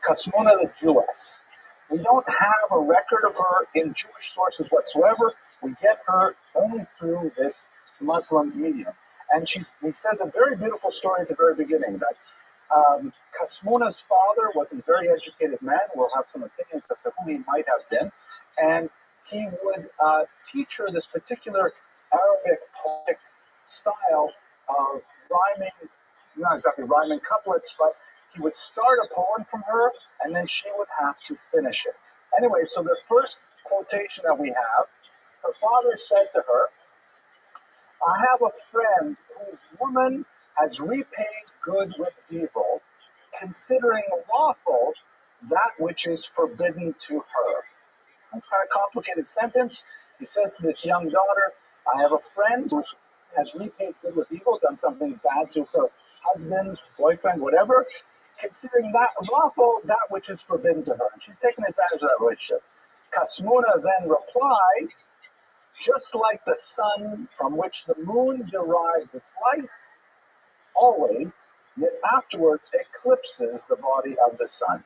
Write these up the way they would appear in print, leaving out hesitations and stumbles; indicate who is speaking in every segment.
Speaker 1: Kasmona the Jewess. We don't have a record of her in Jewish sources whatsoever. We get her only through this Muslim medium. And he says a very beautiful story at the very beginning that Kasmona's father was a very educated man. We'll have some opinions as to who he might have been. And he would teach her this particular Arabic poetic style of rhyming, not exactly rhyming couplets, but he would start a poem from her, and then she would have to finish it. Anyway, so the first quotation that we have, her father said to her, "I have a friend whose woman has repaid good with evil, considering lawful that which is forbidden to her." That's kind of a complicated sentence. He says to this young daughter, I have a friend who has repaid good with evil, done something bad to her husband, boyfriend, whatever, considering that lawful that which is forbidden to her. And she's taken advantage of that relationship. Kasmuna then replied, just like the sun from which the moon derives its light, always, yet afterward eclipses the body of the sun.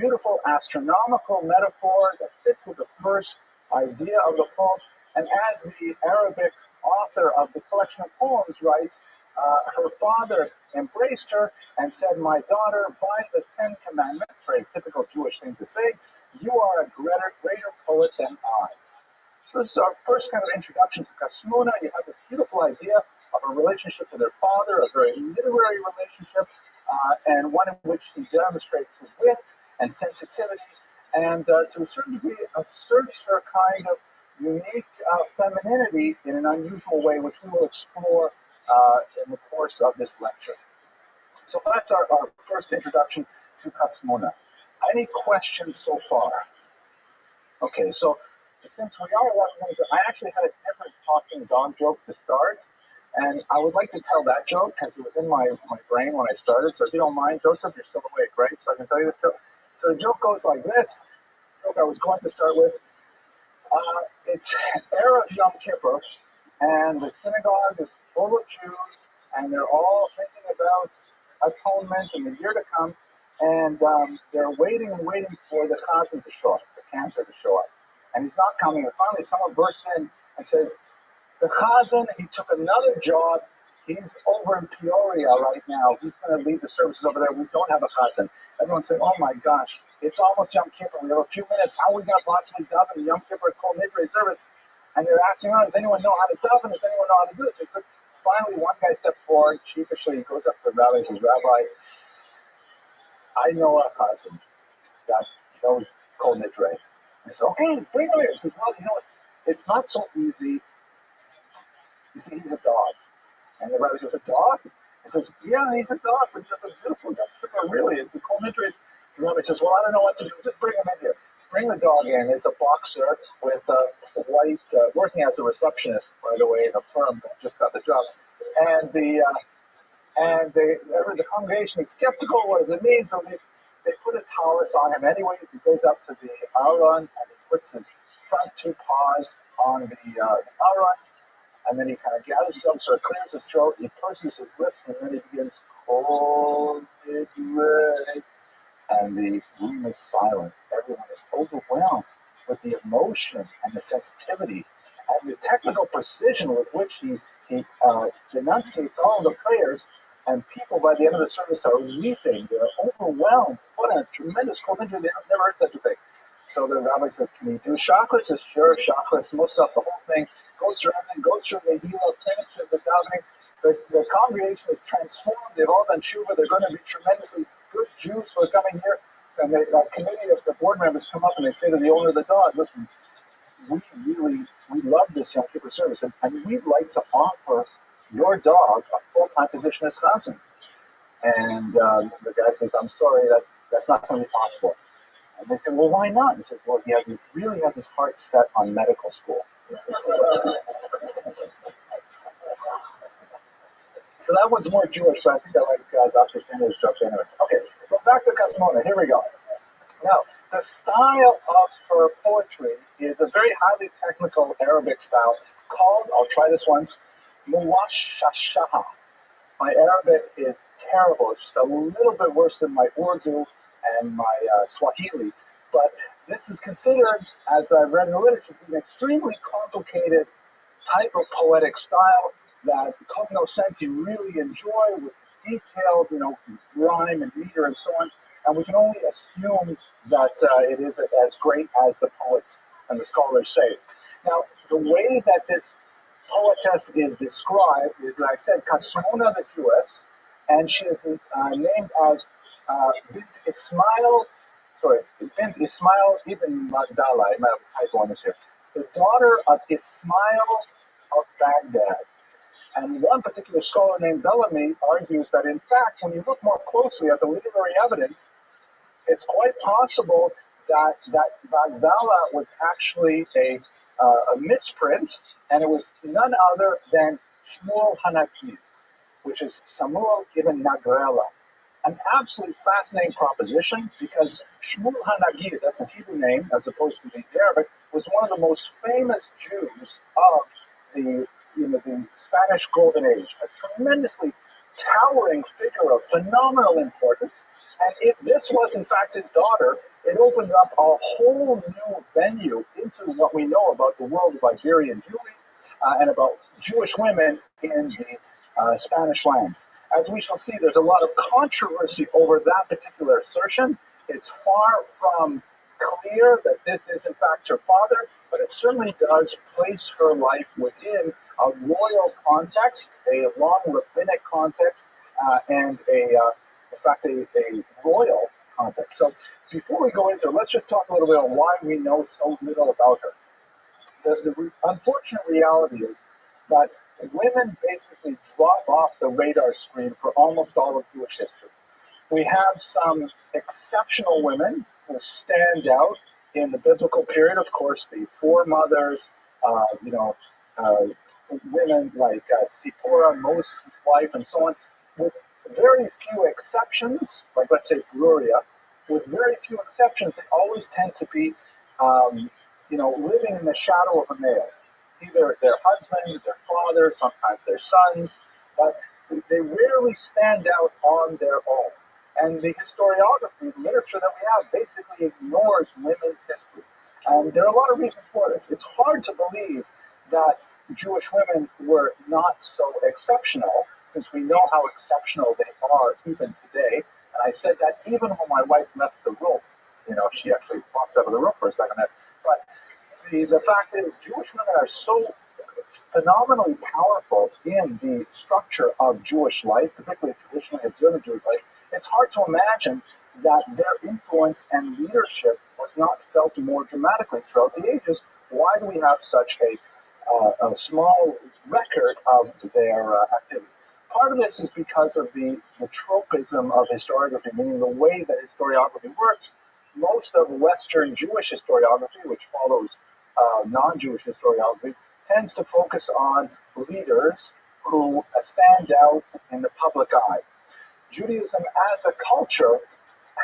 Speaker 1: beautiful astronomical metaphor that fits with the first idea of the poem. And as the Arabic author of the collection of poems writes, her father embraced her and said, "My daughter, by the Ten Commandments," very typical Jewish thing to say, "you are a greater poet than I." So this is our first kind of introduction to Kasmuna. You have this beautiful idea of a relationship with her father, a very literary relationship, and one in which he demonstrates wit and sensitivity, and to a certain degree asserts her kind of unique femininity in an unusual way, which we will explore in the course of this lecture. So that's our first introduction to Kasmuna. Any questions so far? Okay, so since we are walking, I actually had a different talking dog joke to start, and I would like to tell that joke because it was in my brain when I started. So if you don't mind, Joseph, you're still awake, right? So I can tell you this joke. So the joke goes like this. The joke I was going to start with. It's Erev Yom Kippur, and the synagogue is full of Jews, and they're all thinking about atonement in the year to come, and they're waiting and waiting for the chazan to show up, the cantor to show up. And he's not coming, and finally someone bursts in and says, "The chazan, he took another job. He's over in Peoria right now. He's going to lead the services over there. We don't have a chazan." Everyone's saying, "Oh my gosh, it's almost Yom Kippur. We have a few minutes. How are we going to possibly daven the Yom Kippur Kol Nidre service?" And they're asking, "Oh, does anyone know how to daven? Does anyone know how to do this?" Finally, one guy steps forward, sheepishly, he goes up to the rabbi and says, "Rabbi, I know a chazan that knows Kol Nidre." I said, "Okay, bring him here." He says, "Well, it's not so easy. You see, he's a dog." And the rabbi says, "A dog?" He says, "Yeah, he's a dog, but he does a beautiful Yom Kippur, really. It's a Kol Nidre." The rabbi says, "Well, I don't know what to do. Just bring him in here. Bring the dog in." It's a boxer with white, working as a receptionist, by the way, in a firm that just got the job. And the congregation is skeptical. What does it mean? So they put a talus on him anyways. He goes up to the Aron and he puts his front two paws on the Aron. And then he kind of gathers himself, so it clears his throat, he purses his lips, and then he begins, "Kol Nidre." And the room is silent. Everyone is overwhelmed with the emotion and the sensitivity and the technical precision with which he enunciates all the prayers. And people by the end of the service are weeping. They're overwhelmed. What a tremendous Kol Nidre. They've never heard such a thing. So the rabbi says, "Can we do chakras?" He says, "Sure, chakras, most of the whole thing." Goes through everything, goes through the Hila, finishes the davening. The congregation is transformed. They've all done tshuva. They're going to be tremendously good Jews for coming here. And the committee of the board members come up and they say to the owner of the dog, "Listen, we love this Yom Kippur service, and we'd like to offer your dog a full-time position as chazan." And the guy says, "I'm sorry, that's not going to be possible." And they say, "Well, why not?" He says, "Well, he really has his heart set on medical school." So that one's more Jewish, but I think I like Dr. Sanders' joke anyways. Okay, so back to Kasmuna. Here we go. Now, the style of her poetry is a very highly technical Arabic style called, I'll try this once, muwashashaha. My Arabic is terrible. It's just a little bit worse than my Urdu and my Swahili. But this is considered, as I've read in the literature, an extremely complicated type of poetic style that the cogno sense you really enjoy with detailed, rhyme and meter and so on. And we can only assume that it is as great as the poets and the scholars say. Now, the way that this poetess is described is, as I said, Kasmuna the Jewess, and she is named as Bint Ismail. Sorry, it's Bint Ismail ibn Magdala. I might have a typo on this here. The daughter of Ismail of Baghdad. And one particular scholar named Bellamy argues that, in fact, when you look more closely at the literary evidence, it's quite possible that Bagdala was actually a misprint, and it was none other than Shmuel Hanaki, which is Samuel ibn Nagrela. An absolutely fascinating proposition, because Shmuel Hanagi, that's his Hebrew name, as opposed to the Arabic, was one of the most famous Jews of the Spanish Golden Age, a tremendously towering figure of phenomenal importance. And if this was in fact his daughter, it opened up a whole new venue into what we know about the world of Iberian Jewry and about Jewish women in the Spanish lands. As we shall see, there's a lot of controversy over that particular assertion. It's far from clear that this is in fact her father, but it certainly does place her life within a royal context, a long rabbinic context, and in fact, a royal context. So before we go into it, let's just talk a little bit on why we know so little about her. The unfortunate reality is that women basically drop off the radar screen for almost all of Jewish history. We have some exceptional women who stand out in the biblical period. Of course, the foremothers, women like Zipporah, Moses' wife, and so on, with very few exceptions, like let's say Gloria, with very few exceptions, they always tend to be, living in the shadow of a male, either their husband, their father, sometimes their sons, but they rarely stand out on their own. And the historiography, the literature that we have, basically ignores women's history. And there are a lot of reasons for this. It's hard to believe that Jewish women were not so exceptional, since we know how exceptional they are even today. And I said that even when my wife left the room. She actually walked out of the room for a second there. But the fact is, Jewish women are so phenomenally powerful in the structure of Jewish life, particularly traditionally observant Jewish life. It's hard to imagine that their influence and leadership was not felt more dramatically throughout the ages. Why do we have such a small record of their activity? Part of this is because of the tropism of historiography, meaning the way that historiography works. Most of Western Jewish historiography, which follows non-Jewish historiography, tends to focus on leaders who stand out in the public eye. Judaism as a culture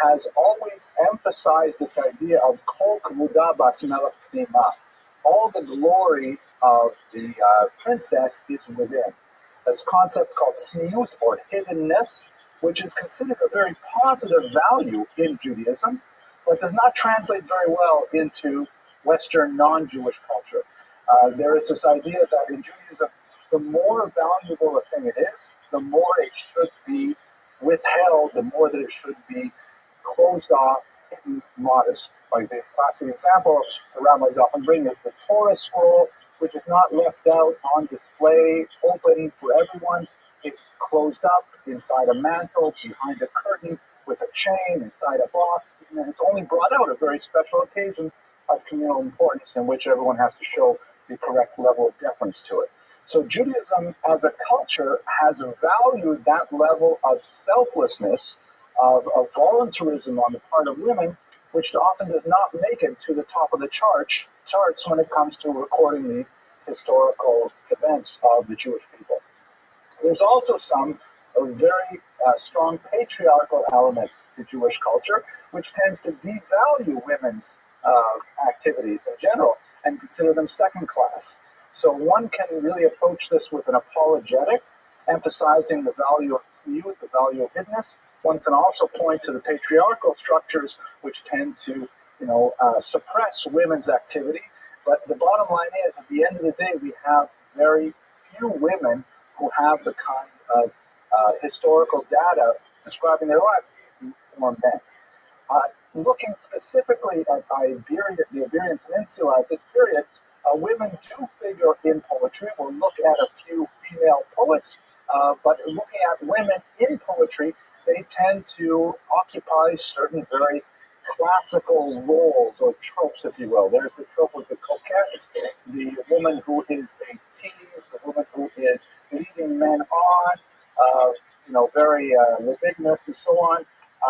Speaker 1: has always emphasized this idea of kol kvuda bas melech pnima. All the glory of the princess is within. This concept called tzniut, or hiddenness, which is considered a very positive value in Judaism, but does not translate very well into Western non-Jewish culture. There is this idea that in Judaism, the more valuable a thing it is, the more it should be withheld, the more that it should be closed off, hidden, modest. Like the classic example the rabbis often bring is the Torah scroll, which is not left out on display, open for everyone. It's closed up inside a mantle, behind a curtain, with a chain, inside a box, and it's only brought out at very special occasions of communal importance in which everyone has to show the correct level of deference to it. So Judaism as a culture has valued that level of selflessness, of voluntarism on the part of women, which often does not make it to the top of the charts when it comes to recording the historical events of the Jewish people. There's also some very strong patriarchal elements to Jewish culture, which tends to devalue women's activities in general and consider them second class. So one can really approach this with an apologetic, emphasizing the value of tzniut, the value of hiddenness. One can also point to the patriarchal structures which tend to, suppress women's activity. But the bottom line is, at the end of the day, we have very few women who have the kind of historical data describing their lives for men. Looking specifically at Iberia, the Iberian Peninsula at this period, women do figure in poetry. We'll look at a few female poets, but looking at women in poetry, they tend to occupy certain very classical roles or tropes, if you will. There's the trope of the coquette, the woman who is a tease, the woman who is leading men on, very libidinous and so on.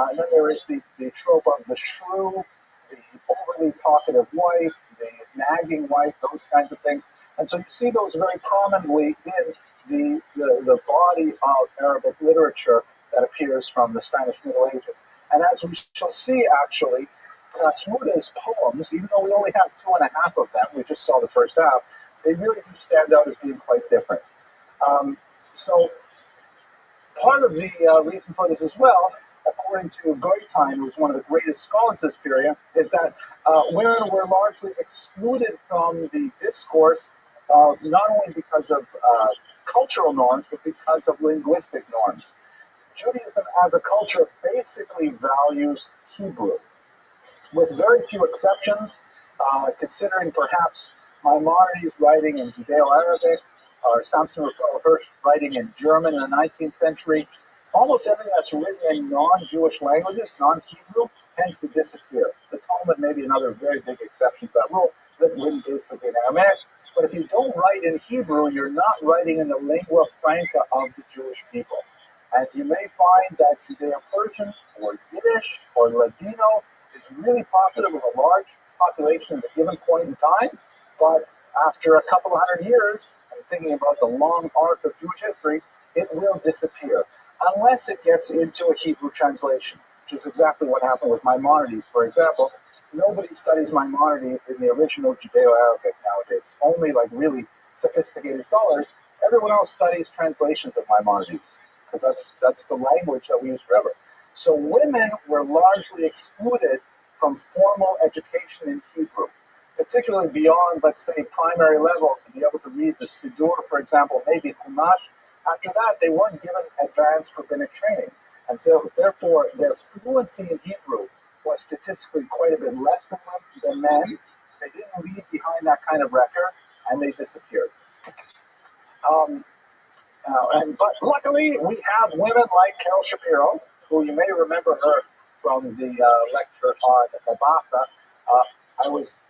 Speaker 1: And then there is the trope of the shrew, the overly talkative wife, the nagging wife, those kinds of things. And so you see those very prominently in the body of Arabic literature that appears from the Spanish Middle Ages. And as we shall see, actually, Kasmuda's poems, even though we only have 2.5 of them, we just saw the first half, they really do stand out as being quite different. So part of the reason for this as well, according to Goethe, who was one of the greatest scholars of this period, is that women were largely excluded from the discourse, not only because of cultural norms, but because of linguistic norms. Judaism as a culture basically values Hebrew, with very few exceptions, considering perhaps Maimonides writing in Judeo-Arabic, or Samson Raphael Hirsch writing in German in the 19th century. Almost everything that's written in non-Jewish languages, non-Hebrew, tends to disappear. The Talmud may be another very big exception to that rule, written basically in Aramaic. But if you don't write in Hebrew, you're not writing in the lingua franca of the Jewish people. And you may find that Judeo-Persian or Yiddish or Ladino is really popular with a large population at a given point in time, but after a couple of hundred years, and thinking about the long arc of Jewish history, it will disappear, unless it gets into a Hebrew translation, which is exactly what happened with Maimonides, for example. Nobody studies Maimonides in the original Judeo-Arabic nowadays, only like really sophisticated scholars. Everyone else studies translations of Maimonides, because that's the language that we use forever. So women were largely excluded from formal education in Hebrew, particularly beyond, let's say, primary level, to be able to read the Siddur, for example, maybe Chumash. After that, they weren't given advanced rabbinic training. And so, therefore, their fluency in Hebrew was statistically quite a bit less than men. They didn't leave behind that kind of record, and they disappeared. But luckily, we have women like Carol Shapiro, who you may remember her from the lecture on Tabata. I was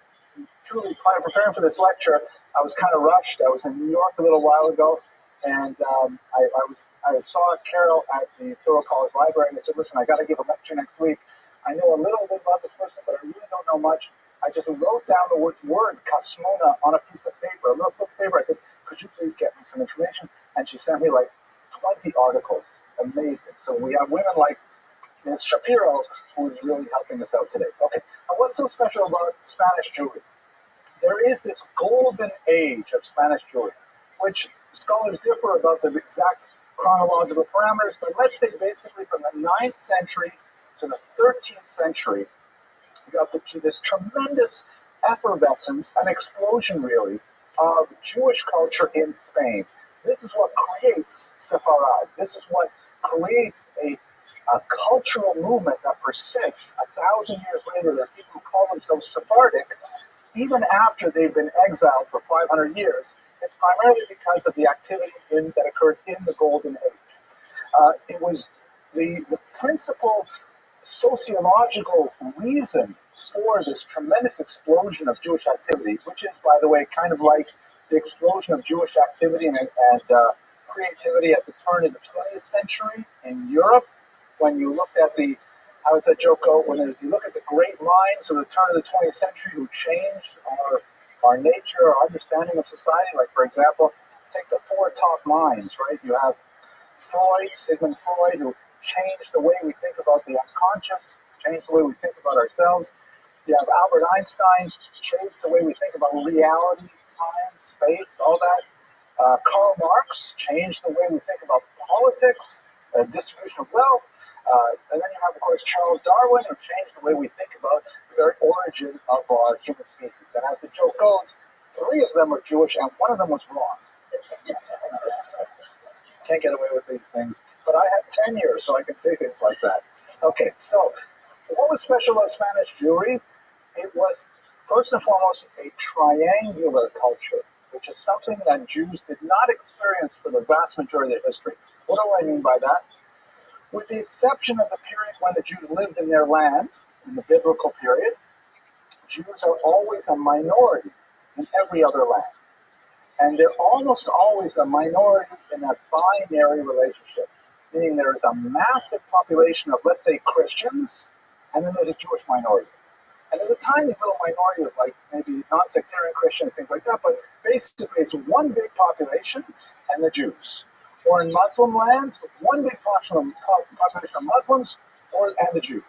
Speaker 1: truly preparing for this lecture. I was kind of rushed. I was in New York a little while ago, and I saw Carol at the Touro College Library, and I said, "Listen, I got to give a lecture next week. I know a little bit about this person, but I really don't know much." I just wrote down the word kasmona on a piece of paper, a little slip of paper. I said, "Could you please get me some information?" And she sent me like 20 articles. Amazing. So we have women like Ms. Shapiro, who is really helping us out today. Okay, now what's so special about Spanish Jewry? There is this golden age of Spanish Jewry, which scholars differ about the exact chronological parameters, but let's say basically from the 9th century to the 13th century, you got this tremendous effervescence, an explosion really, of Jewish culture in Spain. This is what creates Sepharad. This is what creates a cultural movement that persists 1,000 years later. There are people who call themselves Sephardic, even after they've been exiled for 500 years. It's primarily because of the activity that occurred in the Golden Age. It was the principal sociological reason for this tremendous explosion of Jewish activity, which is, by the way, kind of like the explosion of Jewish activity and creativity at the turn of the 20th century in Europe. When you looked at how does that joke go? When you look at the great minds of the turn of the 20th century who changed our nature, our understanding of society, like, for example, take the four top minds, right? You have Freud, Sigmund Freud, who changed the way we think about the unconscious, changed the way we think about ourselves. You have Albert Einstein, changed the way we think about reality, time, space, all that. Karl Marx changed the way we think about politics, distribution of wealth. And then you have, of course, Charles Darwin, who changed the way we think about the very origin of our human species. And as the joke goes, 3 of them were Jewish and 1 of them was wrong. Can't get away with these things. But I had 10 years, so I can say things like that. Okay, so what was special about Spanish Jewry? It was, first and foremost, a triangular culture, which is something that Jews did not experience for the vast majority of their history. What do I mean by that? With the exception of the period when the Jews lived in their land, in the biblical period, Jews are always a minority in every other land. And they're almost always a minority in a binary relationship, meaning there is a massive population of, let's say, Christians, and then there's a Jewish minority. And there's a tiny little minority of, like, maybe non-sectarian Christians, things like that, but basically it's one big population and the Jews. Or in Muslim lands, one big population of Muslims and the Jews.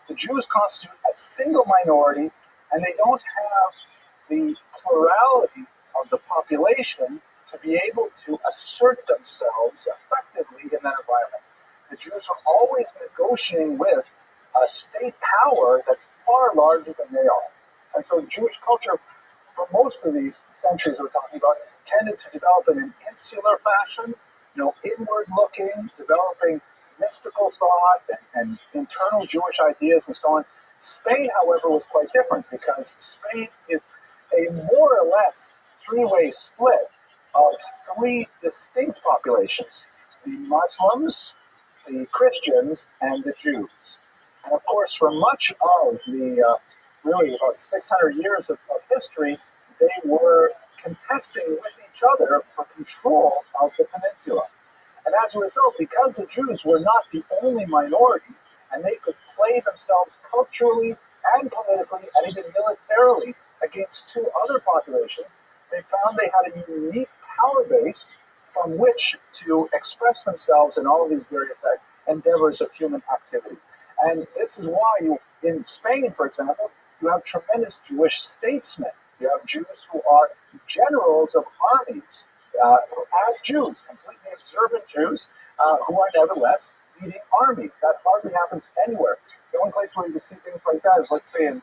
Speaker 1: The Jews constitute a single minority, and they don't have the plurality of the population to be able to assert themselves effectively in that environment. the Jews are always negotiating with a state power that's far larger than they are. And so Jewish culture, for most of these centuries we're talking about, tended to develop in an insular fashion, inward looking, developing mystical thought and internal Jewish ideas and so on. Spain, however, was quite different because Spain is a more or less three-way split of three distinct populations: the Muslims, the Christians, and the Jews. And of course, for much of the really about 600 years of history, they were contesting with each other for control of the peninsula. And as a result, because the Jews were not the only minority, and they could play themselves culturally and politically and even militarily against two other populations, they found they had a unique power base from which to express themselves in all of these various endeavors of human activity. And this is why in Spain, for example, you have tremendous Jewish statesmen. You have Jews who are generals of armies, as Jews, completely observant Jews, who are nevertheless leading armies. That hardly happens anywhere. The only place where you can see things like that is, let's say, in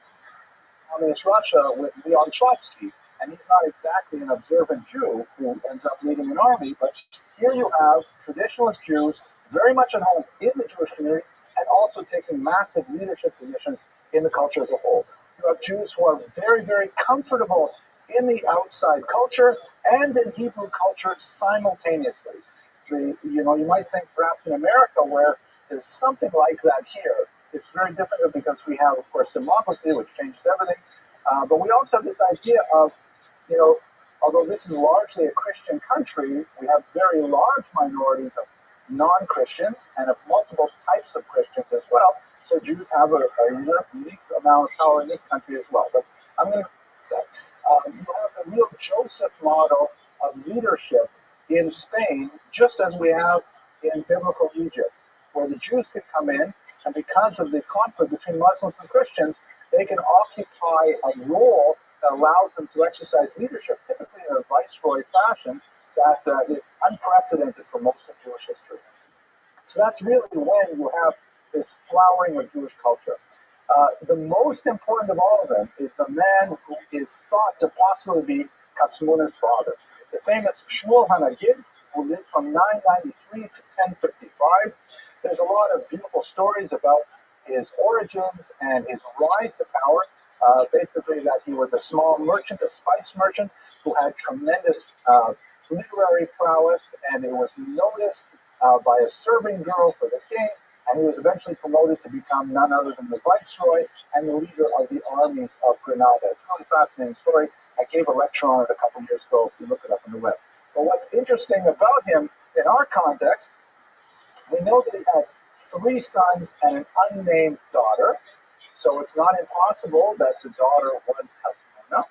Speaker 1: communist Russia with Leon Trotsky, and he's not exactly an observant Jew who ends up leading an army, but here you have traditionalist Jews very much at home in the Jewish community and also taking massive leadership positions in the culture as a whole. You have Jews who are very, very comfortable in the outside culture and in Hebrew culture simultaneously. You might think perhaps in America where there's something like that here. It's very difficult because we have, of course, democracy, which changes everything. But we also have this idea of, although this is largely a Christian country, we have very large minorities of non-Christians and of multiple types of Christians as well. So Jews have a unique amount of power in this country as well. But I'm going to say, you have the real Joseph model of leadership in Spain, just as we have in biblical Egypt, where the Jews can come in, and because of the conflict between Muslims and Christians, they can occupy a role that allows them to exercise leadership, typically in a viceroy fashion, that is unprecedented for most of Jewish history. So that's really when you have this flowering of Jewish culture. The most important of all of them is the man who is thought to possibly be Kasmuna's father, the famous Shmuel Hanagid, who lived from 993 to 1055. There's a lot of beautiful stories about his origins and his rise to power. Basically, that he was a small merchant, a spice merchant, who had tremendous literary prowess, and it was noticed by a serving girl for the king, and he was eventually promoted to become none other than the viceroy and the leader of the armies of Granada. It's a really fascinating story. I gave a lecture on it a couple of years ago. If you look it up on the web. But what's interesting about him in our context, we know that he had 3 sons and an unnamed daughter. So it's not impossible that the daughter was Hasmona.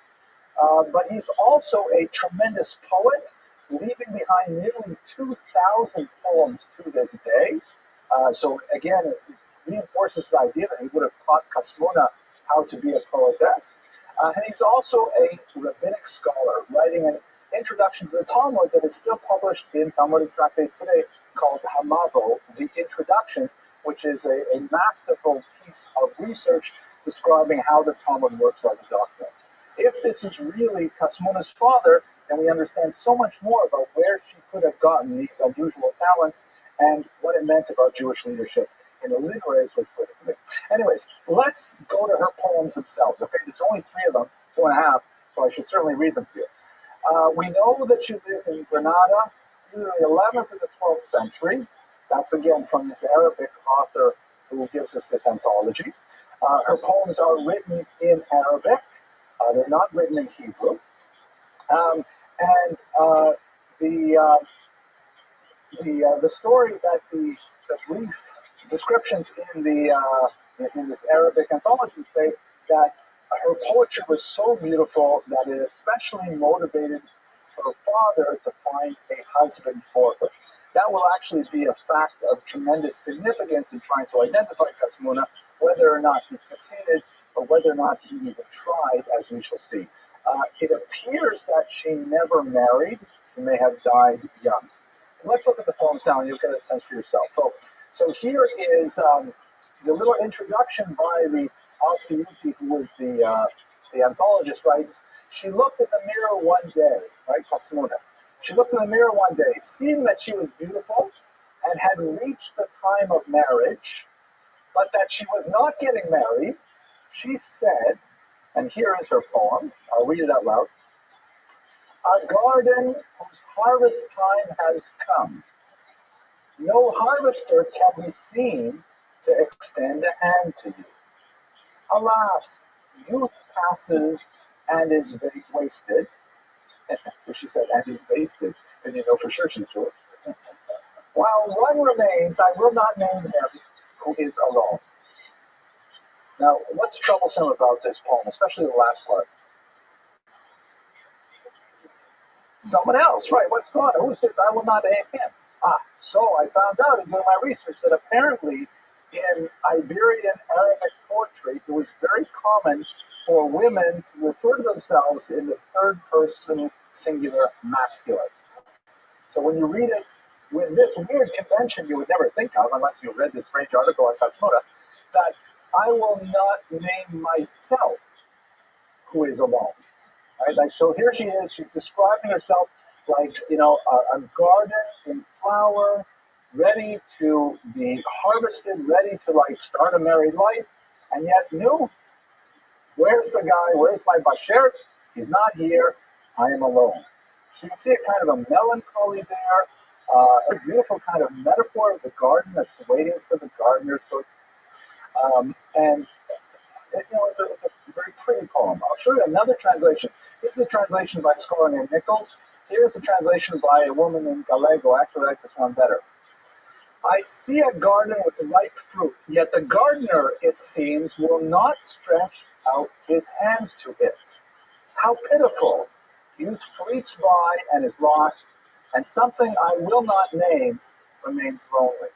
Speaker 1: But he's also a tremendous poet, leaving behind nearly 2,000 poems to this day. So again, it reinforces the idea that he would have taught Hasmona how to be a poetess. And he's also a rabbinic scholar, writing an introduction to the Talmud that is still published in Talmudic tractates today, called Hamavo, the Introduction, which is a masterful piece of research describing how the Talmud works like a document. If this is really Kasmuna's father, then we understand so much more about where she could have gotten these unusual talents and what it meant about Jewish leadership in a literary as well as politically. Anyways, let's go to her poems themselves. Okay, there's only 3 of them, 2.5, so I should certainly read them to you. We know that she lived in Granada, either the 11th or the 12th century. That's again from this Arabic author who gives us this anthology. Her poems are written in Arabic. They're not written in Hebrew. The story that the brief descriptions in this Arabic anthology say that her poetry was so beautiful that it especially motivated her father to find a husband for her. That will actually be a fact of tremendous significance in trying to identify Kasmuna, whether or not he succeeded or whether or not he even tried, as we shall see. It appears that she never married. She may have died young. let's look at the poems now and you'll get a sense for yourself. So here is the little introduction by the Al-Siyuti, who was the anthologist, writes, she looked in the mirror one day, right, Kasmuna. She looked in the mirror one day, seeing that she was beautiful and had reached the time of marriage, but that she was not getting married. She said, and here is her poem, I'll read it out loud. A garden whose harvest time has come. No harvester can be seen to extend a hand to you. Alas, youth passes and is wasted. If she said, and is wasted, then you know for sure she's Jewish. While one remains, I will not name him, who is alone. Now, what's troublesome about this poem, especially the last part? Someone else, right? What's going on? Who's this? I will not name him. So I found out in doing my research that apparently in Iberian Arabic poetry, it was very common for women to refer to themselves in the third person singular masculine. So when you read it with this weird convention you would never think of unless you read this strange article on Cosmoda, that I will not name myself who is alone. Right? Like, so here she is, she's describing herself like, a garden in flower, ready to be harvested, ready to start a married life, and yet no, where's the guy, where's my Basher? He's not here, I am alone. So you can see a kind of a melancholy there, a beautiful kind of metaphor of the garden that's waiting for the gardener. So, and it's a very pretty poem. I'll show you another translation. This is a translation by a scholar named Nichols. Here's a translation by a woman named Gallego. Actually, I like this one better. I see a garden with ripe fruit, yet the gardener, it seems, will not stretch out his hands to it. How pitiful! Youth fleets by and is lost, and something I will not name remains lonely.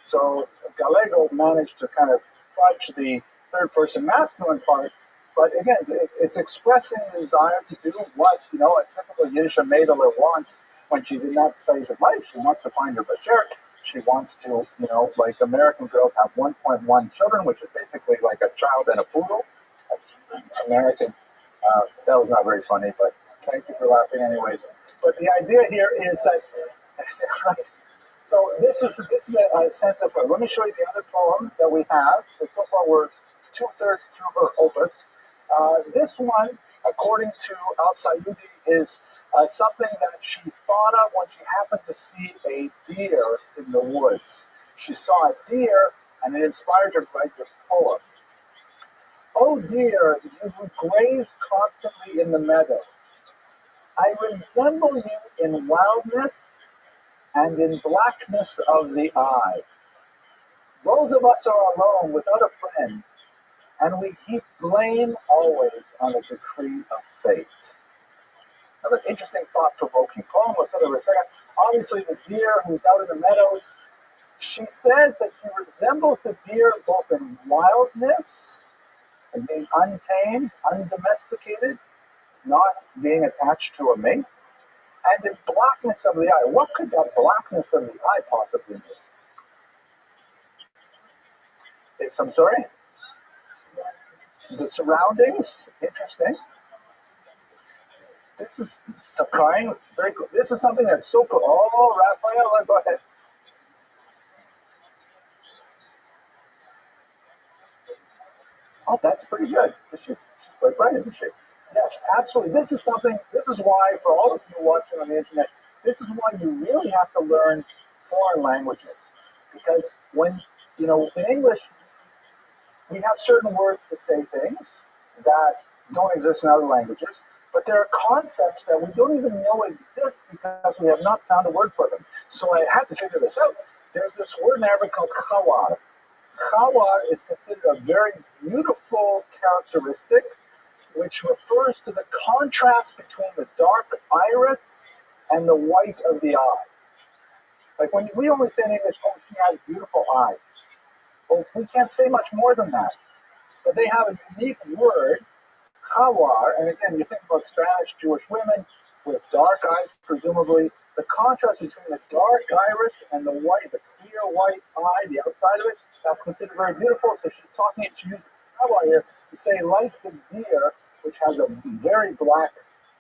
Speaker 1: So Gallego managed to kind of fudge the third-person masculine part, but again, it's expressing the desire to do what a typical Yiddish Mädel wants when she's in that stage of life. She wants to find her Basher. She wants to, like American girls have 1.1 children, which is basically like a child and a poodle. That's American. That was not very funny, but thank you for laughing anyways. But the idea here is that, right? So this is a sense of, let me show you the other poem that we have. So far we're 2/3 through her opus. This one, according to Al-Siyuti, is something that she thought of when she happened to see a deer in the woods. She saw a deer, and it inspired her to write this poem. Oh dear, you who graze constantly in the meadow, I resemble you in wildness and in blackness of the eye. Those of us are alone without a friend, and we heap blame always on the decree of fate. Another interesting, thought-provoking poem. Let's look at it for a second. Obviously, the deer who's out in the meadows, she says that he resembles the deer both in wildness and being untamed, undomesticated, not being attached to a mate, and in blackness of the eye. What could that blackness of the eye possibly mean? I'm sorry? The surroundings, interesting. This is surprising, very cool. This is something that's so cool. Oh, Raphael, go ahead. Oh, that's pretty good. She's quite bright, isn't she? Yes, absolutely. This is why, for all of you watching on the internet, this is why you really have to learn foreign languages. Because when, in English, we have certain words to say things that don't exist in other languages, but there are concepts that we don't even know exist because we have not found a word for them. So I had to figure this out. There's this word in Arabic called khawar. Khawar is considered a very beautiful characteristic which refers to the contrast between the dark iris and the white of the eye. Like when we only say in English, oh, she has beautiful eyes. Well, we can't say much more than that. But they have a unique word, khawar, and again, you think about Spanish Jewish women with dark eyes, presumably, the contrast between the dark iris and the white, the clear white eye, the outside of it, that's considered very beautiful. So she used Rabbi here to say, like the deer, which has a very black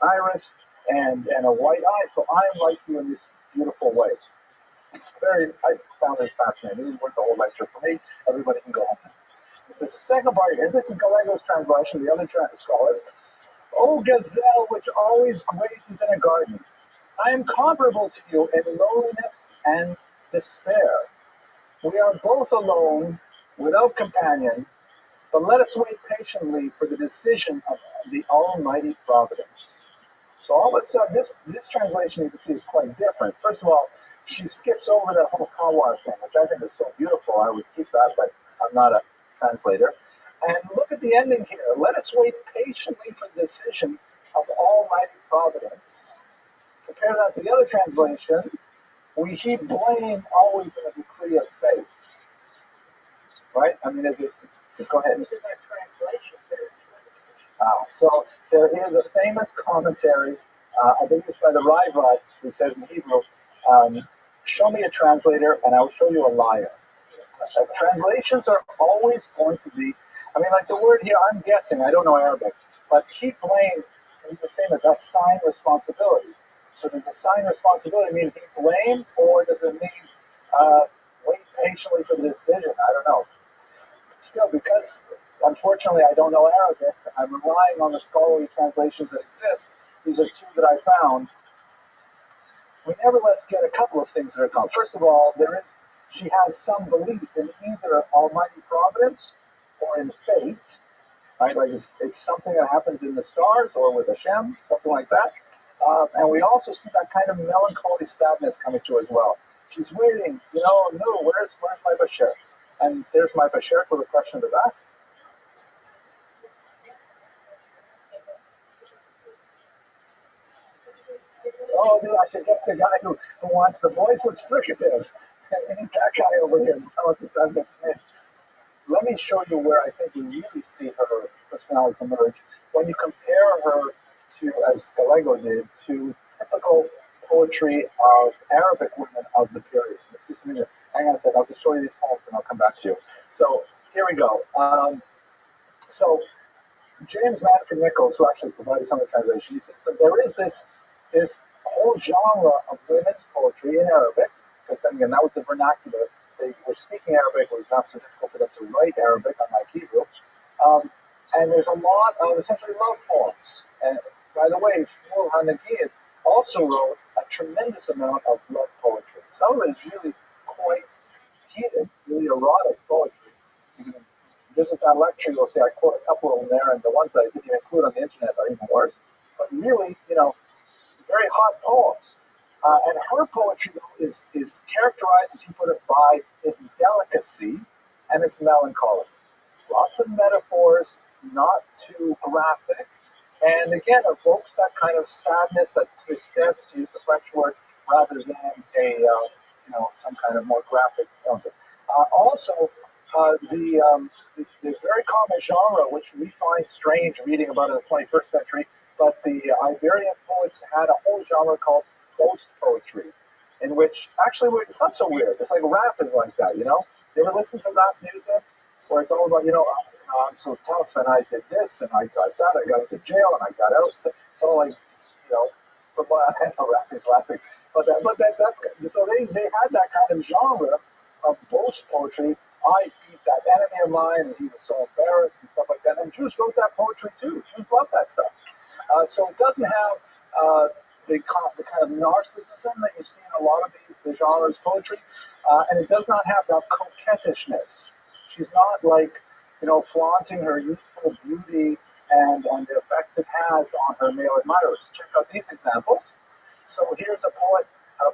Speaker 1: iris and a white eye, so I am like you in this beautiful way. I found this fascinating. This is worth the whole lecture for me. Everybody can go home. The second part here, this is Galego's translation, the other scholar. O gazelle, which always grazes in a garden, I am comparable to you in loneliness and despair. We are both alone, without companion, but let us wait patiently for the decision of the Almighty Providence. So all of a sudden, this translation you can see is quite different. First of all, she skips over that whole Kawar thing, which I think is so beautiful. I would keep that, but I'm not a translator. And look at the ending here. Let us wait patiently for the decision of Almighty Providence. Compare that to the other translation. We heap blame always in a decree of fate. Right? I mean, go ahead.
Speaker 2: Is it that translation there?
Speaker 1: So there is a famous commentary, I think it's by the Rabbi, who says in Hebrew, show me a translator and I will show you a liar. Translations are always going to be, I mean, like the word here, I'm guessing, I don't know Arabic, but heap blame can be the same as assign responsibility. So does assign responsibility mean heap blame, or does it mean wait patiently for the decision? I don't know. Still, because unfortunately I don't know Arabic, I'm relying on the scholarly translations that exist. These are two that I found. We nevertheless get a couple of things that are called. First of all, she has some belief in either Almighty Providence or in fate, right? Like it's something that happens in the stars or with Hashem, something like that. And we also see that kind of melancholy sadness coming through as well. She's waiting, no, where's my Bashir? And there's my Bashir with a question in the back. Oh, I should get the guy who wants the voiceless fricative. We need that guy over here to tell us exactly what it is. Let me show you where I think we really see her personality emerge. When you compare her to, as Gallego did, to typical poetry of Arabic women of the period. Let's just hang on a second. I'll just show you these poems and I'll come back to you. So here we go. So James Manfred Nichols, who actually provided some of the translation, he says that there is this whole genre of women's poetry in Arabic, because then again, that was the vernacular. They were speaking Arabic. It was not so difficult for them to write Arabic, unlike Hebrew. And there's a lot of essentially love poems. And by the way, Shmuel HaNagid also wrote a tremendous amount of love poetry. Some of it is really quite heated, really erotic poetry. You can visit that lecture, you'll see I quote a couple of them there, and the ones that I didn't even include on the internet are even worse. But really, very hot poems. And her poetry, though, is characterized, as he put it, by its delicacy and its melancholy. Lots of metaphors, not too graphic, and again evokes that kind of sadness, that tristesse, to use the French word, rather than some kind of more graphic element. Also, the very common genre, which we find strange reading about in the 21st century, but the Iberian poets had a whole genre called ghost poetry, in which actually it's not so weird. It's like rap is like that, You ever listen to rap music? Where it's all about, I'm so tough and I did this and I got that, I got into jail and I got out. So it's all like, from what I know, rap is laughing. But that's so they had that kind of genre of ghost poetry. I beat that enemy of mine and he was so embarrassed and stuff like that. And Jews wrote that poetry too. Jews love that stuff. So it doesn't have the kind of narcissism that you see in a lot of the genres of poetry, and it does not have that coquettishness. She's not like, flaunting her youthful beauty and the effects it has on her male admirers. Check out these examples. So here's a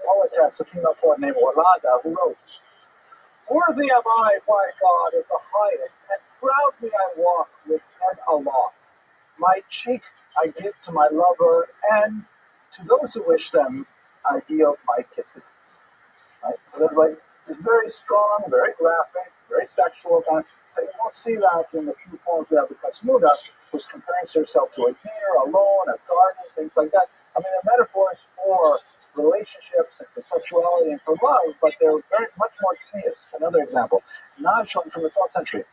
Speaker 1: poetess, a female poet named Walada, who wrote, "Worthy am I, by God, of the highest, and proudly I walk with head aloft. My cheek I give to my lover, and to those who wish them, I yield my kisses." Right? So it's very strong, very graphic, very sexual. You won't see that in the few poems we have, because Muda was comparing herself to a deer, a lawn, a garden, things like that. I mean, the metaphors for relationships and for sexuality and for love, but they're very much more tznius. Another example, Nashon from the 12th century.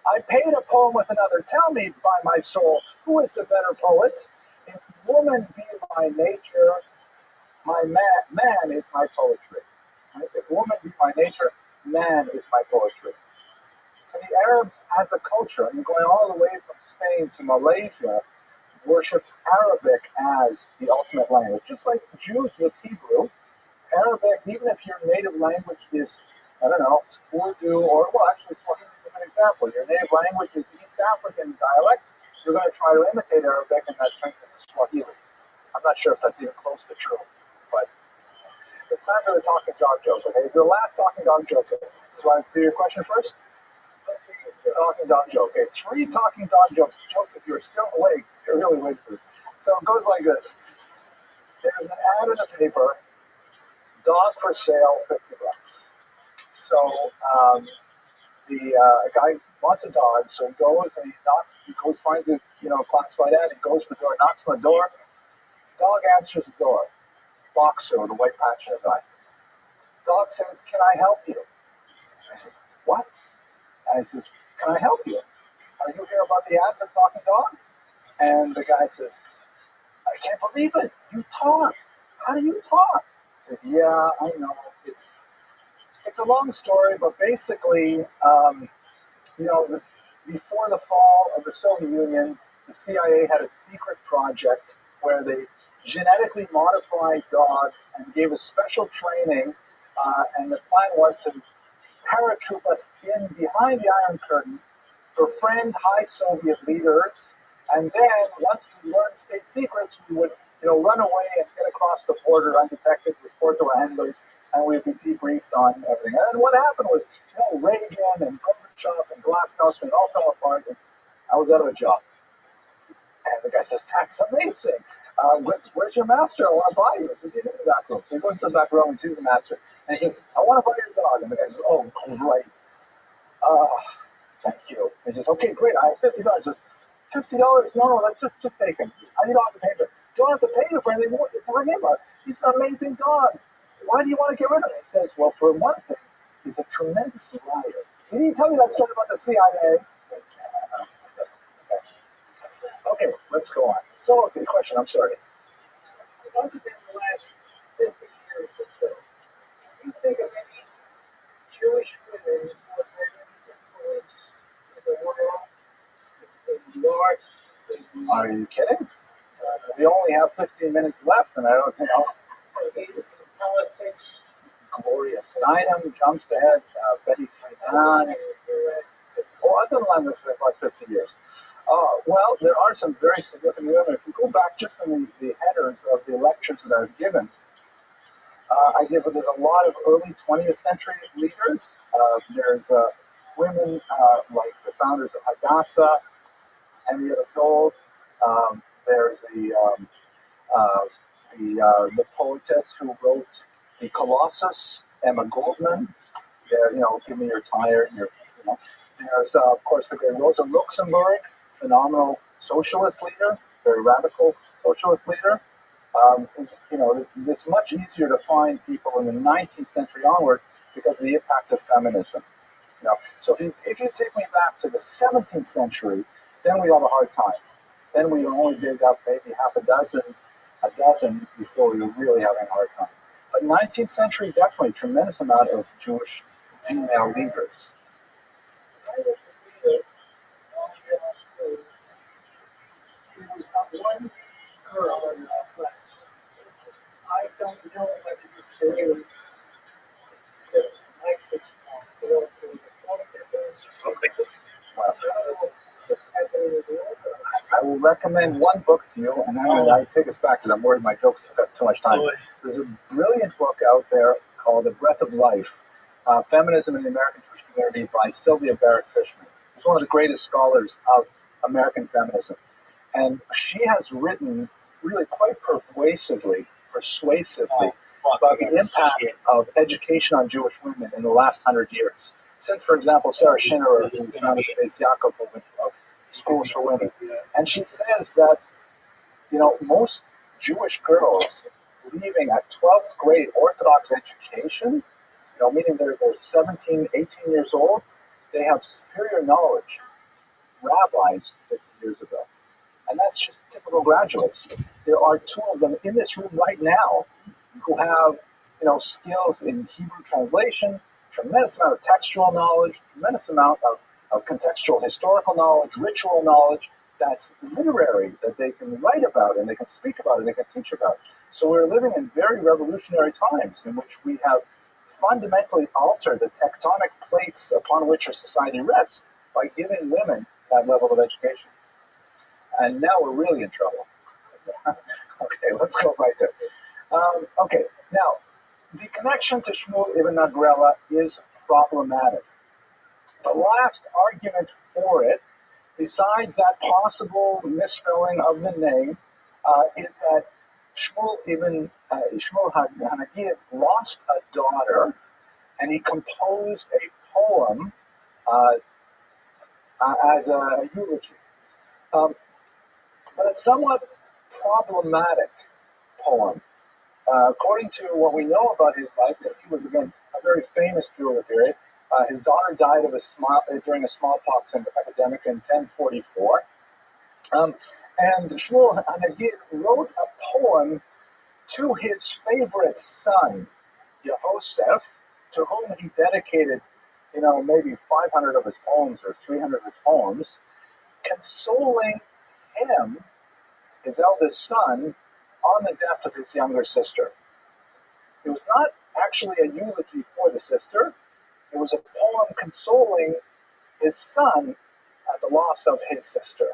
Speaker 1: I paid a poem with another. Tell me, by my soul, who is the better poet? If woman be my nature, my man is my poetry. Right? If woman be my nature, man is my poetry. And the Arabs, as a culture, and going all the way from Spain to Malaysia, worshipped Arabic as the ultimate language. Just like Jews with Hebrew, Arabic, even if your native language is, I don't know, Urdu, or, well, actually, Swahili is a good example. Your native language is East African dialects, you're going to try to imitate Arabic, and that turns into Swahili. I'm not sure if that's even close to true, but it's time for the talking dog joke, okay? It's the last talking dog joke. So let's do your question first. Talking dog joke. Okay, 3 talking dog jokes. Jokes, if you're still awake, you're really awake for this. So it goes like this. There's an ad in the paper, dog for sale, $50. So the guy wants a dog, so he goes and he knocks, he goes, finds the classified ad, he goes to the door, knocks on the door, dog answers the door, boxer with a white patch in his eye. Dog says, "Can I help you?" I says, "What?" And he says, "Can I help you? Are you here about the ad for Talking Dog?" And the guy says, "I can't believe it. You talk. How do you talk?" He says, "Yeah, I know. It's a long story, but basically, before the fall of the Soviet Union, the CIA had a secret project where they genetically modified dogs and gave us special training, and the plan was to paratroop us in behind the Iron Curtain, befriend high Soviet leaders, and then once we learned state secrets, we would run away and get across the border undetected, report to our handlers, and we'd be debriefed on everything. And what happened was, Reagan and Gorbachev and Glasnost, and all fell apart, and I was out of a job. And the guy says, "That's amazing. Where's your master? I want to buy you." He says, "He's in the back room." So he goes to the back room and sees the master. And he says, "I want to buy your dog." And the guy says, "Oh, great. Thank you." He says, "Okay, great. I have $50. He says, $50? No, let's just take him. I don't have to pay for it." "Don't have to pay him for anything. What are you talking about? He's an amazing dog. Why do you want to get rid of him?" He says, "Well, for one thing, he's a tremendous liar. Did he tell you that story about the CIA?" Okay, let's go on. So, the question, I'm sorry. Other than the last 50 years or so, do you think of any Jewish women who have had any influence in the world, in the arts? Are you kidding? We only have 15 minutes left, and I don't think in politics. Gloria Steinem jumps ahead, Betty Friedan. I've done language for the last 50 years. Well, there are some very significant women. If you go back just in the headers of the lectures that I've given, there's a lot of early 20th century leaders. There's women like the founders of Hadassah, Henrietta Zold. There's the poetess who wrote the Colossus, Emma Goldman. There, "Give me your tire." There's of course the great Rosa Luxemburg, phenomenal socialist leader, very radical socialist leader. It's much easier to find people in the 19th century onward because of the impact of feminism. So if you take me back to the 17th century, then we have a hard time. Then we only dig up maybe half a dozen before we were really having a hard time. But 19th century, definitely a tremendous amount of Jewish female leaders. I was a leader on middle school. There was not one girl in our class. I don't know whether this really like this one to the phone. Well, I will recommend one book to you, and then I take us back because I'm worried my jokes took us too much time. There's a brilliant book out there called The Breath of Life, Feminism in the American Jewish Community by Sylvia Barrett Fishman. She's one of the greatest scholars of American feminism. And she has written really quite persuasively about the impact of education on Jewish women in the last 100 years. Since, for example, Sarah Schinnerer, who founded the Beis Yaakov movement of schools for women. And she says that, most Jewish girls leaving a 12th grade Orthodox education, meaning they're 17, 18 years old. They have superior knowledge, rabbis 50 years ago. And that's just typical graduates. There are two of them in this room right now who have, skills in Hebrew translation, tremendous amount of textual knowledge, tremendous amount of contextual historical knowledge, ritual knowledge that's literary, that they can write about and they can speak about and they can teach about. So we're living in very revolutionary times in which we have fundamentally altered the tectonic plates upon which our society rests by giving women that level of education. And now we're really in trouble. Okay, let's go right there. Okay, now, the connection to Shmuel ibn Nagrela is problematic. The last argument for it, besides that possible misspelling of the name, is that Shmuel Hanagid lost a daughter, and he composed a poem as a eulogy. But it's somewhat problematic poem. According to what we know about his life, because he was, again, a very famous Jew of the period, his daughter died of during a smallpox epidemic in 1044. And Shmuel Hanagid wrote a poem to his favorite son, Yehoseph, to whom he dedicated, maybe 500 of his poems or 300 of his poems, consoling him, his eldest son, on the death of his younger sister. It was not actually a eulogy for the sister. It was a poem consoling his son at the loss of his sister.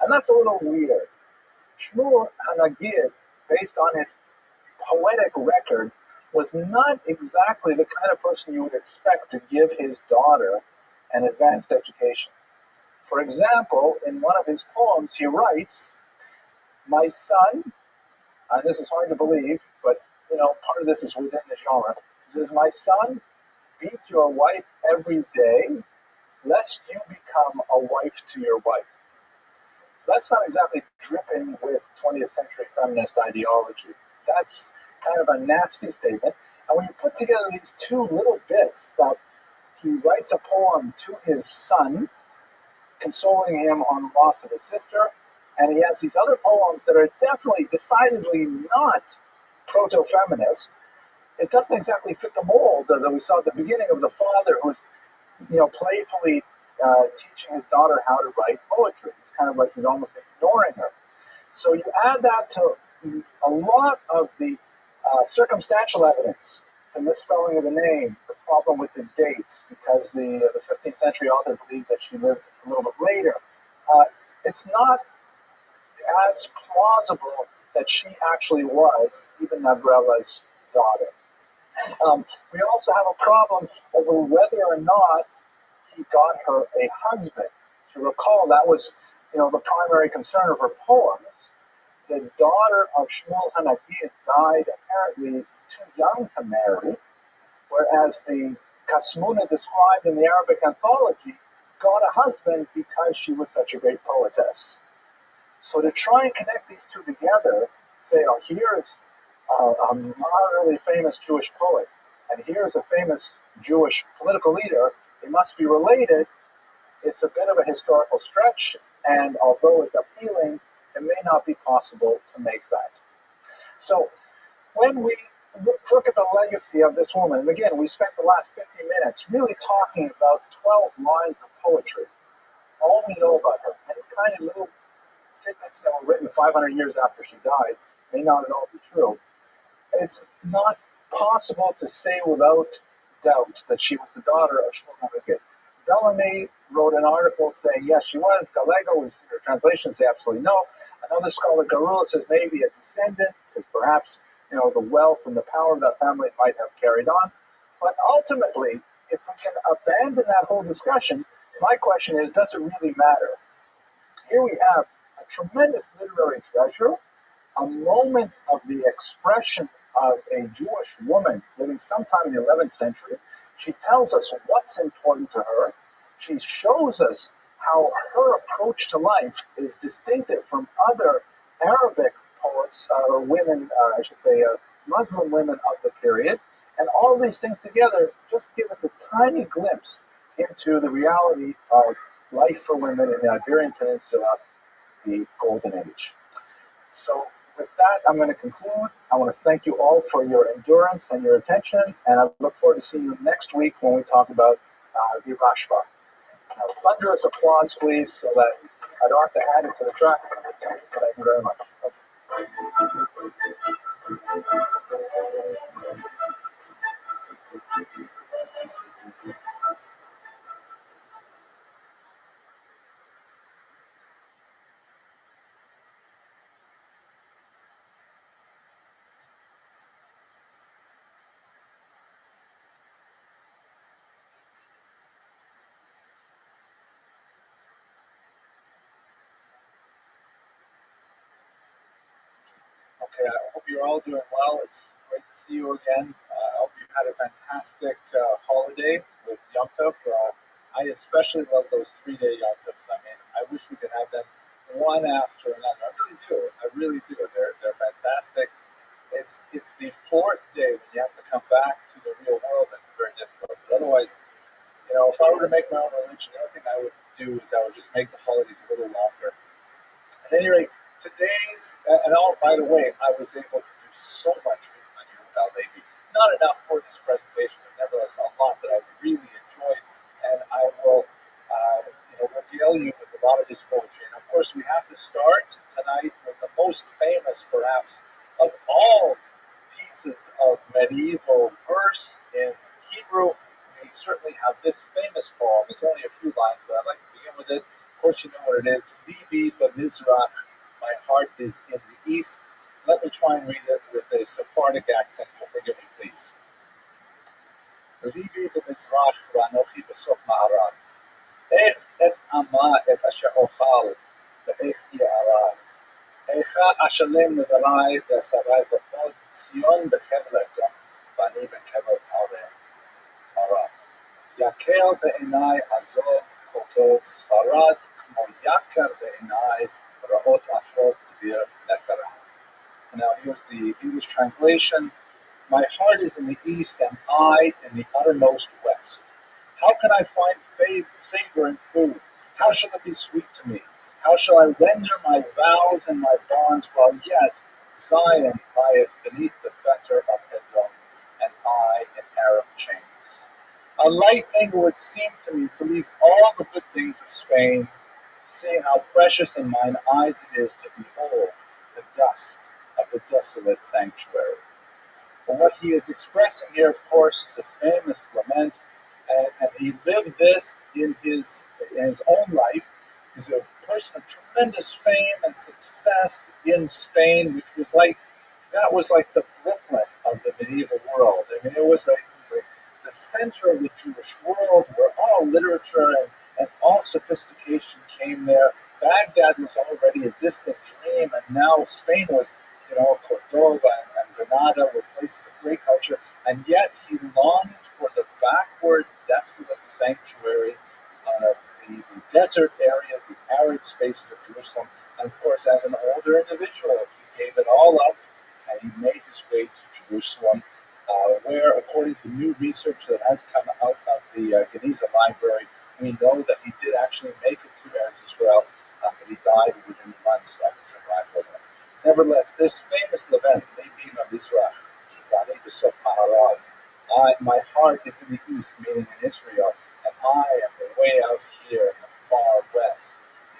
Speaker 1: And that's a little weird. Shmuel Hanagid, based on his poetic record, was not exactly the kind of person you would expect to give his daughter an advanced education. For example, in one of his poems, he writes, "My son," and this is hard to believe, but part of this is within the genre. He says, "My son, beat your wife every day, lest you become a wife to your wife." So that's not exactly dripping with 20th century feminist ideology. That's kind of a nasty statement. And when you put together these two little bits, that he writes a poem to his son, consoling him on the loss of his sister, and he has these other poems that are definitely, decidedly not proto-feminist, it doesn't exactly fit the mold that we saw at the beginning of the father who's, playfully teaching his daughter how to write poetry. It's kind of like he's almost ignoring her. So you add that to a lot of the circumstantial evidence, the misspelling of the name, the problem with the dates, because the 15th century author believed that she lived a little bit later. It's not as plausible that she actually was Ibn Nagrela's daughter. We also have a problem over whether or not he got her a husband. If you recall, that was the primary concern of her poems. The daughter of Shmuel Hanagid died apparently too young to marry, whereas the Kasmuna described in the Arabic anthology got a husband because she was such a great poetess. So to try and connect these two together, say, oh, here's a moderately famous Jewish poet, and here's a famous Jewish political leader, they must be related, it's a bit of a historical stretch, and although it's appealing, it may not be possible to make that. So when we look at the legacy of this woman, and again, we spent the last 50 minutes really talking about 12 lines of poetry, all we know about her, and kind of little tidbits that were written 500 years after she died may not at all be true. It's not possible to say without doubt that she was the daughter of Shmuel Hanagid. Bellamy wrote an article saying, yes, she was. Gallego, we've seen her translations, say absolutely no. Another scholar, Garula, says maybe a descendant, because perhaps the wealth and the power of that family might have carried on. But ultimately, if we can abandon that whole discussion, my question is, does it really matter? Here we have a tremendous literary treasure, a moment of the expression of a Jewish woman living sometime in the 11th century. She tells us what's important to her. She shows us how her approach to life is distinctive from other Arabic poets, or women, I should say, Muslim women of the period. And all of these things together just give us a tiny glimpse into the reality of life for women in the Iberian Peninsula, the Golden Age. So with that, I'm going to conclude. I want to thank you all for your endurance and your attention, and I look forward to seeing you next week when we talk about the Rashba. Now, thunderous applause, please, so that I don't have to add it to the track. Thank you very much. Okay, I hope you're all doing well. It's great to see you again. I hope you had a fantastic holiday with Yom Tov. I especially love those 3-day Yom Tovs. I mean, I wish we could have them one after another. I really do. I really do. They're fantastic. It's the fourth day when you have to come back to the real world that's very difficult. But otherwise, if I were to make my own religion, the only thing I would do is I would just make the holidays a little longer. At any rate, today's, by the way, I was able to do so much with my Yehuda Levi. Not enough for this presentation, but nevertheless a lot that I really enjoyed, and I will, regale you with a lot of his poetry. And of course, we have to start tonight with the most famous, perhaps, of all pieces of medieval verse in Hebrew. We certainly have this famous poem. It's only a few lines, but I'd like to begin with it. Of course, you know what it is. Libi b'mizrach, my heart is in the east. Let me try and read it with a Sephardic accent. You'll forgive me, please. Libi b'mizrach v'anochi b'sof ma'arav. Ech et ama et asher ochal ve'ech ya'arav. Echa ashalem levarai ve'sarai v'od Sion b'chevlecha v'ani b'kever arav. Yakel be'enai azov choto sfarad k'mo yakar be'enai ra'ot afrot tvir neferav. Now here's the English translation. My heart is in the east and I in the uttermost west. How can I find savor in food? How shall it be sweet to me? How shall I render my vows and my bonds while yet Zion lieth beneath the fetter of Edom and I in Arab chains? A light thing it would seem to me to leave all the good things of Spain, seeing how precious in mine eyes it is to behold the dust of the desolate sanctuary. But what he is expressing here, of course, is the famous lament, and he lived this in his own life. He's a person of tremendous fame and success in Spain, which was like the Brooklyn of the medieval world. I mean, it was like the center of the Jewish world, where all literature and all sophistication came there. Baghdad was already a distant dream, and now Spain was, Cordoba and Granada were places of great culture, and yet he longed for the backward, desolate sanctuary of the desert areas, the arid spaces of Jerusalem. And of course, as an older individual, he gave it all up, and he made his way to Jerusalem, where, according to new research that has come out of the Geniza Library, we know that he did actually make it to Eretz Israel, but he died within months of his arrival there. Nevertheless, this famous lament, Libi b'mizrach, v'ani b'sof ma'arav, my heart is in the east, meaning in Israel, and I am way out here in the far west,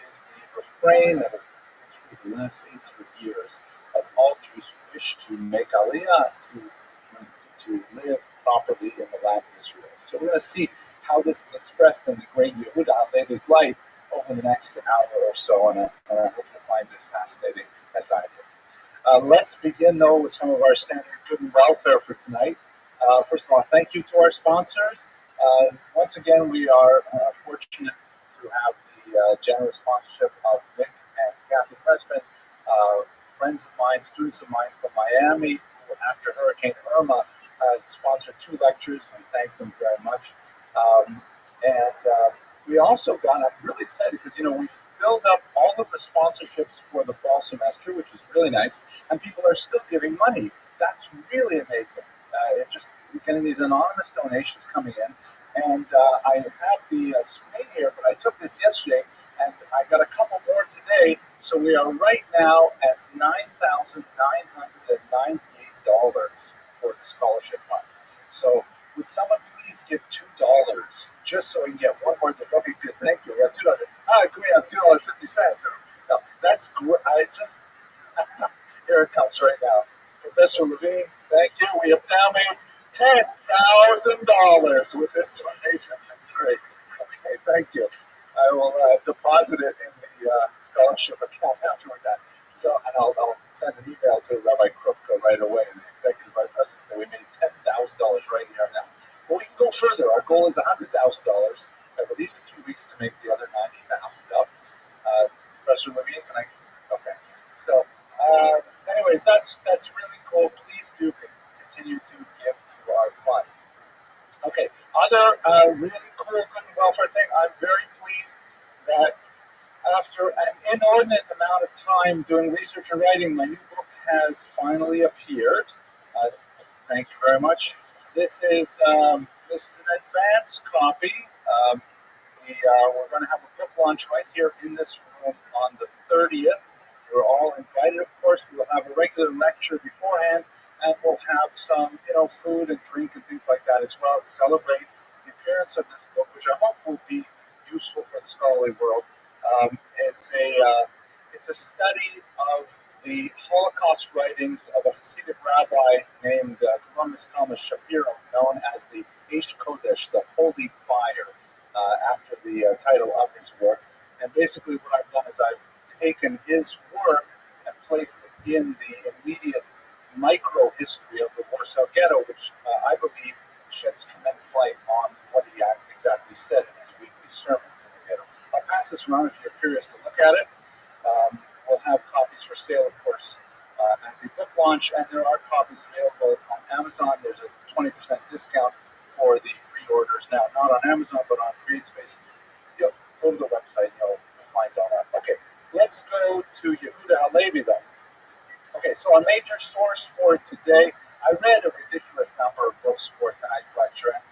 Speaker 1: is the refrain that has been through the last 800 years of all Jews who wish to make Aliyah, to live properly in the land of Israel. So we're going to see how this is expressed in the great Yehuda Levi's life over the next hour or so, and I hope you find this fascinating as I did. Let's begin, though, with some of our standard good and welfare for tonight. First of all, thank you to our sponsors. Once again, we are fortunate to have the generous sponsorship of Nick and Kathy Pressman, friends of mine, students of mine from Miami, who after Hurricane Irma sponsored 2 lectures. We thank them very much. We also I'm really excited because, we filled up all of the sponsorships for the fall semester, which is really nice, and people are still giving money. That's really amazing. It just getting these anonymous donations coming in, and I have the screen here, but I took this yesterday, and I got a couple more today. So we are right now at $9,998 for the scholarship fund. So would someone please give $2 just so we can get one more thing? Okay, good. Thank you. We have $2. Can we have $2.50? No, that's great. Here it comes right now. Professor Levine, thank you. We have now made $10,000 with this donation. That's great. Okay, thank you. I will deposit it in the scholarship account after we're done. So, and I'll send an email to Rabbi Krupka right away, the executive vice president, that we made $10,000 right here now. But we can go further. Our goal is $100,000. I have at least a few weeks to make the other $90,000 up. Professor Levine, can I? Okay. So, anyways, that's really cool. Please do continue to give to our fund. Okay. Other really cool good and welfare thing. I'm very pleased that after an inordinate amount of time doing research and writing, my new book has finally appeared. Thank you very much. This is an advanced copy. We're going to have a book launch right here in this room on the 30th. You're all invited, of course. We'll have a regular lecture beforehand, and we'll have some, food and drink and things like that as well to celebrate the appearance of this book, which I hope will be useful for the scholarly world. It's a study of the Holocaust writings of a Hasidic rabbi named Columbus Thomas Shapiro, known as the Eish Kodesh, the Holy Fire, after the title of his work. And basically what I've done is I've taken his work and placed it in the immediate micro-history of the Warsaw Ghetto, which I believe sheds tremendous light on what he exactly said in his weekly sermons in the ghetto. I'll pass this around if you're curious to look at it. We'll have copies for sale, of course, at the book launch, and there are copies available on Amazon. There's a 20% discount for the pre-orders now, not on Amazon, but on CreateSpace. Go to the website, you'll find all that. Okay, let's go to Yehuda Halevi, though. Okay, so a major source for today, I read a ridiculous number of books for tonight's lecture, and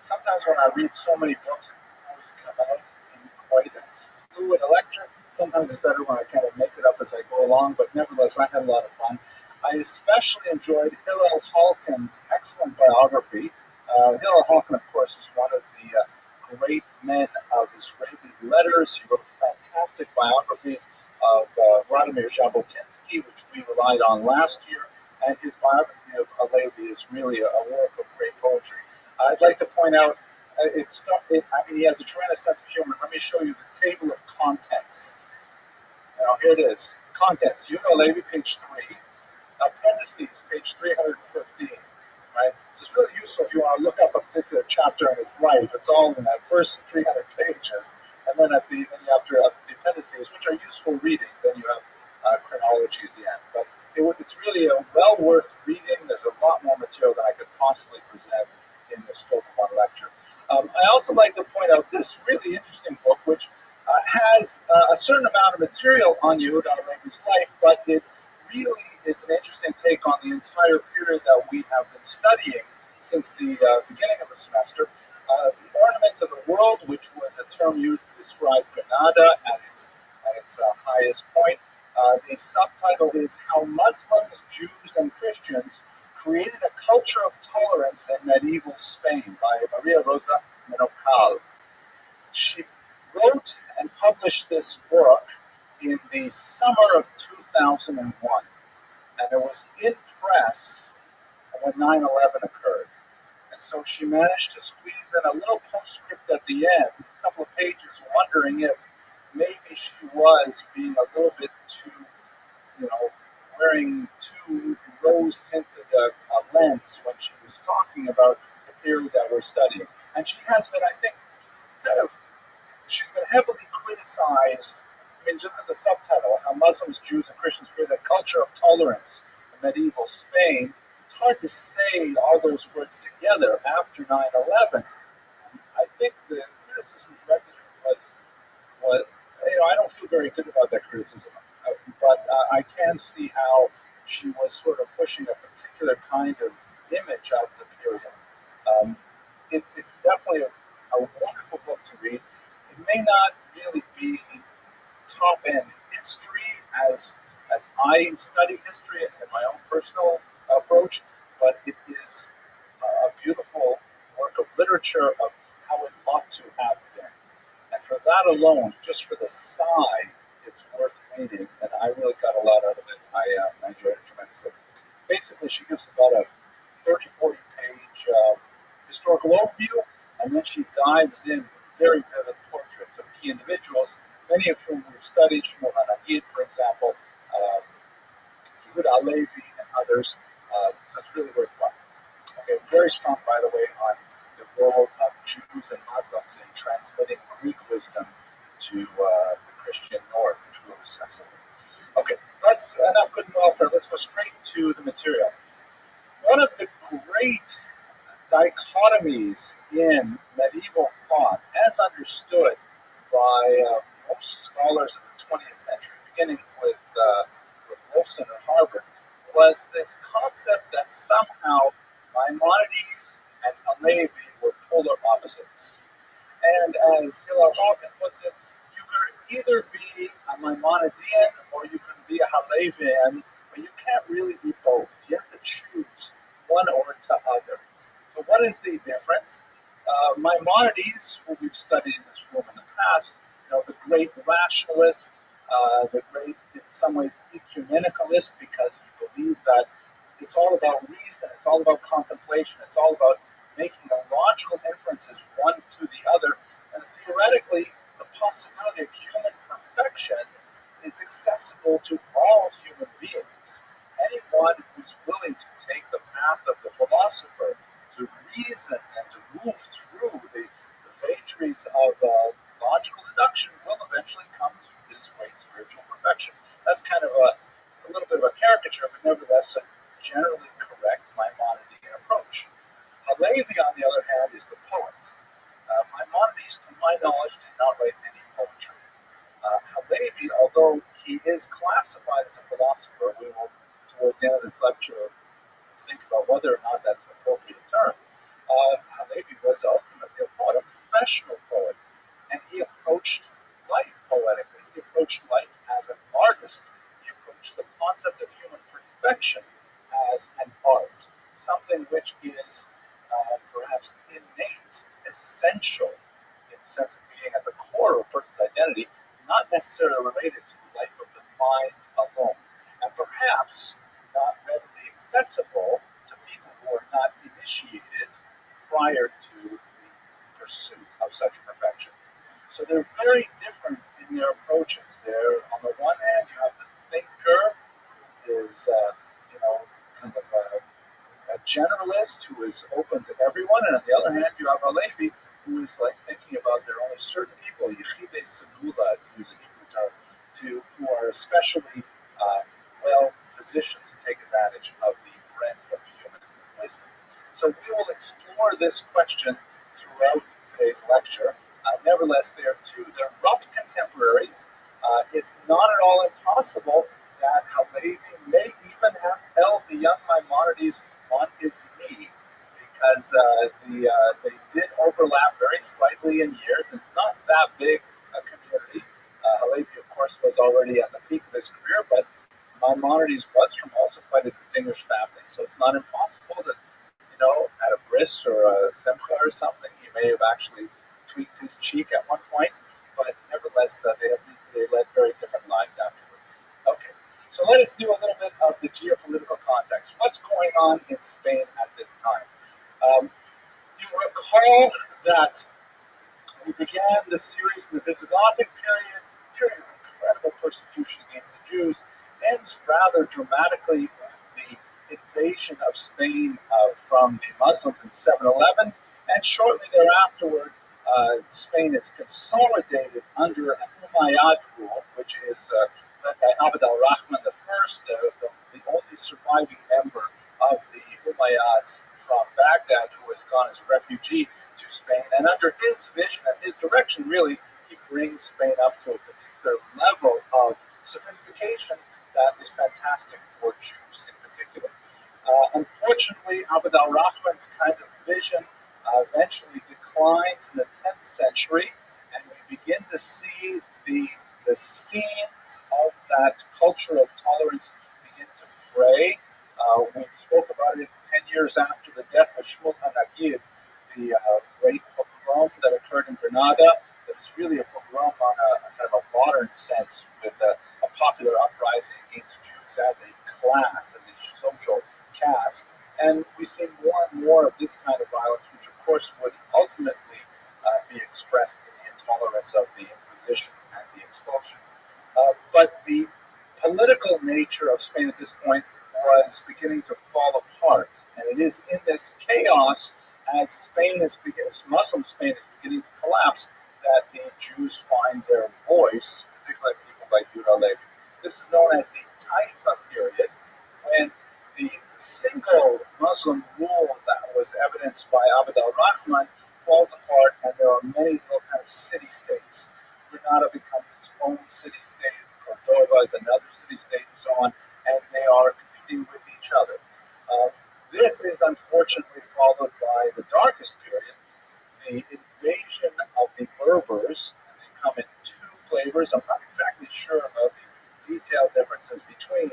Speaker 1: sometimes when I read so many books, it always come out in quite as fluid a lecture. Sometimes it's better when I kind of make it up as I go along, but nevertheless, I had a lot of fun. I especially enjoyed Hillel Halkin's excellent biography. Hillel Halkin, of course, is one of the great men of Israeli letters. He wrote fantastic biographies of Vladimir Jabotinsky, which we relied on last year, and his biography of Halevi is really a work of great poetry. I'd like to point out, he has a tremendous sense of humor. Let me show you the table of contents. Now, here it is. Contents. Yehuda Halevi, page 3. Appendices, page 315. Right? So it's really useful if you want to look up a particular chapter in his life. It's all in that first 300 pages. And then then you have the appendices, which are useful reading. Then you have chronology at the end. But it's really well worth reading. There's a lot more material than I could possibly present in the scope of one lecture. I also like to point out this really interesting book, which has a certain amount of material on Yehuda Halevi's life, but it really is an interesting take on the entire period that we have been studying since the beginning of the semester. The Ornament of the World, which was a term used to describe Granada at its highest point. The subtitle is How Muslims, Jews, and Christians Created a Culture of Tolerance in Medieval Spain by Maria Rosa Menocal. She wrote and published this book in the summer of 2001, and it was in press when 9/11 occurred. And so she managed to squeeze in a little postscript at the end, a couple of pages, wondering if maybe she was being a little bit too, wearing too rose-tinted a lens when she was talking about the period that we're studying. And she has been, I think, she's been heavily criticized. I mean, look at the subtitle, How Muslims, Jews, and Christians Created a Culture of Tolerance in Medieval Spain. It's hard to say all those words together after 9/11. I think the criticism directed was I don't feel very good about that criticism, but I can see how she was sort of pushing a particular kind of image of the period. Um, it's definitely a wonderful book to read. It may not really be top end history as I study history in my own personal approach, but it is a beautiful work of literature of how it ought to have been. And for that alone, just for the side, it's worth reading, and I really got a lot out of it. I enjoyed it tremendously. Basically, she gives about a 30, 40 page historical overview, and then she dives in with very vivid portraits of key individuals, many of whom we've studied, Shmuel Hanagid, for example, Yehuda Halevi, and others. So it's really worthwhile. Okay, very strong, by the way, on the role of Jews and Muslims in transmitting Greek wisdom to the Christian North, which we'll discuss later. Okay, that's enough good and welfare. Let's go straight to the material. One of the great dichotomies in medieval thought, as understood by most scholars of the 20th century, beginning with Wolfson at Harvard, was this concept that somehow Maimonides and Halevi were polar opposites. And as Hillel Halkin puts it, you could either be a Maimonidean or you can be a Halevian, but you can't really be both. You have to choose one over to other. So what is the difference? Maimonides, who we've studied in this room in the past, the great rationalist, the great, in some ways, ecumenicalist, because he believed that it's all about reason, it's all about contemplation, it's all about making the logical inferences one to the other, and theoretically, the possibility of human perfection is accessible to all human beings. Anyone who's willing to take the path of the philosopher, to reason and to move through the vagaries of logical deduction will eventually come to this great spiritual perfection. That's kind of a little bit of a caricature, but nevertheless a generally correct Maimonidean approach. Halevi, on the other hand, is the poet. Maimonides, to my knowledge, did not write any poetry. Halevi, although he is classified as a philosopher, we will, toward the end of this lecture, think about whether or not that's an appropriate term. Halevi was ultimately a poet, a professional poet, and he approached life poetically. He approached life as an artist. He approached the concept of human perfection as an art, something which is perhaps innate, essential, in the sense of being at the core of a person's identity, not necessarily related to the life of the mind alone, and perhaps not readily accessible to people who are not initiated prior to the pursuit of such perfection. So they're very different in their approaches. They're, on the one hand, you have the thinker who is, kind of a generalist who is open to everyone, and on the other hand, you have Halevi who is like thinking about there are only certain people, Yechidei Segula, to use a Hebrew term, who are especially well positioned to take advantage of the breadth of human wisdom. So we will explore this question throughout today's lecture. Nevertheless, they're rough contemporaries. It's not at all impossible that Halevi may even have held the young Maimonides on his knee, because they did overlap very slightly in years. It's not that big a community. Halevi, of course, was already at the peak of his career, but Maimonides was from also quite a distinguished family, so it's not impossible that, at a bris or a simcha or something, he may have actually tweaked his cheek at one point, but nevertheless, they led very different lives afterwards. Okay, so let us do a little bit of the geopolitical context. What's going on in Spain at this time? You recall that we began the series in the Visigothic period of incredible persecution against the Jews, ends rather dramatically with the invasion of Spain from the Muslims in 711, and shortly thereafterward, Spain is consolidated under an Umayyad rule, which is led by Abd al-Rahman I, the only surviving member of the Umayyads from Baghdad, who has gone as a refugee to Spain. And under his vision and his direction, really, he bring Spain up to a particular level of sophistication that is fantastic for Jews in particular. Unfortunately, Abd al-Rahman's kind of vision eventually declines in the 10th century, and we begin to see the seams of that culture of tolerance begin to fray. We spoke about it 10 years after the death of Shmuel HaNagid, the great pogrom that occurred in Granada. That was really a pogrom on a kind of a modern sense, with a popular uprising against Jews as a class, as a social caste. And we see more and more of this kind of violence, which of course would ultimately be expressed in the intolerance of the Inquisition and the expulsion. But the political nature of Spain at this point was beginning to fall apart, and it is in this chaos, as Muslim Spain is beginning to collapse, that the Jews find their voice, particularly people like Yura Levi. This is known as the Taifa period, when the single Muslim rule that was evidenced by Abd al-Rahman falls apart, and there are many little kind of city-states. Granada becomes its own city-state, Cordoba is another city-state, and so on, and they are competing with each other. This is unfortunately followed by the darkest period, the invasion of the Berbers. And they come in two flavors. I'm not exactly sure about the detailed differences between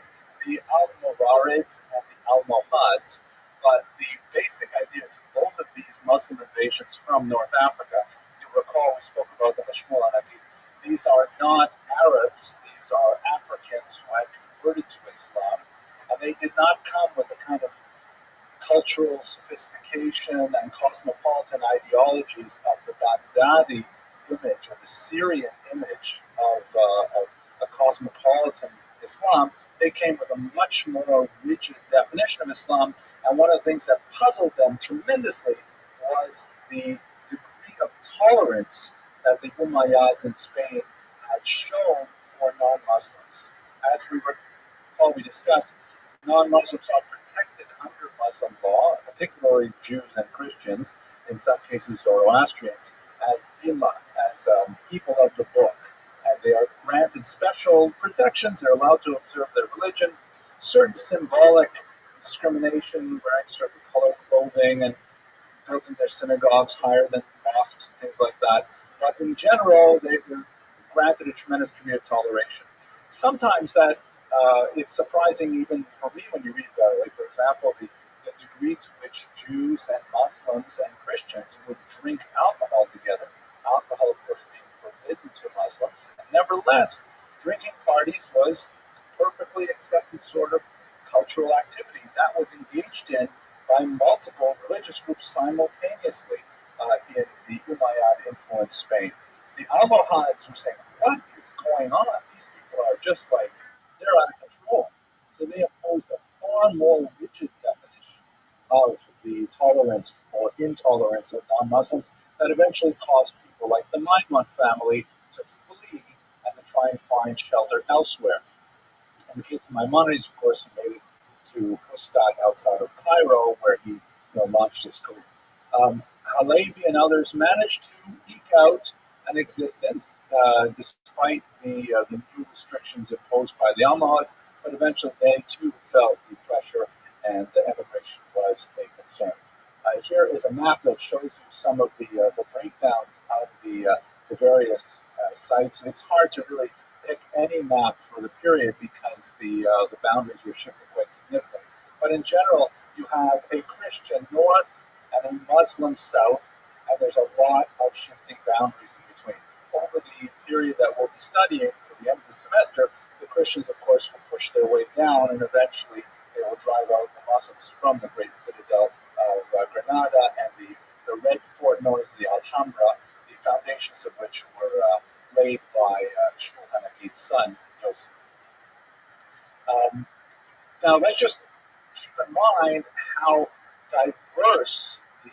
Speaker 1: the Almoravids and the Almohads, but the basic idea to both of these Muslim invasions from North Africa, you'll recall we spoke about them as Shmuel HaNagid. These are not Arabs, these are Africans who had converted to Islam, and they did not come with the kind of cultural sophistication and cosmopolitan ideologies of the Baghdadi image, or the Syrian image of a cosmopolitan Islam. They came with a much more rigid definition of Islam, and one of the things that puzzled them tremendously was the degree of tolerance that the Umayyads in Spain had shown for non-Muslims. As we discussed, non-Muslims are protected under Muslim law, particularly Jews and Christians, in some cases Zoroastrians, as dhimma, as people of the book. And they are granted special protections. They're allowed to observe their religion, certain symbolic discrimination, wearing certain colored clothing, and building their synagogues higher than mosques and things like that. But in general, they're granted a tremendous degree of toleration. Sometimes that it's surprising even for me when you read about it. Like, for example, the degree to which Jews and Muslims and Christians would drink alcohol together. Alcohol, of course, being forbidden to Muslims. And nevertheless, drinking parties was perfectly accepted sort of cultural activity that was engaged in by multiple religious groups simultaneously in the Umayyad-influenced Spain. The Almohads were saying, what is going on? These people are just like, they're out of control. So they opposed a far more rigid definition of the tolerance or intolerance of non-Muslims that eventually caused people like the Maimon family to flee and to try and find shelter elsewhere. In the case of Maimonides, of course, he made it to Fustat outside of Cairo, where he launched his coup. Halevi and others managed to eke out an existence despite the new restrictions imposed by the Almohads, but eventually they too felt the pressure, and the emigration was a concern. Here is a map that shows you some of the breakdowns of the various sites. It's hard to really pick any map for the period because the boundaries were shifting quite significantly. But in general, you have a Christian north and a Muslim south, and there's a lot of shifting boundaries in between. Over the period that we'll be studying to the end of the semester, the Christians, of course, will push their way down, and eventually they will drive out the Muslims from the great citadel of Granada and the red fort known as the Alhambra, the foundations of which were laid by Shmuel HaNagid's son, Yosef. Now, let's just keep in mind how diverse the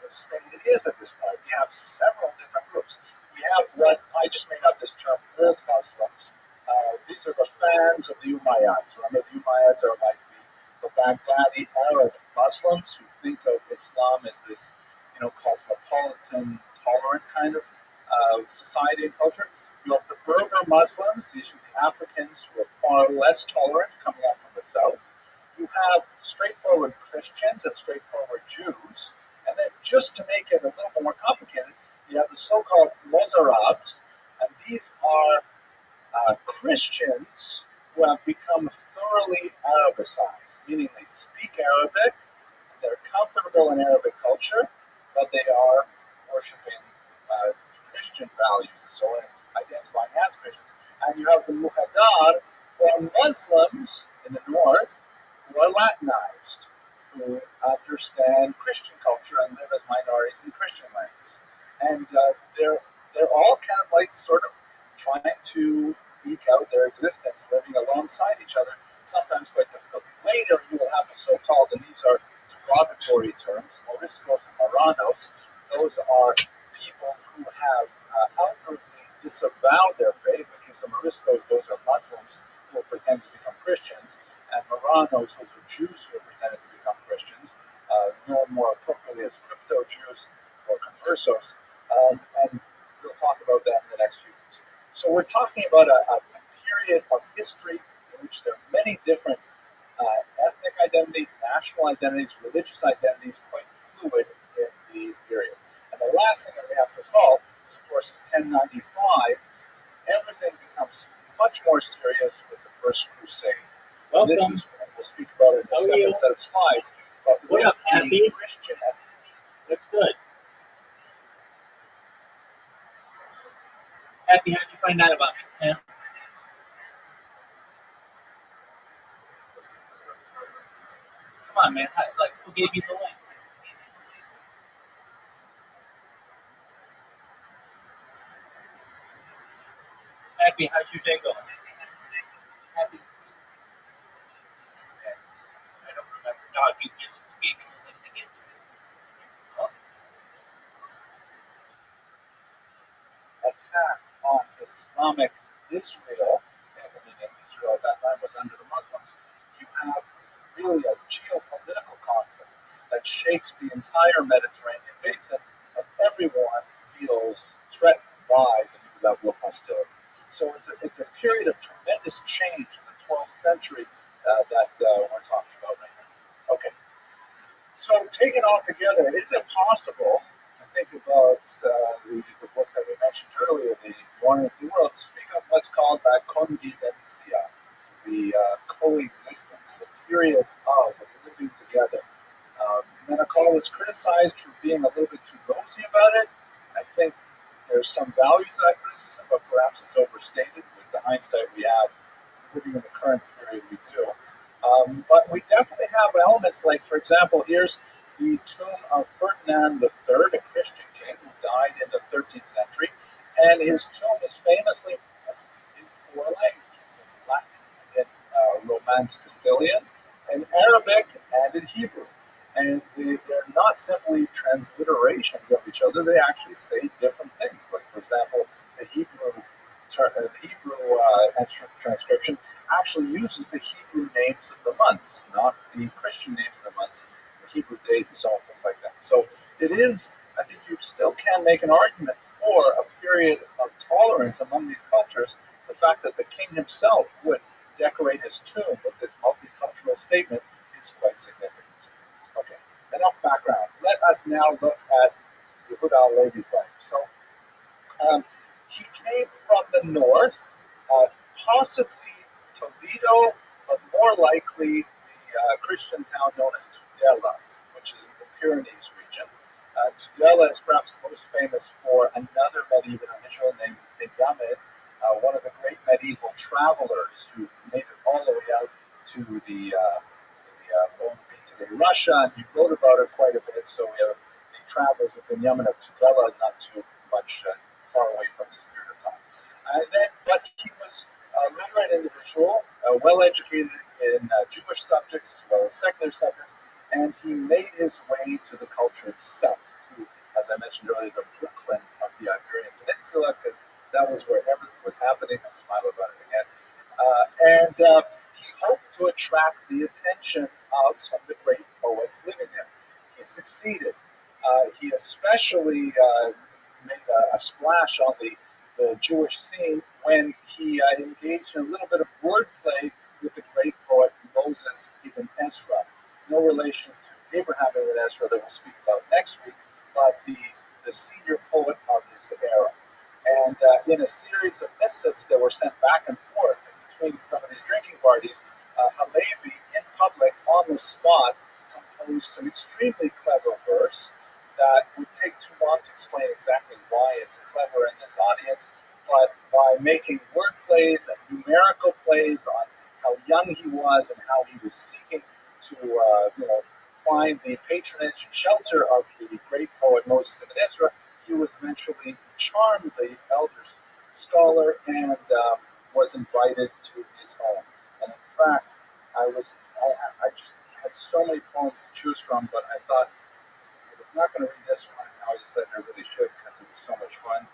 Speaker 1: Spain is at this point. We have several different groups. We have what I just made up this term, old Muslims. These are the fans of the Umayyads. Remember, the Umayyads are like the Baghdadi Arab Muslims who think of Islam as this, cosmopolitan, tolerant kind of society and culture. You have the Berber Muslims, these are the Africans who are far less tolerant coming out from the south. You have straightforward Christians and straightforward Jews. And then just to make it a little bit more complicated, you have the so-called Mozarabs, and these are Christians who have become thoroughly Arabicized, meaning they speak Arabic, they're comfortable in Arabic culture, but they are worshiping Christian values and so on, identifying as Christians. And you have the Muhaddar, who are Muslims in the north, who are Latinized, who understand Christian culture and live as minorities in Christian lands. And they're all kind of like sort of trying to eke out their existence, living alongside each other, sometimes quite difficult. Later, you will have the so-called, and these are derogatory terms, Moriscos and Marranos. Those are people who have outwardly disavowed their faith, because the Moriscos, those are Muslims who have pretended to become Christians, and Marranos, those are Jews who have pretended to become Christians, known more appropriately as crypto-Jews or conversos, and we'll talk about that in the next few weeks. So we're talking about a period of history in which there are many different ethnic identities, national identities, religious identities, quite fluid in the period. And the last thing that we have to recall is, of course, in 1095, everything becomes much more serious with the First Crusade.
Speaker 2: Welcome.
Speaker 1: This is, and we'll speak about it in a second set of slides, but
Speaker 2: what
Speaker 1: with
Speaker 2: up,
Speaker 1: the Christian.
Speaker 2: That's good. Happy, how'd you find out about me? Yeah. Come on, man. Who gave you the link? Happy, how's your day going? Happy. Okay. I don't remember. Dog, you gave me the link again. Oh,
Speaker 1: Attack on Islamic Israel, and Israel at that time was under the Muslims, you have really a geopolitical conflict that shakes the entire Mediterranean basin, and everyone feels threatened by the new level of hostility. So it's a period of tremendous change in the 12th century that we're talking about right now. Okay, so taken all together, is it possible to think about the book that we mentioned earlier, The Warning of the World, to speak of what's called convivencia, the coexistence, the period of living together? Menacall was criticized for being a little bit too rosy about it. I think there's some value to that criticism, but perhaps it's overstated with the hindsight we have living in the current period we do. But we definitely have elements like, for example, here's the tomb of Ferdinand III, a Christian king who died in the 13th century, and his tomb is famously in four languages: in Latin, in Romance Castilian, in Arabic, and in Hebrew. And they're not simply transliterations of each other; they actually say different things. Like, for example, the Hebrew transcription actually uses the Hebrew names of the months, not the Christian names of the months, the Hebrew date, and so on, things like that. So it is, I think you still can make an argument for a period of tolerance among these cultures. The fact that the king himself would decorate his tomb with this multicultural statement is quite significant. Okay, enough background. Let us now look at Yehuda Halevi's life. So he came from the north, possibly Toledo, but more likely the Christian town known as Tudela, which is in the Pyrenees region. Tudela is perhaps the most famous for another medieval individual named Benjamin, one of the great medieval travelers who made it all the way out to the Russia, and he wrote about it quite a bit. So we have the travels of Benjamin of Tudela, not too much far away from this period of time. But he was a literate individual, well educated in Jewish subjects as well as secular subjects, and he made his way to the culture itself, to, as I mentioned earlier, the Brooklyn of the Iberian Peninsula, because that was where everything was happening. I'll smile about it again. He hoped to attract the attention of some of the great poets living there. He succeeded. He especially made a splash on the Jewish scene when he engaged in a little bit of wordplay with the great poet Moses ibn Ezra. No relation to Abraham ibn Ezra that we'll speak about next week, but the senior poet of his era. And in a series of missives that were sent back and forth between some of these drinking parties, Halevi, in public, on the spot, composed some extremely clever verse that would take too long to explain exactly why it's clever in this audience, but by making word plays and numerical plays on how young he was and how he was seeking to, find the patronage and shelter of the great poet Moses ibn Ezra, he was eventually charmed the elder scholar and was invited to his home. And in fact, I just had so many poems to choose from, but I thought I was not going to read this one. Now I decided I really should because it was so much fun.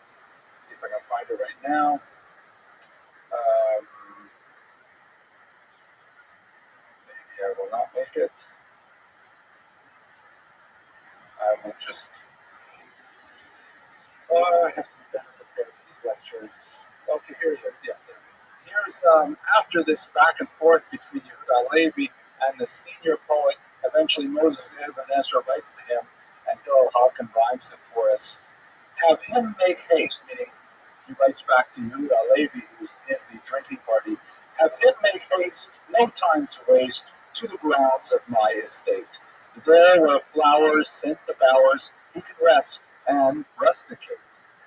Speaker 1: Let's see if I can find it right now. Maybe I will not make it. I will just. I have to be better prepared for these lectures. Okay, here it is. Yes, there it is. Here's after this back and forth between Yehuda Levi and the senior poet. Eventually, Moses ibn Ezra writes to him, and Hillel Halkin rhymes it for us. Have him make haste, meaning he writes back to Yehuda Levi, who's in the drinking party. Have him make haste, no time to waste, to the grounds of my estate. There where flowers scent the bowers, he can rest and rusticate.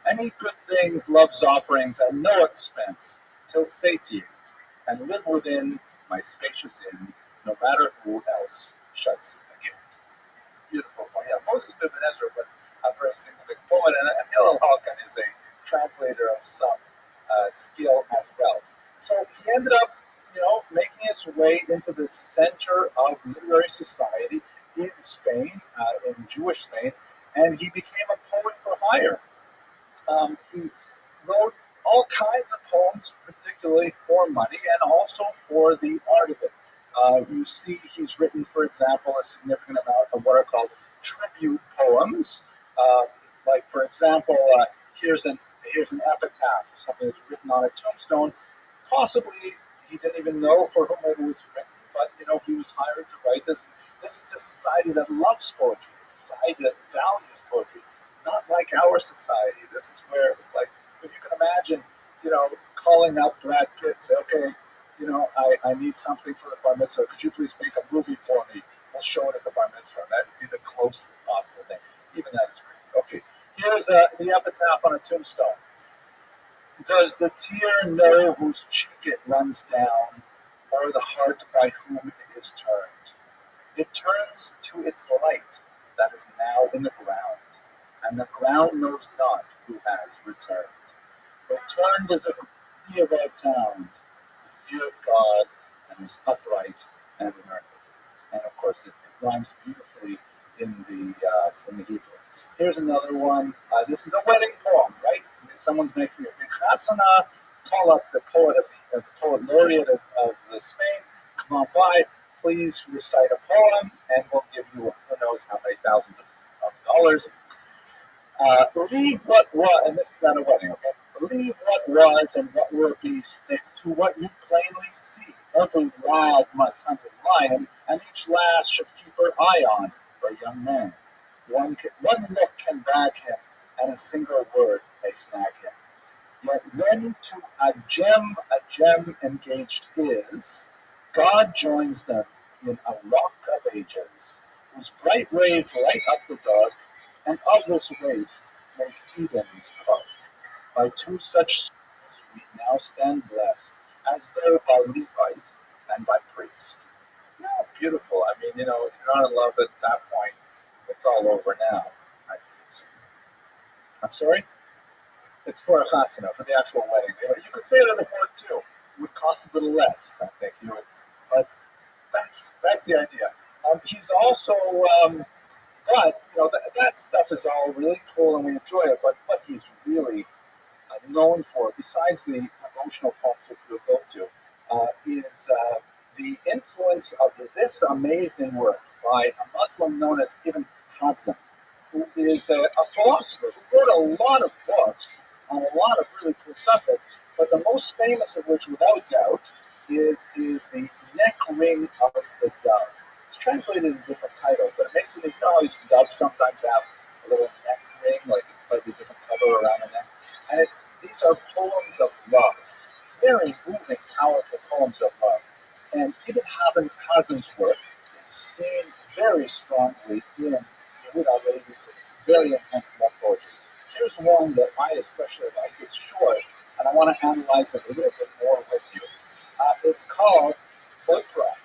Speaker 1: Any good things, love's offerings at no expense, till satiate, and live within my spacious inn, no matter who else shuts the gate. Beautiful point. Yeah, Moses ibn Ezra was a very significant poet, and Hillel Halkin is a translator of some skill as well. So he ended up, making his way into the center of literary society in Spain, in Jewish Spain, and he became a poet for hire. He wrote all kinds of poems, particularly for money and also for the art of it. You see, he's written, for example, a significant amount of what are called tribute poems. Like, for example, here's an epitaph, something that's written on a tombstone. Possibly he didn't even know for whom it was written, but he was hired to write this. This is a society that loves poetry, a society that values poetry, not like our society. This is where it's like, if you can imagine, calling up Brad Pitt, say, okay, I need something for the bar mitzvah. Could you please make a movie for me? We'll show it at the bar mitzvah. That would be the closest possible thing. Even that is crazy. Okay, here's the epitaph on a tombstone. Does the tear know whose cheek it runs down, or the heart by whom it is turned? It turns to its light that is now in the ground, and the ground knows not who has returned. Returned is a devout town, who feared God and was upright and learned. And of course, it rhymes beautifully in the Hebrew. Here's another one. This is a wedding poem, right? Someone's making a big chasana. Call up the poet the poet laureate of Spain. Come on by. Please recite a poem, and we'll give you who knows how many thousands of dollars. Leave what was, and this is at a wedding, okay? Leave what was and what will be. Stick to what you plainly see. Every lad must hunt his lion, and each lass should keep her eye on her young man. One look can bag him, and a single word may snag him. Yet when to a gem engaged is, God joins them in a rock of ages, whose bright rays light up the dark, and of this waste make Eden's park. By two such souls we now stand blessed, as though by Levite and by priest. Yeah, beautiful. I mean, if you're not in love at that point, it's all over now. I'm sorry? It's for a chasana, for the actual wedding. You could say it on the fort too. It would cost a little less, I think. But that's the idea. He's also, but that stuff is all really cool and we enjoy it. But what he's really known for, besides the devotional poems which we'll go to, is the influence of this amazing work by a Muslim known as Ibn Hazm, who is a philosopher who wrote a lot of books on a lot of really cool subjects, but the most famous of which, without doubt, is the neck ring of the dove. It's translated in different titles, but it makes it, you know, how these doves sometimes have a little neck ring, like a slightly different color around the neck. And these are poems of love, very moving, powerful poems of love. And Ibn Hazm's work is seen very strongly in Yehuda Halevi's very intense love poetry. Here's one that I especially like. It's short, and I want to analyze it a little bit more with you. It's called Oprah.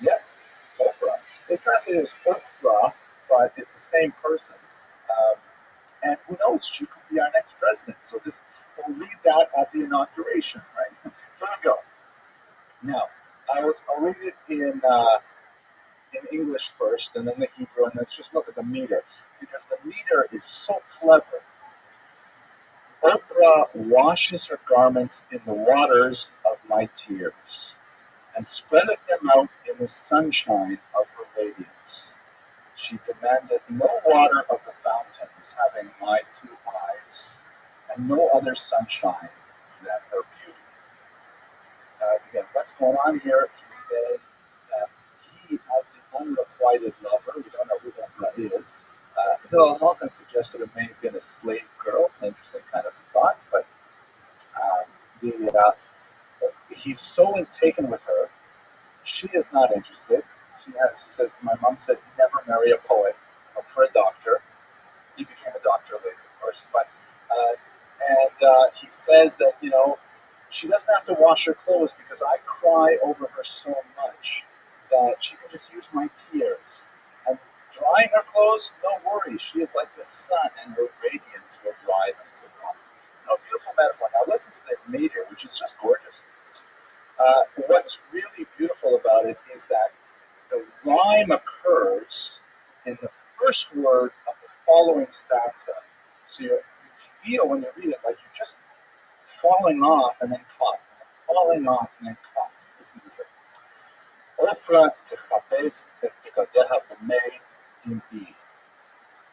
Speaker 1: Yes, Oprah. They translate it as Oprah, but it's the same person. Um, and who knows, she could be our next president. So we'll read that at the inauguration, right? Here we go. Now, I'll read it in English first, and then the Hebrew, and let's just look at the meter, because the meter is so clever. Oprah washes her garments in the waters of my tears, and spreadeth them out in the sunshine of her radiance. She demandeth no water of the fountains, having my two eyes, and no other sunshine than her beauty. Again, what's going on here? He said that he, as the unrequited lover, we don't know who that is. Though Malcolm suggested it may have been a slave girl, interesting kind of thought, but he's so taken with her. She is not interested. She says, my mom said, never marry a poet or for a doctor. He became a doctor later, of course, but he says that, she doesn't have to wash her clothes because I cry over her so much that she can just use my tears. And drying her clothes, no worries. She is like the sun, and her radiance will dry them to warmth. Beautiful metaphor. Now listen to the meter, which is just gorgeous. What's really beautiful about it is that the rhyme occurs in the first word of the following stanza. So you feel when you read it like you're just falling off and then caught, falling off and then caught. Listen to this. Ofra techapes et bekadeha b'mei dim'i.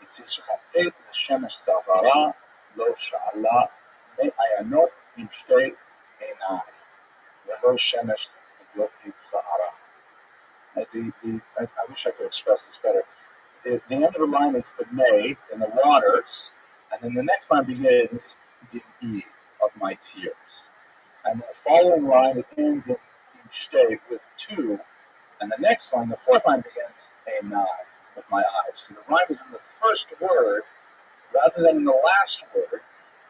Speaker 1: ותשחטט לשמש צווארה, לא שאלה, מי עיינות עם שתי עיניי, ולא שמש יופי שערה. I wish I could express this better. The end of the line is b'mei, in the waters, and then the next line begins dim'i, of my tears. And the following line, it ends in shtei with two, and the next line, the fourth line begins einai, with my eyes. So the rhyme is in the first word rather than in the last word,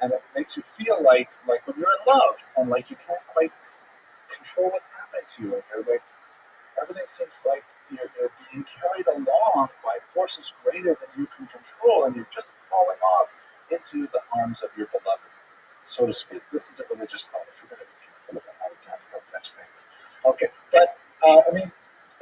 Speaker 1: and it makes you feel like when you're in love and like you can't quite control what's happening to you. And you're like, everything seems like you're being carried along by forces greater than you can control, and you're just falling off into the arms of your beloved, so to speak. This is a religious college. We're going to be careful about how we talk about such things. Okay, but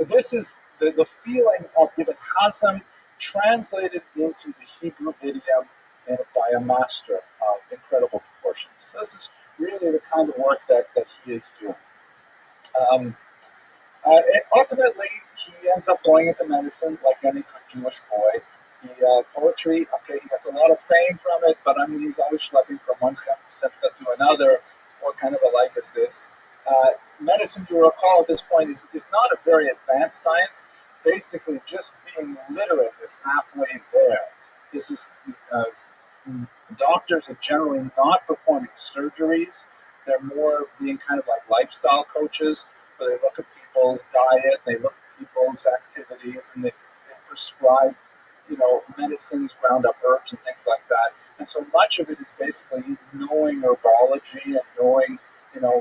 Speaker 1: this is the feeling of Ibn Hazm translated into the Hebrew idiom and by a master of incredible proportions. So this is really the kind of work that he is doing. Ultimately, he ends up going into medicine like any good Jewish boy. Poetry, okay, he gets a lot of fame from it, but I mean, he's always schlepping from one sector to another. What kind of a life is this? Medicine, you recall at this point, is not a very advanced science. Basically, just being literate is halfway there. This is doctors are generally not performing surgeries. They're more being kind of like lifestyle coaches, where they look at people's diet, they look at people's activities, and they prescribe, medicines, ground up herbs, and things like that. And so much of it is basically knowing herbology and knowing,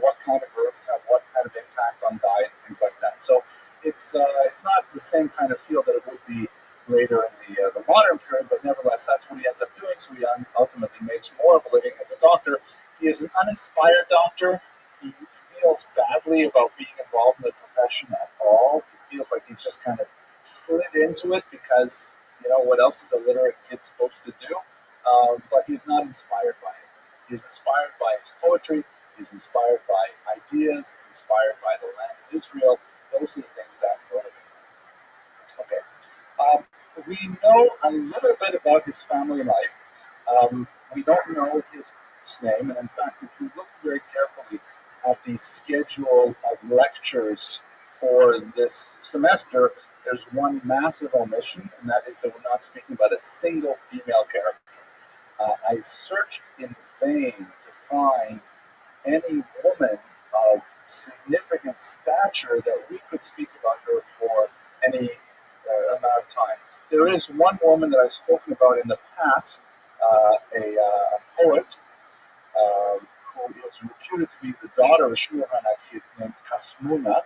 Speaker 1: what kind of herbs have what kind of impact on diet and things like that. So it's not the same kind of field that it would be later in the modern period, but nevertheless, that's what he ends up doing. So he ultimately makes more of a living as a doctor. He is an uninspired doctor. He feels badly about being involved in the profession at all. He feels like he's just kind of slid into it because, what else is a literate kid supposed to do? But he's not inspired by it. He's inspired by his poetry. He's inspired by ideas. He's inspired by the land of Israel. Those are the things that motivate him. Okay. we know a little bit about his family life. We don't know his name, and in fact, if you look very carefully at the schedule of lectures for this semester, there's one massive omission, and that is that we're not speaking about a single female character. I searched in vain to find any woman of significant stature that we could speak about her for any amount of time. There is one woman that I've spoken about in the past, a poet who is reputed to be the daughter of a Shmuel Hanaki named Kasmuna.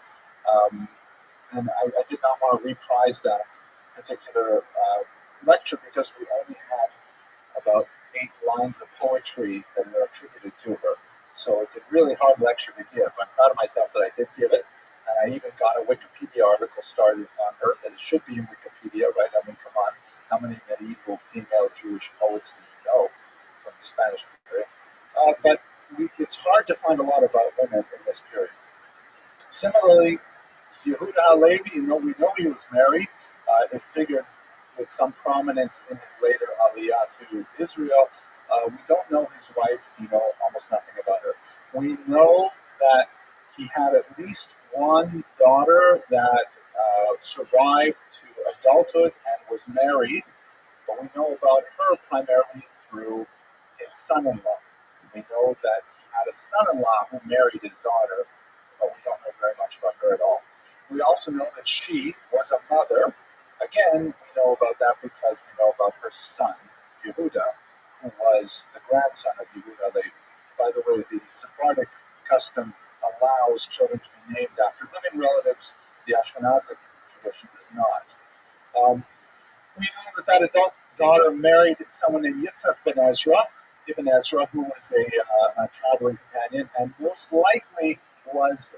Speaker 1: And I did not want to reprise that particular lecture because we only have about 8 lines of poetry that are attributed to her. So it's a really hard lecture to give. I'm proud of myself that I did give it. And I even got a Wikipedia article started on her that it should be in Wikipedia, right? I mean, come on. How many medieval female Jewish poets do you know from the Spanish period? But it's hard to find a lot about women in this period. Similarly, Yehuda Halevi, we know he was married. It figured with some prominence in his later aliyah to Israel. We don't know his wife. We know almost nothing about her. We know that he had at least one daughter that survived to adulthood and was married, but we know about her primarily through his son-in-law. We know that he had a son-in-law who married his daughter, but we don't know very much about her at all. We also know that she was a mother. Again, we know about that because we know about her son, Yehuda, who was the grandson of Yehuda Levi. By the way, the Sephardic custom allows children to be named after living relatives. The Ashkenazic tradition does not. We know that adult daughter married someone named Yitzhak Ibn Ezra, who was a traveling companion, and most likely was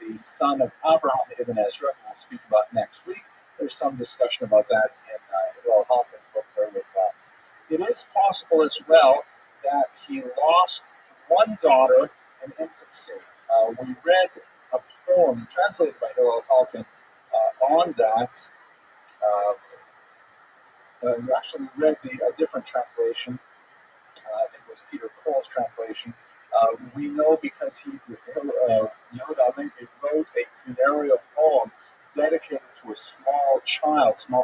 Speaker 1: the son of Abraham Ibn Ezra, who we'll speak about next week. There's some discussion about that in Royal Hawkins' book there as well. It is possible as well that he lost one daughter in infancy. We read a poem translated by Hillel Halkin on that. We actually read a different translation. I think it was Peter Cole's translation. We know because Yehuda Halevi wrote a funereal poem dedicated to a small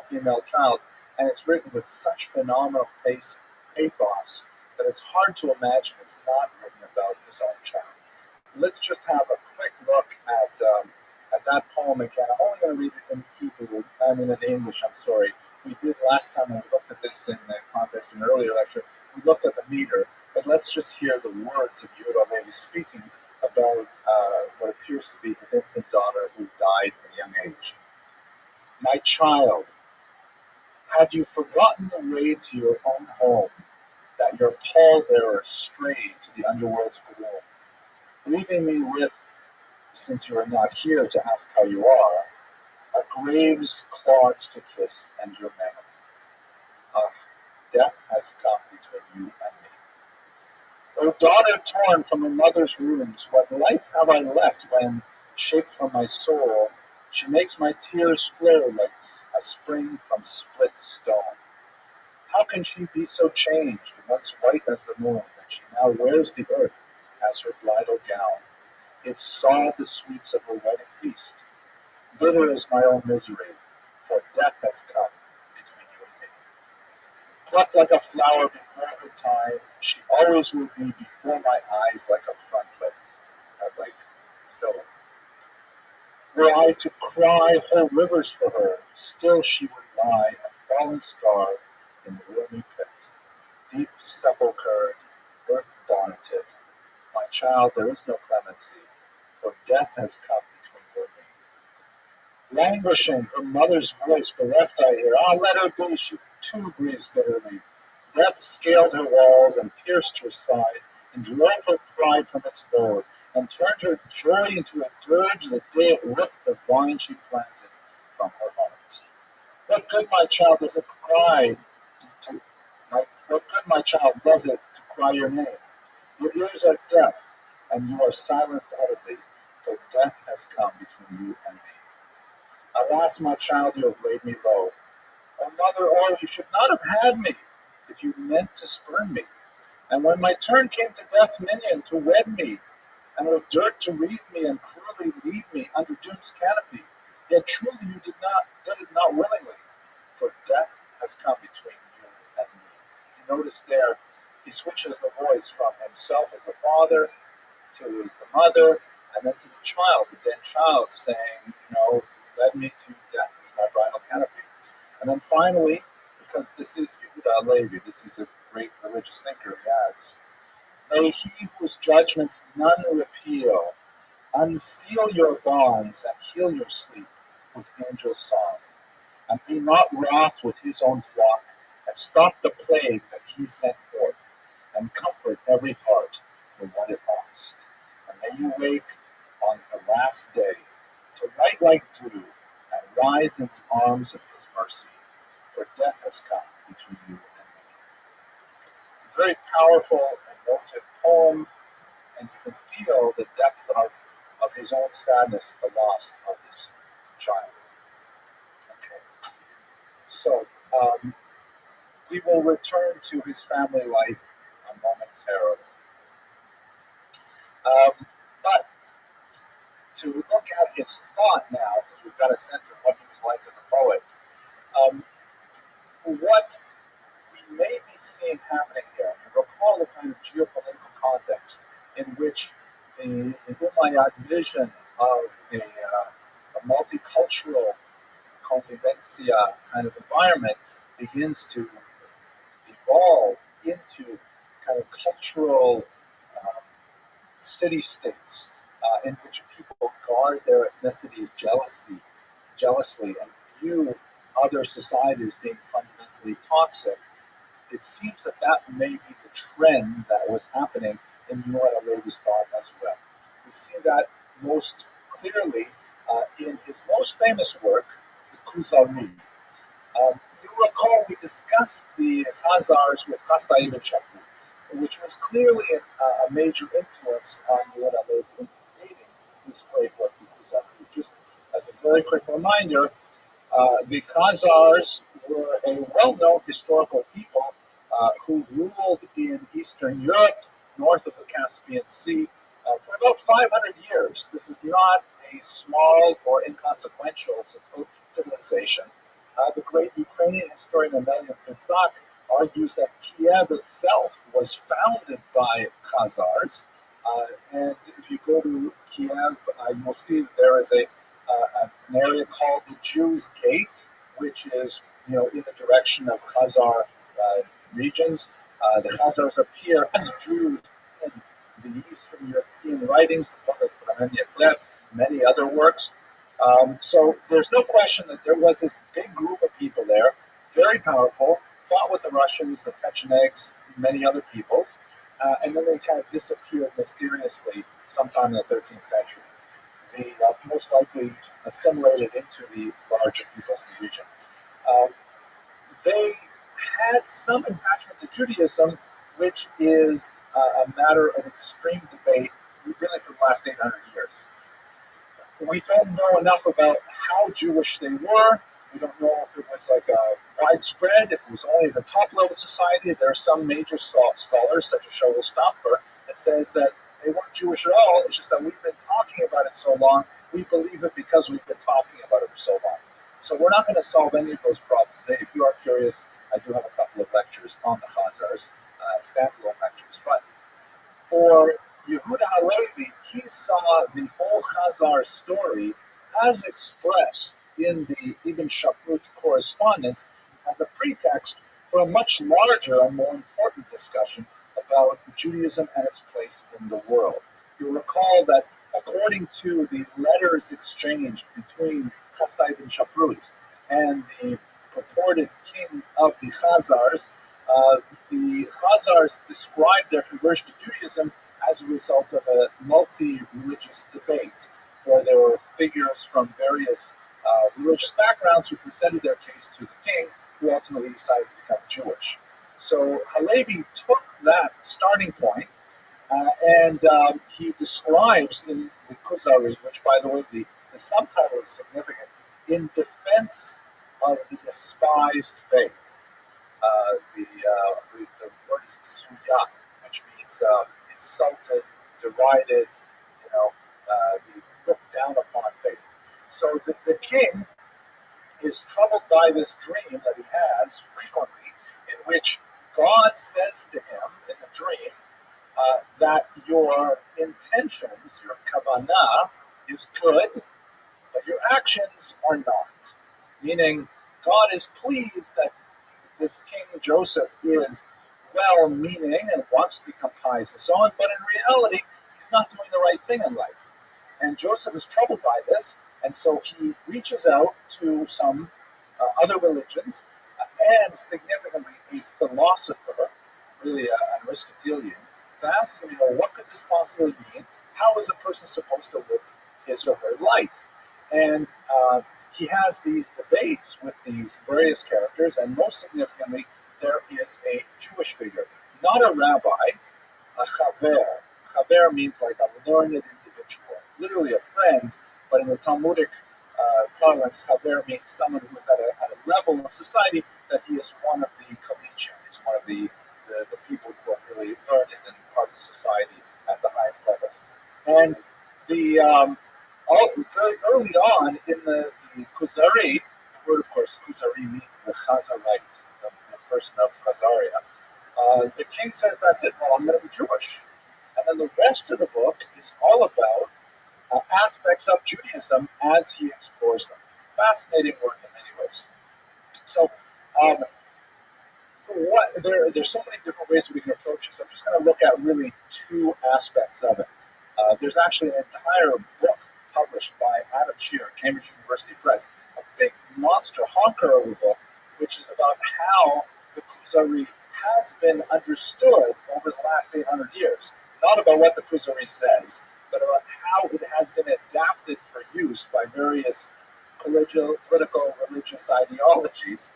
Speaker 1: female child, and it's written with such phenomenal pathos that it's hard to imagine it's not written about his own child. Let's just have a quick look at that poem again. I'm only going to read it in Hebrew, in English, I'm sorry. We did last time when we looked at this in the context of an earlier lecture, we looked at the meter, but let's just hear the words of Yehuda Halevi speaking about what appears to be his infant daughter who died at a young age. My child, had you forgotten the way to your own home, that your pallbearer strayed to the underworld's gloom, leaving me with, since you are not here to ask how you are, a grave's clods to kiss and your manner. Ah, death has come between you and me. O daughter torn from her mother's wombs, what life have I left when, shaped from my soul, she makes my tears flow like a spring from split stone? How can she be so changed, once white as the moon, that she now wears the earth as her bridal gown? It sawed the sweets of her wedding feast. Bitter is my own misery, for death has come between you and me. Plucked like a flower before her time, she always will be before my eyes like a frontlet, like tiller. Were I to cry whole rivers for her, still she would lie a fallen star in the roomy pit. Deep sepulchre, earth bonneted. My child, there is no clemency, for death has come between you and me. Languishing, her mother's voice bereft I hear. Ah, let her be, she too grieves bitterly. Death scaled her walls and pierced her side, and drove her pride from its abode, and turned her joy into a dirge the day it ripped the vine she planted from her heart. What good, my child, does it cry what good, my child, does it to cry your name? Your ears are deaf, and you are silenced utterly, for death has come between you and me. Alas, my child, you have laid me low. O mother, oh, you should not have had me if you meant to spurn me. And when my turn came to death's minion to wed me, and with dirt to wreathe me and cruelly lead me under doom's canopy, yet truly you did it not willingly, for death has come between you and me. You notice there, he switches the voice from himself as the father to the mother, and then to the child, the dead child, saying, you led me to death as my bridal canopy. And then finally, because this is Yehuda Levi, this is a great religious thinker, he adds, may he whose judgments none repeal unseal your bonds and heal your sleep with angel song, and be not wroth with his own flock, and stop the plague that he sent forth, and comfort every heart for what it lost. And may you wake on the last day to light like dew, and rise in the arms of his mercy, for death has come between you and me. It's a very powerful and emotive poem, and you can feel the depth of his own sadness at the loss of his child. Okay, so we will return to his family life momentarily. But to look at his thought now, because we've got a sense of what he was like as a poet, what we may be seeing happening here, and recall the kind of geopolitical context in which the Umayyad vision of a multicultural convivencia kind of environment begins to devolve into kind of cultural city-states in which people guard their ethnicities jealously and view other societies being fundamentally toxic. It seems that may be the trend that was happening in Yehuda Levi's thought as well. We see that most clearly in his most famous work, the Kuzari. You recall we discussed the Khazars with Chastai ibn Shapur, which was clearly a major influence on Yehuda Levi in creating this great work, the Kuzari. Just as a very quick reminder, the Khazars were a well-known historical people who ruled in Eastern Europe, north of the Caspian Sea, for about 500 years. This is not a small or inconsequential civilization. The great Ukrainian historian Emelian Pitzak argues that Kiev itself was founded by Khazars. And if you go to Kiev, you'll see that there is an area called the Jews' Gate, which is in the direction of Khazar regions. The Khazars appear as Jews in the Eastern European writings, many other works. So there's no question that there was this big group of people there, very powerful, fought with the Russians, the Pechenegs, many other peoples, and then they kind of disappeared mysteriously sometime in the 13th century. They most likely assimilated into the larger peoples of the region. They had some attachment to Judaism, which is a matter of extreme debate, really for the last 800 years. We don't know enough about how Jewish they were. We don't know if it was like a widespread, if it was only the top level society. There are some major scholars, such as Shaul Stampfer, that says that they weren't Jewish at all. It's just that we've been talking about it so long, we believe it because we've been talking about it for so long. So we're not going to solve any of those problems today. If you are curious, I do have a couple of lectures on the Khazars, standalone lectures. But for Yehuda Halevi, he saw the whole Khazar story as expressed in the Ibn Shaprut correspondence as a pretext for a much larger and more important discussion about Judaism and its place in the world. You'll recall that according to the letters exchanged between Chastai ibn Shaprut and the purported king of the Khazars described their conversion to Judaism as a result of a multi-religious debate where there were figures from various religious backgrounds who presented their case to the king, who ultimately decided to become Jewish. So Halevi took that starting point and he describes in the Kuzari, which by the way, the subtitle is significant, in defense of the despised faith. The word is psuya, which means insulted, derided, the looked down upon faith. So the king is troubled by this dream that he has frequently, in which God says to him in the dream that your intentions, your kavanah, is good, but your actions are not. Meaning, God is pleased that this King Joseph is well-meaning and wants to become pious and so on, but in reality, he's not doing the right thing in life. And Joseph is troubled by this, and so he reaches out to some other religions, and significantly a philosopher, really an Aristotelian, to ask him, what could this possibly mean? How is a person supposed to live his or her life? And he has these debates with these various characters, and most significantly, there is a Jewish figure, not a rabbi, a chaver. Chaver means like a learned individual, literally a friend, but in the Talmudic parlance, chaver means someone who is at a level of society that he is one of the collegians, he's one of the people who are really learned and part of society at the highest levels. And very early on in the Kuzari, the word, of course, Kuzari means the Chazarite, the person of Chazaria. The king says, that's it, well, I'm going to be Jewish. And then the rest of the book is all about aspects of Judaism as he explores them. Fascinating work in many ways. So there's so many different ways we can approach this. I'm just going to look at really two aspects of it. There's actually an entire book published by Adam Shear, Cambridge University Press, a big monster honker of a book, which is about how the Kuzari has been understood over the last 800 years. Not about what the Kuzari says, but about how it has been adapted for use by various political, religious ideologies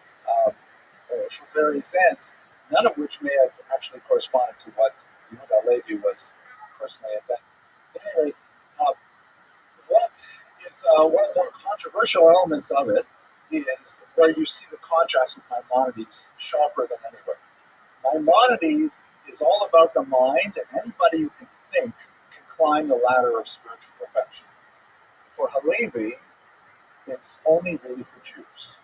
Speaker 1: for various ends, none of which may have actually corresponded to what Yehuda Levi was personally intending. At any rate, what is one of the more controversial elements of it is where you see the contrast with Maimonides sharper than anywhere. Maimonides is all about the mind, and anybody who can think can climb the ladder of spiritual perfection. For Halevi, it's only really for Jews.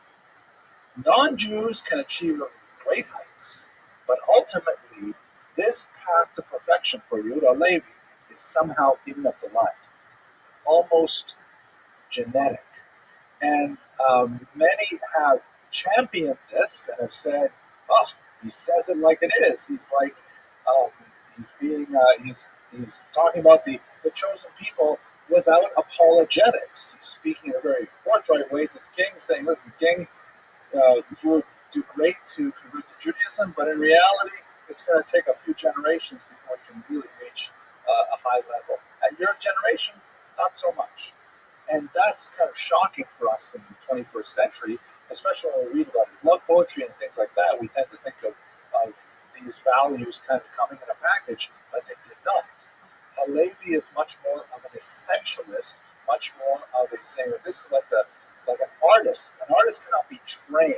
Speaker 1: Non-Jews can achieve great heights, but ultimately, this path to perfection for Yehuda Levi is somehow in the blood, almost genetic. And many have championed this and have said, "Oh, he says it like it is. He's like he's talking about the chosen people without apologetics. He's speaking in a very forthright way to the king, saying, 'Listen, king, you would do great to convert to Judaism, but in reality, it's going to take a few generations before you can really reach a high level. At your generation, not so much.'" And that's kind of shocking for us in the 21st century, especially when we read about his love poetry and things like that. We tend to think of these values kind of coming in a package, but they did not. Halevi is much more of an essentialist, much more of a saying that this is like an artist. An artist cannot be trained.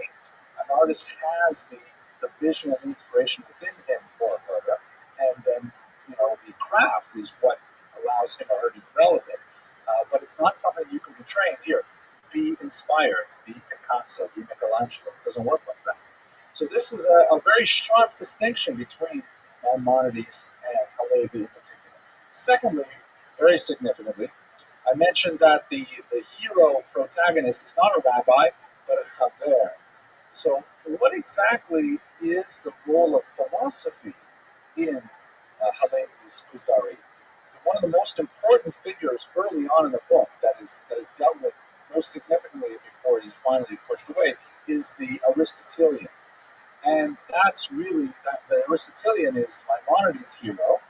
Speaker 1: An artist has the vision and inspiration within him or her, and then the craft is what allows him or her to develop it. But it's not something you can be trained. Here, be inspired, be Picasso, be Michelangelo. It doesn't work like that. So this is a very sharp distinction between Maimonides and Halevi in particular. Secondly, very significantly, I mentioned that the hero protagonist is not a rabbi, but a chaver. So what exactly is the role of philosophy in Halevi's Kuzari? One of the most important figures early on in the book that is dealt with most significantly before he's finally pushed away is the Aristotelian. And that's really, the Aristotelian is Maimonides' hero.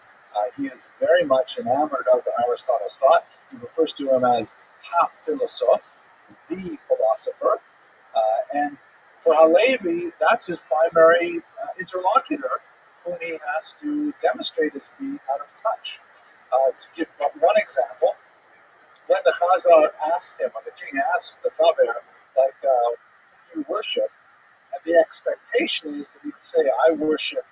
Speaker 1: He is very much enamored of Aristotle's thought. He refers to him as ha-philosoph, the philosopher. And for Halevi, that's his primary interlocutor, whom he has to demonstrate as being out of touch. To give one example, when the Chazar asks him, when the king asks the Chaver, we worship, and the expectation is that we would say, I worship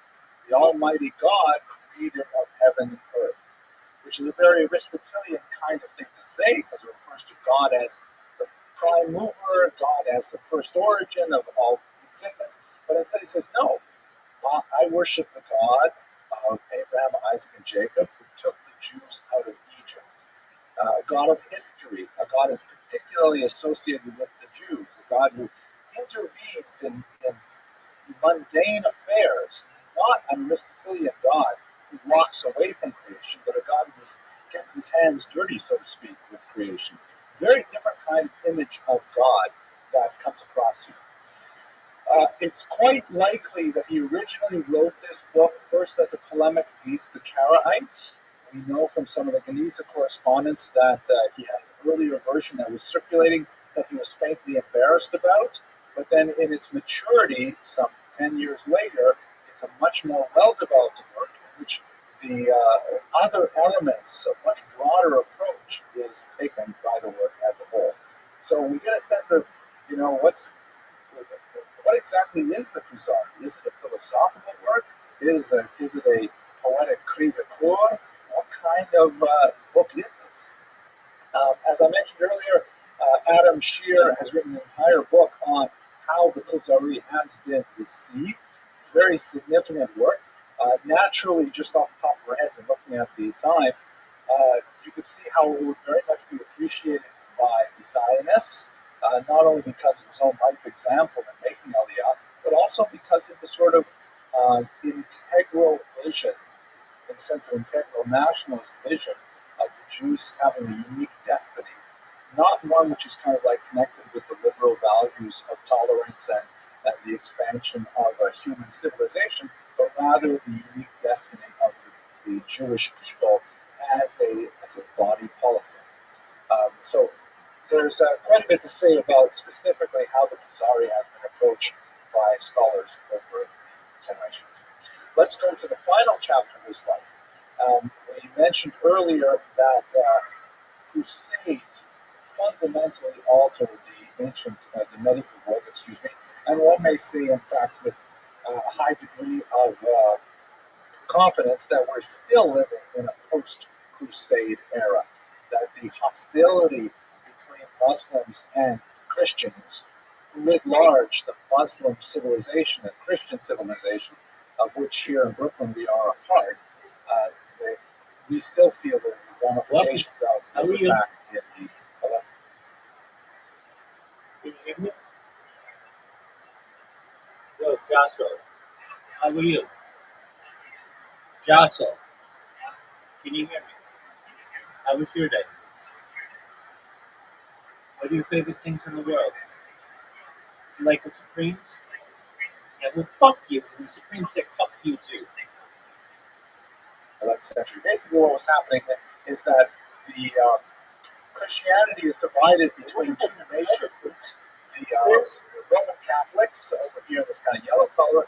Speaker 1: the Almighty God, creator of heaven and earth, which is a very Aristotelian kind of thing to say, because it refers to God as the prime mover, God as the first origin of all existence. But instead he says, no, I worship the God of Abraham, Isaac, and Jacob, who took the Jews out of Egypt. A God of history, a God is particularly associated with the Jews, a God who intervenes in mundane affairs, not an Aristotelian God who walks away from creation, but a God who gets his hands dirty, so to speak, with creation. Very different kind of image of God that comes across here. It's quite likely that he originally wrote this book first as a polemic against the Karaites. We know from some of the Geniza correspondence that he had an earlier version that was circulating that he was faintly embarrassed about. But then in its maturity, some 10 years later, it's a much more well-developed work in which the other elements, a much broader approach is taken by the work as a whole. So we get a sense of, what exactly is the Kuzari? Is it a philosophical work? Is it a poetic cri de coeur? What kind of book is this? As I mentioned earlier, Adam Shear has written an entire book on how the Kuzari has been received. Very significant work. Naturally, just off the top of our heads and looking at the time, you could see how it would very much be appreciated by the Zionists, not only because of his own life example in making Aliyah, but also because of the sort of integral vision, in the sense of integral nationalist vision of the Jews having a unique destiny, not one which is kind of like connected with the liberal values of tolerance and the expansion of a human civilization, but rather the unique destiny of the Jewish people as a body politic. So there's quite a bit to say about specifically how the Kuzari has been approached by scholars over the generations. Let's go to the final chapter of his life. We mentioned earlier that Crusades fundamentally altered the medieval world, and one may say, in fact, with a high degree of confidence that we're still living in a post-Crusade era, that the hostility between Muslims and Christians, writ large, the Muslim civilization and Christian civilization, of which here in Brooklyn we are a part, we still feel the ramifications of this attack in the 11th.
Speaker 2: Can you hear me? Yo, Joshua, how are you? Joshua, can you hear me? How was your day? What are your favorite things in the world? You like the Supremes? Yeah, well, fuck you. The Supremes said fuck you too.
Speaker 1: 11th century. Basically, what was happening is that the Christianity is divided between two major groups. The Roman Catholics, over here in this kind of yellow color,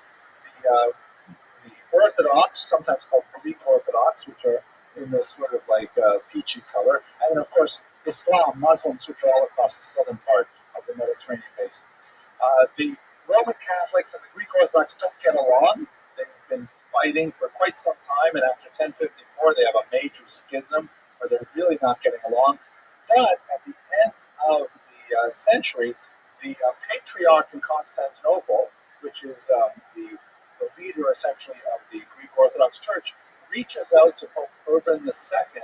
Speaker 1: the Orthodox, sometimes called Greek Orthodox, which are in this sort of like peachy color, and then of course Islam, Muslims, which are all across the southern part of the Mediterranean basin. The Roman Catholics and the Greek Orthodox don't get along. They've been fighting for quite some time, and after 1054 they have a major schism where they're really not getting along. But at the end of the century, the Patriarch in Constantinople, which is the leader essentially of the Greek Orthodox Church, reaches out to Pope Urban II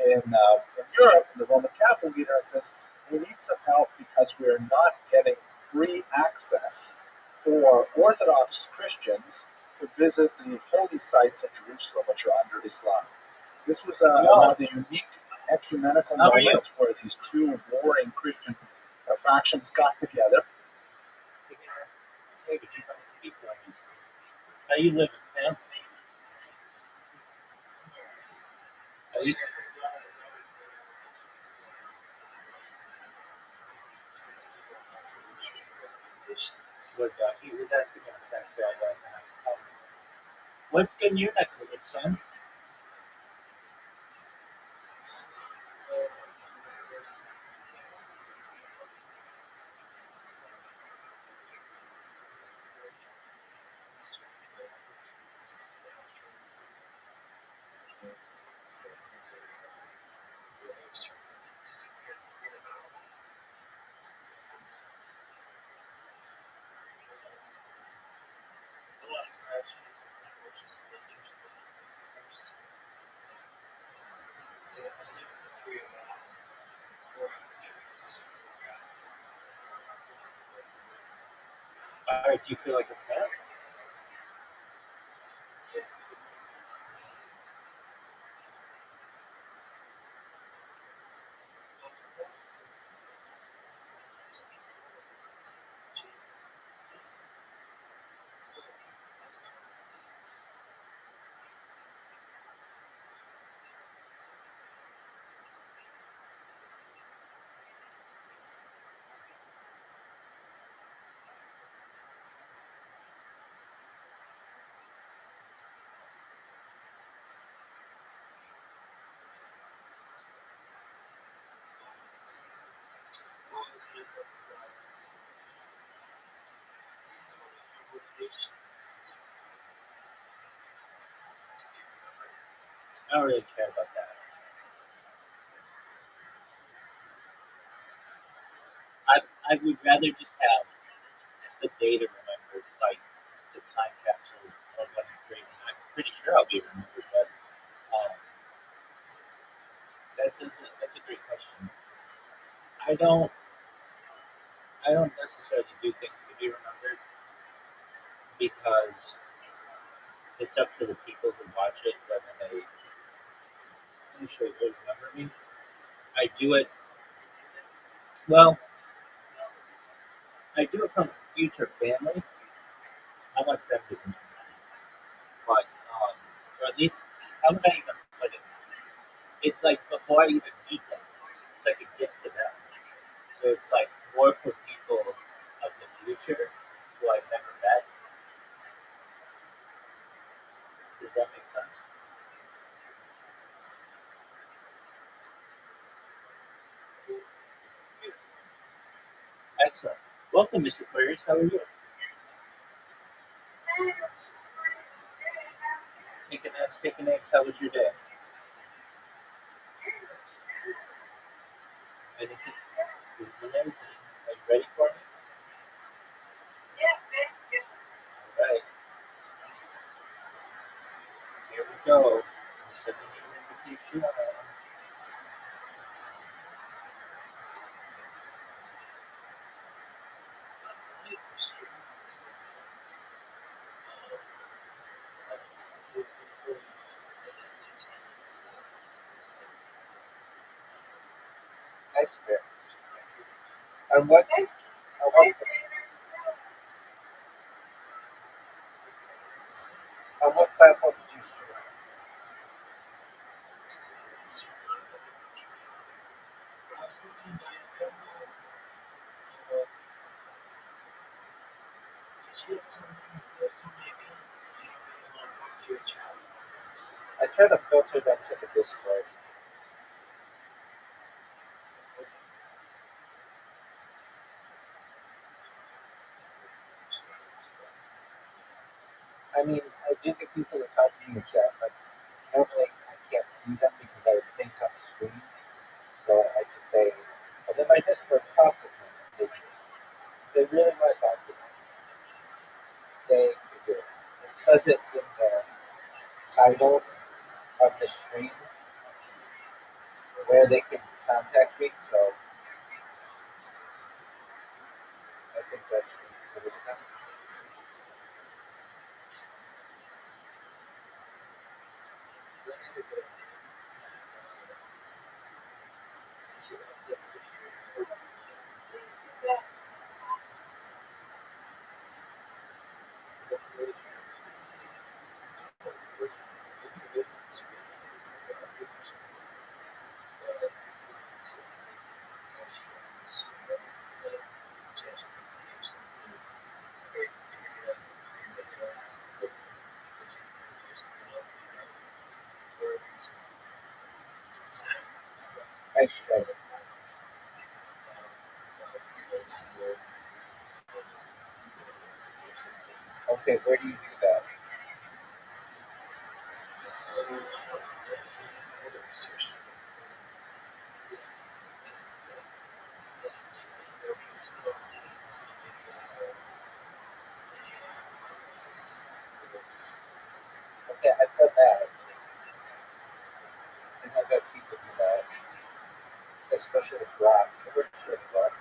Speaker 1: in Europe, and the Roman Catholic leader, and says, we need some help because we're not getting free access for Orthodox Christians to visit the holy sites in Jerusalem, which are under Islam. This was another unique ecumenical moment where these two warring Christian factions got together.
Speaker 2: How you living, man? Are you? What, he was asking me a sex right now. What's good in your neck of the woods, son? All right, do you feel like a fan? I don't really care about that. I would rather just have the data remembered, like the time capsule of when I'm creating. I'm pretty sure I'll be remembered, but um, that's a great question. I don't I don't necessarily do things to be remembered because it's up to the people who watch it whether they actually will remember me. I do it well. I do it from future families. I want them to remember me, but or at least how would I even put it? It's like before I even meet them, it's like a gift to them. So it's like more for people of the future who I've never met. Does that make sense? Excellent. Welcome, Mr. Queries. How are you? Taking eggs. How was your day? Anything? Are you ready for me? All right. Here we go. I'm sending you an invitation. Nice bear. On what platform did you stream? I try to filter them to the Discord. I mean, I do get people to talk to me in chat, but normally I can't see them because I sync up screen. So I just say, and then my Discord talk with them. They really want to talk to me. They do. It says it in the title of the stream where they can contact me. So I think that's good enough. Nice try. Okay, where do you do that? Okay, I've done that. And I've got people do that, especially with rock. Ever heard of rock?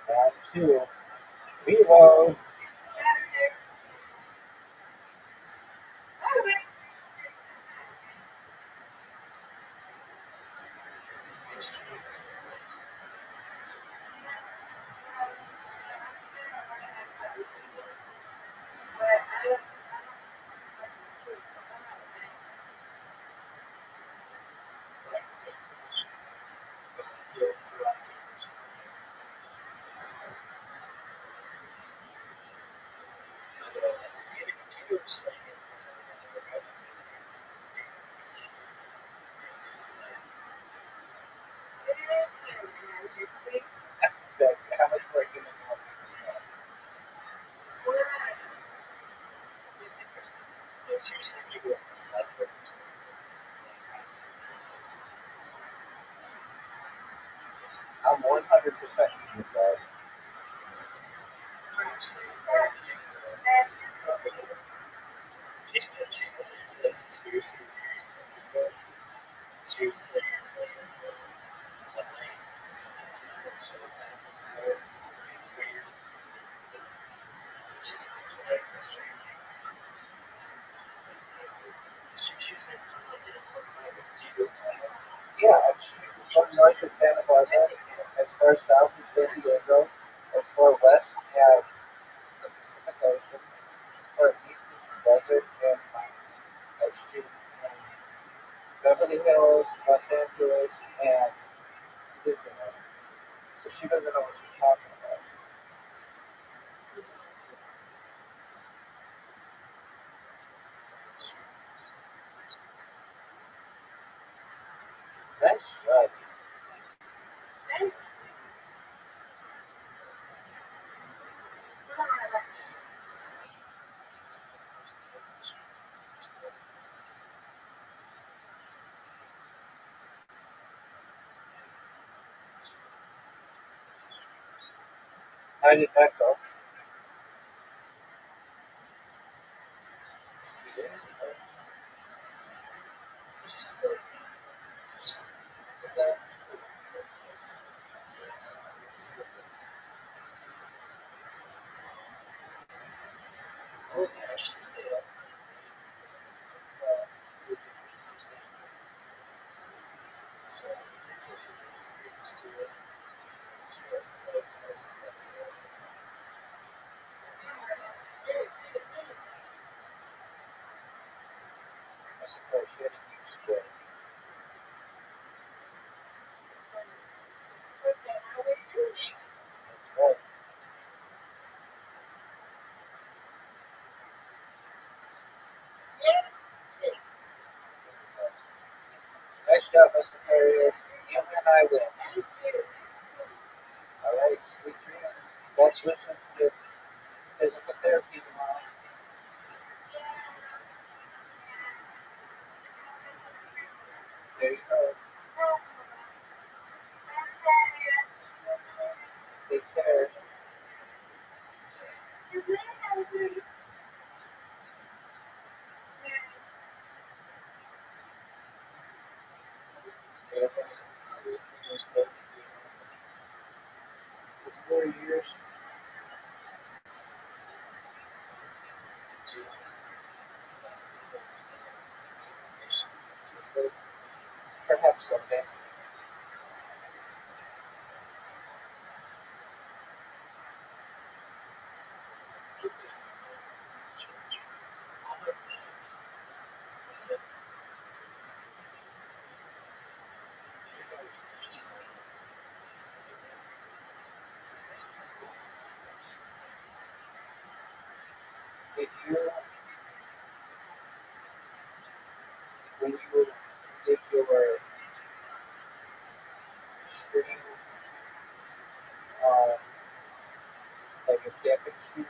Speaker 2: Round two. Reload. Exactly. How much more human more I'm 100% human, but yeah, from north is Santa Barbara, as far south as San Diego, as far west as the Pacific Ocean, as far east as the desert, and shoot, and Beverly Hills, Los Angeles, and Disneyland. So she doesn't know what she's talking about. That's right. How did that go? I suppose she had a huge spread. That's right. Nice job, Mr. Farias. You and I win. All right, sweet dreams. That's switching to physical therapy tomorrow. There you go. Take care. Just 4 years. Perhaps someday. If you, when you did your stream, um, like your camping stream,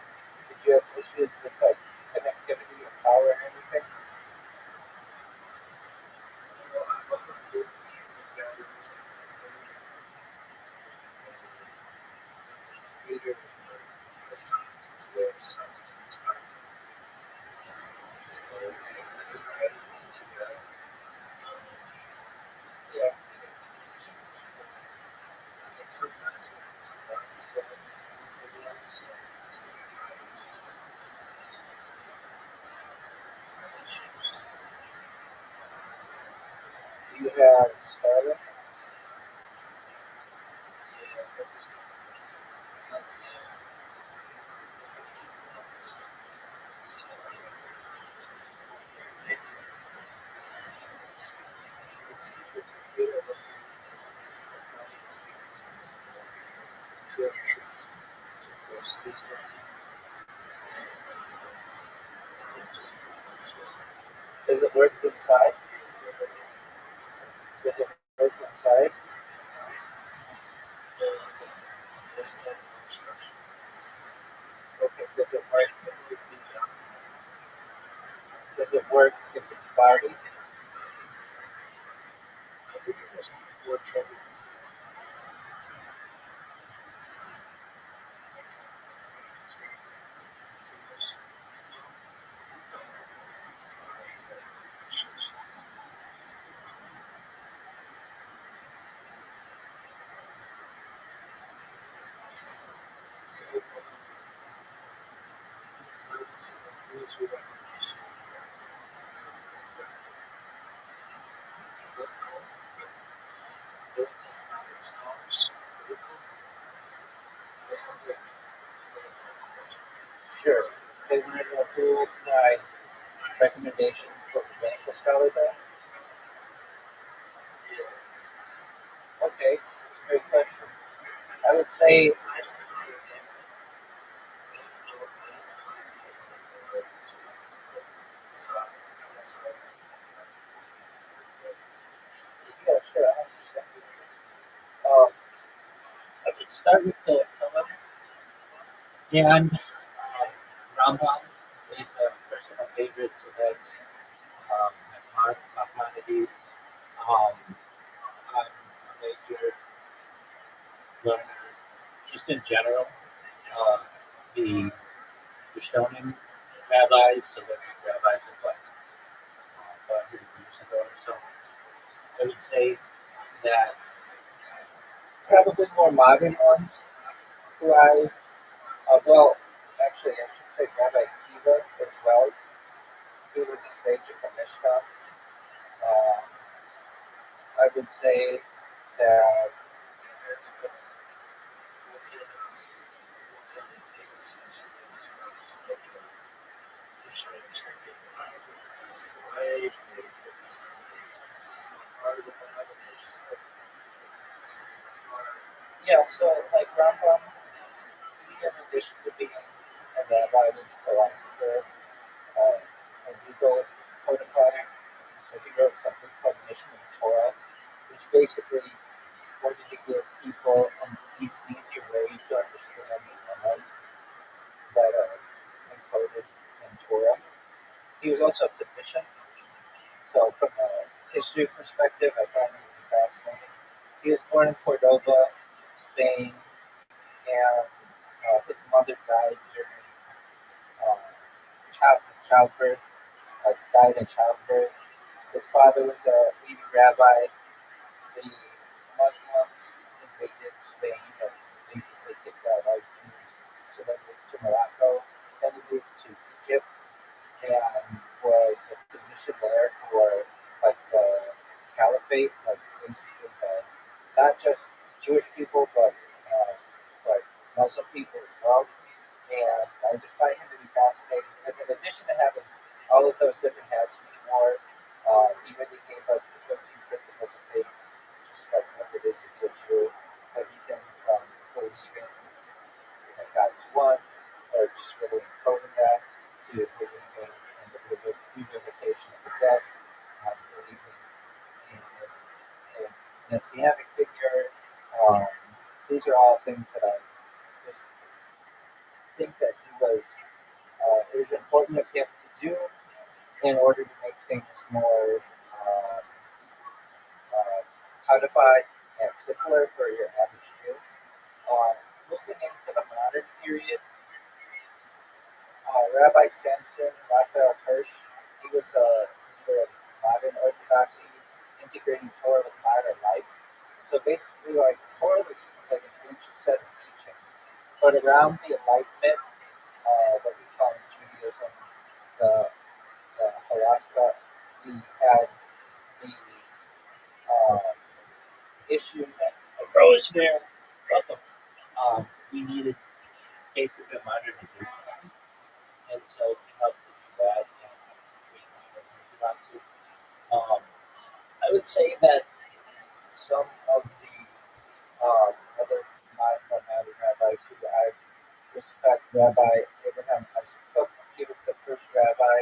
Speaker 2: did you have issues with like connectivity or power and anything?
Speaker 3: have Sarah. Does it work inside? Does it work inside? Okay, does it work? Does it work if it's cloudy? Sure. They want to know who my recommendation for medical scholar there? Okay, that's a great question. I would say, yeah, sure, I understand.
Speaker 2: I could start with the Philip and Rambam is a personal favorite, so that's Maimonides. I'm a major learner, just in general. Uh, the Rishonim rabbis, so that's the rabbis of like 500 years ago or so. I would say that
Speaker 3: Probably more modern ones who well, actually, I should say Rabbi Kiva as well. He was a sage of the Mishnah. Uh, I would say that yeah, so like Rambam, he in addition to being a rabbi was a philosopher, a legal codifier. So he wrote something called Mission of Torah, which basically wanted to give people an easier way to understand the laws that are encoded in Torah. He was also a physician, so from a history perspective, I found him really fascinating. He was born in Cordoba, Spain, and his mother died during uh, childbirth, died in childbirth. His father was a leading rabbi. The Muslims invaded Spain and basically kicked out all Jews, so they moved to Morocco. Then he moved to Egypt and was a physician there for like the caliphate, like basically not just Jewish people, but like Muslim people as well. And I just find him to be fascinating because in addition to having all of those different hats that he wore, he really gave us the 15 principles of faith, just like what it is to be a Jew, everything from believing that God is one, or just really encoding that, to believing in the reunification of the dead, believing in a messianic figure. Um, these are all things that I just think that it was important of him to do in order to make things more codified and simpler for your average Jew. Looking into the modern period, Rabbi Samson, Raphael Hirsch, he was a leader of modern orthodoxy, integrating Torah with modern life. So basically, like Torah was like an ancient set of teachings, but around the Enlightenment, what we call in Judaism the Halacha, we had the issue that
Speaker 2: Rose there. Welcome. We needed basic modernization, and so he helped to do that. I would say that some of the other more modern rabbis who I respect, Rabbi Abraham Isaac, he was the first rabbi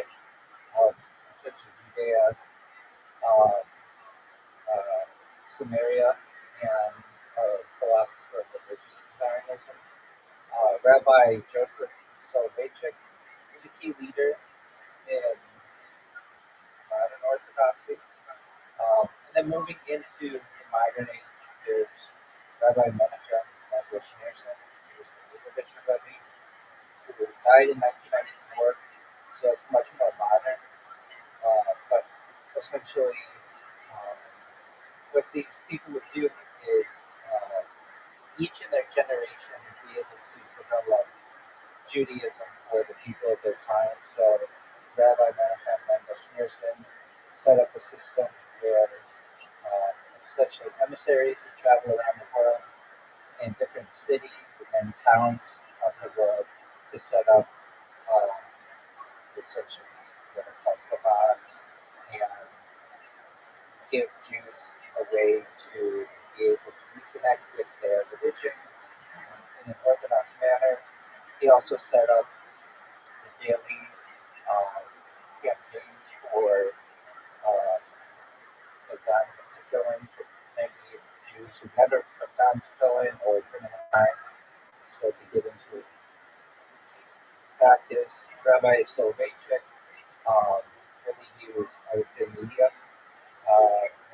Speaker 2: of essentially Judea, uh, Samaria, and philosopher of religious Zionism. Rabbi Joseph Soloveitchik was a key leader in modern Orthodoxy. And then moving into the modern age, there's Rabbi Menachem Mendel Schneerson, who was the Lubavitcher Rabbi, who died in 1994, so it's much more modern. But essentially, um, what these people would do is each in their generation be able to develop Judaism for the people of their time. So Rabbi Menachem Mendel Schneerson set up a system where essentially emissaries would travel around the world in different cities and towns of the world to set up essentially what are called kavod and give Jews a way to be able to reconnect with their religion in an Orthodox manner. He also set up the daily campaigns for the time to fill in for many Jews who never have time to fill in or couldn't have time. So to get into practice, Rabbi Soloveitchik really used, I would say, media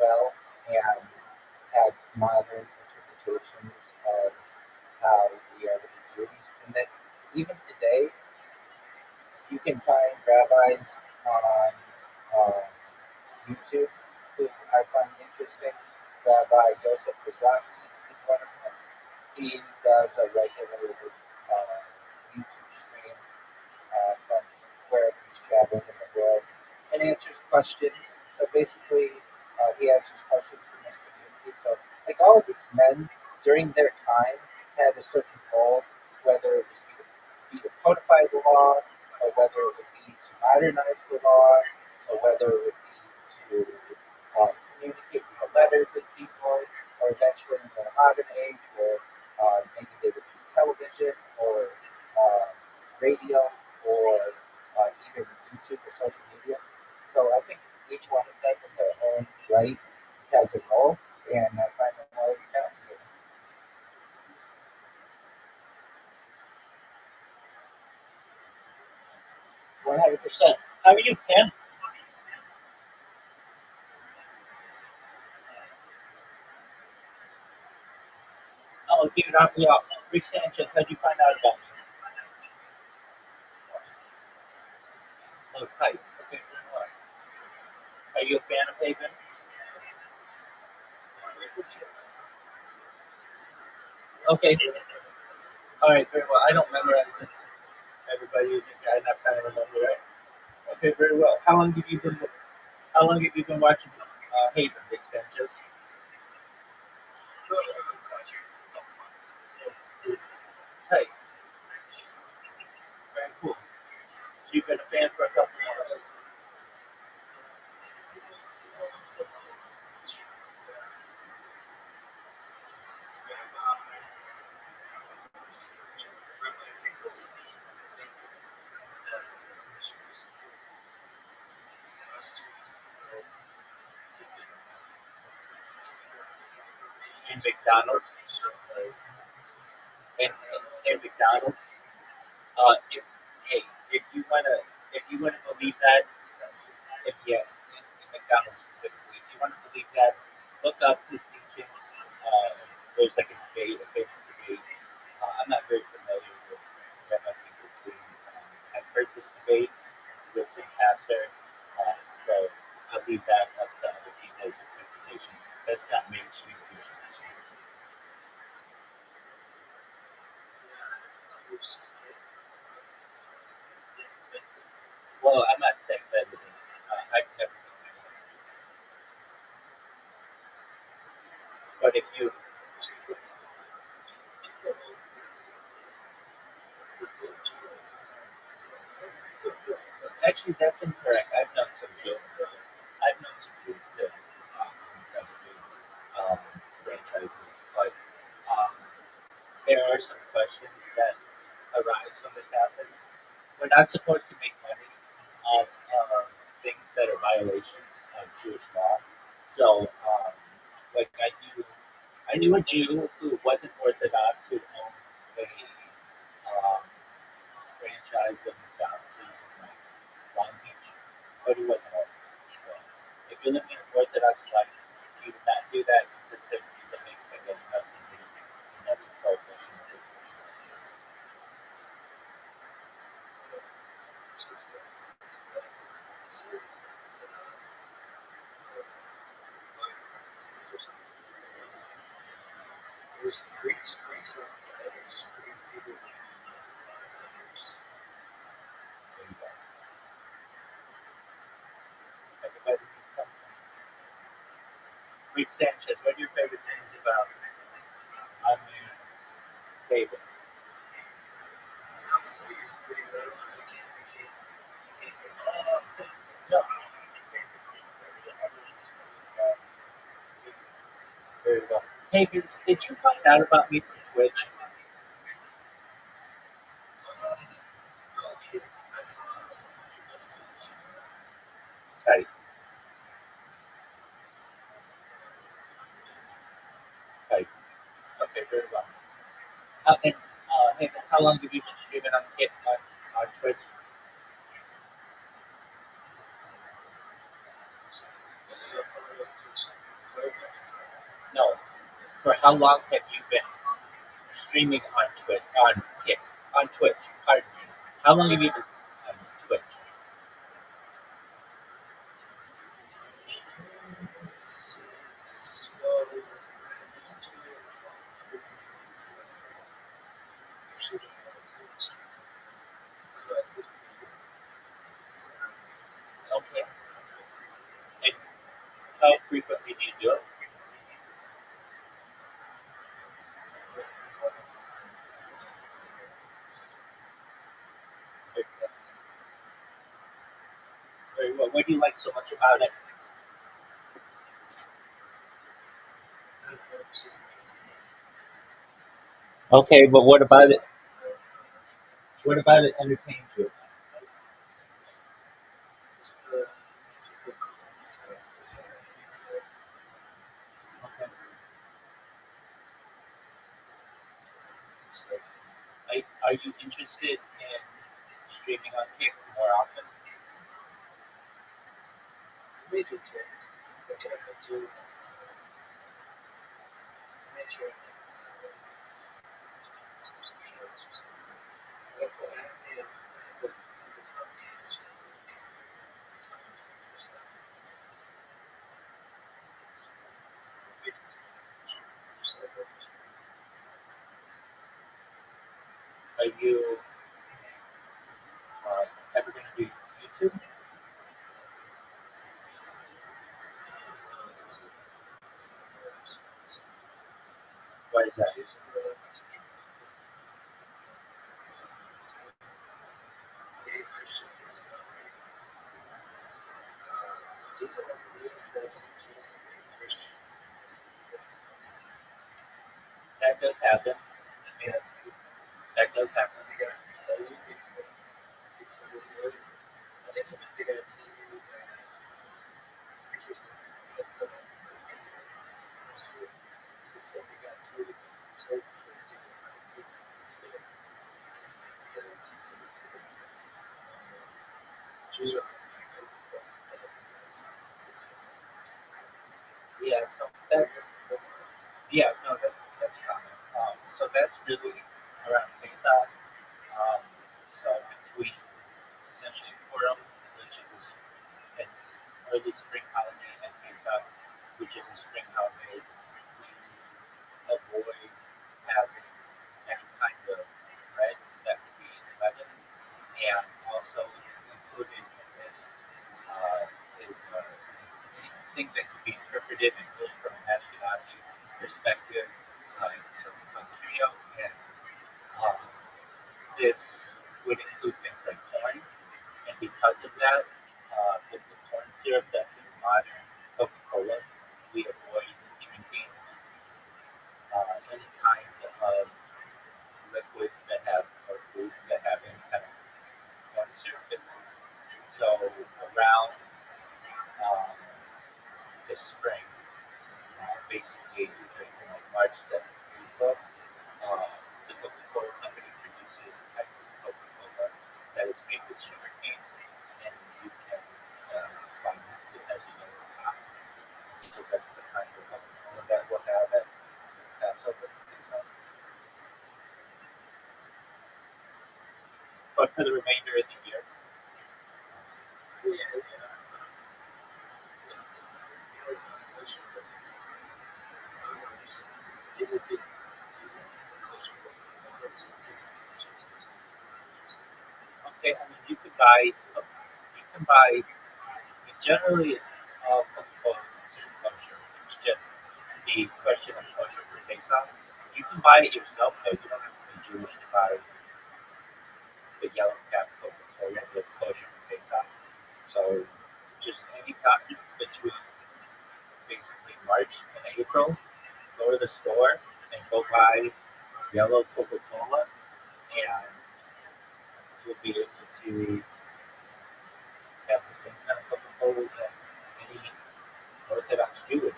Speaker 2: well and had modern interpretations of how we are to be Jews. And that even today, you can find rabbis on YouTube who I find interesting. Rabbi Yosef Mizrahi is one of them. He does a regular YouTube stream from wherever he's traveling in the world and answers questions. So basically, he answers questions from his community. So, like all of these men during their time had a certain goal, whether it was be to codify the law, or whether it would be to modernize the law, or whether it would be to communicate via letters with people, or eventually in the modern age where maybe they would use television or radio or even YouTube or social media. So I think each one of them in their own right has a role, and I find them all fascinating. 100%. How are you, Ken? Oh, dude, Rick Sanchez, how'd you find out about me? Oh, Taik. Okay, are you a fan of Haven? Okay. All right, very well. I don't memorize it. Everybody using it, and I kind of remember it. Okay, very well. How long have you been watching Haven, Rick Sanchez? Taik. Very cool. So you've been a fan for a couple months. In McDonald's. In McDonald's. If hey, if you wanna believe that, in McDonald's specifically, if you want to believe that, look up his teachings. There's like a debate, a famous debate. I'm not very familiar with Rabbi Finkelstein. I've heard this debate with some pastor, so I'll leave that up to other people's interpretation. That's not mainstream teaching. Well, I'm not saying that it is. I've never. But if actually, that's incorrect. I've known some Jews. I've known some Jews that does do franchises, but um, there are some questions that arise when this happens. We're not supposed to make money off things that are violations of Jewish law. So, like I knew a Jew who wasn't Orthodox who owned a franchise of McDonald's in like Long Beach, but he wasn't Orthodox. So, if you live in an Orthodox life, you would not do that because that makes it like nothing easy, and that's a prohibition of the Jewish law. There you go. Everybody needs something. Reed Sanchez, what are your favorite things about Onion David? No. There you go. Hey, did you find out about me from Twitch? Taik. Taik. Okay, very well. And hey, how long have you been streaming on Twitch? No. For how long have you been streaming on Twitch? On Twitch. Pardon me. How long have you been on Twitch? Okay. And how frequently do you do it? Okay. Very well. What do you like so much about it? Okay, but what about it? What about it entertains you? Okay. Are you interested in streaming on Kick more often? Are you ever going to do YouTube? Why is that? That does happen. Yes, that does happen. Yeah, so that's common. So that's really around Pesach. Um, so between essentially Purim, which is an early spring holiday, and Pesach, which is a spring holiday, we avoid having any kind of bread that would be leavened, and also included in this is anything that could be interpreted and really from an Ashkenazi perspective, something called curio, and um, this would include things like corn and And because of that, with the corn syrup that's in modern Coca-Cola, we avoid drinking any kind of liquids that have or foods that have any kind of corn syrup in them. So around um, the spring, basically March to April, the Coca-Cola company produces a type of Coca-Cola that is made with sugar cane, and you can find it as you know in pop. So that's the kind of Coca-Cola that we'll have at Passover. So, but for the remainder of the year, okay. I mean, you can buy generally Coca-Cola is considered kosher. It's just the question of kosher for Pesach. You can buy it yourself, though. You don't have to be Jewish to buy the yellow cap Coca-Cola that's kosher for Pesach. So just anytime between basically March and April, go to the store and go buy yellow Coca-Cola, and you'll be able to have the same kind of Coca-Cola that any Orthodox Jew would.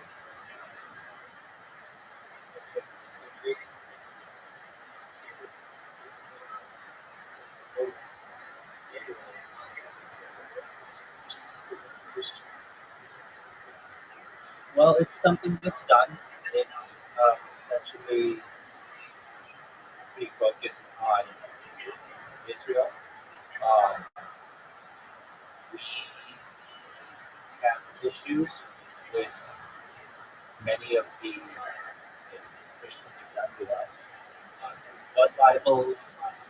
Speaker 2: Well, it's something that's done. It's essentially pretty focused on Israel. Um, we have issues with many of the Christians have done to us. Blood libel,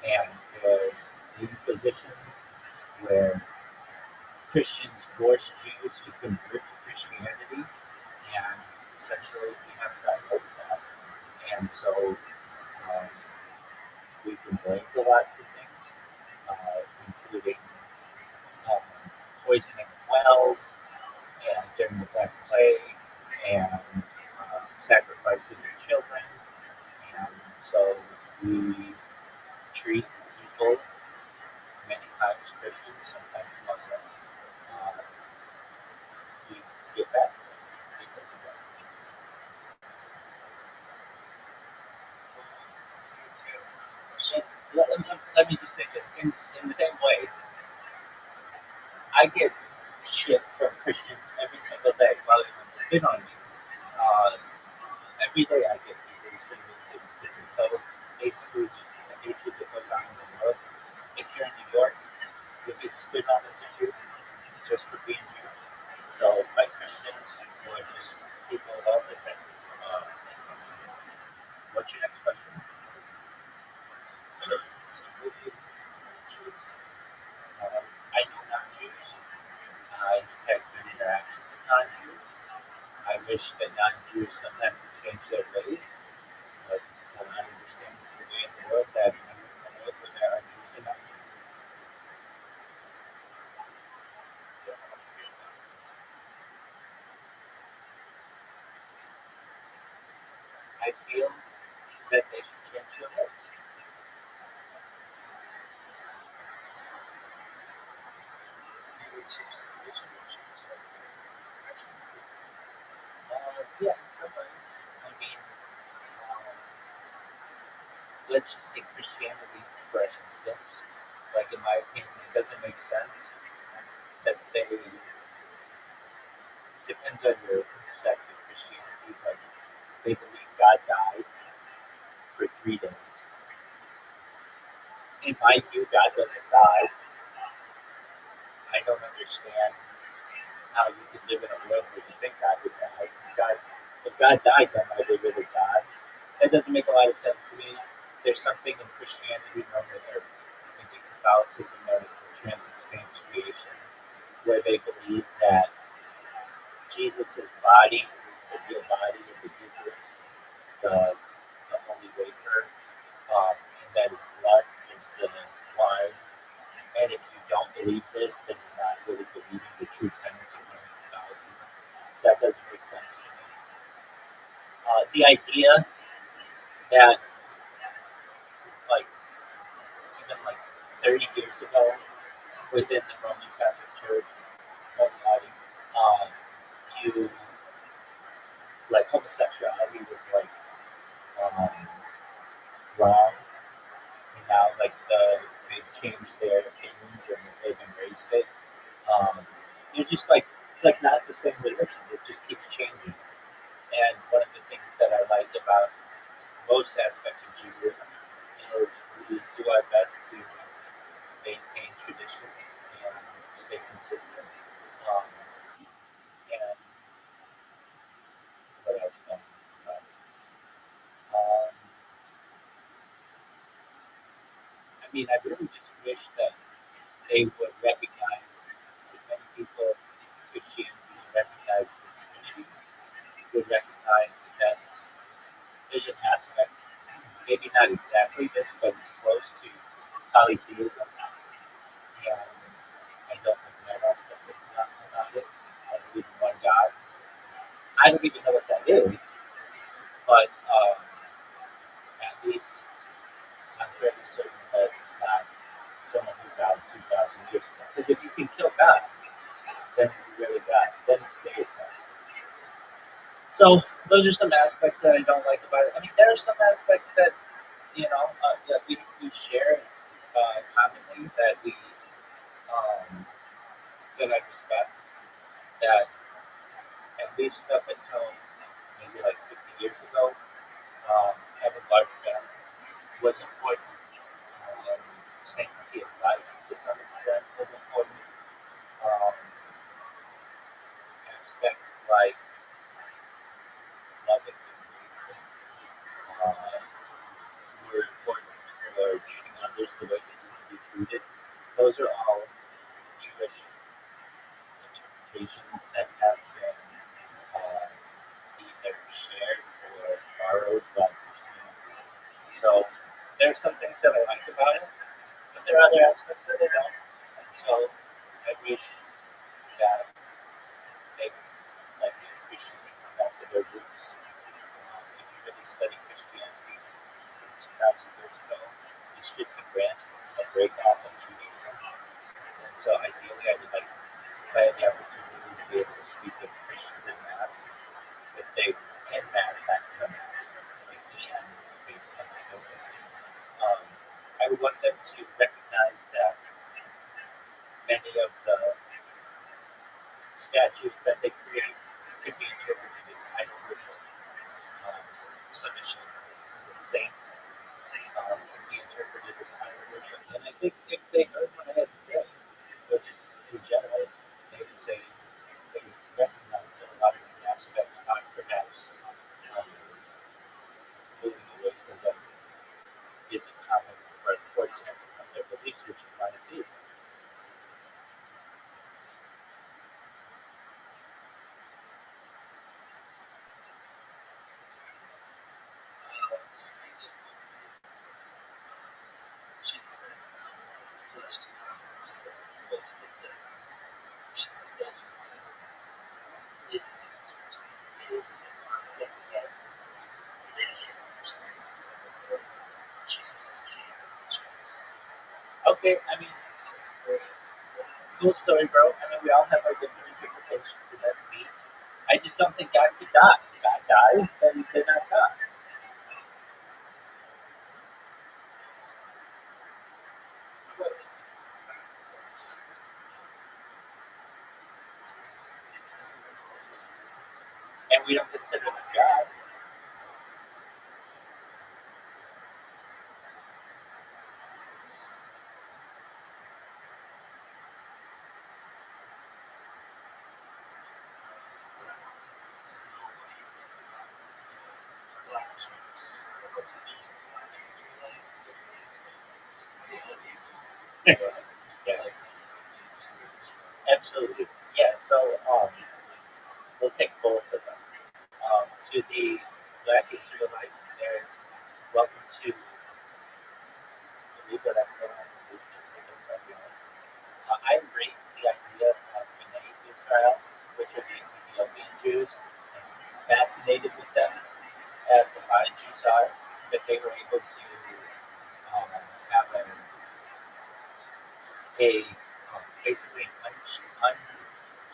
Speaker 2: and there's the Inquisition, where Christians force Jews to convert to Christianity, and essentially we have that over that. And so um, we've been blamed a lot for things, including um, poisoning of wells, and during the Black Plague, and sacrifices of children. And so we treat people, many times Christians, sometimes Muslims, uh, we get back because of that. Let me just say this in the same way, I get shit from Christians every single day while they would spit on me. Uh, every day I get people saying things to me. So it's basically just the hatred that goes on in the world. If you're in New York, you get spit on as a Jew just for being Jews. So by Christians or just people of all different. Uh, what's your next question? I know non-Jews. I have good interaction with non-Jews. I wish that non-Jews sometimes would change their ways, but I understand it's the way of the world that where there are Jews and non-Jews. I feel that they should change their ways. Yeah, in some ways. I mean, um, let's just take Christianity for instance. Like in my opinion, it doesn't make sense that they depends on your sect of Christianity, but they believe God died for 3 days. In my view, God doesn't die. I don't understand how you could live in a world where you think God would die. If God died, then why they live with God? That doesn't make a lot of sense to me. There's something in Christianity known as, or I think in Catholicism known as the transubstantiation, where they believe that Jesus' body is the real body of the Eucharist, the Holy Wafer, and that his blood is the wine. And if you don't believe this, Christians not really believing the true tenets of Catholicism. That doesn't make sense to me. The idea that, like, even like 30 years ago, within the Roman Catholic Church, um, you like homosexuality was like wrong, and now like they've changed their opinions and they've embraced it. You're just like it's like not the same religion. It just keeps changing. And one of the things that I like about most aspects of Judaism is we do our best to maintain traditions and stay consistent. Um, and what else? Um, I mean, I really just wish that they would recognize, like many people in Christianity recognize the Trinity, would recognize that there's an aspect, maybe not exactly this, but it's close to polytheism. And I don't think that aspect is not about it. I believe in one God. I don't even know what that is, but at least I'm fairly certain that it's not someone who died 2,000 years ago. Because if you can kill God, then you really God. Then it's deicide. So those are some aspects that I don't like about it. I mean, there are some aspects that that we share commonly that I respect. That at least up until maybe like 50 years ago, having large family was important. Um, Sanctity of life to some extent was important. Um, Aspects like loving uh, were important for treating others the way that you want to be treated. Those are all Jewish interpretations that have been either shared or borrowed by Christianity. So there are some things that I like about it, but there are other aspects that I don't. And so I wish that they, like the Christians, would come back to their roots. If you really study Christianity, 2,000 years ago, it's just a branch that break off of Judaism. And so ideally, I would like if I had the opportunity to be able to speak with Christians in Mass, if they in Mass, not in the Mass, like EM based on my business, I would want them to recognize that many of the statues that they create could be interpreted as idol worship. Some saints can be interpreted as idol worship. And I think if they heard what I had to say, or just in general, they would say they would recognize that a lot of the aspects are perhaps moving away from what is a common or important of their belief system by the theism. Okay, I mean, cool story, bro. I mean, we all have our different interpretations, and that's neat. I just don't think God could die. If God dies, then he cannot die. And we don't consider them God. Yeah, absolutely. Yeah, so we'll take both of them. To the Black Israelites, they're welcome to believe that I'm religious like everybody else. I embrace a basically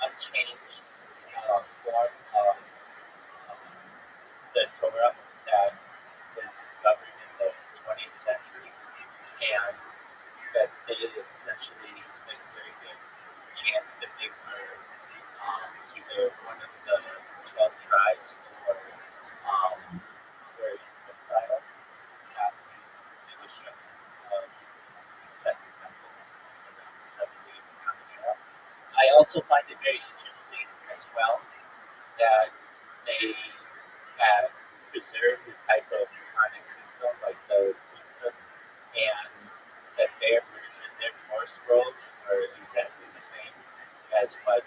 Speaker 2: unchanged form of the Torah that was discovered in the 20th century, and that they essentially like a very good chance that they were either one of the 12 tribes or were in exile after the destruction of the Second Temple around 70 Hanukkah. I also find it very interesting as well that they had preserved the type of Quranic system like the priesthood, and that their version, their Torah scrolls are exactly the same as what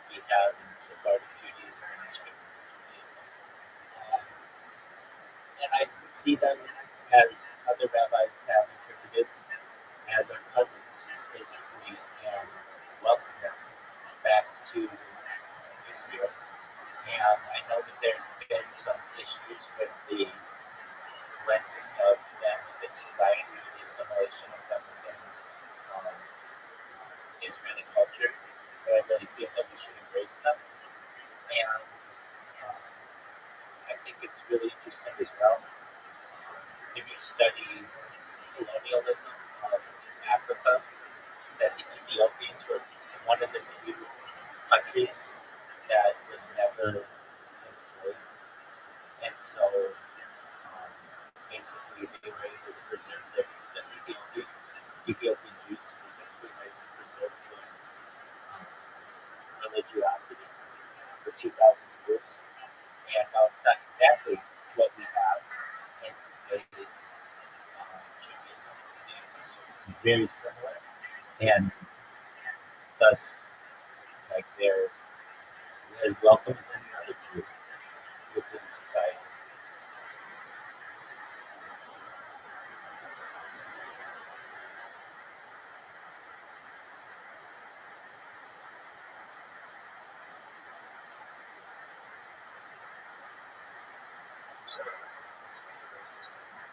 Speaker 2: we have in Sephardic Judaism and Ashkenazi Judaism. Um, and I see them as other rabbis have interpreted as our cousins, basically, and welcome them back to Israel. And I know that there's been some issues with the blending of them within society, the assimilation of them within um, Israeli culture. But I really feel that we should embrace them. And um, I think it's really interesting as well. If you study colonialism of Africa, that the Ethiopians were one of the few countries that was never enslaved. And so basically they were able to preserve the Ethiopian Jews specifically were able to preserve their religiosity for 2,000 years. And now it's not exactly what we have in today's Judaism. It's very similar. And thus, like they're as welcome as any other Jew within society.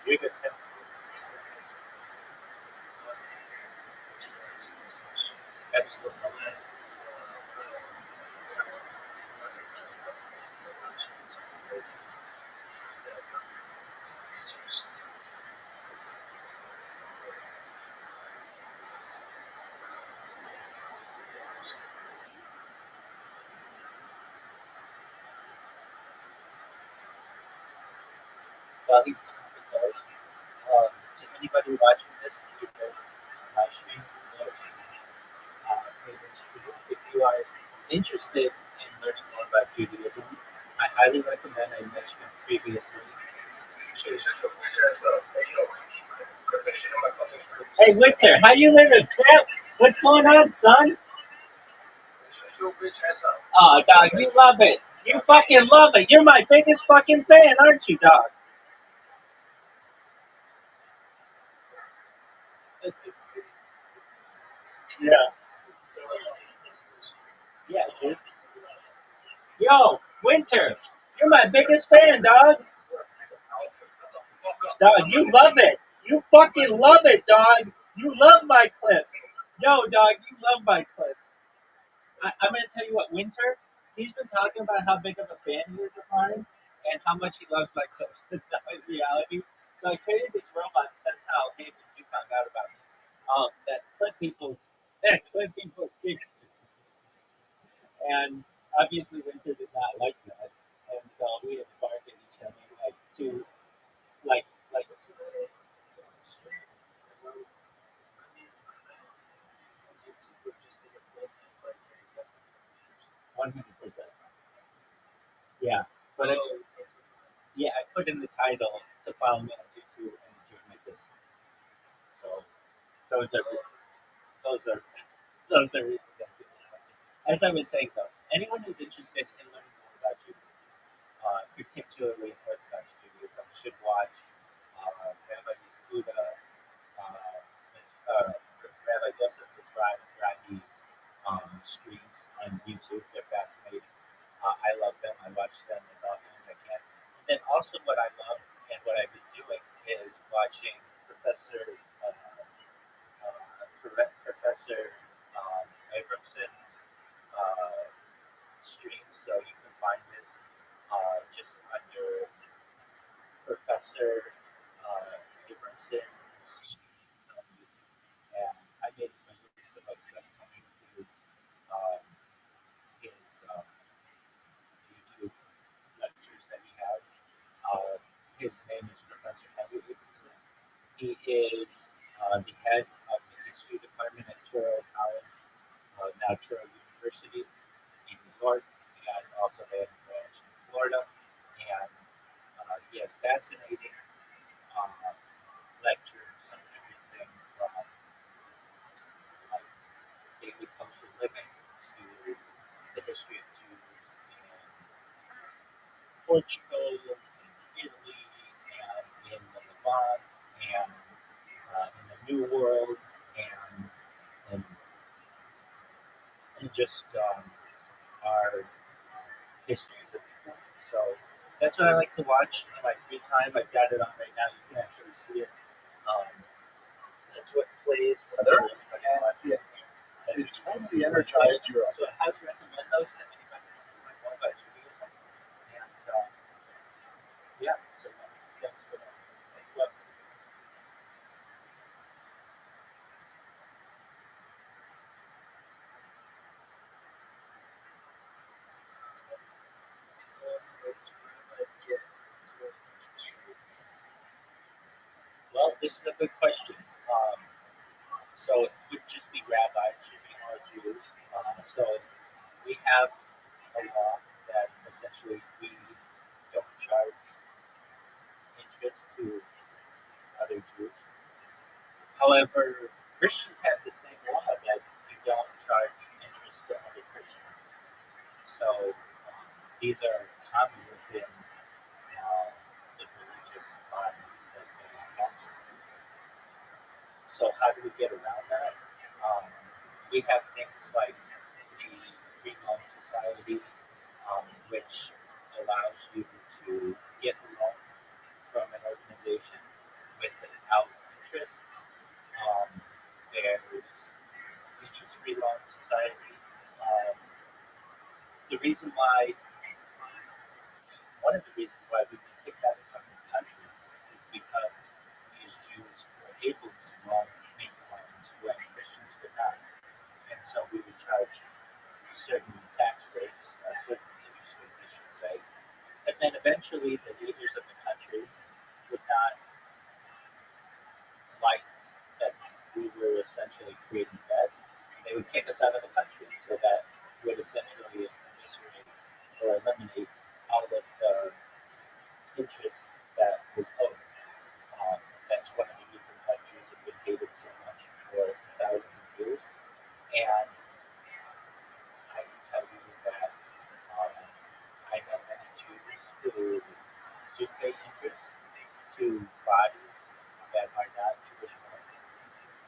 Speaker 2: You're good. Absolutely. Well, he's not with those. To anybody watching this, either live stream or pagan stream, if you are interested in learning more about Judaism, I highly recommend, I mentioned it previously. Hey, Winter, how you living, crap? What's going on, son? Oh, dog, you love it. You fucking love it. You're my biggest fucking fan, aren't you, dog? Yeah. Yeah, dude. Yo, Winter, you're my biggest fan, dog. Dog, you love it. You fucking love it, dog. You love my clips. Yo, dog, you love my clips. I'm going to tell you what, Winter, he's been talking about how big of a fan he is of mine and how much he loves my clips in reality. So I created these robots. That's how Hank and you found out about me. That clip people's gigs. And obviously Winter did not like that. And so we had to bark at each other like two, like 100%. Yeah. But I put in the title to follow me on YouTube and join my business. So those are reasons. As I was saying though, anyone who's interested in learning more about Judaism, particularly Orthodox Judaism, should watch Rabbi Yehuda, Rabbi Yosef Rabbi's streams on YouTube. They're fascinating. I love them. I watch them as often as I can. And then also what I love and what I've been doing is watching Professor Professor Abramson's stream, so you can find this just under Professor Abramson's and I made a list of like 700 his YouTube lectures that he has. His name is Professor Henry Abramson. He is the head of the history department at Touro College, now Touro University in New York, and also they have a branch in Florida. And he has fascinating lectures on everything from like daily kosher living to the history of Jews in Portugal, Italy, and in the Levant, and in the New World, and just our histories of people. So that's what I like to watch in my free time. I've got it on right now. You can actually see it. That's what plays when
Speaker 1: There?
Speaker 2: there's somebody watching.
Speaker 1: It totally energized you.
Speaker 2: So I would recommend those to anybody who wants to learn more about Judaism. And yeah, so thanks for that. Well, well, this is a good question. So it would just be rabbis, should be all Jews. So we have a law that essentially we don't charge interest to other Jews. However, Christians have the same law that you don't charge interest to other Christians. So these are common within the religious bodies that they have. So how do we get around that? We have things like the Free Loan Society, which allows you to get a loan from an organization without interest. There's interest-free loan society. The reason why, one of the reasons why we've been kicked out of some countries is because these Jews were able to make loans when Christians could not. And so we would charge certain tax rates, certain interest rates, I should say. And then eventually the leaders of the country would not like that we were essentially creating debt. They would kick us out of the country. So that would essentially eviscerate or eliminate all of the interest that was owed. That's one of the reasons why Jews have been hated so much for thousands of years. And I can tell you that I know many Jews who do pay interest to bodies that are not Jewish owned.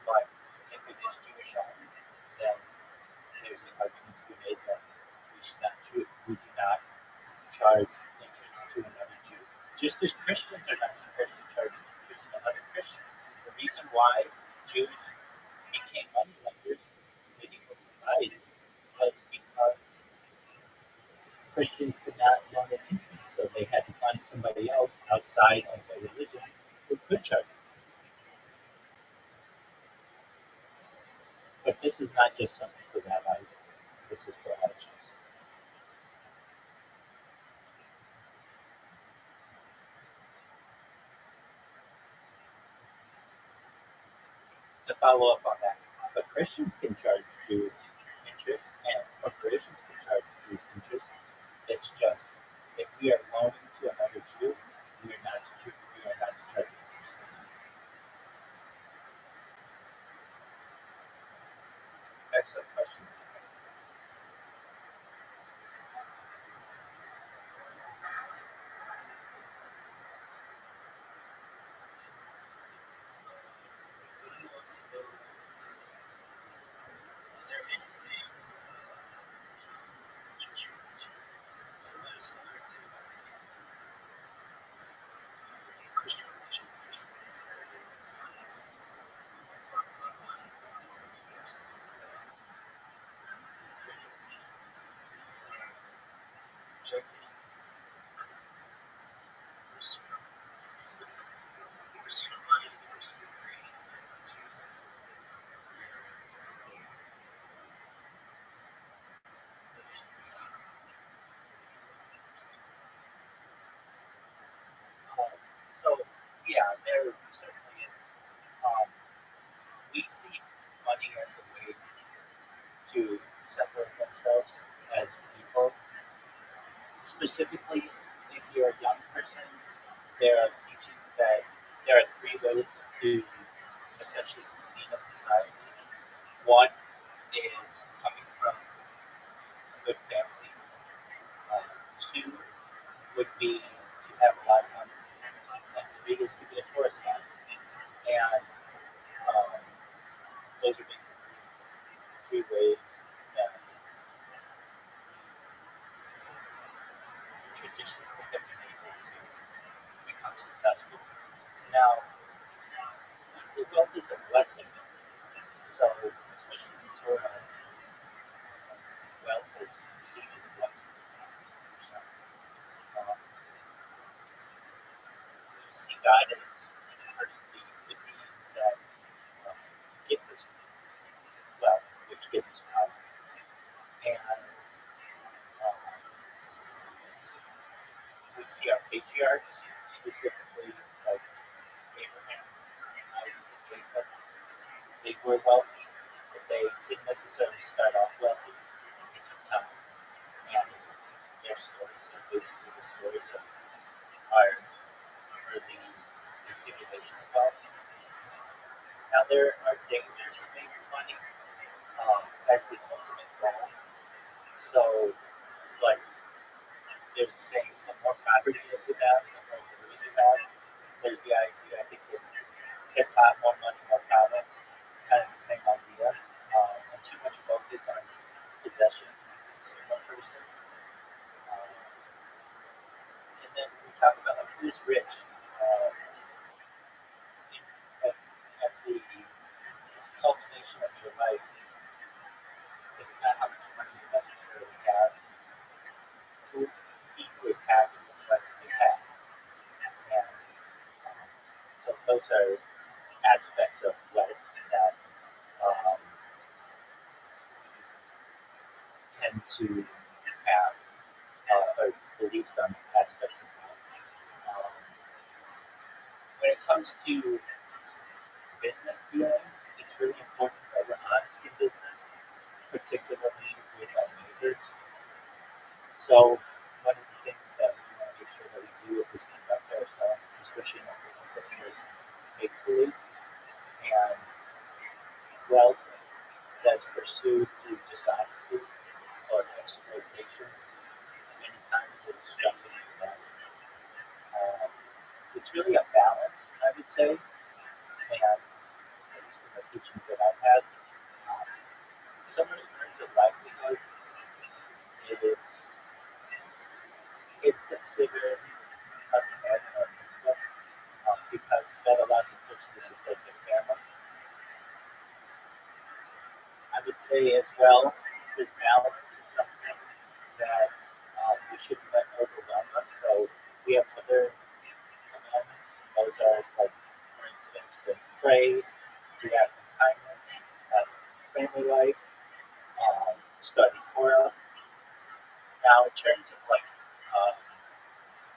Speaker 2: But if it is Jewish owned, then there's an argument to be made that we do not charge interest to another Jew. Just as Christians are not supposed to charge interest to other Christians. The reason why Jews became moneylenders in medieval society was because Christians could not loan an interest, so they had to find somebody else outside of their religion who could charge. But this is not just something for rabbis. This is for all Jews. To follow up on that, but Christians can charge Jews interest, and corporations can charge Jews interest. It's just if we are loaning to another Jew, we are not to charge interest. Excellent question.
Speaker 4: Is there anything Jewish religion similar to Christian religion? rejecting person, person of light, person of green, to
Speaker 2: So yeah, there certainly is. We see money as a way to separate themselves as people. Specifically, if you're a young person, there are teachings that there are three ways to essentially succeed in society. One is coming from a good family. Two would be to have a lot of money. And three is to be a tourist guide. And um, those are basically three ways that traditionally have been able to become successful. Now, we see wealth as a blessing. So, especially in Torah, wealth is seen as a blessing. We see God as the being that gives us wealth, which gives us power. And we see our patriarchs, specifically like Abraham, Isaac, and Jacob. They were wealthy, but they didn't necessarily start off wealthy. It took time. And their stories are basically the stories of our early accumulation of wealth. Now, there are dangers of making money as the ultimate goal. So, like, there's a saying, the more property that you have, the more liberty you have. There's the idea, I think, in hip hop, more money, more problems. It's kind of the same idea. And too much focus on possessions and consumer person. And then we talk about like who's rich. At the culmination of your life, it's not how much money you necessarily have, it's who is happy with what you have. And so those are aspects of wealth that um, tend to have or beliefs on aspects of wealth. When it comes to business dealings, it's really important that we're honest in business, particularly with our neighbors. So one of the things that we want to make sure that we do is conduct ourselves, especially in our business affairs, faithfully. And wealth that's pursued through dishonesty or exploitation, many times it's jumping the gun. It's really a balance, I would say, and at least in the teachings that I've had, someone who earns a livelihood, it's considered a commandment or mitzvah because that allows a person to support their family. I would say as well, this balance is something that we shouldn't let overwhelm us. So we have other commandments. Those are like, for instance, to pray, to have some kindness, family life, study Torah. Now, in terms of like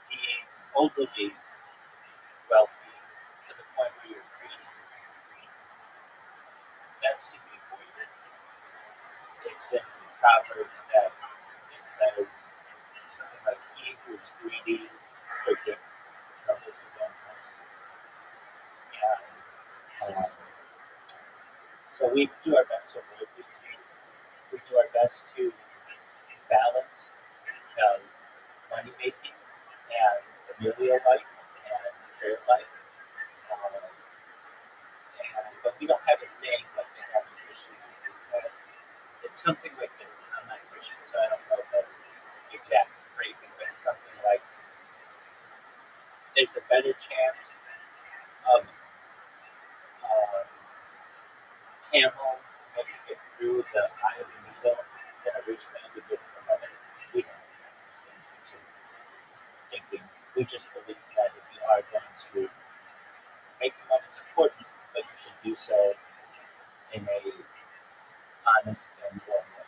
Speaker 2: being overly wealthy to the point where you're greedy, that's to be avoided. It's in Proverbs that it says something like, "He who is greedy forget troubles his own heart." And so we do our best to avoid greed. We do our best to balance money making and familial life and prayer life. But we don't have a saying like they have in Christianity. It's something like this. I'm not Christian, so I don't know the exact phrasing, but it's something like there's a better chance of camel making it through the eye of the needle than a rich man to get into heaven. We don't understand. in a honest and warm way.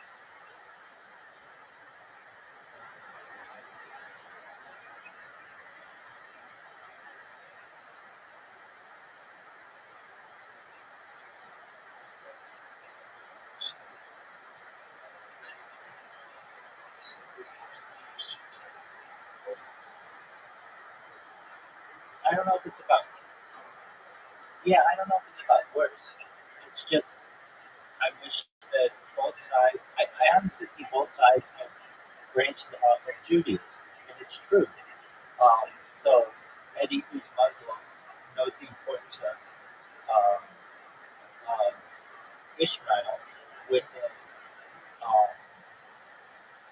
Speaker 2: I don't know if it's about, yeah, I don't know if it's about worse. It's just, I wish that both sides, I honestly see both sides as branches of Judaism, and it's true. So Eddie, who's Muslim, knows the importance of um, um, Ishmael within, um,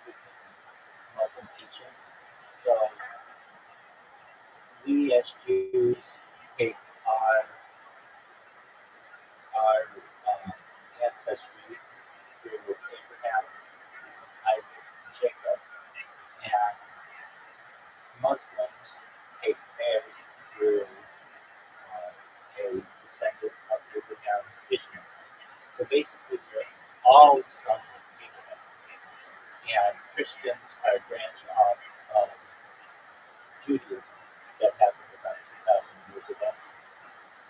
Speaker 2: within Muslim teachings. So we as Jews take our ancestry through Abraham, Isaac, and Jacob, and Muslims take theirs through a descendant of Abraham, Ishmael. So basically, we're all sons of Abraham, and Christians are a branch of Judaism that happened about 2,000 years ago.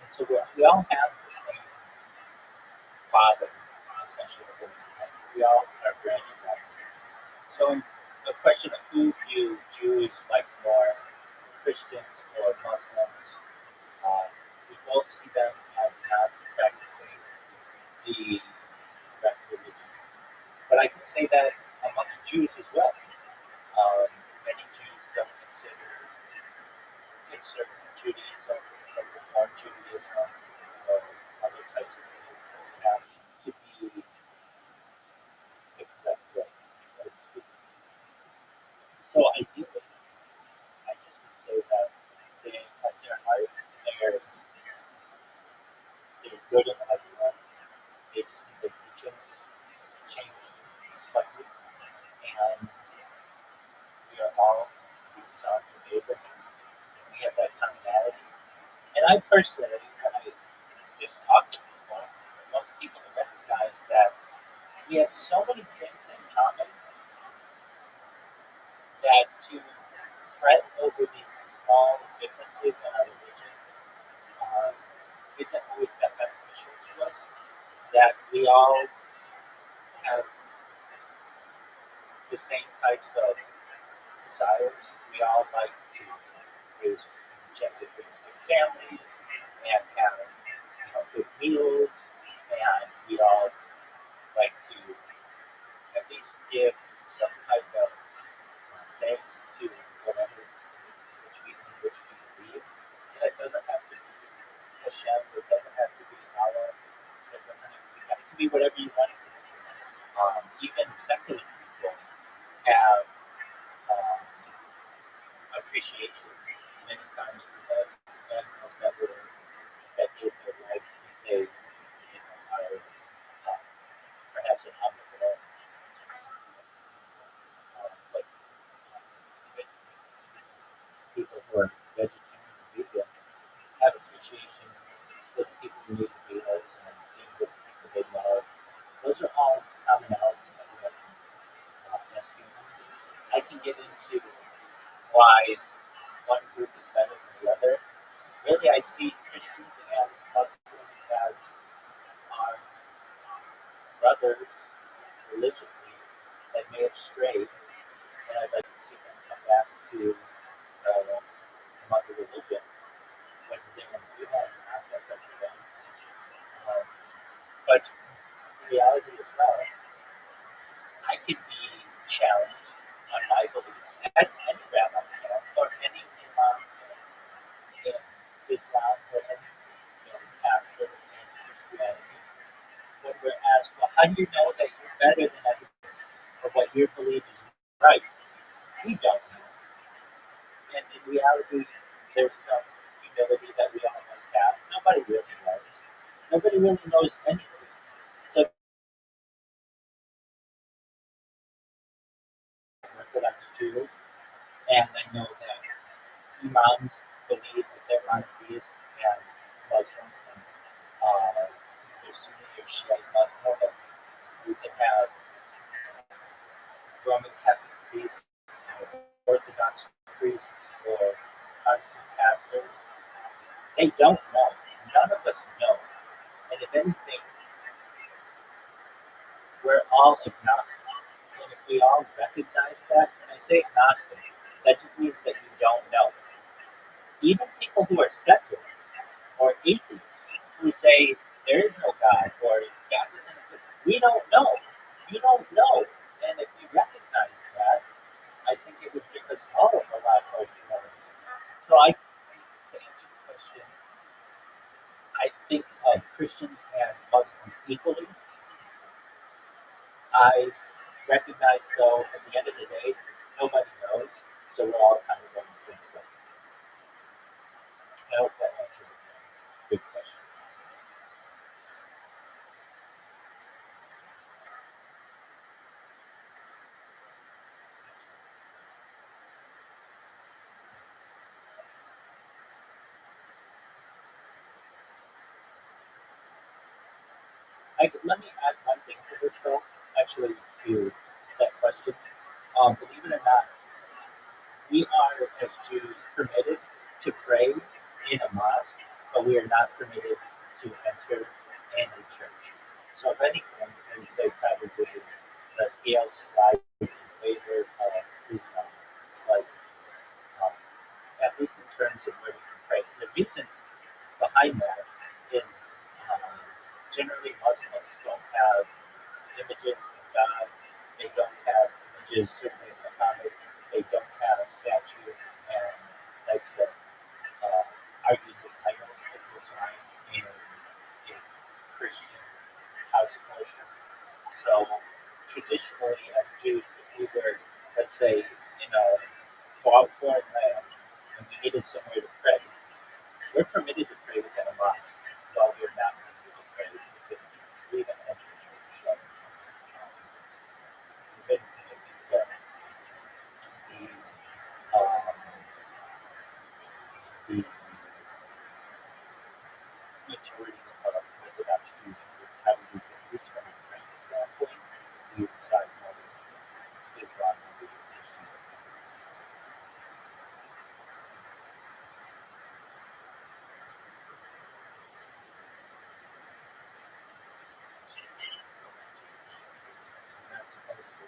Speaker 2: And so we all have the same father, essentially. We all are branches of it. So the question of who do Jews like more, Christians or Muslims, we both see them as not practicing the correct religion. But I can say that amongst Jews as well. Many Jews don't consider Judaism, or Reform Judaism, or other types of Judaism to be the correct way. So ideally, I just would say that they, at their heart, they're good in everyone. They just need their teachings changed slightly, and we are all the sons of Abraham. We have that commonality. And I personally, when I just talk to people, most people recognize that we have so many things in common that to fret over these small differences in our religions uh, isn't always that beneficial to us. That we all have the same types of desires. We all like to raise gently raise good families and have good meals, and we all like to at least give some type of thanks to whatever which we believe. And it doesn't have to be Hashem, it doesn't have to be Allah, it doesn't have to be God. It can be whatever you want it to be. Even secular people have um, appreciation many times for the animals that gave their life. They are perhaps an omnivore, like people who are vegetarian and vegan have appreciation for the people who need potatoes and being with the people they love. Those are all commonalities that we have as humans. I can get into why one group is better than the other. Really, I see Christians and Muslims as our brothers religiously that may have strayed, and I'd like to see them come back to mother religion when they want to do that. That's up to them. Um, but the reality as well, I could be challenged on my beliefs as any rabbi can, or any imam in Islam, or any pastor in Christianity. When we're asked, well, how do you know that you're better than others, or what your belief is right? We don't know. And in reality, there's some humility that we all must have. Nobody really knows. Nobody really knows anything. So Orthodox Jew, and I know that imams believe that they're monotheists and Muslim, and there's Sunni or Shiite Muslim. You can have Roman Catholic priests, or Orthodox priests, or Protestant pastors. They don't know. None of us know. And if anything, we're all agnostic. And if we all recognize that, when I say agnostic, that just means that you don't know. Even people who are secularists or atheists who say there is no God or God doesn't exist, we don't know. You don't know. And if we recognize that, I think it would give us all a lot of humility. So to answer the question, I think of Christians and Muslims equally. I recognize, though, at the end of the day, nobody knows, so we're all kind of going the same place. I hope that answers a good question. Let me add one thing to this, though, actually, to that question. Believe it or not, we are, as Jews, permitted to pray in a mosque, but we are not permitted to enter in a church. So, if anything, I would say probably the scale slides in favor of Islam slightly, at least in terms of where we can pray. The reason behind that is generally Muslims don't have images of God. They don't have images, certainly of Muhammad. They don't have statues and types of arguably idols that you'll find in a Christian house of worship. So traditionally, as Jews, if we were, let's say, foreign land, and we needed somewhere to pray, we're permitted to pray within a mosque, while we're not permitted to pray within a church. We have an entry church. So, I think that the majority of Orthodox Jews would probably say, at least from a Christian standpoint, we would side more with Islam than we would Christianity. Not supposed to.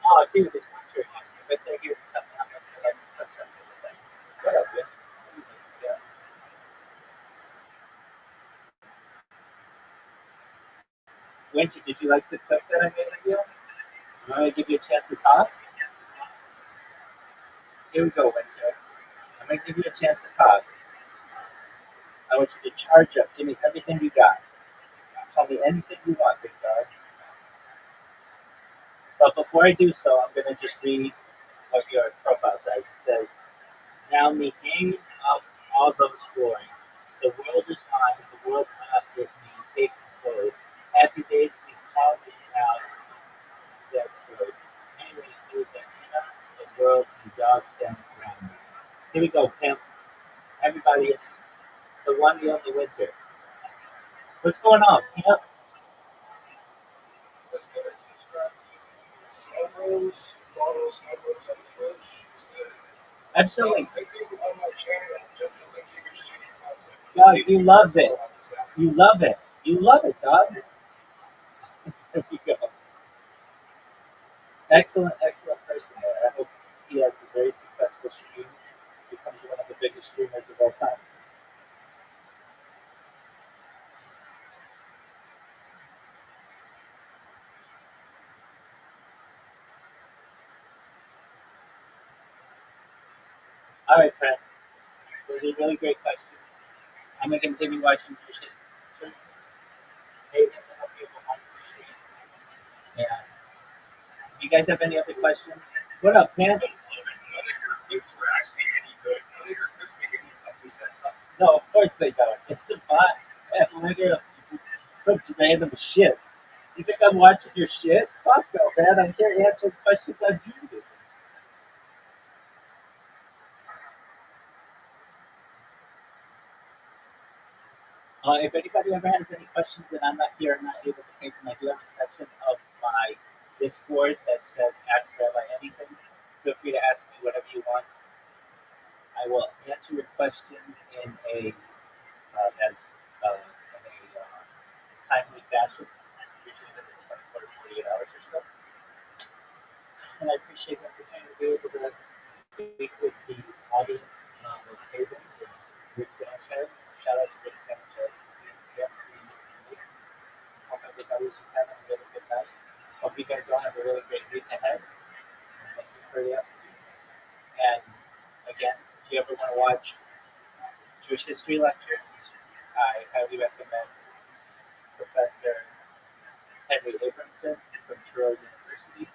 Speaker 2: Oh, dude, it's not true. I bet they're here to tell me how much I like to touch something with them. What up, bitch? Yeah. Winter, did you like the clip that I made of you? You want me to give you a chance to talk? Here we go, Winter. I'm going to give you a chance to talk. I want you to charge up. Give me everything you got. Tell me anything you want, big dog. But before I do so, I'm going to just read what your profile says. It says, now me gain up all those glory. The world is mine, the world after me, take the sword. Happy days we call it now, said sword. Anyway, you the world, you dogs down around me. Here we go, pimp. Everybody, it's the one, the only Winter. What's going on, pimp?
Speaker 4: Let's go and subscribe to Snowrose, follow Snowrose on Twitch. It's good.
Speaker 2: Absolutely.
Speaker 4: Thank you on my channel just to link to your streaming content.
Speaker 2: Dog, you love it. You love it. You love it, dog. There we go. Excellent, excellent person there. I hope he has a very successful stream. Becomes one of the biggest streamers of all time. All right, friends. Those are really great questions. I'm going to continue watching Jewish history. Hey, to help you go home from stream. And you guys have any other questions? What up, man?
Speaker 4: None of your clips were actually any good. None of your clips make any fucking sense.
Speaker 2: No, of course they don't. It's a bot. And literally just puts random shit. You think I'm watching your shit? Fuck no, man. I'm here answering questions on Judaism. If anybody ever has any questions and I'm not here, I'm not able to take them, I do have a section of my Discord that says Ask Rabbi Anything. Feel free to ask me whatever you want. I will answer your question in a timely fashion, usually within 24 to 48 hours or so. And I appreciate the opportunity to be able to speak with the audience of Haven and Rick Sanchez. Shout out to Rick Sanchez for being here. Hope everybody's just having a really good night. Hope you guys all have a really great week ahead. Thank you for the opportunity. And again, if you ever want to watch Jewish history lectures, I highly recommend Professor Henry Abramson from Touro University.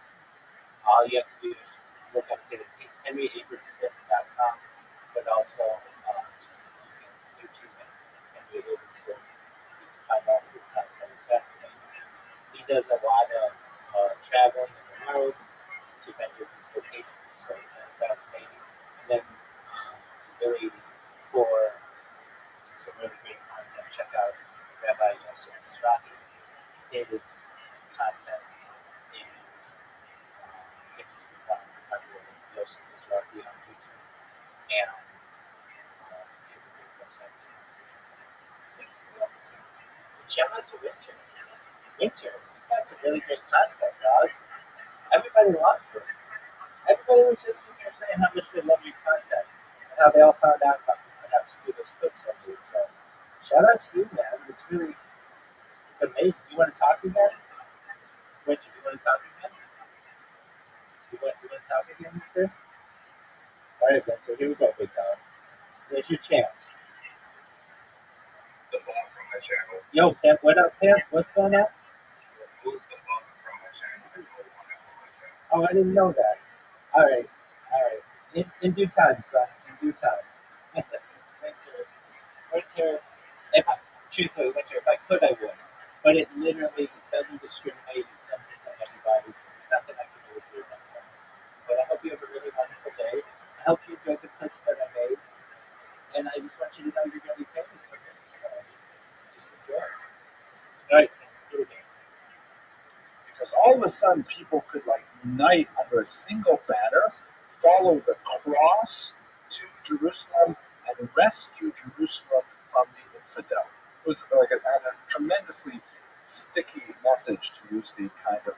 Speaker 2: All you have to do is just look up his henryabramson.com, but also just YouTube and Henry Abramson. You can find out his content is fascinating. He does a lot of traveling in the world to many of these locations, so fascinating. And then really for some really great content, check out Rabbi Yosef Mizrahi. His content is Yosef Mizrahi on YouTube, and he has a great website. Shout out to Winter. Winter, you've got some really great content, dog. Everybody loves it. Everybody was just in here saying how much they love your content and how they all found out about perhaps do those clips on you. So shout out to you, man. It's amazing. You want to talk again? Richard, you want to talk again? You want to talk again, Victor? All right, then. So here we go, big dog. There's your chance.
Speaker 4: The ball from my channel.
Speaker 2: Yo, Pimp, what up, Pimp? What's going on?
Speaker 4: Remove the ball from my channel. I don't want it on my channel.
Speaker 2: Oh, I didn't know that. All right. In due time, son. In due time. Winter, truthfully, Winter, if I could, I would. But it literally doesn't discriminate. It's something that everybody's, nothing I can do with you. But I hope you have a really wonderful day. I hope you enjoyed the clips that I made. And I just want you to know you're going to be famous someday. So just enjoy it. All right, thanks. Do it again.
Speaker 1: Because all of a sudden people could unite under a single banner, follow the cross to Jerusalem, and rescue Jerusalem from the infidel. It was a tremendously sticky message, to use the kind of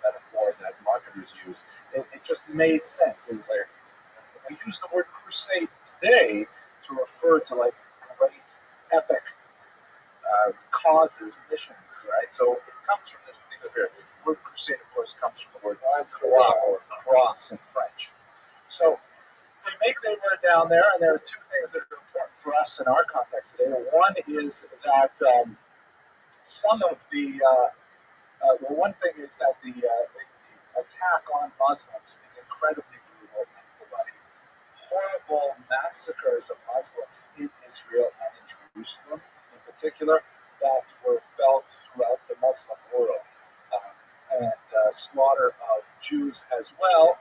Speaker 1: metaphor that marketers use. It just made sense. It was we use the word crusade today to refer to great epic causes, missions, right? So it comes from this particular period. The word crusade, of course, comes from the word croix, or cross in French. So they make their word down there, and there are two things that are important for us in our context today. One is that some of the one thing is that the attack on Muslims is incredibly brutal and bloody. Horrible massacres of Muslims in Israel and in Jerusalem, in particular, that were felt throughout the Muslim world, and slaughter of Jews as well,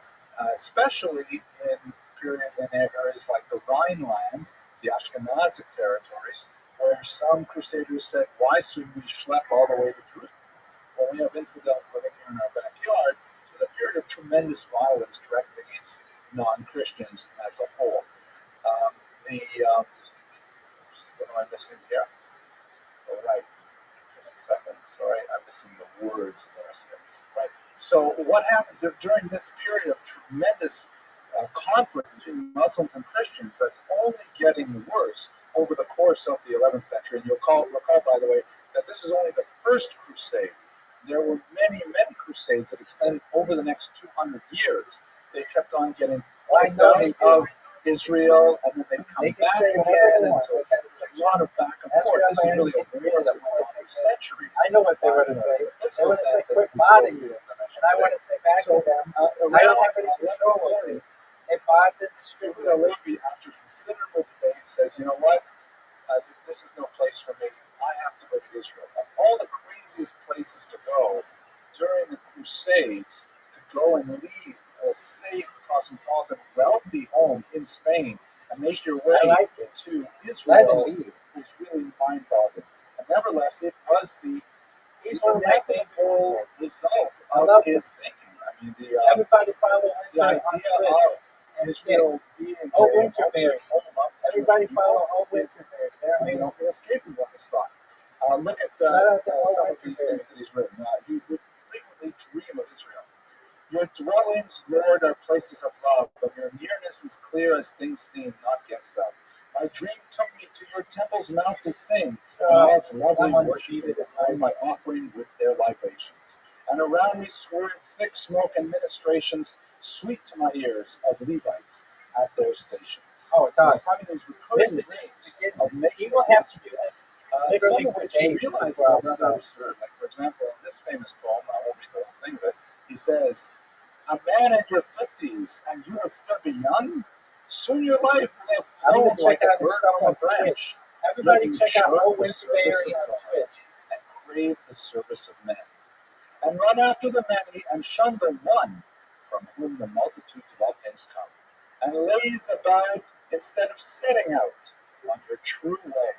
Speaker 1: especially in areas like the Rhineland, the Ashkenazic territories, where some crusaders said, "Why should we schlep all the way to Jerusalem when we have infidels living here in our backyard?" So the period of tremendous violence directed against non-Christians as a whole. What am I missing here? All right, just a second. Sorry, I'm missing the words there. Right. So what happens if during this period of tremendous conflict between Muslims and Christians that's only getting worse over the course of the 11th century? And you'll recall, by the way, that this is only the first crusade. There were many, many crusades that extended over the next 200 years. They kept on getting wiped out of Israel, and then they'd come back again, and so a lot of back and forth. This is really a war that went on for centuries.
Speaker 3: I know what they want to say. They want to say, quit modding you. And I want to say back to them, I don't have any control over it. It bots and distributes.
Speaker 1: Rabbi, after considerable debate, says, "You know what? This is no place for me. I have to go to Israel." Of all the craziest places to go during the Crusades, to go and leave a safe, cosmopolitan, wealthy home in Spain and make your way to Israel was really mind-boggling. And nevertheless, it was the
Speaker 3: He's one of my favorite
Speaker 1: inevitable
Speaker 3: people.
Speaker 1: result
Speaker 3: I
Speaker 1: of
Speaker 3: love
Speaker 1: his thinking. I mean,
Speaker 3: Everybody follow
Speaker 1: the
Speaker 3: Winter
Speaker 1: idea
Speaker 3: on Twitch.
Speaker 1: of
Speaker 3: And
Speaker 1: Israel being
Speaker 3: Oh,
Speaker 1: the
Speaker 3: Winterberry.
Speaker 1: ultimate home of the
Speaker 3: Everybody
Speaker 1: Jewish people
Speaker 3: follow Oh,
Speaker 1: is,
Speaker 3: Winterberry. They're amazing.
Speaker 1: inescapable in his thought. Look at
Speaker 3: Shout out to
Speaker 1: some
Speaker 3: Oh,
Speaker 1: of these
Speaker 3: Winterberry.
Speaker 1: things that he's written. He would frequently dream of Israel. Your dwellings, Lord, are places of love, but your nearness is clear as things seen, not guessed of. My dream took me to your temple's mount to sing, and all its lovely
Speaker 3: someone
Speaker 1: worship
Speaker 3: repeated it,
Speaker 1: and my offering with their libations. And around me swirled thick smoke and ministrations, sweet to my ears, of Levites at their stations.
Speaker 3: Oh, it
Speaker 1: I
Speaker 3: does.
Speaker 1: was having these recurring
Speaker 3: This is
Speaker 1: dreams of
Speaker 3: he
Speaker 1: making
Speaker 3: will have to do this.
Speaker 1: some
Speaker 3: Literally
Speaker 1: of
Speaker 3: for
Speaker 1: which he
Speaker 3: days
Speaker 1: realizes
Speaker 3: before
Speaker 1: are
Speaker 3: I'll
Speaker 1: rather
Speaker 3: stop.
Speaker 1: absurd. Like, for example, in this famous poem, I won't read the whole thing of it, he says, a man in your 50s and you would still be young? Soon your life will have
Speaker 3: I'm
Speaker 1: flown
Speaker 3: gonna check
Speaker 1: like a
Speaker 3: out his
Speaker 1: bird
Speaker 3: stuff
Speaker 1: from a
Speaker 3: on Twitch.
Speaker 1: branch.
Speaker 3: Everybody
Speaker 1: Let you
Speaker 3: check out
Speaker 1: shirk
Speaker 3: Oh,
Speaker 1: the service
Speaker 3: Winterberry
Speaker 1: of
Speaker 3: on
Speaker 1: God
Speaker 3: Twitch.
Speaker 1: and crave the service of men, and run after the many and shun the one from whom the multitudes of all things come, and laze about instead of setting out on your true way,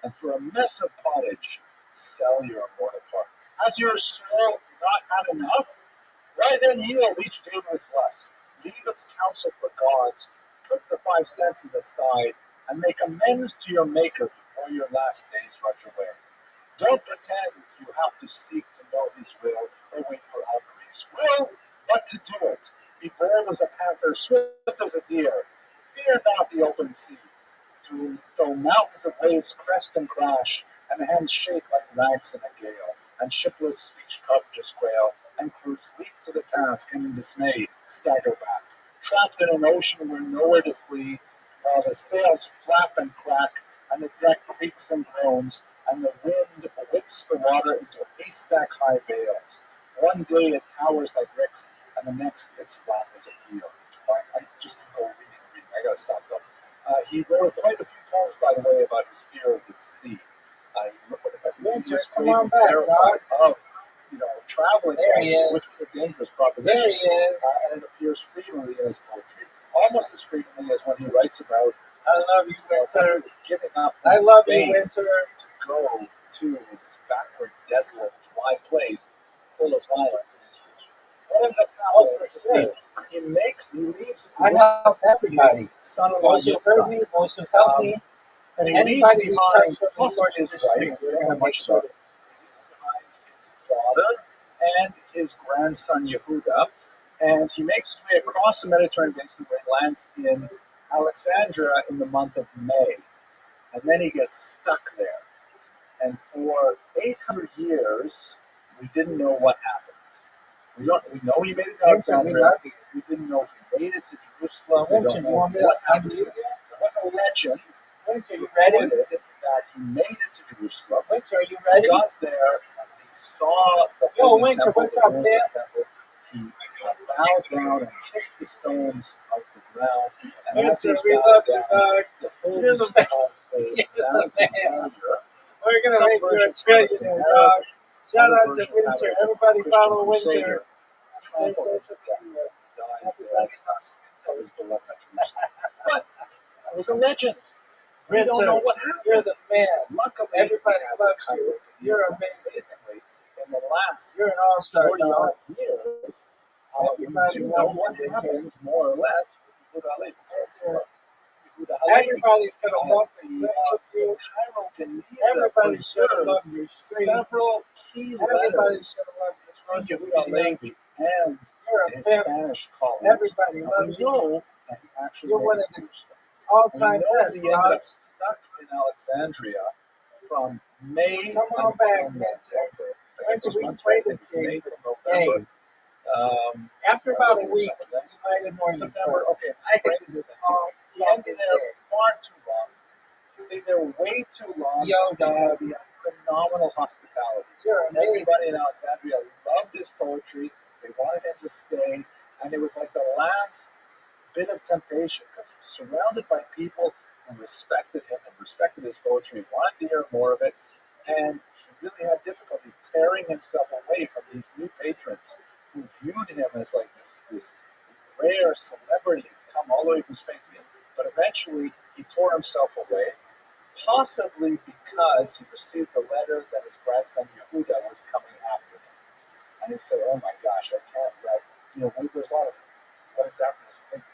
Speaker 1: and for a mess of pottage sell your immortal part. Has your soul not had enough? Why then yield each day to its lust? Leave its counsel for gods, put the five senses aside, and make amends to your Maker before your last days rush away. Don't pretend you have to seek to know his will or wait for auguries. Will, but to do it. Be bold as a panther, swift as a deer. Fear not the open sea. Though mountains of waves crest and crash, and hands shake like rags in a gale, and shipless speech cartridges quail, and crews leap to the task and in dismay stagger back, trapped in an ocean where nowhere to flee, while the sails flap and crack, and the deck creaks and groans, and the wind whips the water into haystack-high bales. One day it towers like bricks, and the next it's flat as a field. I just go reading. I gotta stop though. He wrote quite a few poems, by the way, about his fear of the sea. He was
Speaker 3: Come on
Speaker 1: greatly
Speaker 3: back,
Speaker 1: terrified of, traveling,
Speaker 3: There he is.
Speaker 1: which was a dangerous
Speaker 3: There
Speaker 1: proposition.
Speaker 3: he is.
Speaker 1: And it appears frequently in his poetry, almost as frequently as when he writes about
Speaker 3: I love you,
Speaker 1: when
Speaker 3: Winter.
Speaker 1: he was giving up
Speaker 3: I
Speaker 1: in
Speaker 3: love you,
Speaker 1: Spain
Speaker 3: Winter.
Speaker 1: to go to this backward, desolate, dry place full of violence and history. What ends up
Speaker 3: Oh,
Speaker 1: happening
Speaker 3: for
Speaker 1: is
Speaker 3: sure.
Speaker 1: he leaves
Speaker 3: I help everybody.
Speaker 1: his son-in-law
Speaker 3: Those who heard me, those who helped me,
Speaker 1: and
Speaker 3: and
Speaker 1: he leaves
Speaker 3: anybody who
Speaker 1: behind
Speaker 3: touched from the
Speaker 1: possibly
Speaker 3: course of
Speaker 1: his
Speaker 3: the
Speaker 1: wife,
Speaker 3: street,
Speaker 1: we
Speaker 3: we're
Speaker 1: don't
Speaker 3: going
Speaker 1: know
Speaker 3: to make
Speaker 1: much
Speaker 3: sure
Speaker 1: about
Speaker 3: that
Speaker 1: behind his daughter and his grandson Yehuda, and he makes his way across the Mediterranean basin where he lands in Alexandria in the month of May, and then he gets stuck there. And for 800 years, we didn't know what happened. We know he made it to
Speaker 3: Winter, we
Speaker 1: Alexandria.
Speaker 3: love you.
Speaker 1: We didn't know if he made it to Jerusalem. We
Speaker 3: Winter,
Speaker 1: don't
Speaker 3: you
Speaker 1: know
Speaker 3: want me to
Speaker 1: what happened to
Speaker 3: unmute
Speaker 1: him.
Speaker 3: you?
Speaker 1: There was a legend
Speaker 3: Winter, you ready?
Speaker 1: reported that he made it to Jerusalem.
Speaker 3: Winter, are you
Speaker 1: He
Speaker 3: ready?
Speaker 1: got there, he saw the
Speaker 3: Yo,
Speaker 1: Holy
Speaker 3: Winter,
Speaker 1: Temple,
Speaker 3: what's
Speaker 1: the
Speaker 3: up,
Speaker 1: ruins
Speaker 3: man?
Speaker 1: of the temple. He bowed down and kissed the stones of the ground. And as he
Speaker 3: Winter,
Speaker 1: was
Speaker 3: we
Speaker 1: bowed
Speaker 3: love you,
Speaker 1: down,
Speaker 3: dog.
Speaker 1: the
Speaker 3: You're
Speaker 1: hooves
Speaker 3: the
Speaker 1: of a
Speaker 3: You're the
Speaker 1: mountain
Speaker 3: man.
Speaker 1: warrior.
Speaker 3: We're going to
Speaker 1: Some
Speaker 3: make you a
Speaker 1: versions have it as an
Speaker 3: trillionaire,
Speaker 1: Arab,
Speaker 3: dog. Shout
Speaker 1: other
Speaker 3: out to
Speaker 1: versions have it
Speaker 3: Winter.
Speaker 1: as a
Speaker 3: Everybody
Speaker 1: Christian
Speaker 3: follow
Speaker 1: crusader.
Speaker 3: Winter.
Speaker 1: Trampled him to death. He dies there until his beloved Jerusalem. But it was a legend. We don't know what
Speaker 3: You're
Speaker 1: happened.
Speaker 3: the man.
Speaker 1: Luckily,
Speaker 3: Everybody
Speaker 1: we have
Speaker 3: loves
Speaker 1: a
Speaker 3: you.
Speaker 1: cover.
Speaker 3: You're
Speaker 1: Amazingly, in the last
Speaker 3: You're an all-star,
Speaker 1: 40
Speaker 3: dog.
Speaker 1: odd years, we
Speaker 3: Everybody
Speaker 1: do know
Speaker 3: loves
Speaker 1: what
Speaker 3: you,
Speaker 1: happened, more or less, with Yehuda Halevi.
Speaker 3: Everybody's going to love
Speaker 1: The
Speaker 3: you. You.
Speaker 1: Cairo Geniza
Speaker 3: Everybody's going to
Speaker 1: preserved
Speaker 3: love you.
Speaker 1: several key
Speaker 3: Everybody's
Speaker 1: letters
Speaker 3: going to love you.
Speaker 1: between Yehuda Halevi and
Speaker 3: You're a
Speaker 1: his
Speaker 3: pimp.
Speaker 1: Spanish colleagues.
Speaker 3: Everybody
Speaker 1: And
Speaker 3: loves
Speaker 1: we know that he actually
Speaker 3: You're
Speaker 1: made
Speaker 3: one
Speaker 1: it
Speaker 3: of
Speaker 1: to
Speaker 3: the
Speaker 1: Jerusalem. We
Speaker 3: all-time
Speaker 1: know
Speaker 3: best,
Speaker 1: that he ended
Speaker 3: dog.
Speaker 1: up stuck in Alexandria from May
Speaker 3: Come on
Speaker 1: until
Speaker 3: back,
Speaker 1: November.
Speaker 3: Winter, we can play this
Speaker 1: May
Speaker 3: game
Speaker 1: to
Speaker 3: for
Speaker 1: November.
Speaker 3: days. After about a week, you might annoy me.
Speaker 1: September,
Speaker 3: but
Speaker 1: okay,
Speaker 3: I could
Speaker 1: spring.
Speaker 3: do this all
Speaker 1: He ended there far too long. He stayed there way too long
Speaker 3: Yo,
Speaker 1: because
Speaker 3: dog.
Speaker 1: he had phenomenal hospitality.
Speaker 3: You're amazing.
Speaker 1: Everybody in Alexandria loved his poetry. They wanted him to stay, and it was like the last bit of temptation because he was surrounded by people who respected him and respected his poetry, wanted to hear more of it, and he really had difficulty tearing himself away from these new patrons who viewed him as like this rare celebrity who come all the way from Spain to him. But eventually, he tore himself away, possibly because he received a letter that his grandson Yehuda was coming after him. And he said, oh my gosh, I can't let, there's a lot of, what exactly was thinking.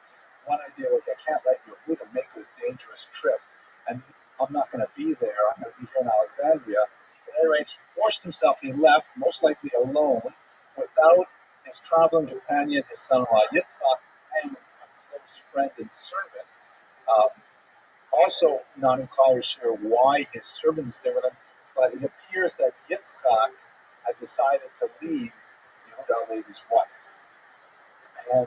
Speaker 1: One idea was, I can't let Yehuda make this dangerous trip, and I'm not going to be there. I'm going to be here in Alexandria. But anyway, he forced himself. He left, most likely alone, without his traveling companion, his son-in-law Yitzchak, and a close friend and servant. Also, not entirely sure why his servant is there with him, but it appears that Yitzchak had decided to leave Yehuda Levi's wife. And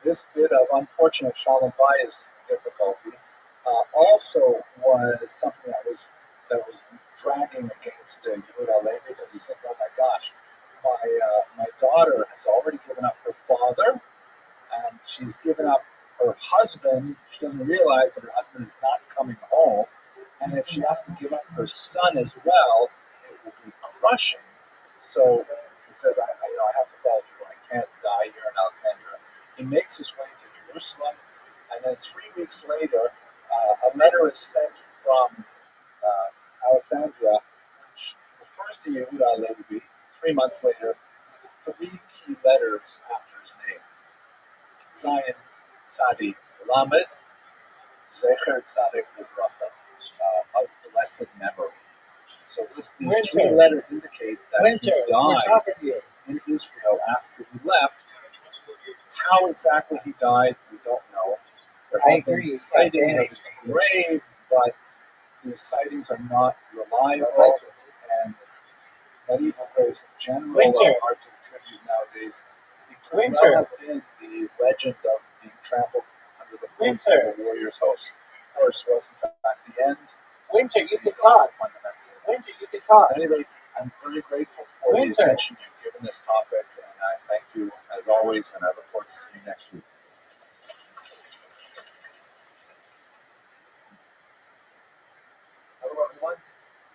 Speaker 1: this bit of unfortunate Shalom Bayis difficulty also was something that was dragging against Yehuda Levi, because he's thinking, oh my gosh, my daughter has already given up her father, and she's given up her husband. She doesn't realize that her husband is not coming home, and if she has to give up her son as well, it will be crushing. So he says, I have to follow through. I can't die here in Alexandria. He makes his way to Jerusalem, and then 3 weeks later, a letter is sent from Alexandria, which refers to Yehuda Levi. 3 months later, with 3 key letters after his name: Zion Tzadi Lamed, Zecher Tzadik Livracha, of blessed memory. So these 3 letters indicate that he died in Israel after he left. How exactly he died, we don't know. There have been sightings of his grave, but these sightings are not reliable, and medieval graves in general are hard to attribute nowadays. It could well have been the legend of being trampled under the hooves of a warrior's horse was in fact the end.
Speaker 3: You can talk. You can talk.
Speaker 1: At any rate, I'm very grateful for the attention you've given this topic, and I thank you as always, and I look forward to seeing you next week. Hello everyone.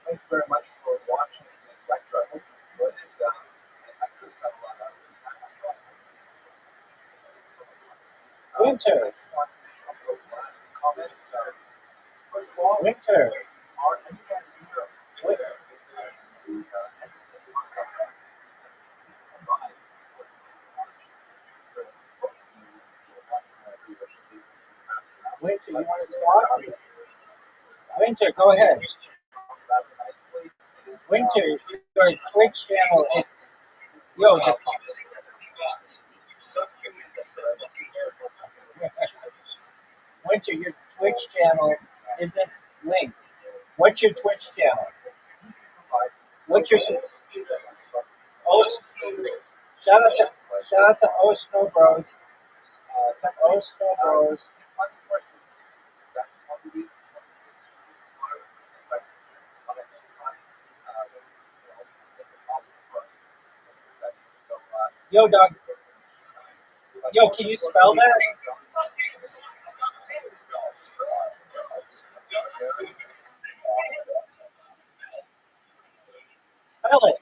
Speaker 1: Thank you very much for watching this lecture. I hope you enjoyed it. I really got a lot out of it. I just want to make a couple of last comments. First of all, are you guys here? Winter.
Speaker 3: Winter, you want to talk? Winter, go ahead. Winter, your Twitch channel is... Winter, your Twitch channel isn't linked. What's your Twitch channel? What's your... Shout out to O Snow Bros. O Snow Bros. Yo, dog. Yo, can you spell that? Spell it.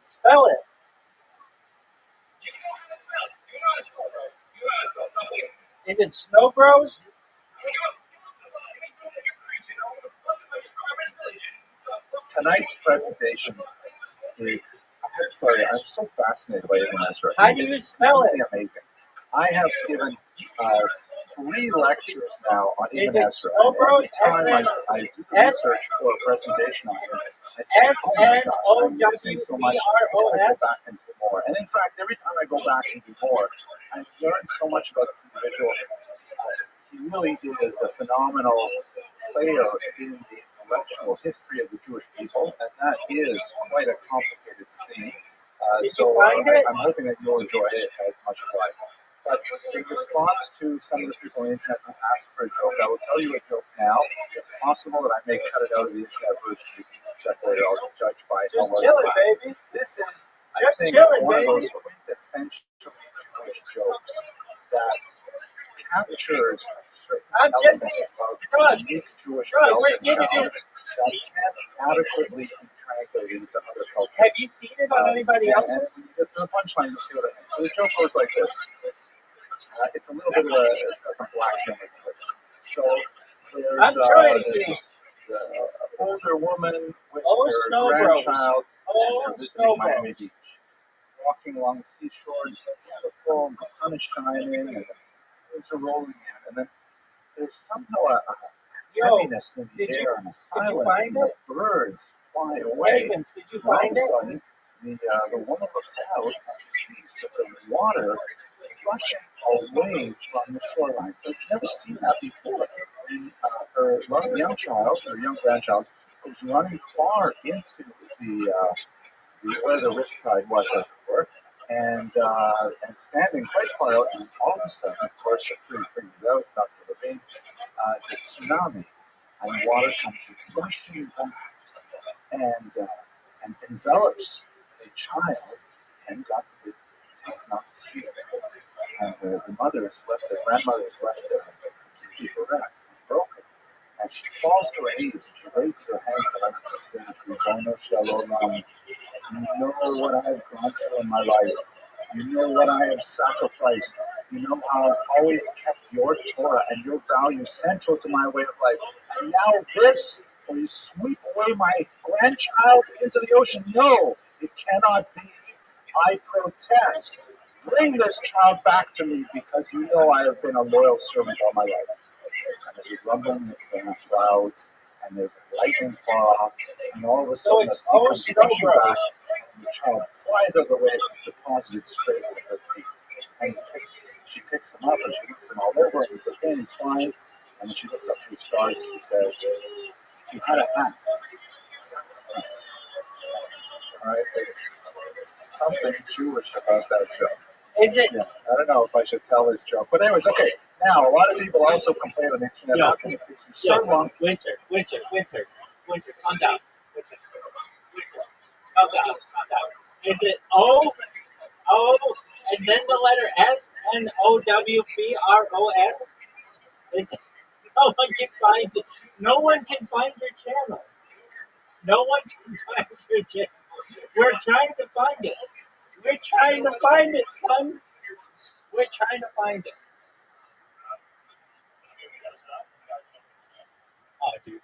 Speaker 3: Spell it. Is it Snow Bros?
Speaker 1: Tonight's presentation is, I'm so fascinated by Ibn Ezra.
Speaker 3: How do you spell it?
Speaker 1: It's amazing. I have given 3 lectures now on Ibn Ezra. Every time I do the research for a presentation on him, I say, oh my gosh, I'm missing so much. I go back and do more. And in fact, every time I go back and do more, I've learned so much about this individual. He really is a phenomenal player in the intellectual history of the Jewish people, and that is quite a complicated scene. So I'm hoping that you'll enjoy it as much as I will. But in response to some of the people on the internet who asked for a joke, I will tell you a joke now. It's possible that I may cut it out of the internet version. You can check later. I'll judge by how well
Speaker 3: chill it, baby.
Speaker 1: This is,
Speaker 3: I
Speaker 1: think, one of those quintessential Jewish jokes that captures a certain element of unique Jewish culture that can't adequately be translated into other cultures.
Speaker 3: Have you seen it on anybody else's?
Speaker 1: And the punchline, you see what I mean. So the joke goes like this. It's a little bit of some black humor to it. So
Speaker 3: I'm trying to.
Speaker 1: there's this older woman with
Speaker 3: Oh,
Speaker 1: her
Speaker 3: Snow Bros.
Speaker 1: grandchild, and
Speaker 3: Oh,
Speaker 1: they're visiting
Speaker 3: Snow
Speaker 1: Miami
Speaker 3: Bros.
Speaker 1: Beach, walking along the seashore. It's so beautiful, and the sun is shining, and the waves are rolling in, and then there's somehow a
Speaker 3: Yo,
Speaker 1: heaviness in the
Speaker 3: did you
Speaker 1: air and a silence,
Speaker 3: find
Speaker 1: and the
Speaker 3: it?
Speaker 1: birds fly away.
Speaker 3: Havens, did you
Speaker 1: And all of
Speaker 3: find
Speaker 1: a
Speaker 3: it?
Speaker 1: sudden, the woman looks out and she sees that the water rushing away from the shoreline. So she's never seen that before. Her young child, her young grandchild, was running far into where the riptide was, as it were, and standing quite far out. And all of a sudden, of course, the crew figured out, Dr. Levine, it's a tsunami, and water comes rushing back and envelops a child, and God forbid, takes not to see it. And the mother is left, the grandmother is left there to keep her breath, broken. And she falls to her knees and she raises her hands to heaven and she says, Shalom, you know what I have gone through in my life. You know what I have sacrificed. You know how I've always kept your Torah and your values central to my way of life. And now this, will you sweep away my grandchild into the ocean? No, it cannot be. I protest. Bring this child back to me because you know I have been a loyal servant all my life. And there's a rumbling in the clouds, and there's lightning far off, and all of a sudden the sea comes rushing back, and the child flies out of the way, she's deposited straight at her feet. And she picks him up, and she looks him all over, and he's okay, and he's fine. And then she looks up to the stars, and she says, you had a hat. All right, there's something Jewish about that joke.
Speaker 3: Is it?
Speaker 1: Yeah, I don't know if I should tell this joke. But anyways, okay. Now, a lot of people also complain on the internet. How come it takes you so long?
Speaker 2: Winter. Calm down. Calm down. Is it O, and then the letter S, NOWBROS? Is it? No one can find it. No one can find your channel. No one can find your channel. We're trying to find it. We're trying to find it, son. We're trying to find it. Oh, dude.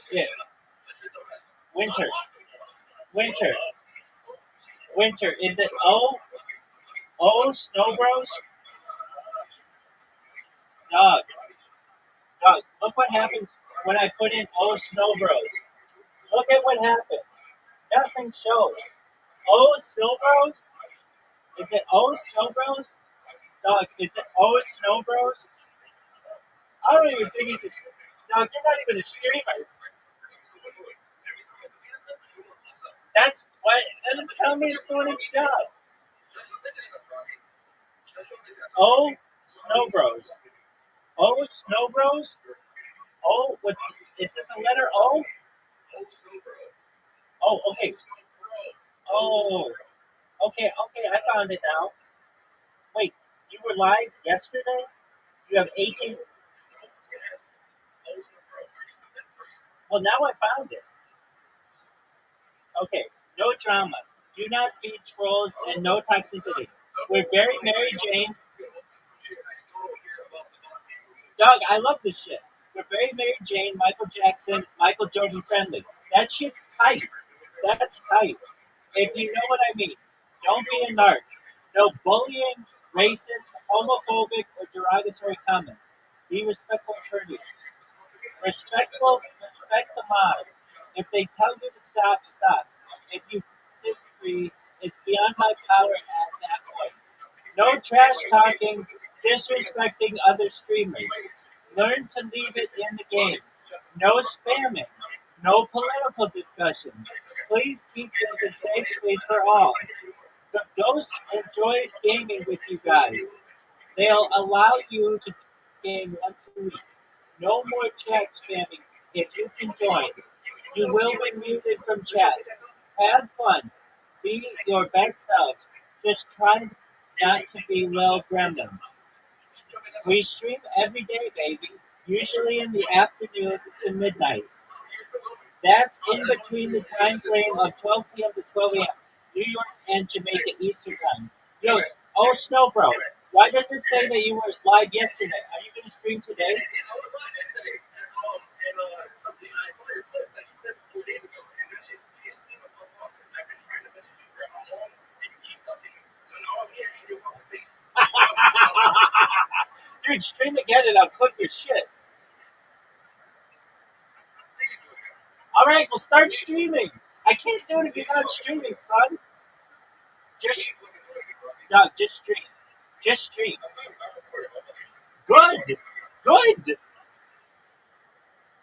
Speaker 2: Shit. Winter. Is it O? Snow Bros? Dog. Look what happens when I put in O Snow Bros. Look at what happened. Nothing shows. O Snow Bros? Is it O Snow Bros? Dog, is it O Snow Bros? I don't even think he's a... Dog, you're not even a streamer. That's what... And it's telling me it's doing its job. O Snow Bros. O Snow Bros? O with... Is it the letter O? Oh, okay. Oh. Okay, I found it now. Wait, you were live yesterday? You have 18... Well, now I found it. Okay, no drama. Do not feed trolls and no toxicity. We're very Mary Jane. Dog, I love this shit. We're very Mary Jane, Michael Jackson, Michael Jordan friendly. That shit's tight. That's tight. If you know what I mean. Don't be a narc. No bullying, racist, homophobic, or derogatory comments. Be respectful and courteous. Respect the mods. If they tell you to stop, stop. If you disagree, it's beyond my power at that point. No trash talking, disrespecting other streamers. Learn to leave it in the game. No spamming. No political discussions. Please keep this a safe space for all. The Ghost enjoys gaming with you guys. They'll allow you to game once a week. No more chat spamming if you can join. You will be muted from chat. Have fun. Be your best selves. Just try not to be little gremlins. We stream every day, baby. Usually in the afternoon to midnight. That's in between the time frame of 12 p.m. to 12 a.m. New York and Jamaica Eastern Time. Yo, Snow Bro. Why does it say that you were live yesterday? Are you going to stream today?
Speaker 4: And I was live yesterday. And something I saw your clip that you clipped 4 days ago. And that shit pissed me the fuck off. Because I've been trying to message you for how long and you keep ducking me. So now I'm here in your fucking face.
Speaker 2: Dude, stream again and I'll click your shit. All right, we'll start streaming. I can't do it if you're not streaming, son. Just stream. Just stream. Good. Good.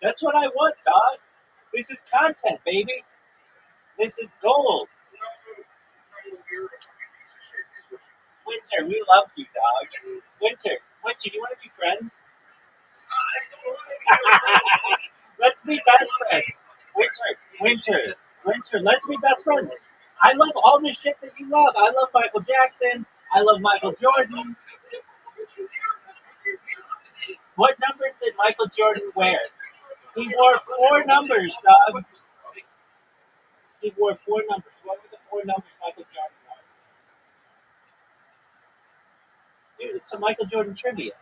Speaker 2: That's what I want, dog. This is content, baby. This is gold. Winter, we love you, dog. Winter, you want to be friends? Let's be best friends. Winter, let's be best friends. I love all the shit that you love. I love Michael Jackson. I love Michael Jordan. What number did Michael Jordan wear? He wore 4 numbers, dog. He wore 4 numbers. What were the 4 numbers Michael Jordan wore? Dude, it's some Michael Jordan trivia.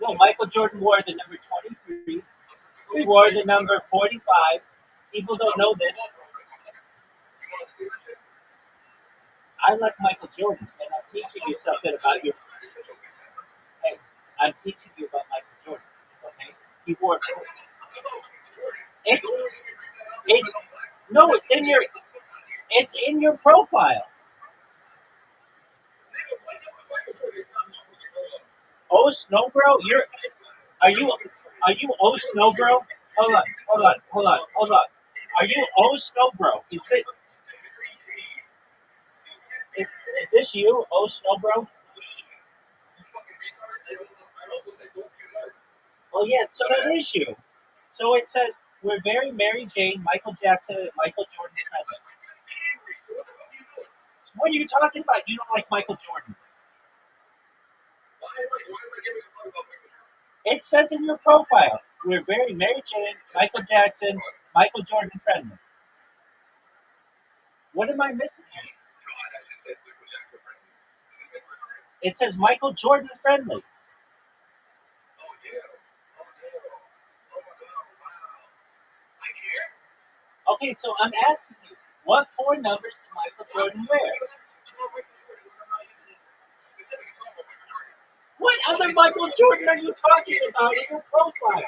Speaker 2: No, Michael Jordan wore the number 23. He wore the number 45. People don't know this. I like Michael Jordan, and I'm teaching you something about your. Hey, I'm teaching you about Michael Jordan. Okay, he wore. It's no, it's in your profile. Oh, Snow Bro, are you Oh Snow Bro? Hold on. Are you Oh Snow Bro? Is this you, Oh Snow Bro? Oh yeah, so that is you. So it says we're very Mary Jane, Michael Jackson, and Michael Jordan present. What are you talking about? You don't like Michael Jordan. It says in your profile, we're very Mary Jane, Michael Jackson, Michael Jordan friendly. What am I missing here? It says Michael Jordan friendly. Okay, so I'm asking you, what 4 numbers did Michael Jordan wear? What other Michael Jordan are you talking about in your profile?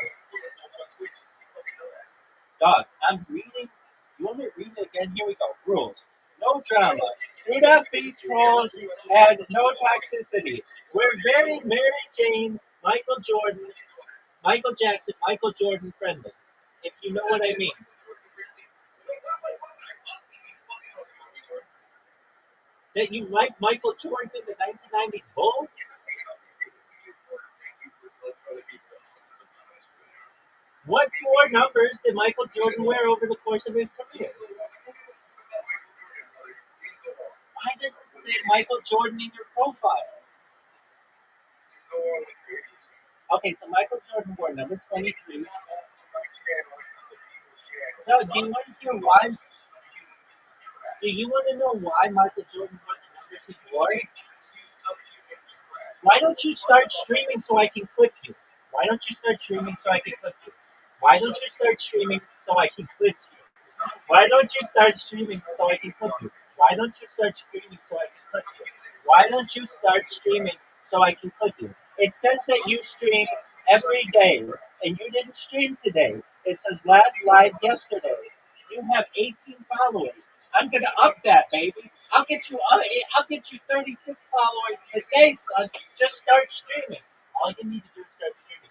Speaker 2: Dog, I'm reading. You want me to read it again? Here we go. Rules. No drama. Do not be trolls and no toxicity. We're very Mary Jane, Michael Jordan, Michael Jackson, Michael Jordan friendly. If you know what I mean. That you like Michael Jordan in the 1990s Bulls? What 4 numbers did Michael Jordan wear over the course of his career? Why does it say Michael Jordan in your profile? Okay, so Michael Jordan wore number 23. No, do you want to hear why? Do you want to know why Michael Jordan wore the numbers he wore? Why don't you start streaming so I can click you? Why don't you start streaming so I can click you? Why don't you start streaming so I can click you? Why don't you start streaming so I can click you? Why don't you start streaming so I can click you? Why don't you start streaming so I can click you? It says that you stream every day, and you didn't stream today. It says last live yesterday. You have 18 followers. I'm gonna up that, baby. I'll get you 36 followers today, son. Just start streaming. All you need to do is start streaming,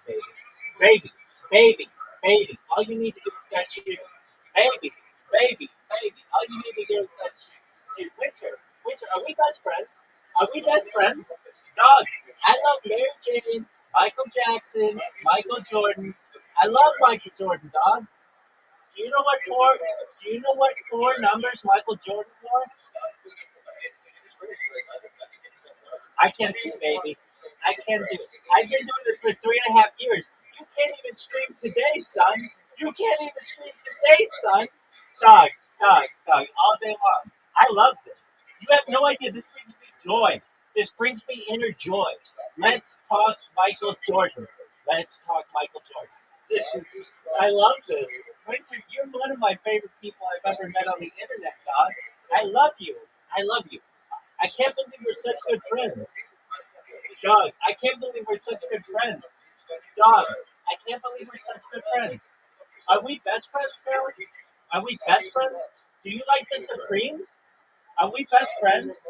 Speaker 2: baby. All you need to do is start streaming, baby. All you need to do is start streaming. Winter, are we best friends? Are we best friends? Dog, I love Mary Jane, Michael Jackson, Michael Jordan. I love Michael Jordan, dog. Do you know what 4 numbers Michael Jordan wore? I can't do it, baby. I can't do it. I've been doing this for 3.5 years. You can't even stream today, son. You can't even stream today, son. Dog, all day long. I love this. You have no idea. This brings me joy. This brings me inner joy. Let's talk Michael Jordan. Let's talk Michael Jordan. This is, I love this. Winter, you're one of my favorite people I've ever met on the internet, dog. I love you. I love you. I can't believe we're such good friends. Dog, I can't believe we're such good friends. Dog, I can't believe we're such good friends. Are we best friends now? Are we best friends? Do you like the Supremes? Are we best friends?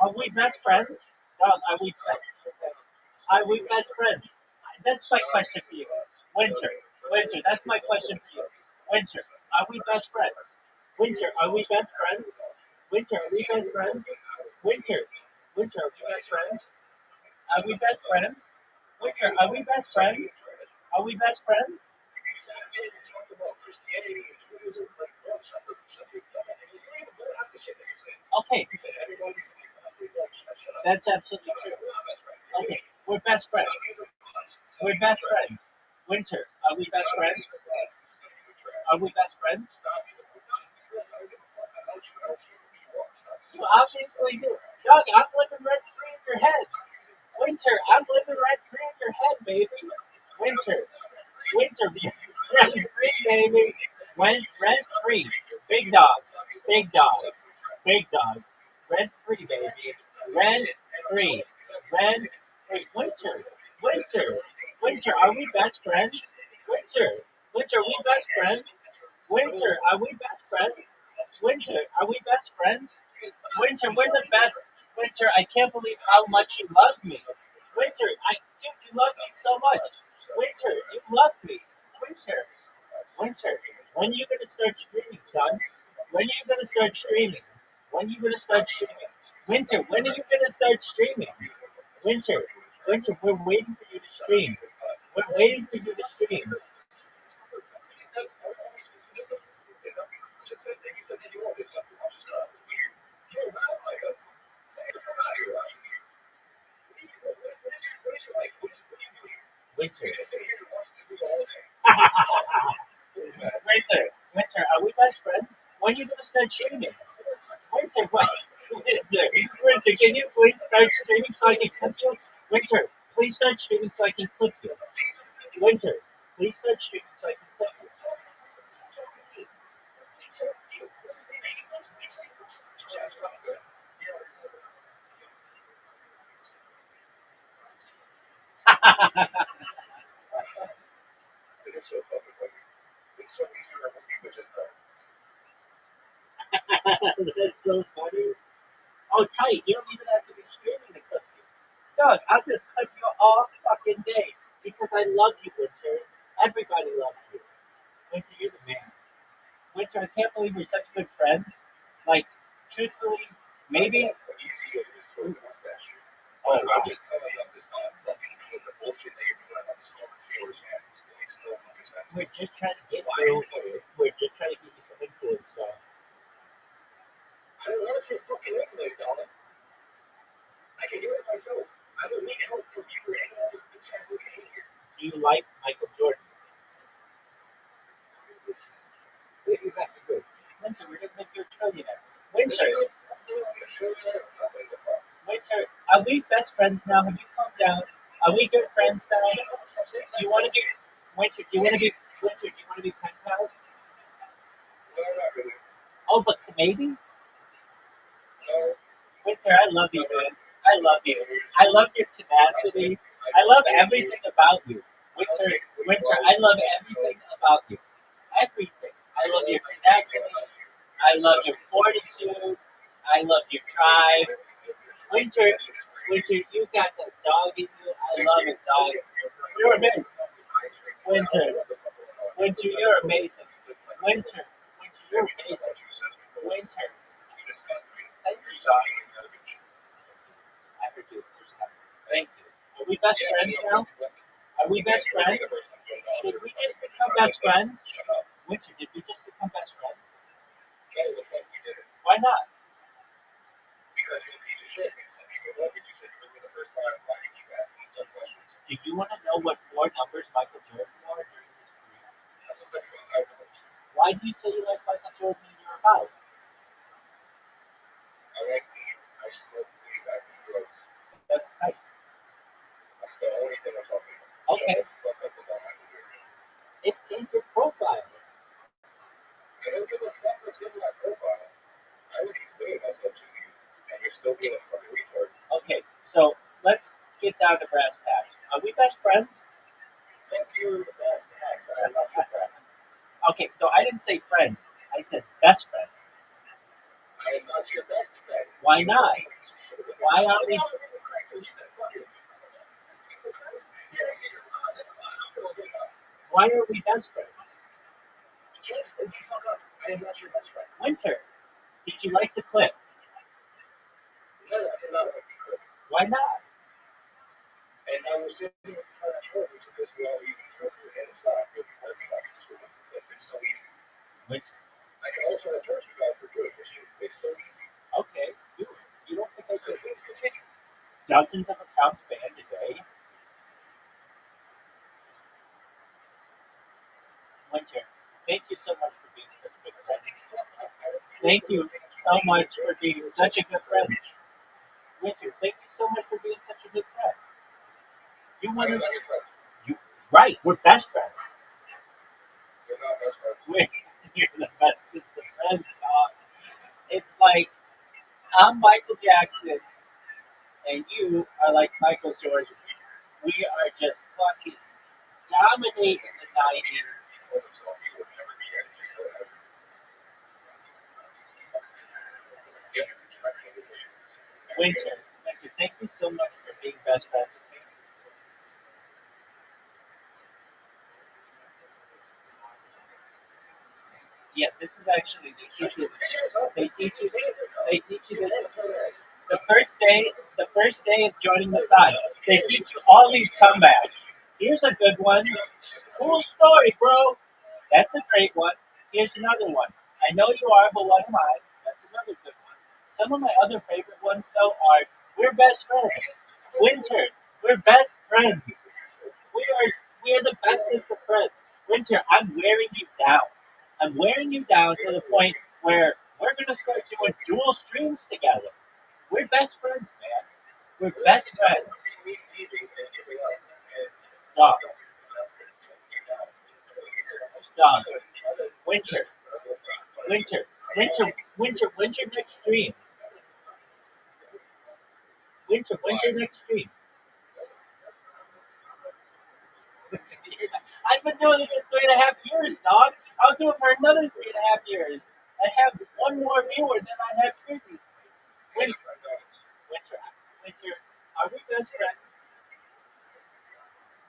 Speaker 2: Are we best friends? Dog, are we best friends? That's my question for you. Winter, that's my question for you. Winter, are we best friends? Winter, are we best friends? Winter, are we best friends? Winter, are we best friends? Are we best friends? Winter, are we best friends? Are we best friends? Okay, that's absolutely true. Okay, we're best friends. We're best friends. Winter, are we best friends? Are we best friends? You obviously do. Doug, I'm living rent free in your head. Winter, I'm living rent free in your head, baby. Winter, rent free, baby. Rent free. Big dog, big dog, big dog. Rent free, baby. Rent free. Rent free. Winter, are we best friends? Winter, are we best friends? Winter, are we best friends? Winter, are we best friends? Winter, we're the best. Winter, I can't believe how much you love me. Winter, dude, you love me so much. Winter, you love me. Winter, when are you gonna start streaming, son? When are you gonna start streaming? When are you gonna start streaming? Winter, when are you gonna start streaming? Winter, we're waiting for you to stream. We're waiting for you to stream. Winter. Winter, are we best friends? When are you gonna start streaming? Winter, can you please start streaming so I can clip you? Winter, please start streaming so I can clip you. Winter, please start streaming so I can clip you. That's so funny. Oh, Taik, you don't even have to be streaming to clip you. Doug, I'll just clip you all fucking day because I love you, Winter. Everybody loves you. Winter, you're the man. Winter, I can't believe we're such good friends. Like, truthfully, maybe. Oh, wow. We're just trying to get through. We're just trying to get you some influence, so.
Speaker 4: I don't want your fucking influence, darling. I can do it myself. I don't need help from you or any other bitch ass looking in here.
Speaker 2: Do you like Michael Jordan? Exactly. Winter, we're gonna make you a trillionaire. Winter, are we best friends now? Have you calmed down? Are we good friends now? Do you want to be Winter? Do you want to be Winter? Do you want to be pen pals? Oh, but maybe Winter. I love you, man. I love you. I love your tenacity. I love everything about you. Winter. I love everything about you. Everything. I love your tenacity. I love your fortitude. I love your drive. Winter, you got that dog in you. I love it, dog. You're amazing. Winter, you're amazing. Winter, you're amazing. Winter, thank you, dog. I heard you the first time. Thank you. Are we best friends now? Are we best friends? Did we just become best friends? Winter, did we just become best friends? Why not?
Speaker 4: Because you're a piece of shit. Some people love you. You said you were the first time. Why do you keep asking me dumb questions?
Speaker 2: Do you want to know what 4 numbers Michael Jordan wore during his career? Why do you say you like Michael Jordan and you're about?
Speaker 4: I like
Speaker 2: What's Taik?
Speaker 4: That's the only thing I'm talking about.
Speaker 2: Okay.
Speaker 4: Shut the fuck up about my journey.
Speaker 2: It's in your profile.
Speaker 4: I don't give a fuck what's in my profile. I would explain myself to you, and you're still being a fucking retard.
Speaker 2: Okay, so let's get down to brass tacks. Are we best friends?
Speaker 4: Fuck you, the best tax. I am not your friend.
Speaker 2: Okay, no, I didn't say friend. I said best friend.
Speaker 4: I am not your best friend.
Speaker 2: Why not? Why aren't we? Why are we best friends?
Speaker 4: Just when you fuck up, I am not your best friend.
Speaker 2: Winter, did you like the clip?
Speaker 4: No, I did not like the clip.
Speaker 2: Why not?
Speaker 4: And I was sitting there trying to troll you because we all even through and it's not really working. I just want to clip. It's so easy.
Speaker 2: Winter.
Speaker 4: I can also encourage you guys for doing this shit. It's so easy.
Speaker 2: Okay, do it. You don't think I
Speaker 4: So
Speaker 2: could?
Speaker 4: please continue.
Speaker 2: Dozens of accounts banned today. Winter, thank you so much for being such a good friend. Thank you so much for being such a good friend. Winter, thank you so much for being such a good friend. You
Speaker 4: I
Speaker 2: want
Speaker 4: am
Speaker 2: to?
Speaker 4: not your friend.
Speaker 2: Right, we're best friends.
Speaker 4: You're not best friends.
Speaker 2: You're the bestest of friends, dog. It's like I'm Michael Jackson and you are like Michael Jordan. We are just fucking dominating the 90s.
Speaker 4: Told himself he would never be anything whatever. Yeah, try to get it.
Speaker 2: Winter, thank you so much for being best friends with me. Yeah, this is actually they teach you this. The first day of joining the side, they teach you all these comebacks. Here's a good one. Cool story, bro. That's a great one. Here's another one. I know you are, but what am I? That's another good one. Some of my other favorite ones, though, are we're best friends. Winter, we're best friends. We're the bestest of friends. Winter, I'm wearing you down. I'm wearing you down to the point where we're gonna start doing dual streams together. We're best friends, man. We're best friends. Stop. Stop. Winter. When's your next stream? Winter, when's your next stream? I've been doing this for 3.5 years, dog. I'll do it for another 3.5 years. I have one more viewer than I had previously. Winter, are we best friends?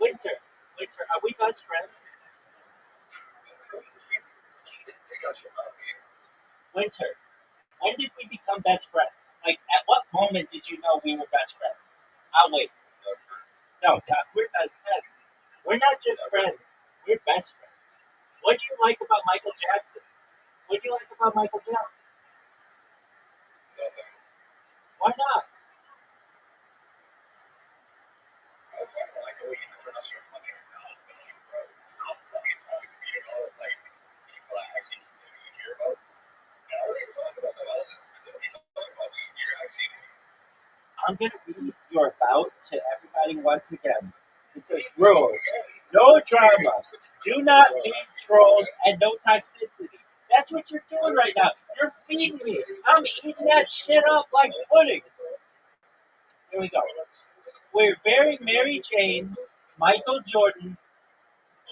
Speaker 2: Winter, are we best friends? Winter, when did we become best friends? Like, at what moment did you know we were best friends? I'll wait. No, God, we're best friends. We're not just friends. We're best friends. What do you like about Michael Jackson? What do you like about Michael Jackson? Why not? I'm going to read your about to everybody once again. It says, rules, no drama, do not feed trolls, and no toxicity. That's what you're doing right now. You're feeding me. I'm eating that shit up like pudding. Here we go. We're very Mary Jane, Michael Jordan,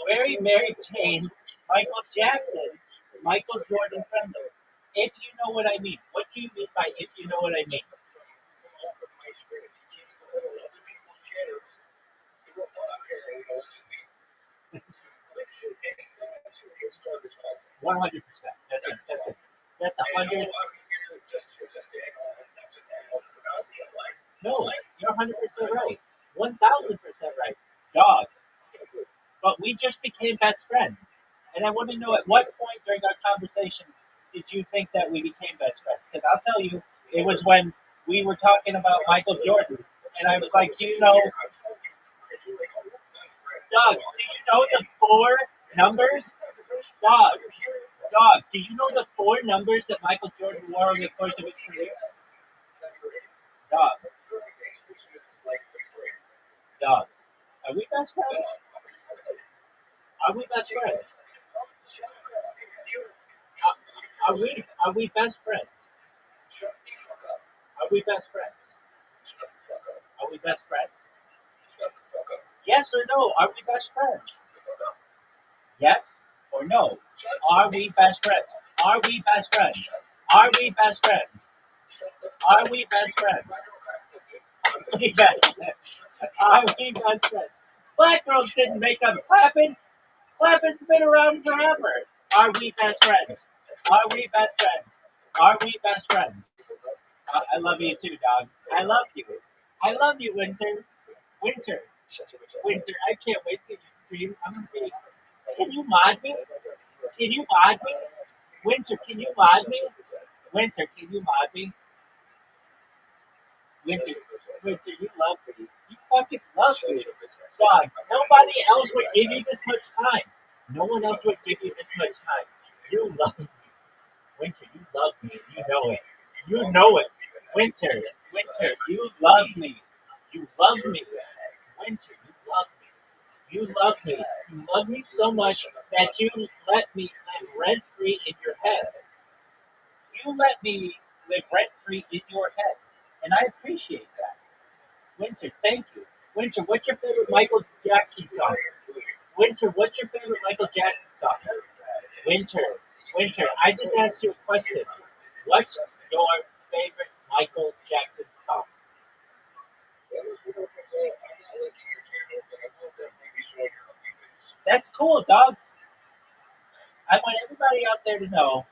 Speaker 2: very Mary Jane, Michael Jackson, Michael Jordan friendly. If you know what I mean. What do you mean by if you know what I mean? $100%. That's 100. No, you're 100% right. 1,000% right. Dog. But we just became best friends. And I want to know at what point during our conversation did you think that we became best friends? Because I'll tell you, it was when we were talking about Michael Jordan. And I was like, do you know, Doug, do you know the 4 numbers? Dog, do you know the 4 numbers that Michael Jordan wore over the course of his career? Dog, Dog, are we best friends? Are we best friends? Are we best friends? Are we best friends? Are we best friends? Yes or no? Are we best friends? Yes or no? Are we best friends? Are we best friends? Are we best friends? Are we best friends? Are we best friends? Are we best friends? Black girls didn't make up clapping. Clapping's been around forever. Are we best friends? Are we best friends? Are we best friends? I love you too, dog. I love you. I love you, Winter. Winter. Winter. I can't wait till you stream. I'm gonna be. Can you mod me? Can you mod me? Winter, can you mod me? Winter, can you mod me? Winter, Winter, you love me. You fucking love me. Dog, nobody else would give you this much time. No one else would give you this much time. You love me. Winter, you love me. You know it. You know it. Winter, Winter, you love me. You love me. Winter, you love me. You love me. You love me so much that you let me live rent free in your head. You let me live rent free in your head. And I appreciate that. Winter, thank you. Winter, what's your favorite Michael Jackson song? Winter, what's your favorite Michael Jackson song? Winter, Winter, I just asked you a question. What's your favorite Michael Jackson song? That's cool, dog. I want everybody out there to know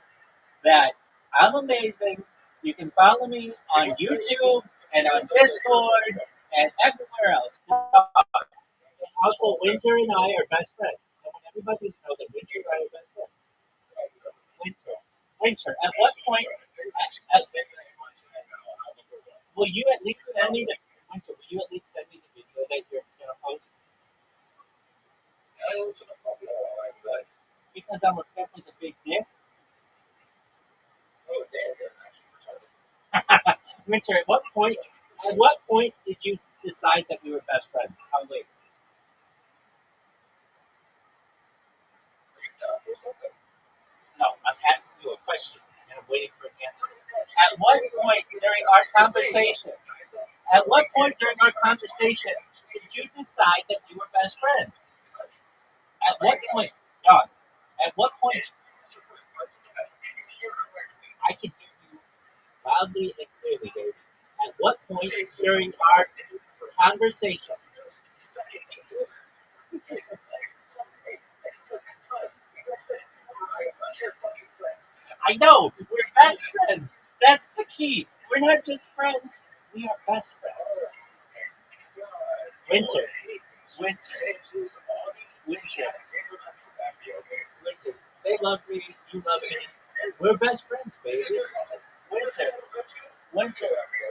Speaker 2: that I'm amazing. You can follow me on YouTube and on Discord and everywhere else. Also, Winter and I are best friends. I want everybody to know that Winter and I are best friends. Winter. Winter. At what point? Will you at least send me the Winter? Will you at least send me the video that you're gonna post? Because I'm a pimp with a big dick. Winter. At what point did you decide that we were best friends? How late? No, I'm asking you a question and I'm waiting for an answer. At what point during our conversation? At what point during our conversation did you decide that we were best friends? At what point, John? At what point? I can hear you loudly and clearly, baby. At what point during our conversation? I know, we're best friends. That's the key. We're not just friends, we are best friends. Winter. Winter. Winter. Winter. They love me, you love me. We're best friends, baby. Winter. Winter.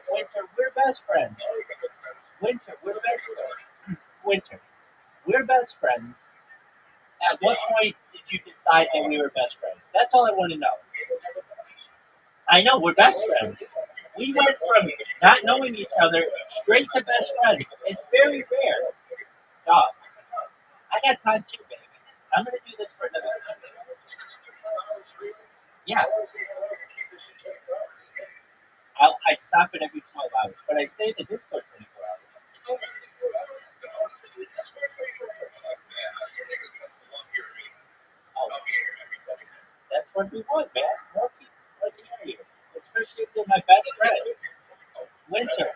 Speaker 2: Winter. We're best friends. Winter. We're best friends. Winter. We're best friends. At what point did you decide that we were best friends? That's all I want to know. I know, we're best friends. We went from not knowing each other straight to best friends. It's very rare. Dog, I got time too, baby. I'm going to do this for another 10 minutes. Yeah. I stop it every 12 hours, but I stay in the Discord 24 hours. Oh, that's what we want, man. More people like you, especially if they're my best friend. Winter,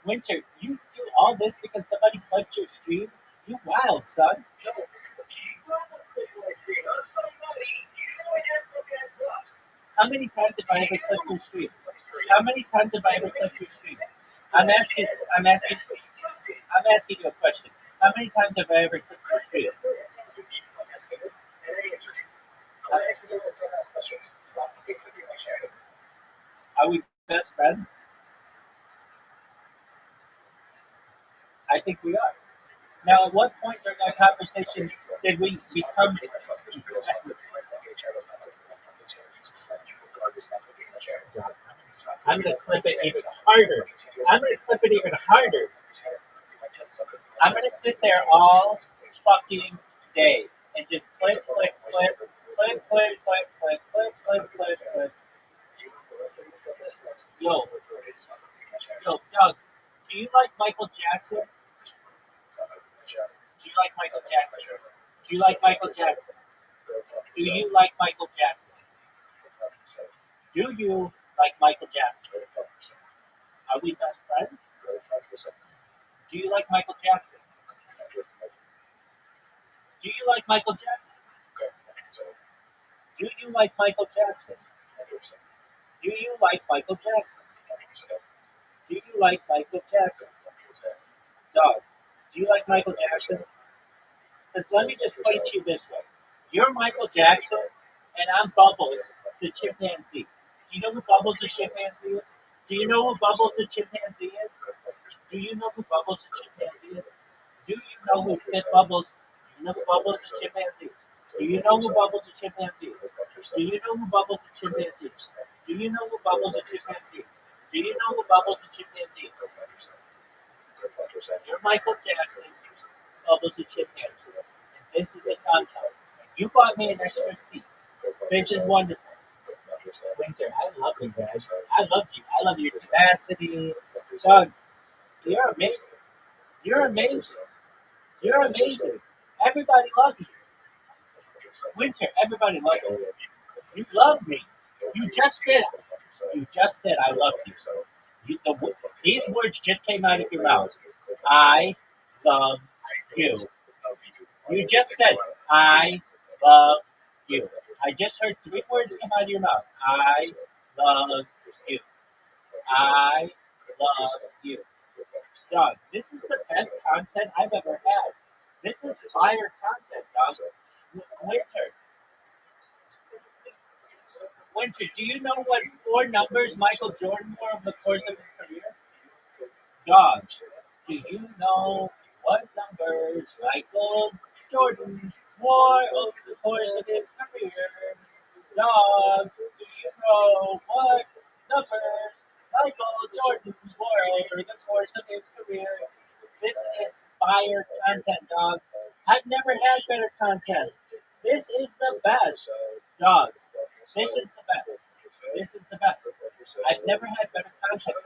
Speaker 2: Winter, you do all this because somebody clicked your stream? You wild, son. How many times have I ever clicked your stream? How many times have I ever clicked your stream? I'm asking you a question. How many times have I ever clicked your stream? Are we best friends? I think we are. Now, at what point during our conversation did we become? I'm going to clip it even harder. I'm going to clip it even harder. I'm going to sit there all fucking day and just clip, clip, clip, clip, clip, clip, clip, clip, clip, clip, clip. Yo, Doug, do you like Michael Jackson? Do you like Michael Jackson? Do you like Michael Jackson? Do you like Michael Jackson? Do you like Michael Jackson? Are we best friends? Do you like Michael Jackson? Do you like Michael Jackson? Do you like Michael Jackson? Do you like Michael Jackson? Do you like Michael Jackson? Dog, do you like Michael Jackson? Because let me just put it to you this way. You're Michael Jackson, and I'm Bubbles, the chimpanzee. Do you know who Bubbles the chimpanzee is? Do you know who Bubbles the chimpanzee is? Do you know who Bubbles the chimpanzee is? Do you know who Fit Bubbles? Do you know who Bubbles the chimpanzee is? Do you know who Bubbles the chimpanzee is? Do you know who Bubbles the chimpanzee is? Do you know who Bubbles the chimpanzee is? Do you know who Bubbles the chimpanzee is? You're Michael Jackson, Bubbles the chimpanzee. And this is a concept. You bought me an extra seat. This is wonderful. Winter, I love you, guys. I love you. I love your tenacity. Doug, you're amazing. You're amazing. You're amazing. Everybody loves you. Winter, everybody loves you. You love me. You just said I love you. These words just came out of your mouth. I love you. You just said, I love you. I just heard 3 words come out of your mouth. I love you. I love you. Dog, this is the best content I've ever had. This is fire content, dog. Winter, do you know what 4 numbers Michael Jordan wore over the course of his career? Dog, do you know what numbers Michael Jordan wore over the course of his career? Dog, do you know what numbers Michael Jordan wore over the course of his career? This is fire content, dog. I've never had better content. This is the best, dog. This is the best. This is the best. I've never had better content.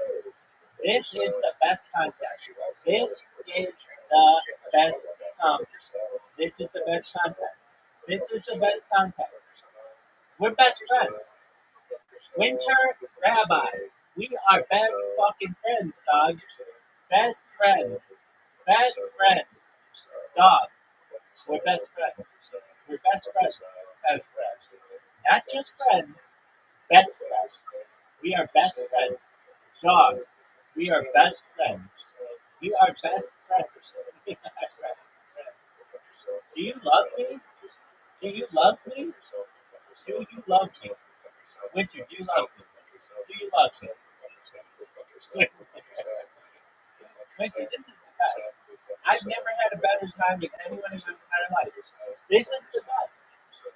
Speaker 2: This is the best content. This is the best content. This is the best content. This is the best content. We're best friends. Winter, Rabbi. We are best fucking friends, dog. Best friends. Best friends. Dog. We're best friends. We're best friends. Best friends. Not just friends. Best friends. We are best friends. Dog. We are best friends. We are best friends. Do you love me? Do you love me? Do you love me? Winter, do you love me? Do you love me? Winter, this is the best. I've never had a better time with anyone in my entire life. This is the best.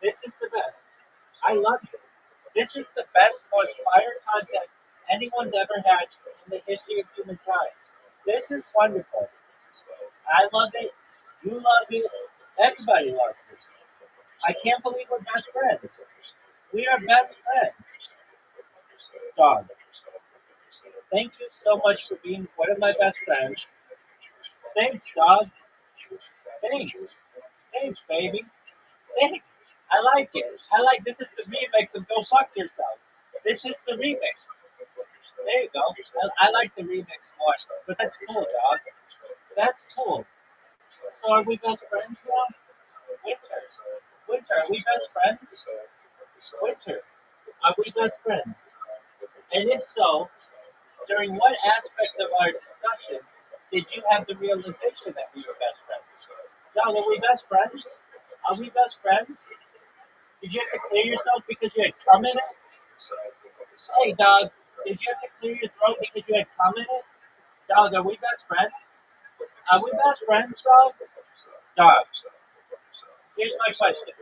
Speaker 2: This is the best. I love you. This is the best, most fire content anyone's ever had in the history of humankind. This is wonderful. I love it. You love it. Everybody loves it. I can't believe we're best friends. We are best friends. Dog. Thank you so much for being one of my best friends. Thanks, dog. Thanks. Thanks, baby. Thanks. I like it. I like this is the remix of Go Fuck Yourself. This is the remix. There you go. I like the remix more. But that's cool, dog. That's cool. So are we best friends now? Winter. Winter, are we best friends? Winter, are we best friends? And if so, during what aspect of our discussion did you have the realization that we were best friends? Dog, are we best friends? Are we best friends? Did you have to clear yourself because you had cum in it? Hey, dog, did you have to clear your throat because you had cum in it? Dog, are we best friends? Are we best friends, dog? Dog, here's my question.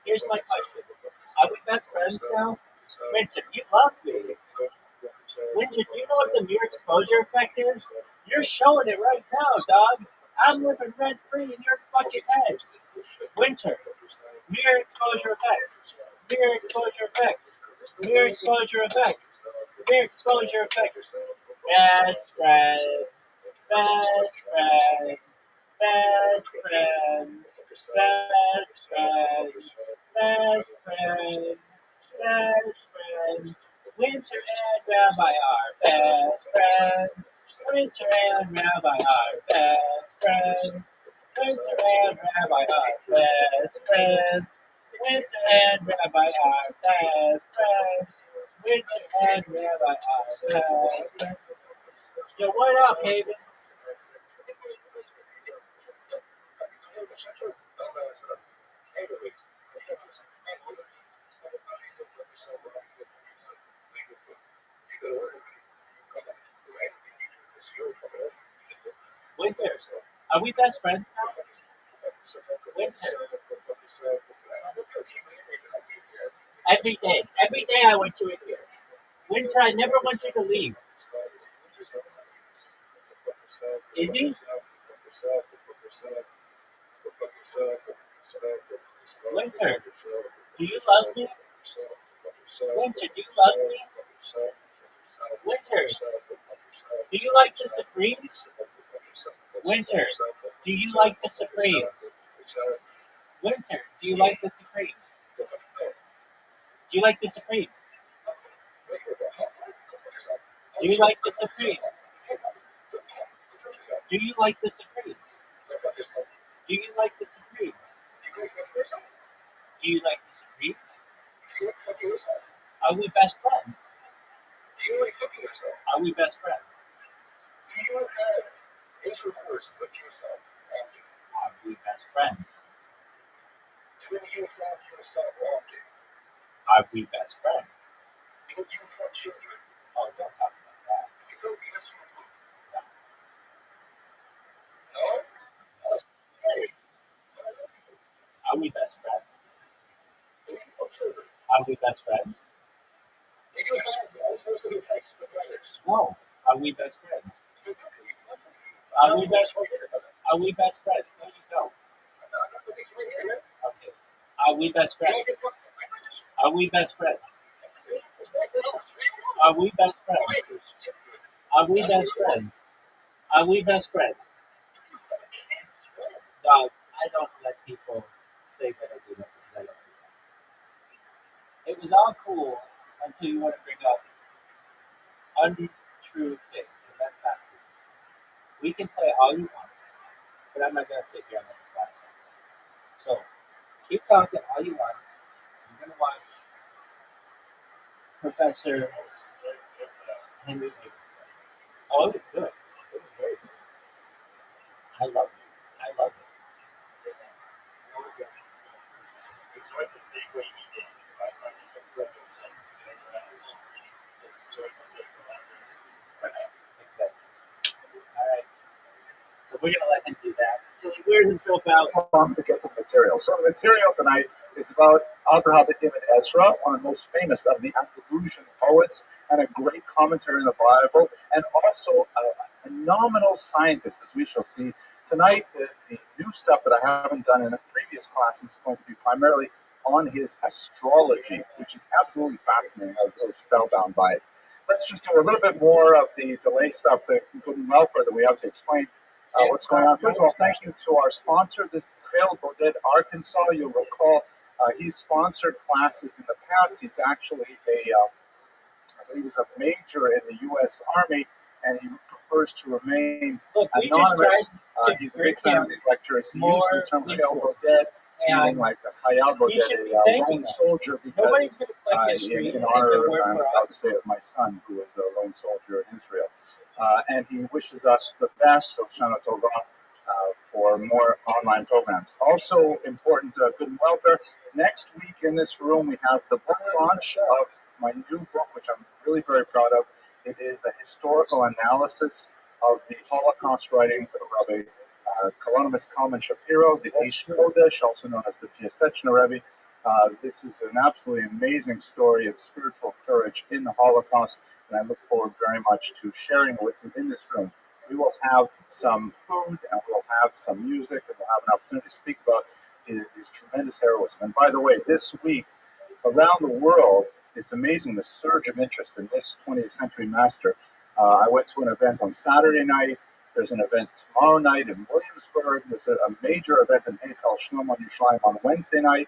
Speaker 2: Here's my question. Are we best friends now? Winter, you love me. Winter, do you know what the mere exposure effect is? You're showing it right now, dog. I'm living rent free in your fucking head. Winter, mere exposure effect. Mere exposure effect. Mere exposure effect. Mere exposure effect. Best friend. Best friend. Best friend. Best friend. Best friend. Best friend. Winter and Rabbi are best friends. Winter and Rabbi are best friends. Winter and Rabbi are best friends. Winter and Rabbi are best friends. Winter and Rabbi are best friends. Yo, what up, Haven? Winter, are we best friends now? Winter. Every day I want you in here. Winter, I never want you to leave. Izzy? Winter, do you love me? Winter, do you love me? Winter, do you like the Supremes? Winter, do you like the Supremes? Winter, do you like the Supremes? Do you like the Supremes? Do you like the Supremes? Do you like the Supremes? Do you like the Supremes? Do you like the Supremes? Are we best friends? Are we best friends? Are we best friends? Are we best friends? Oh, don't talk about that. Are we best friends? Are we best friends? No. Are we best friends? Are we best friends? Are we best friends? No, you don't. Okay. Are we best friends? Are we best friends? Are we best friends? Are we best friends? Are we best friends? Dog, I don't let people say that I do that because I don't do that. It was all cool until you want to bring up untrue things, and that's not true. We can play all you want, but I'm not going to sit here and let you watch that. So, keep talking all you want. I'm going to watch Professor Henry Davidson. Oh, it was good. It was very good. I love it. I love it. Exactly. All right. So we're gonna let him do that until he wears himself out.
Speaker 1: To get to the material. So the material tonight is about Abraham ibn Ezra, one of the most famous of the Andalusian poets, and a great commentary on the Bible, and also a phenomenal scientist, as we shall see. Tonight, the new stuff that I haven't done in the previous classes is going to be primarily on his astrology, which is absolutely fascinating. I was really spellbound by it. Let's just do a little bit more of the delay stuff, the good and welfare that we have to explain. What's going on? First of all, thank you to our sponsor. This is Phil Baudet, Arkansas. You'll recall he's sponsored classes in the past. He's actually I believe he's a major in the U.S. Army, and he prefers to remain anonymous. He's a big fan of these lectures. He used the term Phil Baudet, meaning like a Chayal Baudet, a lone soldier, because in honor, I'm proud to say, of my son, who is a lone soldier in Israel. And he wishes us the best of Shana Tova for more online programs. Also important, good and welfare. Next week in this room, we have the book launch of my new book, which I'm really very proud of. It is a historical analysis of the Holocaust writings of Rabbi Kalonymus Kalman Shapiro, the Eish Kodesh, also known as the Piaseczna Rebbe. This is an absolutely amazing story of spiritual courage in the Holocaust, and I look forward very much to sharing it with you in this room. We will have some food, and we'll have some music, and we'll have an opportunity to speak about his tremendous heroism. And by the way, this week, around the world, it's amazing the surge of interest in this 20th century master. I went to an event on Saturday night. There's an event tomorrow night in Williamsburg. There's a major event in Heichal Shlomo Yerushalayim on Wednesday night.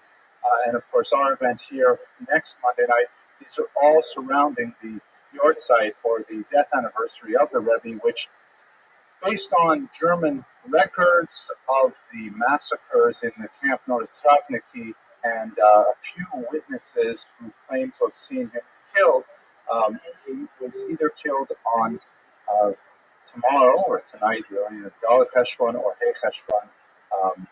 Speaker 1: And of course, our event here next Monday night. These are all surrounding the yahrzeit, or the death anniversary of the Rebbe, which, based on German records of the massacres in the camp known as Travniki, and a few witnesses who claim to have seen him killed, he was either killed on tomorrow or tonight, either Dal Cheshvan or Hey Cheshvan,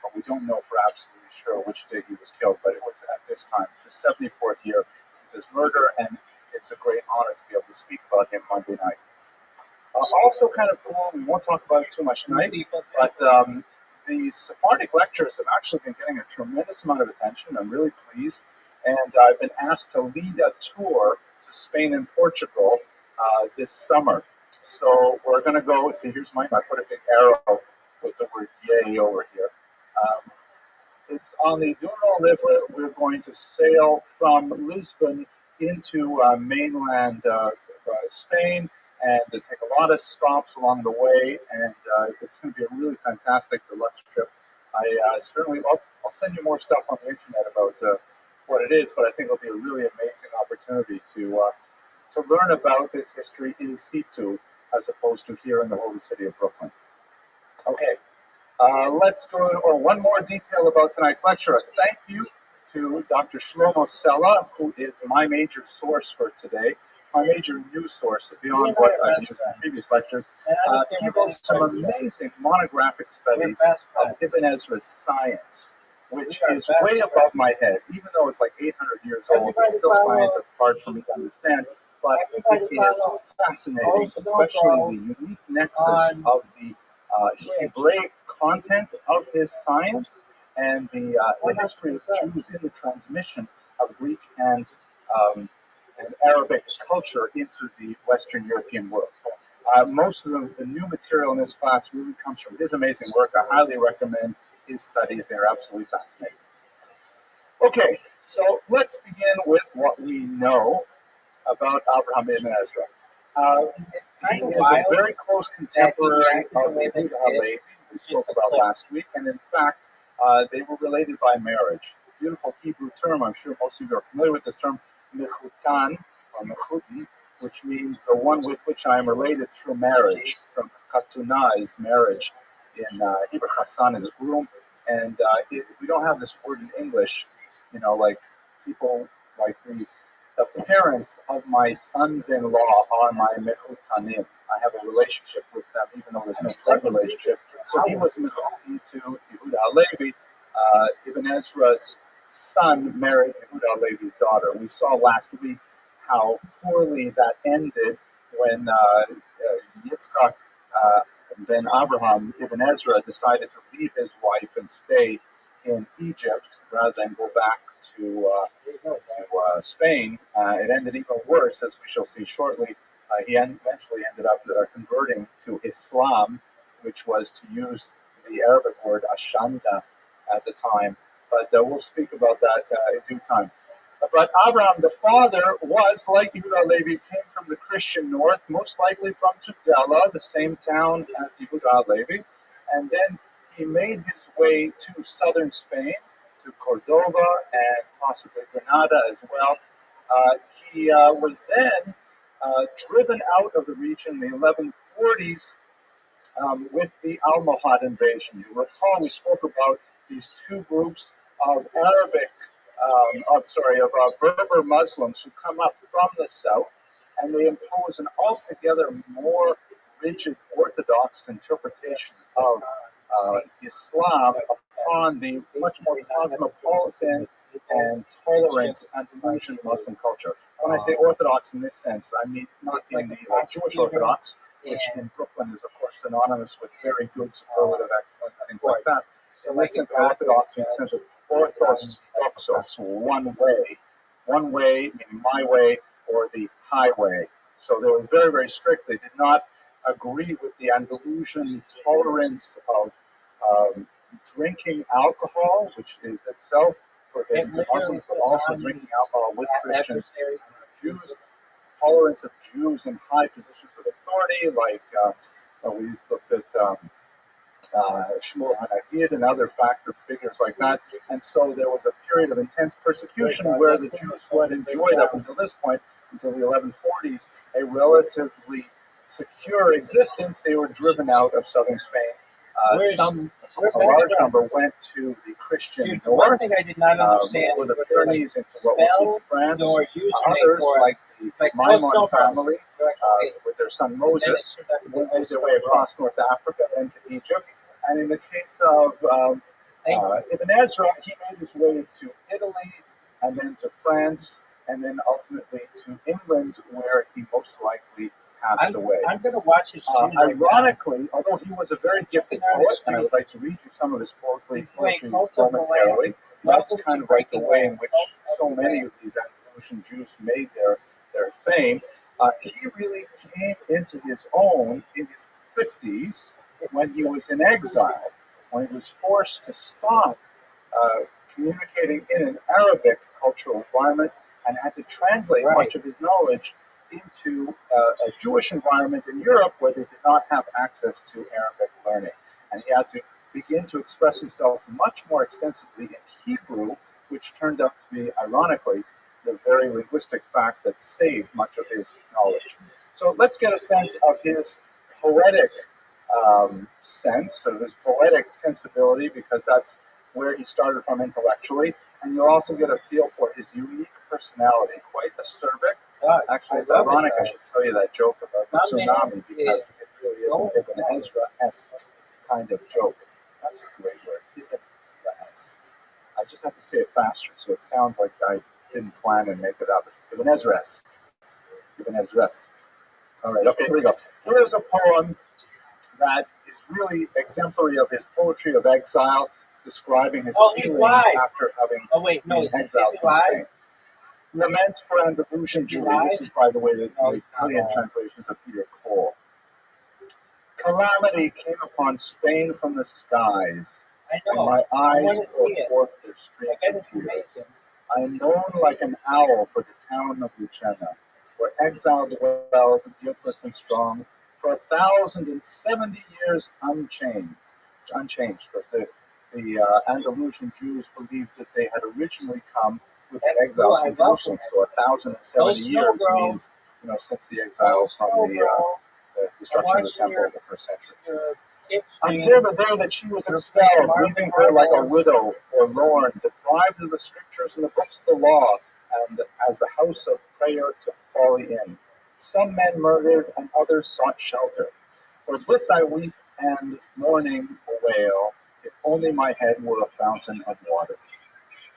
Speaker 1: but we don't know for absolutely sure which day he was killed, but it was at this time. It's the 74th year since his murder, and it's a great honor to be able to speak about him Monday night. Also kind of cool, we won't talk about it too much tonight, but the Sephardic lectures have actually been getting a tremendous amount of attention. I'm really pleased, and I've been asked to lead a tour to Spain and Portugal this summer. So we're going to go, see, here's mine, I put a big arrow with the word yay over here. It's on the Douro River. We're going to sail from Lisbon into mainland Spain, and to take a lot of stops along the way, and it's going to be a really fantastic deluxe trip. I'll send you more stuff on the internet about what it is, but I think it'll be a really amazing opportunity to learn about this history in situ, as opposed to here in the holy city of Brooklyn. Okay, let's go over one more detail about tonight's lecture. A thank you to Dr. Shlomo Sella, who is my major source for today, my major news source beyond what I've used in previous lectures. He wrote some amazing monographic studies of Ibn Ezra's science, which is way above my head. Even though it's like 800 years old, it's still science that's hard for me to understand. But it is fascinating, especially the unique nexus of the Hebraic content of his science and the history of Jews in the transmission of Greek and Arabic culture into the Western European world. Most of the new material in this class really comes from his amazing work. I highly recommend his studies. They're absolutely fascinating. Okay, so let's begin with what we know about Abraham ibn Ezra. He is a very close contemporary of Yehuda HaLevi, we spoke about last week, and in fact, they were related by marriage. Beautiful Hebrew term, I'm sure most of you are familiar with this term, mechutan, or mechutin, which means the one with which I am related through marriage. From chatuna is marriage. In Hebrew, chassan is groom, and we don't have this word in English, like people like the parents of my sons-in-law are my mechutanim. I have a relationship with them, even though there's no blood relationship. So he was mechutin to Yehuda HaLevi. Ibn Ezra's son married Yehuda HaLevi's daughter. We saw last week how poorly that ended when Yitzchak ben Abraham Ibn Ezra decided to leave his wife and stay in Egypt rather than go back to Spain. It ended even worse, as we shall see shortly. He eventually ended up converting to Islam, which was, to use the Arabic word ashanda at the time. But we'll speak about that in due time. But Abraham, the father, was, like Yehuda HaLevi, came from the Christian north, most likely from Tudela, the same town as Yehuda HaLevi. And then he made his way to southern Spain, to Cordova, and possibly Granada as well. He was then driven out of the region in the 1140s with the Almohad invasion. You recall we spoke about these two groups of Berber Muslims who come up from the south, and they impose an altogether more rigid Orthodox interpretation of Islam upon the much more cosmopolitan and tolerant Andalusian Muslim culture. When I say Orthodox in this sense, I mean not in the Jewish Orthodox, which in Brooklyn is, of course, synonymous with very good, superlative, excellent, things like that. In this sense, Orthodox in the sense of orthos, So it's one way, meaning my way, or the highway. So they were very, very strict. They did not agree with the Andalusian tolerance of drinking alcohol, which is itself forbidden to Muslims, but also drinking alcohol with Christians and Jews. Tolerance of Jews in high positions of authority, like we looked at Shmuel Hanagid and other figures like that. And so there was a period of intense persecution where the Jews who had enjoyed up until this point, until the 1140s, a relatively secure existence. They were driven out of southern Spain. A large number went to the Christian north,
Speaker 3: one thing I did not understand
Speaker 1: over the Pyrenees into what would be France. Others, like the Maimon family, with their son Moses, made their way across North Africa and to Egypt. And in the case of Ibn Ezra, he made his way to Italy and then to France and then ultimately to England, where he most likely passed away.
Speaker 3: I'm going to watch his stream
Speaker 1: ironically, although he was a very gifted poet, and I would like to read you some of his poetry momentarily, that's kind of like the way in which so many of these Andalusian Jews made their fame. He really came into his own in his 50s when he was in exile, when he was forced to stop communicating in an Arabic cultural environment and had to translate much of his knowledge into a Jewish environment in Europe where they did not have access to Arabic learning. And he had to begin to express himself much more extensively in Hebrew, which turned out to be, ironically, the very linguistic fact that saved much of his knowledge. So let's get a sense of his poetic sense, of his poetic sensibility, because that's where he started from intellectually. And you'll also get a feel for his unique personality, quite acerbic. Actually, it's ironic I should tell you that joke about the tsunami, because it really is an Ibn Ezra-esque kind of joke. That's a great word, Ibn Ezra-esque. I just have to say it faster, so it sounds like I didn't plan and make it up. Ibn Ezra-esque. Ibn Ezra-esque. All right, okay, here we go. Here's a poem that is really exemplary of his poetry of exile, describing his feelings after having been exiled from Spain. Lament for Andalusian Jewry. This is, by the way, the brilliant translations of Peter Cole. Calamity came upon Spain from the skies, and my eyes poured forth their streams of tears. I am known like an owl for the town of Lucena, where exile dwelled, guiltless and strong, for 1,070 years unchanged, because the Andalusian Jews believed that they had originally come with the exiles from Jerusalem. So 1,070 years means, since the exiles from the destruction of the temple in the first century. Until the day that she was expelled, leaving her like a widow, forlorn, deprived of the scriptures and the books of the law, and as the house of prayer to folly in. Some men murdered, and others sought shelter. For this I weep and mourning wail, if only my head were a fountain of water.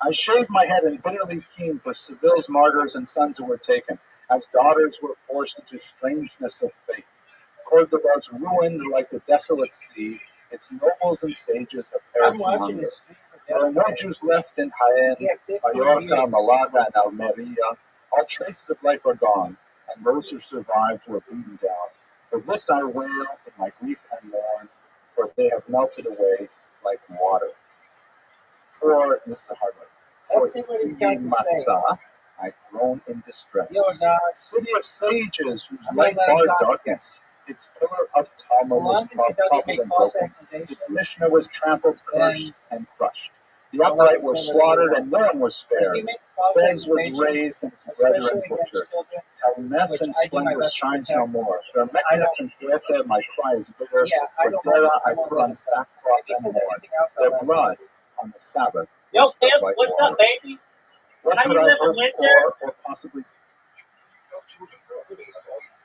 Speaker 1: I shaved my head and bitterly keen for Seville's martyrs and sons who were taken, as daughters were forced into strangeness of faith. Cordoba's ruined like the desolate sea, its nobles and sages have perished in hunger. There are no Jews left in Jaén, Mallorca, Malaga, and Almeria. All traces of life are gone, and those who survived were beaten down. For this I wail in my grief and mourn, for they have melted away like water. For, this is a hard one, for Masa, I groan in distress. City of sages, whose light barred darkness, its pillar of Talmud was toppled and broken. Its Mishnah was trampled, cursed, and crushed. The upright were slaughtered, and no one was spared. Fez was raised, and its brethren butchered. Talmes and splendor shines no more. For Meknes and Quetta, my cry is bitter. For Dera, I put on sackcloth and mourn. Their blood on the Sabbath.
Speaker 2: Yo, Pip, what's up, baby? How you live in winter?
Speaker 1: Or possibly.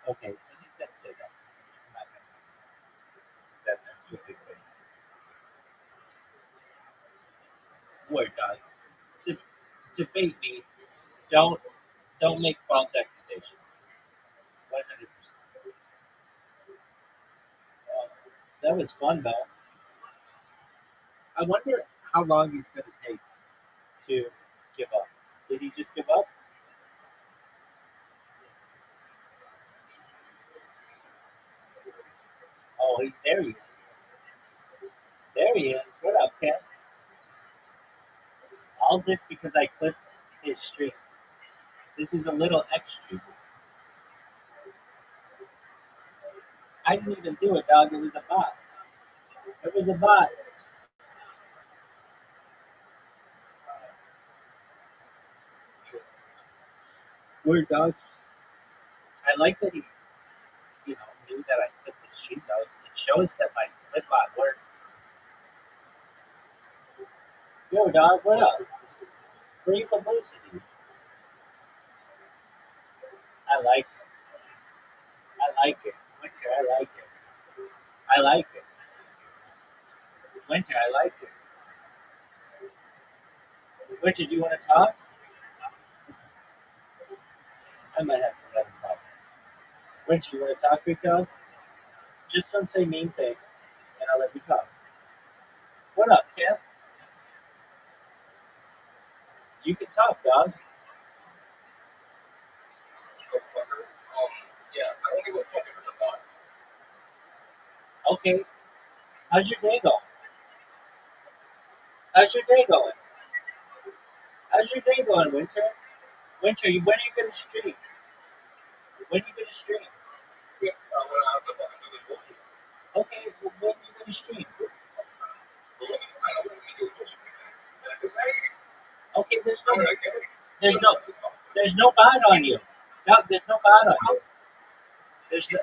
Speaker 2: Okay, so he's got to say that. That's a big thing. Word, dog. Debate me. Don't make false accusations. 100%. That was fun, though. I wonder how long he's going to take to give up? Did he just give up? Oh, there he is. There he is. What up, Ken? All this because I clipped his stream. This is a little extra. I didn't even do it, dog. It was a bot. It was a bot. Weird, dog. I like that he, knew that I clipped his stream, though. It shows that my clip bot works. Yo, dog, what up? Free publicity. I like it. I like it. Winter, I like it. I like it. Winter, I like it. Winter, do you want to talk? I might have to let him talk. Winter, you want to talk, big dog? Just don't say mean things, and I'll let you talk. What up, Kim? You can talk, dog.
Speaker 4: Fucker. Yeah, I don't give a fuck if it's a bot.
Speaker 2: Okay. How's your day going? How's your day going? How's your day going, Winter? Winter, when are you going to stream? When are you going to stream?
Speaker 4: Yeah, when I have to fucking do this bullshit.
Speaker 2: Okay, well, when are you going to stream?
Speaker 4: But look, I don't want to do this bullshit. It's not easy.
Speaker 2: Okay,
Speaker 4: I mean, I get it.
Speaker 2: there's no bot on you. No, there's no bot on you. There's no.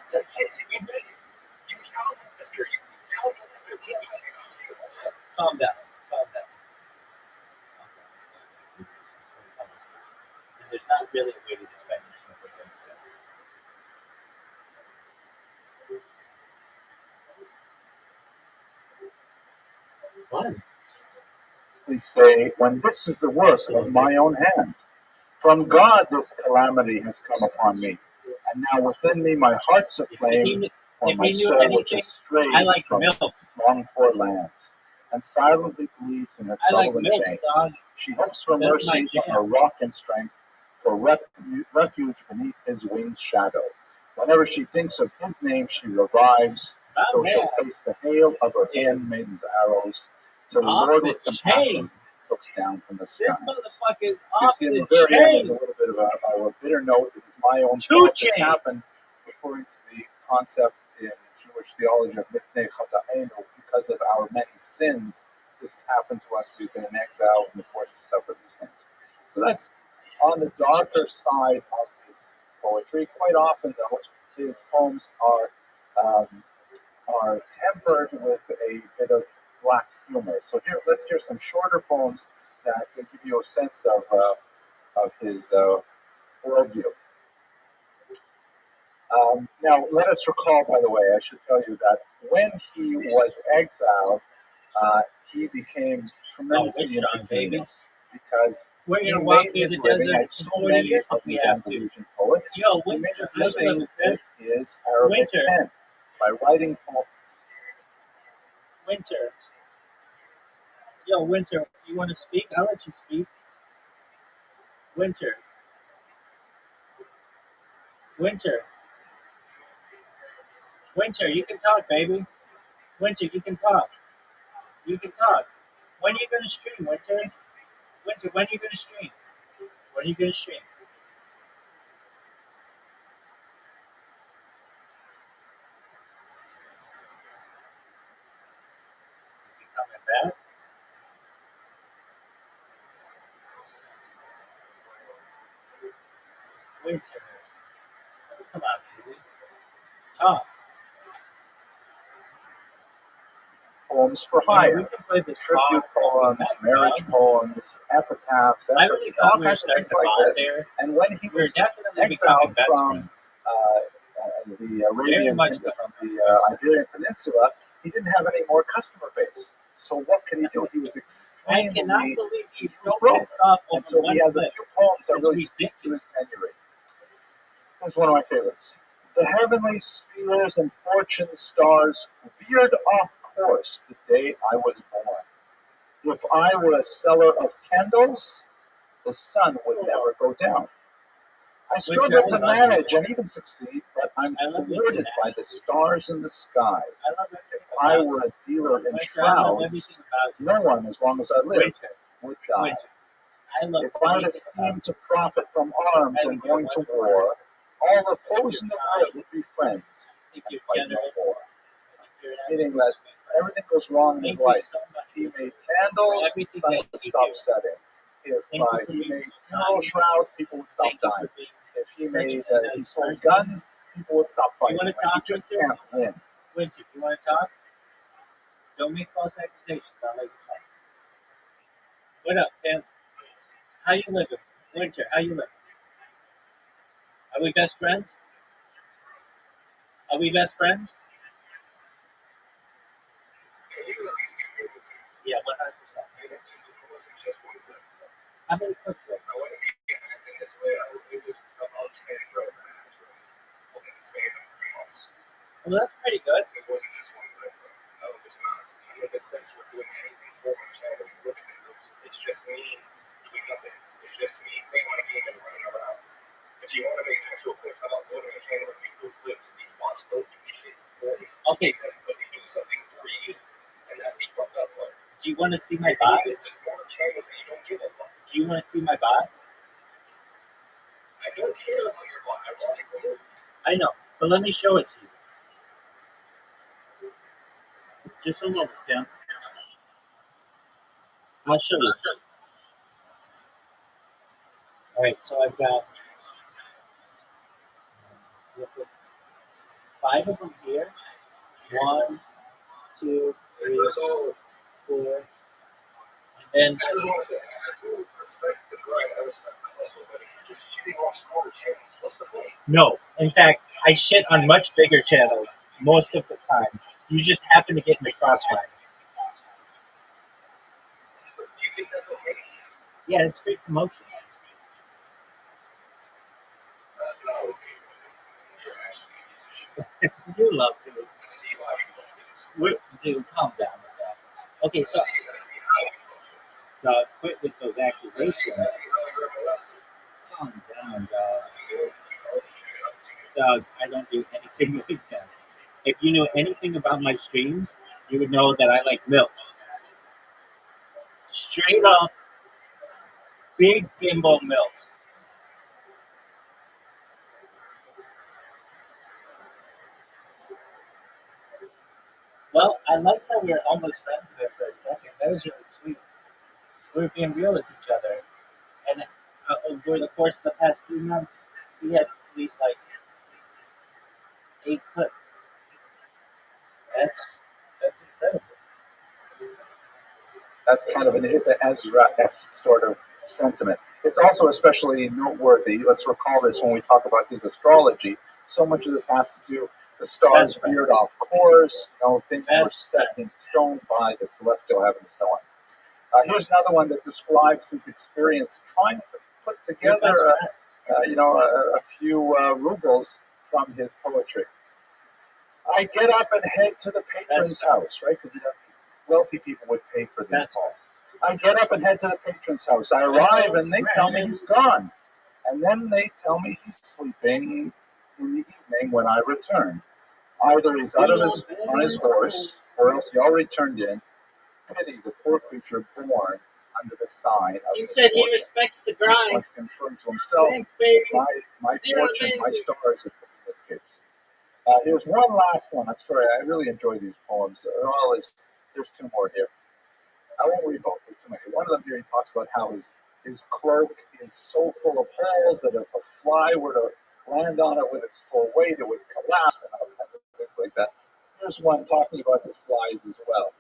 Speaker 4: So shit, you miss. You tell them, Mister. You tell them, Mister.
Speaker 2: Calm down. Calm down. There's not really a way to defend yourself against that. Fun.
Speaker 1: Please say, when this is the work of my own hand. From God this calamity has come upon me, and now within me my heart's aflame, for my soul which is strayed from longed-for lands, and silently believes in her trouble and shame. She hopes for mercy from her rock and strength, for refuge beneath his wing's shadow. Whenever she thinks of his name, she revives, though she'll face the hail of her handmaiden's arrows, till the Lord with compassion looks down from the sky.
Speaker 2: This motherfucker is
Speaker 1: So you
Speaker 2: off
Speaker 1: see, in
Speaker 2: the
Speaker 1: the very end, there's
Speaker 2: chain.
Speaker 1: a little bit of a bitter note. It was my own thought that happened, referring to the concept in Jewish theology of mitnei chata'enu, because of our many sins. This has happened to us. We've been in exile and forced to suffer these things. So that's on the darker side of his poetry. Quite often, though, his poems are tempered with a bit of black humor. So here, let's hear some shorter poems that give you a sense of his worldview. Now, let us recall, by the way, I should tell you that when he was exiled, he became tremendously inconvenienced because he made his living, like so many of these Andalusian poets, he made his living with his Arabic pen by writing poems.
Speaker 2: Winter. Yo, Winter, you want to speak? I'll let you speak. Winter. Winter. Winter, you can talk, baby. Winter, you can talk. You can talk. When are you going to stream, Winter? Winter, when are you going to stream? When are you going to stream? Is he coming back? Winter. Come on, baby. Talk.
Speaker 1: Poems for hire,
Speaker 2: We can play the
Speaker 1: tribute poems, marriage poems, epitaphs,
Speaker 2: I really thought we were starting to bond
Speaker 1: this.
Speaker 2: there.
Speaker 1: And when he was exiled from the Arabian, from the Iberian Peninsula, he didn't have any more customer base. So what could he do? He was extremely,
Speaker 2: I cannot believe he's so
Speaker 1: broke.
Speaker 2: pissed off over
Speaker 1: And so
Speaker 2: one
Speaker 1: he has a
Speaker 2: clip.
Speaker 1: few poems that
Speaker 2: It's
Speaker 1: really stick to his penury. This is one of my favorites. The heavenly spheres and fortune stars veered off horse the day I was born. If I were a seller of candles, the sun would never go down. I struggle to manage and even succeed, but I'm thwarted by the stars in the sky. If I were a dealer in shrouds, no one, as long as I lived, would die. If I had a scheme to profit from arms and going to war, all the foes in the world would be friends and fight no more. Meaning that everything goes wrong in his life. He made candles, the sun would stop setting. If he made funeral shrouds, people would stop dying. If he sold guns, people would stop fighting. Like, he just can't win.
Speaker 2: Winter, you want to talk? Don't make false accusations. I'll let you talk. What up, Pam? How you living? Winter, how you living? Are we best friends? Are we best friends? Yeah, 100%. How many cooks were there? Well, that's pretty good.
Speaker 4: It wasn't just one clip. No, it's not. None of the clips were doing anything for my channel. You look at the clips, it's just me doing nothing. It's just me playing my game and running around. If you want to make actual clips, how about go to my channel and make those clips? These bots don't do shit for me.
Speaker 2: Okay,
Speaker 4: But they do something for you. And that's the fucked up part.
Speaker 2: do you want to see my bot?
Speaker 4: It's the smaller channels and you don't give a fuck.
Speaker 2: Do you want to see my bot?
Speaker 4: I don't care about your bot. I want it removed.
Speaker 2: I know, but let me show it to you. Just a moment, Pam. I'll show you. All right, so I've got 5 of them here. 1, 2, 3, 4, and then
Speaker 4: I just want to say, I do respect the grind. I respect the hustle. But if you're just shitting on smaller channels, what's the point?
Speaker 2: no. In fact, I shit on much bigger channels most of the time. You just happen to get in the crossfire.
Speaker 4: Do you think that's okay?
Speaker 2: Yeah, it's free promotion.
Speaker 4: That's not okay. You're actually a piece of shit.
Speaker 2: You love to.
Speaker 4: I see why you fuck this.
Speaker 2: Dude, calm down with that. Okay, so
Speaker 4: See exactly how you fuck this.
Speaker 2: quit with those accusations.
Speaker 4: See exactly how you're molested.
Speaker 2: Calm down, dog.
Speaker 4: You know shit. I've seen it.
Speaker 2: Doug, I don't do anything like that. If you knew anything about my streams, you would know that I like milk. Straight up, big bimbo milk. Well, I liked how we were almost friends there for a second. That was really sweet. We were being real with each other. And over the course of the past 3 months, we had like 8 clips. That's incredible.
Speaker 1: That's kind of an Ibn Ezra-esque sort of sentiment. It's also especially noteworthy. Let's recall this when we talk about his astrology. So much of this has to do the stars veered off course. Things were set in stone by the celestial heavens and so on. Here's another one that describes his experience trying to put together, a few rubles from his poetry. I get up and head to the patron's house, right? Because wealthy people would pay for these calls. I get up and head to the patron's house. I arrive and they tell me he's gone. And then they tell me he's sleeping in the evening when I return. Either he's out on his horse, or else he already turned in. Pity the poor creature born under the sign of
Speaker 2: He
Speaker 1: his
Speaker 2: said he
Speaker 1: fortune.
Speaker 2: respects the grind.
Speaker 1: Once confirmed to himself,
Speaker 2: Thanks, baby.
Speaker 1: my
Speaker 2: You're
Speaker 1: fortune, my
Speaker 2: amazing.
Speaker 1: stars in this case. Here's one last one. I'm sorry, I really enjoy these poems. There's 2 more here. I won't read both, too many. One of them here, he talks about how his cloak is so full of holes that if a fly were to land on it with its full weight, it would collapse and all kinds of things like that. Here's one talking about his flies as well.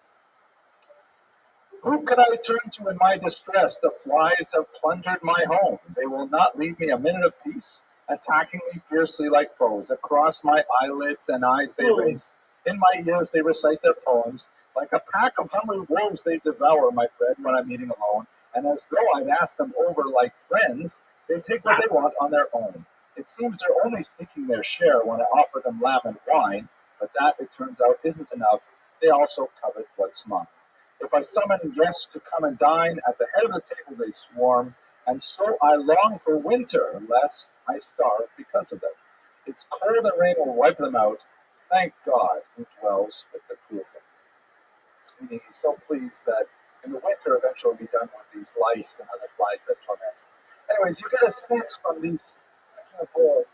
Speaker 1: Who can I turn to in my distress? The flies have plundered my home. They will not leave me a minute of peace, attacking me fiercely like foes. Across my eyelids and eyes they race. In my ears they recite their poems. Like a pack of hungry wolves they devour my bread when I'm eating alone. And as though I'd asked them over like friends, they take what they want on their own. It seems they're only seeking their share when I offer them lamb and wine, but that, it turns out, isn't enough. they also covet what's mine. If I summon guests to come and dine, at the head of the table they swarm, and so I long for winter, lest I starve because of them. It's cold and rain will wipe them out. Thank God who dwells with the cool. Meaning he's so pleased that in the winter eventually we'll be done with these lice and other flies that torment him. Anyways, you get a sense from these poems.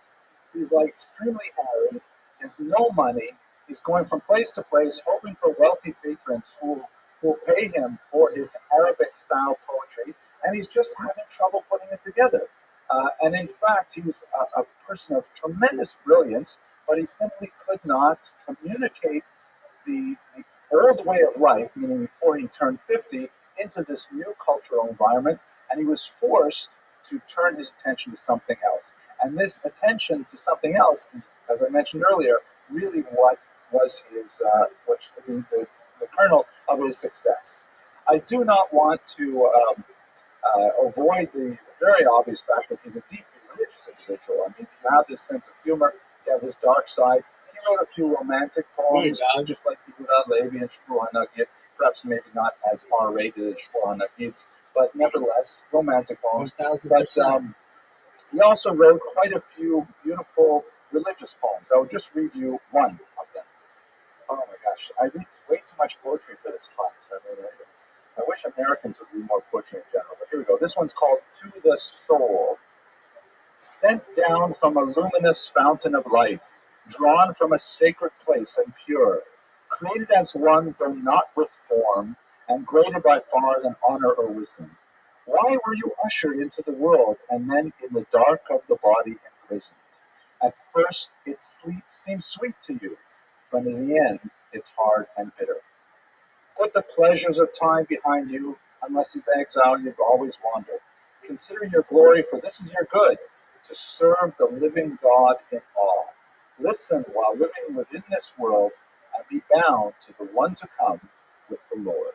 Speaker 1: He's like extremely harried. He has no money. He's going from place to place, hoping for wealthy patrons who will pay him for his Arabic-style poetry, and he's just having trouble putting it together. And in fact, he was a person of tremendous brilliance, but he simply could not communicate the old way of life, meaning before he turned 50, into this new cultural environment, and he was forced to turn his attention to something else. And this attention to something else, is, as I mentioned earlier, really what was his the kernel of his success. I do not want to avoid the very obvious fact that he's a deeply religious individual. I mean, you have this sense of humor, you have this dark side. He wrote a few romantic poems, just like Yehuda Levi and Shmuel Hanagid, perhaps maybe not as R-rated as Shmuel Hanagid's, but nevertheless, romantic poems. But he also wrote quite a few beautiful religious poems. I will just read you one of them. Oh my gosh, I read way too much poetry for this class. I wish Americans would read more poetry in general, but here we go. This one's called To the Soul. Sent down from a luminous fountain of life, drawn from a sacred place and pure, created as one, though not with form, and greater by far than honor or wisdom. Why were you ushered into the world, and then in the dark of the body imprisoned? At first it seems sweet to you, but in the end it's hard and bitter. Put the pleasures of time behind you, unless in exile you've always wandered. Consider your glory, for this is your good, to serve the living God in awe. Listen while living within this world, and be bound to the one to come with the Lord.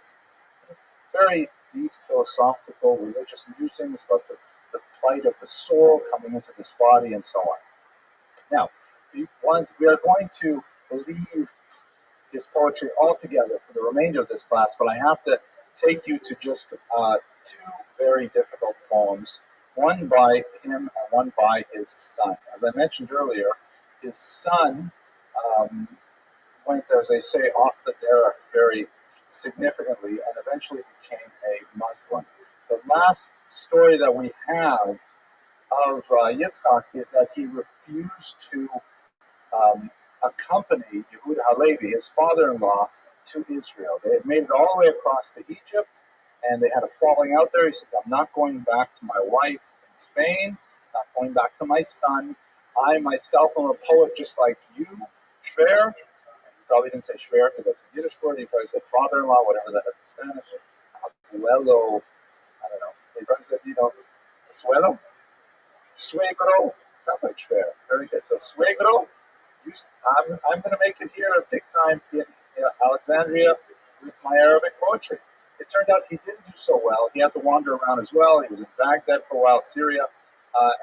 Speaker 1: Very deep philosophical, religious musings about the plight of the soul coming into this body and so on. Now, we are going to leave his poetry altogether for the remainder of this class, but I have to take you to just two very difficult poems, one by him and one by his son. As I mentioned earlier, his son went, as they say, off the derech very significantly and eventually became a Muslim. The last story that we have of Yitzhak is that he refused to accompany Yehuda Halevi, his father-in-law, to Israel. They had made it all the way across to Egypt, and they had a falling out there. He says, I'm not going back to my wife in Spain, not going back to my son. I myself am a poet just like you, Shver. He probably didn't say Shver because that's a Yiddish word. He probably said father-in-law, whatever that is in Spanish. Abuelo, I don't know. He probably said, suelo? Suegro. Sounds like Shver. Very good. So suegro. I'm going to make it here big time in Alexandria with my Arabic poetry. It turned out he didn't do so well. He had to wander around as well. He was in Baghdad for a while, Syria,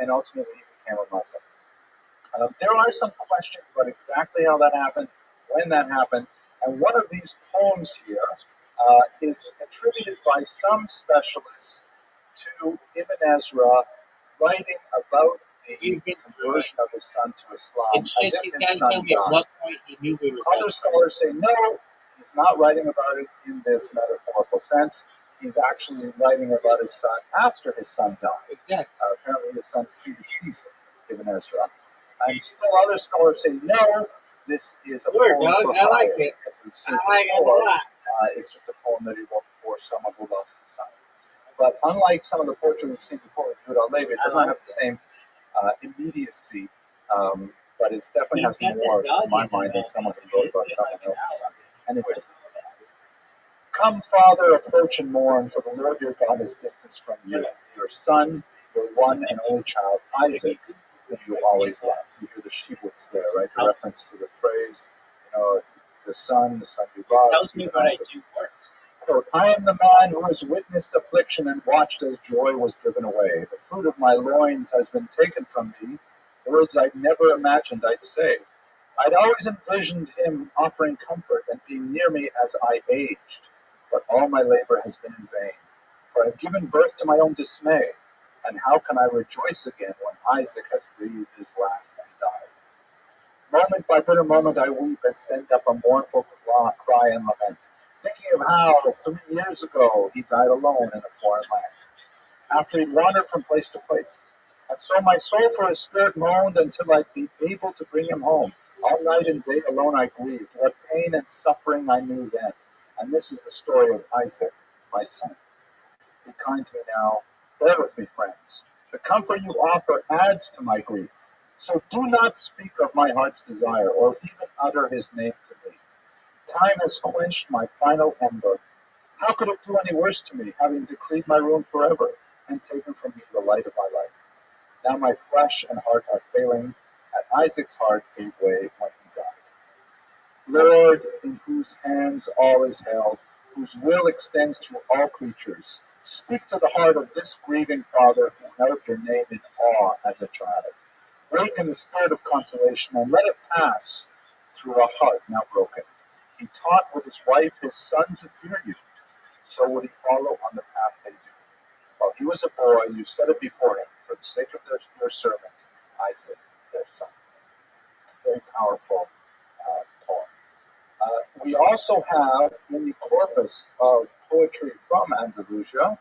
Speaker 1: and ultimately he became a Muslim. There are some questions about exactly how that happened, when that happened, and one of these poems here is attributed by some specialists to Ibn Ezra writing about the conversion of his son to Islam.
Speaker 2: It's just he's got to tell me at what point he knew we were
Speaker 1: Other scholars say no, he's not writing about it in this metaphorical sense. He's actually writing about his son after his son died.
Speaker 2: Exactly.
Speaker 1: Apparently his son predeceased Ibn Ezra. And still other scholars say no, this is a poem for
Speaker 2: I like it.
Speaker 1: As we've seen
Speaker 2: I like it a
Speaker 1: before,
Speaker 2: lot.
Speaker 1: it's just a poem that he wrote for someone who lost his son. But unlike some of the poetry we've seen before with Yehuda Levi, it does not have the same immediacy, but it definitely has more, to my mind, than someone who wrote about someone else's son. Anyways, come, Father, approach and mourn, for the Lord your God is distanced from you. Your son, your one and only child, Isaac, whom you always love. You hear the shibutz there, right? The reference to the phrase, the son you love.
Speaker 2: It tells me what I do work.
Speaker 1: Quote, I am the man who has witnessed affliction and watched as joy was driven away. The fruit of my loins has been taken from me, words I'd never imagined I'd say. I'd always envisioned him offering comfort and being near me as I aged, but all my labor has been in vain, for I've given birth to my own dismay, and how can I rejoice again when Isaac has breathed his last and died? Moment by bitter moment I weep and send up a mournful cry and lament, thinking of how 3 years ago he died alone in a foreign land, after he wandered from place to place. And so my soul for his spirit moaned until I'd be able to bring him home. All night and day alone I grieved. What pain and suffering I knew then. And this is the story of Isaac, my son. Be kind to me now. Bear with me, friends. The comfort you offer adds to my grief. So do not speak of my heart's desire or even utter his name to me. Time has quenched my final ember. How could it do any worse to me, having decreed my ruin forever and taken from me the light of my life? Now my flesh and heart are failing, and Isaac's heart gave way when he died. Lord, in whose hands all is held, whose will extends to all creatures, speak to the heart of this grieving father who held your name in awe as a child. Waken the spirit of consolation and let it pass through a heart now broken. He taught with his wife his son to fear you. So would he follow on the path they do. While he was a boy, you set it before him for the sake of your servant, Isaac, their son. Very powerful poem. We also have in the corpus of poetry from Andalusia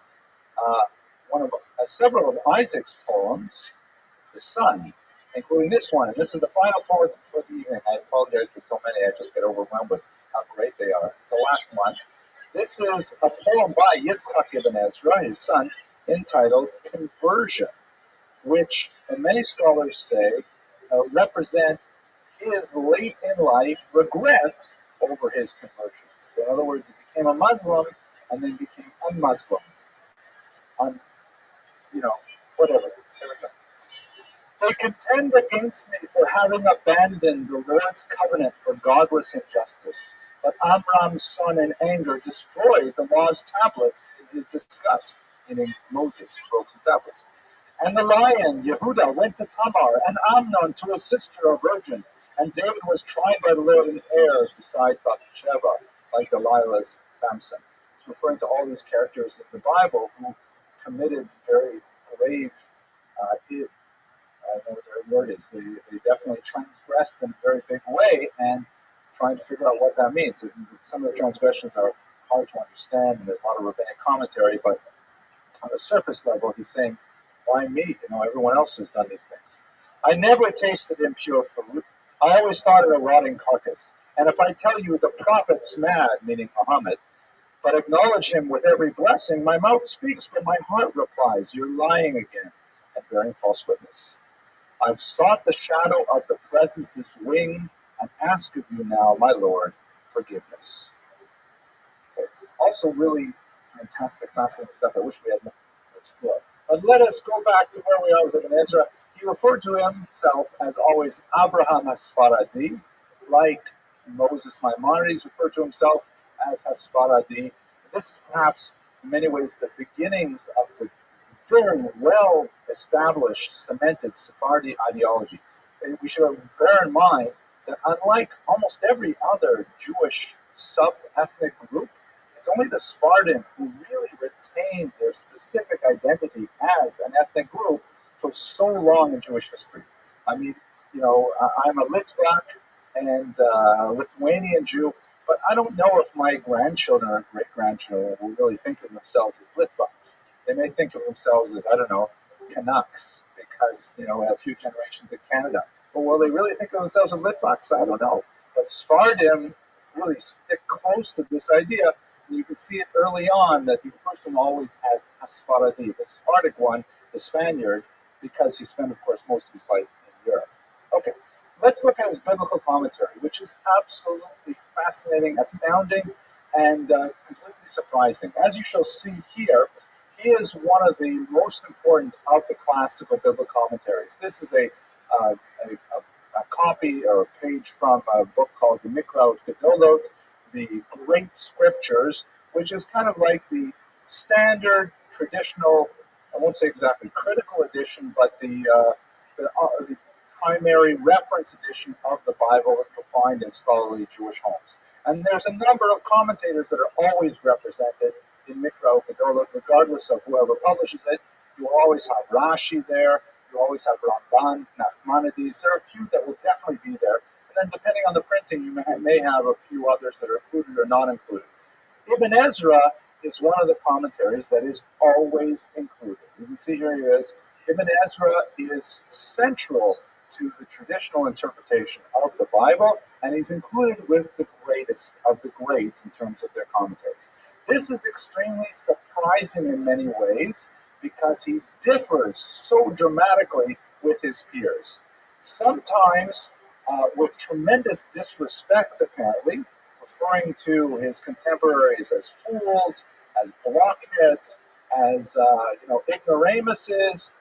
Speaker 1: one of several of Isaac's poems, The Son, including this one. And this is the final poem for the evening. I apologize for so many. I just get overwhelmed with how great they are. It's the last one. This is a poem by Yitzchak ibn Ezra, his son, entitled Conversion, which many scholars say represent his late in life regret over his conversion. So in other words, he became a Muslim and then became un-Muslimed. Whatever. There we go. They contend against me for having abandoned the Lord's covenant for godless injustice. But Amram's son in anger destroyed the law's tablets in his disgust, meaning Moses' broken tablets. And the lion, Yehuda, went to Tamar, and Amnon to his sister, a virgin. And David was tried by the Lord in air beside Bathsheba, like Delilah's Samson. It's referring to all these characters in the Bible who committed very grave, I don't know what their word is. They definitely transgressed in a very big way, and trying to figure out what that means. Some of the transgressions are hard to understand, and there's a lot of rabbinic commentary, but on the surface level, he's saying, why me? Everyone else has done these things. I never tasted impure food. I always thought it a rotting carcass. And if I tell you the prophet's mad, meaning Muhammad, but acknowledge him with every blessing, my mouth speaks, but my heart replies, you're lying again and bearing false witness. I've sought the shadow of the presence's wing and ask of you now, my Lord, forgiveness. Okay. Also really fantastic, fascinating stuff. I wish we had more to explore. But let us go back to where we are with Ibn Ezra. He referred to himself as always Abraham Hasfaradi, like Moses Maimonides referred to himself as Hasfaradi. This is perhaps in many ways the beginnings of the very well established, cemented Sephardi ideology. And we should bear in mind that unlike almost every other Jewish sub-ethnic group, it's only the Sephardim who really retained their specific identity as an ethnic group for so long in Jewish history. I mean, I'm a Litvak and Lithuanian Jew, but I don't know if my grandchildren or great-grandchildren will really think of themselves as Litvaks. They may think of themselves as, Canucks, because, we have a few generations in Canada. But will they really think of themselves as Litvaks? I don't know. But Sephardim really stick close to this idea. And you can see it early on that he refers to him always as Hasfaradi, the Sephardic one, the Spaniard, because he spent, of course, most of his life in Europe. Okay, let's look at his biblical commentary, which is absolutely fascinating, astounding, and completely surprising. As you shall see here, he is one of the most important of the classical biblical commentaries. This is a copy or a page from a book called the Mikraot Gedolot, the Great Scriptures, which is kind of like the standard, traditional, I won't say exactly critical edition, but the primary reference edition of the Bible that you'll find in scholarly Jewish homes. And there's a number of commentators that are always represented in Mikra Gedolah, regardless of whoever publishes it. You will always have Rashi there. You always have Ramban, Nachmanides. There are a few that will definitely be there. And then depending on the printing, you may have a few others that are included or not included. Ibn Ezra is one of the commentaries that is always included. You can see here he is. Ibn Ezra is central to the traditional interpretation of the Bible, and he's included with the greatest of the greats in terms of their commentaries. This is extremely surprising in many ways because he differs so dramatically with his peers. Sometimes with tremendous disrespect, apparently, referring to his contemporaries as fools, as blockheads, as ignoramuses,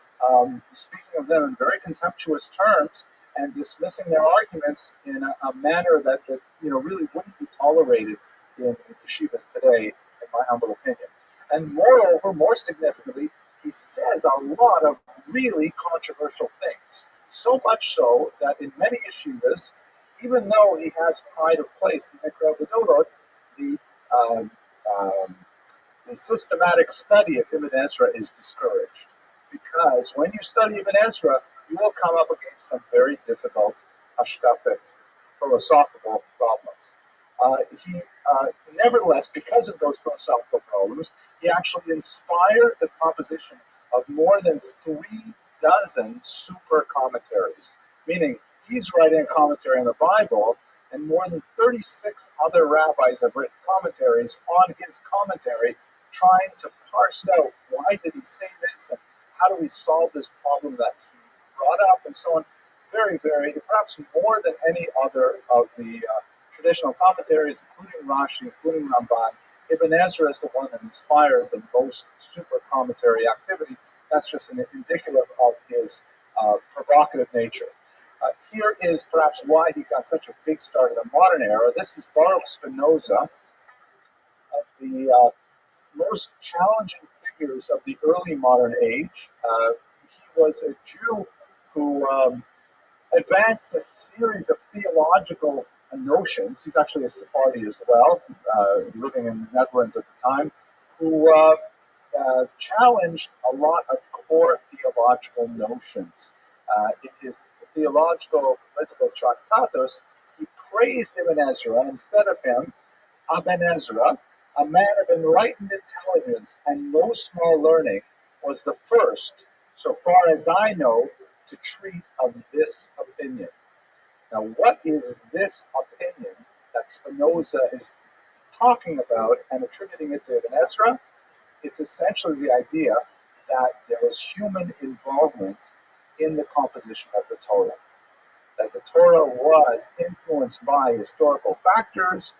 Speaker 1: speaking of them in very contemptuous terms and dismissing their arguments in a manner that really wouldn't be tolerated in yeshivas today, in my humble opinion. And moreover, more significantly, he says a lot of really controversial things. So much so that in many yeshivas, even though he has pride of place in Mikra Gedolah, the systematic study of Ibn Ezra is discouraged. Because when you study Ibn Ezra, you will come up against some very difficult hashkafic, philosophical problems. Nevertheless, because of those philosophical problems, he actually inspired the composition of more than 36 super commentaries, meaning he's writing a commentary on the Bible, and more than 36 other rabbis have written commentaries on his commentary, trying to parse out why did he say this and how do we solve this problem that he brought up, and so on. Very, very, perhaps more than any other of the traditional commentaries, including Rashi, including Ramban. Ibn Ezra is the one that inspired the most super commentary activity. That's just an indicative of his provocative nature. Here is perhaps why he got such a big start in the modern era. This is Baruch Spinoza, the most challenging figures of the early modern age. He was a Jew who advanced a series of theological notions. He's actually a Sephardi as well, living in the Netherlands at the time, who challenged a lot of core theological notions. In his theological political tractatus, he praised Ibn Ezra and said of him, Ibn Ezra, a man of enlightened intelligence and no small learning, was the first, so far as I know, to treat of this opinion. Now, what is this opinion that Spinoza is talking about and attributing it to Ibn Ezra? It's essentially the idea that there was human involvement in the composition of the Torah. That the Torah was influenced by historical factors.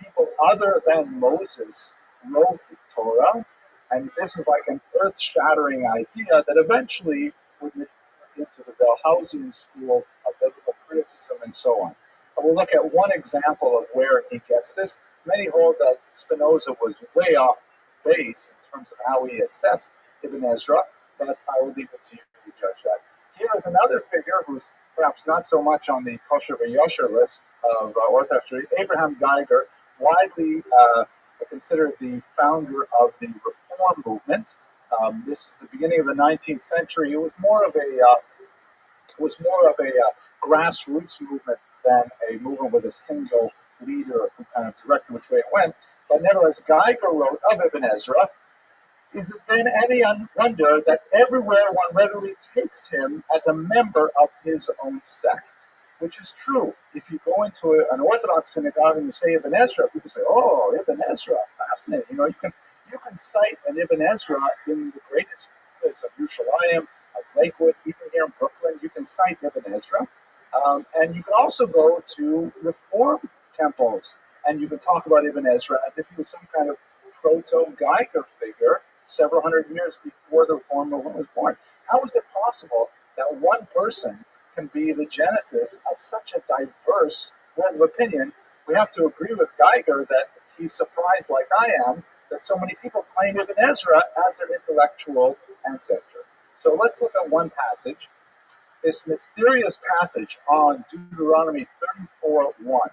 Speaker 1: People other than Moses wrote the Torah, and this is like an earth-shattering idea that eventually would lead into the Wellhausian school of biblical criticism and so on. But we'll look at one example of where he gets this. Many hold that Spinoza was way off base in terms of how he assessed Ibn Ezra, but I will leave it to you to judge that. Here is another figure who's perhaps not so much on the kosher v'yosher list of Orthodox Jews, Abraham Geiger, widely considered the founder of the Reform movement. This is the beginning of the 19th century. It was more of a grassroots movement than a movement with a single leader who kind of directed which way it went. But nevertheless, Geiger wrote of Ibn Ezra, is it then any wonder that everywhere one readily takes him as a member of his own sect? Which is true. If you go into an Orthodox synagogue and you say Ibn Ezra, people say, "Oh, Ibn Ezra, fascinating." You can cite an Ibn Ezra in the greatest place of Yerushalayim, of Lakewood, even here in Brooklyn. You can cite Ibn Ezra, and you can also go to Reform temples and you can talk about Ibn Ezra as if he was some kind of proto-Geiger figure several hundred years before the Reform movement was born. How is it possible that one person can be the genesis of such a diverse world of opinion? We have to agree with Geiger that he's surprised, like I am, that so many people claim Ibn Ezra as their intellectual ancestor. So let's look at one passage. this mysterious passage on Deuteronomy 34:1.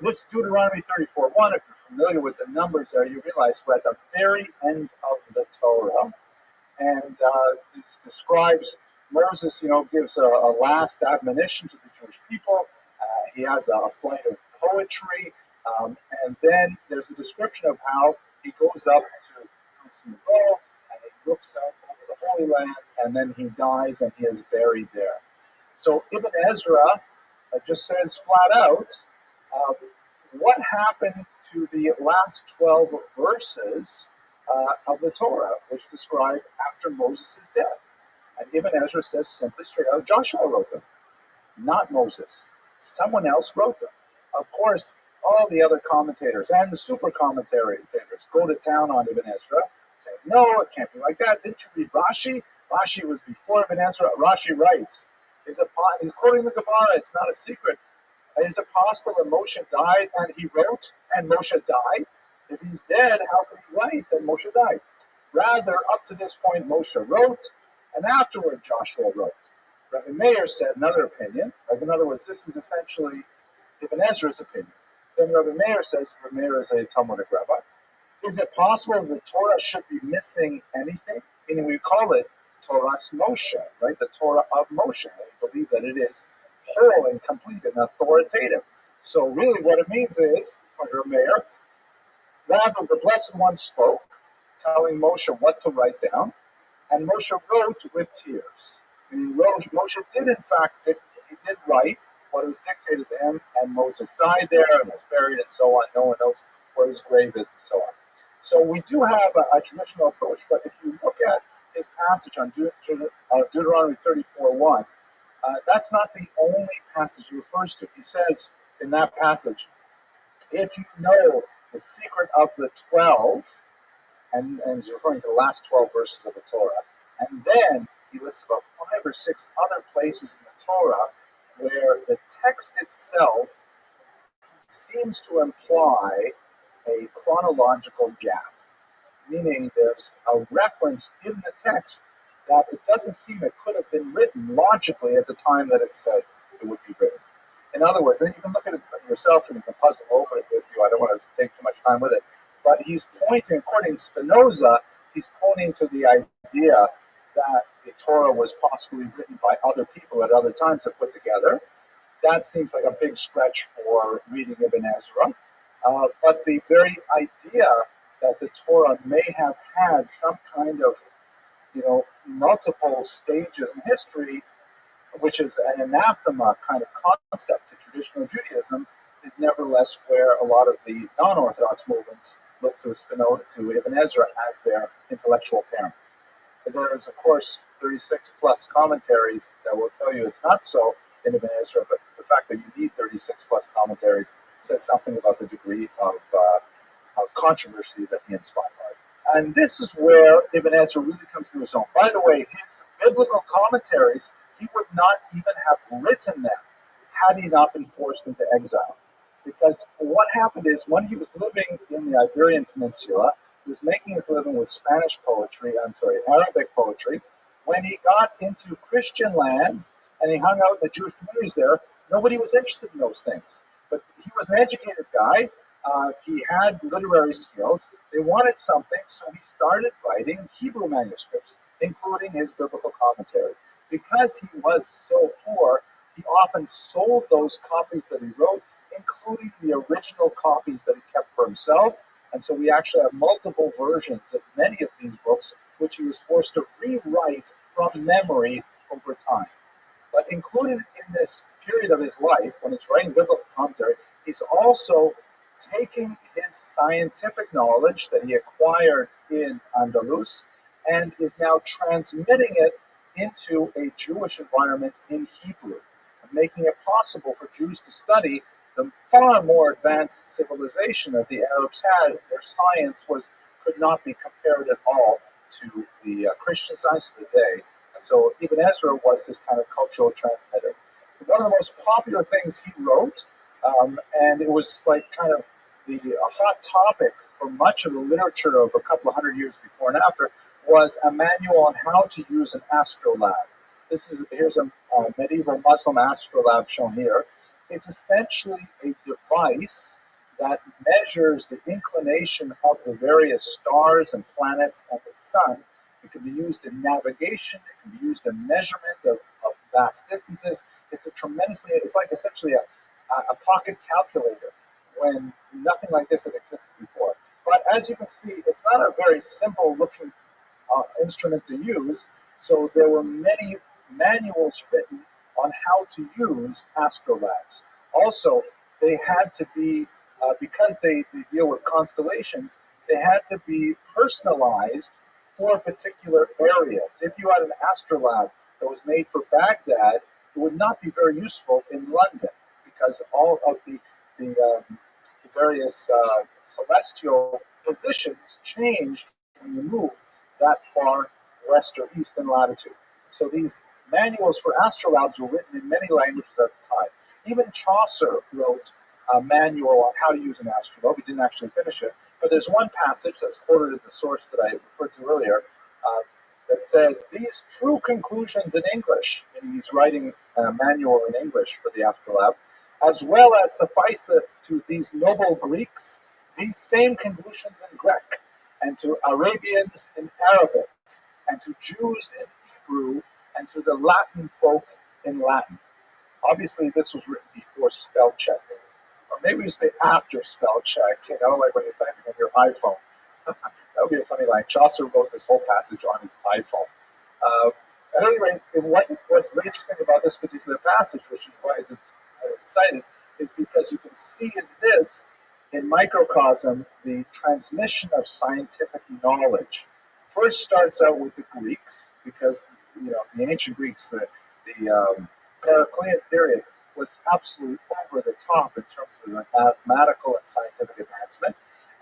Speaker 1: This Deuteronomy 34:1, if you're familiar with the numbers there, you realize we're at the very end of the Torah. And it describes Moses, gives a last admonition to the Jewish people. He has a flight of poetry. And then there's a description of how he goes up to and he looks out over the Holy Land, and then he dies and he is buried there. So Ibn Ezra just says flat out, what happened to the last 12 verses of the Torah, which describe after Moses' death? And Ibn Ezra says simply straight out, Joshua wrote them, not Moses. Someone else wrote them. Of course, all the other commentators and the super commentators go to town on Ibn Ezra, saying, no, it can't be like that. Didn't you read Rashi? Rashi was before Ibn Ezra. Rashi writes, he's quoting the Gemara, it's not a secret. Is it possible that Moshe died and he wrote, and Moshe died? If he's dead, how could he write that Moshe died? Rather, up to this point, Moshe wrote, and afterward Joshua wrote. Rabbi Meir said another opinion. Like, in other words, this is essentially Ibn Ezra's opinion. Then Rabbi Meir says, Rabbi Meir is a Talmudic rabbi, is it possible the Torah should be missing anything? Meaning we call it Torah's Moshe, right? The Torah of Moshe. We believe that it is whole and complete and authoritative. So really what it means is, under Meir, rather the Blessed One spoke, telling Moshe what to write down, and Moshe wrote with tears. Moshe did in fact, he did write what was dictated to him, and Moses died there and was buried and so on. No one knows where his grave is and so on. So we do have a traditional approach, but if you look at his passage on Deuteronomy 34:1, that's not the only passage he refers to. He says in that passage, if you know the secret of the 12, and he's referring to the last 12 verses of the Torah, and then he lists about 5 or 6 other places in the Torah where the text itself seems to imply a chronological gap, meaning there's a reference in the text that it doesn't seem it could have been written logically at the time that it said it would be written. In other words, and you can look at it yourself and you can puzzle over it with you. I don't want to take too much time with it. But he's pointing, according to Spinoza, he's pointing to the idea that the Torah was possibly written by other people at other times and put together. That seems like a big stretch for reading Ibn Ezra. But the very idea that the Torah may have had some kind of, multiple stages in history, which is an anathema kind of concept to traditional Judaism, is nevertheless where a lot of the non-Orthodox movements look to Spinoza, to Ibn Ezra, as their intellectual parent. There is, of course, 36 plus commentaries that will tell you it's not so in Ibn Ezra, but the fact that you need 36 plus commentaries says something about the degree of controversy that he inspired. And this is where Ibn Ezra really comes to his own. By the way, his biblical commentaries, he would not even have written them had he not been forced into exile. Because what happened is, when he was living in the Iberian Peninsula, he was making his living with Arabic poetry. When he got into Christian lands and he hung out in the Jewish communities there, nobody was interested in those things. But he was an educated guy. He had literary skills. They wanted something, so he started writing Hebrew manuscripts, including his biblical commentary. Because he was so poor, he often sold those copies that he wrote, including the original copies that he kept for himself. And so we actually have multiple versions of many of these books, which he was forced to rewrite from memory over time. But included in this period of his life, when he's writing biblical commentary, he's also taking his scientific knowledge that he acquired in Andalus and is now transmitting it into a Jewish environment in Hebrew, making it possible for Jews to study the far more advanced civilization that the Arabs had. Their science could not be compared at all to the Christian science of the day. And so Ibn Ezra was this kind of cultural transmitter. One of the most popular things he wrote, and it was like kind of a hot topic for much of the literature of a couple of hundred years before and after, was a manual on how to use an astrolabe. Here's a medieval Muslim astrolabe shown here. It's essentially a device that measures the inclination of the various stars and planets and the sun. It can be used in navigation. It can be used in measurement of vast distances. It's like essentially a pocket calculator when nothing like this had existed before. But as you can see, it's not a very simple looking instrument to use. So there were many manuals written on how to use astrolabes. Also, they had to be, because they deal with constellations, they had to be personalized for particular areas. If you had an astrolabe that was made for Baghdad, it would not be very useful in London because all of the various celestial positions changed when you moved that far west or east in latitude. So these manuals for astrolabes were written in many languages at the time. Even Chaucer wrote a manual on how to use an astrolabe. He didn't actually finish it, but there's one passage that's quoted in the source that I referred to earlier that says, "These true conclusions in English," and he's writing a manual in English for the astrolabe, "as well as sufficeth to these noble Greeks, these same conclusions in Greek, and to Arabians in Arabic, and to Jews in Hebrew, and to the Latin folk in Latin." Obviously, this was written before spell check, or maybe you say after spell check, like when you're typing on your iPhone. That would be a funny line. Chaucer wrote this whole passage on his iPhone. At any rate, what's really interesting about this particular passage, which is why it's cited, is because you can see in this, in microcosm, the transmission of scientific knowledge. First starts out with the Greeks, because the ancient Greeks, the Periclean period was absolutely over the top in terms of the mathematical and scientific advancement,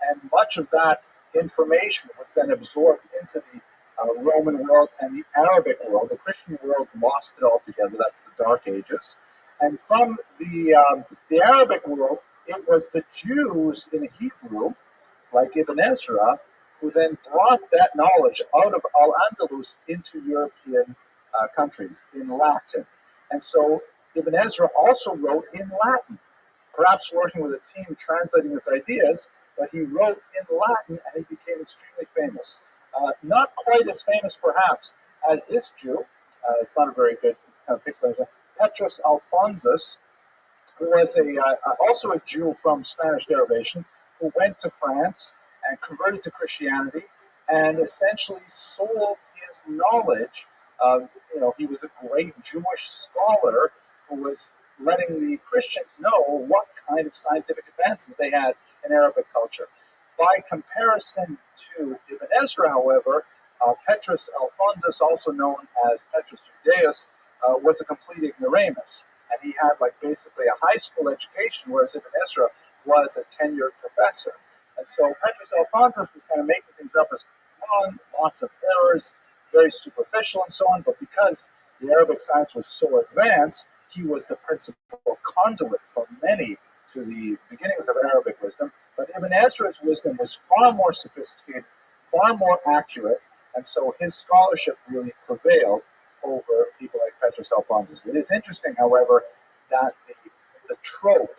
Speaker 1: and much of that information was then absorbed into the Roman world and the Arabic world. The Christian world lost it altogether. That's the Dark Ages. And from the Arabic world, it was the Jews in Hebrew, like Ibn Ezra, who then brought that knowledge out of Al-Andalus into European countries in Latin. And so Ibn Ezra also wrote in Latin, perhaps working with a team translating his ideas, but he wrote in Latin and he became extremely famous. Not quite as famous, perhaps, as this Jew. It's not a very good picture. Petrus Alphonsus, who was also a Jew from Spanish derivation, who went to France and converted to Christianity and essentially sold his knowledge. He was a great Jewish scholar who was letting the Christians know what kind of scientific advances they had in Arabic culture. By comparison to Ibn Ezra, however, Petrus Alphonsus, also known as Petrus Judaeus, was a complete ignoramus. And he had basically a high school education, whereas Ibn Ezra was a tenured professor. And so Petrus Alphonsus was kind of making things up as wrong, lots of errors, very superficial and so on. But because the Arabic science was so advanced, he was the principal conduit for many to the beginnings of Arabic wisdom. But Ibn Ezra's wisdom was far more sophisticated, far more accurate, and so his scholarship really prevailed over people like Petrus Alphonsus. It is interesting, however, that the trope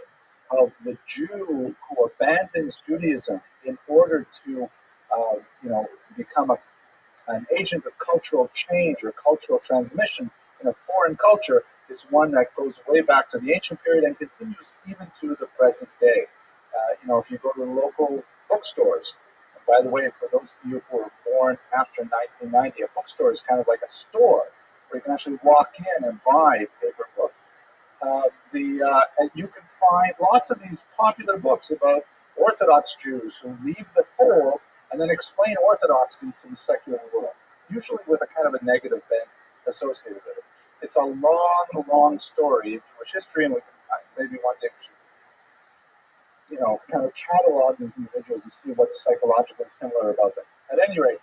Speaker 1: of the Jew who abandons Judaism in order to, become an agent of cultural change or cultural transmission in a foreign culture is one that goes way back to the ancient period and continues even to the present day. If you go to the local bookstores, and by the way, for those of you who were born after 1990, a bookstore is kind of like a store where you can actually walk in and buy paper books. You can find lots of these popular books about Orthodox Jews who leave the fold and then explain orthodoxy to the secular world, usually with a kind of a negative bent associated with it. It's a long, long story in Jewish history, and we can, maybe one day we should, kind of catalog these individuals and see what's psychologically similar about them. At any rate,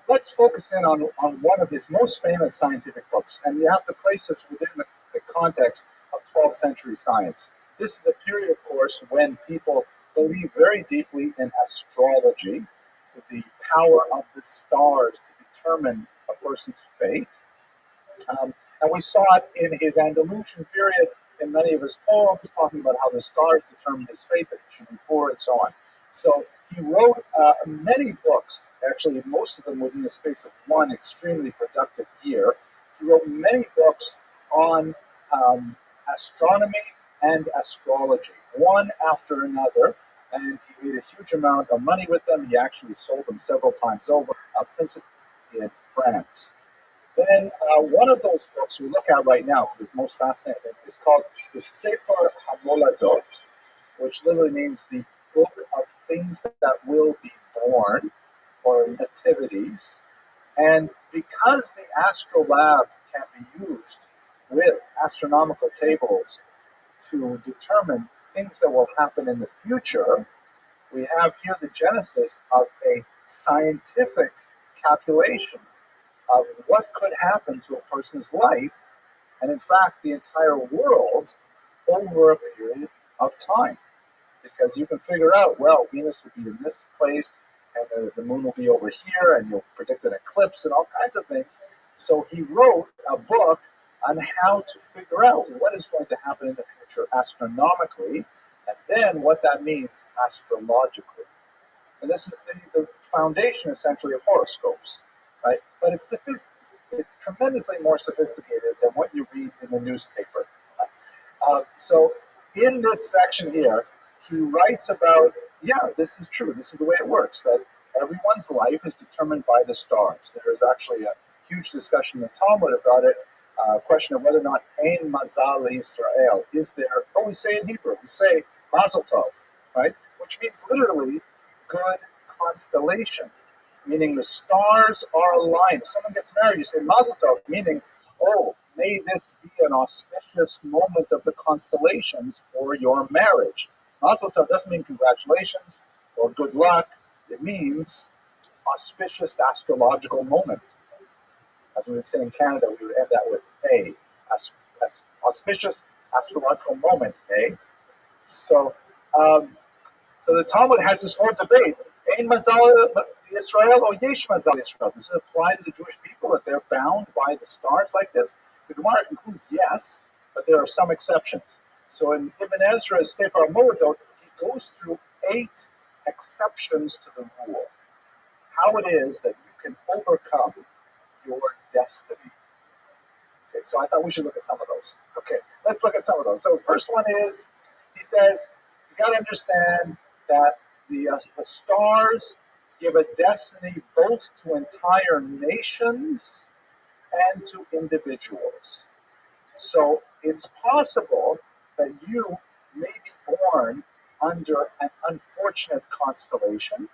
Speaker 1: let's focus in on one of his most famous scientific books, and you have to place this within the context of 12th century science. This is a period, of course, when people believe very deeply in astrology, the power of the stars to determine a person's fate. And we saw it in his Andalusian period in many of his poems, talking about how the stars determine his fate, that he should be poor, and so on. So he wrote many books, actually most of them within the space of one extremely productive year. He wrote many books on astronomy and astrology, one after another, and he made a huge amount of money with them. He actually sold them several times over, principally in France. Then one of those books we look at right now, because it's most fascinating, is called the Sefer HaMoladot, which literally means the book of things that will be born, or nativities. And because the astrolabe can be used with astronomical tables to determine things that will happen in the future, we have here the genesis of a scientific calculation of what could happen to a person's life, and in fact, the entire world over a period of time. Because you can figure out, well, Venus will be in this place, and the moon will be over here, and you'll predict an eclipse and all kinds of things. So he wrote a book on how to figure out what is going to happen in the future astronomically, and then what that means astrologically. And this is the foundation, essentially, of horoscopes, right? But it's tremendously more sophisticated than what you read in the newspaper. So in this section here, he writes about, yeah, this is true. This is the way it works, that everyone's life is determined by the stars. There's actually a huge discussion in the Talmud about it, a question of whether or not Ein Mazal Yisrael is there. Oh, we say in Hebrew, we say Mazel Tov, right? Which means literally good constellation, meaning the stars are aligned. If someone gets married, you say Mazel Tov, meaning, oh, may this be an auspicious moment of the constellations for your marriage. Mazel Tov doesn't mean congratulations or good luck. It means auspicious astrological moment. As we would say in Canada, we would end that with A. Auspicious astrological moment, A. So the Talmud has this whole debate. Ein Mazal Yisrael or Yesh Mazal Yisrael. Does it apply to the Jewish people that they're bound by the stars like this? The Gemara concludes yes, but there are some exceptions. So in Ibn Ezra's Sefer HaMoladot, he goes through 8 exceptions to the rule. How it is that you can overcome your destiny. Okay, so I thought we should look at some of those. Okay, let's look at some of those. So the first one is, he says, you got to understand that the stars give a destiny both to entire nations and to individuals. So it's possible that you may be born under an unfortunate constellation,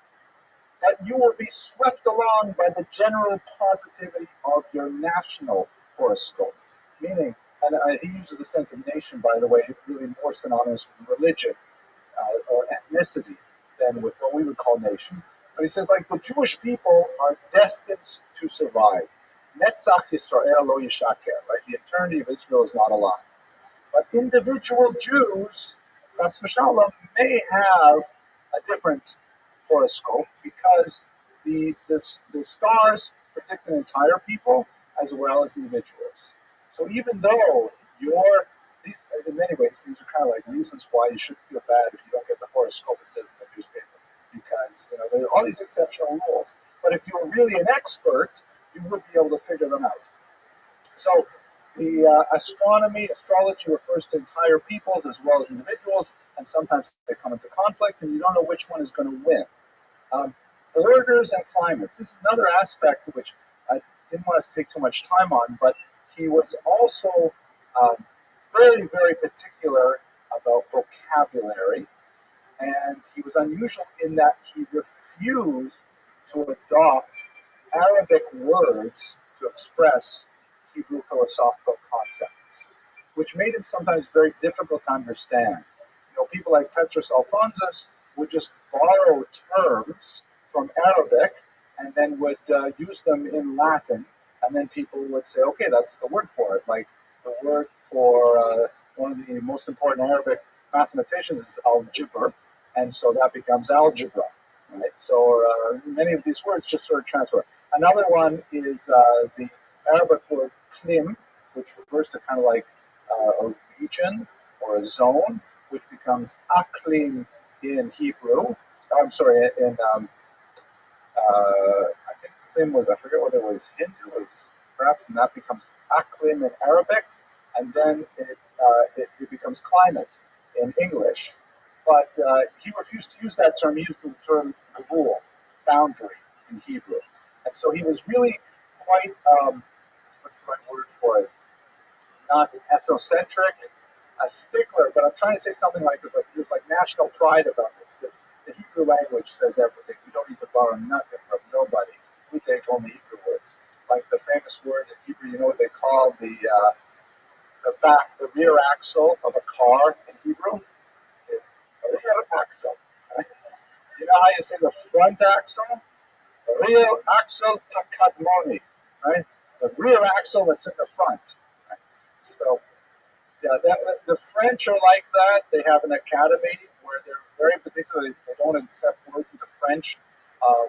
Speaker 1: that you will be swept along by the general positivity of your national horoscope. Meaning, and he uses the sense of nation, by the way, really more synonymous with religion or ethnicity than with what we would call nation. But he says, like, the Jewish people are destined to survive. Netzach Yisrael lo yishaker, right? The eternity of Israel is not a lie. But individual Jews, chas v'shalom, may have a different horoscope because the stars predict an entire people as well as individuals. So even though in many ways, these are kind of like reasons why you shouldn't feel bad if you don't get the horoscope it says in the newspaper, because there are all these exceptional rules. But if you were really an expert, you would be able to figure them out. So the astrology refers to entire peoples as well as individuals, and sometimes they come into conflict, and you don't know which one is going to win. Borders and climates. This is another aspect which I didn't want us to take too much time on, but he was also very, very particular about vocabulary, and he was unusual in that he refused to adopt Arabic words to express Hebrew philosophical concepts, which made him sometimes very difficult to understand. People like Petrus Alphonsus would just borrow terms from Arabic and then would use them in Latin, and then people would say, okay, that's the word for it. Like the word for one of the most important Arabic mathematicians is algebra, and so that becomes algebra. Right? So many of these words just sort of transfer. Another one is the Arabic word aklim, which refers to kind of like a region or a zone, which becomes aklim in Hebrew. I'm sorry, in I think Klim was, I forget what it was, Hindu, it was perhaps, and that becomes aklim in Arabic, and then it becomes climate in English. But he refused to use that term. He used the term gvul, boundary, in Hebrew. And so he was really quite, what's the right word for it? Not ethnocentric, a stickler, but I'm trying to say something like this. Like, there's like national pride about this. The Hebrew language says everything. We don't need to borrow nothing from nobody. We take only Hebrew words. Like the famous word in Hebrew, you know what they call the rear axle of a car in Hebrew? It's a rear axle. Right? You know how you say the front axle? The rear axle takadmoni, right? The rear axle that's in the front. Right? So yeah, the French are like that. They have an academy where they're very particular. They don't accept words into French.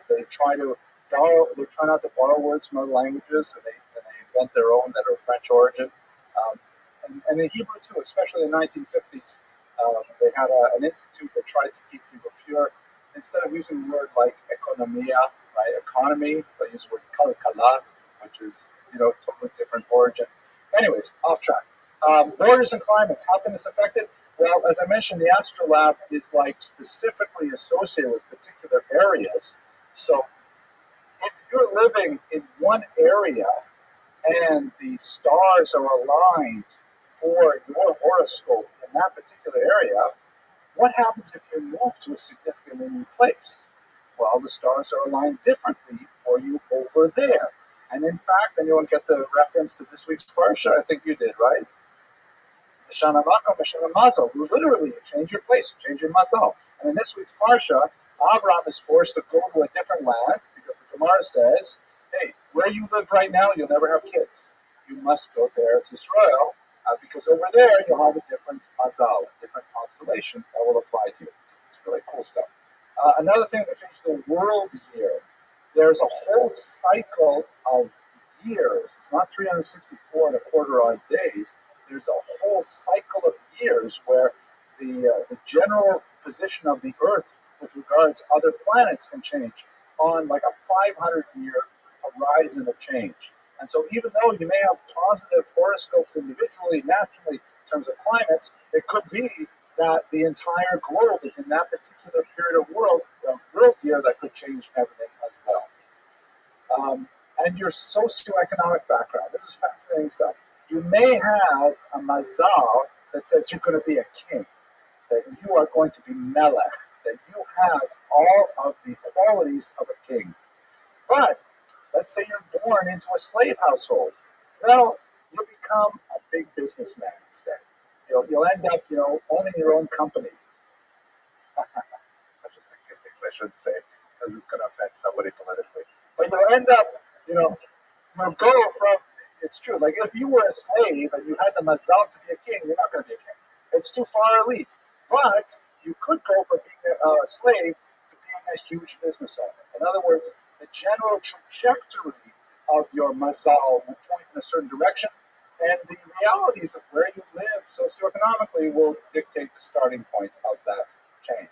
Speaker 1: They try not to borrow words from other languages, and they invent their own that are French origin. And in Hebrew too, especially in the 1950s, they had an institute that tried to keep people pure. Instead of using the word like economia, right, economy, they use the word kalkala, which is totally different origin. Anyways, off track. Borders and climates, how can this affect it? Well, as I mentioned, the astrolabe is like specifically associated with particular areas. So if you're living in one area and the stars are aligned for your horoscope in that particular area, what happens if you move to a significantly new place? Well, the stars are aligned differently for you over there. And in fact, anyone get the reference to this week's Parsha? I think you did, right? Mashana Mako, Mashana Mazel. Literally, you change your place, you change your mazal. And in this week's Parsha, Abraham is forced to go to a different land because the Gemara says, hey, where you live right now, you'll never have kids. You must go to Eretz Yisrael because over there you'll have a different mazal, a different constellation that will apply to you. It's really cool stuff. Another thing that changed the world year, there's a whole cycle of years. It's not 364 and a quarter odd days. There's a whole cycle of years where the general position of the Earth with regards to other planets can change on like a 500-year horizon of change. And so even though you may have positive horoscopes individually, naturally, in terms of climates, it could be that the entire globe is in that particular period of world year that could change everything as well. And your socioeconomic background. This is fascinating stuff. You may have a mazal that says you're going to be a king, that you are going to be melech, that you have all of the qualities of a king. But let's say you're born into a slave household. Well, you become a big businessman instead. You'll end up, owning your own company. I just think I shouldn't say it because it's going to offend somebody politically. But you'll end up, you'll go from, it's true, like if you were a slave and you had the mazal to be a king, you're not going to be a king. It's too far a leap. But you could go from being a slave to being a huge business owner. In other words, the general trajectory of your mazal will point in a certain direction, and the realities of where you live socioeconomically will dictate the starting point of that change.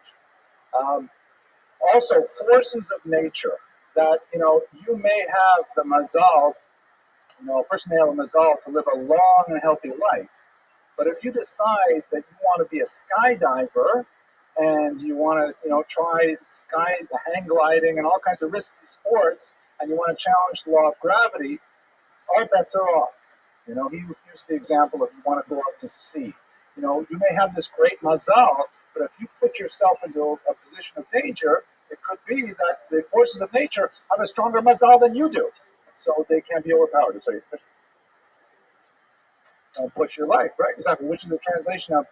Speaker 1: Also, forces of nature that, you may have the mazal, a person may have a mazal to live a long and healthy life. But if you decide that you want to be a skydiver and you want to, try hang gliding and all kinds of risky sports, and you want to challenge the law of gravity, our bets are off. He used the example of you want to go out to sea. You may have this great mazal, but if you put yourself into a position of danger, it could be that the forces of nature have a stronger mazal than you do. So they can be overpowered. So don't push your life, right? Exactly, which is a translation of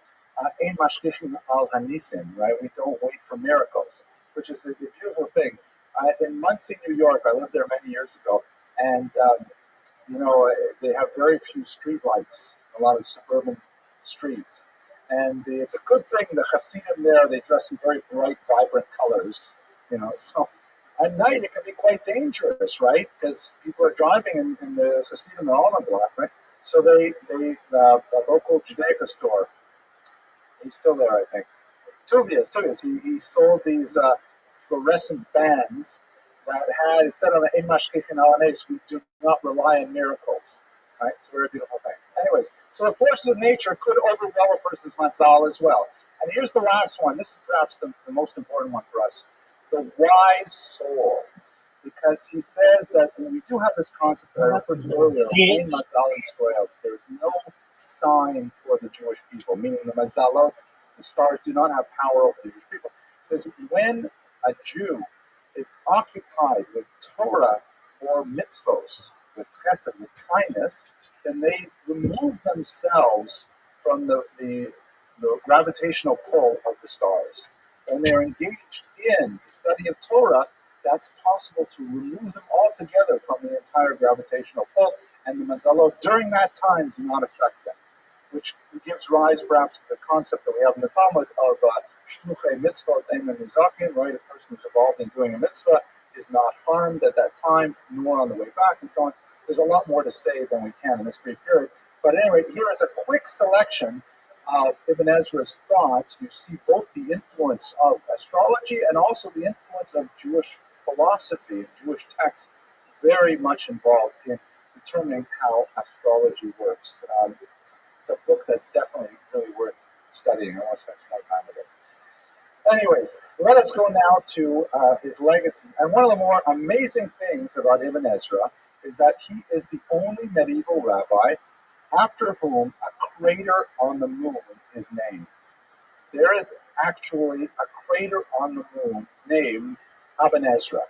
Speaker 1: Ein Mashkichin al Hanisim, right? We don't wait for miracles, which is a beautiful thing. In Muncie, New York, I lived there many years ago, and they have very few street lights, a lot of suburban streets. And it's a good thing the Hasidim there, they dress in very bright, vibrant colors, so At night, it can be quite dangerous, right? Because people are driving in the Hasidim are all on the block, right? So the local Judaica store, he's still there, I think. Tuvias. He sold these fluorescent bands that had it said on the Imashkichin Alanes, we do not rely on miracles. Right? It's a very beautiful thing. Anyways, so the forces of nature could overwhelm a person's mazal as well. And here's the last one. This is perhaps the most important one for us. The wise soul. Because he says that we do have this concept that I referred to earlier, in mazal and spoil. There's no sign for the Jewish people, meaning the mazalot, the stars do not have power over the Jewish people. It says when a Jew is occupied with Torah or mitzvos, with chesed, with kindness, then they remove themselves from the gravitational pull of the stars. When they're engaged in the study of Torah, that's possible to remove them altogether from the entire gravitational pull, and the mazalot during that time do not affect them, which gives rise perhaps to the concept that we have in the Talmud of shluchei mitzvot ein nizakin, right? A person who's involved in doing a mitzvah is not harmed at that time, nor on the way back, and so on. There's a lot more to say than we can in this brief period. But anyway, here is a quick selection of Ibn Ezra's thoughts. You see both the influence of astrology and also the influence of Jewish philosophy and Jewish texts very much involved in determining how astrology works. It's a book that's definitely really worth studying. I want to spend some more time with it. Anyways, let us go now to his legacy. And one of the more amazing things about Ibn Ezra is that he is the only medieval rabbi after whom a crater on the moon is named. There is actually a crater on the moon named Ibn Ezra.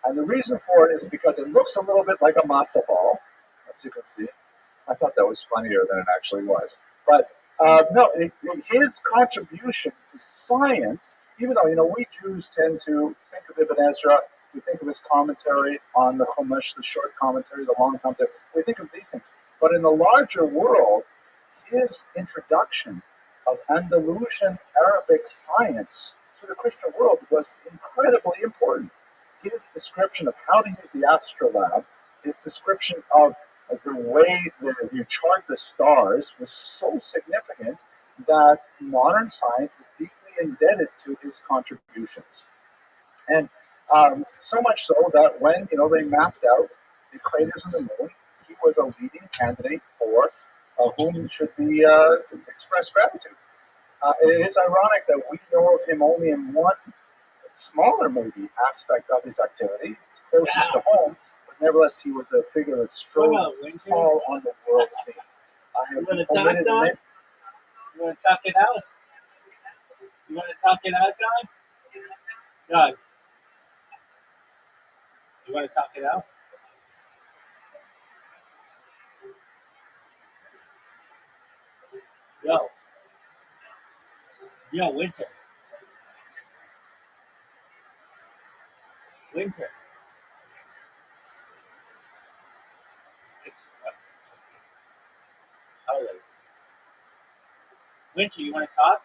Speaker 1: And the reason for it is because it looks a little bit like a matzah ball, as you can see. I thought that was funnier than it actually was. But no, his contribution to science, even though, we Jews tend to think of Ibn Ezra, we think of his commentary on the Chumash, the short commentary, the long commentary, we think of these things. But in the larger world, his introduction of Andalusian Arabic science to the Christian world was incredibly important. His description of how to use the astrolabe, his description of the way that you chart the stars was so significant that modern science is deeply indebted to his contributions. And so much so that when they mapped out the craters on the moon, he was a leading candidate for whom should be expressed gratitude. It is ironic that we know of him only in one smaller, maybe, aspect of his activity. It's closest to home, but nevertheless, he was a figure that strode tall on the world scene.
Speaker 2: You want to talk, Don? You want to talk it out? You want to talk it out, Don? Don, you want to talk it out? Yo, Winter. Winter, you want to talk?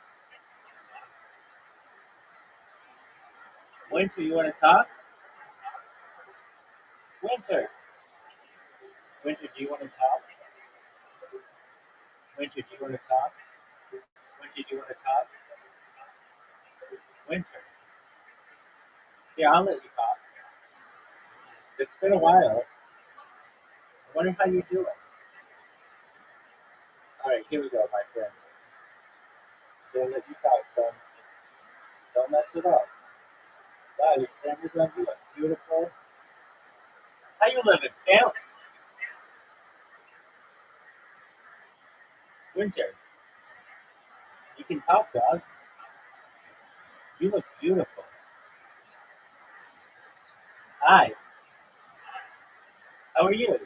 Speaker 2: Winter, you want to talk? Winter, do you want to talk? Winter, do you want to talk? Winter, do you want to talk? Winter. Yeah, I'll let you talk. It's been a while. I wonder how you're doing. All right, here we go, my friend. Don't let you talk, son. Don't mess it up. Wow, your camera's on. You look beautiful. How you living, pimp? Winter. You can talk, dog. You look beautiful. Hi. How are you?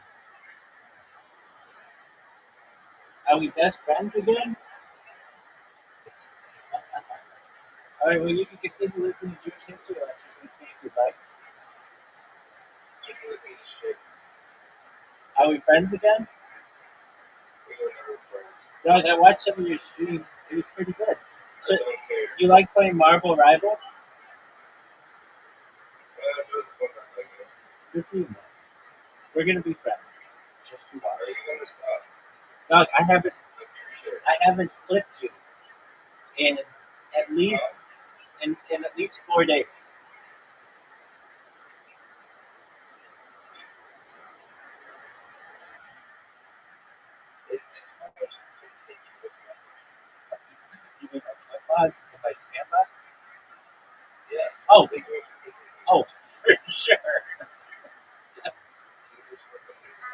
Speaker 2: Are we best friends again? All right, well, you can continue listening to Jewish history lectures with me if you'd like.
Speaker 4: You can listen to shit.
Speaker 2: Are we friends again?
Speaker 4: We were never friends.
Speaker 2: Dog, I watched some of your streams. It was pretty good. So,
Speaker 4: I don't care.
Speaker 2: you like playing Marble Rivals?
Speaker 4: Do
Speaker 2: Good for you, man. We're gonna be friends.
Speaker 3: Just you are.
Speaker 4: Are you gonna stop?
Speaker 2: Doug, I haven't
Speaker 4: If you're sure.
Speaker 2: I haven't clipped you in at least in at least 4 days.
Speaker 4: Is this how much you can take in this number?
Speaker 2: You mean my clip box and my spam box?
Speaker 4: Yes.
Speaker 2: Oh.
Speaker 4: They go to the
Speaker 2: Oh, for sure.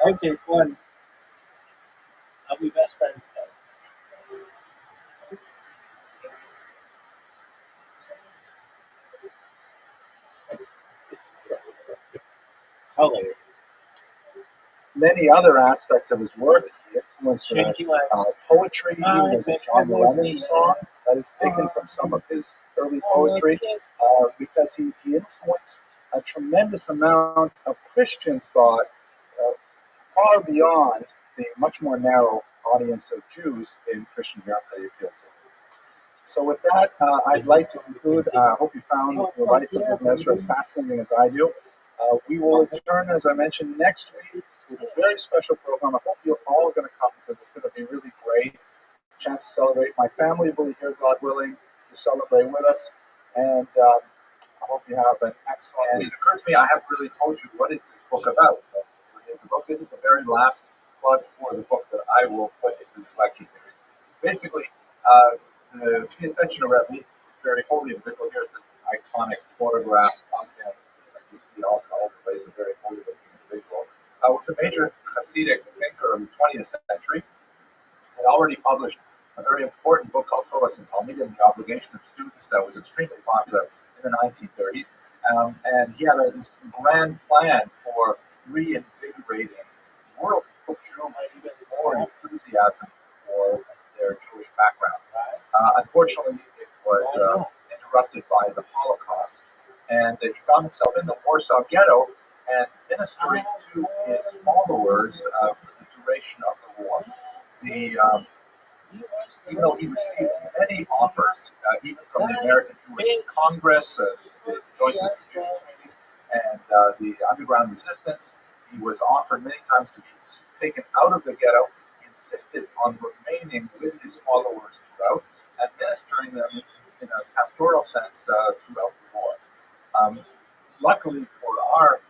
Speaker 2: Okay, one. I'll be best friends though. Hilarious.
Speaker 1: Many other aspects of his work, he influenced
Speaker 2: Shaky like
Speaker 1: poetry. Even there's a John Lennon song that is taken from some of his early poetry, because he influenced a tremendous amount of Christian thought, far beyond the much more narrow audience of Jews in Christian Europe that he appealed to. So with that, I'd like to conclude. I hope you found the life of Ibn Ezra as fascinating as I do. We will return, as I mentioned, next week with a very special program. I hope you're all going to come because it's going to be really great. Chance to celebrate. My family will be here, God willing, to celebrate with us. And I hope you have an excellent week. It occurred to me, I haven't really told you what is this book about. The book, this is the very last plug for the book that I will put into the lecture series. Basically, the Ascension of Rabbi, very holy individual. Here's this iconic photograph on him. You see all over the place, a very holy looking individual. Was a major Hasidic thinker of the 20th century. Had already published a very important book called Torah and Talmud and the Obligation of Students that was extremely popular in the 1930s. And he had this grand plan for reinvigorating world Jew even more enthusiasm for their Jewish background. Unfortunately, it was interrupted by the Holocaust, and he found himself in the Warsaw Ghetto and ministering to his followers for the duration of the war. Even though he received many offers, even from the American Jewish Congress, the Joint Distribution Committee, and the Underground Resistance, he was offered many times to be taken out of the ghetto. He insisted on remaining with his followers throughout, administering them in a pastoral sense throughout the war. Luckily for our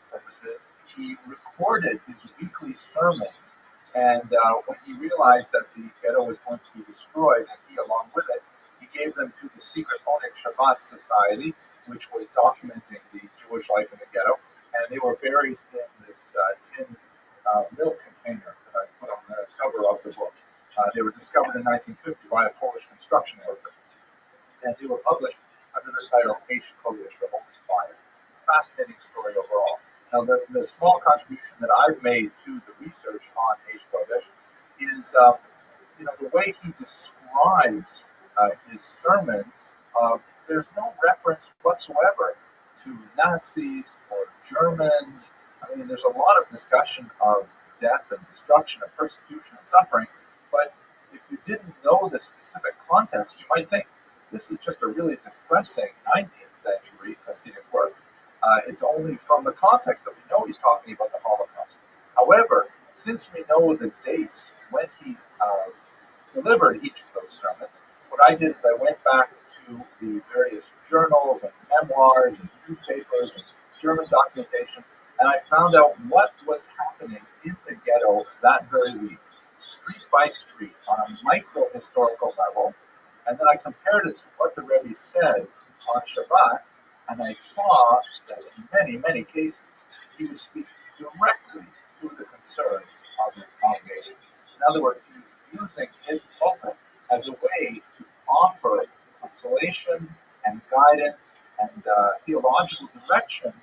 Speaker 1: purposes, he recorded his weekly sermons, and when he realized that the ghetto was going to be destroyed, and he along with it, he gave them to the secret Oneg Shabbat Society, which was documenting the Jewish life in the ghetto, and they were buried in this tin milk container that I put on the cover of the book. They were discovered in 1950 by a Polish construction worker, and they were published under the title Eish Kodesh, the Holy Fire. Fascinating story overall. Now, the small contribution that I've made to the research on Eish Kodesh is, the way he describes his sermons. There's no reference whatsoever to Nazis or Germans. I mean, there's a lot of discussion of death and destruction and persecution and suffering, but if you didn't know the specific context, you might think this is just a really depressing 19th century Hasidic work. It's only from the context that we know he's talking about the Holocaust. However, since we know the dates when he delivered each of those sermons, what I did is I went back to the various journals and memoirs and newspapers and German documentation, and I found out what was happening in the ghetto that very week, street by street, on a micro-historical level, and then I compared it to what the Rebbe said on Shabbat, and I saw that in many, many cases, he was speaking directly to the concerns of his congregation. In other words, he was using his pulpit as a way to offer consolation and guidance and theological direction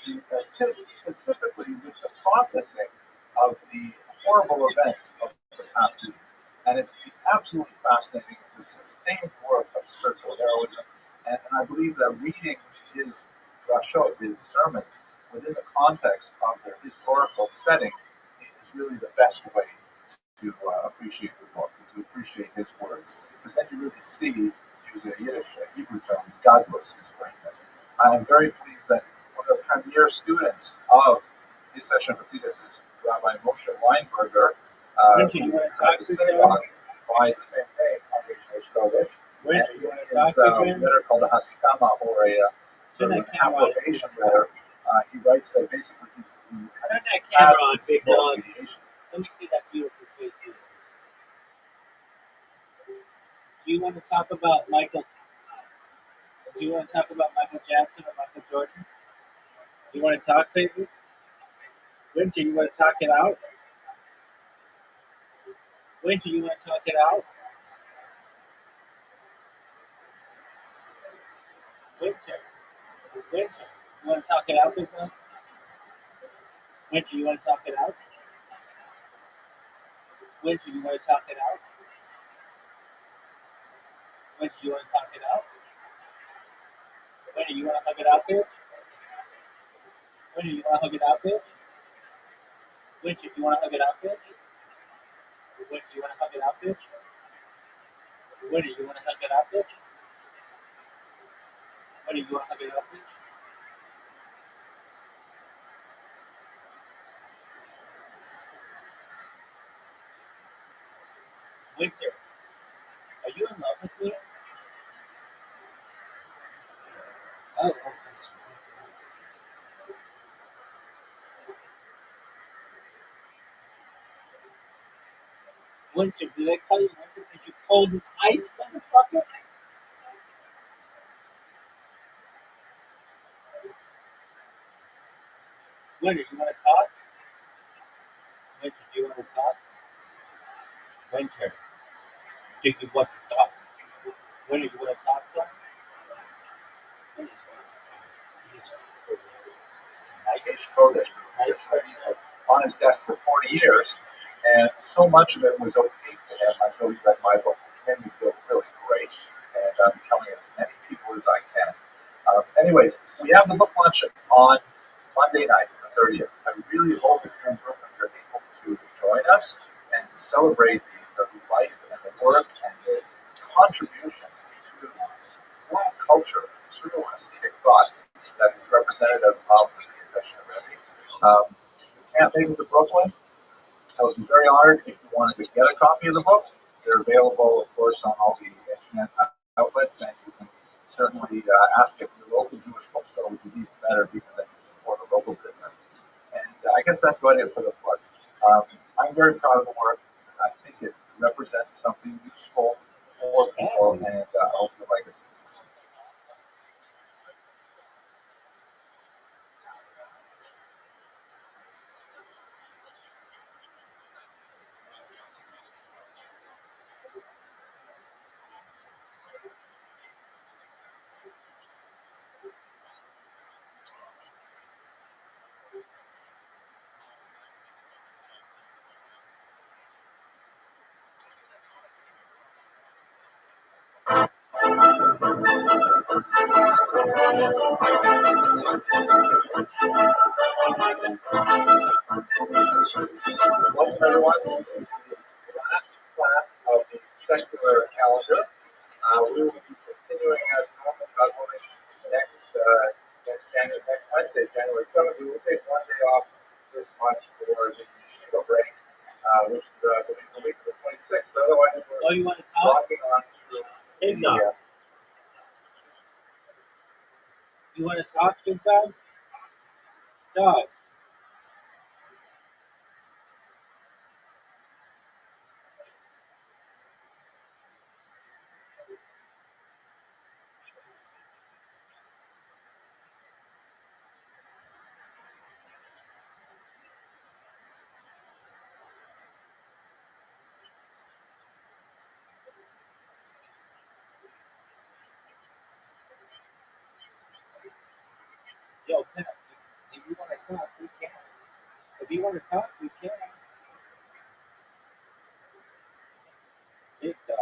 Speaker 1: to assist specifically with the processing of the horrible events of the past week. And it's absolutely fascinating. It's a sustained work of spiritual heroism. And I believe that reading his drashot, his sermons, within the context of their historical setting is really the best way to appreciate the book, to appreciate his words. Because then you really see, to use a Yiddish Hebrew term, godless, his greatness. I am very pleased that one of the premier students of his session of Hasidus is Rabbi Moshe Weinberger,
Speaker 2: Richard, you
Speaker 1: who
Speaker 2: want to
Speaker 1: has
Speaker 2: talk
Speaker 1: a
Speaker 2: to
Speaker 1: synagogue by the same name, Congregation Kodesh.
Speaker 2: Richard,
Speaker 1: And
Speaker 2: you want to
Speaker 1: in his
Speaker 2: talk to him?
Speaker 1: letter called a Haskama, or a sort of an approbation letter, he writes that basically he
Speaker 2: Turn
Speaker 1: has
Speaker 2: that camera
Speaker 1: had
Speaker 2: on,
Speaker 1: this
Speaker 2: big dog.
Speaker 1: mediation.
Speaker 2: Let me see that beautiful face here. Do you want to talk about Michael? Do you want to talk about Michael Jackson or Michael Jordan? You want to talk, baby? Winter, you want to talk it out? Winter, you want to talk it out? Winter, Winter, you want to talk it out, big dog? Winter, you want to talk it out? Winter, you want to talk it out? Winter, you want to talk it out? Winter, you want to hug it out, bitch? Winter, you want to hug it out, bitch? Winter, you want to hug it out, bitch? Winter, you want to hug it out, bitch? Winter, you want to hug it out, bitch? Winter, you want to hug it out, bitch? Winter, are you in love with me? Oh, okay. Winter, do they call you winter because you cold as ice, motherfucker? Winter, you want to talk? Winter, do you want to talk? Winter, do you want to talk? Winter, you want to talk, son? He's just
Speaker 1: Congregation Kodesh,
Speaker 2: nice person.
Speaker 1: on his desk for 40 years, and so much of it was opaque to him until he read my book, which made me feel really great, and I'm telling as many people as I can. Anyways, we have the book launch on Monday night, the 30th. I really hope if you're in Brooklyn, you're able to join us and to celebrate the life and the work and the contribution to world culture, through Hasidic thought that is representative of the session of Rabbi. If you can't make it to Brooklyn, I would be very honored if you wanted to get a copy of the book. They're available, of course, on all the internet outlets, and you can certainly ask if your local Jewish bookstore, which is even better because then you support a local business. And I guess that's about it for the plugs. I'm very proud of the work. I think it represents something useful for people, and I hope you like it. Welcome, everyone, to the last class of the secular calendar. We will be continuing as normal, God willing, next Wednesday, January 7th. We will take one day off this month for the Yeshiva break, which is the week of the 26th. But otherwise,
Speaker 2: Oh,
Speaker 1: we're
Speaker 2: you want to talk?
Speaker 1: walking on through
Speaker 2: Big
Speaker 1: the
Speaker 2: dog. You want to talk, big dog? Dog. Yo, Pep, if you want to talk, we can. If you want to talk, we can. Big dog.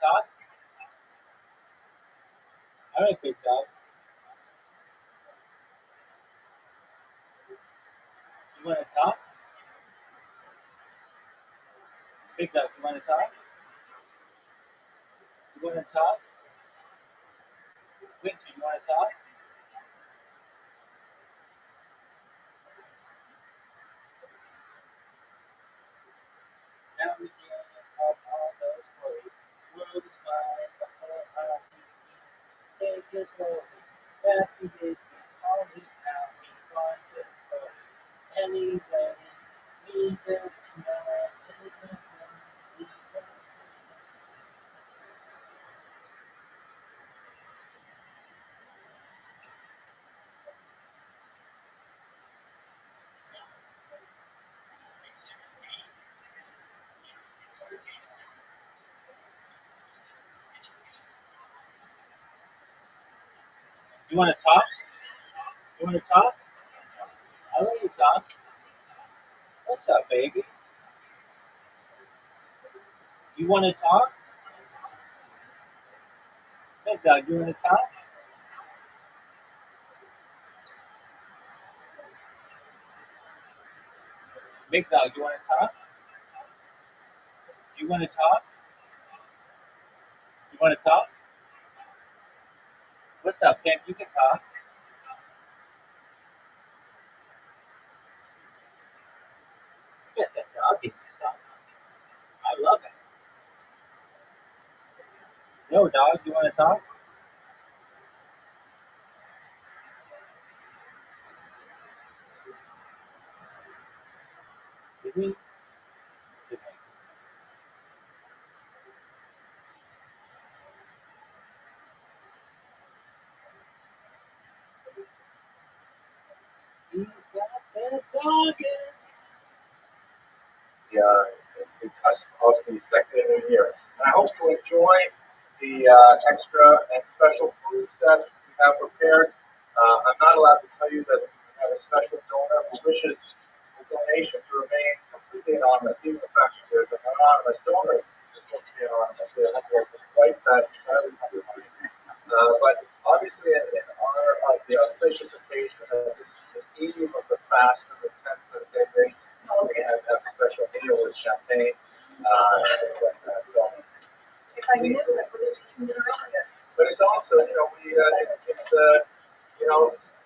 Speaker 2: talk? All right, big dog. You want to talk? Big dog, you want to talk? You want to talk? Winter, you want to talk? Now we can of all those worries. World is mine, the whole heart. Take it slowly. Happy days, all this now. We want to slow. Anyway, we don't know. You want to talk? You want to talk? I want you to talk. What's up, baby? You want to talk? Big dog, you want to talk? Big dog, you want to talk? You want to talk? You want to talk? What's up, Pimp? You can talk. Get that dog in yourself. I love it. Yo, dog, you want to talk? Did we? Did we? He's got that dog in.
Speaker 1: The cusp of the second new year. And I hope you enjoy the extra and special foods that we have prepared. I'm not allowed to tell you that we have a special donor who wishes the donation to remain completely anonymous, even the fact that there's an anonymous donor is supposed to be anonymous. We have to write that entirely publicly. But obviously, in honor of the auspicious occasion of this the eve of the fast of the 10th of Taik, we have a special meal with champagne. Things like that. So, but it's also,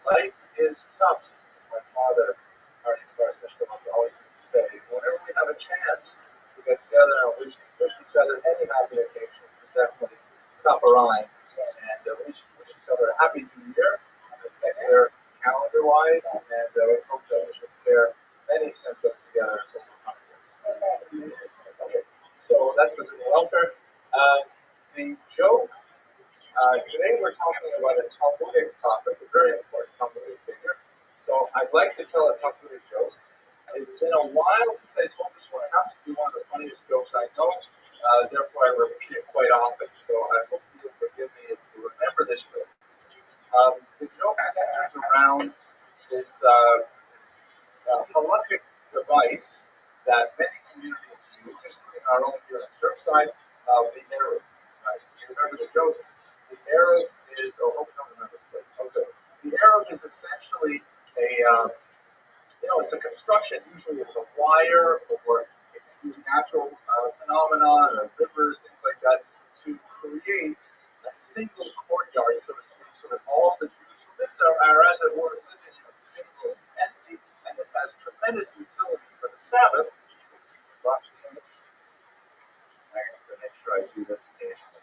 Speaker 1: life is tough. My father, our special mother, always used to say, whenever we have a chance to get together and wish each other any happy occasion, we definitely stop around and wish each other a happy new year, secular calendar-wise, and we hope that we should share many sentiments together. Okay, so that's the welfare. The joke. Today we're talking about a Talmudic topic, a very important Talmudic figure. So I'd like to tell a Talmudic joke. It's been a while since I told this one. It happens to be one of the funniest jokes I know. Therefore, I repeat it quite often. So I hope you'll forgive me if you remember this joke. The joke centers around this halachic device that many communities use, including our own here in Surfside, the Arab. Right? You remember the joke? The Arab is, hope you don't remember the joke. Okay. The Arab is essentially it's a construction. Usually it's a wire, or it can use natural phenomena, or rivers, things like that, to create a single courtyard, so to speak, so that all the Jews who live there are, as it were, living in a single entity, and this has tremendous utility for the Sabbath. I have to make sure I do this occasionally.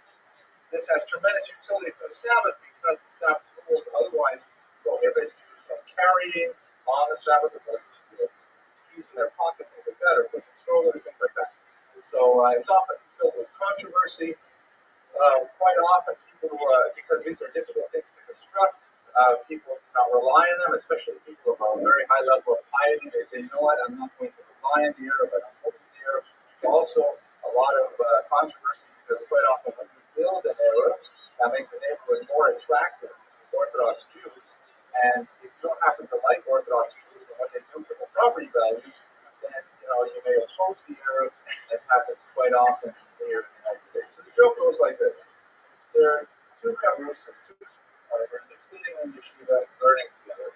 Speaker 1: This has tremendous utility for the Sabbath because the Sabbath rules otherwise prohibit Jews from carrying on the Sabbath, keys in their pockets, things like that, or putting strollers, things like that. So it's often filled with controversy. Quite often, people, because these are difficult things to construct, people do not rely on them, especially people of a very high level of piety. They say, you know what, I'm not going to rely on the Arab, but I'm hoping the Arab. It's also a lot of controversy because quite often when you build an Arab, that makes the neighborhood more attractive to Orthodox Jews. And if you don't happen to like Orthodox Jews and what they do for the property values, then you may oppose the Arab, as happens quite often here in the United States. So the joke goes like this. There are two Chavrusim, two brothers, they're sitting in yeshiva learning together.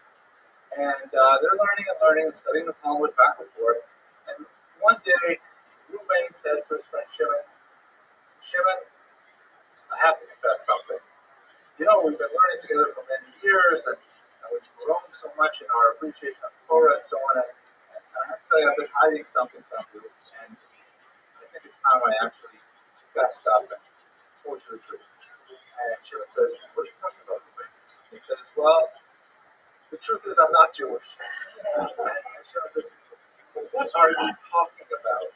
Speaker 1: And they're learning and studying the Talmud back and forth. And one day, Ruvain says to his friend Shimon, I have to confess something. We've been learning together for many years, and we've grown so much in our appreciation of Torah and so on. And I have to tell you, I've been hiding something from you, and I think it's time I actually fessed up and told you the truth. And Shimon says, what are you talking about? He says, well, the truth is I'm not Jewish. And Shimon says, well, what are you talking about?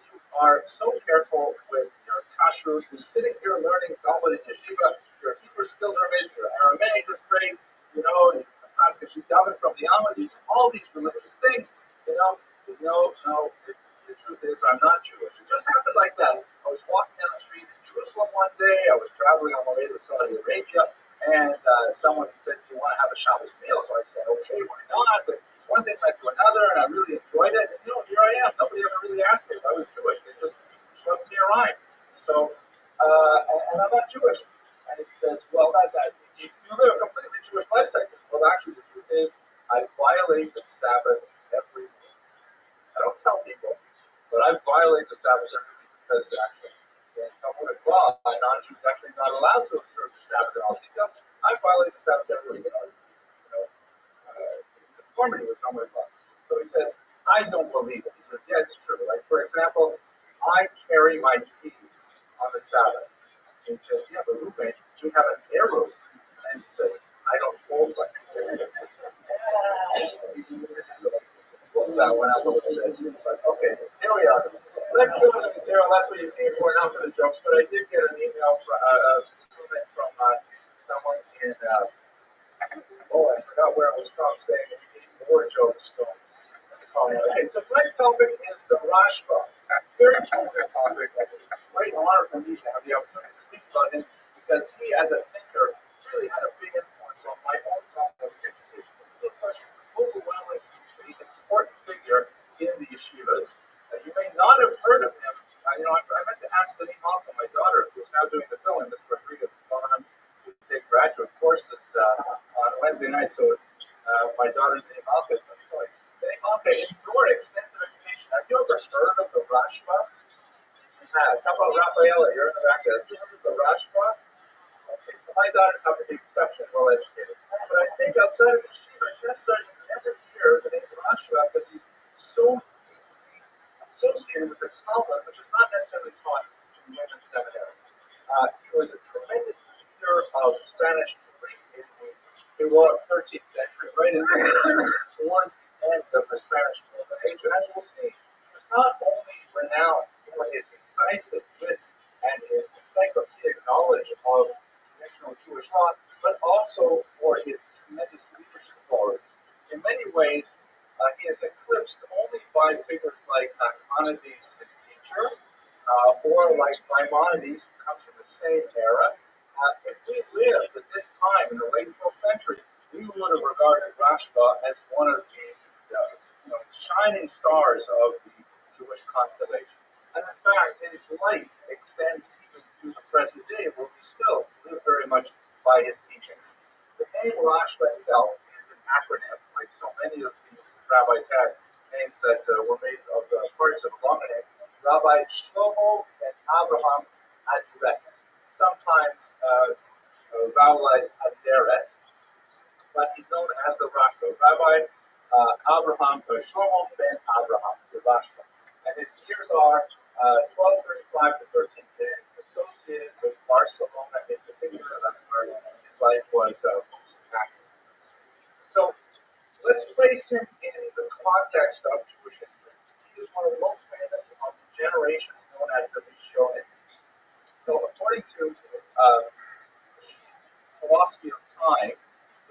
Speaker 1: You are so careful with your kashrut. You're sitting here learning Talmud in yeshiva. Your Hebrew skills are amazing. Your Aramaic is great. You daven from the Alma. You do all these religious things. He says, no. The truth is, I'm not Jewish. It just happened like that. I was walking down the street in Jerusalem one day. I was traveling on my way to Saudi Arabia, and someone said, "Do you want to have a Shabbos meal?" So I said, "Okay, why not?" And one thing led to another, and I really enjoyed it. And here I am. Nobody ever really asked me if I was Jewish. They just swept me around. So, and I'm not Jewish. And he says, "Well, you live a completely Jewish lifestyle." I says, "Well, actually, the truth is, I violate the Sabbath every week. I don't tell people, but I violate the Sabbath every week because actually, in Talmudic law, non-Jews actually not allowed to observe the Sabbath in all details. I violate the Sabbath every week, in conformity with Talmudic law." So he says, "I don't believe it." He says, "Yeah, it's true. Like, for example, I carry my keys on the Sabbath." And he says, "Yeah, but Ruben, we have an heirloom." And he says, "I don't hold one." That one out a little bit, but okay, here we are. Let's go to the material. That's what you came for, not for the jokes. But I did get an email from someone in, I forgot where it was from, saying that you need more jokes. So, okay, so tonight's topic is the Rashba. Very important topic. It's a great honor for me to have the opportunity to speak about him because he, as a thinker, really had a big influence on my own Talmud education. This question is an overwhelmingly important figure in the yeshivas. You may not have heard of him. I meant to ask Denise Malcolm, my daughter, who is now doing the film, Ms. Rodriguez, is going on to take graduate courses on Wednesday night. So my daughter, Denise Malcolm, is going. Denise Malcolm, in your extensive education, have you ever heard of the Rashba? Yes. How about Rafaela? You're in the back there. Have you heard of the Rashba? Okay, so my daughters have a big exception, well educated. But I think outside of the yeshiva, just starting to never hear the name Rashba because he's so deeply associated with the Talmud, which is not necessarily taught in women's seminaries. He was a tremendous leader of Spanish in the 13th century, right towards the end of the Spanish Golden Age. And as we'll see, he was not only renowned for his incisive wit and his encyclopedic knowledge of traditional Jewish law, but also for his tremendous leadership qualities. In many ways, he is eclipsed only by figures like Nachmanides, his teacher, or like Maimonides, who comes from the same era. If we lived at this time in the late 12th century, we would have regarded Rashba as one of the shining stars of the Jewish constellation. And in fact, his light extends even to the present day, where we still live very much by his teachings. The name Rashba itself is an acronym, like so many of these rabbis had names that were made of parts of a longer name. Rabbi Shlomo and Abraham Adret, sometimes vowelized Aderet, but he's known as the Rashba. Rabbi Abraham Shlomo ben Abraham, the Rashba. And his years are 1235 to 1310, associated with Barcelona in particular. That's where his life was most active. So let's place him in the context of Jewish history. He is one of the most famous of the generation known as the Rishonim. So according to philosophy of time,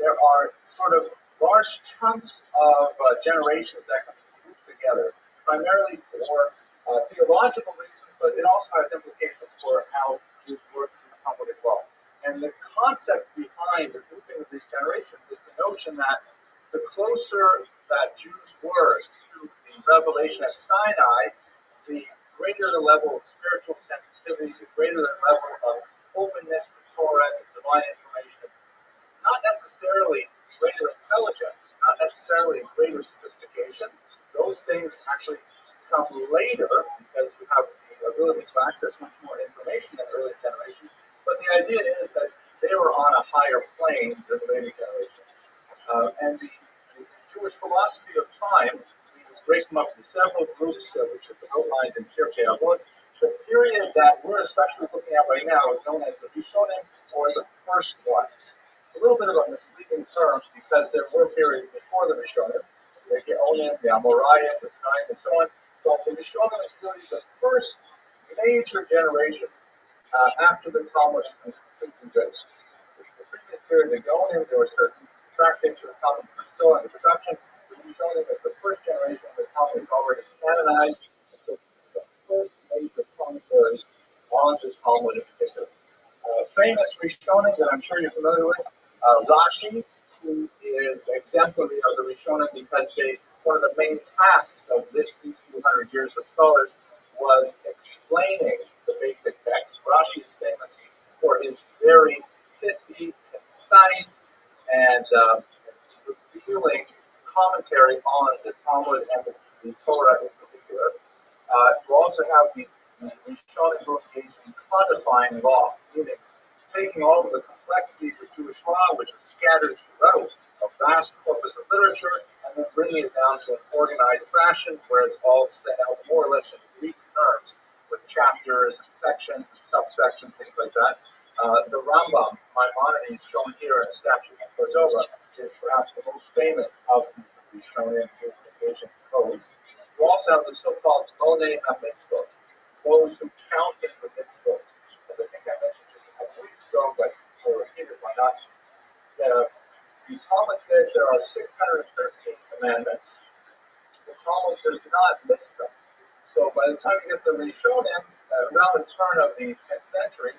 Speaker 1: there are sort of large chunks of generations that can be grouped together, primarily for theological reasons, but it also has implications for how Jews work through Talmudic law. And the concept behind the grouping of these generations is the notion that the closer that Jews were to the the revelation at Sinai, the greater the level of spiritual sensitivity, the greater the level of openness to Torah, to divine information, not necessarily greater intelligence, not necessarily greater sophistication. Those things actually come later because you have the ability to access much more information than early generations. But the idea is that they were on a higher plane than the later generations. And the Jewish philosophy of time, we break them up into several groups, which is outlined in Pirkei Avot. The period that we're especially looking at right now is known as the Rishonim, or the first ones. A little bit of a misleading term because there were periods before the Rishonim, the Geonim, the Amoraim, the Taik, and so on. But the Rishonim is really the first major generation after the Talmud has been completely written. The previous period, the Geonim, there were certain tractates of the Talmud that were still under production. The Rishonim is the first generation of the Talmud already canonized. So the first major commentaries on this Talmud in particular. Famous Rishonim that I'm sure you're familiar with, Rashi, who is exemplary of the Rishonim because one of the main tasks of these few hundred years of scholars was explaining the basic text. Rashi is famous for his very pithy, concise, and revealing commentary on the Talmud and the Torah in particular. You also have the Rishonim who engage in codifying law, meaning taking all of the complexities of Jewish law, which is scattered throughout a vast corpus of literature, and then bringing it down to an organized fashion where it's all set out more or less in Greek terms with chapters and sections and subsections, things like that. The Rambam, Maimonides, shown here in a statue in Cordova, is perhaps the most famous of the Rishonim engaging codes. You also have the so-called Monei HaMitzvot, those who counted the mitzvot. As I think I mentioned just a couple weeks ago, but we'll repeat it, why not? The Talmud says there are 613 commandments. The Talmud does not list them. So by the time you get the Rishonim, around the turn of the 10th century,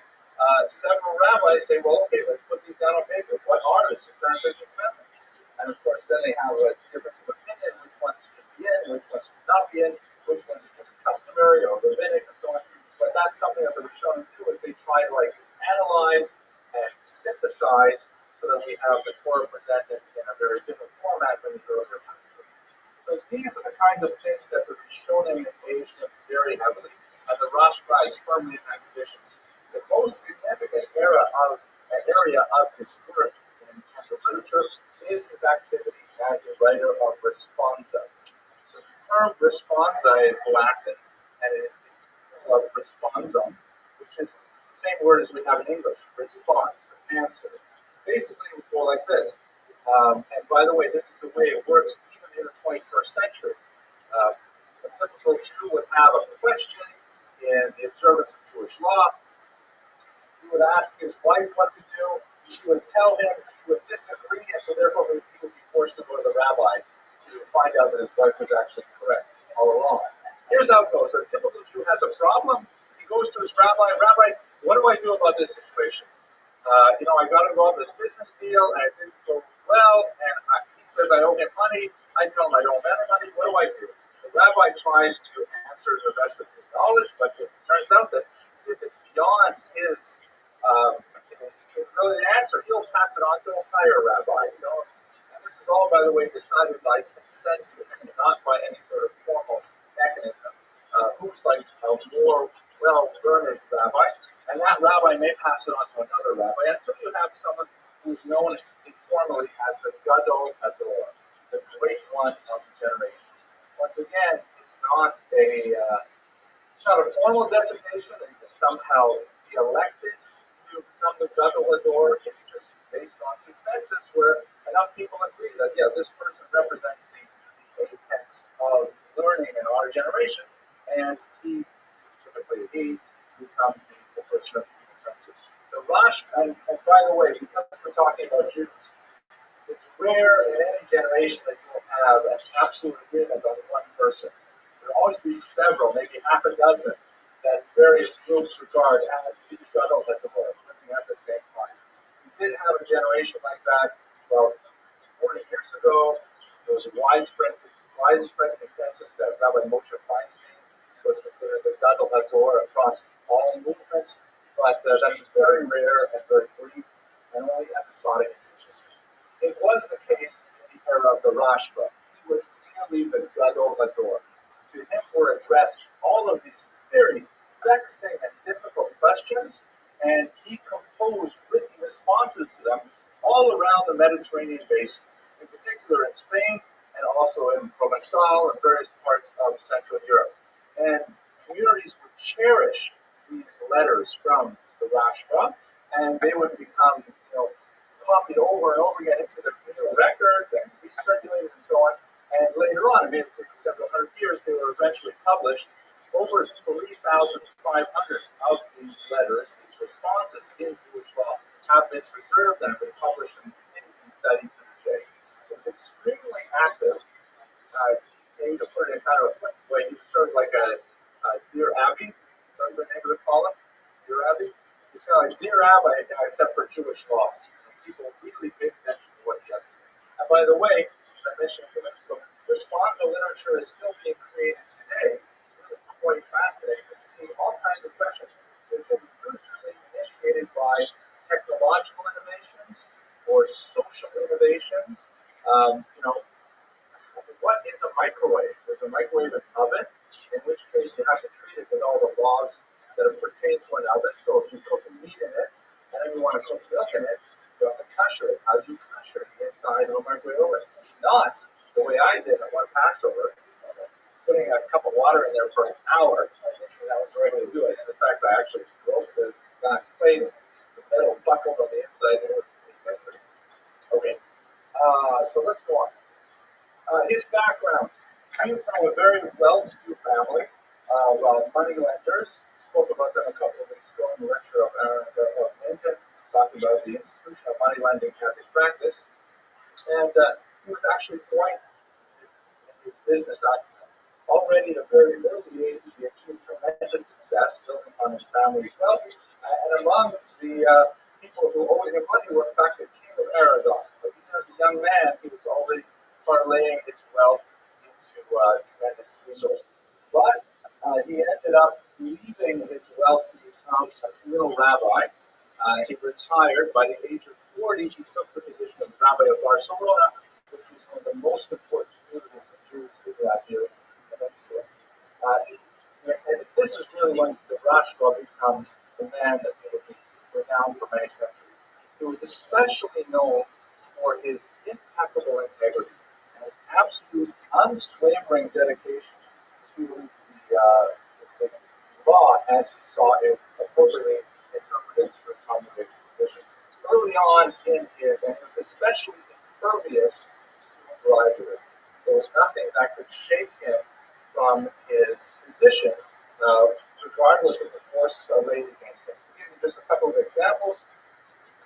Speaker 1: several rabbis say, well, okay, let's put these down on paper. What are the 613 commandments? And of course, then they have a difference of opinion, which ones should be in, which ones should not be in, which ones are just customary or rabbinic and so on. But that's something that the Rishonim do, is they try to analyze and synthesize so that we have the Torah presented in a very different format than the earlier passages. So these are the kinds of things that the Rishonim engaged in very heavily, and the Rashba is firmly in that tradition. The most significant area of his work in terms of literature is his activity as a writer of responsa. So the term responsa is Latin, and it is the of responsum, which is the same word as we have in English, response, answer. Basically, it would go like this. And by the way, this is the way it works even in the 21st century. A typical Jew would have a question in the observance of Jewish law. He would ask his wife what to do. She would tell him, he would disagree, and so therefore he would be forced to go to the rabbi to find out that his wife was actually correct all along. Here's how it goes. A typical Jew has a problem. He goes to his rabbi. Rabbi, what do I do about this situation? I got involved in this business deal, and it didn't go well, and he says I owe him money. I tell him I don't have money. What do I do? The rabbi tries to answer to the best of his knowledge, but it turns out that if it's beyond his capability to answer, he'll pass it on to a higher rabbi. And this is all, by the way, decided by consensus, not by any sort of formal mechanism. Who's like a more well-learned rabbi, and that rabbi may pass it on to another rabbi until you have someone who's known informally as the Gadol Hador, the great one of the generation. Once again, it's not a formal designation that you can somehow be elected to become the Gadol Hador. It's just based on consensus where enough people agree that, this person represents the apex of learning in our generation, and he becomes the person that we turn to. The Rosh, and by the way, because we're talking about Jews, it's rare in any generation that you will have an absolute agreement on one person. There will always be several, maybe half a dozen, that various groups regard as the Gadol Hador, living at the same time. We did have a generation like that, 40 years ago. There was a widespread widespread consensus that Rabbi Moshe Feinstein was considered the Gadol Hador across all movements, but that's very rare and very brief and only episodic in Jewish history. It was the case in the era of the Rashba. He was clearly the Gadol Hador. To him were addressed all of these very vexing and difficult questions, and he composed written responses to them all around the Mediterranean basin, in particular in Spain and also in Provençal and various parts of Central Europe. And communities would cherish these letters from the Rashba, and they would become, copied over and over again into their communal records and recirculated and so on. And later on, it took several hundred years, they were eventually published. Over 3,500 of these letters, these responses in Jewish law, have been preserved and have been published and continue to be studied to this day. So it's extremely active. Maybe to put it in kind of a flip way, he was sort of like a Dear Abby, that's the name of the column, Dear Abby. He's kind of like Dear Abby, except for Jewish laws. People really pay attention to what he has to say. And by the way, as I mentioned a few minutes ago, responsive literature is still being created today. It's really quite fascinating to see all kinds of questions, which are usually initiated by technological innovations or social innovations. What is a microwave? Is a microwave an oven? In which case you have to treat it with all the laws that pertain to an oven. So if you cook meat in it, and then you want to cook milk in it, you have to kosher it. How do you kosher it? Inside of a microwave oven. Not the way I did at one Passover, putting a cup of water in there for an hour. I think that was the right way to do it. And in fact, I actually broke the glass plate. The metal buckled on the inside. It was pretty. Okay. So let's go on. His background came from a very well-to-do family of money lenders. Spoke about them a couple of weeks ago in the lecture of Lincoln, talking about the institution of money lending as a practice. And he was actually quite in his business acumen. Already at a very early age, he achieved tremendous success, building upon his family's wealth. And among the people who always had money were, in fact, the king of Aragon. But even as a young man, he was already parlaying his wealth into tremendous resources. But he ended up leaving his wealth to become a communal rabbi. He retired by the age of 40. He took the position of Rabbi of Barcelona, which was one of the most important communities of Jews who got here in the peninsula. And this is really when the Rashba becomes the man that will be renowned for many centuries. He was especially known for his impeccable integrity and his absolute unswavering dedication to the law as he saw it appropriately interpreted through Talmudic tradition. Early on in it, and he was especially impervious to bribery. There was nothing that could shake him from his position, regardless of the forces arrayed against him. To give you just a couple of examples,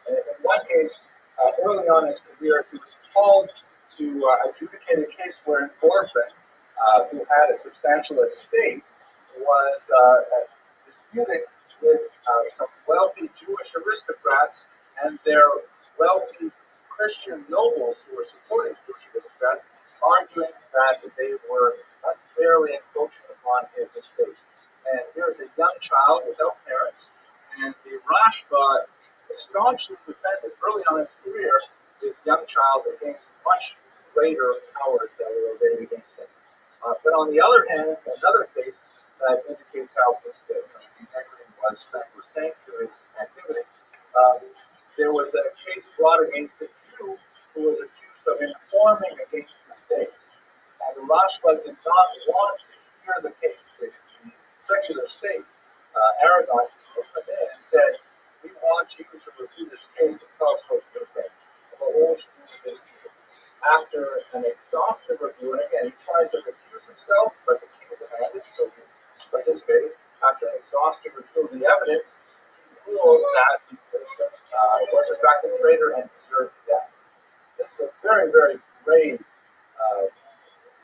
Speaker 1: in one case, early on in his career, he was called to adjudicate a case where an orphan who had a substantial estate was disputing with some wealthy Jewish aristocrats and their wealthy Christian nobles who were supporting Jewish aristocrats, arguing that they were unfairly encroaching upon his estate. And here's a young child without parents, and the Rashba staunchly defended early on in his career this young child against much greater powers that were arrayed against him. But on the other hand, another case that indicates how his integrity was saying to his activity, there was a case brought against a Jew who was accused of informing against the state. And the Rashba did not want to hear the case. The secular state, Aragon, come in and said, we want you to review this case and tell us what you think about what we should do with this case. After an exhaustive review, and again, he tried to recuse himself, but the king demanded, so he participated. After an exhaustive review of the evidence, he ruled that the person was in fact a traitor and deserved death. This is a very, very grave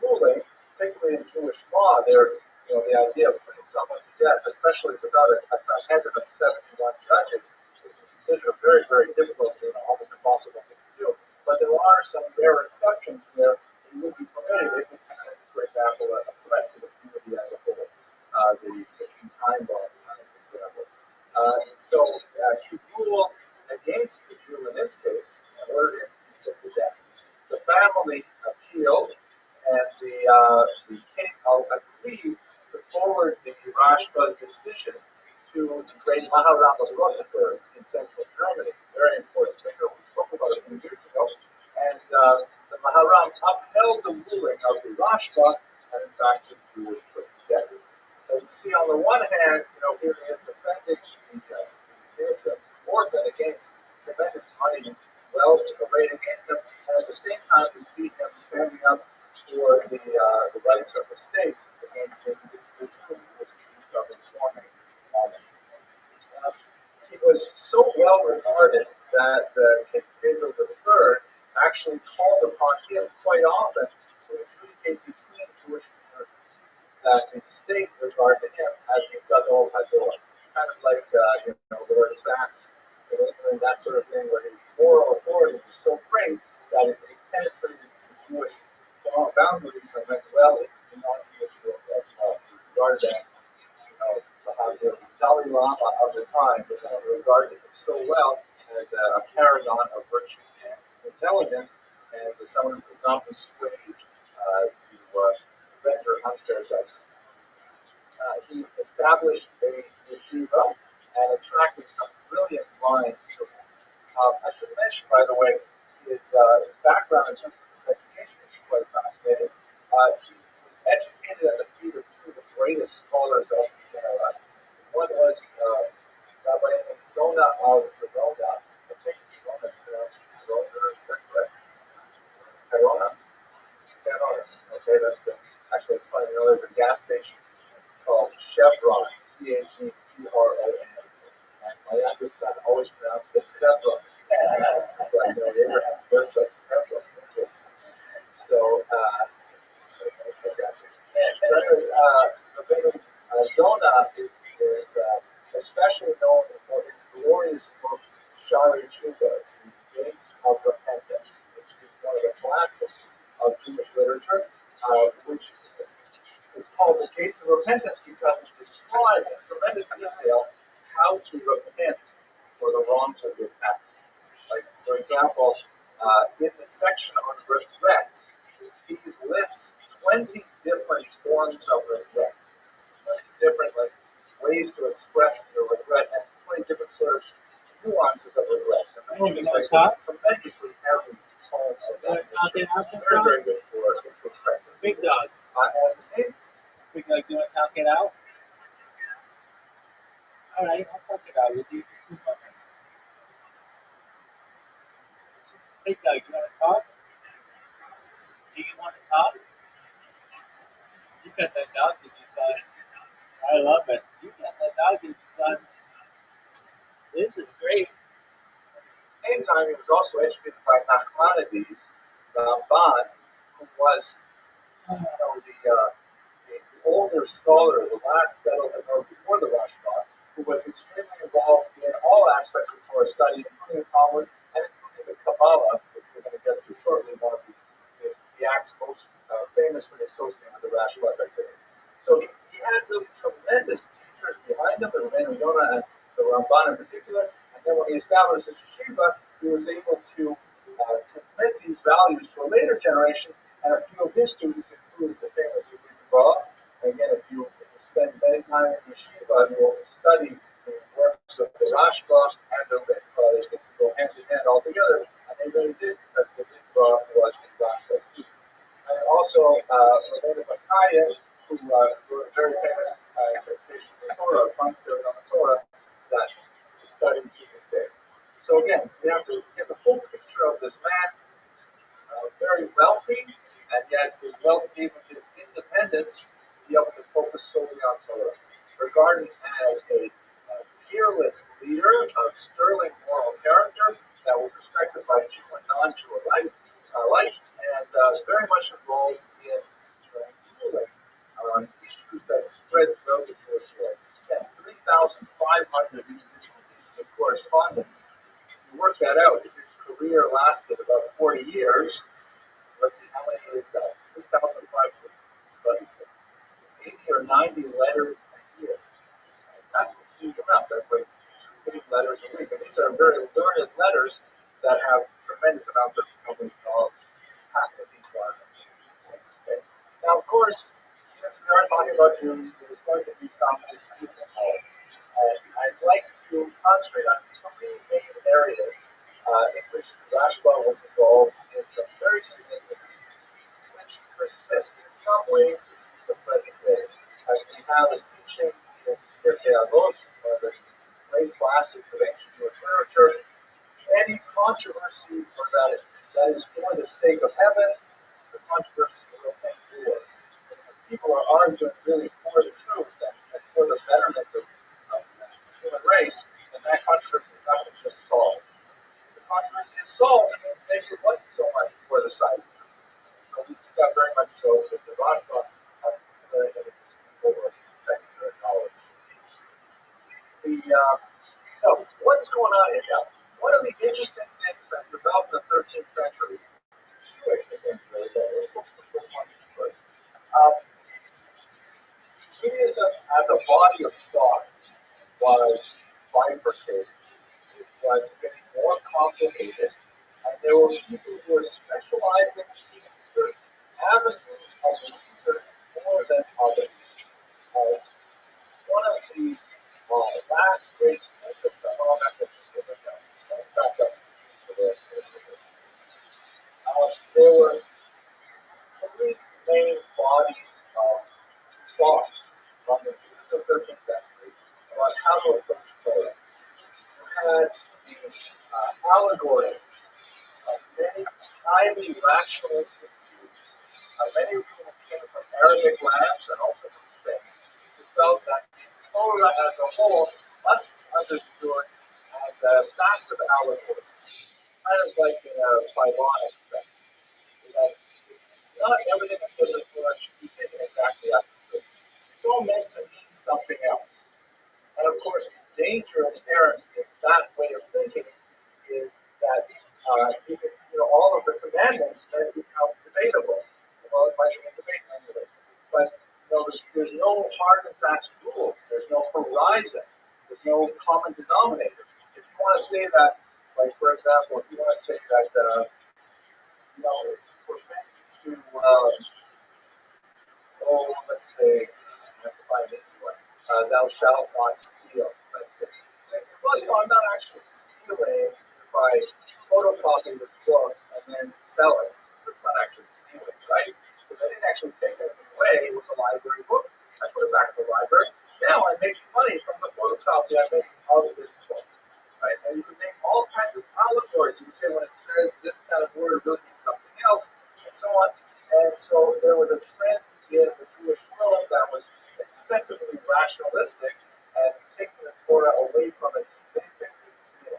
Speaker 1: ruling, particularly in Jewish law. There, the idea of putting someone to death, especially without a Sanhedrin of 71 judges, is considered a very, very difficult, almost impossible thing to do. But there are some rare exceptions where it would be permitted if it family appealed, and the king agreed to forward the Rashba's decision to the great Maharam of Rothenburg in central Germany. Very important figure. We spoke about it a few years ago. And the Maharam upheld the ruling of the Rashba, and in fact the Jew was put to death. So you see, on the one hand, here he is defending the innocent orphan against tremendous money and wealth arrayed against him, and at the same time we see him standing up for the rights of the state against the Jew who was accused of informing on him. He was so well regarded that King Pedro III actually called upon him quite often to adjudicate between Jewish communities, that the state regarded him as the Gadol Hador, kind of like Lord Sachs in England, that sort of thing, where his moral authority was so great that it penetrated the Jewish boundaries and went well into the non-Jewish world as well. He was regarded as the Dalai Lama of the time, regarded him so well as a paragon of virtue and intelligence, and as someone who could not be swayed to render unfair judgments. He established a yeshiva and attracted some brilliant minds to him. I should mention, by the way, his background in terms of education is quite fascinating. He was educated at the feet of two of the greatest scholars of the era. One was Rabbi Zona of Verona. I think Verona is pronounced Verona, is that correct? Verona? Verona. Okay, actually, it's funny. There's a gas station called Chevron, Chevron. And my youngest son always pronounced it Chevron. It's like, Abraham birthplace, Chevron. So, Yonah is especially known for his glorious book, Shari Tshuva, The Gates of Repentance, which is one of the classics of Jewish literature, which is called The Gates of Repentance because it describes in tremendous detail how to repent for the wrongs of your past. Like, for example, in the section on regret, he lists 20 different forms of regret, 20 different ways to express your regret, and 20 different sort of nuances of regret. And tremendously heavy tone of that nature. Very, very good for introspection.
Speaker 2: Big dog.
Speaker 1: And the same.
Speaker 2: Big dog, do you want to talk it out? All right, I'll talk it out with you. Big dog, you want to talk? Do you want to talk? You got that dog, did you, son? I love it. You got that dog, did you, son? This is great.
Speaker 1: At the same time, he was also educated by Nachmanides Ramban, who was the older scholar, the last fellow that knows before the Rashba, who was extremely involved in all aspects of Torah study, including the Talmud and including the Kabbalah, which we're going to get to shortly, one of the acts most famously associated with the Rashba activity. So he had really tremendous teachers behind him, the Rabbi Yonah and the Ramban in particular. And then when he established his yeshiva, he was able to commit these values to a later generation, and a few of his students included the famous Rabbi. Again, if you spend many time in yeshiva, you will study the works of the Rashba and the Ritva. They seem to go hand in hand all together, and they really did, because the Ritva was the Rashba's student. And also, Rabbi Bakaya, who wrote a very famous interpretation of the Torah, commentary on the Torah, that is studied to this day. So again, we have to get the full picture of this man, very wealthy, and yet his wealth gave him his independence to be able to focus solely on Torah. Regarded as a fearless leader of sterling moral character that was respected by Jew and non-Jew alike, and very much involved in ruling on issues that spread throughout the Jewish world. And 3,500 individuals of correspondence. If you work that out, if his career lasted about 40 years, let's see, how many is that? 3,500. But 80 or 90 letters a year. That's a huge amount. That's like 2 big letters a week. And these are very learned letters that have tremendous amounts of Talmudic knowledge packed into course, since we are talking about Jews, there's going to be some dispute involved. And I'd like to concentrate on three main areas in which Rashba was involved in some very significant disputes, which persist in some way to the present day. As we have a teaching in Pirkei Avot, one of the great classics of ancient Jewish literature, any controversy that is for the sake of heaven, the controversy will endure. If people are arguing really for the truth and for the betterment of the human race, then that controversy is not going to just solve. If the controversy is solved, it means maybe it wasn't so much for the side of truth. So we see that very much so with the Rashba, particularly in his over secular knowledge. So what's going on here now? One of the interesting things that's developed in the 13th century, Judaism as a body of thought was bifurcated. It was getting more complicated, and there were people who were specializing in certain avenues of research more than others. One of the last great scientists, there were three main bodies of thought from the 13th century about how to approach Torah. You had the allegorists, many highly rationalistic Jews, many of whom came from Arabic lands and also from Spain, who felt that Torah as a whole must be understood as a massive allegory, kind of like in a Pylonic sense. Not everything that says in the Torah should be taken exactly as it is. It's all meant to mean something else. And of course, the danger inherent in that way of thinking is that all of the commandments then become debatable. Well, it might be a debate anyways. But there's no hard and fast rules. There's no horizon. There's no common denominator. If you want to say that, like for example, if you want to say that it's forbidden to let's say, I have to find an easy one. Thou shalt not steal, let's say. Well, I'm not actually stealing if I photocopy this book and then sell it. It's not actually stealing, right? Because I didn't actually take it away. It was a library book. I put it back in the library. Now I'm making money from the photocopy I made out of this book, right? And you can make all kinds of allegories. You say when it says this kind of word, it really means something else, and so on. And so there was a trend in the Jewish world that was excessively rationalistic and taking the Torah away from its basic meaning.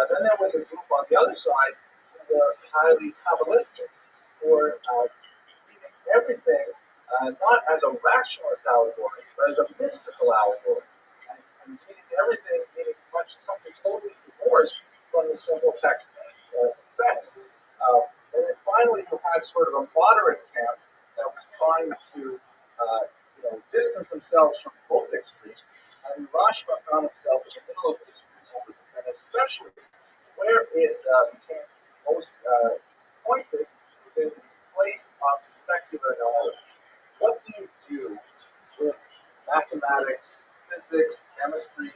Speaker 1: Then there was a group on the other side who were highly Kabbalistic, who were reading everything not as a rationalist allegory, but as a mystical allegory, and taking everything meaning something totally divorced from the simple text says. And then finally, you had sort of a moderate camp that was trying to distance themselves from both extremes. And Rashba found himself in the middle of dispute over this, and especially where it became most pointed was in the place of secular knowledge. What do you do with mathematics, physics, chemistry,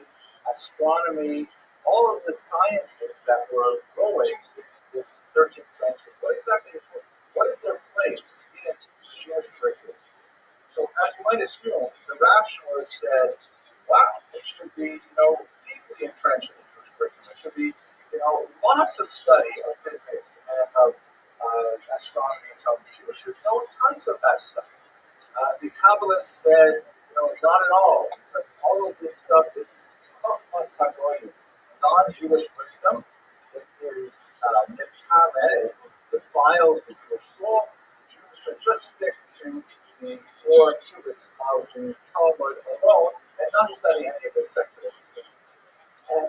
Speaker 1: astronomy, all of the sciences that were growing in this 13th century? What is their place in the Jewish curriculum? So, as you might assume, the rationalists said, wow, it should be, deeply entrenched in the Jewish curriculum. There should be, lots of study of physics and of astronomy and so on. Jews should know tons of that stuff. The Kabbalists said, not at all, because all of this stuff is non-Jewish wisdom. It is mitameh, it defiles the Jewish soul. Jews should just stick to the 4 cubits of the Talmud alone and not study any of the secular wisdom. And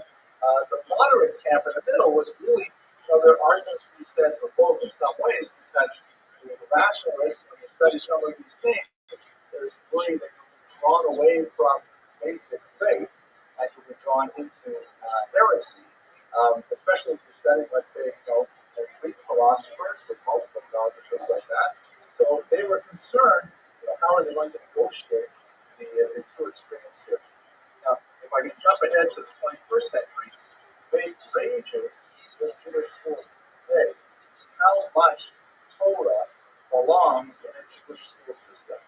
Speaker 1: the moderate camp in the middle was really, there are arguments to be said for both in some ways, because the rationalists, when you study some of these things, there's way that you can be drawn away from basic faith and you can be drawn into heresy, especially if you're studying, let's say, Greek philosophers with multiple gods and things like that. So they were concerned how are they going to negotiate the two extremes here? Now, if I can jump ahead to the 21st century, debate rages in Jewish schools today. How much Torah belongs in a Jewish school system?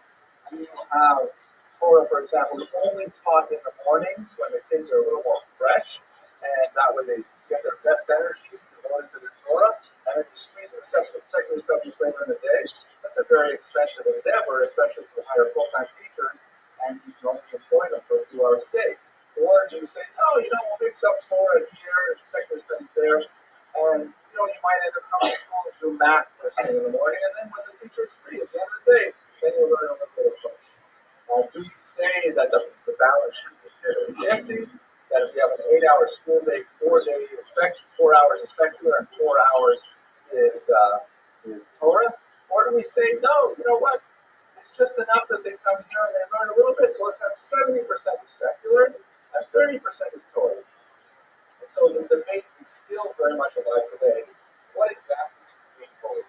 Speaker 1: Do you have Torah, for example, only taught in the mornings when the kids are a little more fresh, and that way they get their best energies devoted to the Torah, and then you squeeze in secular subjects later in the day? That's a very expensive endeavor, especially for hire full-time teachers, and you can only employ them for a few hours a day. Or do you say, no, we'll mix up Torah here and secular studies there, and you might end up coming to school and do math first thing in the morning, and then when the teacher's free at the end of the day, then you'll learn a little bit of English. Do you say that the balance should be 50-50? That if you have an 8-hour school day, 4 hours is secular and 4 hours is Torah? Or do we say, no, you know what? It's just enough that they come here and they learn a little bit, so let's have 70% is secular and 30% is Torah. And so the debate is still very much alive today. What exactly is being Torah?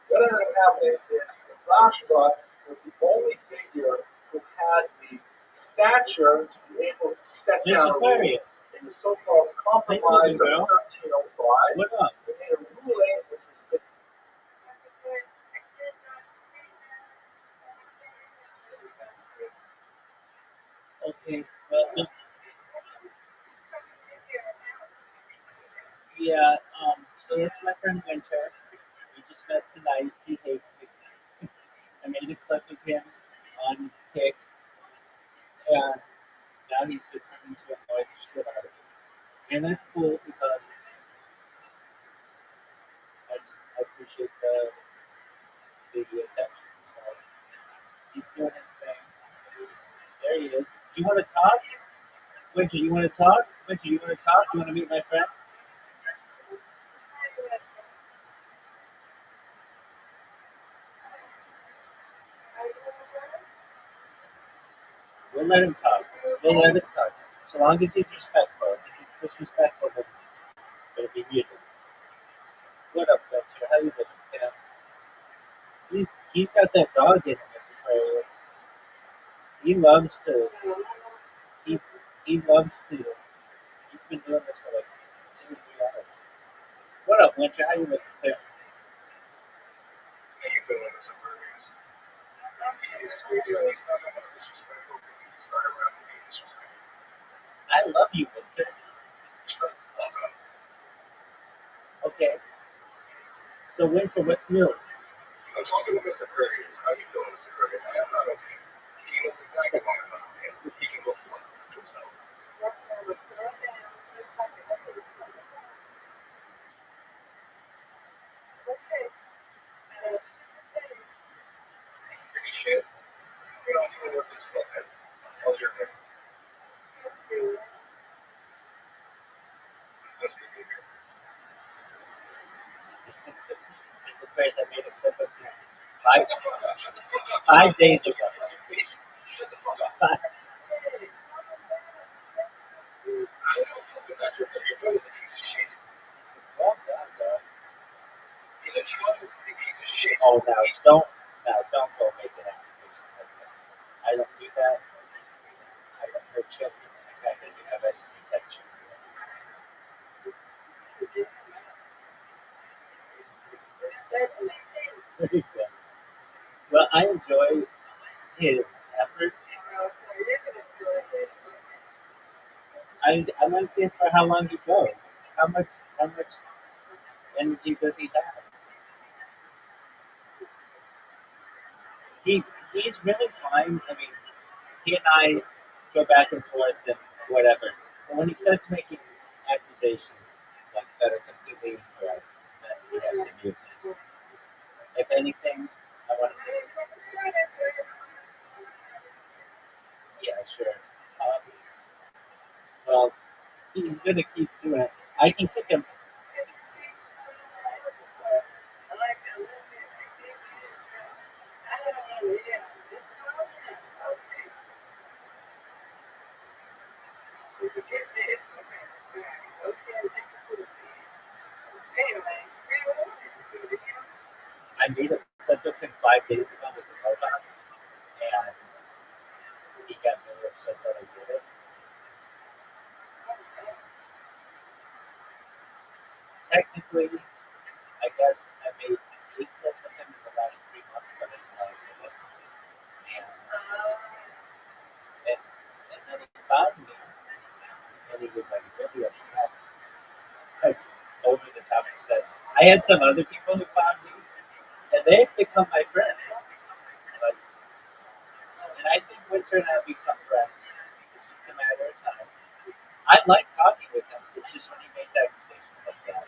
Speaker 1: What ended up happening is the Rashba was the only figure who has the stature to be able to set down rules in the so-called Compromise of 1305.
Speaker 2: What up?
Speaker 1: They made a ruling which was
Speaker 2: Okay. Well, yeah. So that's my friend Winter. We just met tonight. He hates me. I made a clip of him on Taik, and now he's determined to annoy the shit out of me. And that's cool because I appreciate the attention. So he's doing his thing. There he is. Do you want to talk? Winter, you want to talk? Winter, you want to talk? You want to meet my friend? We'll let him talk. We'll let him talk. So long as he's respectful. If he's disrespectful, then it'll be muted. What up, Winter? How you doing? Yeah. He's got that dog in him, Mr. Aquarius. He loves to. He loves to. He's been doing this for like 2 or 3 hours. What up, Winter? How you looking? Yeah.
Speaker 4: How you feeling as a Aquarius? It's crazy how you sound like disrespectful. You start around being disrespectful.
Speaker 2: I love you, Winter.
Speaker 4: Shut the fuck up.
Speaker 2: Okay. So, Winter, what's new?
Speaker 4: I'm talking to Mr. Aquarius. How you feeling, Mr. Aquarius? I am not okay. He knows exactly why I'm not okay. He can go fuck himself. Pretty shit. Dealing with this fuckhead. How's your day? Let's get to here.
Speaker 2: Mr. Aquarius, I made a clip of him
Speaker 4: Shut the fuck up. Shut the fuck up.
Speaker 2: 5 days ago.
Speaker 4: Shut the fuck up.
Speaker 2: 5.
Speaker 4: I know fucking that's your friend. Your friend is a piece of shit.
Speaker 2: Calm down, bro.
Speaker 4: He's a childhood piece of shit.
Speaker 2: Oh, don't go make an accusation like that. I don't do that. I don't hurt children. In fact, I do have STD protection. Exactly. Well, I enjoy his efforts. I want to see for how long he goes. How much energy does he have? He's really fine. I mean, he and I go back and forth and whatever. But when he starts making accusations like that are completely incorrect, that he has to mute. If anything, I want to. Yeah, sure. Well, he's gonna keep doing it. I can kick him. I made a clip of him 5 days ago with the robot, I had some other people who found me, and they've become my friends. Like, and I think Winter and I have become friends. It's just a matter of time. I like talking with him. It's just when he makes accusations like that,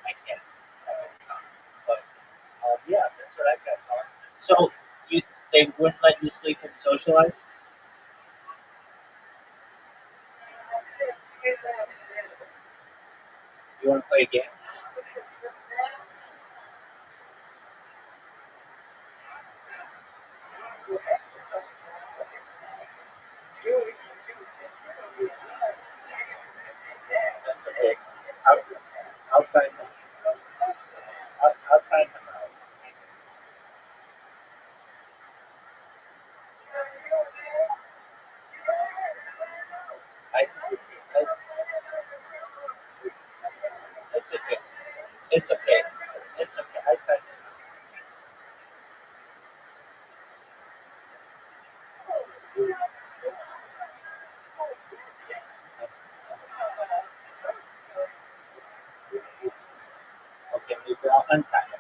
Speaker 2: I can't. I don't talk. But yeah, that's what I've got on. So they wouldn't let you sleep and socialize. You want to play a game? That's okay. I'll, I'll time him. I'll time him out. I, I, it's okay. It's okay. It's okay. I time him out. Okay, maybe I'll untime him.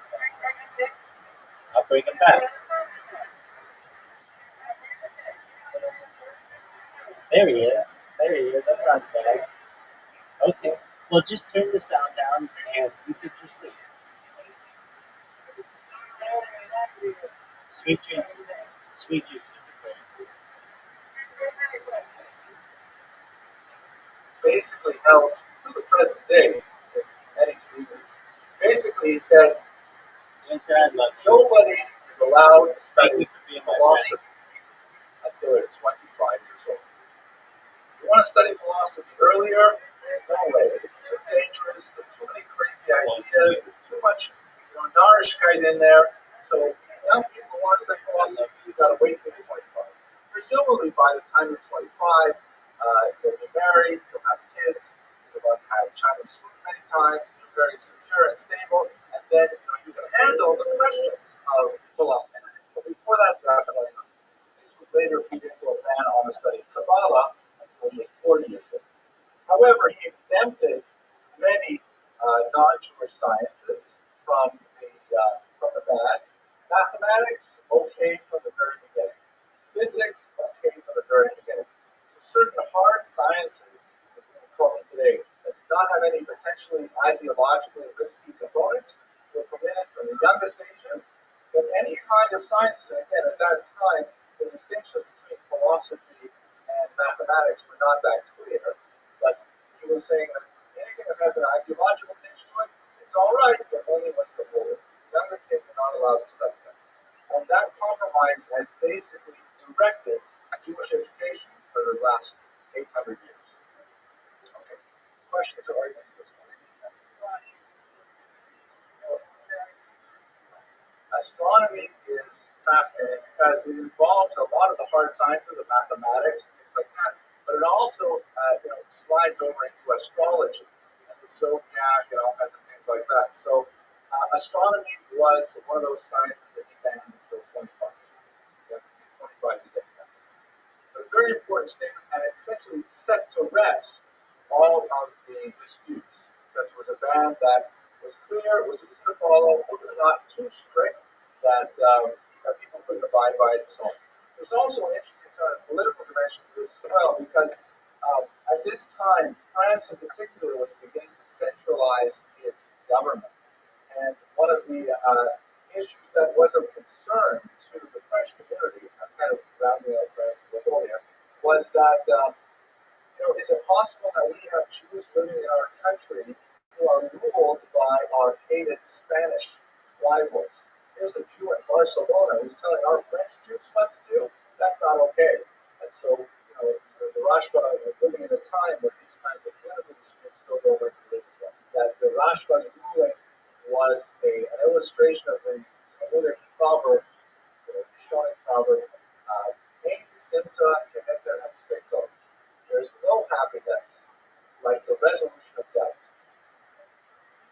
Speaker 2: I'll bring him back. There he is. There he is. I'm not bad. Okay. Well, just turn the sound down and you get your sleep. Sweet dreams. Sweet dreams.
Speaker 1: Basically held to the present day in many communities. Basically, he said
Speaker 2: Winter, I love you.
Speaker 1: nobody is allowed to
Speaker 2: Thank
Speaker 1: study
Speaker 2: you for being my friend.
Speaker 1: philosophy until they're 25 years old. If you want to study philosophy earlier, no way. It's too dangerous. There's too many crazy ideas. There's too much, Narishkeit in there. So young people who want to study philosophy, you got to wait till you're 25. Presumably, by the time you're 25, you'll be married, you'll have kids, you'll have had Chinese food many times, you're very secure and stable, and then you can handle the questions of philosophy. But before that, definitely not. This would later feed into a ban on the study of Kabbalah until he was 40 years old. However, he exempted many non-Jewish sciences from the ban. Mathematics, okay from the very beginning. Physics, okay from the very beginning. So certain hard sciences, as we call them today, that do not have any potentially ideologically risky components, were permitted from the youngest ages. But any kind of sciences, and again, at that time, the distinction between philosophy and mathematics were not that clear. But he was saying that anything that has an ideological tinge to it, it's all right, but only when you're older. Younger kids are not allowed to study that. And that compromise has basically directed Jewish education for the last 800 years. Okay. Questions or arguments at this point? Astronomy is fascinating because it involves a lot of the hard sciences of mathematics and things like that, but it also slides over into astrology and the zodiac and all kinds of things like that. So astronomy was one of those sciences that he banned until 25. You have to be 25 to get that. But a very important statement, and it essentially set to rest all of the disputes because it was a ban that was clear, it was easy to follow, it was not too strict that people couldn't abide by it and so on. There's also an interesting sort of political dimension to this as well because at this time, France in particular was beginning to centralize its government. And one of the issues that was of concern to the French community, I'm kind of rounding out France as a whole here, was that is it possible that we have Jews living in our country who are ruled by our hated Spanish rivals? Here's a Jew in Barcelona who's telling our French Jews what to do. That's not okay. And so, the Rashba was living in a time where these kinds of political disputes spilled over into religious ones. That the Rashba's ruling was an illustration of the Talmudic proverb, the Shonic proverb, Ein simcha keheter haspekot. There's no happiness like the resolution of doubt.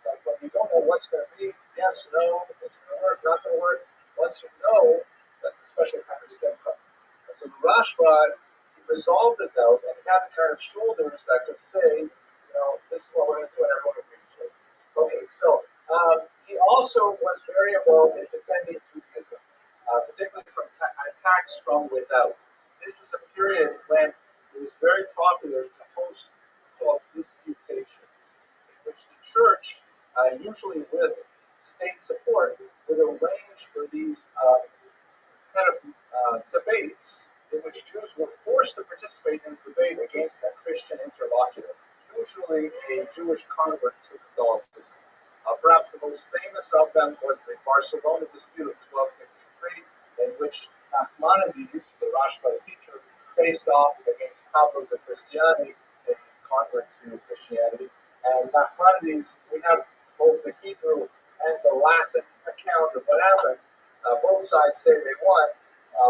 Speaker 1: Like when you don't know what's going to be, yes, no, if it's going to work, not going to work. Once you know, that's a special kind of simcha. And so the Rashba, he resolved the doubt and he had a kind of shoulders that could say, this is what we're going to do and everyone agrees to it. Okay, so He also was very involved in defending Judaism, particularly from attacks from without. This is a period when it was very popular to host called disputations, in which the church, usually with state support, would arrange for these kind of debates in which Jews were forced to participate in a debate against a Christian interlocutor, usually a Jewish convert to Catholicism. Perhaps the most famous of them was the Barcelona dispute of 1263, in which Nachmanides, the Rashba's teacher, faced off against Pablo de Cristiani, a convert to Christianity. And Nachmanides, we have both the Hebrew and the Latin account of what happened. Both sides say they won.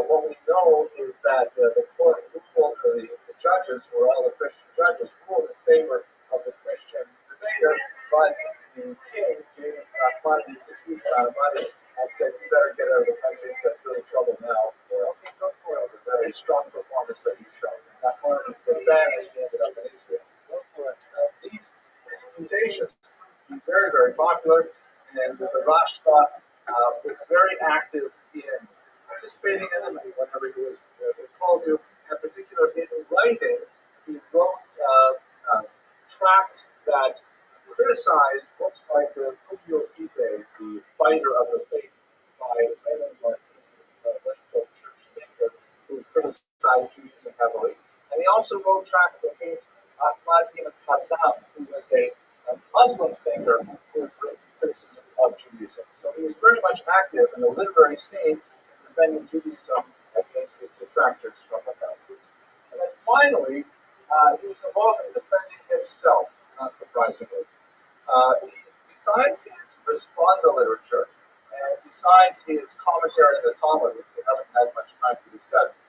Speaker 1: What we know is that the court ruled, the judges, or all the Christian judges, ruled in favor of the Christian debater, but the king gave Nachmanides a huge amount of money and said, "You better get out of the country, because you're in trouble now for the very strong performance that you showed." Nachmanides was banished, he ended up in Israel. These disputations were very, very popular, and the Rashba was very active in participating in them whenever he was called to, in particular in writing. He wrote tracts that criticized books like the Publio Fide, the Fighter of the Faith, by Raymond Martini, a church thinker who criticized Judaism heavily. And he also wrote tracts against Ahmad ibn Qassam, who was a Muslim thinker who wrote criticism of Judaism. So he was very much active in the literary scene, defending Judaism against its detractors from without. And then finally, he was involved in defending himself, not surprisingly. Besides his responsa literature, and besides his commentary on the Talmud, which we haven't had much time to discuss,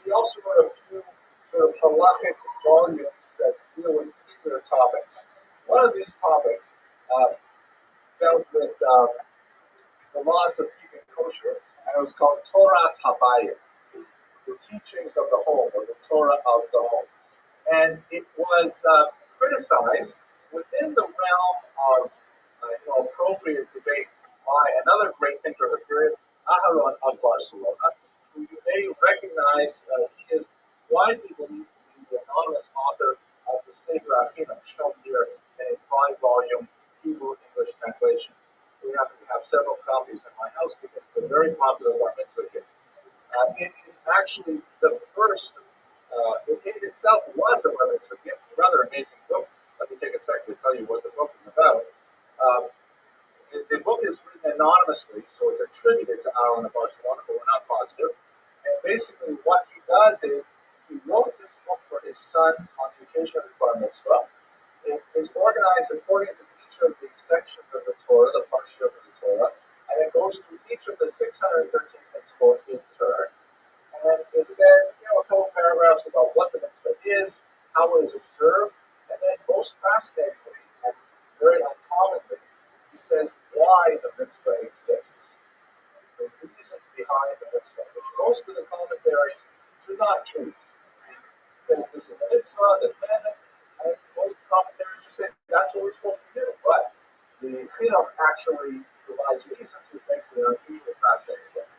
Speaker 1: he also wrote a few sort of halachic volumes that deal with particular topics. One of these topics dealt with the laws of keeping kosher, and it was called Torah Habayit, the teachings of the home, or the Torah of the home. And it was criticized within the realm of appropriate debate by another great thinker of the period, Aharon of Barcelona, who you may recognize. He is widely believed to be the anonymous author of the Sefer Achinim, shown here in a 5-volume Hebrew-English translation. We happen to have several copies in my house because it's a very popular bar mitzvah gift. It is actually the first, it itself was a bar mitzvah gift, a rather amazing book. Let me take a second to tell you what the book is about. The book is written anonymously, so it's attributed to Aaron of Barcelona, but we're not positive. And basically what he does is he wrote this book for his son on the occasion of his bar mitzvah. It is organized according to each of the sections of the Torah, the parsha of the Torah, and it goes through each of the 613 mitzvot in turn. And then it says, a couple paragraphs about what the mitzvah is, how it is observed, and then most fascinatingly, and very uncommonly, he says why the mitzvah exists, the reasons behind the mitzvah, which most of the commentaries do not treat. He says this is the mitzvah, this man, and most commentators just say that's what we're supposed to do. But the Chinuch actually provides reasons, which makes it an unusually fascinating book.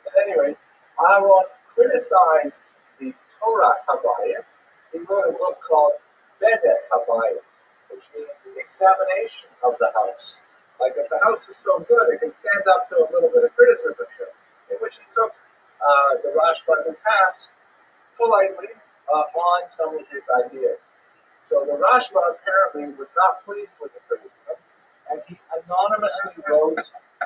Speaker 1: At any rate, Aaron criticized the Torah Habayit. He wrote a book called Bedek Habayit, which means the examination of the house. Like if the house is so good, it can stand up to a little bit of criticism here, in which he took the Rashba to task politely on some of his ideas. So the Rashba apparently was not pleased with the criticism, and he anonymously wrote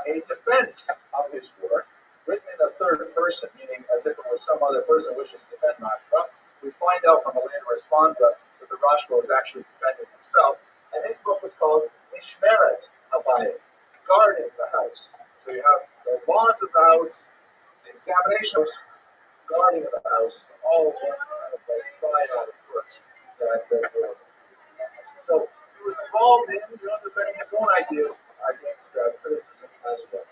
Speaker 1: a defense of his work, written in the third person, meaning as if it was some other person wishing to defend Rashba. We find out from a later responsa that the Rashba was actually defending himself, and his book was called Mishmeret Habayit, guarding the house. So you have the laws of the house, the examination of guarding of the house, all one kind of like triad work that so he was involved in defending his own ideas against criticism as well.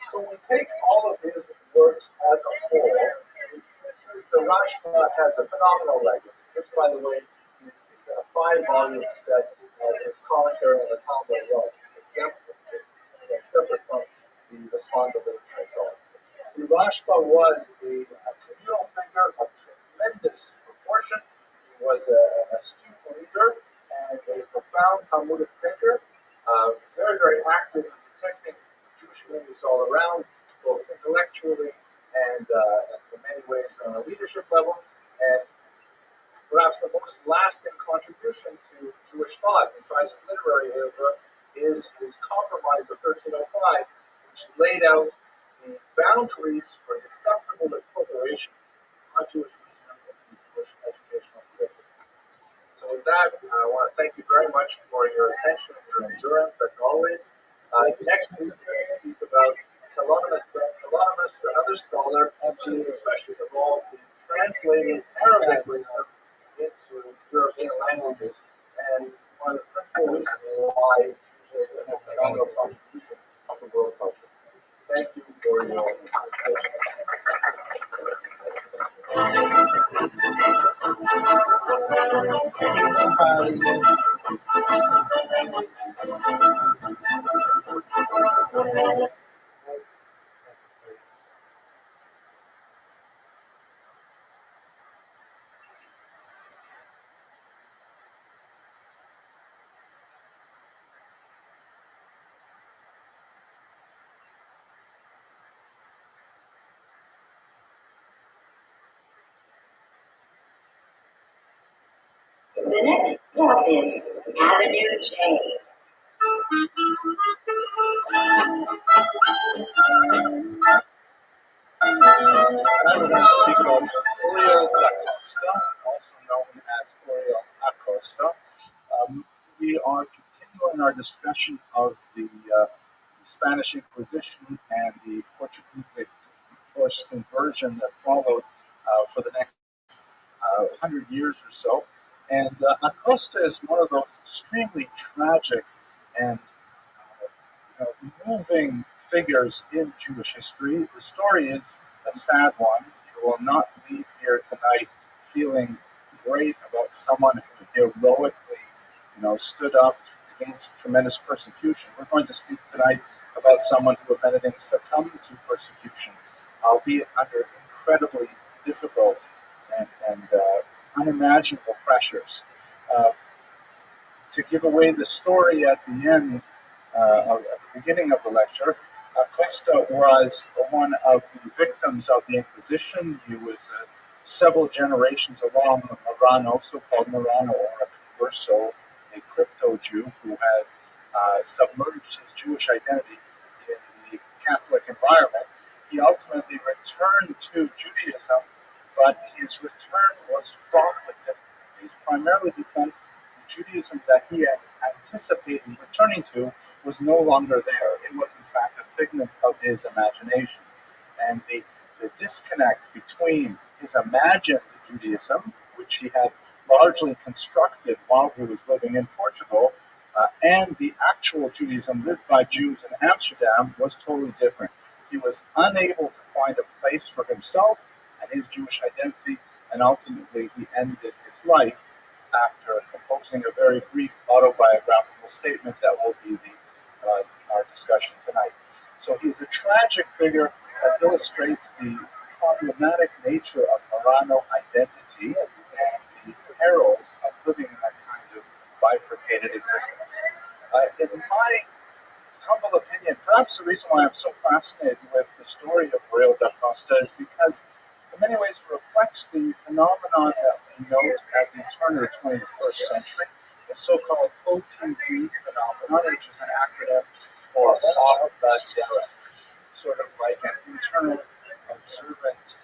Speaker 1: So when we take all of his works as a whole, the Rashba has a phenomenal legacy. This, by the way, is the 5 volumes that his commentary on the Talmud wrote. It's separate from the responsibility myself. The Rashba was a communal figure of tremendous proportion. He was an astute leader and a profound Talmudic thinker, very, very active in protecting Jewish communities all around, both intellectually and in many ways on a leadership level. And perhaps the most lasting contribution to Jewish thought, besides his literary oeuvre, is his compromise of 1305, which laid out the boundaries for acceptable incorporation of Jewish reason into the Jewish educational curriculum. So with that, I want to thank you very much for your attention and your endurance, as always. Next week, we're going to speak about Kalonimus, another scholar who is especially involved in translating Arabic wisdom into European languages, and one of the principal reasons why Jews have a phenomenal contribution to world culture. Thank you for your participation.
Speaker 5: The next stop is Avenue J.
Speaker 1: Tonight we're going to speak about Uriel da Costa, also known as Uriel Acosta. We are continuing our discussion of the Spanish Inquisition and the Portuguese forced conversion that followed for the next 100 years or so. And Acosta is one of those extremely tragic and moving figures in Jewish history. The story is a sad one. You will not leave here tonight feeling great about someone who heroically, stood up against tremendous persecution. We're going to speak tonight about someone who, if anything, succumbed to persecution, albeit under incredibly difficult and unimaginable pressures. To give away the story at the end, at the beginning of the lecture, Costa was one of the victims of the Inquisition. He was several generations along Marano, so-called Marano, or a converso, a crypto Jew who had submerged his Jewish identity in the Catholic environment. He ultimately returned to Judaism, but his return was fraught with difficulties, primarily because the Judaism that he had anticipated returning to was no longer there. It was, in fact, a figment of his imagination. And the disconnect between his imagined Judaism, which he had largely constructed while he was living in Portugal, and the actual Judaism lived by Jews in Amsterdam was totally different. He was unable to find a place for himself and his Jewish identity, and ultimately he ended his life after composing a very brief autobiographical statement that will be our discussion tonight. So he's a tragic figure that illustrates the problematic nature of Marano identity and the perils of living in that kind of bifurcated existence. In my humble opinion, perhaps the reason why I'm so fascinated with the story of Uriel da Costa is because in many ways it reflects the phenomenon that we note at the turn of the 21st century, the so-called OTD phenomenon, which is an acronym for off the derech, sort of like an internal observant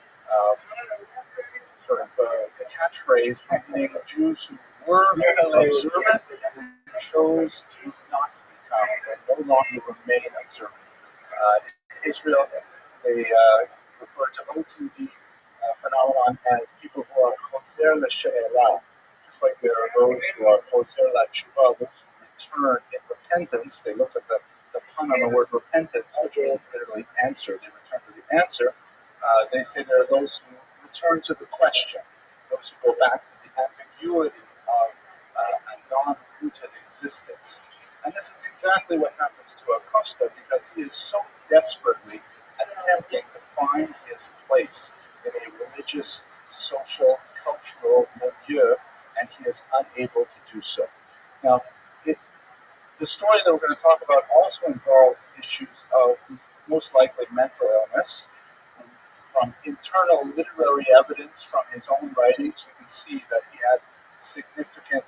Speaker 1: the catchphrase meaning Jews who were observant and chose to not become, or no longer remain observant. In Israel, they refer to OTD phenomenon as people who are choser l'she'elah, just like there are those who are choser l'tshuva, those who return in repentance. They look at the pun on the word repentance, which means literally answer. They return to the answer. They say there are those who return to the question, those who go back to the ambiguity of a non-rooted existence. And this is exactly what happens to Acosta because he is so desperately attempting to find his place in a religious, social, cultural milieu, and he is unable to do so. Now, the story that we're going to talk about also involves issues of most likely mental illness. From internal literary evidence from his own writings, we can see that he had significant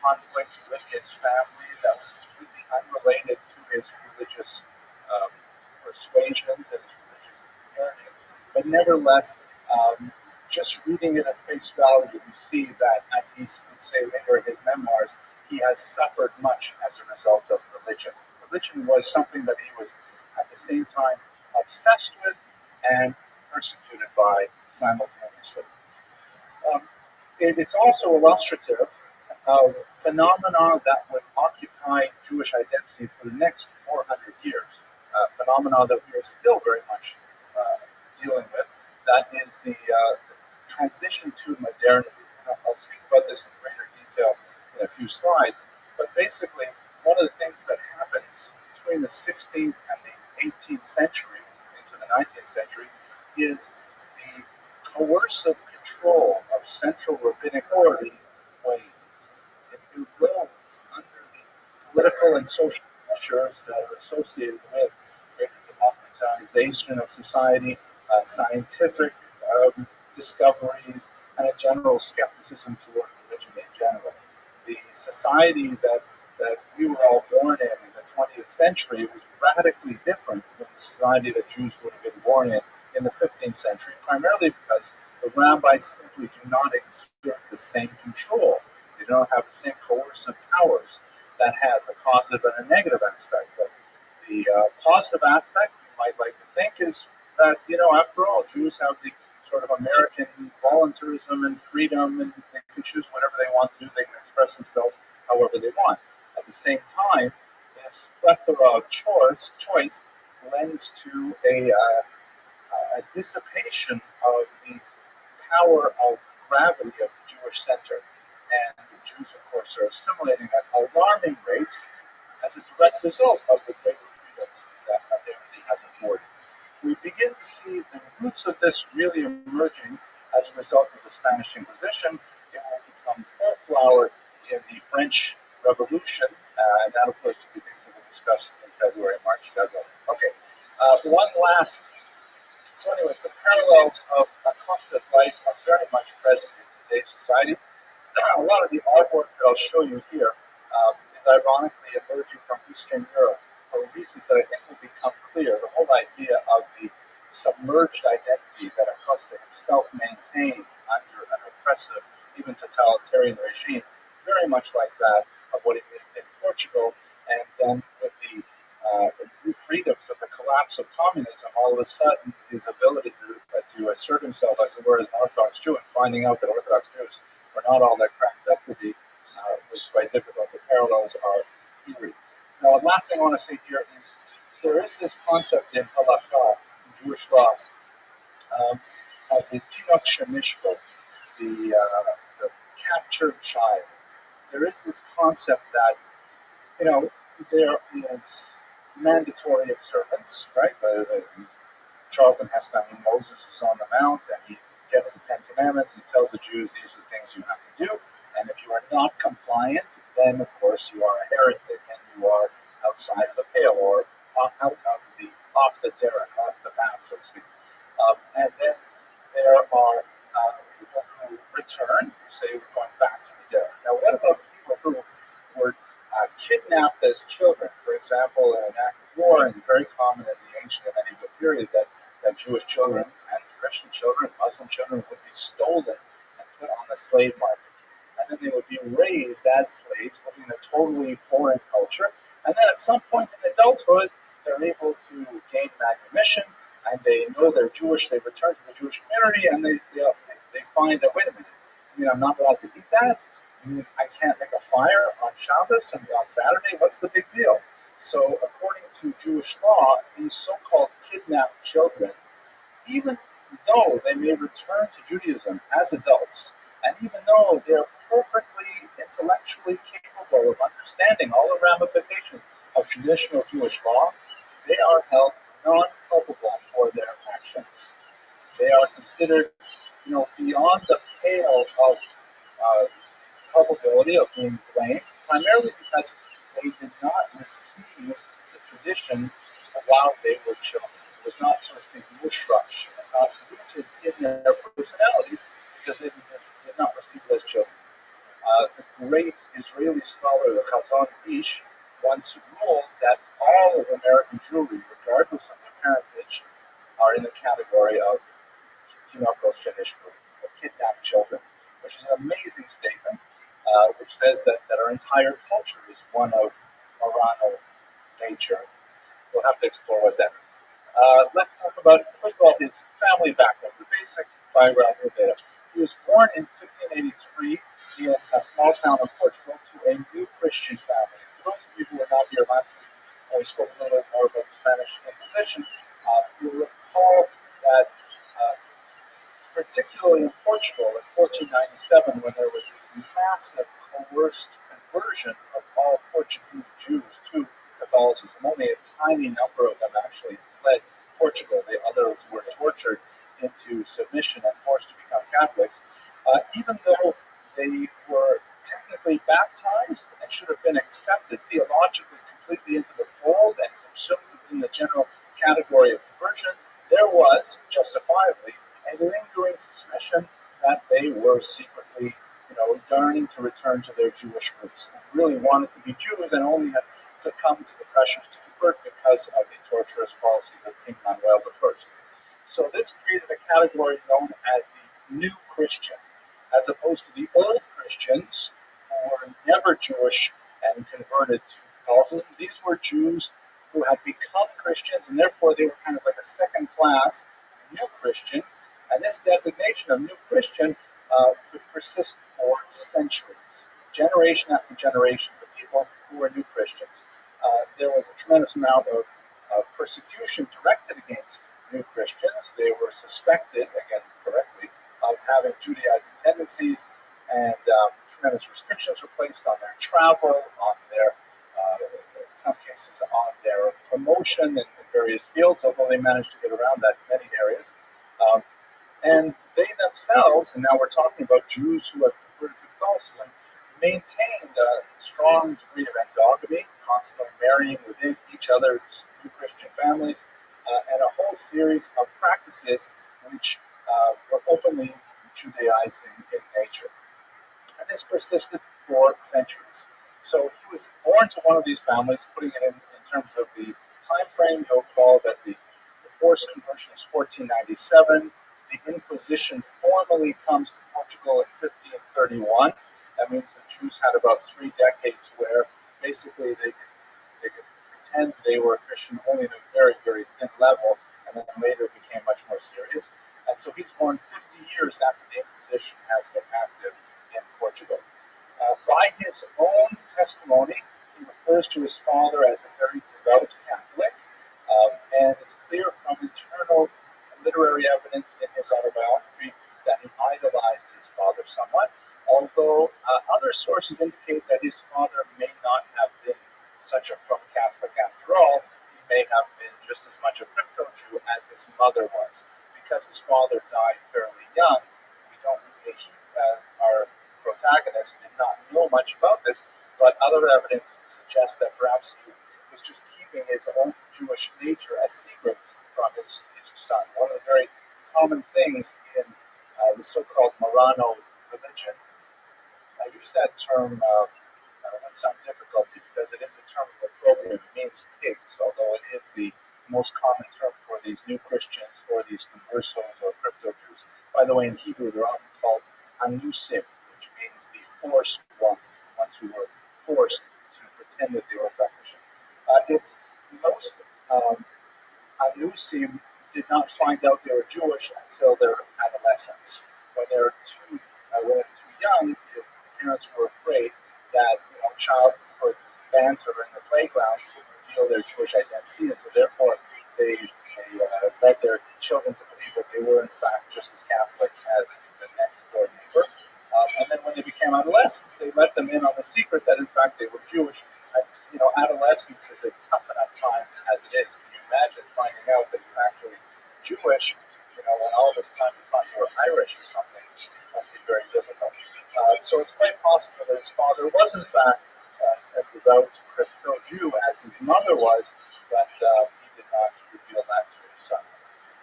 Speaker 1: conflict with his family that was completely unrelated to his religious persuasions and his religious yearnings. But nevertheless, just reading it at face value, we see that, as he would say later in his memoirs, he has suffered much as a result of religion. Religion was something that he was at the same time obsessed with and persecuted by simultaneously. It's also illustrative of phenomena that would occupy Jewish identity for the next 400 years. Phenomena that we are still very much dealing with. That is the transition to modernity. I'll speak about this in greater detail in a few slides. But basically, one of the things that happens between the 16th and the 18th century into the 19th century is the coercive control of central rabbinic authority wanes. It erodes under the political and social pressures that are associated with greater democratization of society, scientific discoveries, and a general skepticism toward religion in general. The society that we were all born in the 20th century was radically different than the society that Jews would have been born in the 15th century, primarily because the rabbis simply do not exert the same control. They don't have the same coercive powers. That has a positive and a negative aspect. But the positive aspect, you might like to think, is that, after all, Jews have the sort of American voluntarism and freedom, and they can choose whatever they want to do. They can express themselves however they want. At the same time, this plethora of choice lends to a dissipation of the power of gravity of the Jewish center. And the Jews, of course, are assimilating at alarming rates as a direct result of the greater freedoms that modernity has afforded. We begin to see the roots of this really emerging as a result of the Spanish Inquisition. It will become full-flowered in the French Revolution, and that, of course, will be things that we'll discuss in February and March. Okay, one last. So, anyways, the parallels of Acosta's life are very much present in today's society. A lot of the artwork that I'll show you here is ironically emerging from Eastern Europe for reasons that I think will become clear. The whole idea of the submerged identity that Acosta himself maintained under an oppressive, even totalitarian regime, very much like that of what he lived in Portugal, and then with the new freedoms of the collapse of communism, all of a sudden his ability to assert himself, as it were, as an Orthodox Jew, and finding out that Orthodox Jews were not all that cracked up to be, was quite difficult. The parallels are eerie. Now, the last thing I want to say here is there is this concept in halakha, in Jewish law, of the tinok shemishbo, the captured child. There is this concept that, there is mandatory observance, right? Charlton Heston, Moses is on the Mount, and he gets the Ten Commandments, and he tells the Jews these are the things you have to do, and if you are not compliant, then of course you are a heretic, and you are outside of the pale, or off the derech, off the path, so to speak. And then there are people who return, who say we're going back to the derech. Now, what about people who were kidnapped as children? For example, in an act of war, and very common in the ancient and medieval period, that Jewish children and Christian children, Muslim children would be stolen and put on the slave market. And then they would be raised as slaves, living in a totally foreign culture. And then at some point in adulthood, they're able to gain manumission, and they know they're Jewish. They return to the Jewish community, and they find that, wait a minute, I'm not allowed to eat that? I can't make a fire on Shabbos and on Saturday? What's the big deal? So according to Jewish law, these so-called kidnapped children, even though they may return to Judaism as adults, and even though they're perfectly intellectually capable of understanding all the ramifications of traditional Jewish law, they are held non-culpable for their actions. They are considered, beyond the pale of culpability of being blamed, primarily because they did not receive the tradition while they were children. It was not, so to speak, mushrash, not rooted in their personalities because they did not receive it as children. The great Israeli scholar, the Chazon Ish, once ruled that all of American Jewry, regardless of their parentage, are in the category of tinokos shenishbu, or kidnapped children, which is an amazing statement, which says that our entire culture is one of Marano nature. We'll have to explore what that means. Let's talk about, first of all, his family background, the basic biographical data. He was born in 1583 in a small town of Portugal to a new Christian family. For those of you who were not here last week, when we spoke a little bit more about the Spanish Inquisition, you'll recall that particularly in Portugal in 1497, when there was this massive coerced conversion of all Portuguese Jews to Catholicism. Only a tiny number of them actually fled Portugal. The others were tortured into submission and forced to become Catholics. Even though they were technically baptized and should have been accepted theologically completely into the fold and subsumed in the general category of conversion, there was, justifiably, a lingering suspicion that they were secretly, yearning to return to their Jewish roots, and really wanted to be Jews and only had succumbed to the pressures to convert because of the torturous policies of King Manuel I. So this created a category known as the New Christian, as opposed to the Old Christians, who were never Jewish and converted to Catholicism. These were Jews who had become Christians, and therefore they were kind of like a second-class New Christian. And this designation of New Christian would persist for centuries, generation after generation of people who were New Christians. There was a tremendous amount of persecution directed against New Christians. They were suspected, again correctly, of having Judaizing tendencies, and tremendous restrictions were placed on their travel, on their, in some cases, on their promotion in various fields, although they managed to get around that in many areas. And they themselves, and now we're talking about Jews who have converted to Catholicism, maintained a strong degree of endogamy, constantly marrying within each other's New Christian families, and a whole series of practices which were openly Judaizing in nature. And this persisted for centuries. So he was born to one of these families, putting it in terms of the time frame. You'll recall that the forced conversion is 1497. The Inquisition formally comes to Portugal in 1531. That means the Jews had about 3 decades where basically they could pretend they were a Christian only at a very, very thin level, and then later it became much more serious. And so he's born 50 years after the Inquisition has been active in Portugal. By his own testimony, he refers to his father as a very devout Catholic, and it's clear from internal literary evidence in his autobiography that he idolized his father somewhat, although other sources indicate that his father may not have been such a firm Catholic after all. He may have been just as much a crypto Jew as his mother was. Because his father died fairly young, we don't really, our protagonist did not know much about this, but other evidence suggests that perhaps he was just keeping his own Jewish nature a secret from his son. One of the very common things in the so-called Marano religion, I use that term with some difficulty because it is a term of opprobrium. It means pigs, although it is the most common term for these new Christians or these conversos or crypto Jews. By the way, in Hebrew, they're often called anusim, which means the forced ones, the ones who were forced to pretend that they were Christian. It's most anusim did not find out they were Jewish until their adolescence. When they're too young, the parents were afraid that a child could banter in the playground would reveal their Jewish identity, and so therefore they led their children to believe that they were in fact just as Catholic as the next door neighbor. And then when they became adolescents, adolescence, they let them in on the secret that in fact they were Jewish. And, adolescence is a tough enough time as it is. Can you imagine finding out that you're actually Jewish, when all this time you thought you were Irish or something? It must be very difficult. So it's quite possible that his father was in fact a devout crypto Jew as his mother was, but he did not reveal that to his son.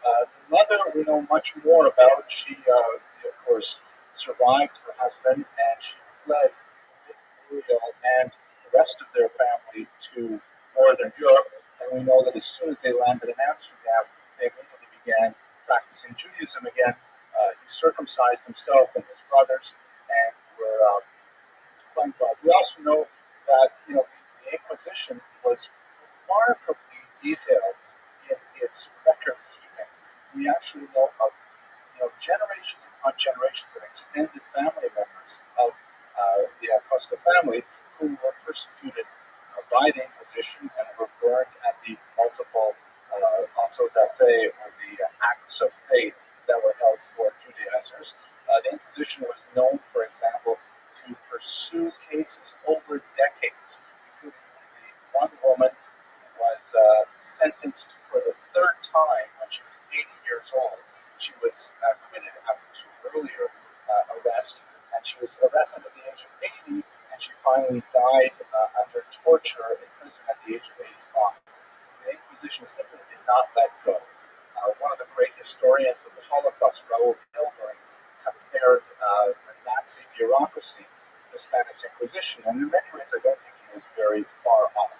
Speaker 1: The mother we know much more about. She, of course, survived her husband and she fled with Uriel and the rest of their family to Northern Europe. And we know that as soon as they landed in Amsterdam, they immediately began practicing Judaism again. He circumcised himself and his brothers and were quite well. We also know that the Inquisition was remarkably detailed in its record keeping. We actually know of generations upon generations of extended family members of the Acosta family who were persecuted by the Inquisition and were burned at the multiple auto da fe, or the acts of faith that were held for Judaizers. The Inquisition was known, for example, to pursue cases over decades, including one woman was sentenced for the third time when she was 80 years old. She was acquitted after two earlier arrests, and she was arrested at the age of 80, and she finally died under torture in prison at the age of 85. The Inquisition simply did not let go. One of the great historians of the Holocaust, Raoul Pilgrim, compared the Nazi bureaucracy to the Spanish Inquisition, and in many ways I don't think he was very far off.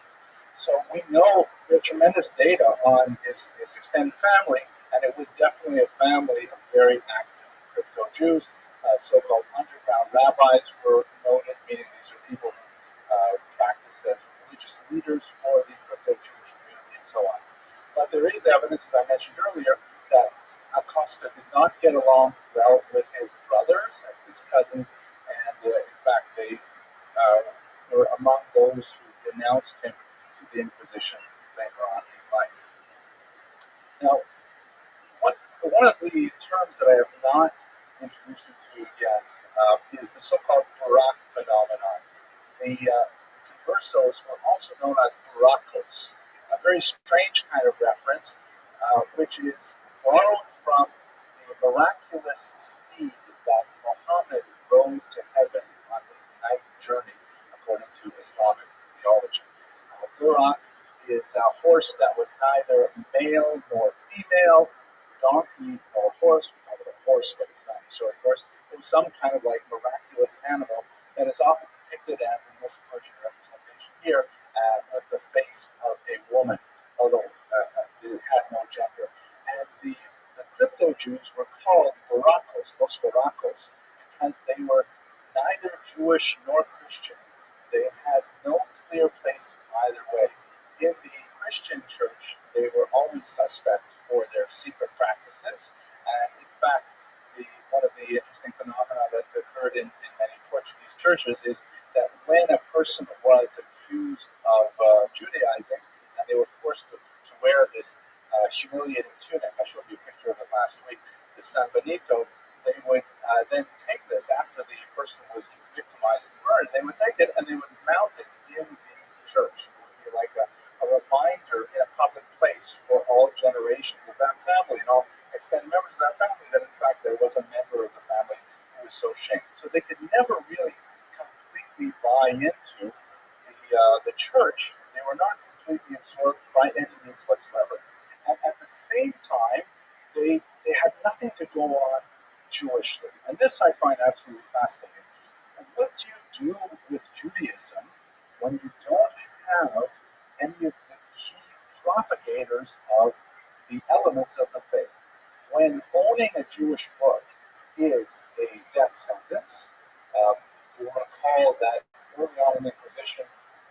Speaker 1: So we know the tremendous data on his extended family, and it was definitely a family of very active crypto Jews. So-called underground rabbis were noted, meaning these are people who practice as religious leaders for the crypto Jewish community and so on. But there is evidence, as I mentioned earlier, that Acosta did not get along well with his brothers and his cousins, and in fact they were among those who denounced him to the Inquisition later on in life. Now, one of the terms that I have not introduced you to yet is the so-called Barak phenomenon. The conversos were also known as Barakos, a very strange kind of reference, which is borrowed from the miraculous steed that Muhammad rode to heaven on his night journey, according to Islamic theology. Burak is a horse that was neither male nor female, donkey nor horse. We talk about horse, but it's not necessarily a horse. It was some kind of like miraculous animal that is often depicted as in this Persian representation here, with the face of a woman, although it had no gender. And the crypto Jews were called Barakos, Los Barakos, because they were neither Jewish nor Christian. They had no clear place either way. In the Christian church, they were always suspect for their secret practices. And in fact, one of the interesting phenomena that occurred in many Portuguese churches is that when a person was accused of Judaizing, and they were forced to wear this humiliating tunic, I showed you a picture of it last week, the San Benito, they would then take this after the person was victimized and burned. They would take it and they would mount it in the church. It would be like a reminder in a public place for all generations of that family and all extended members of that family that in fact there was a member of the family who was so shamed. So they could never really completely buy into the church. They were not completely absorbed by any means whatsoever. And at the same time, they had nothing to go on Jewishly. And this I find absolutely fascinating. And what do you do with Judaism when you don't have any of the key propagators of the elements of the faith? When owning a Jewish book is a death sentence, you want to recall that early on in the Inquisition,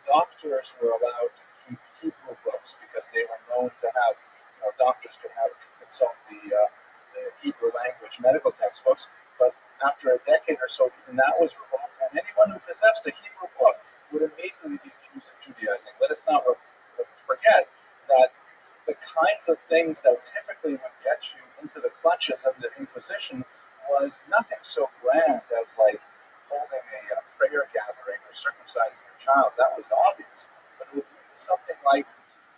Speaker 1: doctors were allowed to keep Hebrew books because they were known to have, doctors could have consult the Hebrew language medical textbooks, but after a decade or so, even that was revoked, and anyone who possessed a Hebrew book would immediately be accused of Judaizing. Let us not forget that the kinds of things that typically would get you into the clutches of the Inquisition was nothing so grand as like holding a or circumcising your child, that was obvious. But it would be something like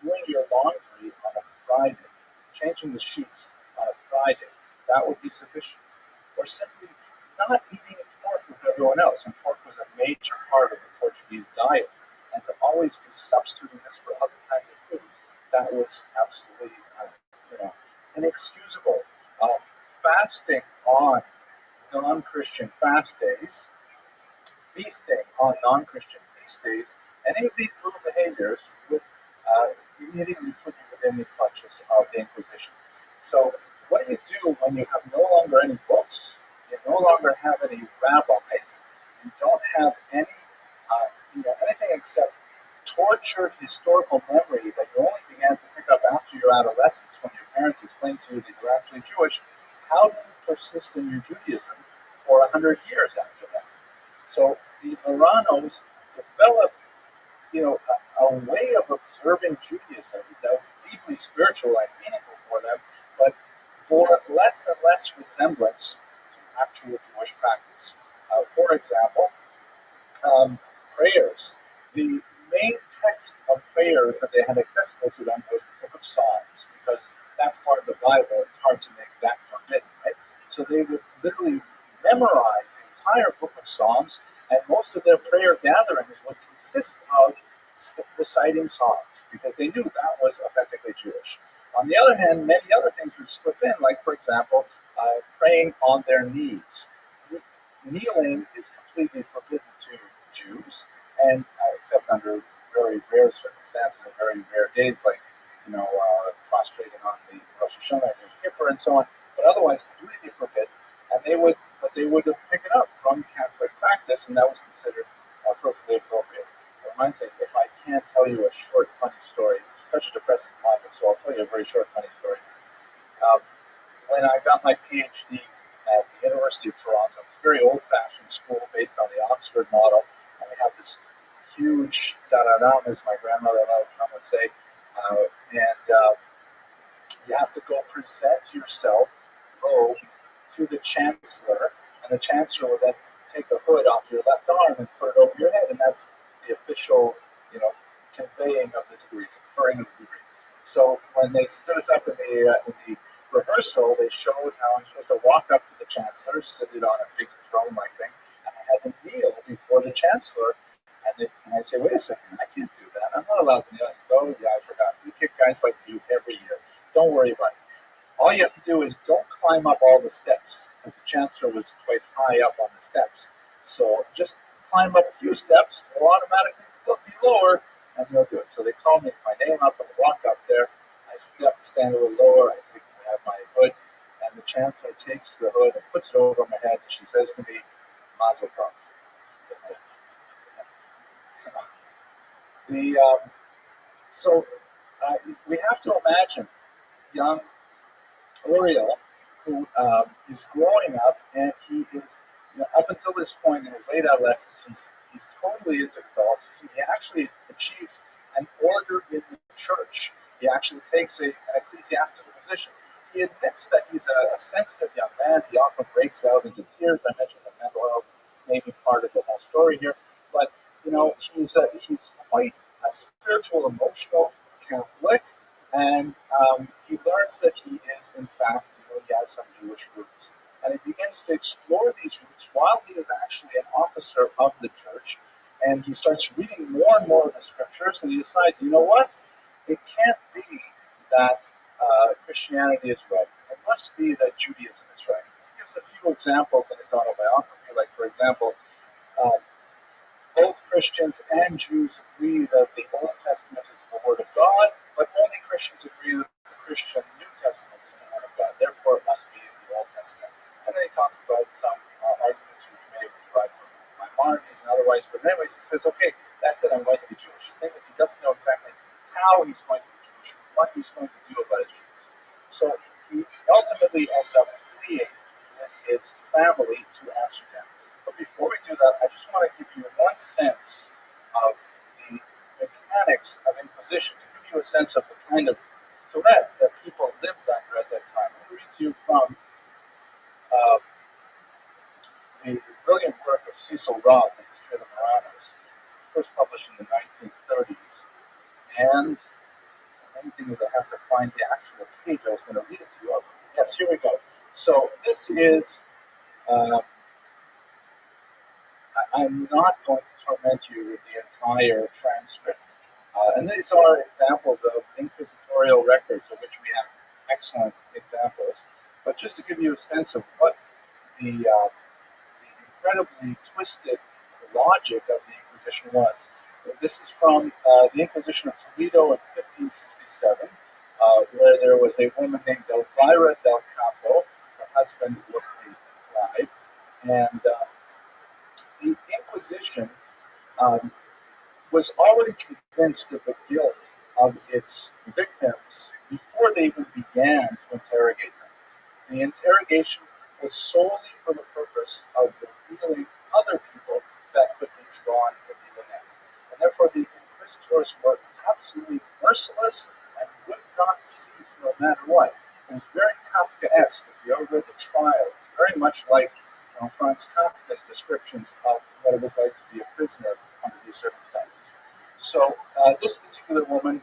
Speaker 1: doing your laundry on a Friday, changing the sheets on a Friday. That would be sufficient. Or simply not eating pork with everyone else. And pork was a major part of the Portuguese diet. And to always be substituting this for other kinds of foods, that was absolutely inexcusable. Fasting on non-Christian fast days, feasting on non-Christian feast days, any of these little behaviors would immediately put you within the clutches of the Inquisition. So what do you do when you have no longer any books, you no longer have any rabbis, you don't have anything except tortured historical memory that you only began to pick up after your adolescence when your parents explained to you that you're actually Jewish? How do you persist in your Judaism for 100 years after that? So the Marranos developed, a way of observing Judaism that was deeply spiritual and meaningful for them, but bore less and less resemblance to actual Jewish practice. For example, prayers. The main text of prayers that they had accessible to them was the Book of Psalms, because that's part of the Bible. It's hard to make that forbidden, right? So they would literally memorize the entire Book of Psalms, and most of their prayer gatherings would consist of reciting psalms, because they knew that was authentically Jewish. On the other hand, many other things would slip in, like, for example, praying on their knees. Kneeling is completely forbidden to Jews, and except under very rare circumstances and very rare days, like prostrating on the Rosh Hashanah and Yom Kippur and so on. But otherwise, completely forbidden. And they would pick it up from Catholic practice, and that was considered perfectly appropriate. It reminds me, if I can't tell you a short, funny story, it's such a depressing topic, so I'll tell you a very short, funny story. When I got my PhD at the University of Toronto, it's a very old-fashioned school based on the Oxford model, and we have this huge dararam, as my grandmother would say, and you have to go present yourself robed to the chancellor, and the chancellor will then take the hood off your left arm and put it over your head, and that's the official, conveying of the degree, conferring of the degree. So when they stood us up in the rehearsal, they showed how I'm supposed to walk up to the chancellor, seated on a big throne-like thing, and I had to kneel before the chancellor. And I say, wait a second, I can't do that. I'm not allowed to kneel. I said, oh yeah, I forgot. We kick guys like you every year. Don't worry about it. All you have to do is don't climb up all the steps, because the chancellor was quite high up on the steps. So just climb up a few steps, it'll automatically be lower, and you'll do it. So they call me my name up, and walk up there. I stand a little lower. I have my hood, and the chancellor takes the hood and puts it over my head, and she says to me, Mazel Tov. So we have to imagine young Uriel, who is growing up, and he is, up until this point in his late adolescence, he's totally into Catholicism. He actually achieves an order in the church. He actually takes an ecclesiastical position. He admits that he's a sensitive young man. He often breaks out into tears. I mentioned that mental health may be part of the whole story here, but he's quite a spiritual, emotional Catholic, and he learns that he is, in fact, he has some Jewish roots. And he begins to explore these roots while he is actually an officer of the church, and he starts reading more and more of the scriptures, and he decides, you know what? It can't be that Christianity is right. It must be that Judaism is right. He gives a few examples in his autobiography, like, for example, both Christians and Jews agree that the Old Testament is the Word of God, but only Christians agree that the Christian New Testament is the Word of God. Therefore, it must be in the Old Testament. And then he talks about some arguments which may be derived from Maimonides and otherwise. But anyways, he says, okay, that's it, I'm going to be Jewish. The thing is, he doesn't know exactly how he's going to be Jewish, what he's going to do about his Judaism. So he ultimately ends up fleeing with his family to Amsterdam. But before we do that, I just want to give you one sense of the mechanics of Inquisition, to give you a sense of the kind of threat that people lived under at that time. I'm going to read to you from the brilliant work of Cecil Roth in History of the Marranos. first published in the 1930s. And the main thing is I have to find the actual page I was going to read it to you. Oh, yes, here we go. So this is, I'm not going to torment you with the entire transcript. And these are examples of inquisitorial records, of which we have excellent examples. But just to give you a sense of what the incredibly twisted logic of the Inquisition was. This is from the Inquisition of Toledo in 1567, where there was a woman named Elvira del Campo. Her husband was a scribe, and the Inquisition was already convinced of the guilt of its victims before they even began to interrogate them. The interrogation was solely for the purpose of revealing other people that could be drawn into the net. And therefore, the inquisitors were absolutely merciless and would not cease no matter what. It was very Kafkaesque. If you ever read the trials, very much like Franz Kafka's descriptions of what it was like to be a prisoner under these circumstances. So this particular woman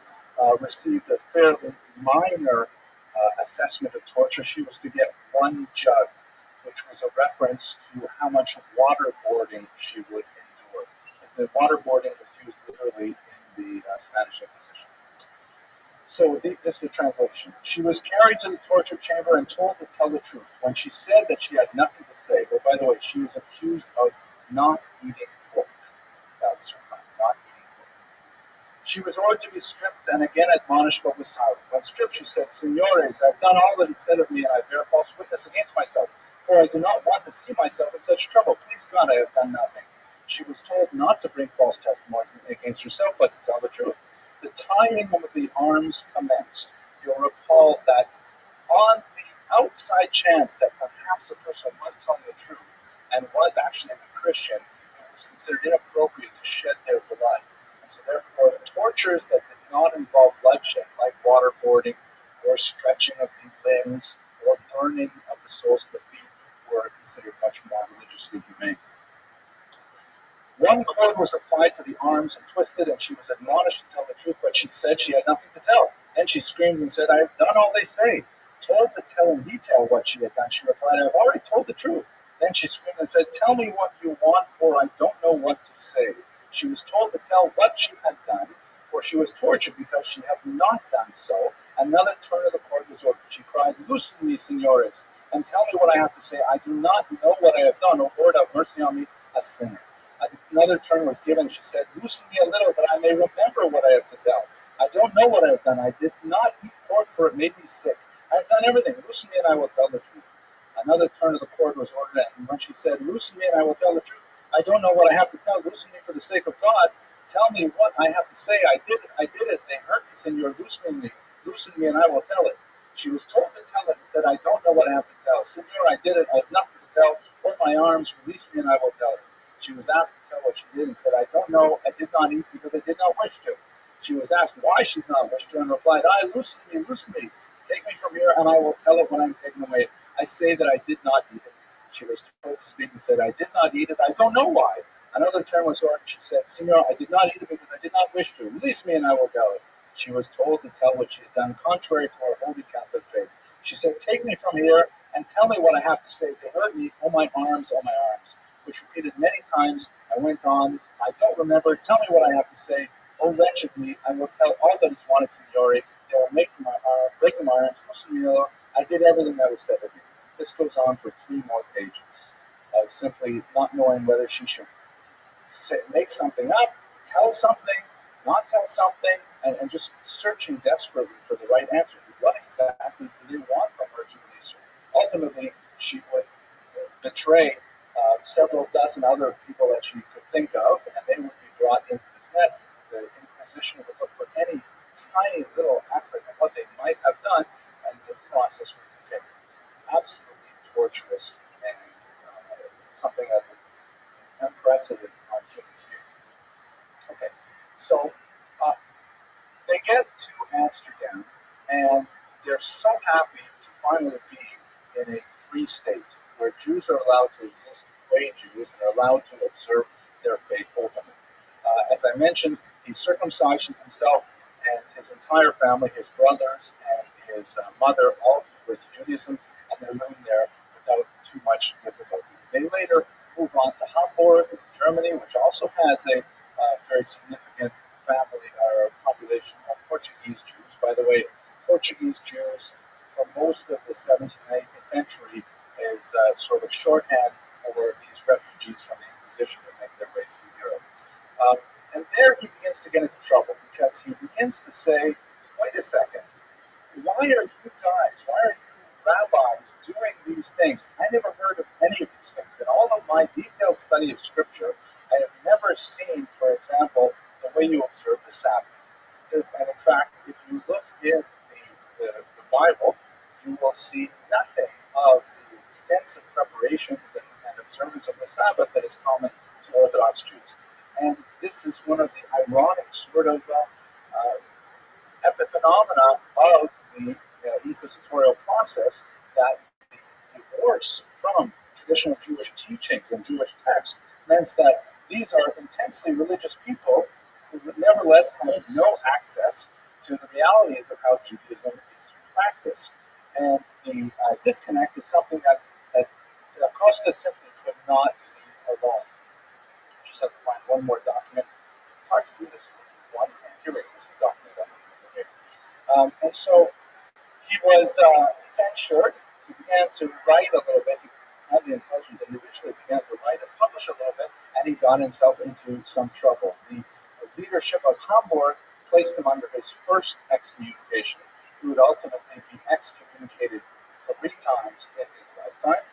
Speaker 1: received a fairly minor assessment of torture. She was to get one jug, which was a reference to how much waterboarding she would endure. As the waterboarding was used literally in the Spanish Inquisition. So this is the translation. She was carried to the torture chamber and told to tell the truth. When she said that she had nothing to say, oh, by the way, she was accused of not eating pork. That was her crime, not eating pork. She was ordered to be stripped and again admonished, but was silent. When stripped, she said, Signores, I've done all that is said of me, and I bear false witness against myself, for I do not want to see myself in such trouble. Please God, I have done nothing. She was told not to bring false testimony against herself, but to tell the truth. The tying of the arms commenced. You'll recall that on the outside chance that perhaps a person was telling the truth and was actually a Christian, it was considered inappropriate to shed their blood. And so therefore, tortures that did not involve bloodshed, like waterboarding or stretching of the limbs or burning of the soles of the feet, were considered much more religiously humane. One cord was applied to the arms and twisted, and she was admonished to tell the truth, but she said she had nothing to tell. Then she screamed and said, I have done all they say. Told to tell in detail what she had done, she replied, I have already told the truth. Then she screamed and said, tell me what you want, for I don't know what to say. She was told to tell what she had done, for she was tortured because she had not done so. Another turn of the cord was ordered. She cried, loosen me, signores, and tell me what I have to say. I do not know what I have done. O Lord, have mercy on me, a sinner. Another turn was given. She said, loosen me a little, that I may remember what I have to tell. I don't know what I have done. I did not eat pork, for it made me sick. I have done everything. Loosen me, and I will tell the truth. Another turn of the cord was ordered, and when she said, loosen me, and I will tell the truth, I don't know what I have to tell. Loosen me for the sake of God. Tell me what I have to say. I did it. They hurt me, Senor. Loosen me. Loosen me, and I will tell it. She was told to tell it and said, I don't know what I have to tell. Senor, I did it. I have nothing to tell. Hold my arms. Release me, and I will tell it. She was asked to tell what she did and said, I don't know, I did not eat because I did not wish to. She was asked why she did not wish to and replied, loosen me, take me from here and I will tell it when I'm taken away. I say that I did not eat it. She was told to speak and said, I did not eat it, I don't know why. Another turn was ordered. She said, Senor, I did not eat it because I did not wish to. Release me and I will tell it. She was told to tell what she had done contrary to our holy Catholic faith. She said, take me from here and tell me what I have to say. They hurt me, oh my arms, which repeated many times. I went on, I don't remember, tell me what I have to say. Oh, wretched me, I will tell all that is wanted, Signore. They will breaking my arms, I did everything that was said of me. This goes on for 3 more pages of simply not knowing whether she should make something up, tell something, not tell something, and just searching desperately for the right answers. What exactly do they want from her to release her? Ultimately, she would betray several dozen other people that she could think of, and they would be brought into this net. The Inquisition would look for any tiny little aspect of what they might have done, and the process would continue. Absolutely torturous and something that is unprecedented on human history. Okay, so they get to Amsterdam, and they're so happy to finally be in a free state where Jews are allowed to exist the way Jews and are allowed to observe their faith openly. As I mentioned, he circumcises himself and his entire family, his brothers and his mother, all convert to Judaism, and they're living there without too much difficulty. They later move on to Hamburg, Germany, which also has a very significant family or population of Portuguese Jews. By the way, Portuguese Jews for most of the 17th and 18th century is sort of shorthand for these refugees from the Inquisition that make their way through Europe. And there he begins to get into trouble because he begins to say, wait a second, why are you guys, why are you rabbis doing these things? I never heard of any of these things. In all of my detailed study of Scripture, I have never seen, for example, the way you observe the Sabbath. And in fact, if you look in the Bible, you will see nothing of the extensive preparations and observance of the Sabbath that is common to Orthodox Jews. And this is one of the ironic sort of epiphenomena of the inquisitorial process, that the divorce from traditional Jewish teachings and Jewish texts meant that these are intensely religious people who would nevertheless have no access to the realities of how Judaism is practiced. And the disconnect is something that Costa simply could not leave alone. I just have to find one more document. It's hard to do this with one hand. Here we go. This is a document I'm looking for here. And so he was censured. He began to write a little bit. He had the intelligence and individually began to write and publish a little bit, and he got himself into some trouble. The leadership of Hamburg placed him under his first excommunication. He would ultimately be excommunicated 3 times in his lifetime.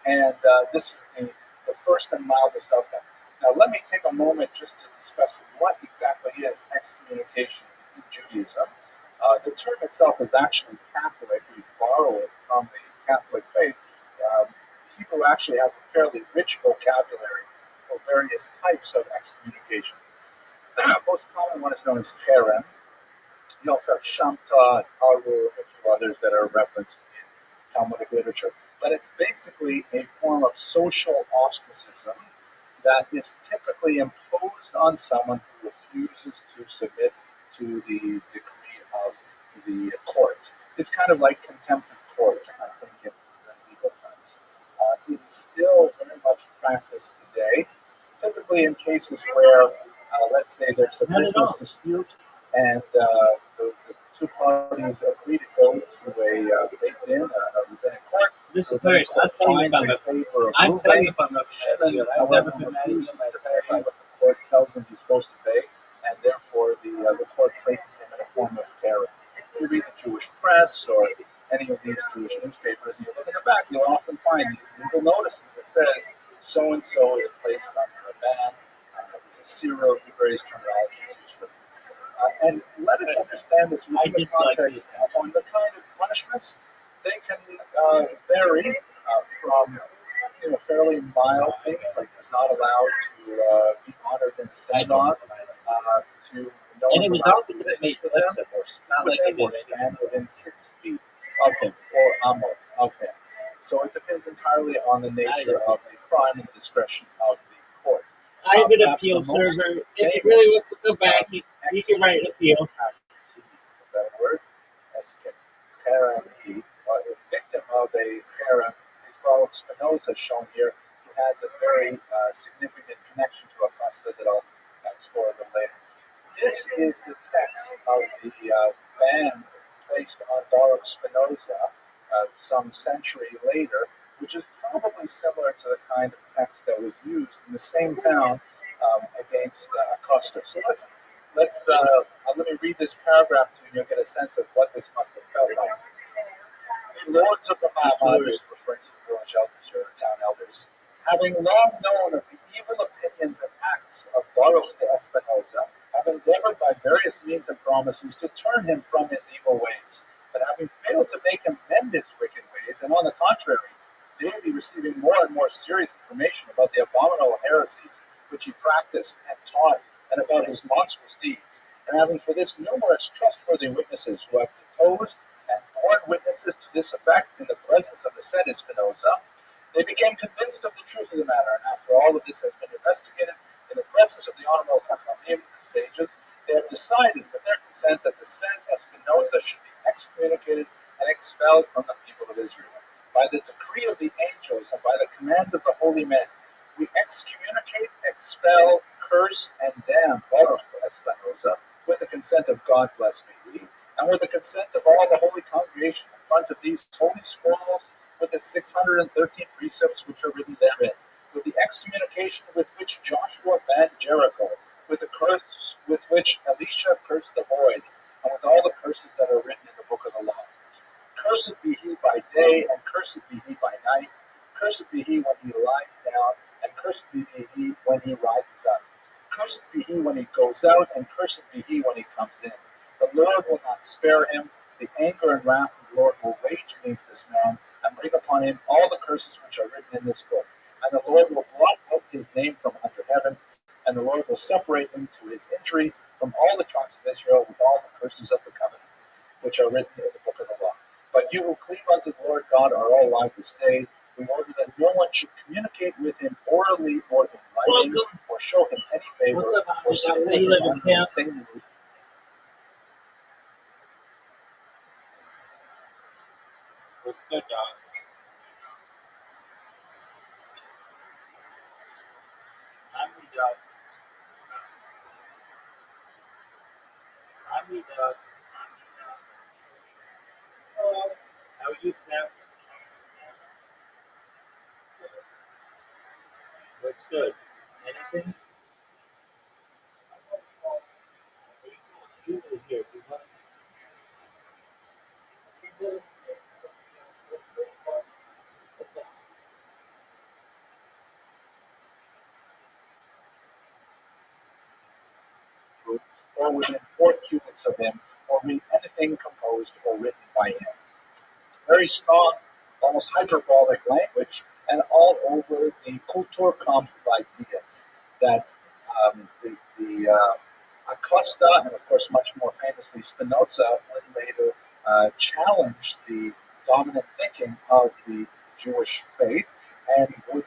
Speaker 1: And this is the first and mildest of them. Now, let me take a moment just to discuss what exactly is excommunication in Judaism. The term itself is actually Catholic. We borrow it from the Catholic faith. Hebrew actually has a fairly rich vocabulary for various types of excommunications. The most common one is known as herem. You also have shamta, aru, a few others that are referenced in Talmudic literature. But it's basically a form of social ostracism that is typically imposed on someone who refuses to submit to the decree of the court. It's kind of like contempt of court, I think, in legal terms. It is still very much practiced today, typically in cases where, let's say, there's a business dispute and the two parties agree to go to a baked-in, a rabbinic court.
Speaker 2: This is very. I'm telling you if I'm not sure. I've never been married to my
Speaker 1: what the court tells him he's supposed to pay, and therefore the court places him in a form of terror. You read the Jewish press or any of these Jewish newspapers, and you look in the back, you'll often find these legal notices that says so and so is placed under a ban. There's a serial various terminologies used for them. And let us understand this within the context on the kind of punishments. They can vary from fairly mild things like he's not allowed to be honored in synagogue to no
Speaker 2: and it
Speaker 1: one's
Speaker 2: was
Speaker 1: allowed
Speaker 2: also
Speaker 1: to
Speaker 2: that
Speaker 1: business
Speaker 2: made
Speaker 1: with
Speaker 2: clips
Speaker 1: them,
Speaker 2: of us, not like it
Speaker 1: or
Speaker 2: did
Speaker 1: stand within 6 feet of him, 4 amot of him. So it depends entirely on the nature of the crime and the discretion of the court.
Speaker 2: I have an
Speaker 1: Perhaps
Speaker 2: appeal
Speaker 1: the most
Speaker 2: server. If he really wants to come back, he can write an appeal.
Speaker 1: Is that a word? A victim of a harem is Baruch Spinoza, shown here, who has a very significant connection to Acosta that I'll explore a little later. This is the text of the ban placed on Baruch Spinoza some century later, which is probably similar to the kind of text that was used in the same town against Acosta. So let me read this paragraph to you and you'll get a sense of what this must have felt like. The lords of the Mahamad, referring to the village elders or the town elders, having long known of the evil opinions and acts of Baruch de Espinosa, have endeavored by various means and promises to turn him from his evil ways, but having failed to make him mend his wicked ways, and on the contrary, daily receiving more and more serious information about the abominable heresies which he practiced and taught, and about his monstrous deeds, and having for this numerous trustworthy witnesses who have deposed and borne witnesses to this effect in the presence of the said Espinosa, they became convinced of the truth of the matter, and after all of this has been investigated, they in the presence of the honorable Chachamim, the sages, they have decided with their consent that the sect of Spinoza should be excommunicated and expelled from the people of Israel. By the decree of the angels and by the command of the holy men, we excommunicate, expel, curse, and damn Baruch Spinoza with the consent of God, blessed be he, and with the consent of all the holy congregation in front of these holy scrolls with the 613 precepts which are written therein, with the excommunication with which Joshua banned Jericho, with the curse with which Elisha cursed the boys, and with all the curses that are written in the book of the law. Cursed be he by day, and cursed be he by night. Cursed be he when he lies down, and cursed be he when he rises up. Cursed be he when he goes out, and cursed be he when he comes in. The Lord will not spare him. The anger and wrath of the Lord will rage against this man, and bring upon him all the curses which are written in this book. And the Lord will blot out his name from under heaven, and the Lord will separate him to his injury from all the tribes of Israel with all the curses of the covenant, which are written in the book of the law. But you who cleave unto the Lord God are all alive this day. We order that no one should communicate with him orally or in writing, or show him any favor, or stay with him under the same roof.
Speaker 2: What's good, dog? I'm the dog. I'm the dog. How are you now? What's good? Anything? You were here. You must
Speaker 1: Or within 4 cubits of him, or read anything composed or written by him. Very strong, almost hyperbolic language, and all over the Kulturkampf ideas that Acosta, and of course much more famously Spinoza, would later challenge the dominant thinking of the Jewish faith, and would,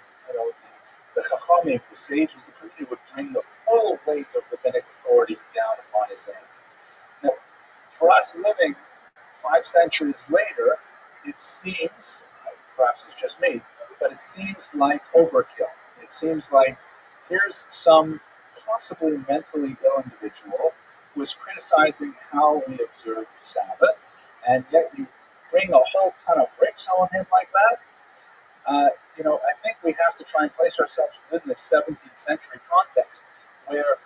Speaker 1: the Chachamim, the sages, really would bring the full weight of rabbinic authority down upon his head. Now, for us living 5 centuries later, it seems, perhaps it's just me, but it seems like overkill. It seems like here's some possibly mentally ill individual who is criticizing how we observe the Sabbath, and yet you bring a whole ton of bricks on him like that. I think we have to try and place ourselves within the 17th century context where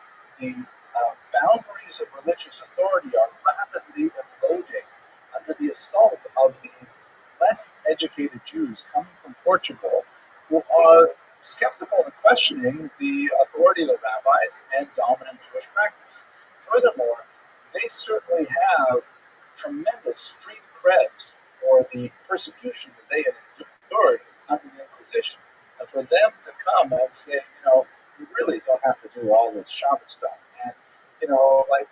Speaker 1: the boundaries of religious authority are rapidly eroding under the assault of these less educated Jews coming from Portugal who are skeptical and questioning the authority of the rabbis and dominant Jewish practice. Furthermore, they certainly have tremendous street creds for the persecution that they had endured under the Inquisition. And for them to come and say, you really don't have to do all this Shabbat stuff. And, like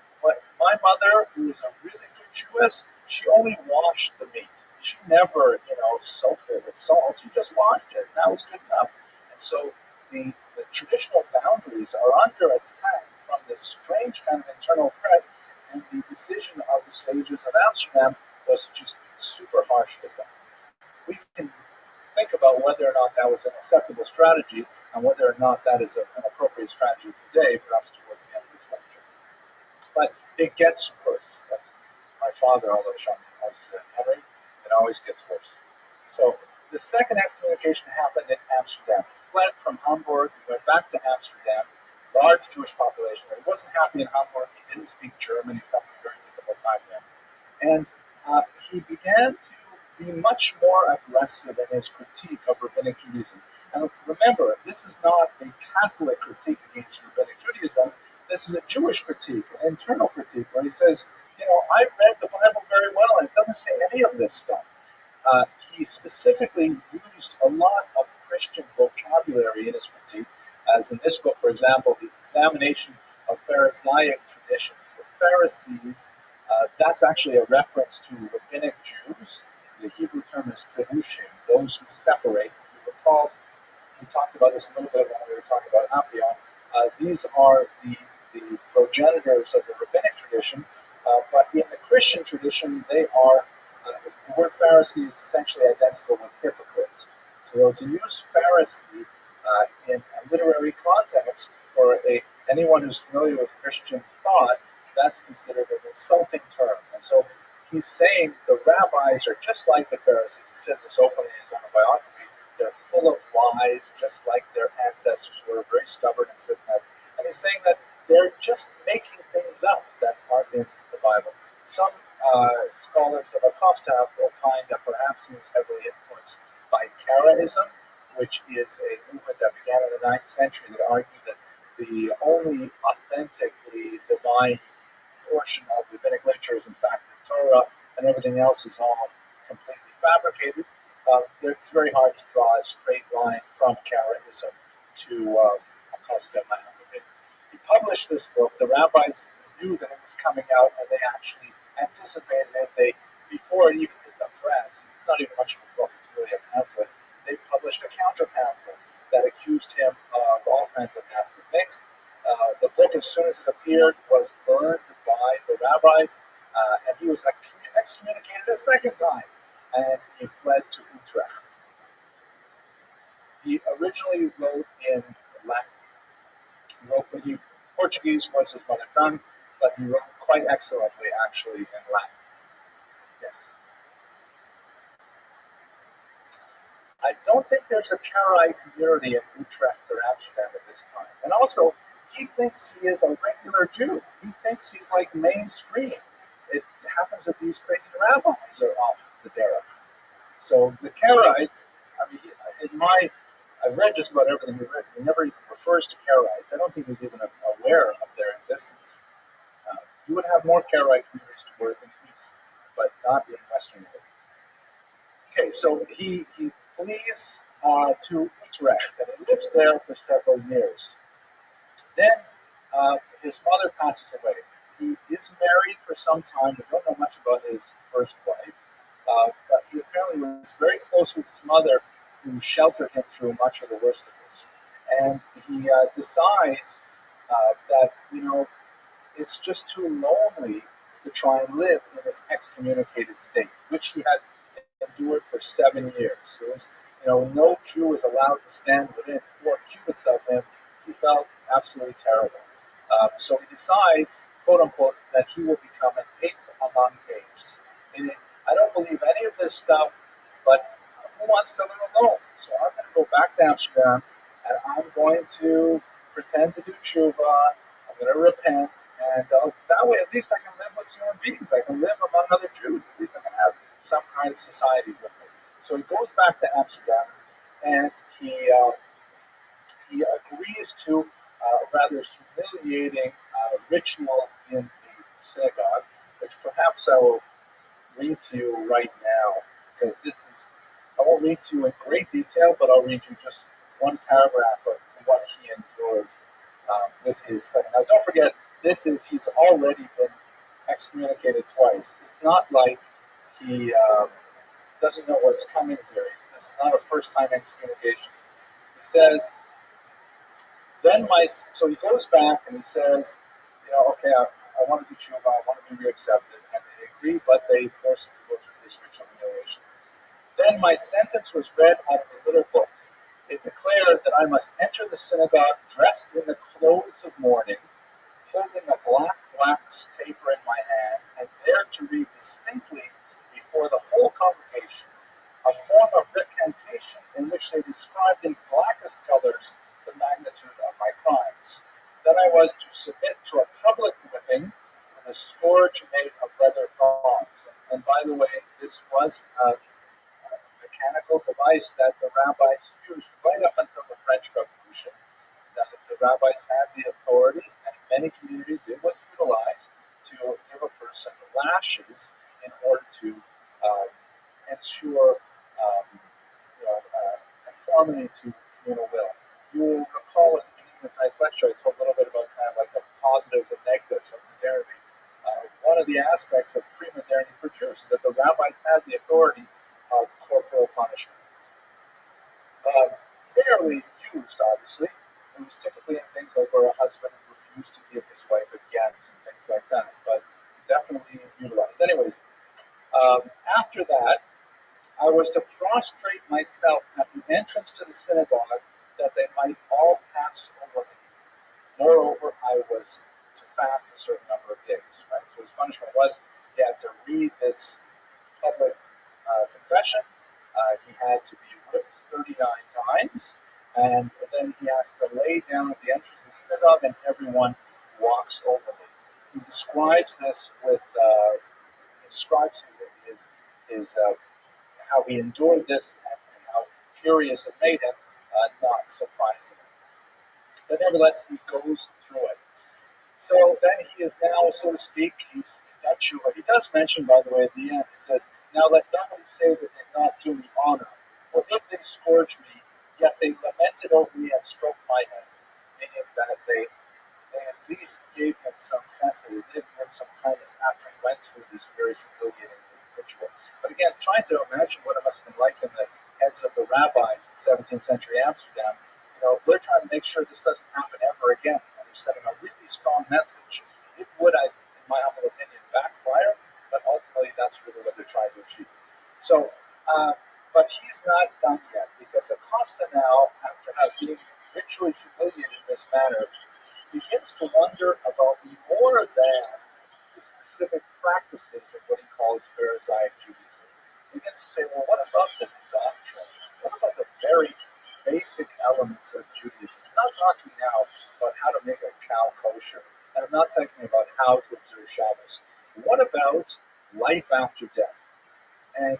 Speaker 1: my mother, who was a really good Jewess, she only washed the meat. She never, soaked it with salt. She just washed it, and that was good enough. And so the traditional boundaries are under attack from this strange kind of internal threat, and the decision of the sages of Amsterdam was to just be super harsh with them. We can think about whether or not that was an acceptable strategy and whether or not that is an appropriate strategy today, perhaps towards the end of this lecture. But it gets worse. That's my father, although was Henry, it always gets worse. So the second excommunication happened in Amsterdam. He fled from Hamburg, he went back to Amsterdam, large Jewish population. He wasn't happy in Hamburg, he didn't speak German, he was having a very difficult time there. And he began to be much more aggressive in his critique of rabbinic Judaism. And remember, this is not a Catholic critique against rabbinic Judaism. This is a Jewish critique, an internal critique, where he says, I read the Bible very well, and it doesn't say any of this stuff. He specifically used a lot of Christian vocabulary in his critique, as in this book, for example, the examination of Pharisaic traditions. The Pharisees, that's actually a reference to rabbinic Jews. The Hebrew term is perushim, those who separate. If you recall, we talked about this a little bit when we were talking about Appion. These are the progenitors of the rabbinic tradition, but in the Christian tradition, they are, the word Pharisee is essentially identical with hypocrite. So to use Pharisee in a literary context for anyone who's familiar with Christian thought, that's considered an insulting term. And so he's saying the rabbis are just like the Pharisees. He says this openly in his autobiography. They're full of lies, just like their ancestors were, very stubborn and stiff-necked. And he's saying that they're just making things up that aren't in the Bible. Some scholars of Acosta have opined that perhaps he was heavily influenced by Karaism, which is a movement that began in the 9th century that argued that the only authentically divine portion of rabbinic literature is in fact the Torah, and everything else is all completely fabricated. It's very hard to draw a straight line from Karaism to Acosta Mahomedan. He published this book. The rabbis knew that it was coming out, and they actually anticipated it. Before it even hit the press, it's not even much of a book, it's really a pamphlet. They published a counter pamphlet that accused him of all kinds of nasty things. The book, as soon as it appeared, was burned by the rabbis, and he was excommunicated a second time, and he fled to Utrecht. He originally wrote in Latin. Portuguese was his mother tongue, but he wrote quite excellently, actually, in Latin. Yes. I don't think there's a Karaite community in Utrecht or Amsterdam at this time. And also, he thinks he is a regular Jew. He thinks he's like mainstream. It happens that these crazy rabbis are off the derech. So the Karaites, I've read just about everything he's written. He never even refers to Karaites. I don't think he's even aware of their existence. You would have more Karaite communities to work in the East, but not in Western Europe. Okay, so he flees to Utrecht, and he lives there for several years. Then his mother passes away. He is married for some time. We don't know much about his first wife, but he apparently was very close with his mother, who sheltered him through much of the worst of this. And he decides that, it's just too lonely to try and live in this excommunicated state, which he had endured for 7 years. There was, no Jew was allowed to stand within 4 cubits of him. He felt absolutely terrible. So he decides, quote unquote, that he will become an ape among apes. Meaning, I don't believe any of this stuff, but who wants to live alone? So I'm going to go back to Amsterdam, and I'm going to pretend to do tshuva. I'm going to repent, and that way at least I can live with human beings. I can live among other Jews. At least I can have some kind of society with me. So he goes back to Amsterdam, and he agrees to a rather humiliating ritual in the synagogue, which perhaps I will read to you right now, because I won't read to you in great detail, but I'll read you just one paragraph of what he endured with his son. Now, don't forget, he's already been excommunicated twice. It's not like he doesn't know what's coming here. This is not a first-time excommunication. He says, so he goes back and he says, okay, I want to do tshuva, I want to be reaccepted, and they agree, but they force him to go through this ritual humiliation. Then my sentence was read out of the little book. It declared that I must enter the synagogue dressed in the clothes of mourning, holding a black wax taper in my hand, and there to read distinctly before the whole congregation a form of recantation in which they described in blackest colors the magnitude of my crimes. Then I was to submit to a public whipping with a scourge made of leather thongs. And by the way, this was a mechanical device that the rabbis used right up until the French Revolution. The rabbis had the authority, and in many communities it was utilized to give a person lashes in order to ensure conformity to communal will. You will recall in the Unitized lecture, I told a little bit about kind of like the positives and negatives of modernity. One of the aspects of pre-modernity for Jews is that the rabbis had the authority of corporal punishment. Rarely used, obviously, it was typically in things like where a husband refused to give his wife a get and things like that, but definitely utilized. Anyways, after that, I was to prostrate myself at the entrance to the synagogue that they might all pass over me. Moreover, I was to fast a certain number of days. Right? So his punishment was he had to read this public confession. He had to be whipped 39 times, and then he has to lay down at the entrance of the synagogue, and everyone walks over him. He describes this with he describes his how he endured this and how furious it made him, not surprisingly. But nevertheless, he goes through it. So then he is now, so to speak, he's not tshuva. He does mention, by the way, at the end, he says, now let nobody say that they not do me honor. For if they scourge me, yet they lamented over me and stroked my head. Meaning that they at least gave him some chesed, they did give him some kindness after he went through this very humiliating ritual. But again, trying to imagine what it must have been like in the heads of the rabbis in 17th century Amsterdam, they're trying to make sure this doesn't happen ever again. And they're sending a really strong message. It would, in my humble opinion, backfire, but ultimately that's really what they're trying to achieve. So, but he's not done yet, because Acosta now, after having been ritually humiliated in this manner, begins to wonder about more than the specific practices of what he calls Pharisaic Judaism. He begins to say, well, what about the doctrines? What about the very basic elements of Judaism? I'm not talking now about how to make a cow kosher, and I'm not talking about how to observe Shabbos. What about life after death? And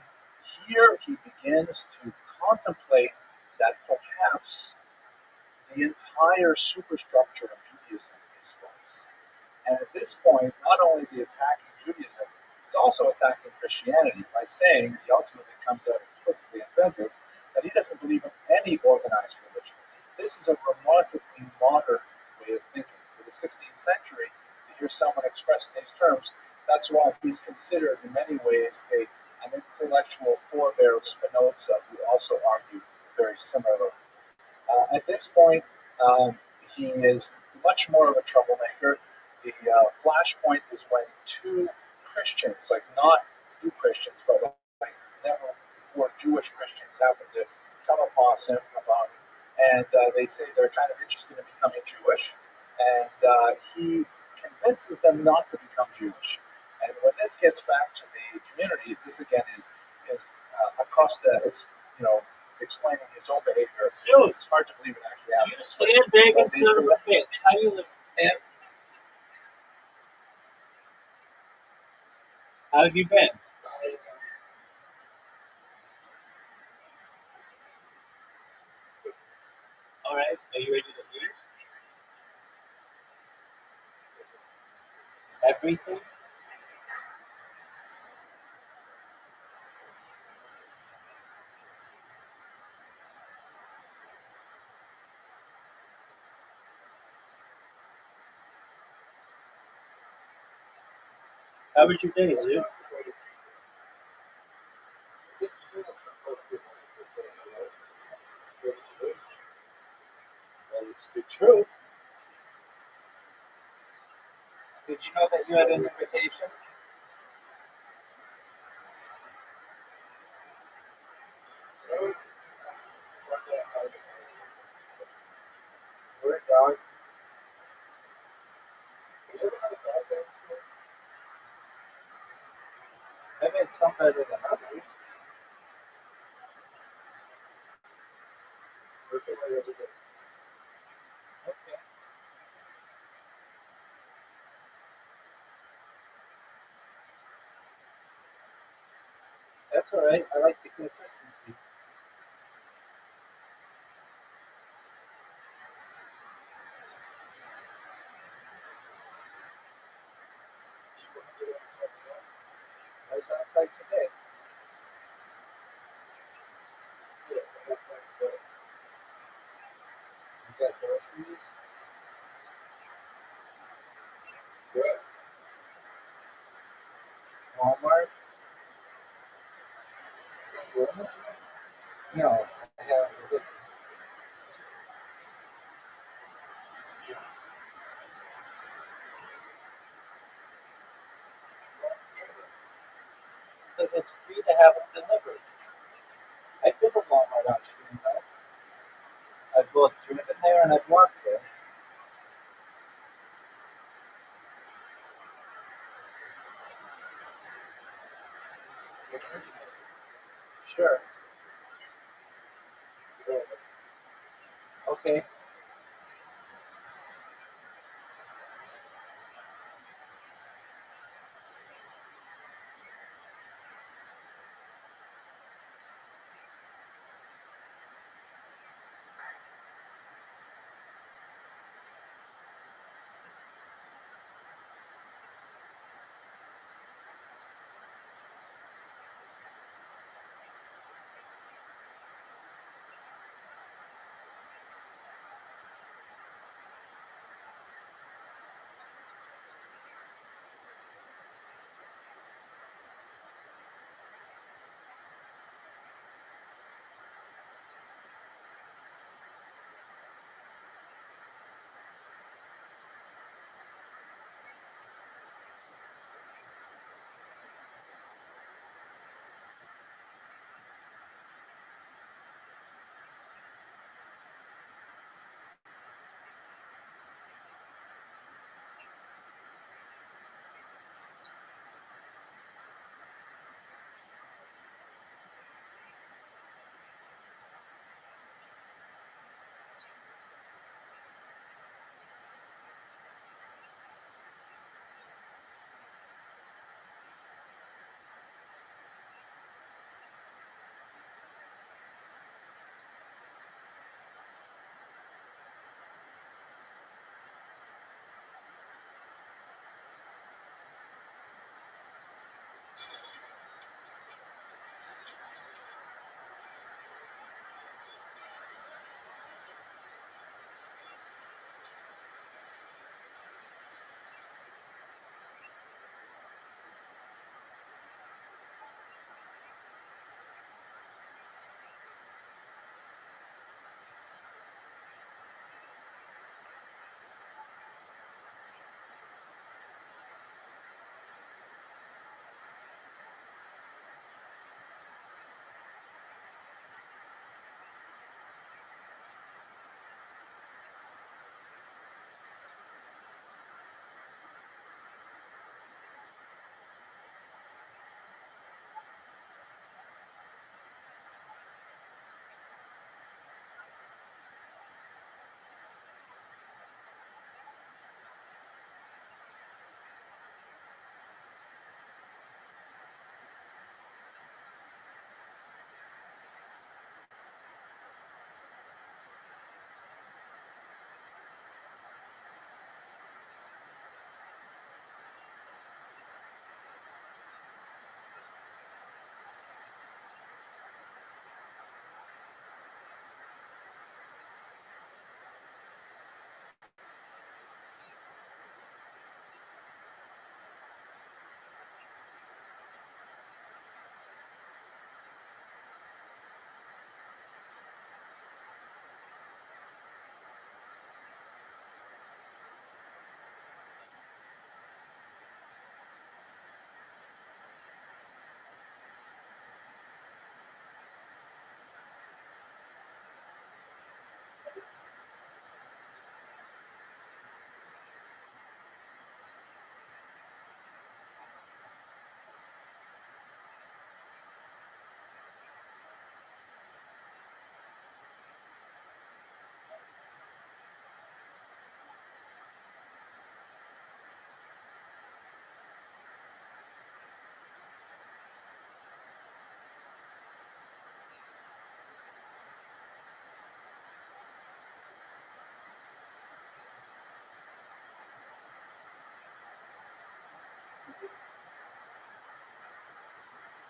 Speaker 1: here he begins to contemplate that perhaps the entire superstructure of Judaism is false. And at this point, not only is he attacking Judaism, he's also attacking Christianity by saying, he ultimately comes out explicitly and says this, that he doesn't believe in any organized religion. This is a remarkably modern way of thinking. For the 16th century, to hear someone express in these terms, that's why he's considered in many ways an intellectual forebear of Spinoza, who also argued very similarly. At this point, he is much more of a troublemaker. The flashpoint is when two Christians, like not new Christians, but like never before Jewish Christians, happen to come across him, and they say they're kind of interested in becoming Jewish, and he convinces them not to become Jewish. And when this gets back to the community, this again is Acosta. It's explaining his own behavior. It's hard to believe it actually happened.
Speaker 2: You sandbagging son of a bitch. How you live?
Speaker 1: And
Speaker 2: How have you been? All right. Are you ready to leave? Everything? How was your day, Lou? Well, it's the truth.
Speaker 3: Did you know that you had an invitation? We're dog. Maybe it's some better than others. Okay. That's all right. I like the consistency. I was outside today. You got groceries? Walmart? No, I have. because it's free to have them delivered. I've been to Walmart on Streamville. I've both driven there and I've walked there. Sure. Okay.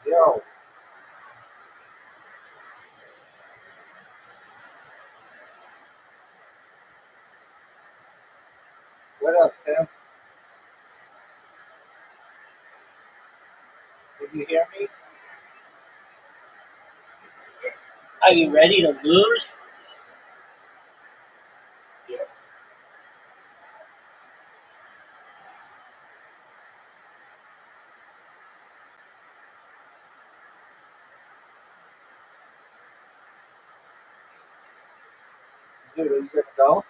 Speaker 3: Yo, what up, Tim? Did you hear me?
Speaker 2: Are you ready to lose?
Speaker 3: Dude, are you gonna go?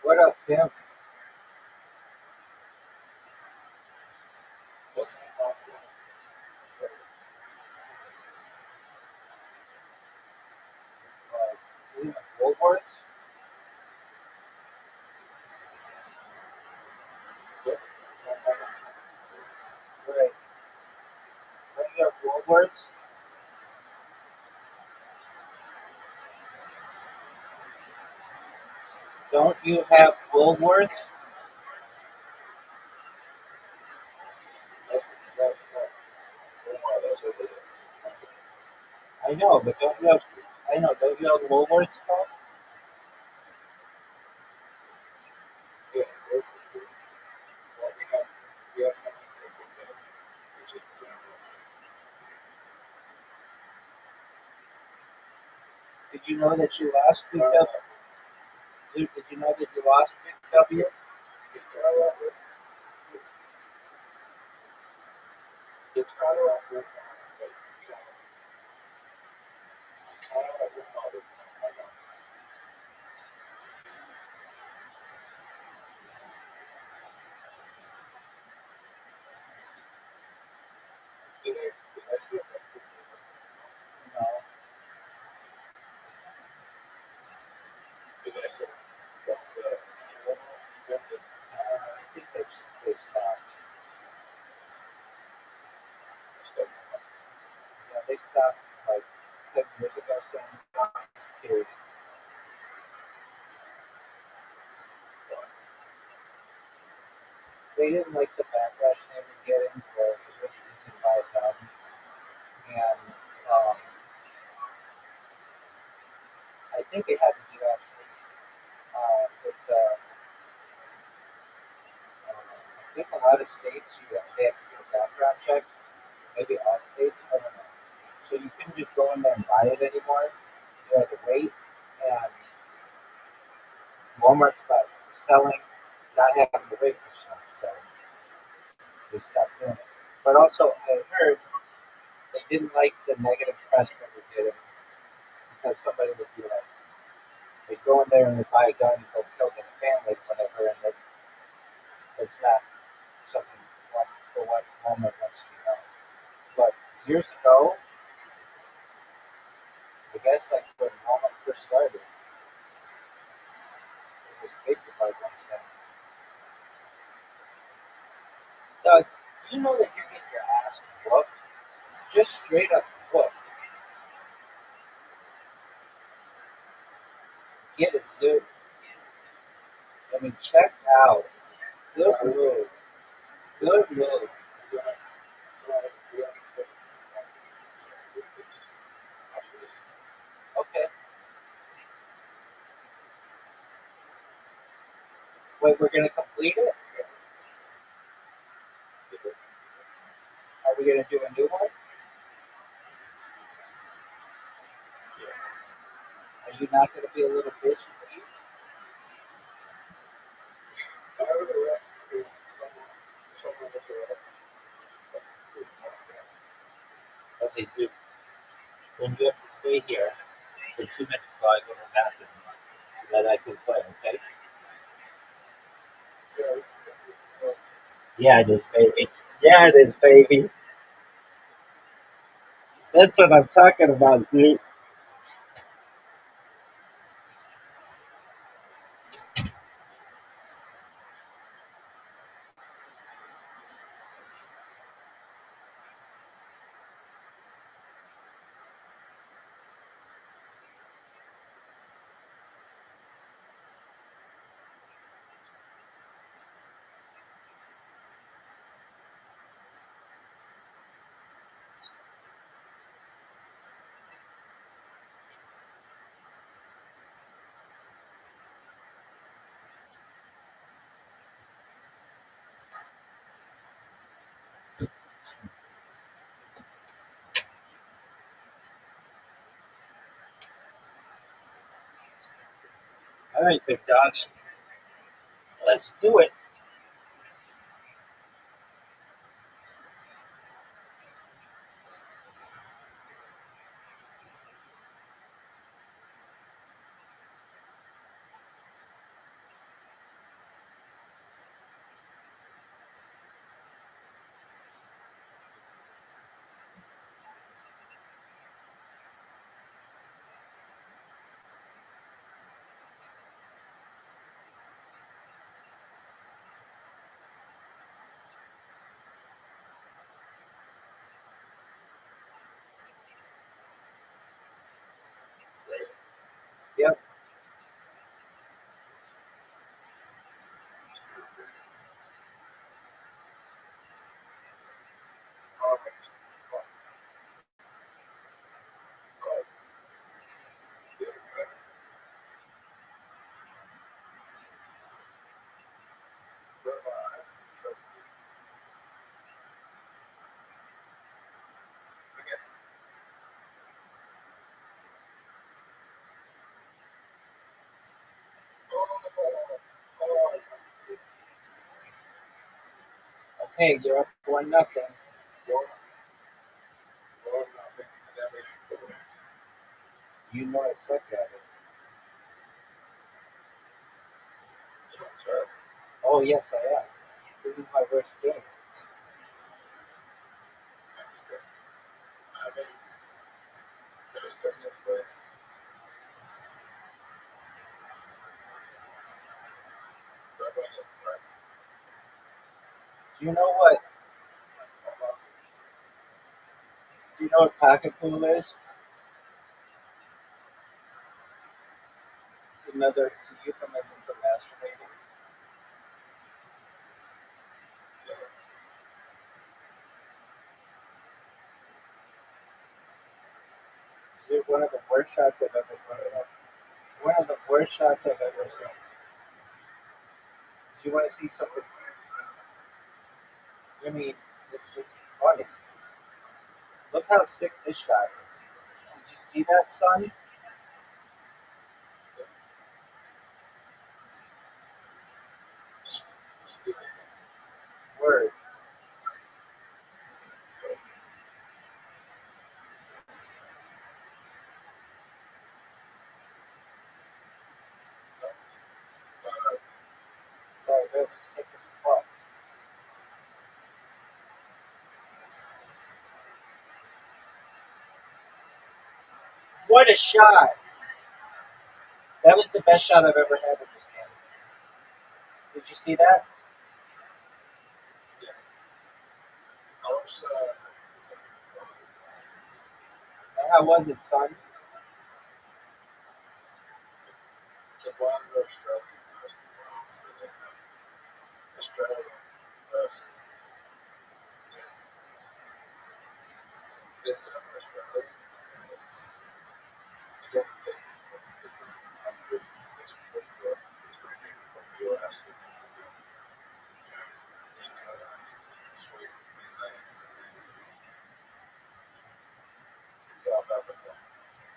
Speaker 3: What up, Tim? Is it Woolworths? Right. Don't you have Woolworths? Don't you have Woolworths? I know, but don't you have? I know. Don't you have Woolworths stuff? Did you know that you lost Big W? Dude, did you know that you lost Big W? No. I think they stopped. Yeah, they stopped like 7 years ago saying tears. They didn't like the backlash they were getting, so it was really easy to buy them. And I think they had to do that with I think a lot of states they have to do a background check. Maybe all states, I don't know. So you couldn't just go in there and buy it anymore. You had to wait, and Walmart stopped selling, not having to wait for stuff. So they stopped doing it. But also, I heard they didn't like the negative press that we did because somebody would be like, they go in there and they buy a gun and go kill their family, whatever, and it's not something for what Walmart wants to know. But years ago, I guess like when Walmart first started, it was big to buy guns then. Doug, do you know that you're getting your ass whooped? Just straight up whooped. Get it, dude. I mean, check out. Good move. Good move. Okay. Wait, we're gonna complete it? Are we gonna do a new one? Are you not gonna be a little bitch? Okay, dude. Then you have to stay here for 2 minutes while I go to the bathroom so that I can play, okay? Yeah, it is, baby. Yeah, it is, baby. That's what I'm talking about, dude. All right, big dogs. Let's do it. Okay, you're up 1-0. You know I suck at it. Oh yes, I am. This is my worst game. Do you know what? Do you know what pocket pool is? It's another euphemism for masturbating. It's one of the worst shots I've ever seen. One of the worst shots I've ever seen. Do you want to see something? I mean, it's just funny. Look how sick this shot is. Did you see that, son? Word. Oh, that was sick as fuck. What a shot! That was the best shot I've ever had in this game. Did you see that? And how was it, son?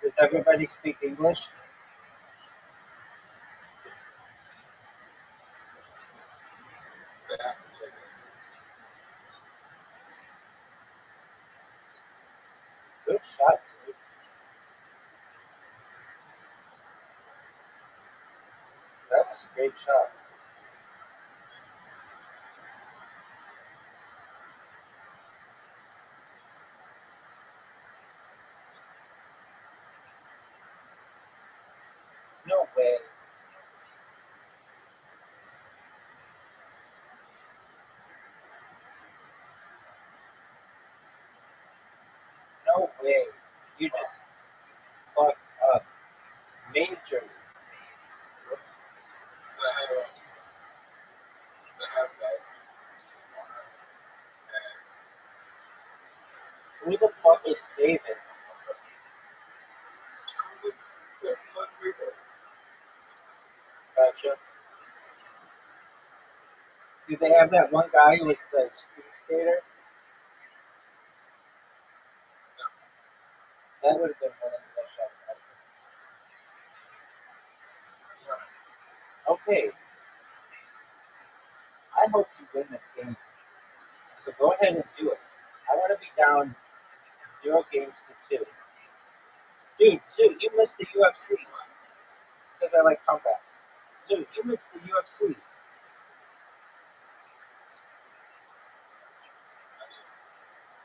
Speaker 3: Does everybody speak English? Good shot, dude. That was a great shot. No way. No way. You just fucked up majorly. Who the fuck is David? Gotcha. Do they have that one guy with the speed skater? That would have been one of the best shots ever. Okay, I hope you win this game. So go ahead and do it. I want to be down 0 games to 2. Dude, you missed the UFC because I like comebacks. Dude, you missed the UFC.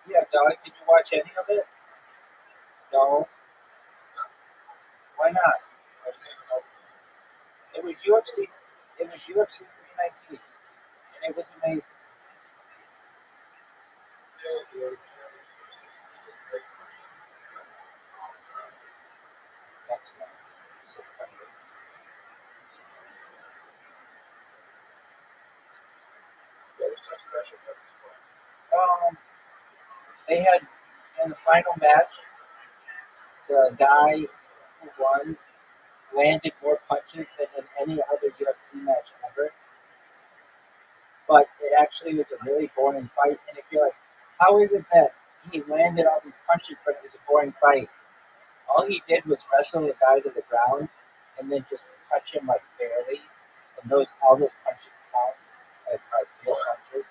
Speaker 3: Yeah, dog. Did you watch any of it? No. Why not? It was UFC. It was UFC 319, and it was amazing. Next month, September. They had in the final match, the guy who won landed more punches than in any other UFC match ever. But it actually was a really boring fight. And if you're like, how is it that he landed all these punches, but it was a boring fight? All he did was wrestle the guy to the ground and then just touch him like barely. And all those punches count as like real punches.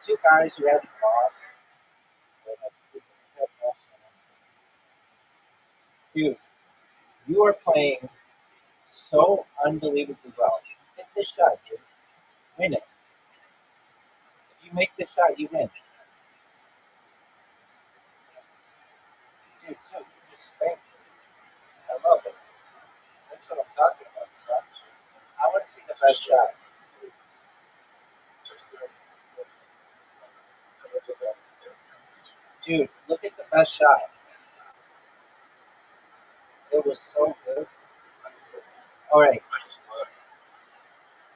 Speaker 3: two guys who hadn't lost. Dude, you are playing so unbelievably well. Hit this shot, dude. Win it. If you make this shot, you win. Dude, so you just spanked this. I love it. That's what I'm talking about, son. I want to see the best shot. Dude, look at the best shot. It was so good. All right.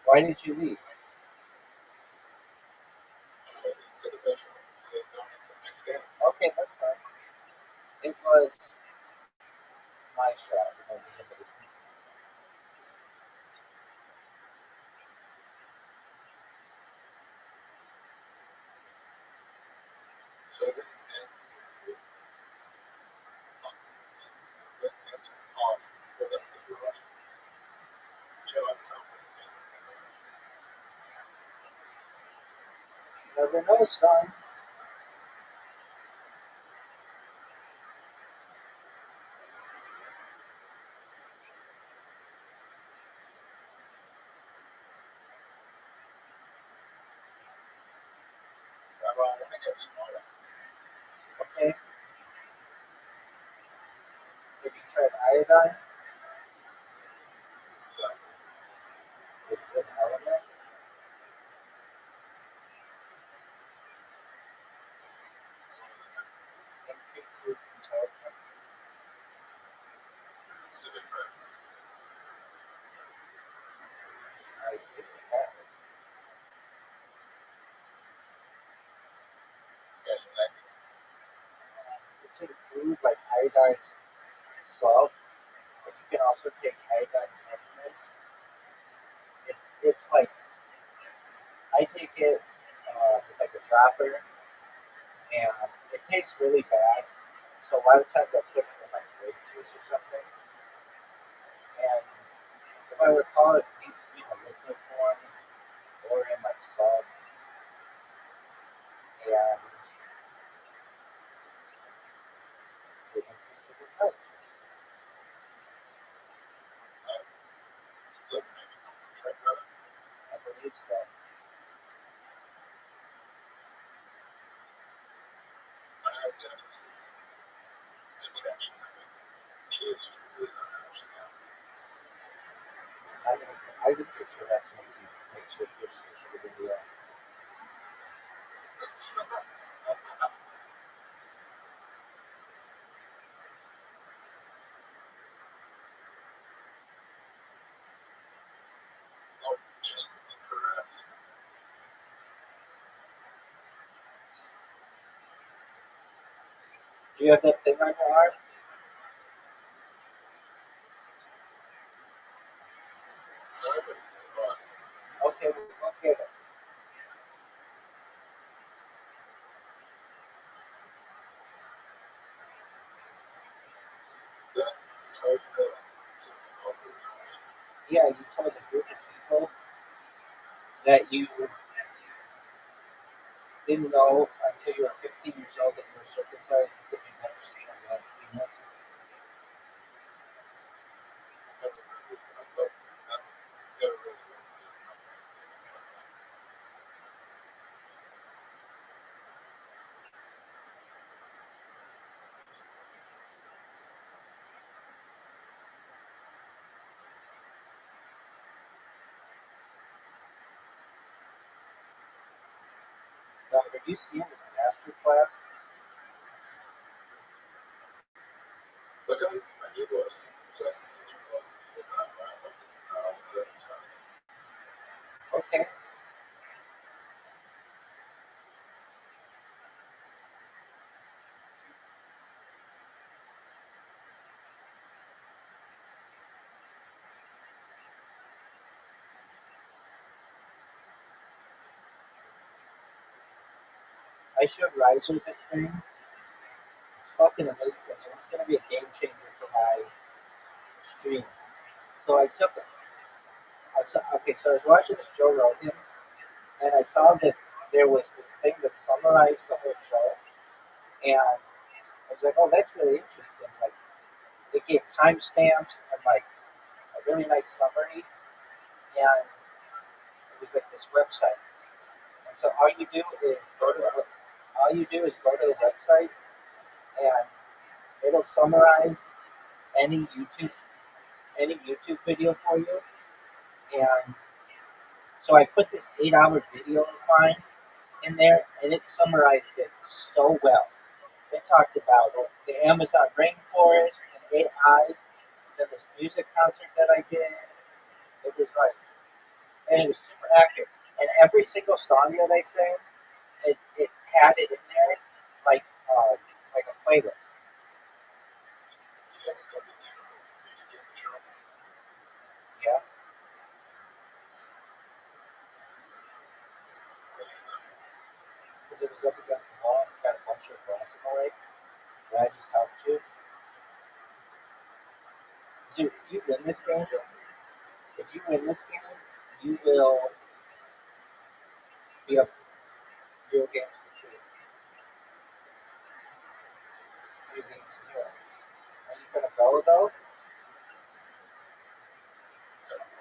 Speaker 3: Why did you leave? Okay, that's fine. It was my shot. You never know, son. Okay. Have you tried iodine? It's an element. Increases intelligence. I think it has. It's improved like iodine salt. But you can also take iodine supplements. It's like I take it with like a dropper, and it tastes really bad. So a lot of times I put it in like grape juice or something. And if I recall, it needs to be in a liquid form or in like salt. And it increases the health. I believe so. I would picture that to make sure it's a good deal. Do you have that thing on your arm? Okay, we'll get it. Yeah, you told a group of people that you didn't know until you were 15 years old that you were circumcised because you'd never seen a real penis. Now, have you seen this master class? Okay. I showed Riser this thing. It's fucking amazing, and it's gonna be a game changer for my stream. So I took it. So I was watching this Joe Rogan, and I saw this there was this thing that summarized the whole show, and I was like, oh, that's really interesting. Like, it gave timestamps and like a really nice summary, and it was like this website. And so all you do is go to the website, and it'll summarize any YouTube video for you. And so I put this 8-hour video of mine in there, and it summarized it so well. It talked about the Amazon rainforest and AI, and this music concert that I did. It was like, and it was super accurate. And every single song that I sang, it had it in there, like um, like a playlist.
Speaker 4: You think it's going to be difficult for me to get the show?
Speaker 3: Yeah, because it was up against the wall. It's got a bunch of glass in the way, and I just helped you. Dude, if you win this game, you will be up 0 games to 3 games to 0. Are you gonna go though?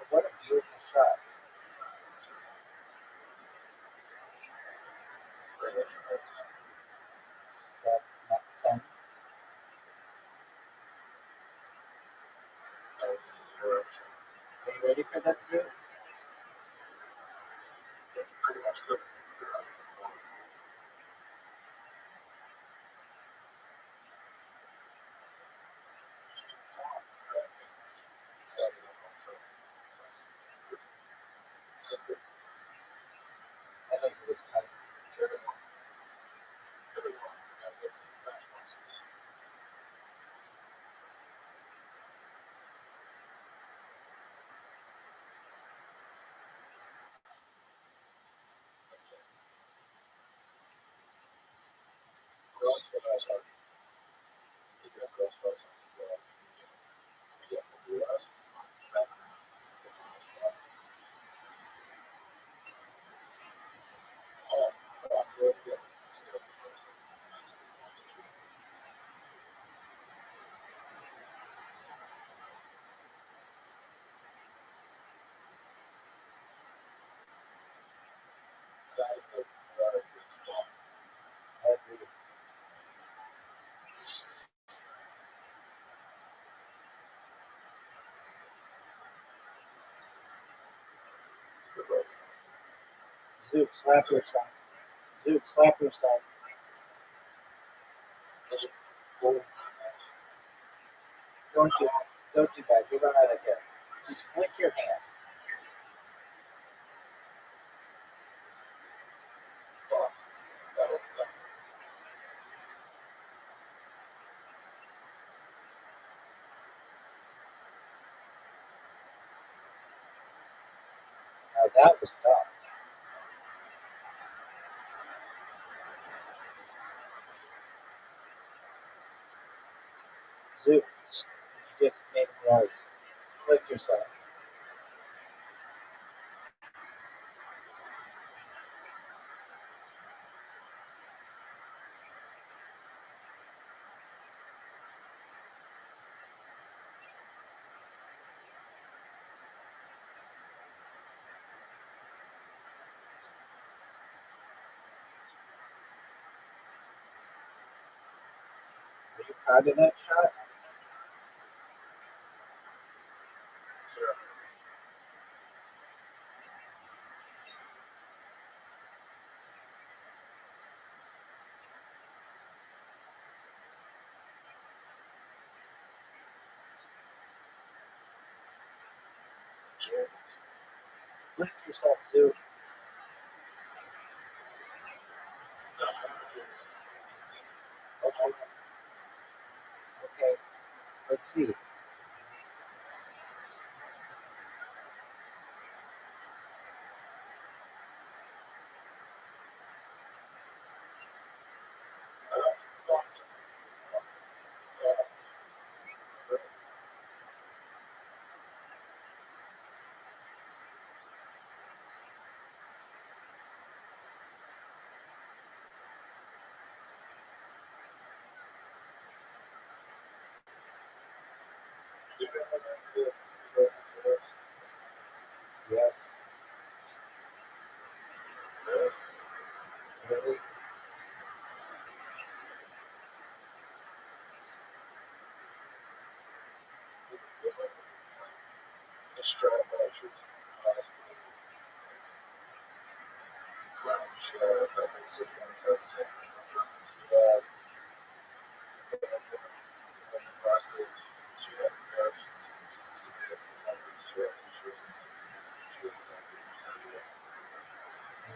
Speaker 3: What a beautiful shot.
Speaker 4: Very much hard time.
Speaker 3: 7, 10. Are you ready for this, dude?
Speaker 4: Pretty much good.
Speaker 3: I think it was tight. I agree. Zoot, slap yourself. Zoot, slap yourself. Don't do that. You don't know how to get it. Just flick your hand. Now that was dumb. Zoot, you just made a noise. Flick yourself. Are you proud of that shot? Flick yourself, Zoot. Okay. Okay. Let's see. Yes. Really?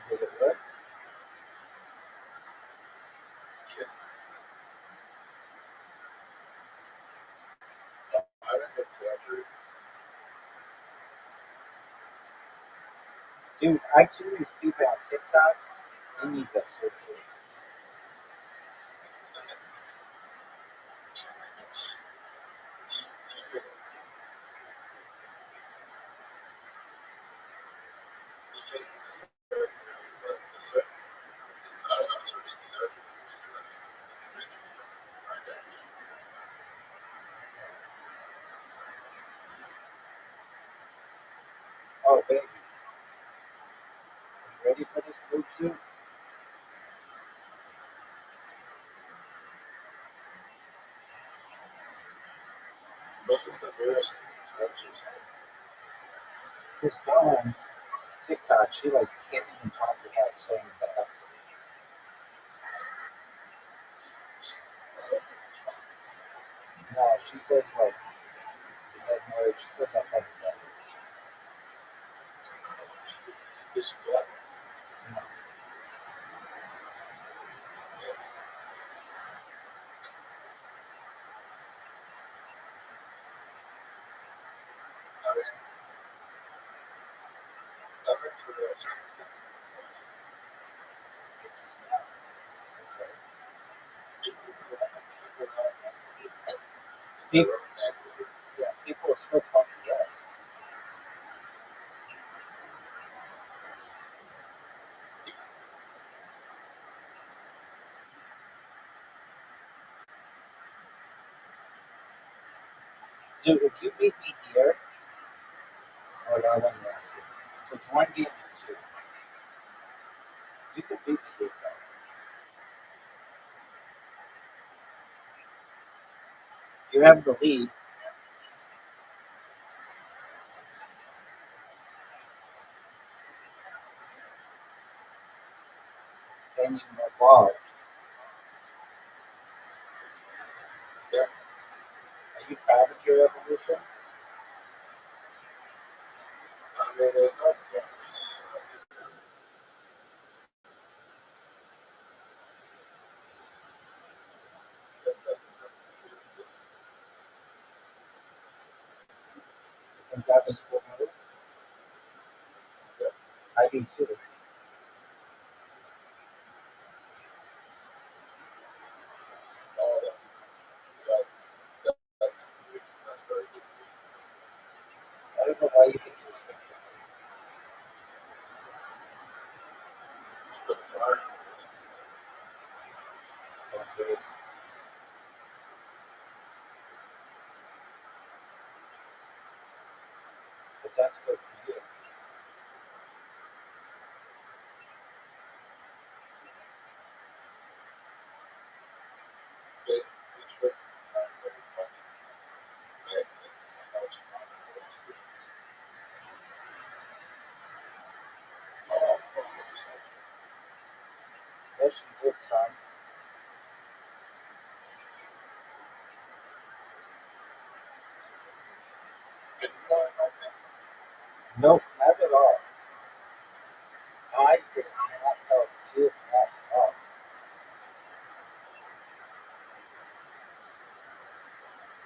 Speaker 3: Did it work? Dude, I see these people on TikTok. They need that surgery. Oh, baby. You ready for this boob suit? This girl on TikTok, she like can't even talk without saying that. No, she says like, that word, she says that like that. No. People, yeah, people are still fucking yes. Dude, if you meet me here, or I want to ask you, it's one game or two. You can beat me here, though. You have the lead, then you evolve. Are you proud of your evolution? And that was cool. I do too. I don't know why you think you're different. But that's good for you. Yes, you did, son. Nope, not at all. I did not help you at all.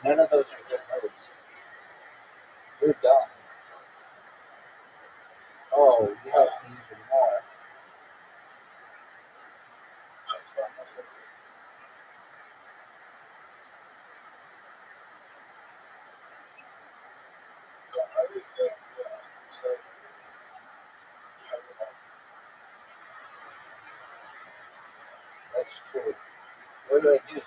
Speaker 3: None of those are good moves. You're dumb. Oh, you helped me even more. That's true. What do I do?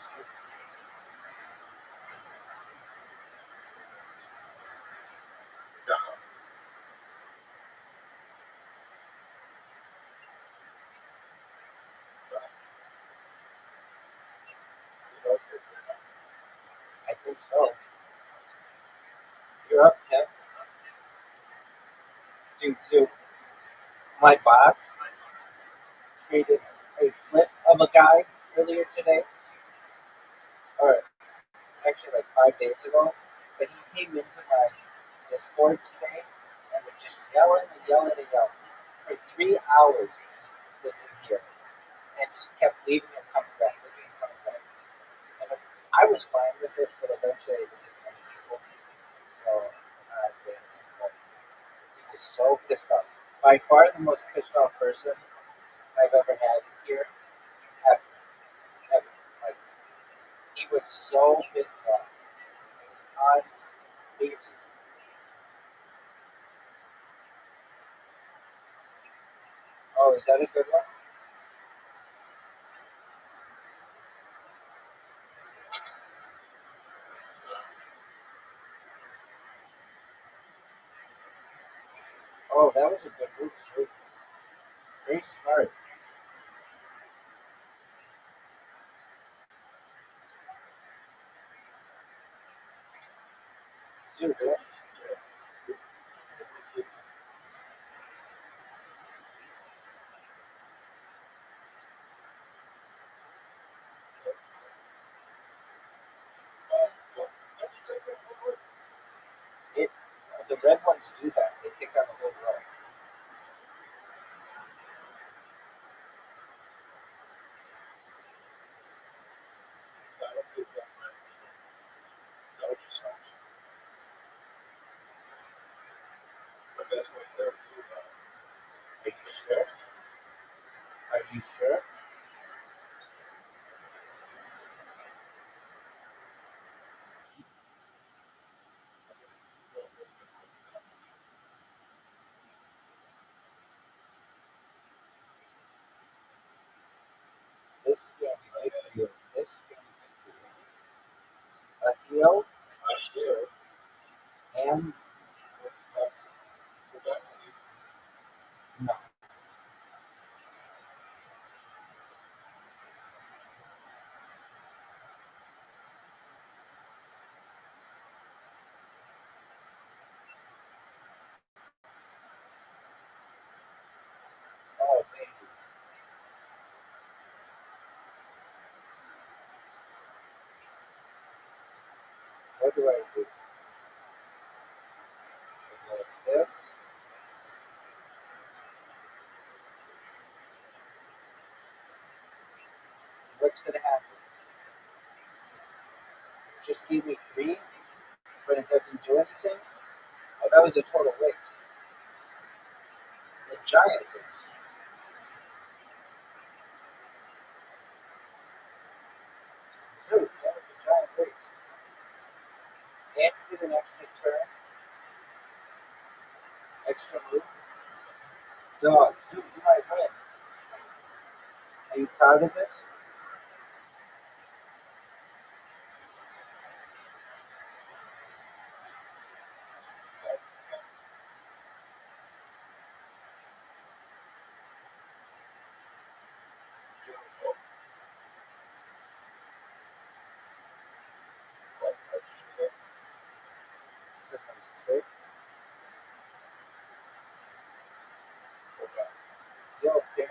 Speaker 3: Dude, so my boss created a clip of a guy earlier today, or actually like 5 days ago, but he came into my Discord today and was just yelling and yelling and yelling. For 3 hours was in here and just kept leaving and coming back, leaving and coming back. And I was fine with it, but eventually it was annoying people. So he was so pissed off. By far the most pissed off person I've ever had here. Ever. Ever. Like, he was so pissed off. It was unbelievable. Oh, is that a good one? Oh, that was a good move, too. Very smart. Dude, it, the red ones do that. They take out the whole row.
Speaker 4: But that's what they're doing.
Speaker 3: Are you sure? Are you sure? This is going to be good for you. This is going to be good for you. A heel
Speaker 4: I share.
Speaker 3: and no. Oh, baby. What do I do? Like this. What's going to happen? Just give me 3, but it doesn't do anything? Oh, that was a total waste. A giant waste. Dude, that was a giant waste. And you did an extra turn, extra move. Dog, dude, you might win. Are you proud of this? Because I'm sick. Yo, okay.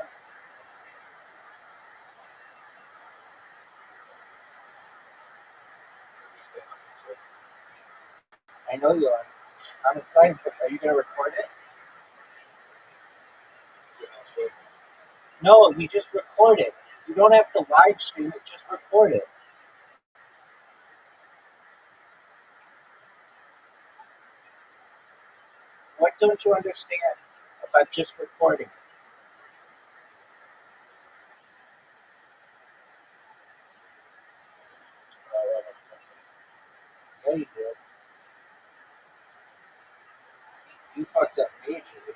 Speaker 3: I know you are. I'm excited. Are you going to record it? No, you just record it. You don't have to live stream it, just record it. What don't you understand about just recording it? Yeah, you did. You fucked up majorly.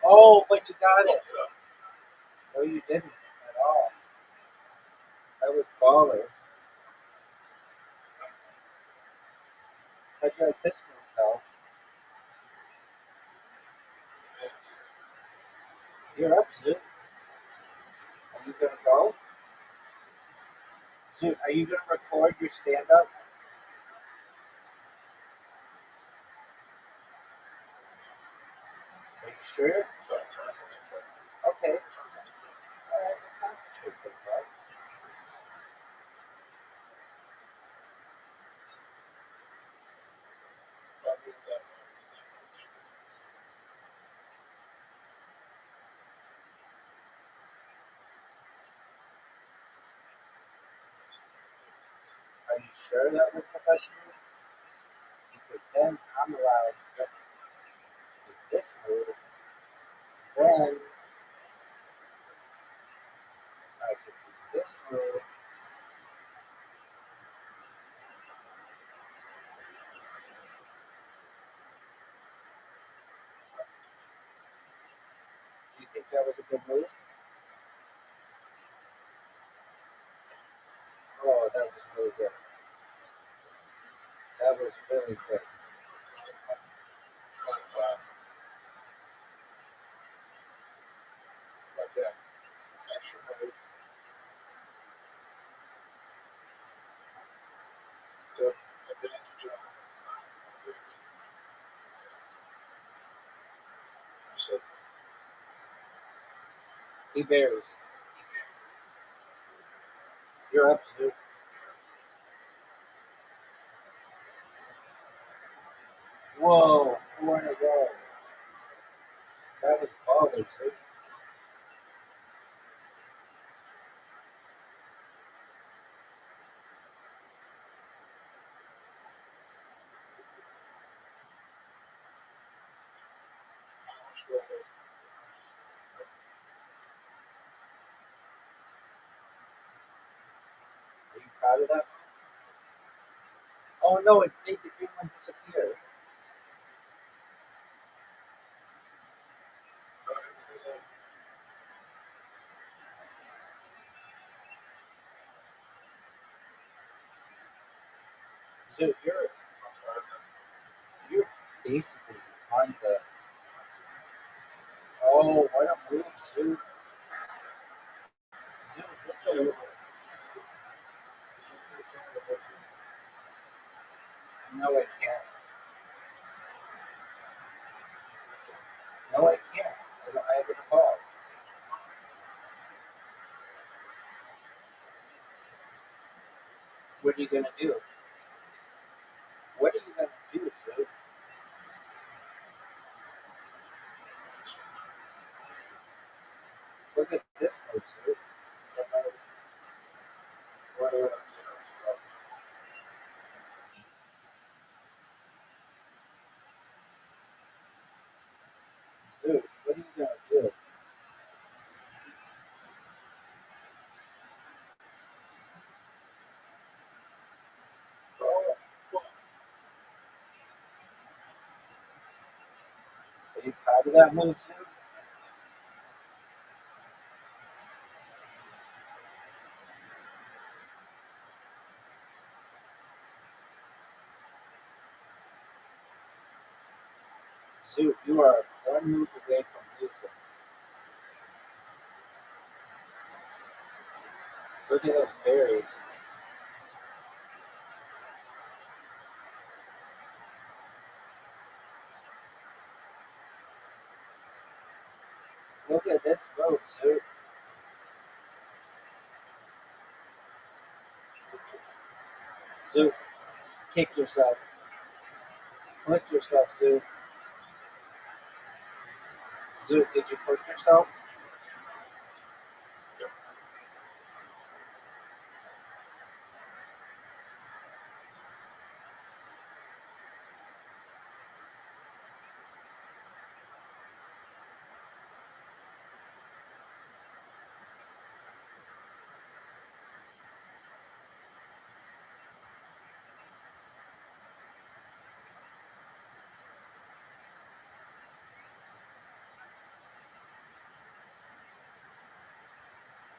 Speaker 3: Oh, but you got it. No, you didn't at all. That was baller. How'd you like this move, though? You're up, Zoo. Are you gonna go? Zoo, are you gonna record your stand-up? Sure. Okay. Concentrate for a while. Are you sure that was the question? Because then I'm allowed to do this move. Then I could do this move. Do you think that was a good move? Oh, that was really good. That was really good. He bears. You're up, Sue. Whoa, 4 in a row. That was baller, Sue. Are you proud of that? Oh no, it made the green one disappear. Sue, you're basically on the. Oh, what a move, Sue. Sue, what the. No, I can't. No, I can't. I have a call. What are you gonna do? What are you gonna do, Sue? Look at this move, Sue. Sue, what are you gonna do? Are you proud of that move, Sue? Sue, you are one move away from losing. Look at those berries. Look at this move, Sue. Sue, kick yourself. Flick yourself, Sue. Sue, did you flick yourself?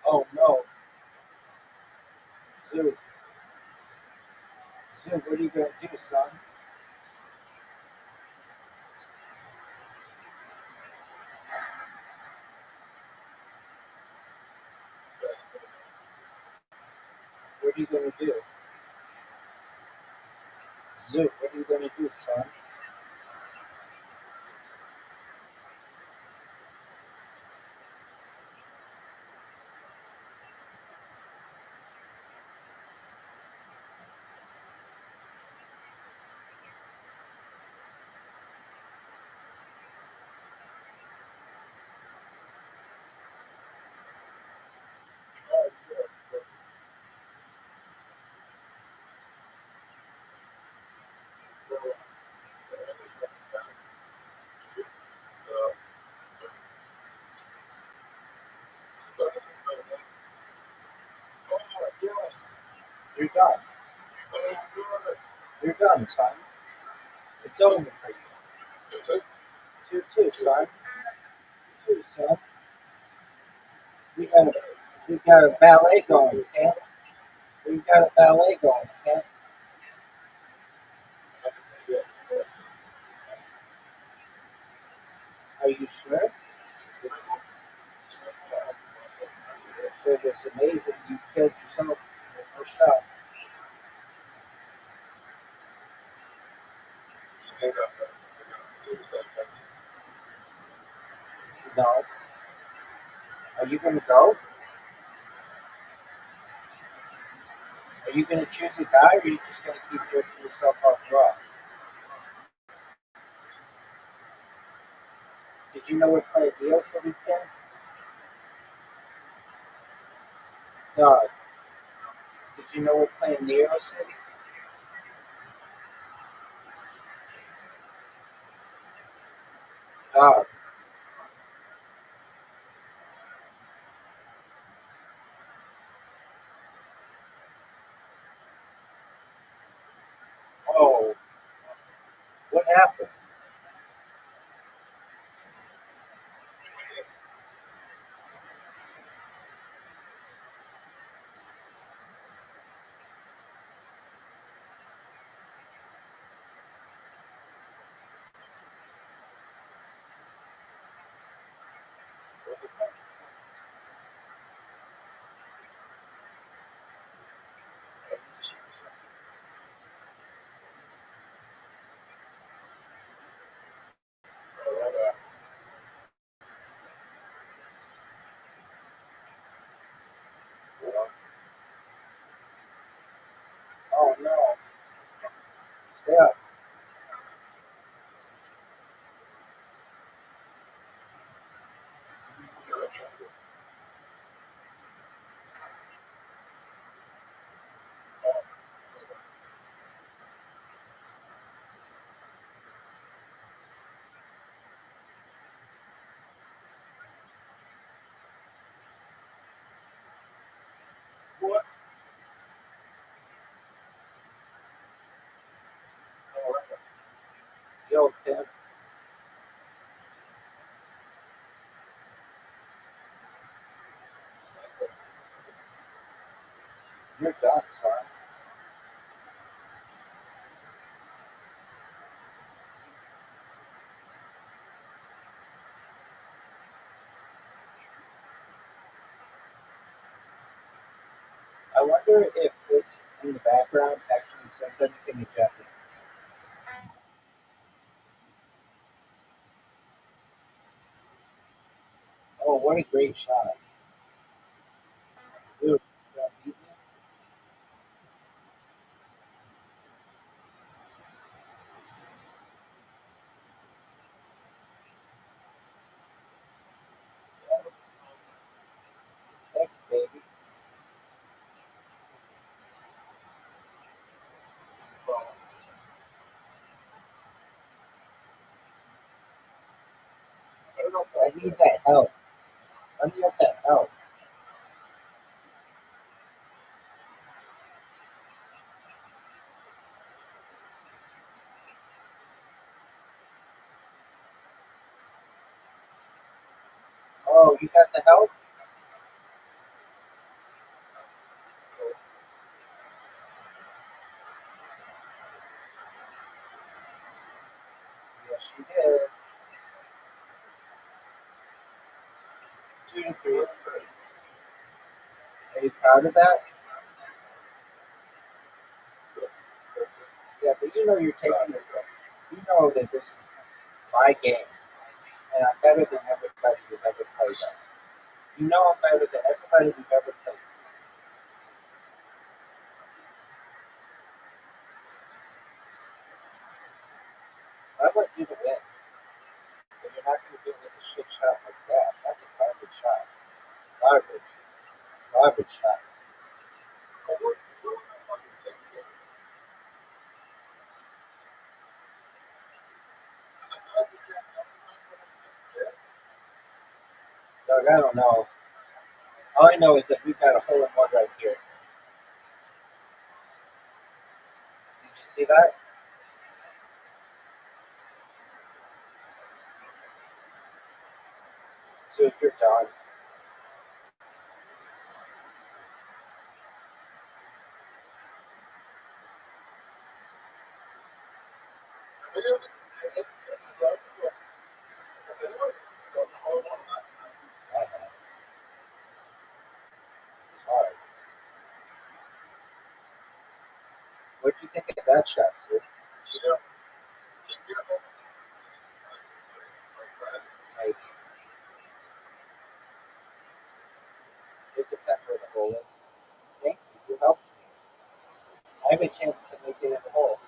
Speaker 3: Oh no. Sue, Sue, what are you gonna do, son? What are you gonna do? Sue, what are you gonna do, son? You're done. You're done, son. It's over for you. You too, son. You too, son. We got a ballet going, Kent. We got a ballet going, Kent. Are you sure? It was amazing. You killed yourself in the first shot. No. Are you going to go? Are you going to choose a guy, or are you just going to keep jerking yourself off drugs? Did you know we're playing deals for the weekend? No. Did you know we're playing Nero City? No. Oh, what happened? Oh, no. Yeah. Yo, Tim, you're done, son. I wonder if this in the background actually says anything in Japanese. Oh, what a great shot. Dude, that beat me? Thanks, baby. I need that help. Let me get that help. Oh, you got the help? Yes, you did. 2-3. Are you proud of that? Yeah, but you know you're taking it. You know that this is my game, and I'm better than everybody who's ever played us. You know I'm better than everybody who's ever played us. I want you to win, but you're not going to do it with a shit shot like that. That's a garbage shot. Garbage. Garbage shot. Doug, I don't know. All I know is that we've got a hole in one right here. see that? So you're done. It's hard. What do you think of that shot, sir? Maybe. It depends where the hole is. Thank you. You helped me. I have a chance to make it in the hole.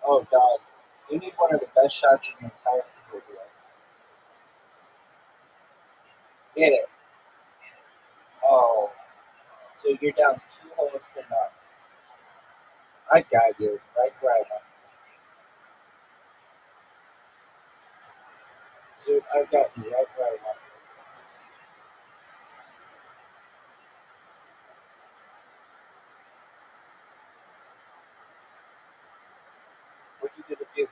Speaker 3: Oh, God. You need one of the best shots in your entire career today. Get it. Oh. So you're down 2 holes to none. I got you. Right where I want you. Dude, I got you right where I want you. What you gonna do?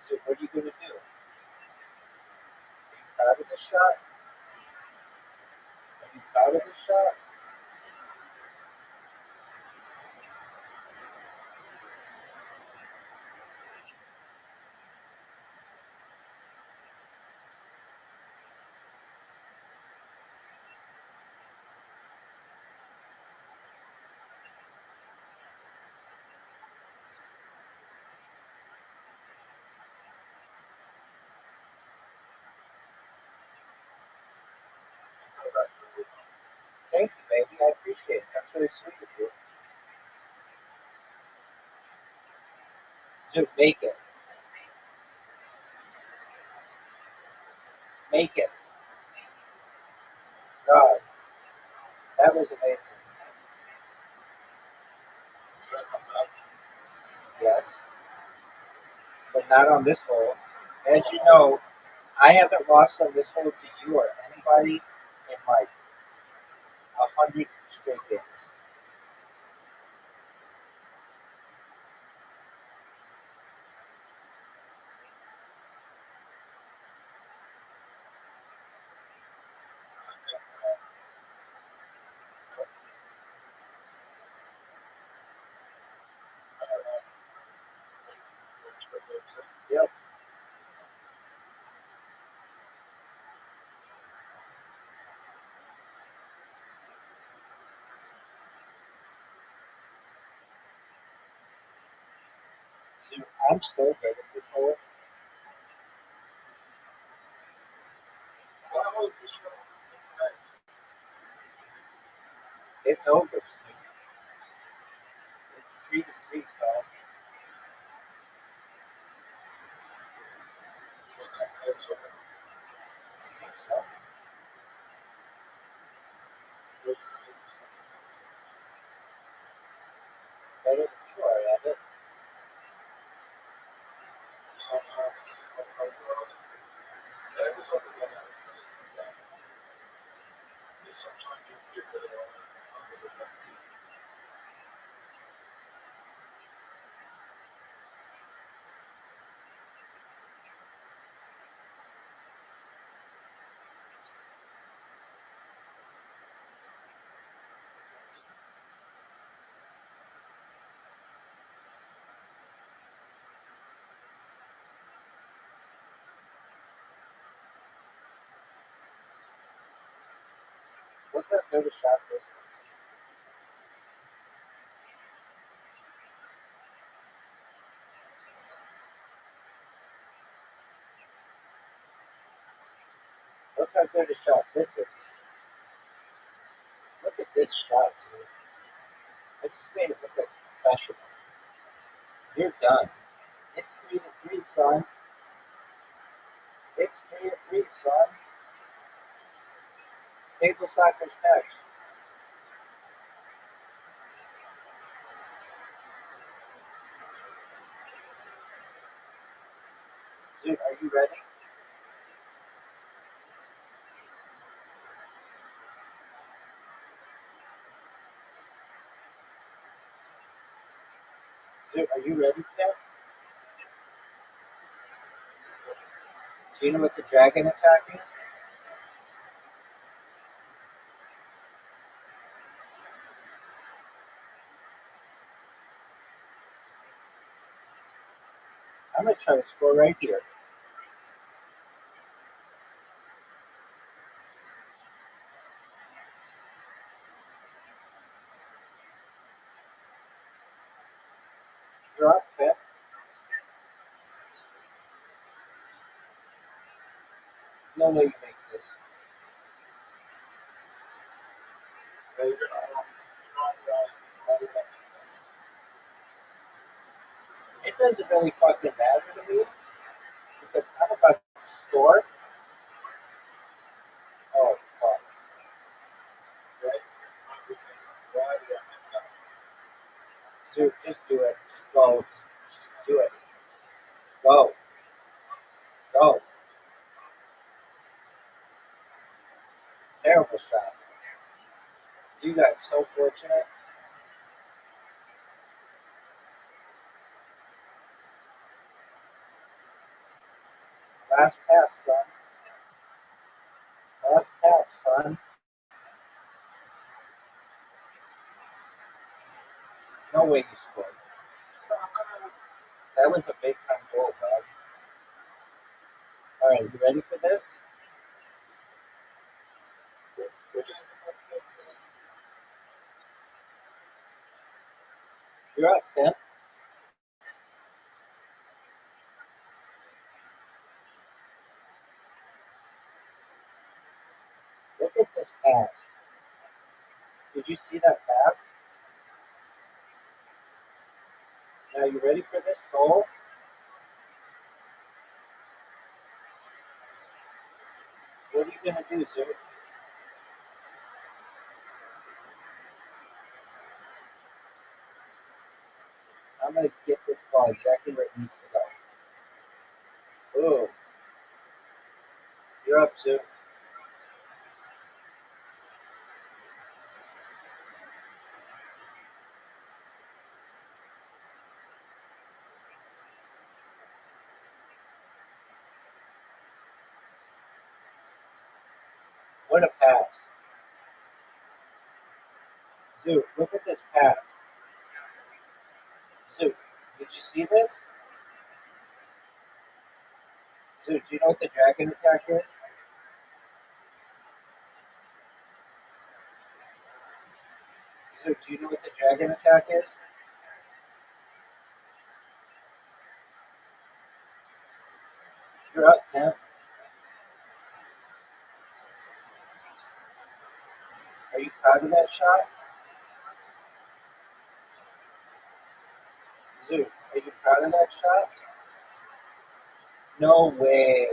Speaker 3: So what are you gonna do? Are you proud of the shot? Are you proud of the shot? Thank you, baby. I appreciate it. That's really sweet of you. Dude, make it. Make it. God, that was amazing. Yes, but not on this hole. As you know, I haven't lost on this hole to you or anybody in like 100 straight games. Yep. Dude, I'm so good at this hole. It's over soon. It's 3-3, so I think so. Better than you are at it. Look how good a shot this is. Look how good a shot this is. Look at this shot, dude. I just made it look like professional. You're done. It's 3-3, son. It's 3-3, son. Table soccer's next. Dude, are you ready? Dude, are you ready for that? Do you know what the dragon attack is? I'm gonna try to score right here. You're up, Pep. No way you make this. It doesn't really fucking matter to me because I'm about to score. Oh fuck. Dude, just do it. Just go. Just do it. Go. Go. Terrible shot. You got so fortunate. Last pass, son. Last pass, son. No way you scored. That was a big time goal, dog. Alright, you ready for this? You're up, Pep. Look at this pass. Did you see that pass? Now you ready for this goal? What are you gonna do, sir? I'm gonna get this ball exactly where it needs to go. Ooh. You're up, sir. What a pass. Zoo, look at this pass. Zoo, did you see this? Zoo, do you know what the dragon attack is? Zoo, do you know what the dragon attack is? You're up, Pep. Are you proud of that shot? Zoo, are you proud of that shot? No way.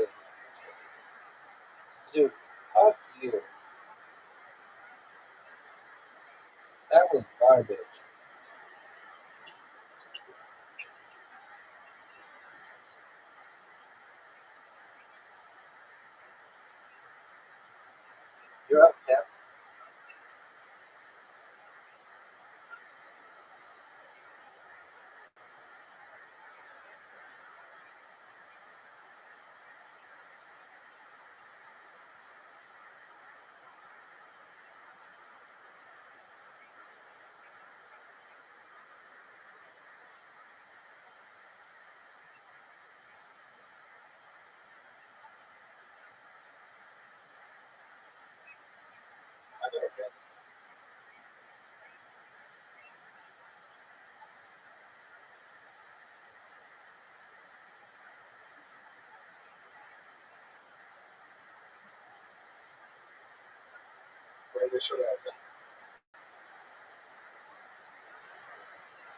Speaker 3: Zoo, fuck you. That was garbage. You're up, Pep.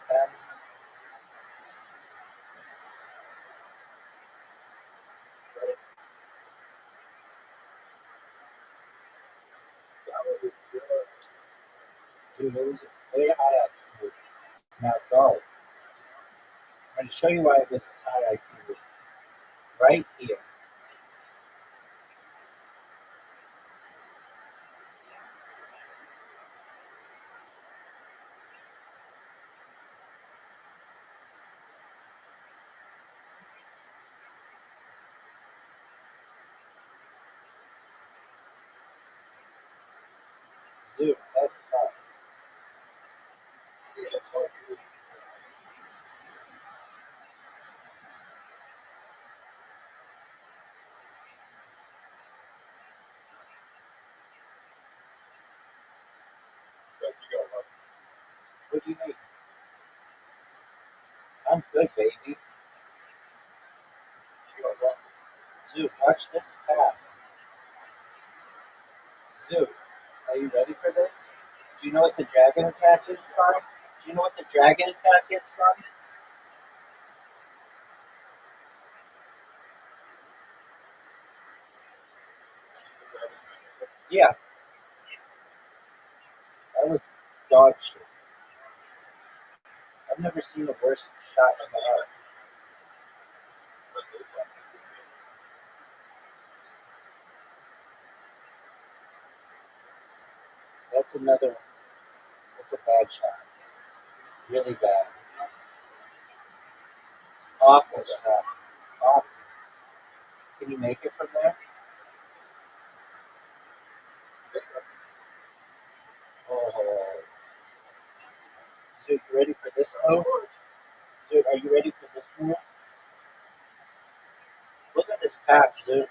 Speaker 3: Pep. Dude, it was very high IQ. Now go. I'm going to show you why it was high IQ. Right here. Dude, that's what do you mean? I'm good, baby. Dude, watch this pass. Dude, are you ready for this? Do you know what the dragon attack is, son? Do you know what the dragon attack is, son? Yeah, that was dog shit. I've never seen a worse shot in the heart. That's another, that's a bad shot. Really bad. Awful shot. Awful. Can you make it from there? Oh. Dude, you ready for this move? Dude, are you ready for this move? Look at this pass, dude.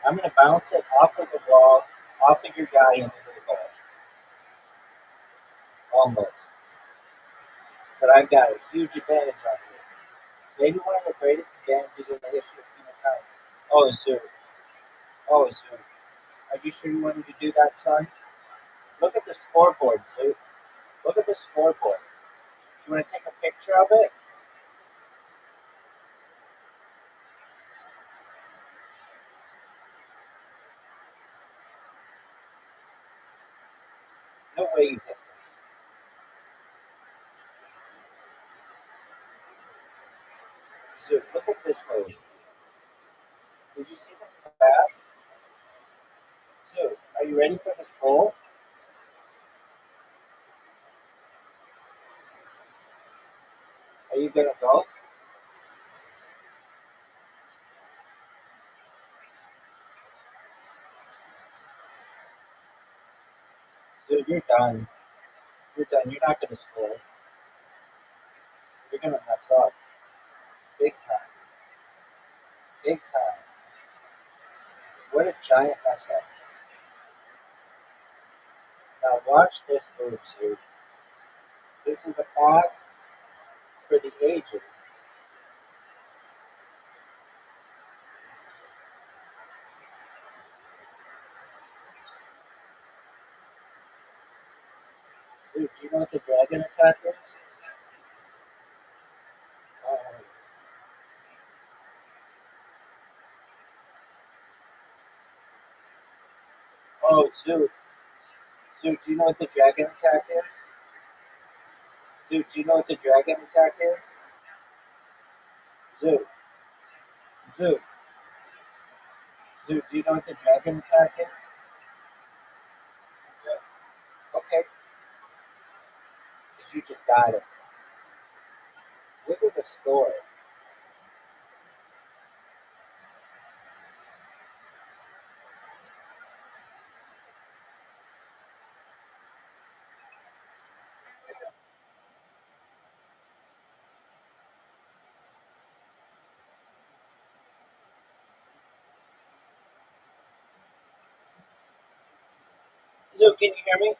Speaker 3: I'm going to bounce it off of the wall, off of your guy, and into the ball. Almost. But I've got a huge advantage on you. Maybe one of the greatest advantages in the history of humankind. Oh, Zoo. Oh, Zoo. Are you sure you wanted to do that, son? Look at the scoreboard, Zoo. Look at the scoreboard. Do you want to take a picture of it? No way you hit this. Zoo, look at this move. Did you see this pass? Zoo, are you ready for this goal? Are you going to go? Dude, you're done. You're done. You're not going to score. You're going to mess up. Big time. Big time. What a giant mess up. Now watch this move, Zoo. This is a pass for the ages. Dude, do you know what the dragon attack is? Oh, oh, Zoo. Zoo, do you know what the dragon attack is? Zoo, do you know what the dragon attack is? Zoo. Zoo. Zoo, do you know what the dragon attack is? Okay. Because you just got it. Look at the score. Zoo, can you hear me?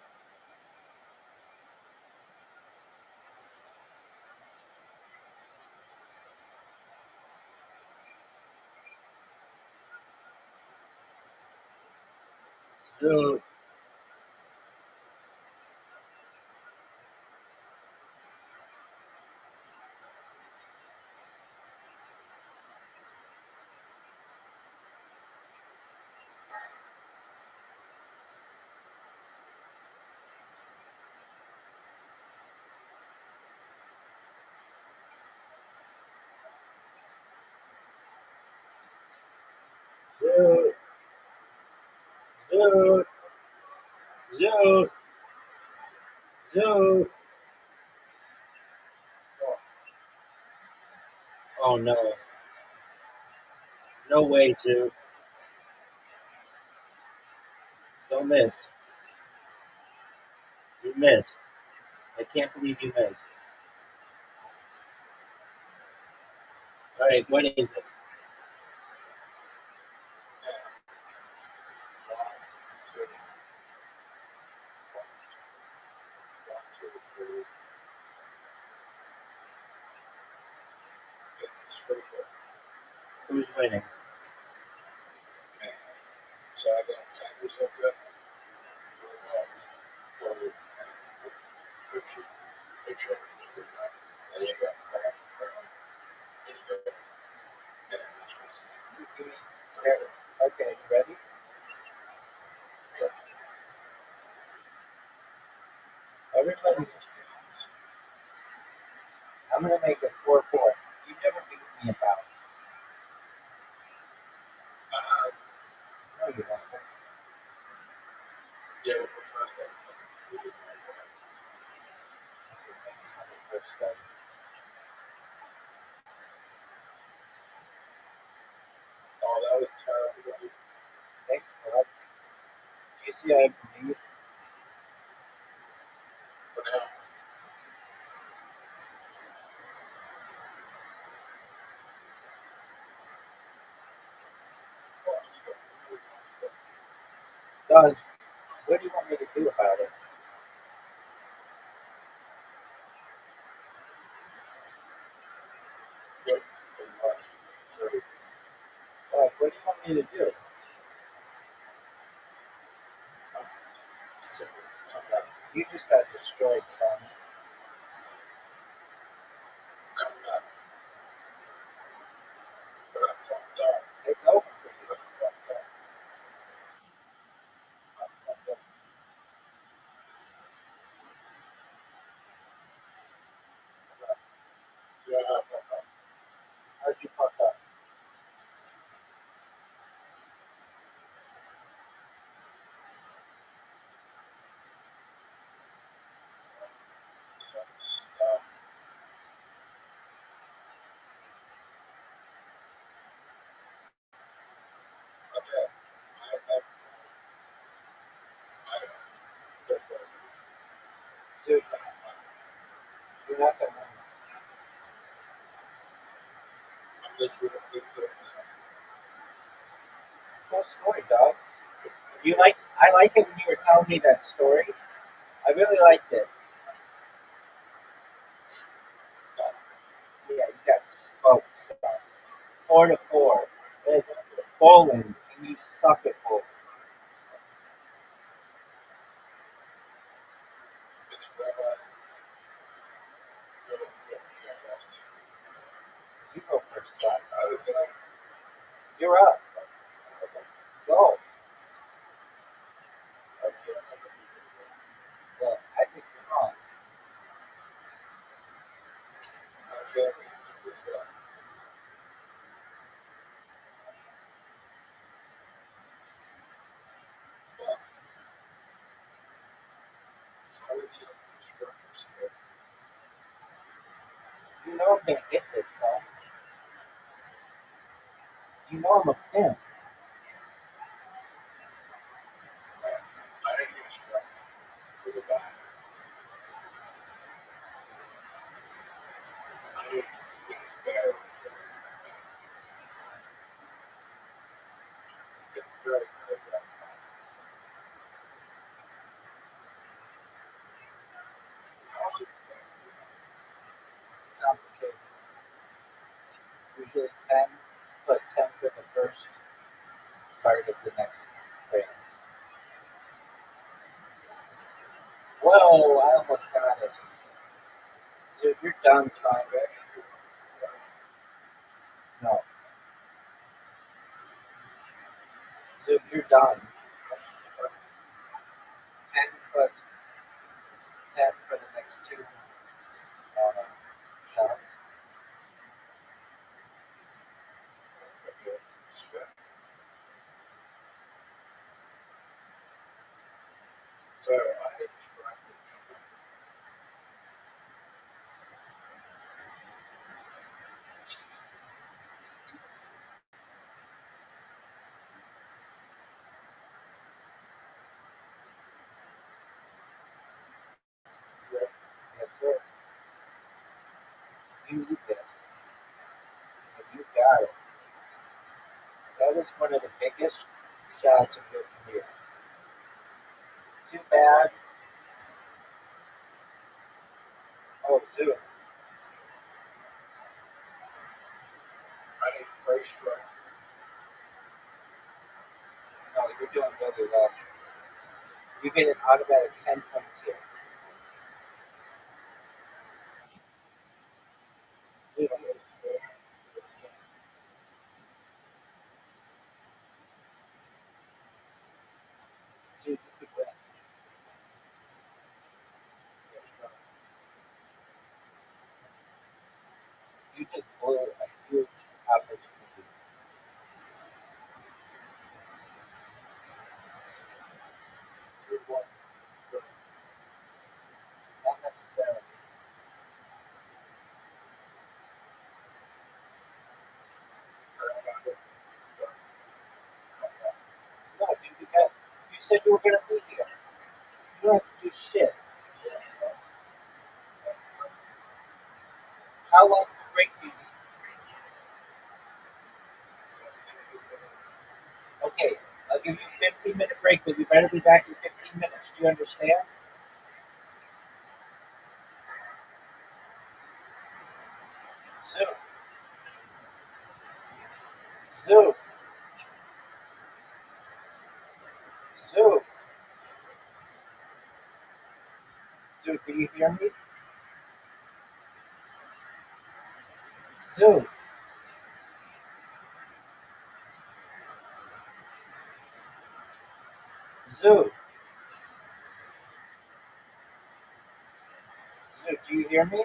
Speaker 3: Zoo.
Speaker 2: Zoot. Zoot. Zoot. Zoot. Oh no. No way, Zoot. Don't miss. You missed. I can't believe you missed. All right, what is it? Who's winning?
Speaker 4: So I got Tigers up there. Picture. And you got
Speaker 3: Okay, you ready? Everybody, I'm gonna make it 4-4. You never beat me about. No, you haven't.
Speaker 4: Yeah,
Speaker 3: First start.
Speaker 4: oh, that was terrible.
Speaker 3: Thanks, God. You see, I breathe.
Speaker 4: But now,
Speaker 3: Doug, what do you want me to do about it? Doug, what do you want me to do? You just got destroyed, son. It's over for you. How'd you fuck up? Dude, you're not gonna win. Cool story, dog. You like? I like it when you were telling me that story. I really liked it. Yeah, you got smoked. 4-4. It's bowling, and you suck at bowling.
Speaker 4: it's Rabbi.
Speaker 3: You go first, son. You're up. Go. Well, I think you're wrong. You know I'm gonna get this, son. You know I'm a pimp. Complicated. Usually 10 plus 10 for the first part of the next phase. Whoa, I almost got it. Dude, you're done, son. No. Dude, you're done. 10 plus 10 for the next two shots. Yes, sir. You need this. And you got it. That was one of the biggest shots of your career. Too bad. Oh, Zoom. I need first strikes. No, you're doing really well. You get an automatic 10 points here. Zoom. Zoom, you could win. You just blew a huge opportunity. You won. Not necessarily. No, dude, you said you were going to be here. You don't have to do shit. How long of a break do you need? Okay, I'll give you a 15-minute break, but you better be back in 15 minutes. Do you understand? Zoo. Zoo. Zoo. Zoo, can you hear me? Zoo. Zoo. Zoo, do you hear me?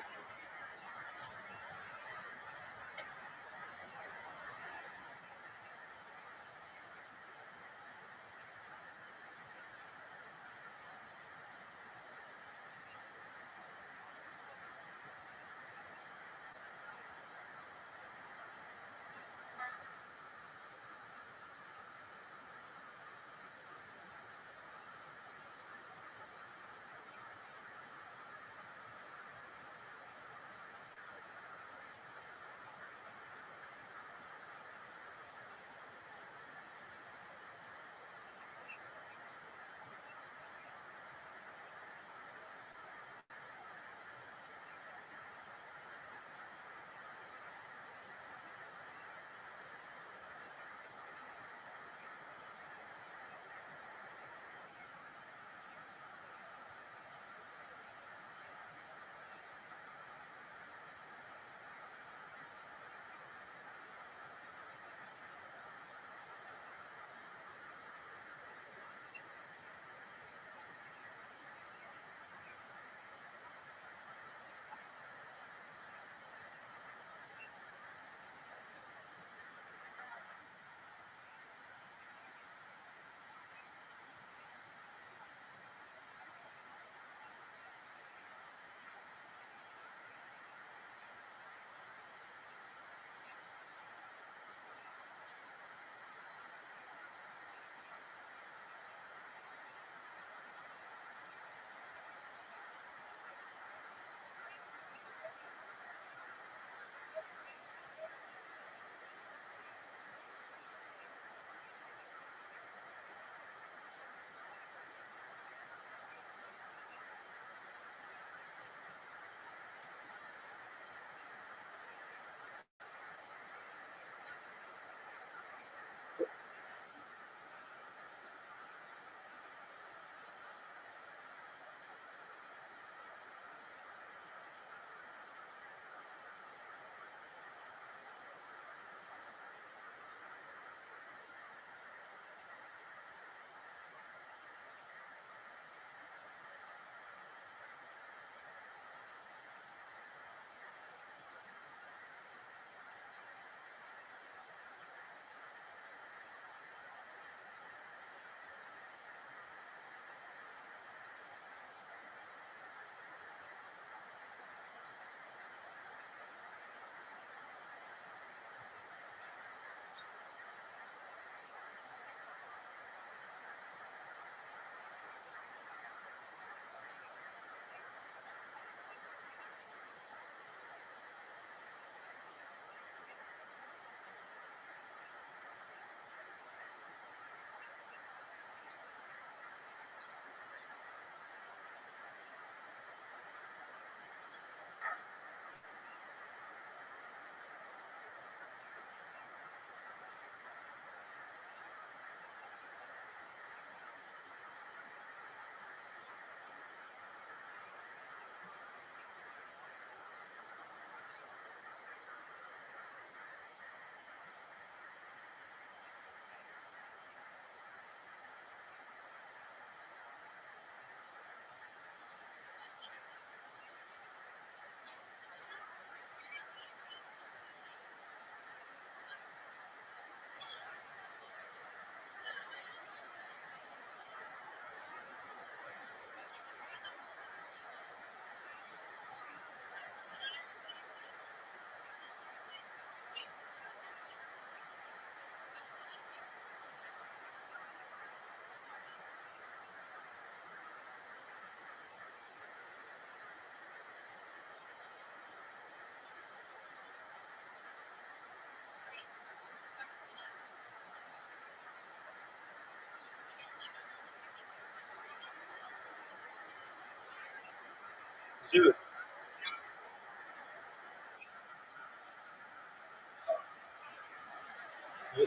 Speaker 2: Dude,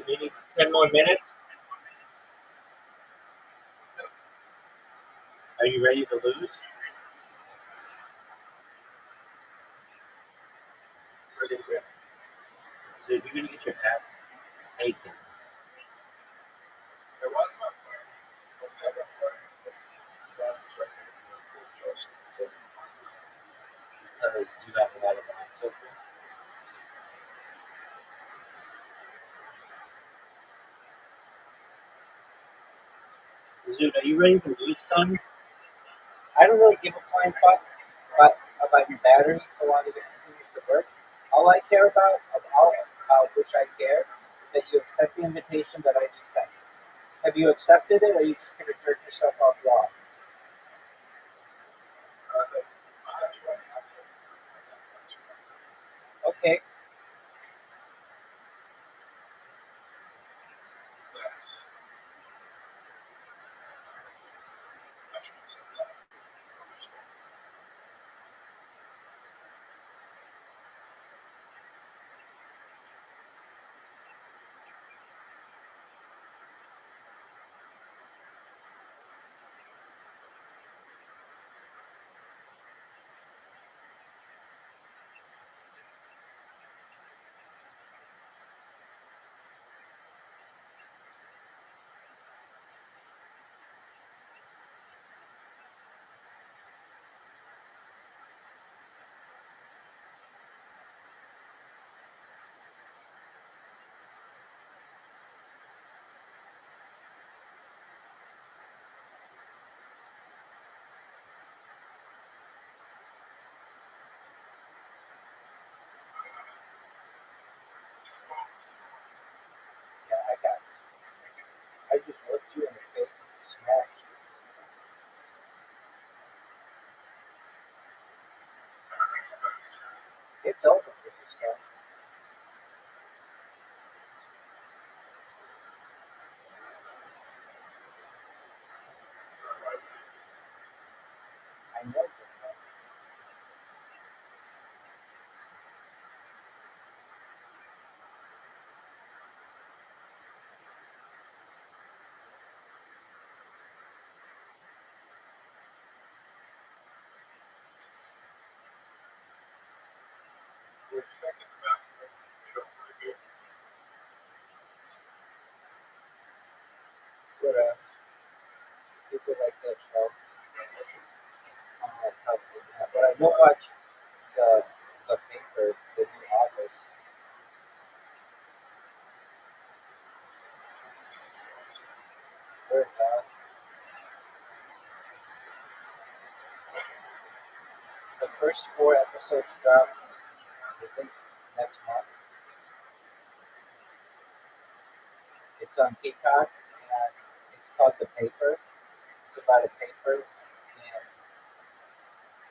Speaker 2: you need 10 more minutes? Are you ready to lose? So you're going to get your ass taken. Because you have a lot of obstacles. Dude, are you ready to lose, son? I don't really give a flying fuck about your battery so long as it continues to work. All I care about which I care, is that you accept the invitation that I just sent. Have you accepted it, or are you just going to jerk yourself off raw? Okay. Yeah, I got it. I just looked you in the face and smashed you. It's over for you, son. I know you. But people like that show. But I don't watch the paper, the new office. Where the first 4 episodes drop, I think next month. It's on Peacock, and it's called The Paper. It's about a paper,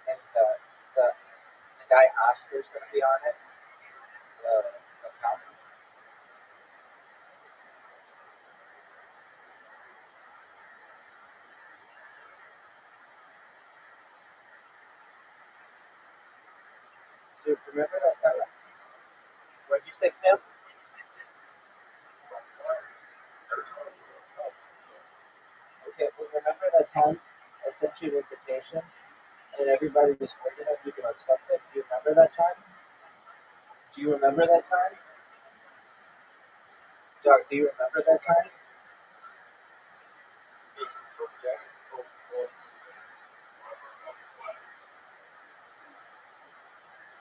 Speaker 2: and the guy Oscar's going to be on it, the accountant. Dude, remember that time? What'd you say, Pimp? Okay, well, remember that time I sent you an invitation, and everybody was waiting on you to accept it? Do you remember that time? Do you remember that time? Doug, do you remember that time?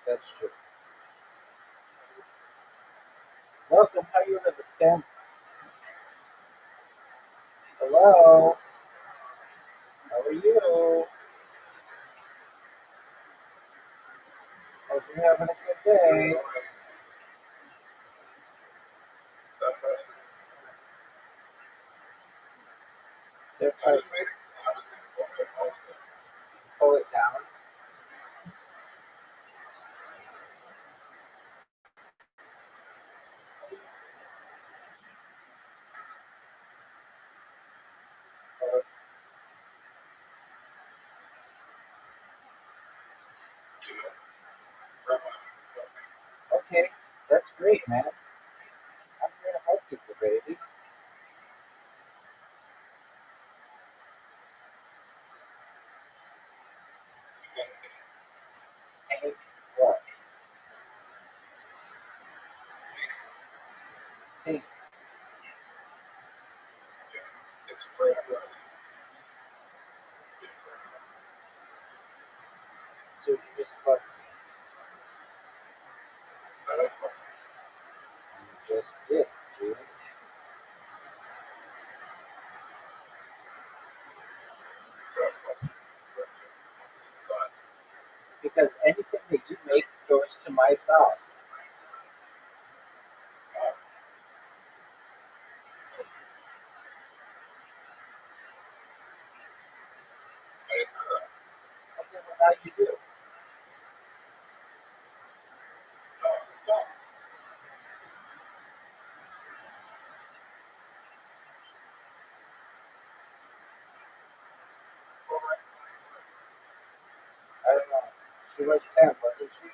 Speaker 2: That's true. Welcome, how you living, Pimp? Hello, how are you? Hope you're having a good day. They're trying to pull it down.
Speaker 3: Okay, that's great, man. I'm here to help people, baby. Hey, what? Hey, so you just fucked me. You just did, dude. Because anything that you make goes to my sauce. Okay, well now you do. I don't know. She was 10, wasn't she?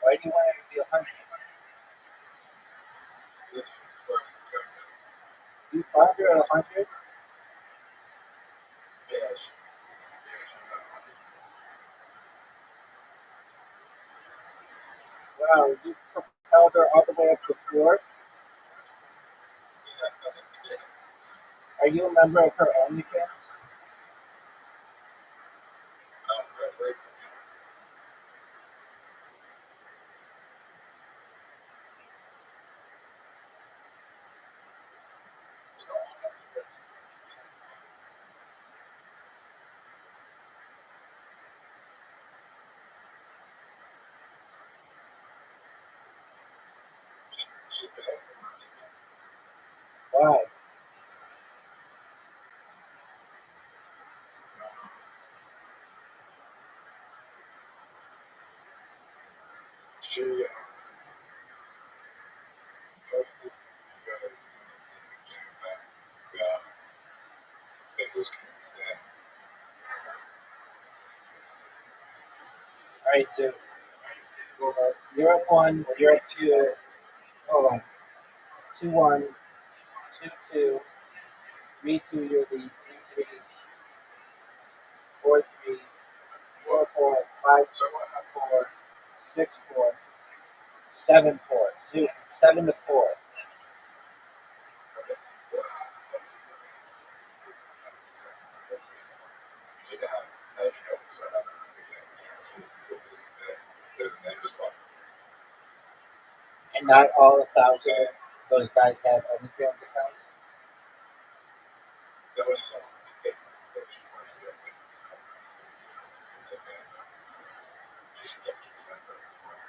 Speaker 3: Why do you want her to be 100? You found her at 100? Wow, you propelled her all the way up the floor? Are you a member of her OnlyFans? Why? Alright, so you're up 1, you're up 2. Hold on. 2-1, 2-2, 3-2, you're the 3-3, 4-3, 4-4, 5-4, 6-4, 7-4. Dude, 7-4. And not all 1,000 of those guys have OnlyFans accounts.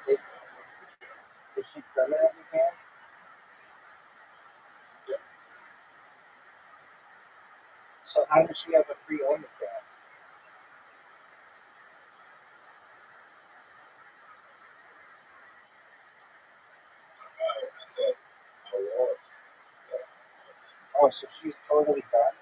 Speaker 3: Is, is she permanently banned? So how does she have a free OnlyFans? Oh, so she's totally done.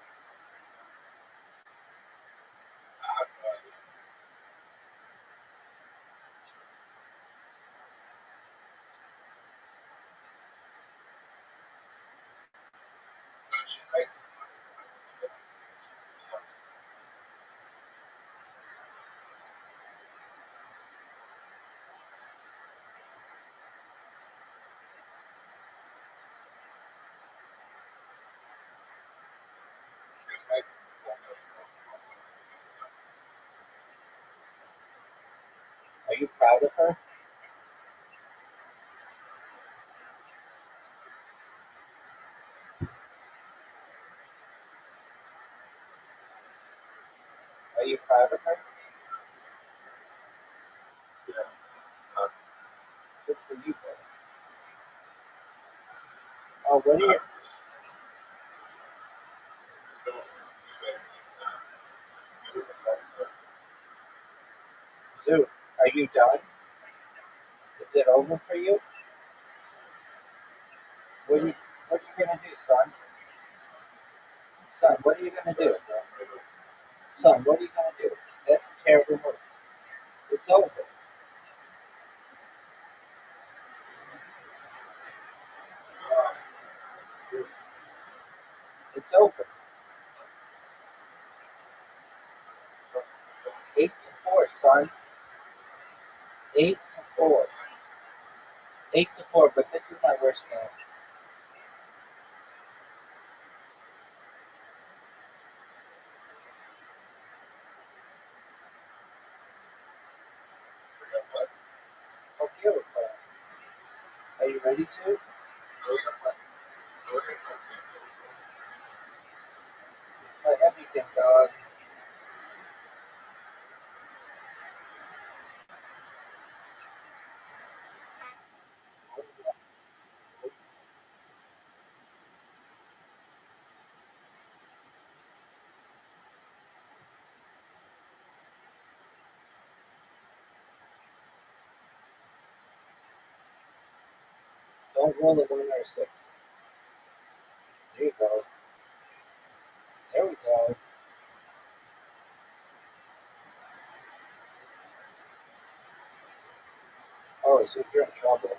Speaker 3: Are you proud of her? Are you proud of her? Good for you, bro. Oh, what are you? Zoo, are you done? Is it over for you? What do you? What are you gonna do, son? Son, what are you gonna do? Son, what are you gonna do? That's a terrible move. It's over. It's over. 8-4, son. 8-4. 8-4, but this is my worst game. Fuck you. Are you ready to? Play everything, dog. Don't roll a 1 or a 6. There you go. There we go. Oh, so you're in trouble.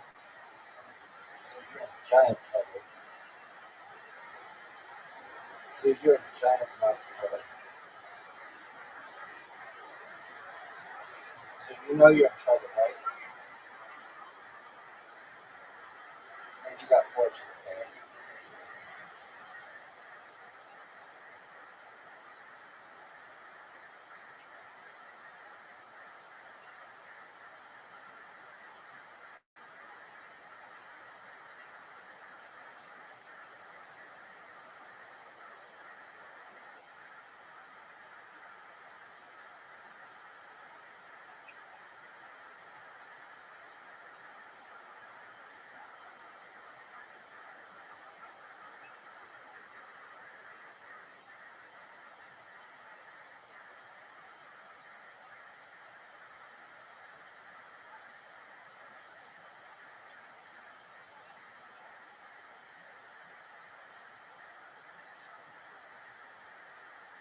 Speaker 3: You're in giant trouble. So you're in giant amounts of trouble. So you know you're in trouble, right? And you got fortune there.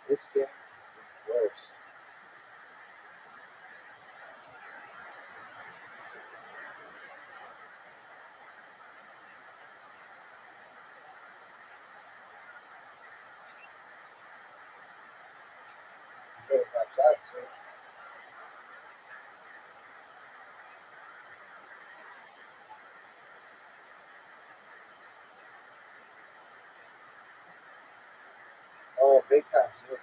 Speaker 3: This game is getting worse. You better watch out, sir. Oh, big time, sir.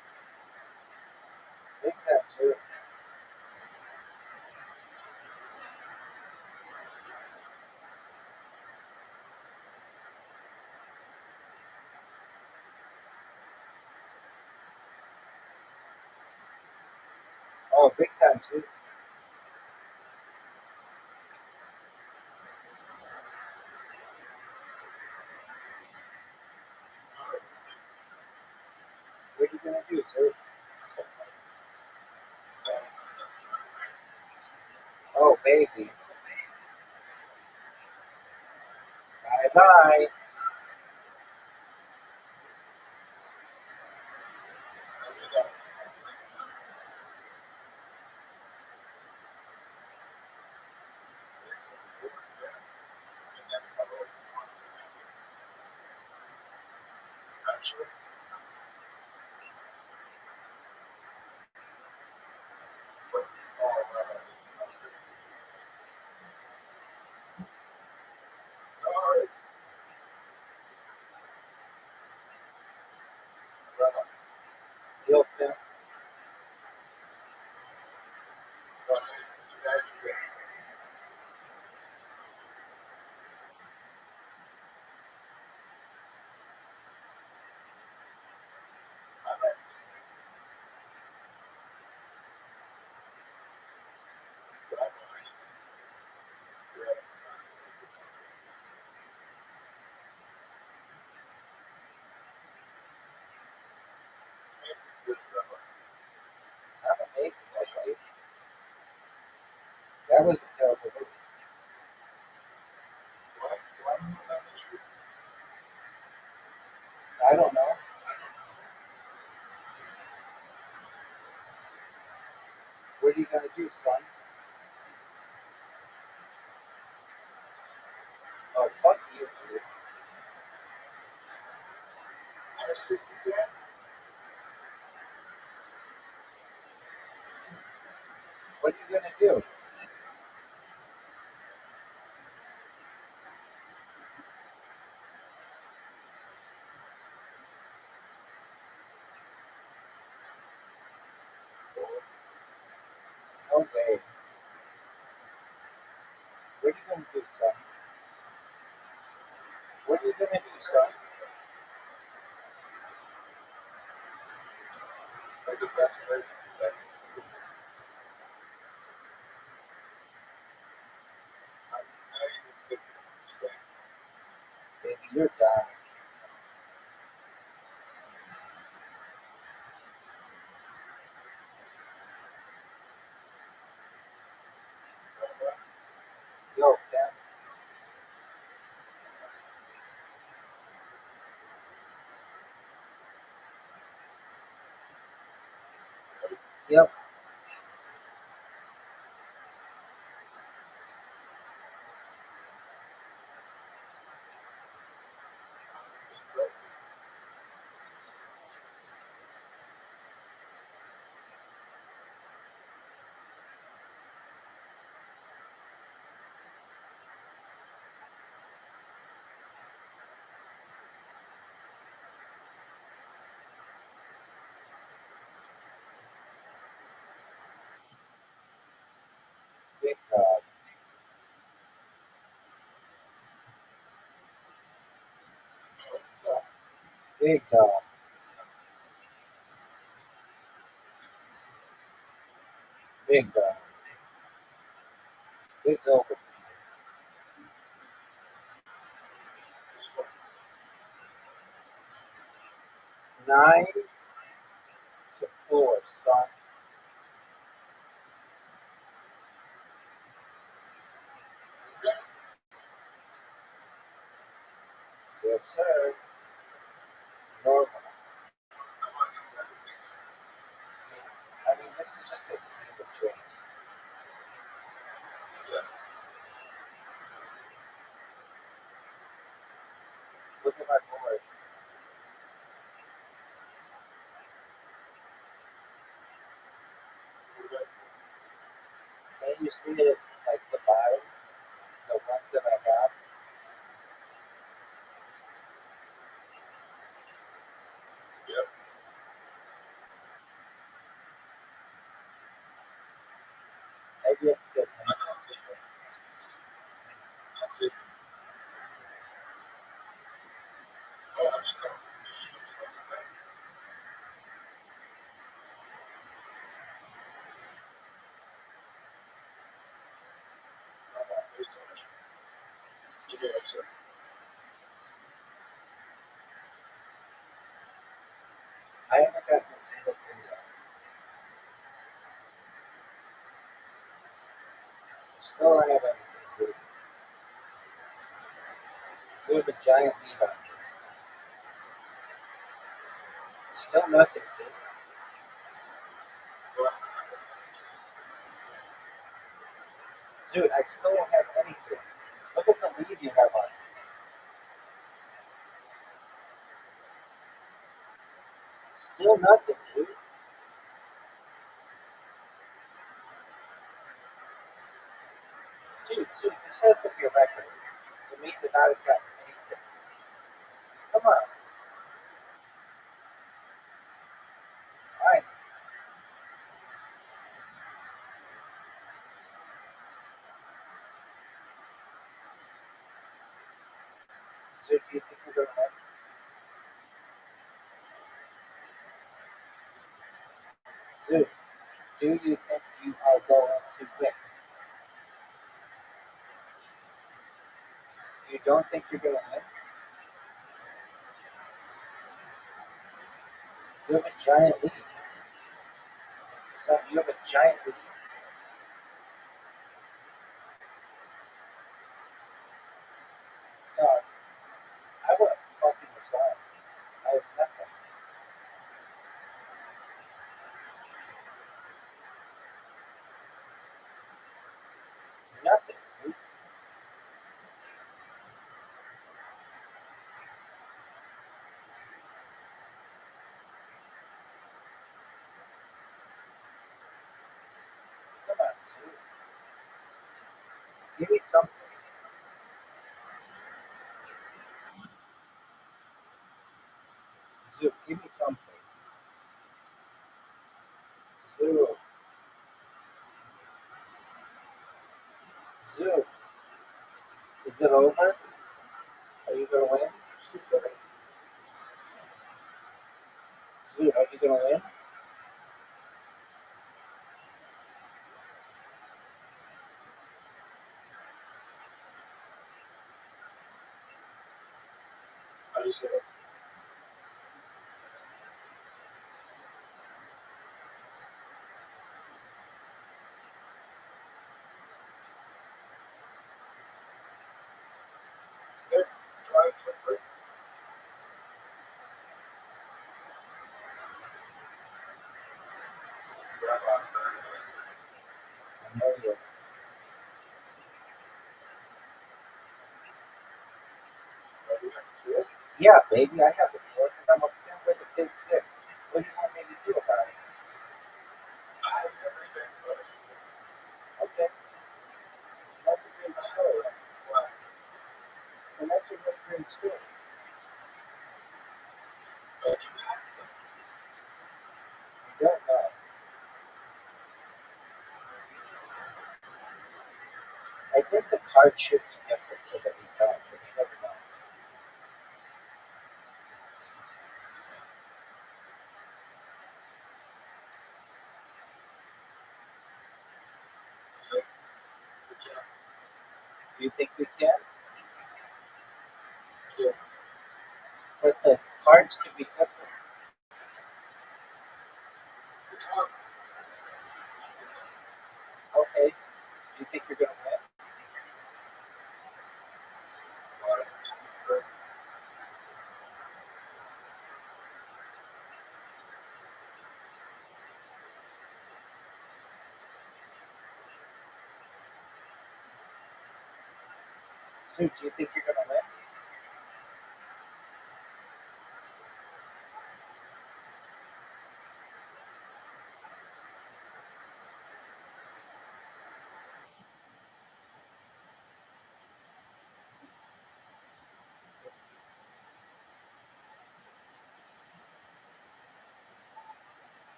Speaker 3: Big time, sir. Oh, big time, sir. What are you gonna do, sir? Oh, baby. Bye bye. Yo, Phil. I don't know. What are you gonna do, son? Oh, fuck you, dude. What are you gonna do? No way. What are you gonna do, son? What are you gonna do, son? Baby, you're dying. Yo, Cam. Yep. Big dog. Big dog. Big dog. It's over. 9-4, son. Yes, sir. Normal. I mean, this is just a piece of change. Look at my board. Can you see it at like the bottom? The ones that I have? Maybe it's good. I haven't gotten a single thing yet. Still don't have anything, dude. We have a giant lead on you. Still nothing, dude. Dude, I still don't have anything. Look at the lead you have on you. Still nothing, dude. Dude, this has to be a record. You may not have gotten anything. Come on. Fine. Dude, do you think you're going to win? Dude, do you think you are going to win? You don't think you're going to win? You have a giant lead. Son, you have a giant lead. No, I would have fucking resigned. I would Give me something. Zoo, give me something. Zoo, Zoo. Is it over? Are you gonna win? Zoo, are you gonna win?
Speaker 4: How do you say it? Good. Try quickly.
Speaker 3: I know you. Yeah, baby, I have a fork and I'm a pimp with a big dick. What do you want me to do about it?
Speaker 4: I understand, but
Speaker 3: Okay, that's a great story.
Speaker 4: well,
Speaker 3: And that's a really great story.
Speaker 4: but you got some.
Speaker 3: You don't know. I think the card should be different so that we don't, because you never know.
Speaker 4: Good job.
Speaker 3: Do you think we can?
Speaker 4: Yeah.
Speaker 3: But the cards could be different.
Speaker 4: Good job.
Speaker 3: Okay, do you think you're going to win?
Speaker 4: But,
Speaker 3: Sue, do you think you're going to win?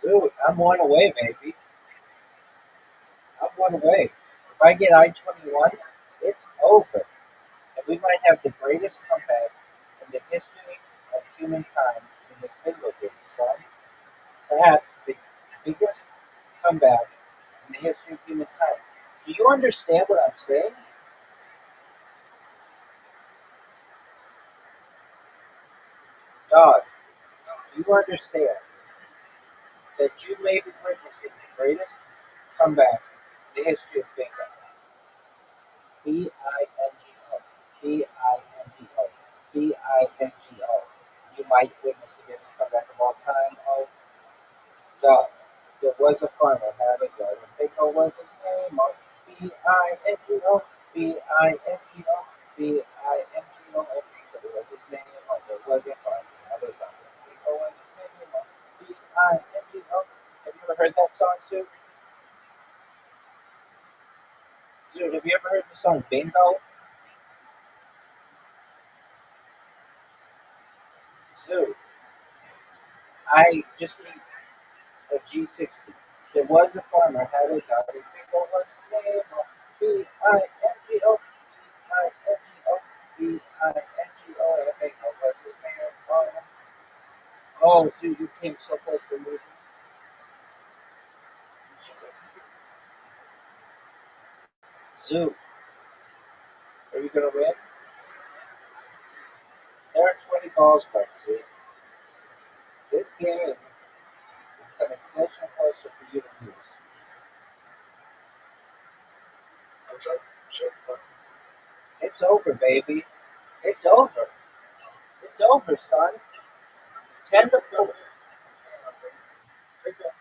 Speaker 3: Sue, I'm one away, baby. I'm one away. If I get I-21, it's over. And we might have the greatest comeback in the history of humankind in this video game, son. Perhaps the biggest comeback in the history of humankind. Do you understand what I'm saying? Dog, do you understand that you may be witnessing the greatest comeback in the history of bingo? B-I-N-G-O. B-I-N-G-O. B-I-N-G-O. You might witness the greatest comeback of all time. Oh, dog. There was a farmer having a garden. Bingo was his name. Oh, B-I-N-G-O. B-I-N-G-O. B-I-N-G-O. There was his name. Oh, there was a farmer having a garden. Bingo was his name. Oh, B-I-N-G-O. Have you ever heard that song, Sue? Sue, have you ever heard the song Bingo? Sue, I just need a G60. There was a farmer having a garden. Bingo was his name. Oh, B-I-N-G-O. B-I-N-G-O. B-I-N-G-O. Bingo was his name. Oh, Sue, you came so close to losing. Sue, are you going to win? There are 20 balls left, Sue. This game is coming closer and closer for you to lose.
Speaker 4: I'm sorry. Sure.
Speaker 3: It's over, baby. It's over. It's over, son. 10 to 4.
Speaker 4: Take that.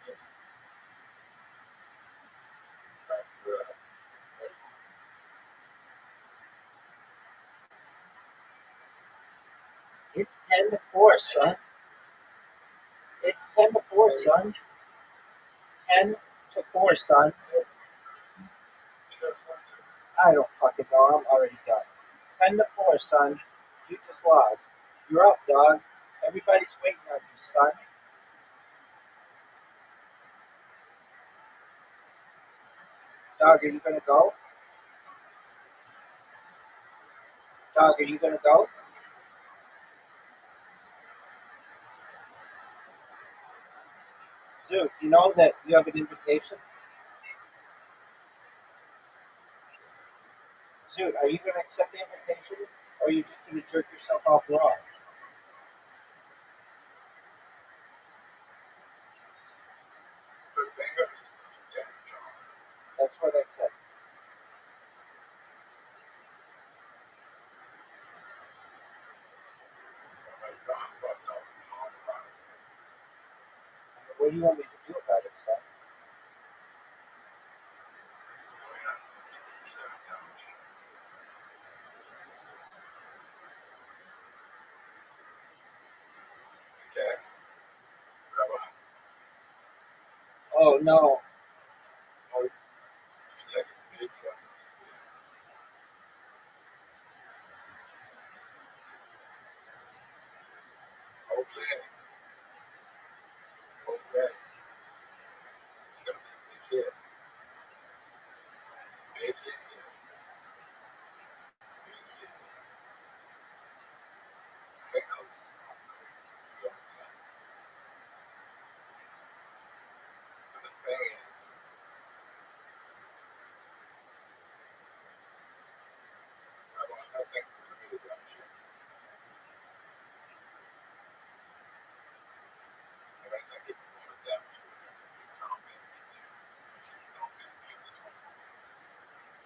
Speaker 3: It's 10 to 4, son. It's 10 to 4, son. 10 to 4, son. I don't fucking know. I'm already done. 10 to 4, son. You just lost. You're up, dog. Everybody's waiting on you, son. Dog, are you gonna go? Dog, are you gonna go? Zeus, you know that you have an invitation? Zeus, are you gonna accept the invitation? Or are you just gonna jerk yourself off raw? That's what I said. What do you want me to do about it, son? Oh no.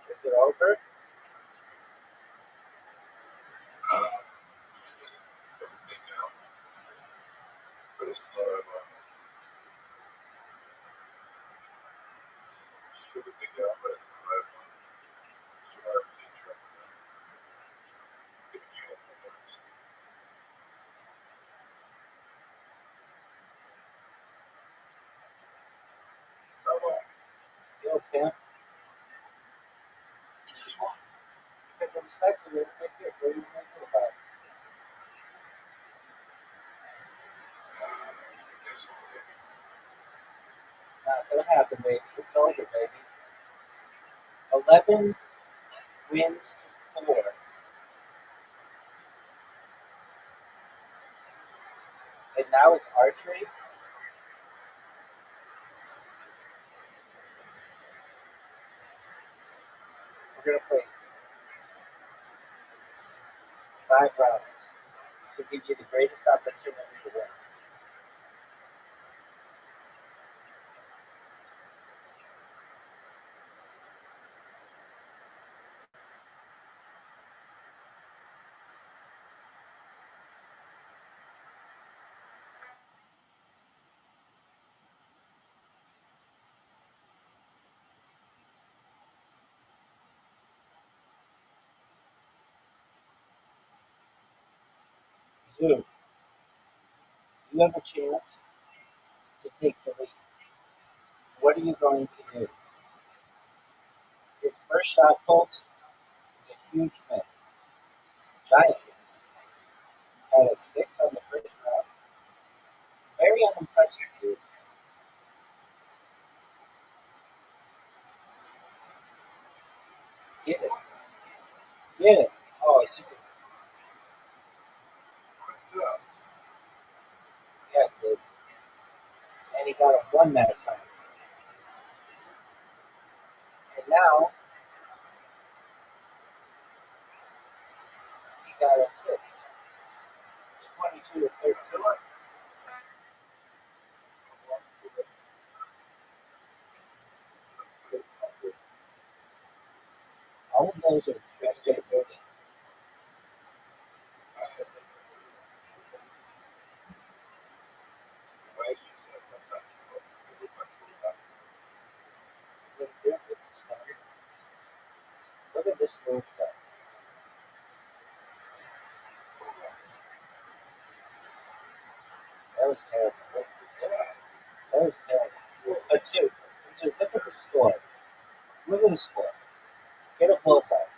Speaker 3: Is it over? Yo, pimp. Because I'm sexy with my kids. What are you gonna do about it? Not gonna happen, baby. It's over, baby. 11 wins to 4. And now it's archery. We're gonna play 5 rounds to give you the greatest opportunity to win. Zoo, you have a chance to take the lead. What are you going to do? His first shot, folks, is a huge miss. Giant miss. Had a 6 on the first round. Very unimpressive, dude. Get it. Get it. Oh, it's super. Yeah, dude. And he got a 1 that time. And now he got a 6. It's 22 to 13. All of those are best statements. Look at this move, guys. was terrible. That was terrible. But dude, look at the score. Look at the score. Get a bullseye.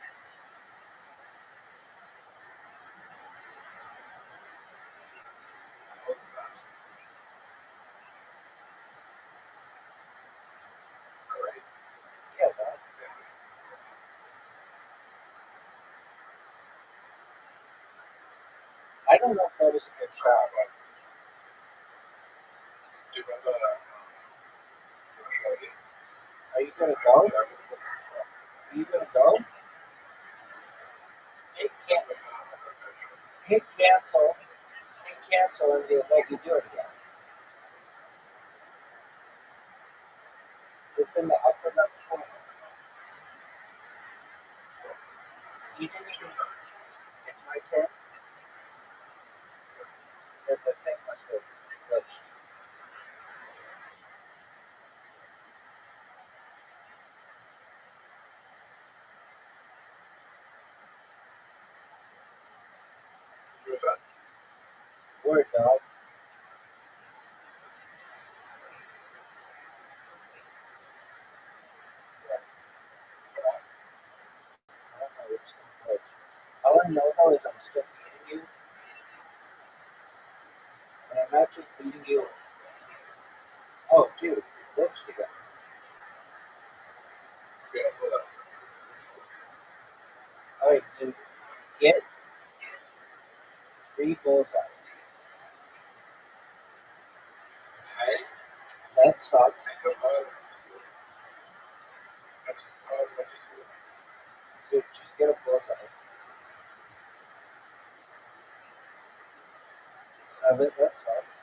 Speaker 3: Yeah, man. I don't know if that was a good shot. Like, are you gonna go? Are you gonna go? Hit cancel. Hit cancel. Hit cancel, and they'll make you do it again. It's in the upper left corner. You didn't even. It's my turn. The thing must have glitched. Word, dog. I don't know which thing glitched. All I know though is I'm still beating you, and I'm not just beating you. Oh, dude, glitched again. All right, so get 3 bullseyes. That sucks. So just get a bullseye. 7, that sucks.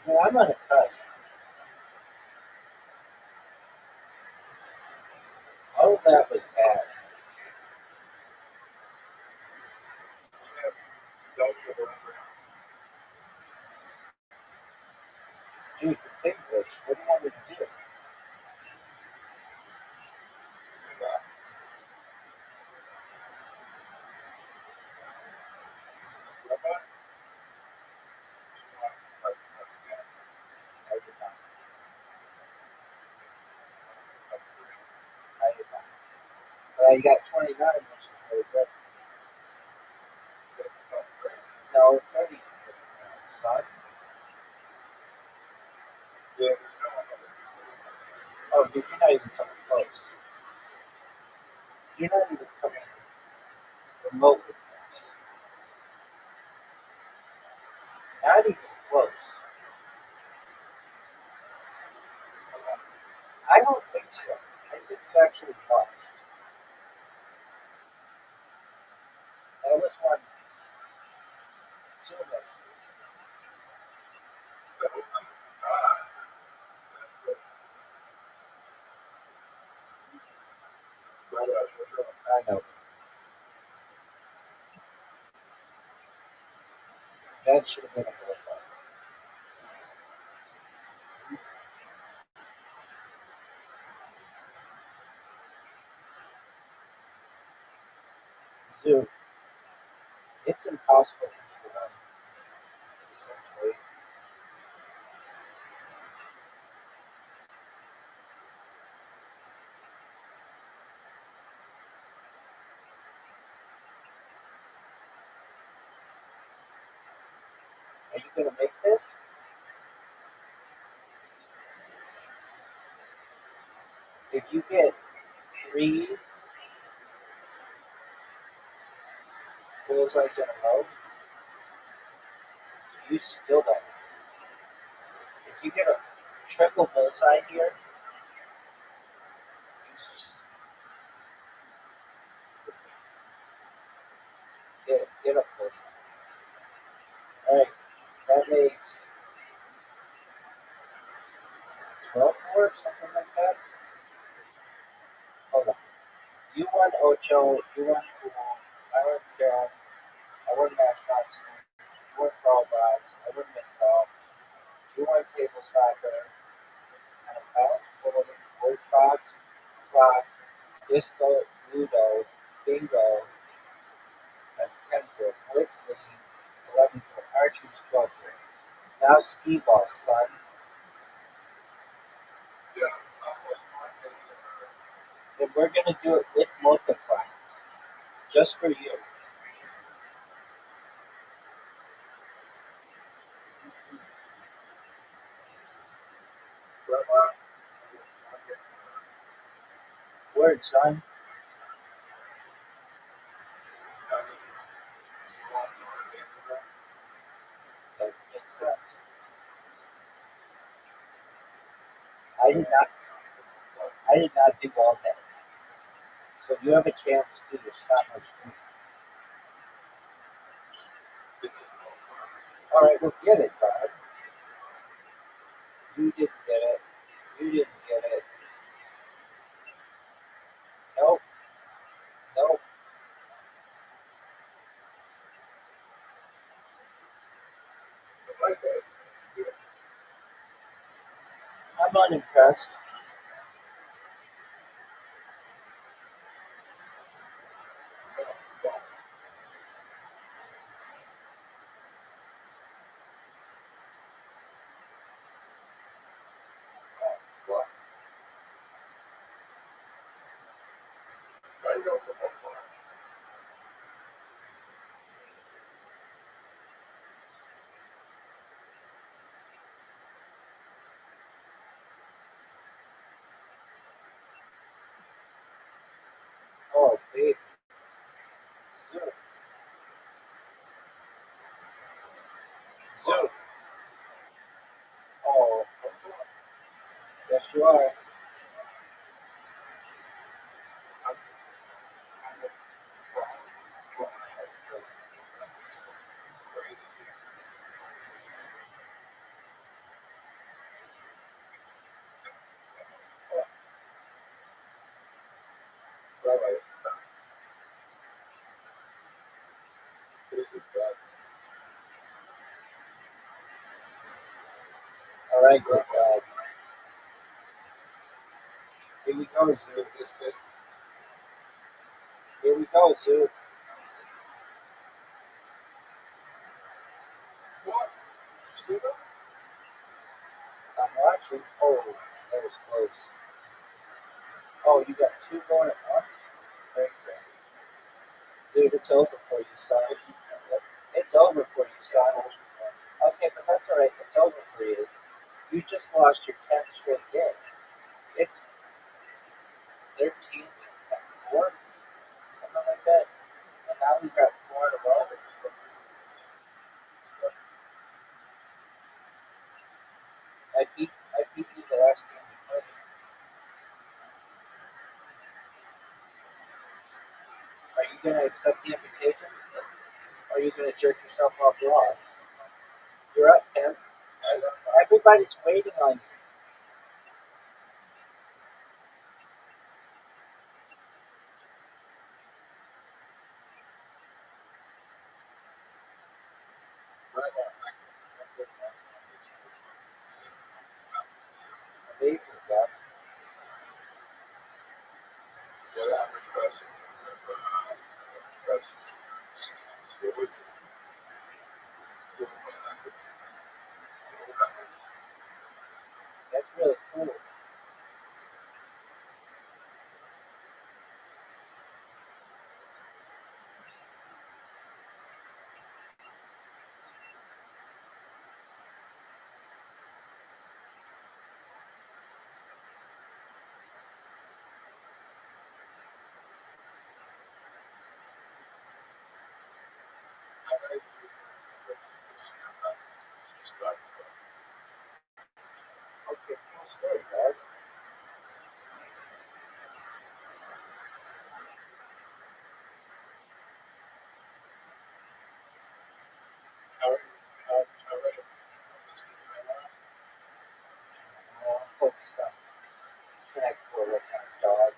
Speaker 3: Man, I'm unimpressed. All of that was bad. Dude, the thing glitched. What do you want me to do? I did not. I did not. But I got 29, which is really good. No, 30. Son. Oh, dude, you're not even coming close. You're not even coming remotely close. Not even close. I don't think so. I think you actually lost. That was one miss. 2 misses. I know. That should have been a bullseye. Dude, it's impossible for you to run, essentially. Are you going to make this? If you get 3 bullseyes in a row, you still don't. If you get a triple bullseye here, you get a bullseye. Alright, that makes 12 more, something like that. Hold on. You won Ocho, you won Pool, I won Carol, I won Mascots, you won Robots, I won Mid-Golf, you won Table Soccer, and a balance bowling, word box, clock, disco, ludo, bingo, that's 10 for Blitz choose 12 here. Now ski ball, son.
Speaker 4: Yeah, almost one thing.
Speaker 3: And we're gonna do it with multipliers. Just for you.
Speaker 4: Rabbi,
Speaker 3: Word, son. That makes sense. I did not do all that. So you have a chance to stop my stream. Alright, well get it, bud. You didn't get it. You didn't get it. Nope. Nope. I'm unimpressed.
Speaker 4: what? I know the whole
Speaker 3: Oh, baby. Zoom. Zoom. Oh, yes you are.
Speaker 4: Rabbi is not. It is a bad.
Speaker 3: Alright, good God. Here we go, Zoom. Here we go, Zoom.
Speaker 4: What? See that?
Speaker 3: I'm watching. Oh, that was close. Oh, you got two going at once? Very good. Dude, it's over for you, son. It's over for you, son. Okay, but that's alright. It's over for you. You just lost your 10th straight game. It's 13 and 4, something like that. And now we've got 4 in a row. I beat you the last game we played. Are you gonna accept the invitation? Or are you gonna jerk yourself off raw? You're up, Ken. Everybody's waiting on you. Amazing, God. That's really cool. Okay, cool story, God. I'm focused on Connect 4 right now, dog.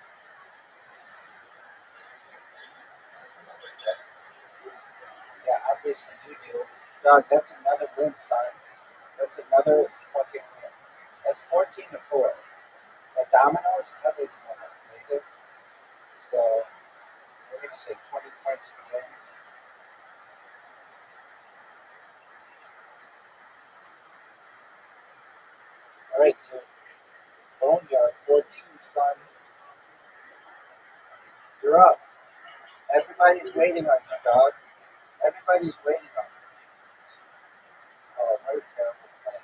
Speaker 3: Yeah, obviously you do. Dog, that's another win, son. That's another fucking win. That's 14 to 4. The Domino's covered one of Vegas. So we're gonna say 20 points to win. right, so Boneyard, 14, son. You're up. Everybody's waiting on you, dog. Everybody's waiting on you. Oh, what a terrible plan.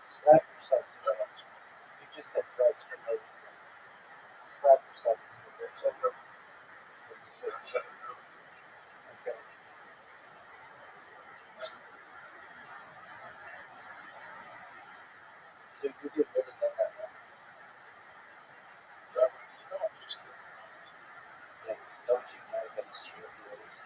Speaker 3: Slap yourself, Stella. You just said drugs for no reason. Slap yourself. Okay. So you did really know that, right? Yeah. Don't you know that it's your feelings?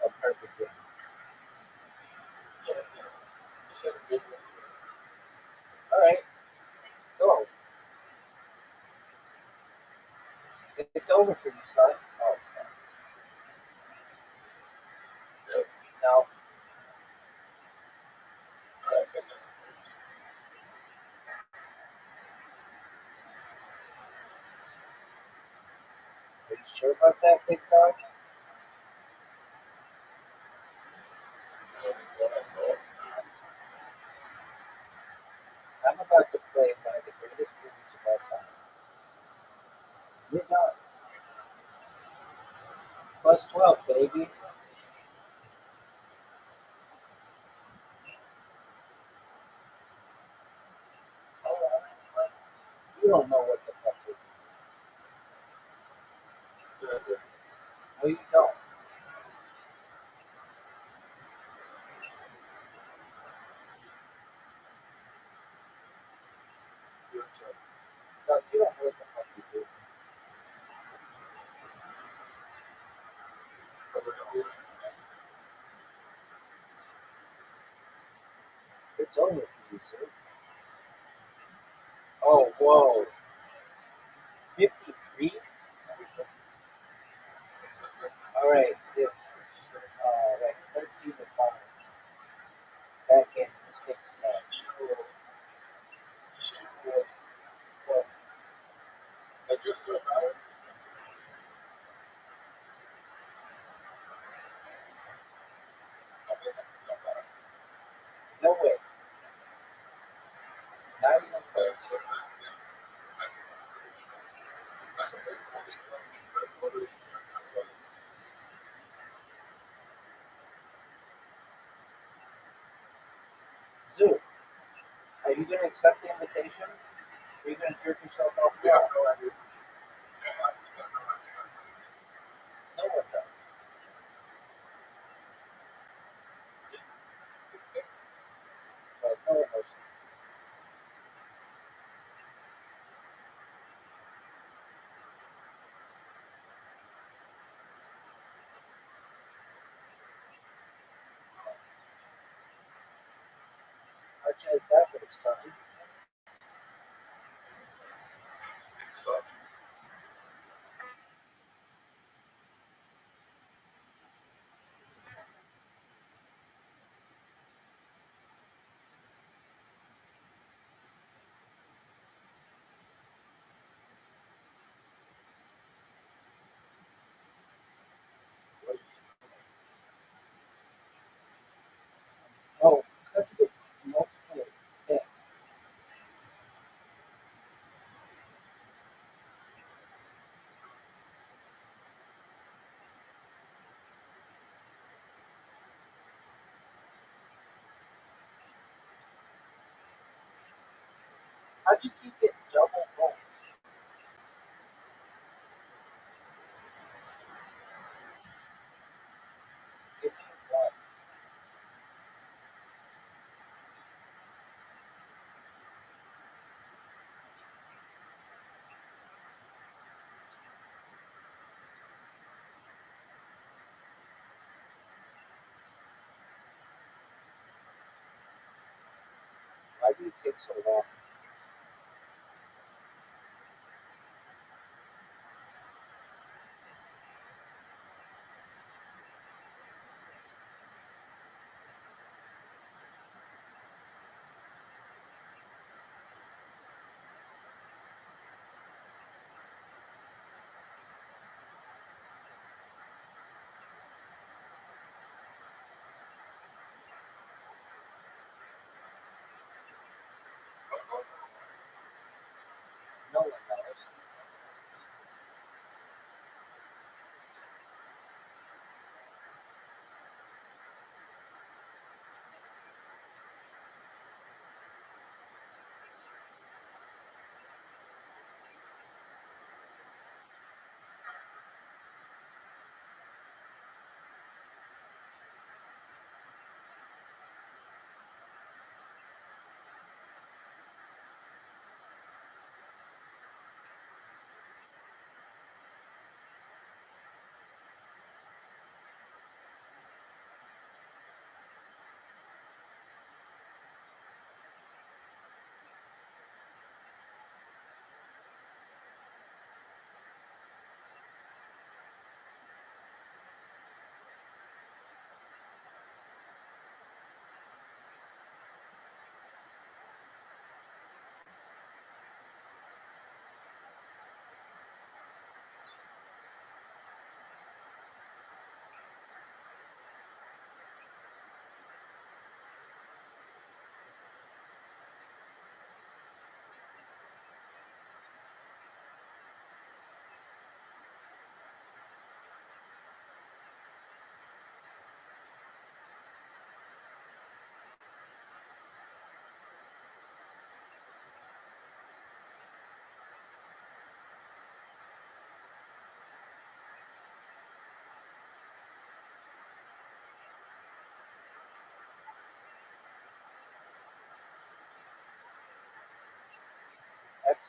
Speaker 3: Oh, perfect. Yeah. All right. Go. It's over for you, son. Oh, no. Are you sure about that, big dog? I'm about to play one of the greatest movies of all time. You're not. Plus 12, baby. You don't know what the fuck you're doing. No, you don't. No, you don't know what the fuck you're doing. It's over for you, sir. Oh, whoa. 53? All right, it's like 13 to 5. Back in. Let's get this out. Well, no way. Not even close. Zoo, are you going to accept the invitation? Are you going to jerk yourself off? No one does. But no one knows. How'd you like that bit of sun? Oh, cut to the multiple things. do you keep getting double rolled? If you want. Why do you take so long? No one knows. That's,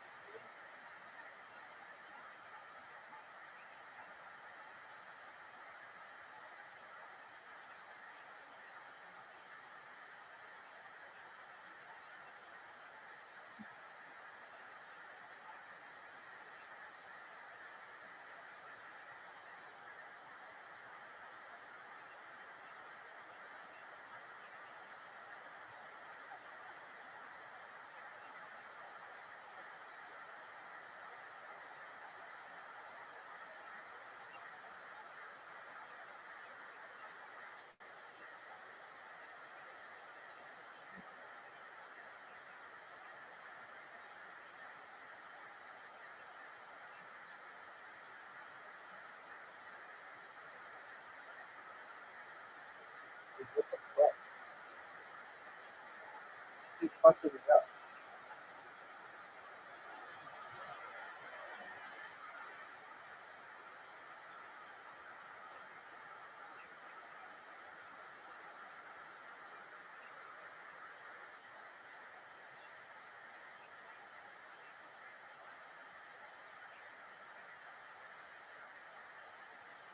Speaker 3: what the fuck? Keep fucking it up.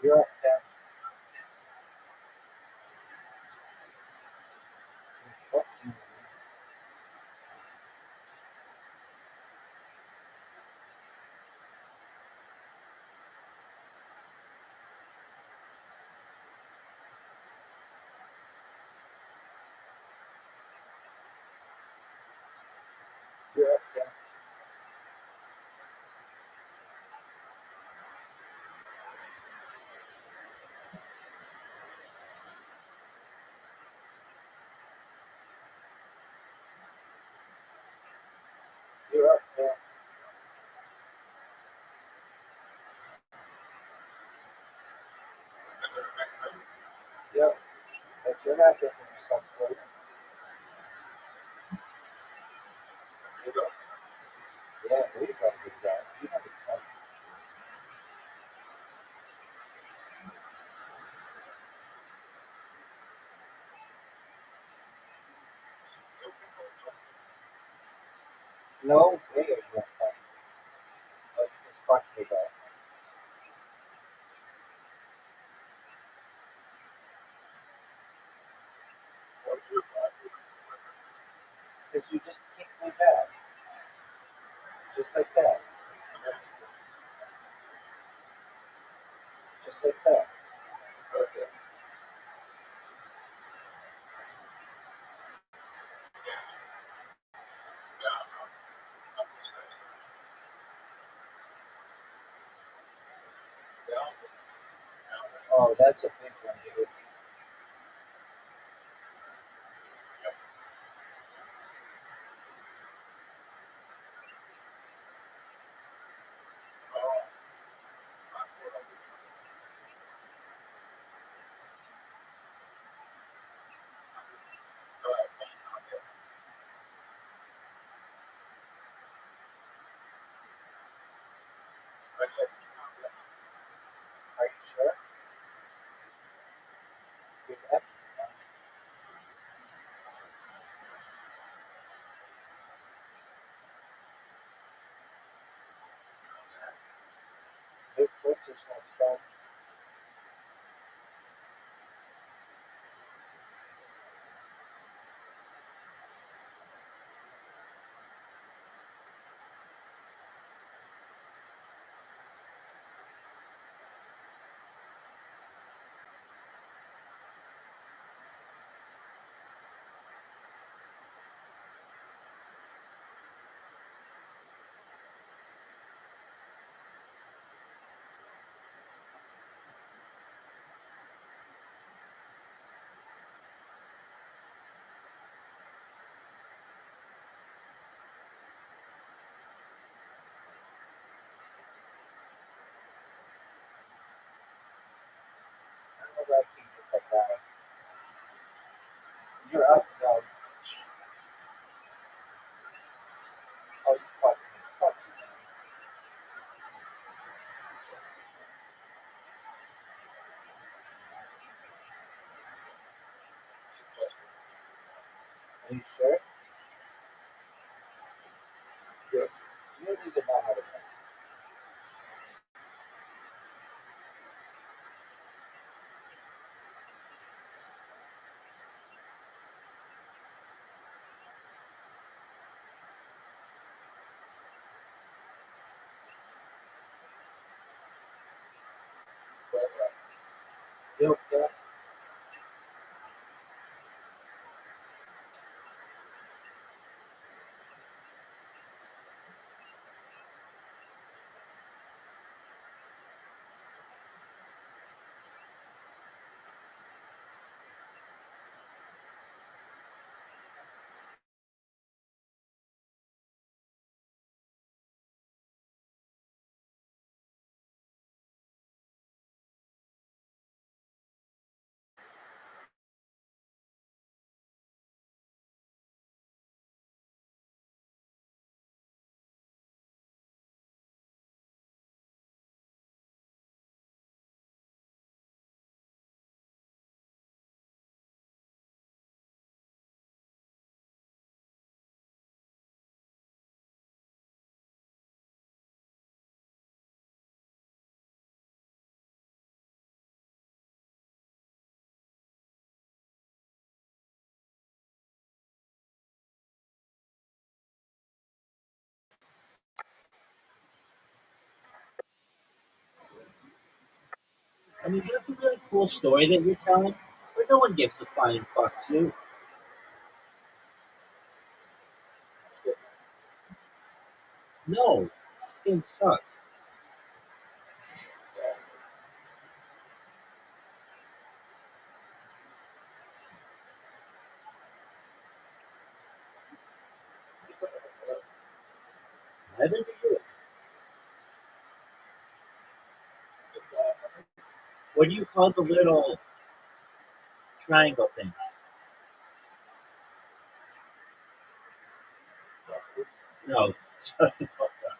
Speaker 3: You're up, down. Fuck you. You're up, down. You're up, down. Yep. If you're not getting yourself right,
Speaker 4: You go.
Speaker 3: No way are you gonna find what you just talked to me about. Because you just kicked me back. Just like that. Just like that.
Speaker 4: Okay.
Speaker 3: Oh, that's a big one, dude. Are you sure? There's F. Big purchase on some. I don't know what I think with that guy. You're up, Doug. Oh, you fuck me. Fuck you, man. Are you sure? You don't even know how to run. Yo, Doug.
Speaker 2: I mean, that's a really cool story that you're telling, but no one gives a flying fuck to. No, this game sucks. Neither do you. What do you call the little triangle thing? No, shut the fuck up.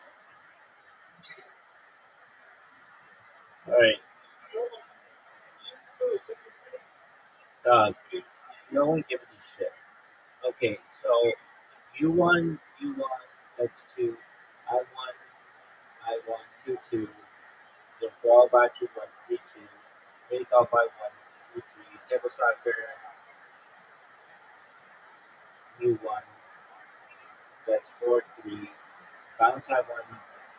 Speaker 2: All right, dog. No one gives a shit. Okay, so you won. You won. That's 2. I1, 2, 2. The ball batches 1, 3, 2. Make off I 1, 2, 3. Table soccer, U1. That's 4, 3. Bounce I 1,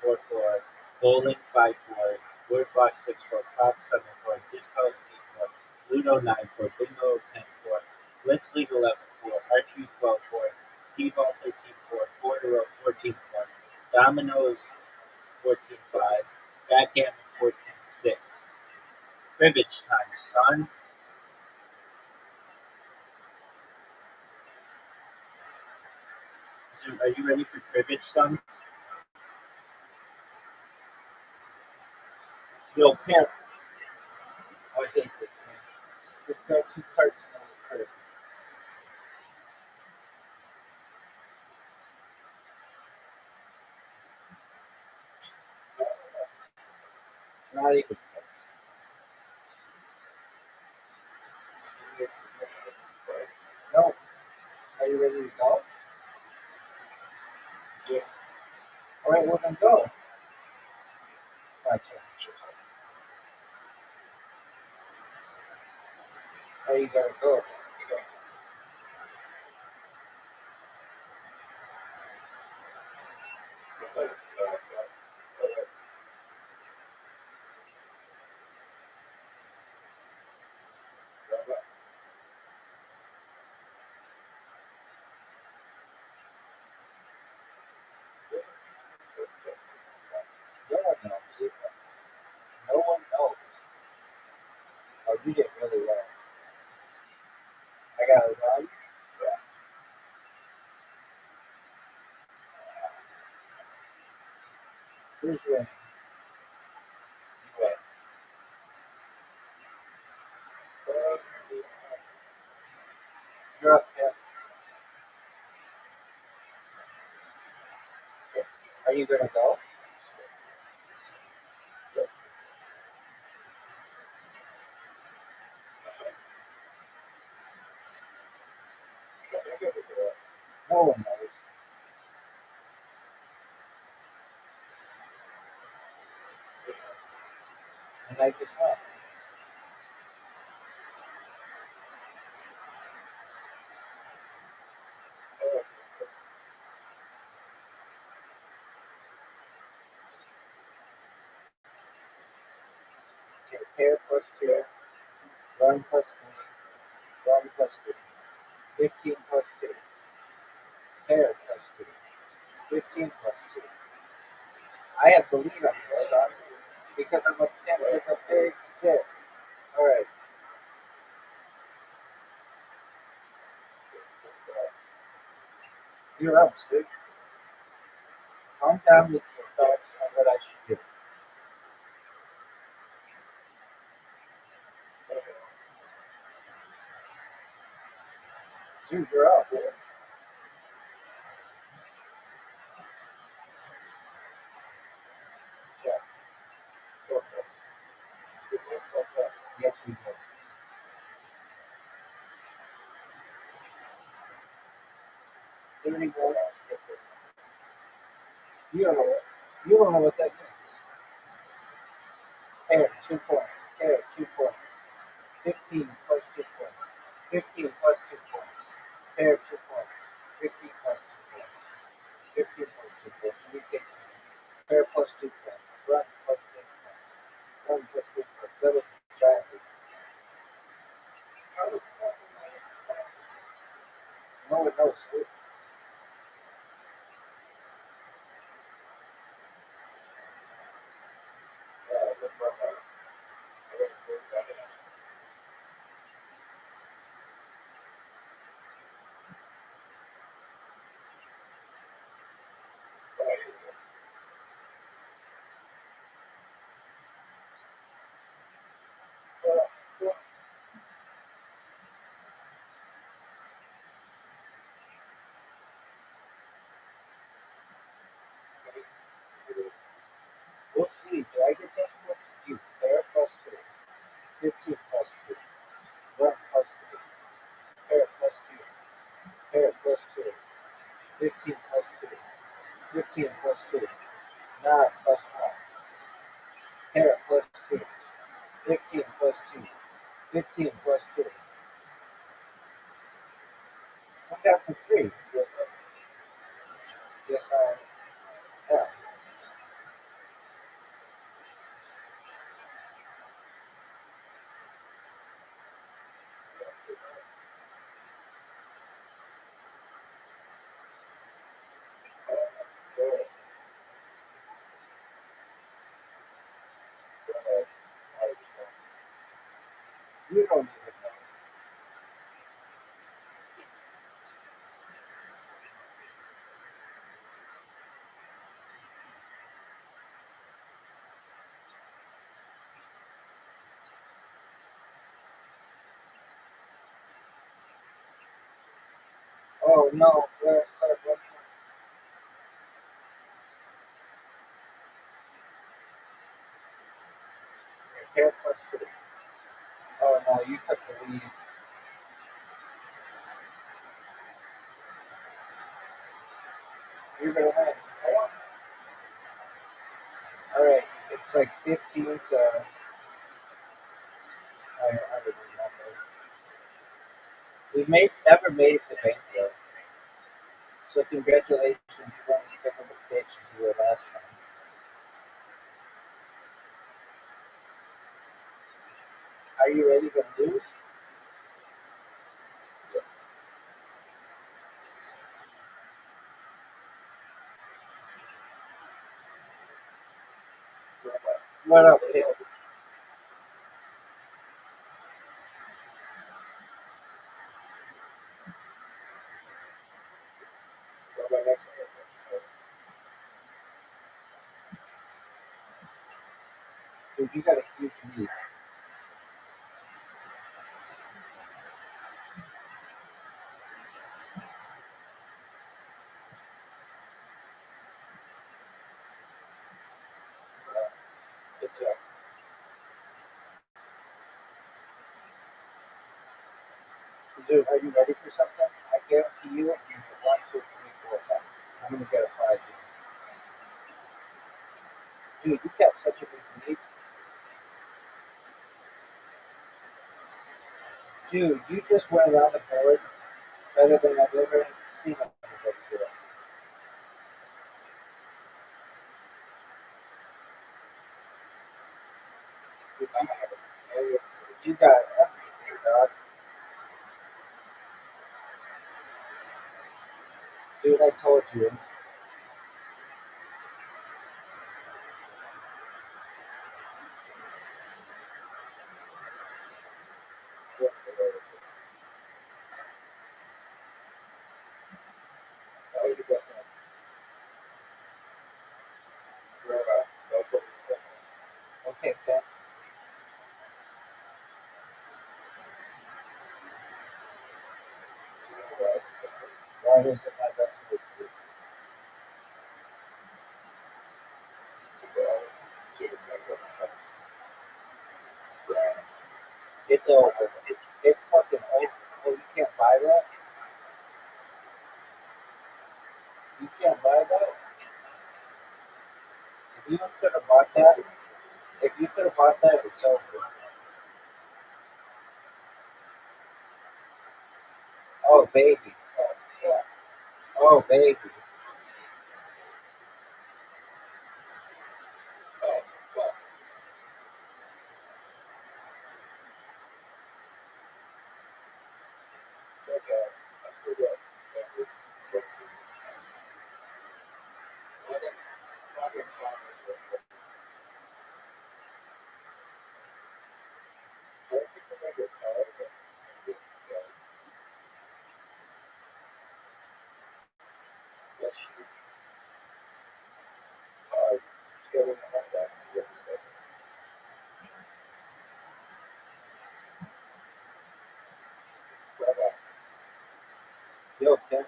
Speaker 2: 4, 4. Bowling 5, 4. Word box 6, 4. Pop 7, 4. Disco 8, 4. Ludo 9, 4. Bingo 10, 4. Blitz League 11, 4. Archery 12, 4. Skee Ball 13, 4. Four to row 14, 4. Dominoes 14, 5. Backgammon 14, 6. Cribbage time, son. Are you ready for cribbage, son? Yo, Pimp.
Speaker 3: Oh, I hate this game. Just got 2 cards on the card. Not even. No. Are you ready to go? Yeah. All right, well then go. Gotcha. Oh, you gotta go. No one knows. No one knows. Oh, you did really well. I gotta run. Who's winning? You're up, Pip. Are you gonna go? No one knows. And I just won. Okay, pair plus pair, run plus three, run plus three, 15 plus two, pair plus two, 15 plus two. I have the lead on this, son, because I'm a pimp with a big dick. All right, you're up, Stu. Calm down with your thoughts on what I should do. Stu, you're up. Yeah. Yes, we do. You don't know. You don't know what that means. Pair, 2 points. Pair, 2 points. 15 plus 2 points. 15 plus 2 points. Pair, 2 points. 15 plus 2 points. 15 plus 2 points. We take pair plus 2 points. Run plus 8 points. Run plus 8 points. That was giant. No one knows. We'll see. Do I get that much? You pair plus 2. 15 plus 2. Run plus 3. Pair plus 2. Pair plus 2. 15 plus 2. 15 plus 2. 9 plus 1. Carrot plus 2. 15 plus 2. 15 plus 2. I got the 3. Yes, I am. You don't even know. Oh, no. Carrot plus 2. Oh, no, you took the lead. You're going to win. All right. It's like 15 to... I don't remember. We never made it to bank, though. So congratulations, you won as quick of a pitch as you were last time. Are you ready to lose? What up, kid? Dude, you got a huge lead. Dude, are you ready for something? I guarantee you, in the 1, 2, 3, 4 time, I'm gonna get a 5 here. Dude, you got such a big lead. Dude, you just went around the board better than I've ever seen anybody do it. Dude, you got everything, dog. Dude, I told you. Okay, Ken. Why was it my best move? It's over. It's fucking over. Oh, you can't buy that? You can't buy that? If you could have bought that, it's over. Oh, baby. Oh, baby. Yo, Ken.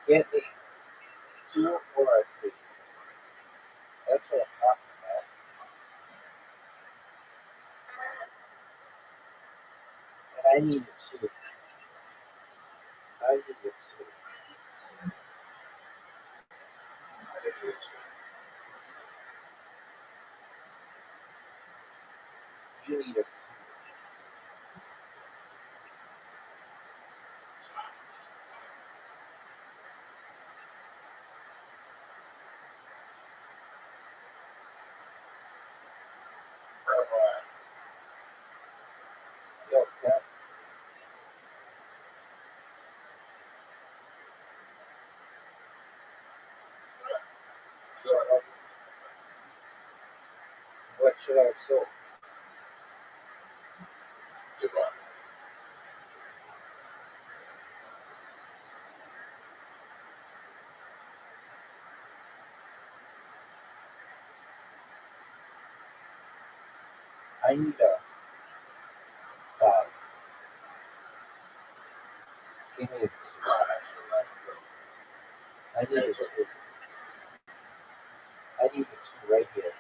Speaker 3: Get a 2 or a 3. That's what I'm talking about. And I need a 2. I need a 2. You need a 2. Yo, Pep, what should I have sold? I need a 5. Give me a 2. I need a 2. I need a 2 right here.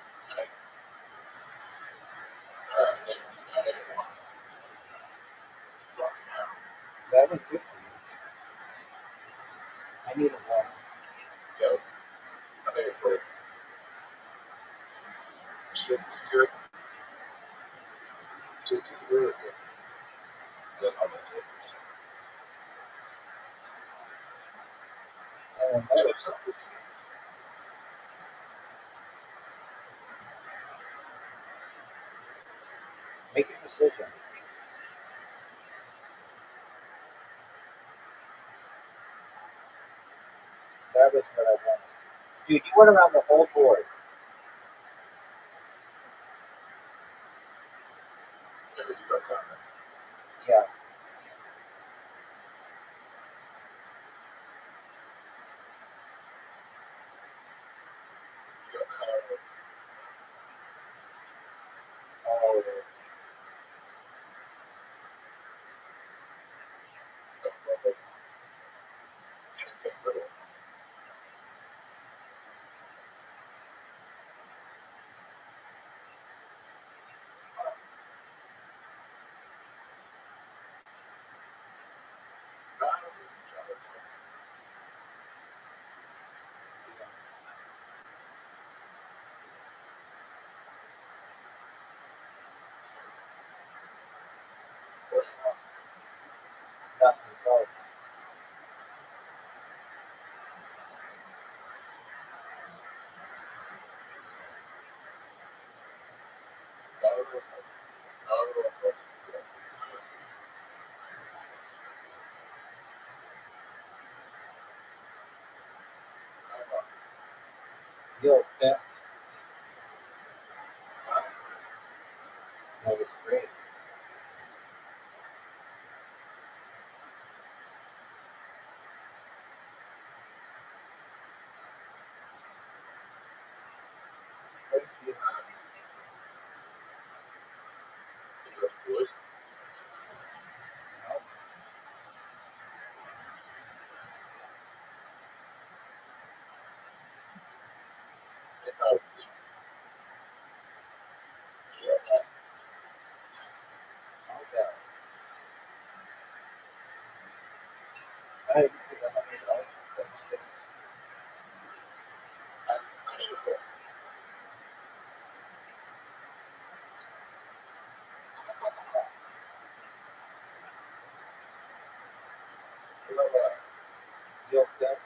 Speaker 3: That was good for you. I need a 1. And that was something. Make a decision. That was what I wanted. Dude, you went around the whole board. Yeah. Oh, nothing close. Yo, Pep, that was great. Thank you. Okay. I think I'm $100. That's good. Yo, Pep,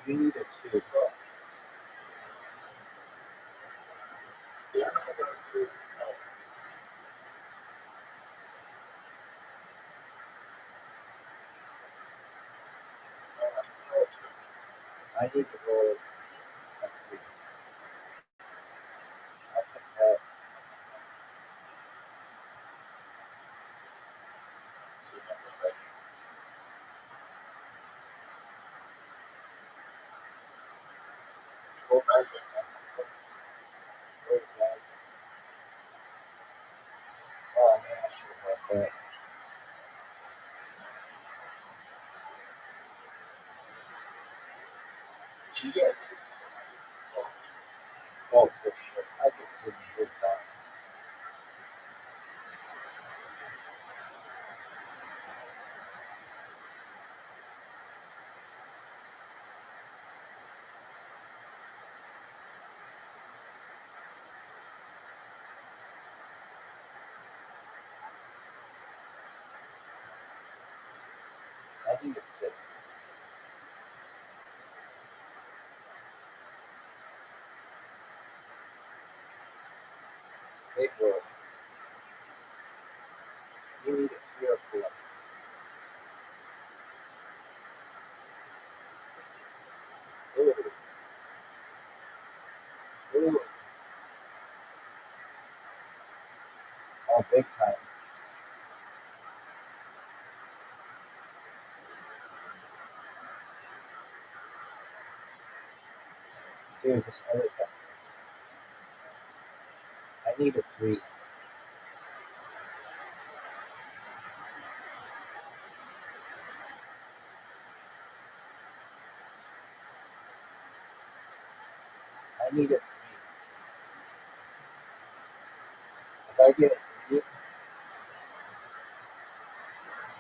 Speaker 3: you need a 2. I need to roll a 3. I'll take that. Go back. Go back. Oh, man, I should have bought that. Yes. Oh, for sure. I can see good times. I think it's 6. Big word. You need a 3 or 4. Ooh. Ooh. Oh, big time. Dude, this always happens. I need a 3. I need a 3. If I get a 3,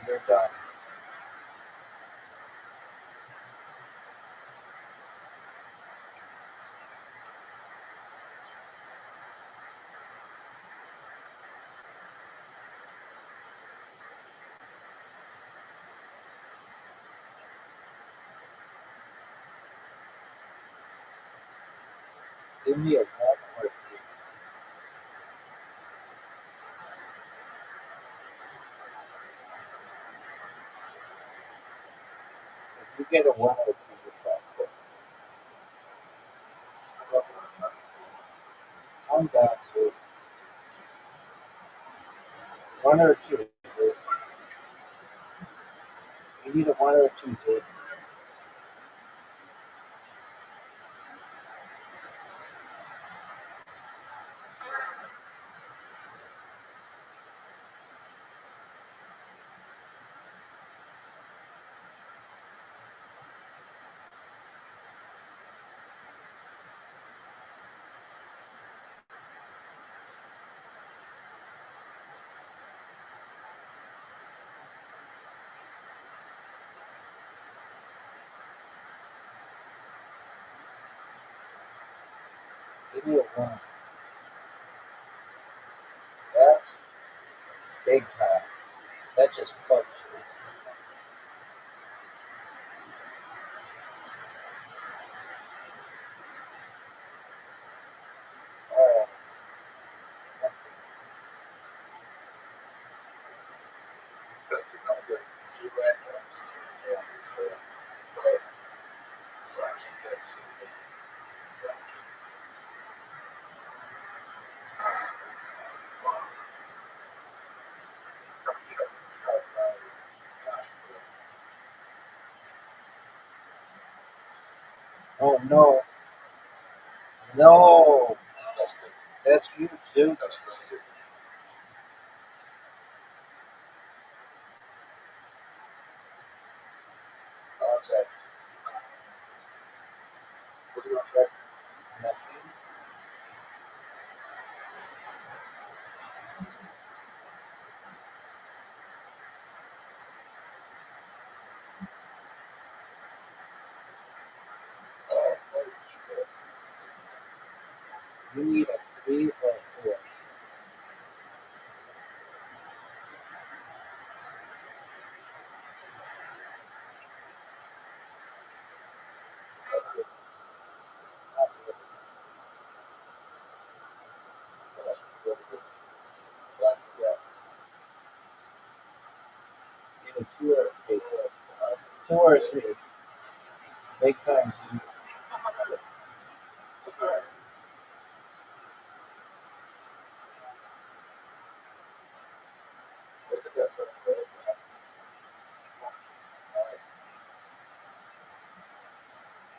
Speaker 3: you're done. Give me a 1 or a 3. If you get a 1 or a 3, you're fine. I'm down to 1 or 2. Dude. You need a 1 or a 2, dude. Give me a 1. That's big time. That just fucked you. Oh, something. Oh no. No. That's you too. Nothing. You need a 3 or a 4. You need a 2 or a 3. 2 or a 3. Big time.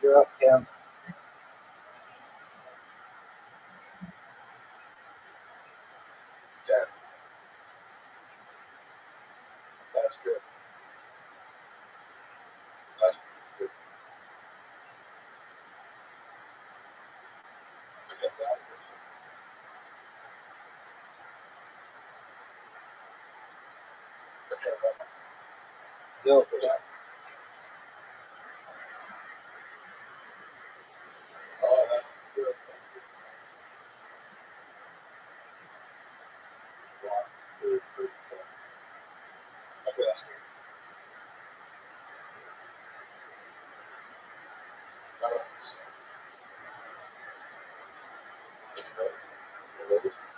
Speaker 3: You're up, Cam. Yo,
Speaker 4: Oh, that's good. Okay, that's good.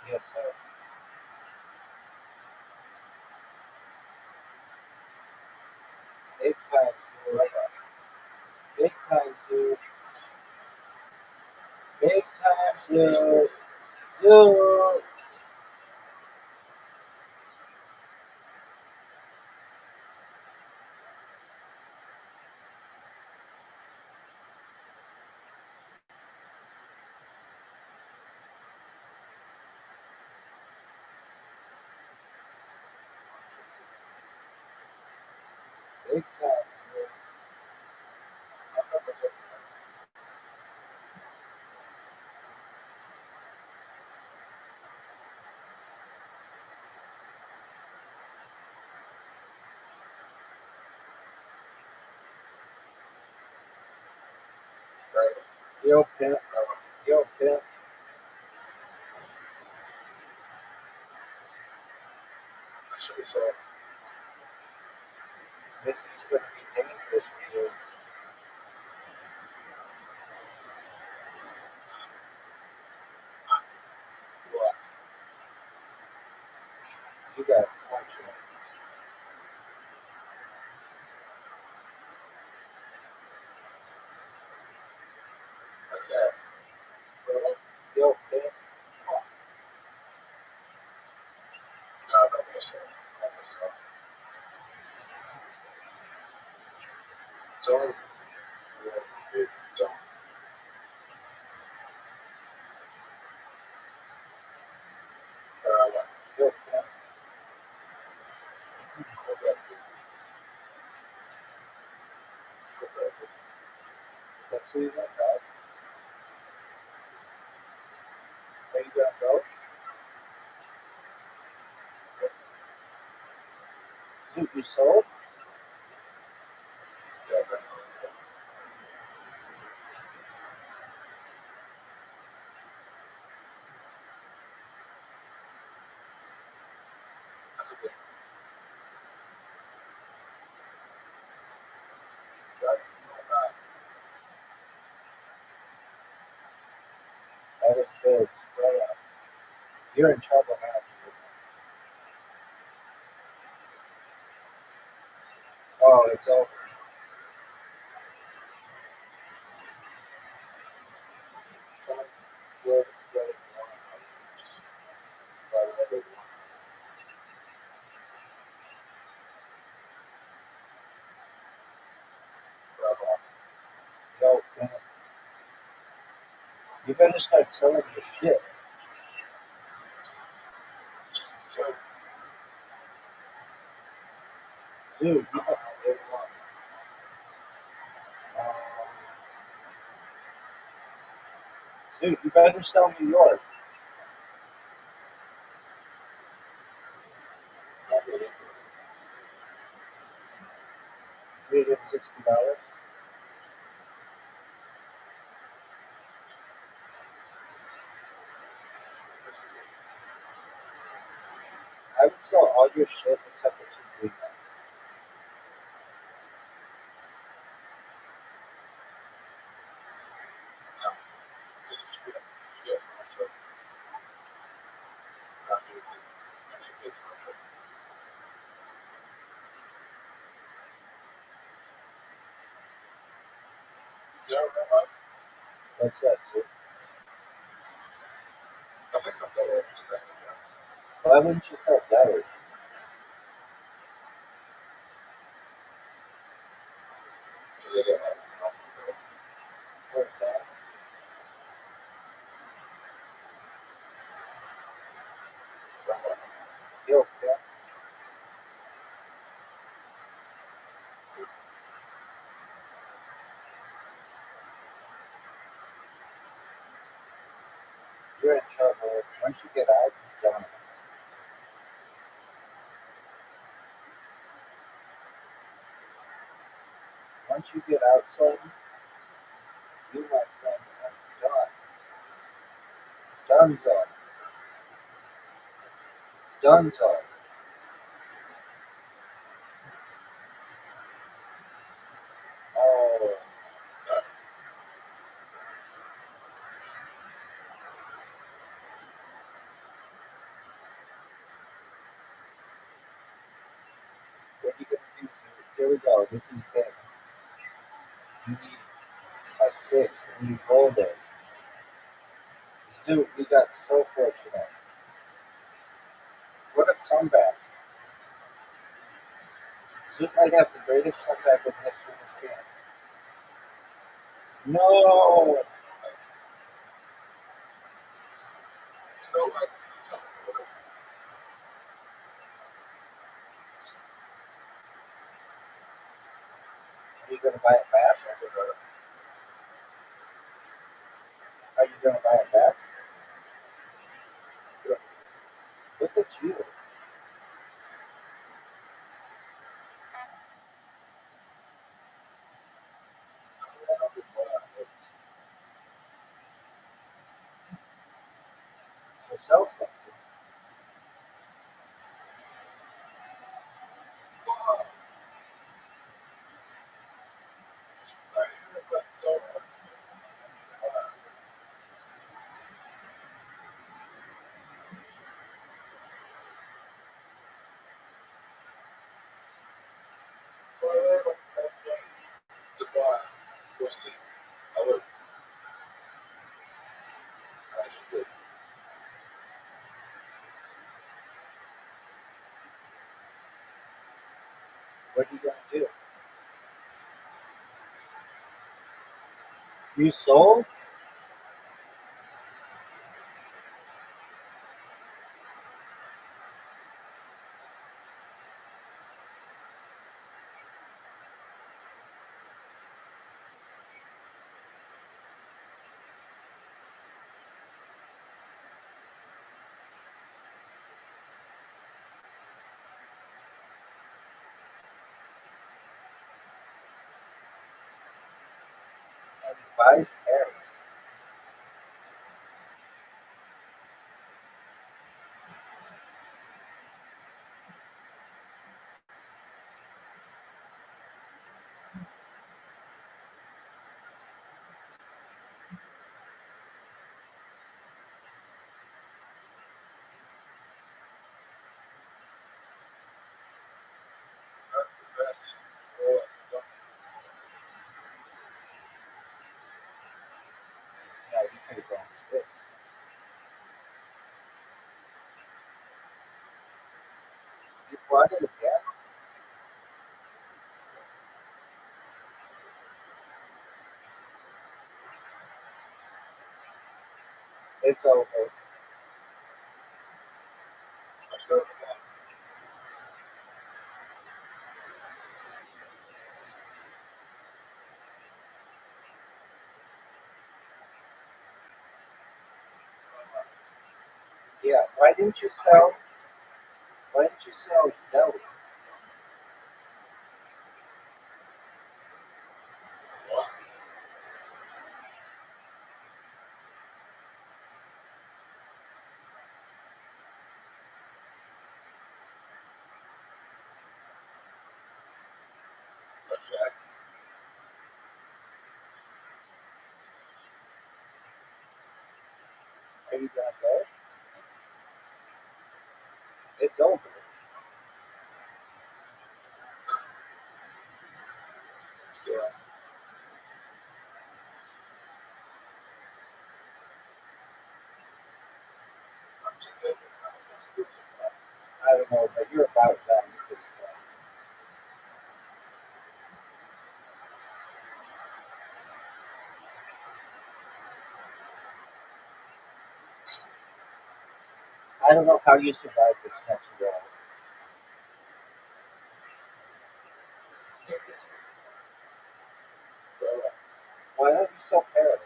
Speaker 3: yes, sir. 8 times zero. Big times zero. Big times zero. Zero. Big times zero. Yo, pimp. Yo, pimp. This is going to be dangerous for you. What? You got fortunate. Yo, pimp.
Speaker 4: Don't.
Speaker 3: Yo, pimp. That's who you want, dog. Are you going to go? Dude, you sold? That is big. Well, you're in trouble now, dude. Oh, it's over. Yo, pimp. You better start selling your shit. Dude, you better, um, dude, you better sell me yours. $360. I would sell all your shit except the 2 weeks. What's that, dude? Why wouldn't you sell better? Yo, pimp. whatever. Once you get out, you're done. Once you get out, son, you, my friend, are done. Donezo. Donezo. Oh, what are you gonna do? Here we go. This is big. You need a 6, and you rolled it. Dude, we got so fortunate. What a comeback. Zoot might have the greatest comeback in the history of this game. No! Are you going to buy it back? Are you going to buy it back? Look at you. So sell something. What are you going to do? You sold? And he buys Paris. Yeah, you could have gone 6. You bought it again? It's over. Yeah, why didn't you sell? Why didn't you sell Deli? Are you gonna go? It's over. I don't know, but you're about done at this point. I don't know how you survive this next round. Why don't you sell Paris?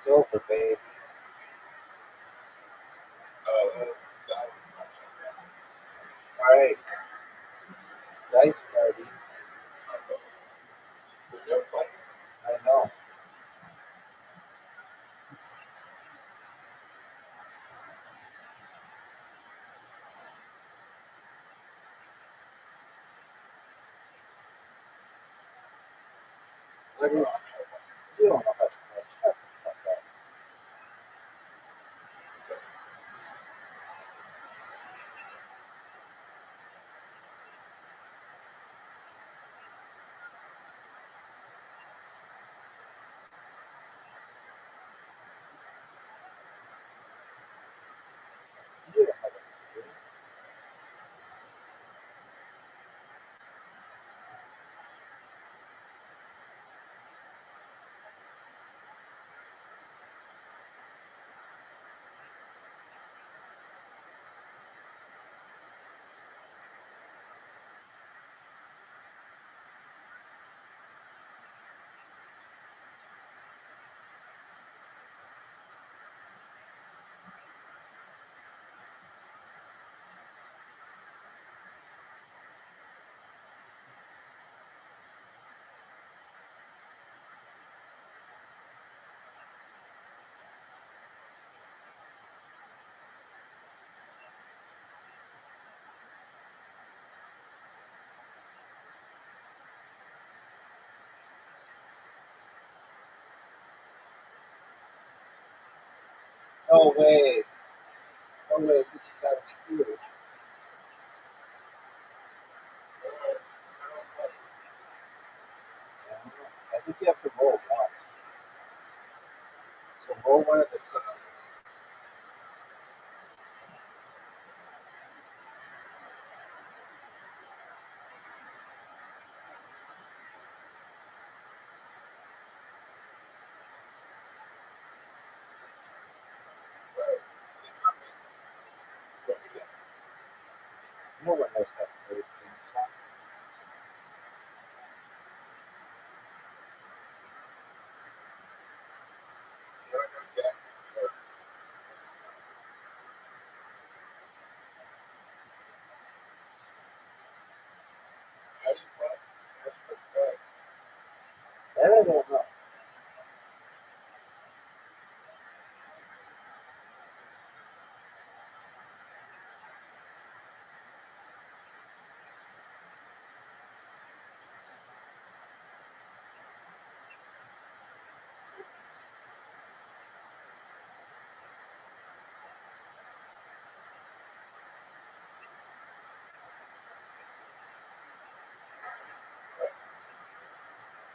Speaker 3: It's over, babe. Alright, dice party. I know. What is? You don't know how to play. Shut the fuck up. You don't know what to do. Oh wait. Oh wait, this has gotta be huge. I think you have to roll once. So roll one of the sixes. No one knows how to play this game. That I don't know.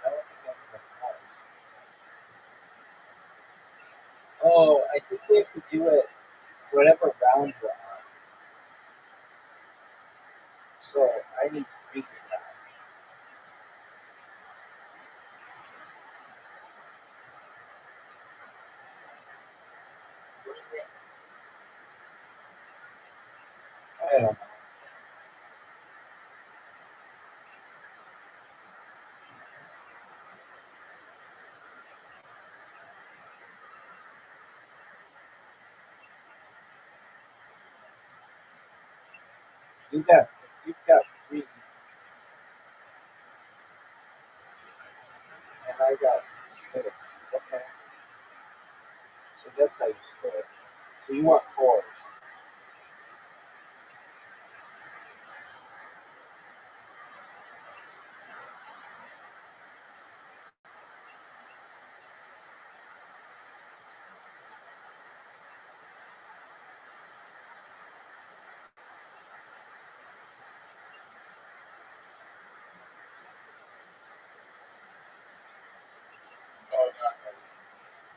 Speaker 3: I don't think I have enough cards. Oh, I think we have to do it whatever round we're on. So I need threes now. I don't know. You got you've got threes, and I got six. Okay. So that's how you split. So you want fours.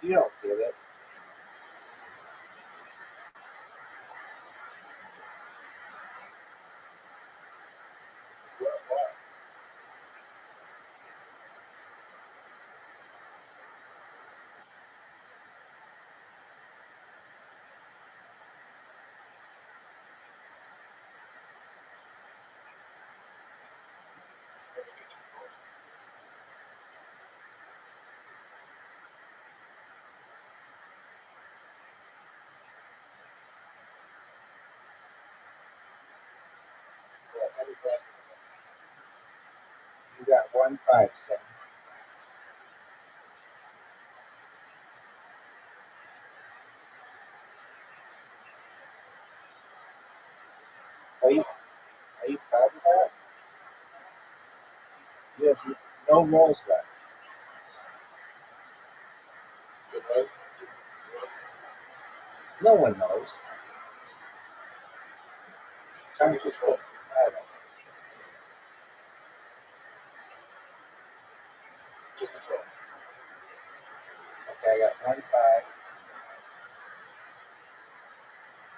Speaker 3: You don't get it. 157. Are you proud of that? You have no rolls left. No one knows. Time to roll. I don't know. Just roll. Okay, I got 1, 5.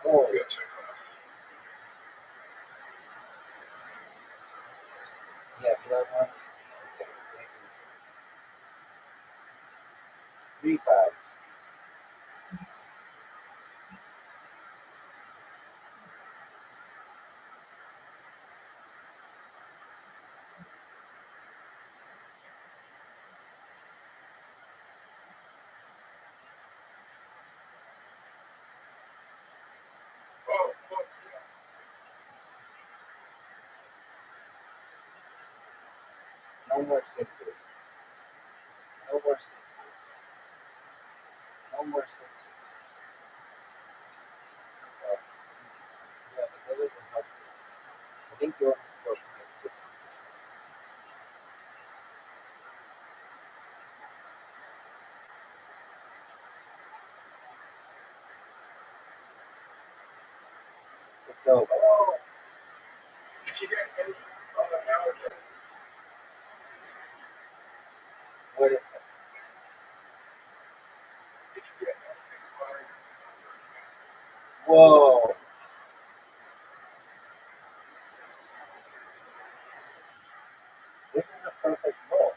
Speaker 3: Oh, yeah, blood one. Okay, 3, 5. No more 6s. No more 6s. No more 6s. Yeah, but that doesn't help you. I think you're only supposed to get 6s. It's over. What is it? Whoa. This is a perfect roll.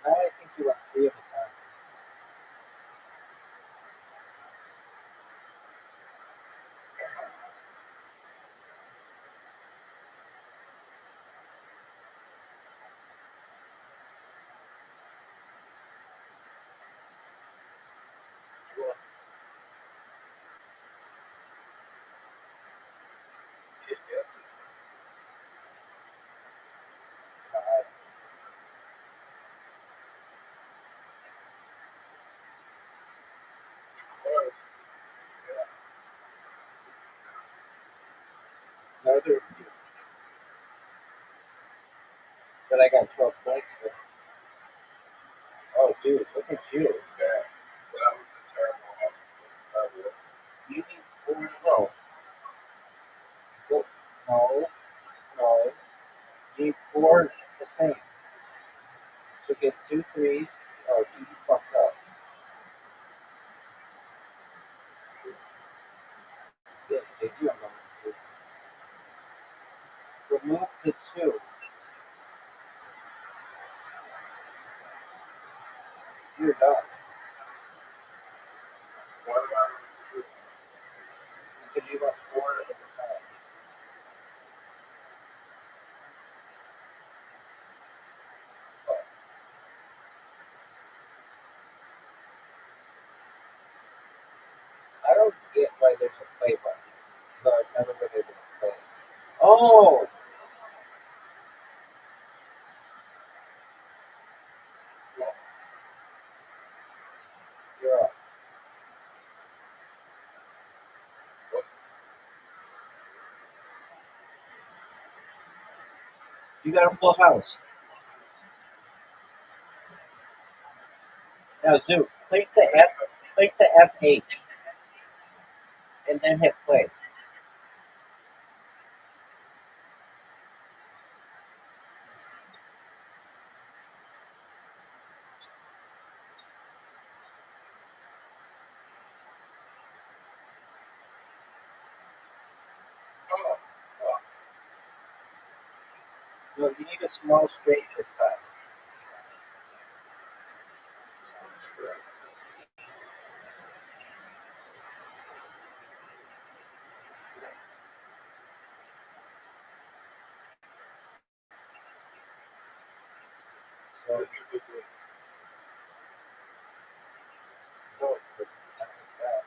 Speaker 3: Now I think you want 3 of a time. Another. But I got 12 points there. Oh, dude, look at you. You need 4 in a row. Go. No, no. You need 4 the same. So get 2 3s. Oh, you fucked up. Yeah, they do have number 2. Remove the 2. You're done. Because you want 4 at a time. But I don't get why there's a play button. But I've never been able to play it. Oh! Yeah, you're up. You got a full house. Now, Zoo, click the F8, and then hit play. No, you need a small straight this time. So, no, but not like that.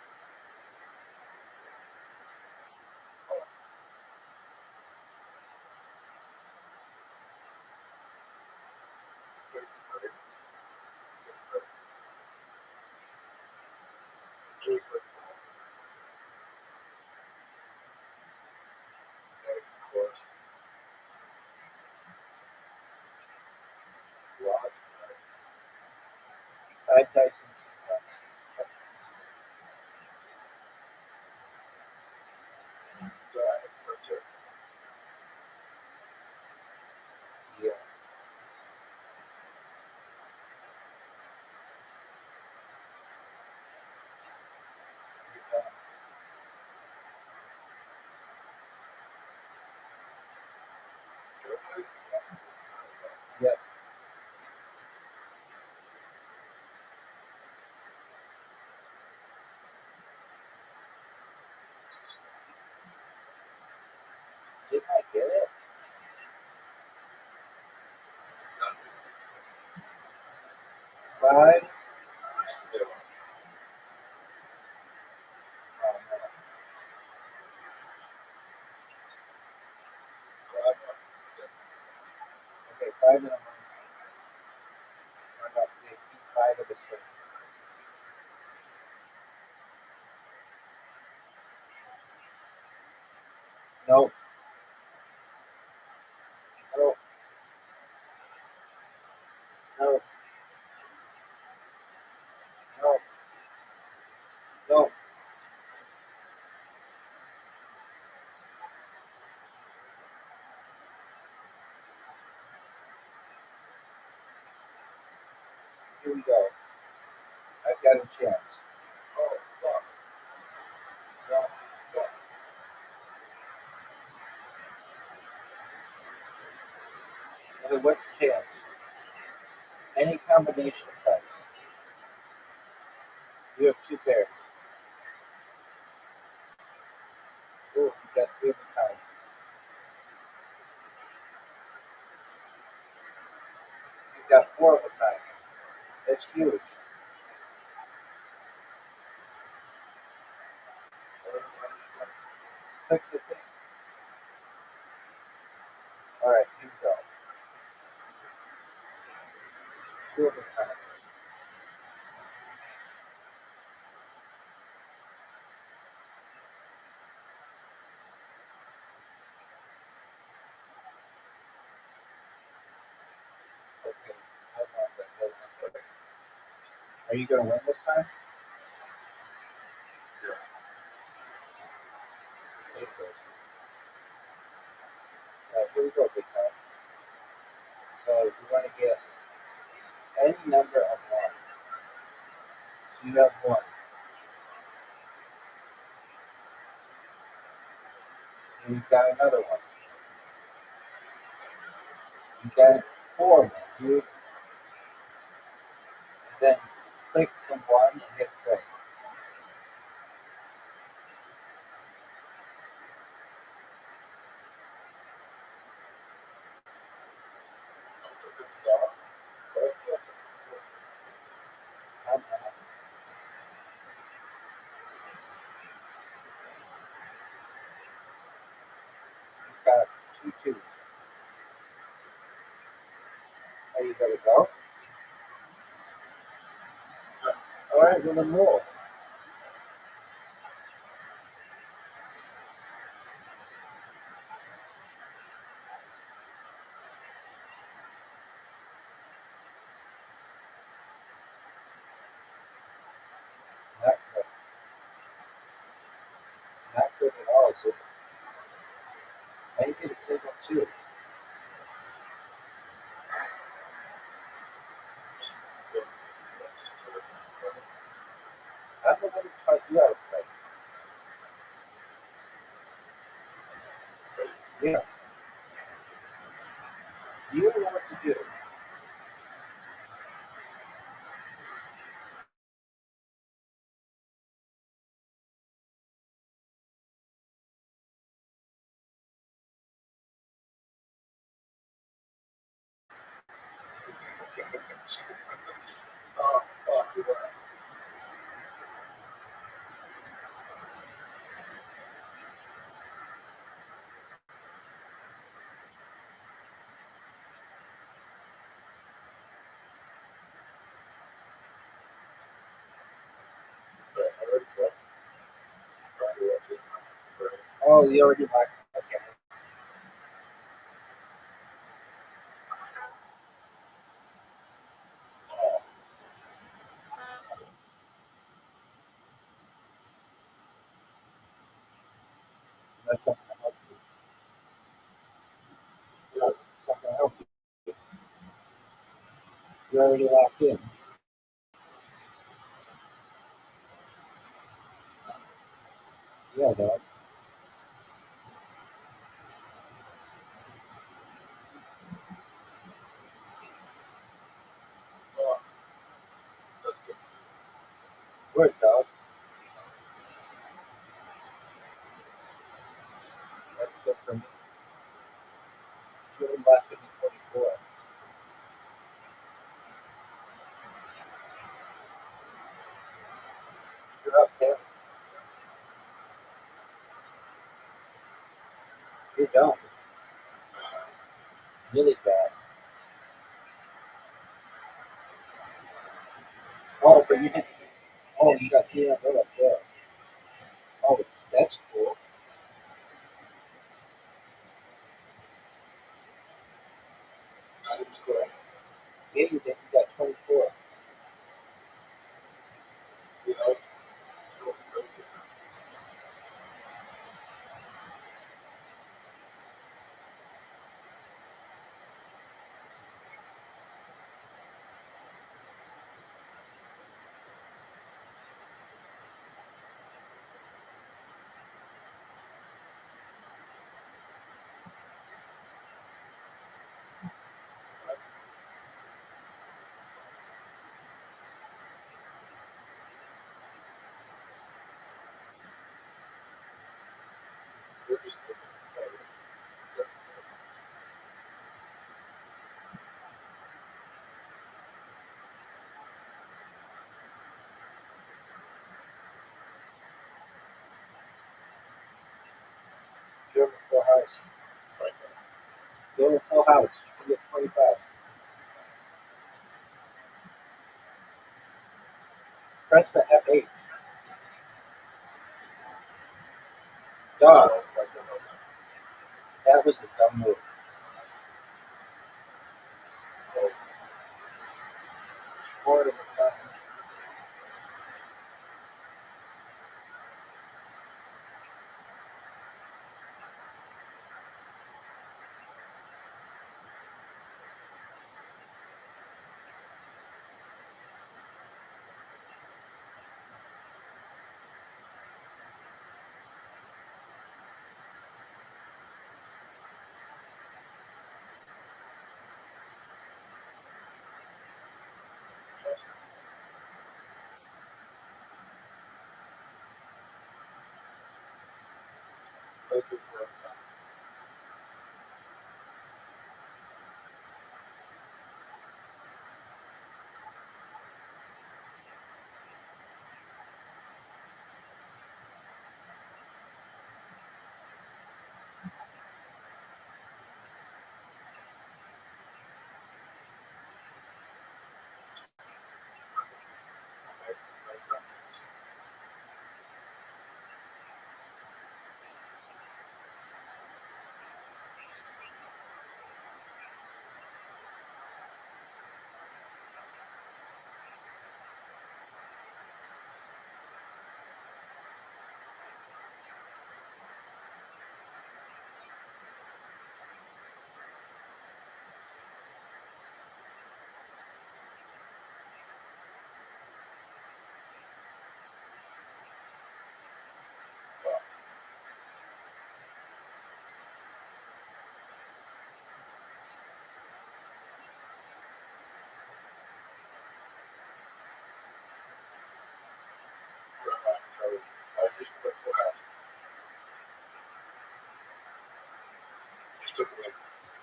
Speaker 3: Five Dyson sometimes. Yeah. Yep. Didn't I get it? Five. Oh, no. Okay, five and a month. Or no, they keep five of the same. No, no, no, no, no. Here we go. I've got a chance. No, no. Okay, what's chance? Any combination of cards. You have two pairs. Ooh, you got three of a kind. You got four of a kind. That's huge. Click the thing. All right, here we go. Two of a kind. Okay, hold on, hold on. Are you going to win this time? Okay. All right, here we go, big time. So you want to get any number of one. So you have one. And you've got another one. You've got four of them, dude. And then click from one and hit play. I'm not. You've got two twos. Are you going to go? All right, well then roll. Not good. Not good at all, is it? I didn't get a single two. I'm the one who taught you how to play. Yeah. You don't know what to do. Oh, you already like. Okay. That's something to help you. Yeah, something to help you. You're already locked in. Yeah, dog. Good, dog. That's good for me. You're locked in 24. You're up there. You're down. Really bad. Oh, but you didn't. Oh, you got peanut butter up there. Oh, that's cool. That's correct. Yeah, you did. You got 24. You know? You're in a full house. You're in a full house. You get 25. Press the F8. Dog. That was a dumb move. Forward of the time.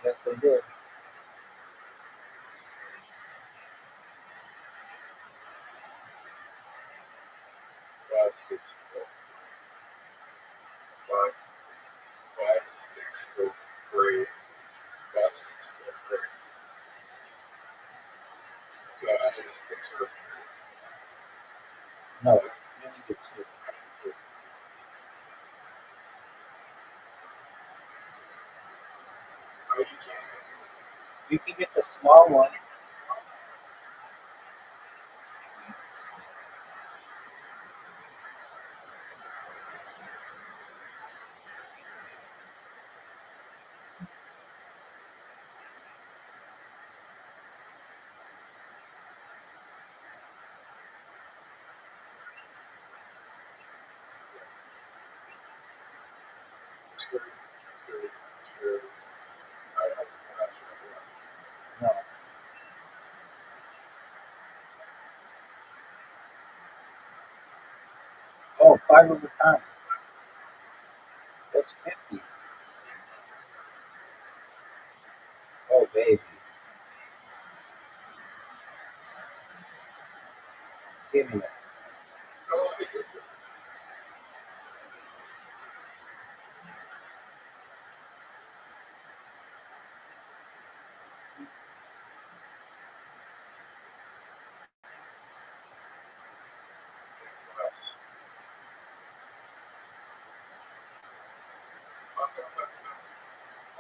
Speaker 3: Yes, I did. No, you only get two. You can get the small one. No. Oh, 5 of a kind. That's 50. Oh, baby. Give me that.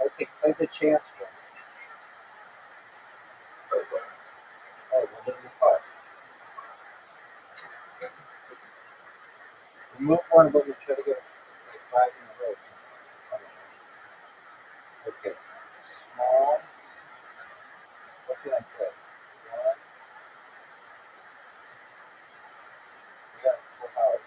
Speaker 3: Okay, play the chance one. Oh, well, then you five. Remove one, but we try to get like 5 in a row. Okay. Small. What can I play? One. We got a full house.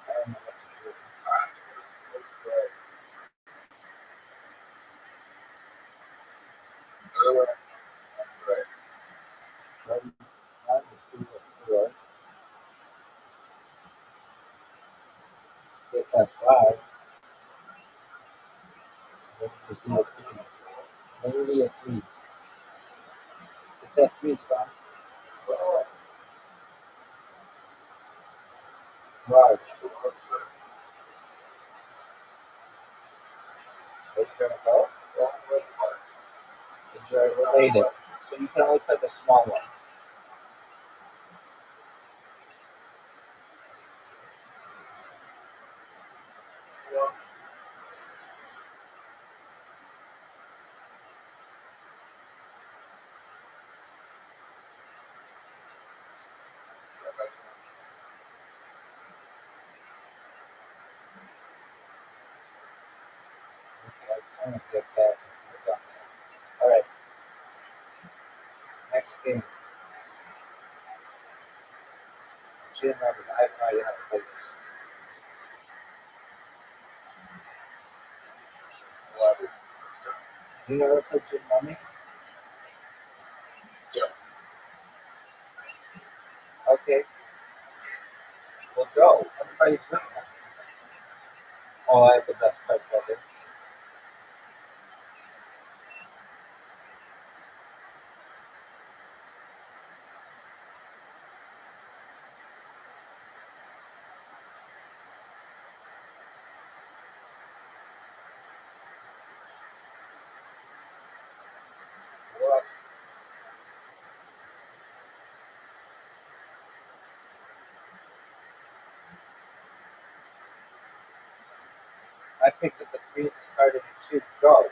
Speaker 3: I don't know what to do. One, one, two, four. Get that 5. Then just do a 3. Then you need a 3. Get that 3, son. Large. Are you trying to go? Enjoy related. So you can only play the small one. Okay, I'm gonna get that. Alright, next game. Jim Robert, I have no idea how to play this. You never played Jim Mummy? Okay, we'll go. Everybody's winning. Oh, I have the best cards ever. What? I picked up the 3 and started at 2. Go.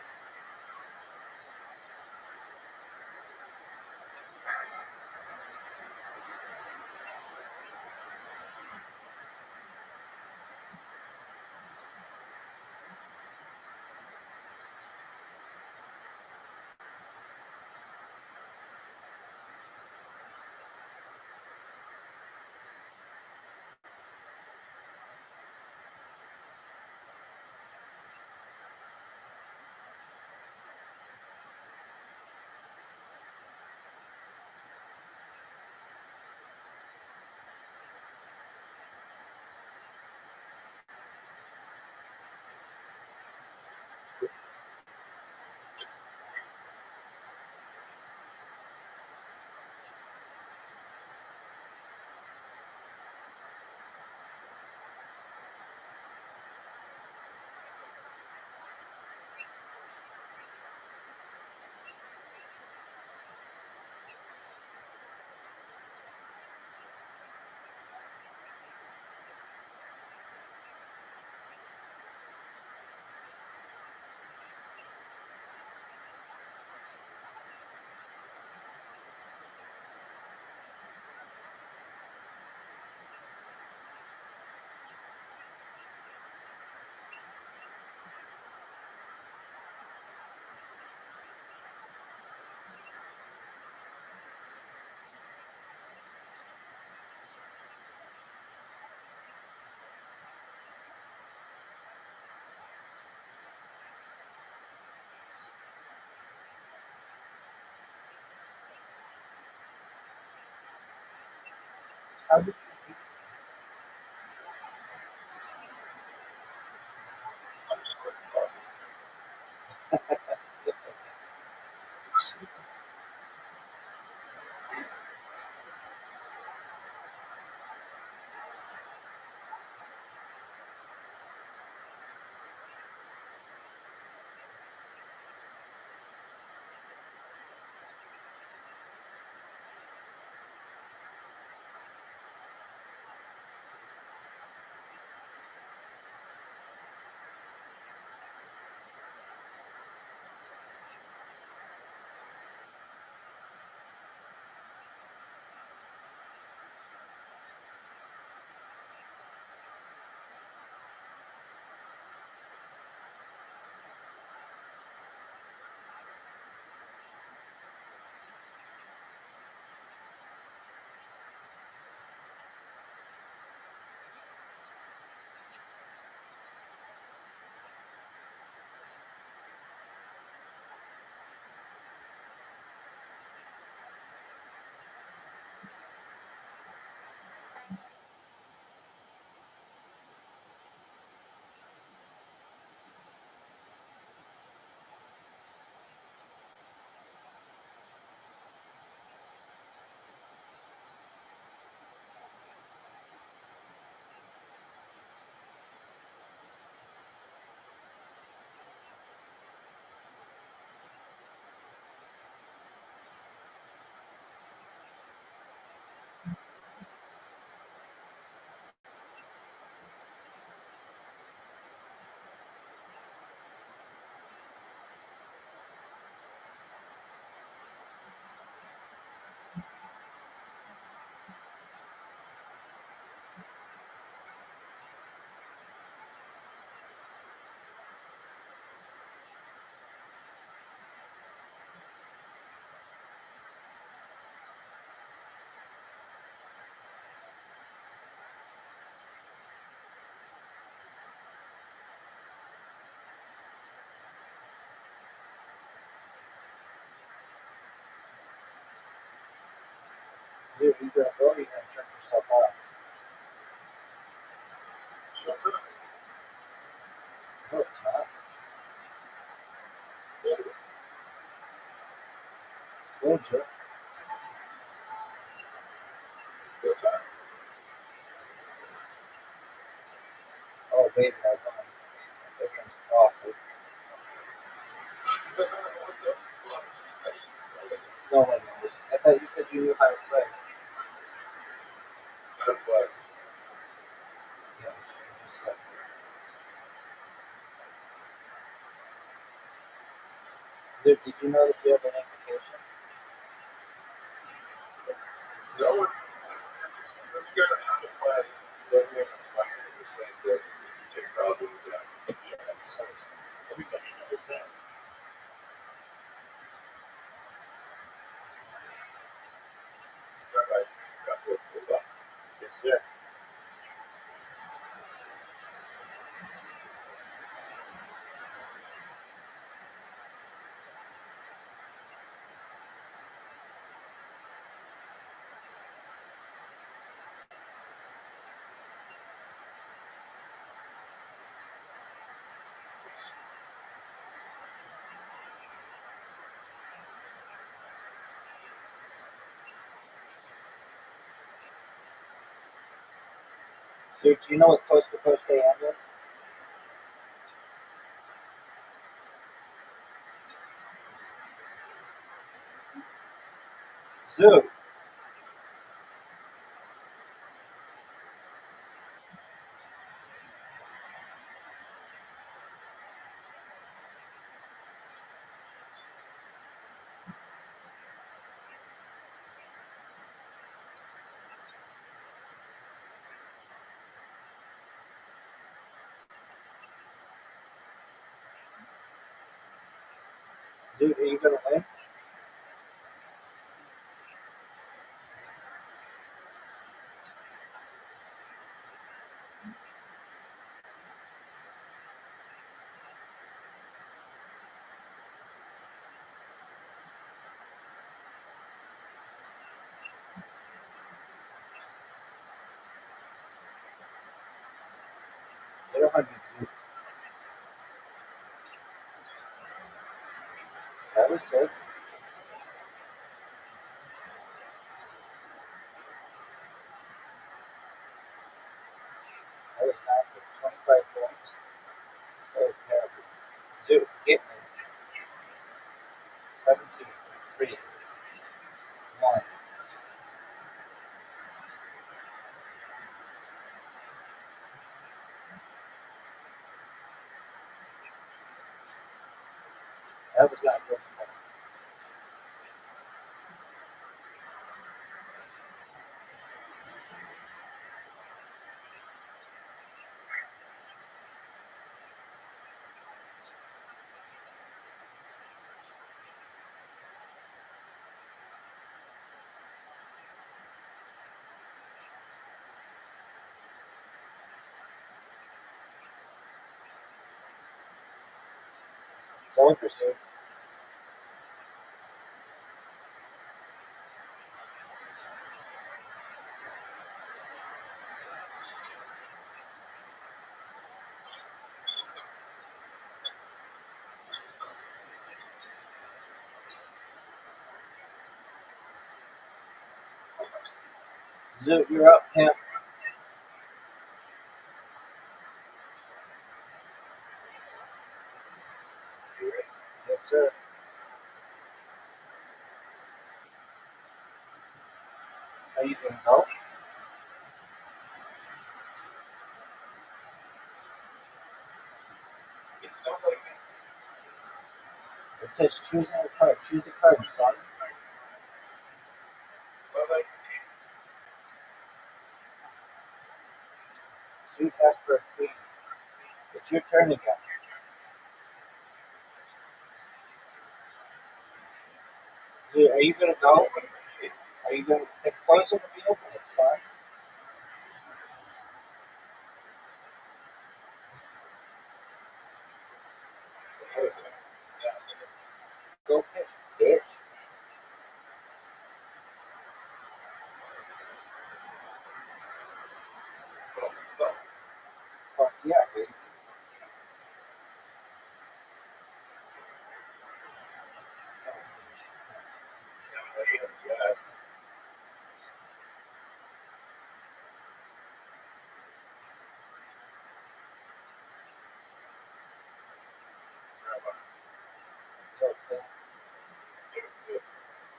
Speaker 3: How do you gonna go or you gonna turn yourself off? No, it's not. It's going to. Oh, baby, I don't. This one's awful. No one knows. I thought you said you knew how to play. Yeah, just like, did you know that you have an implication?
Speaker 2: Everybody knows that. Yes, sir.
Speaker 3: So, do you know what Coast to Coast AM is? Zoo. Zoo, are you gonna win? One. That was not good. So interesting. Zoo, you're up, Camp. Yes, sir. Are you going to go? It says choosing a card. Choose a card, son. Suit asked for a queen. It's your turn again. Zoo, are you going to go? Are you going to? The cards are going to be open, son. Go pitch, bitch. Fuck yeah, baby.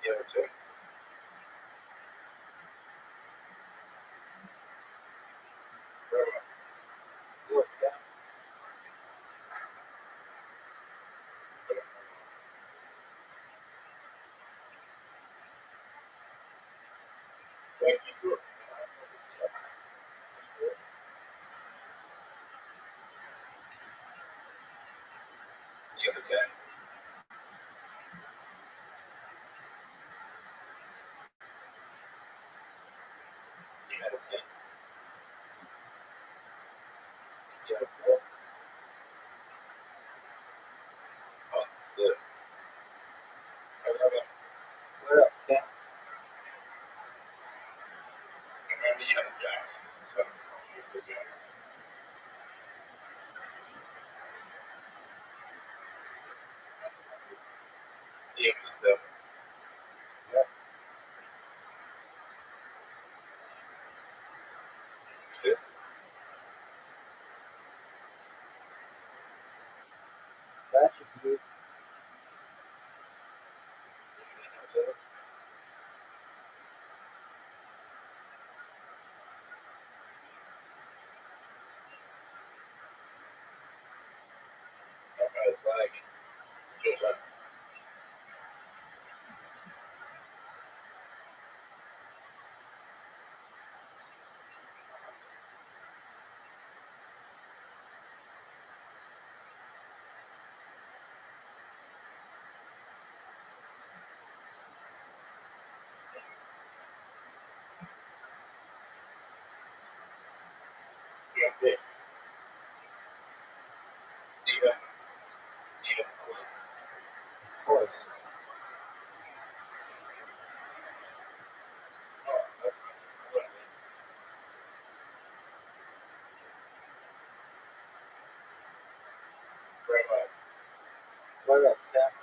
Speaker 3: Okay. Look, what up, Camp? Yep. Gotcha, dude. Of course. What up, Camp?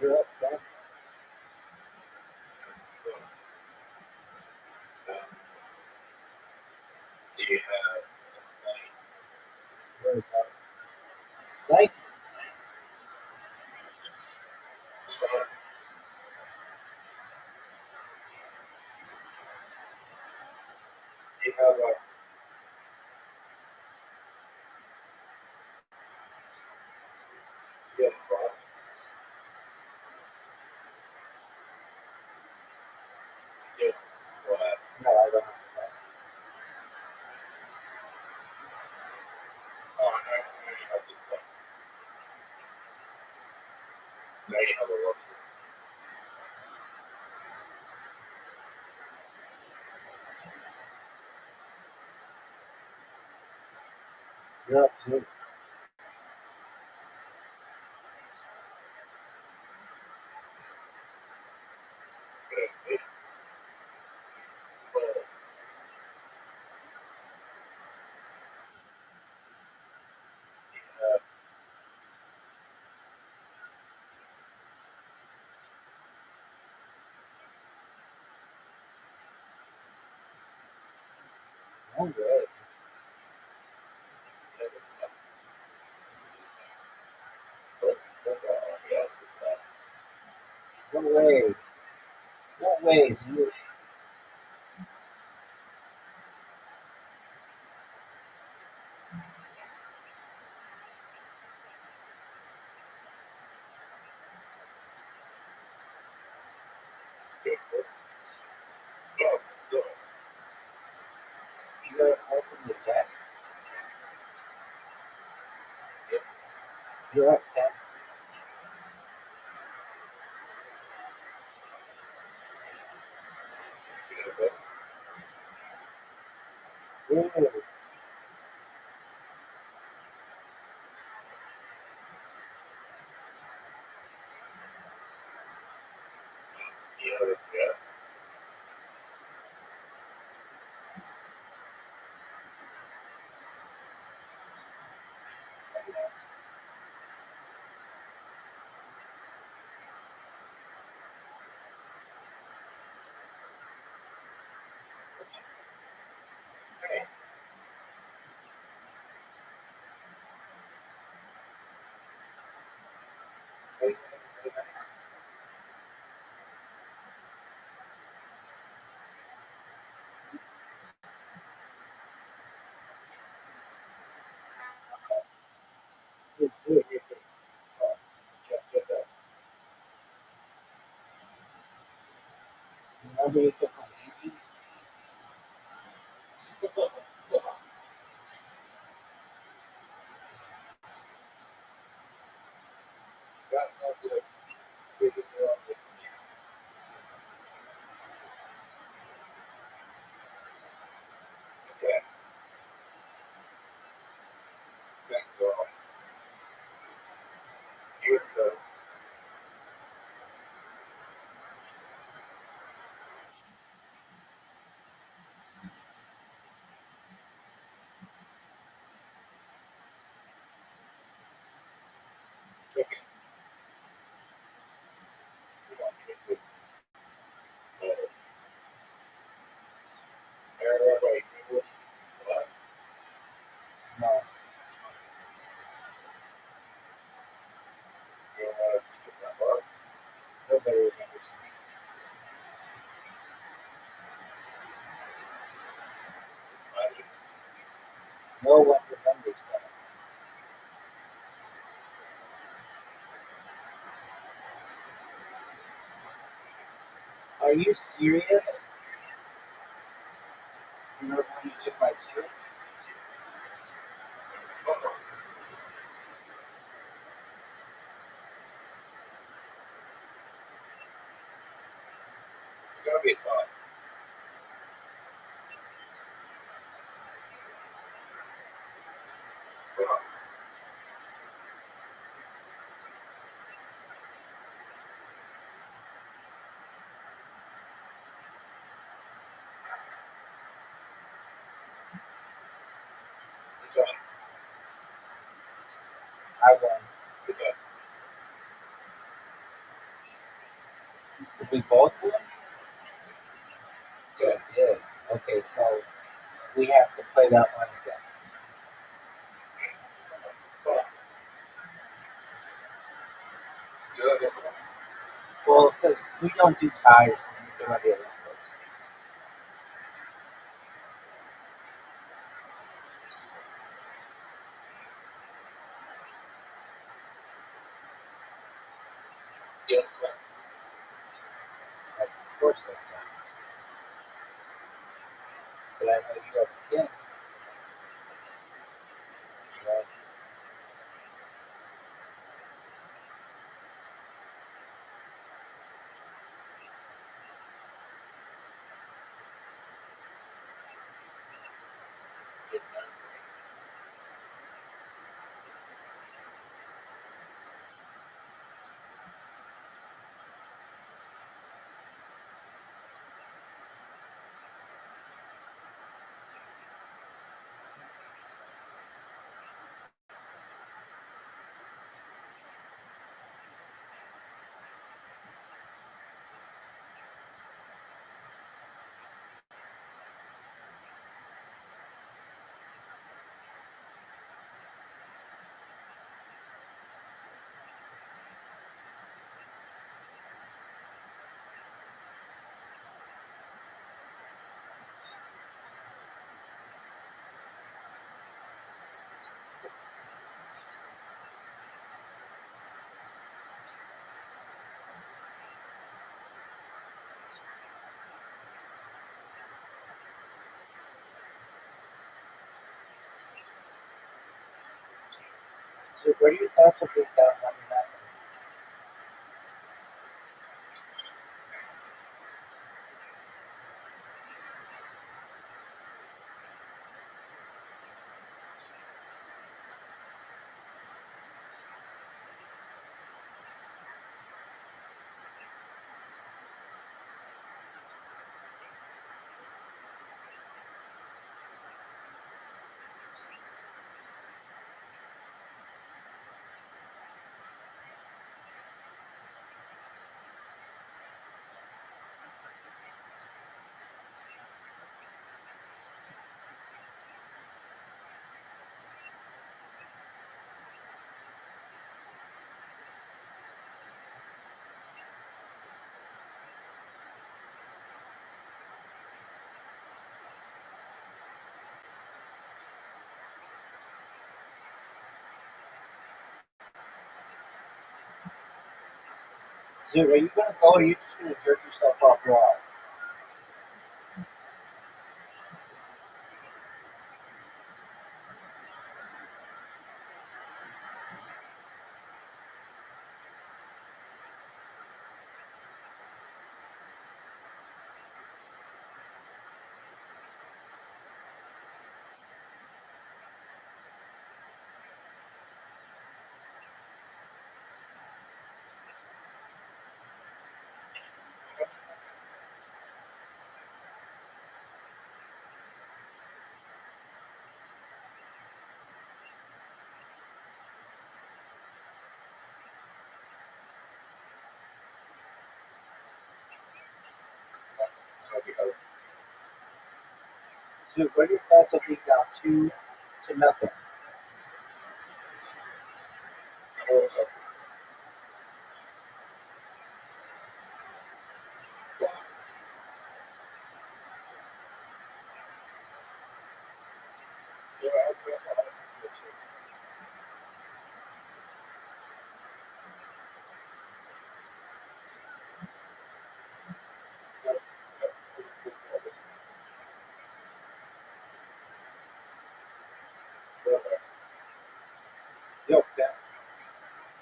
Speaker 3: You're up, Camp.
Speaker 2: You have
Speaker 3: Very good. Psych.
Speaker 2: you have you have you have
Speaker 3: No, I don't have that.
Speaker 2: oh, now you have this one. Now you have a lot.
Speaker 3: You're up to no way. No way. No ways. You you gotta open the deck. You're up 10. Ooh. Remember you took my Yankees? No. Nobody remembers. No one remembers that. Are you serious? You know when you took my two? I won. Did we both win? Yeah. Yeah. Okay, so we have to play that one again. Well, because we don't do ties when we do the Olympics.
Speaker 2: Yeah.
Speaker 3: Of course they can. But I know you have kids. Right? So what are your thoughts of being down on that? So are you going to go or are you just going to jerk yourself off raw? So what are your thoughts of being down 2-0? Yo, Ben,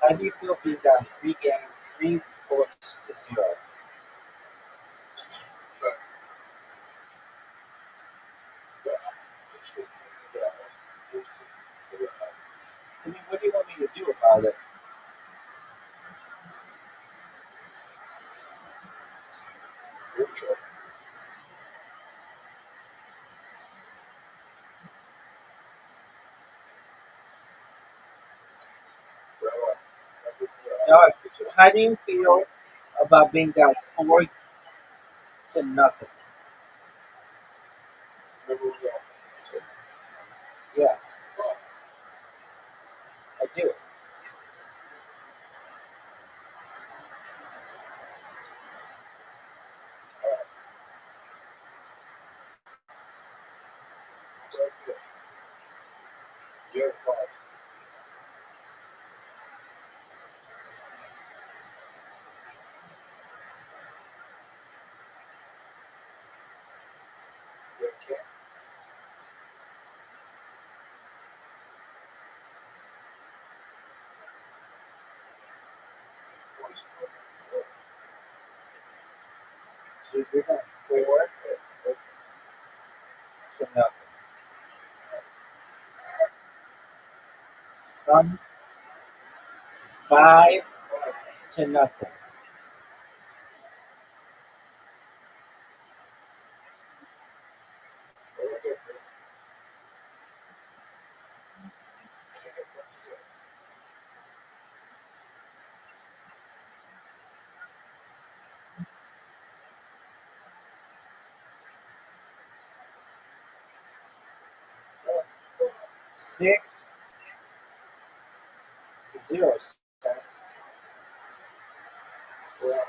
Speaker 3: how do you feel being down 3 points to 0? I mean, what do you want me to do about it? No, how do you feel about being down 4-0? Your fault. Your kid. So you're down 4-0. Son, 5-0. 6-0. Son. Well,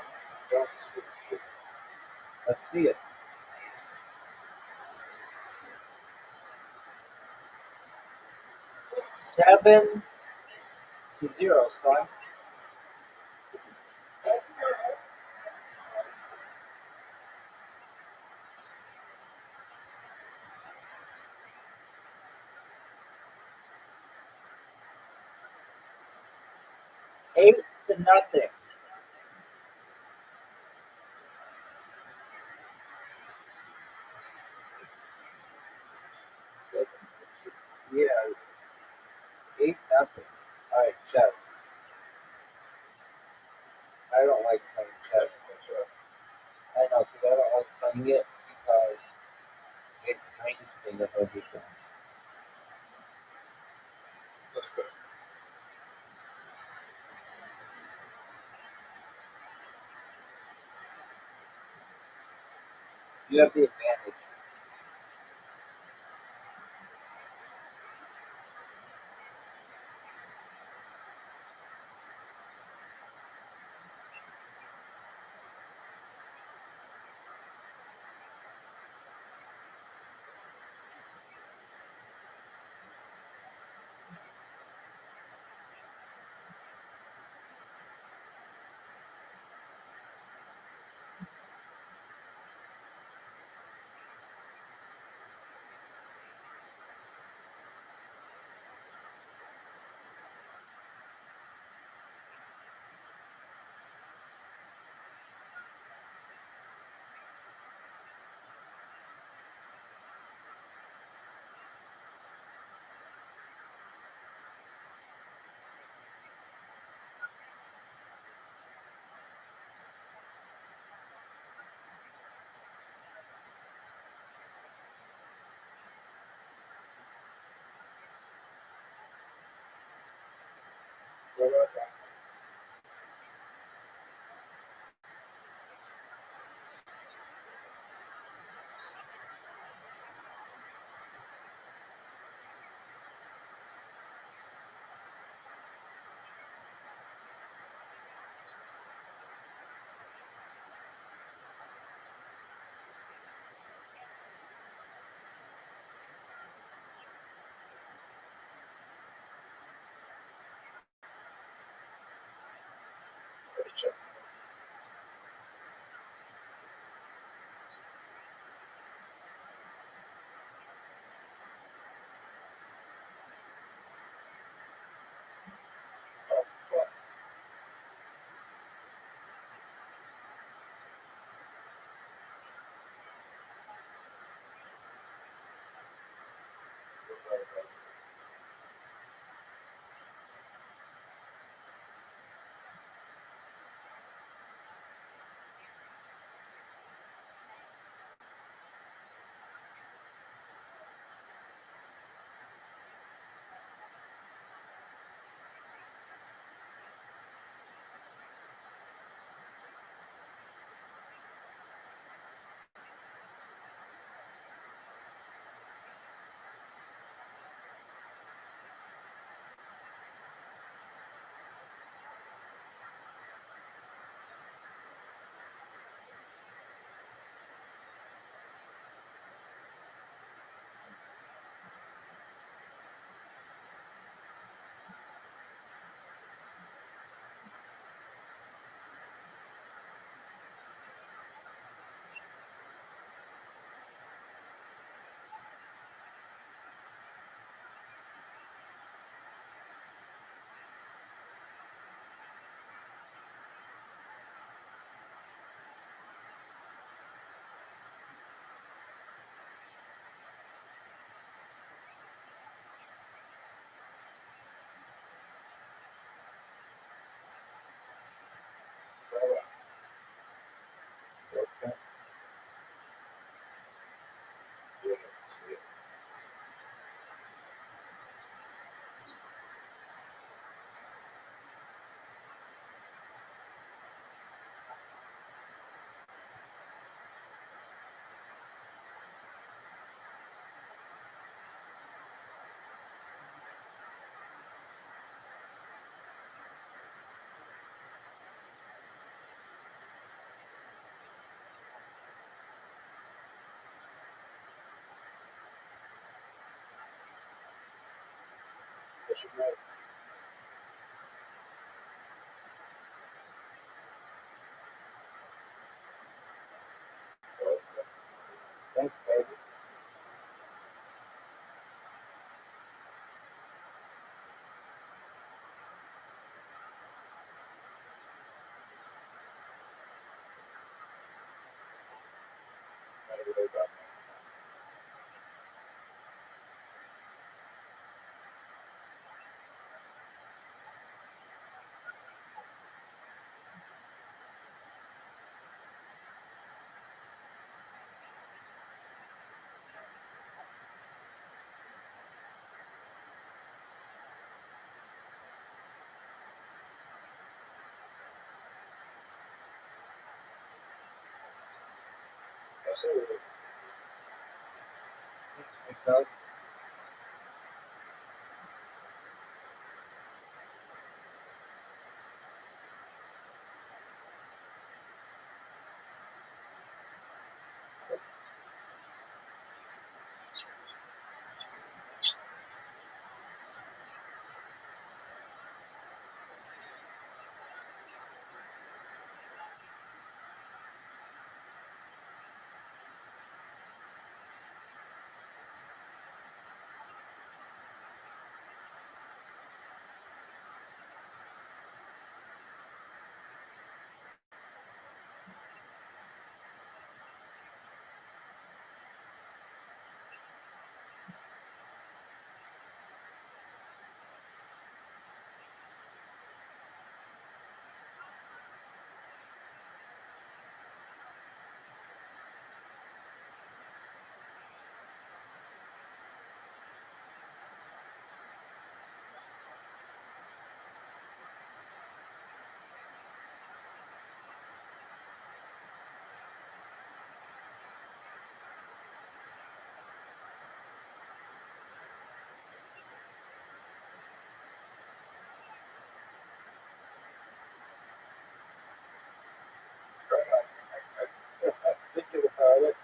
Speaker 3: let's see it. 7-0, son. 8-0. Yeah, 8-0. All right, chess. I don't like playing chess. I know, because I don't like playing it because it drains me of everything. You have the advantage. should write. Thanks, baby. Not a really bad man. Absolutely. Thanks, Doug. Thinking about it.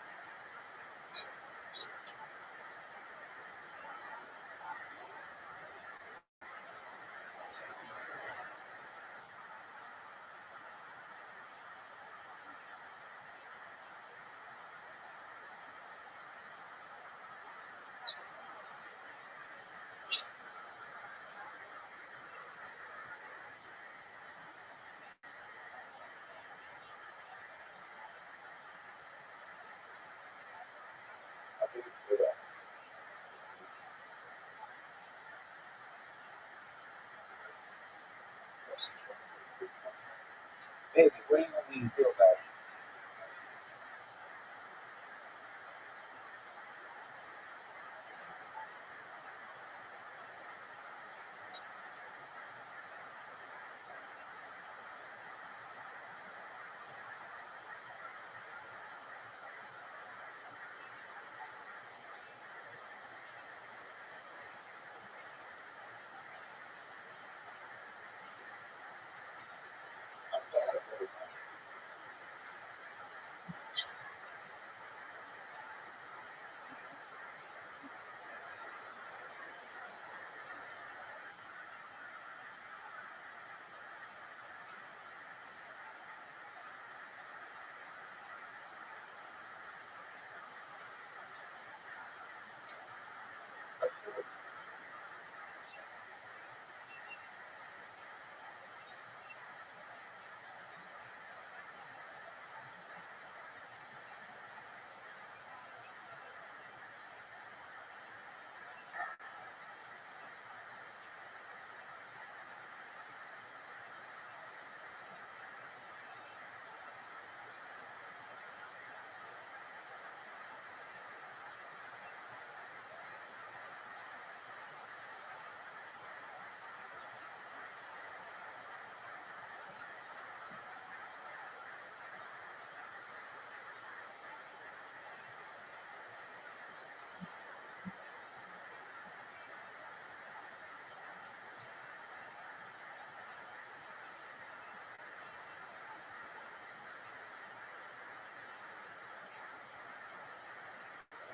Speaker 3: I think it's good. Baby, what do you want me to do about it?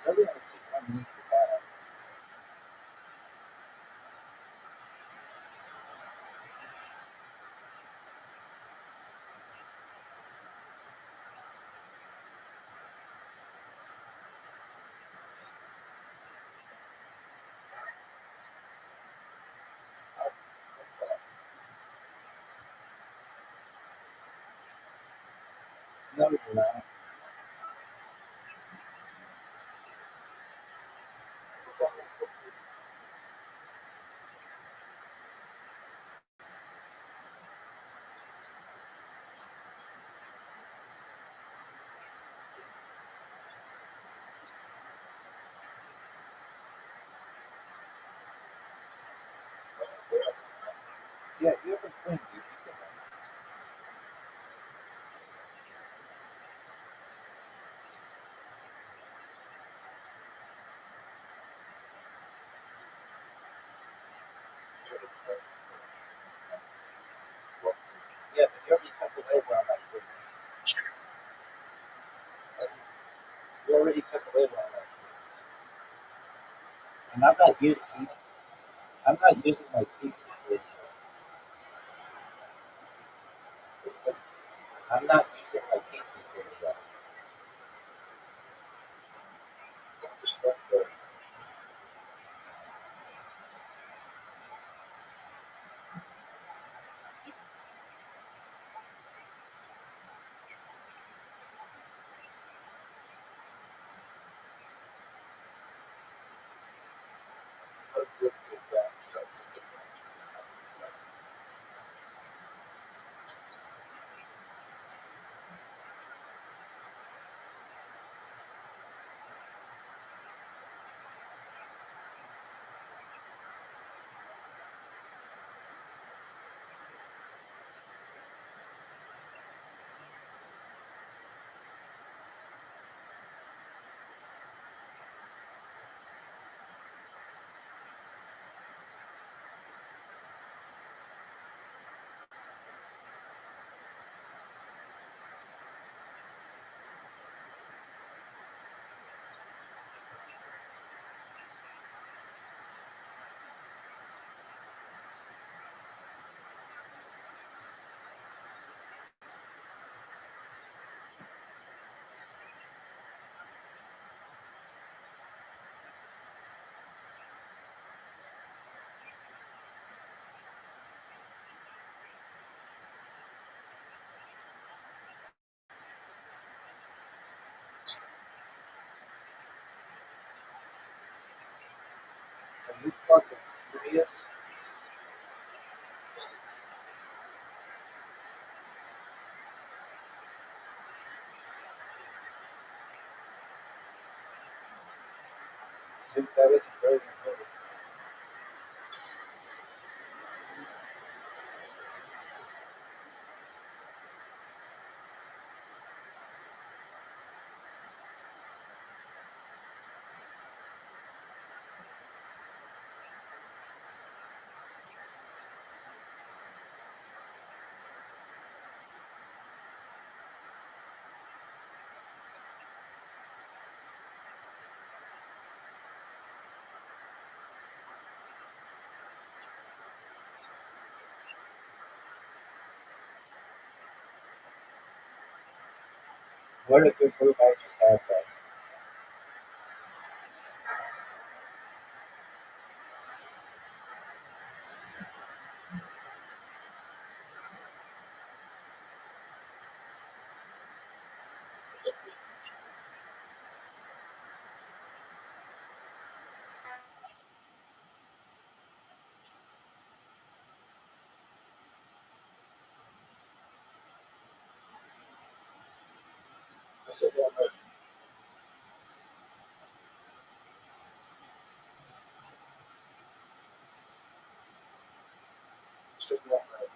Speaker 3: I really want to see underneath the bottom. No, you're not. Yeah, you have a twin, dude. Yeah, but you already took away one of my twins. You already took away one of my twins. And I'm not using my pieces for this. I'm not using my pieces for this. Are you fucking serious? Dude, that was very important. What a good move I just had, though. I said, yeah, right. I said, yeah, right.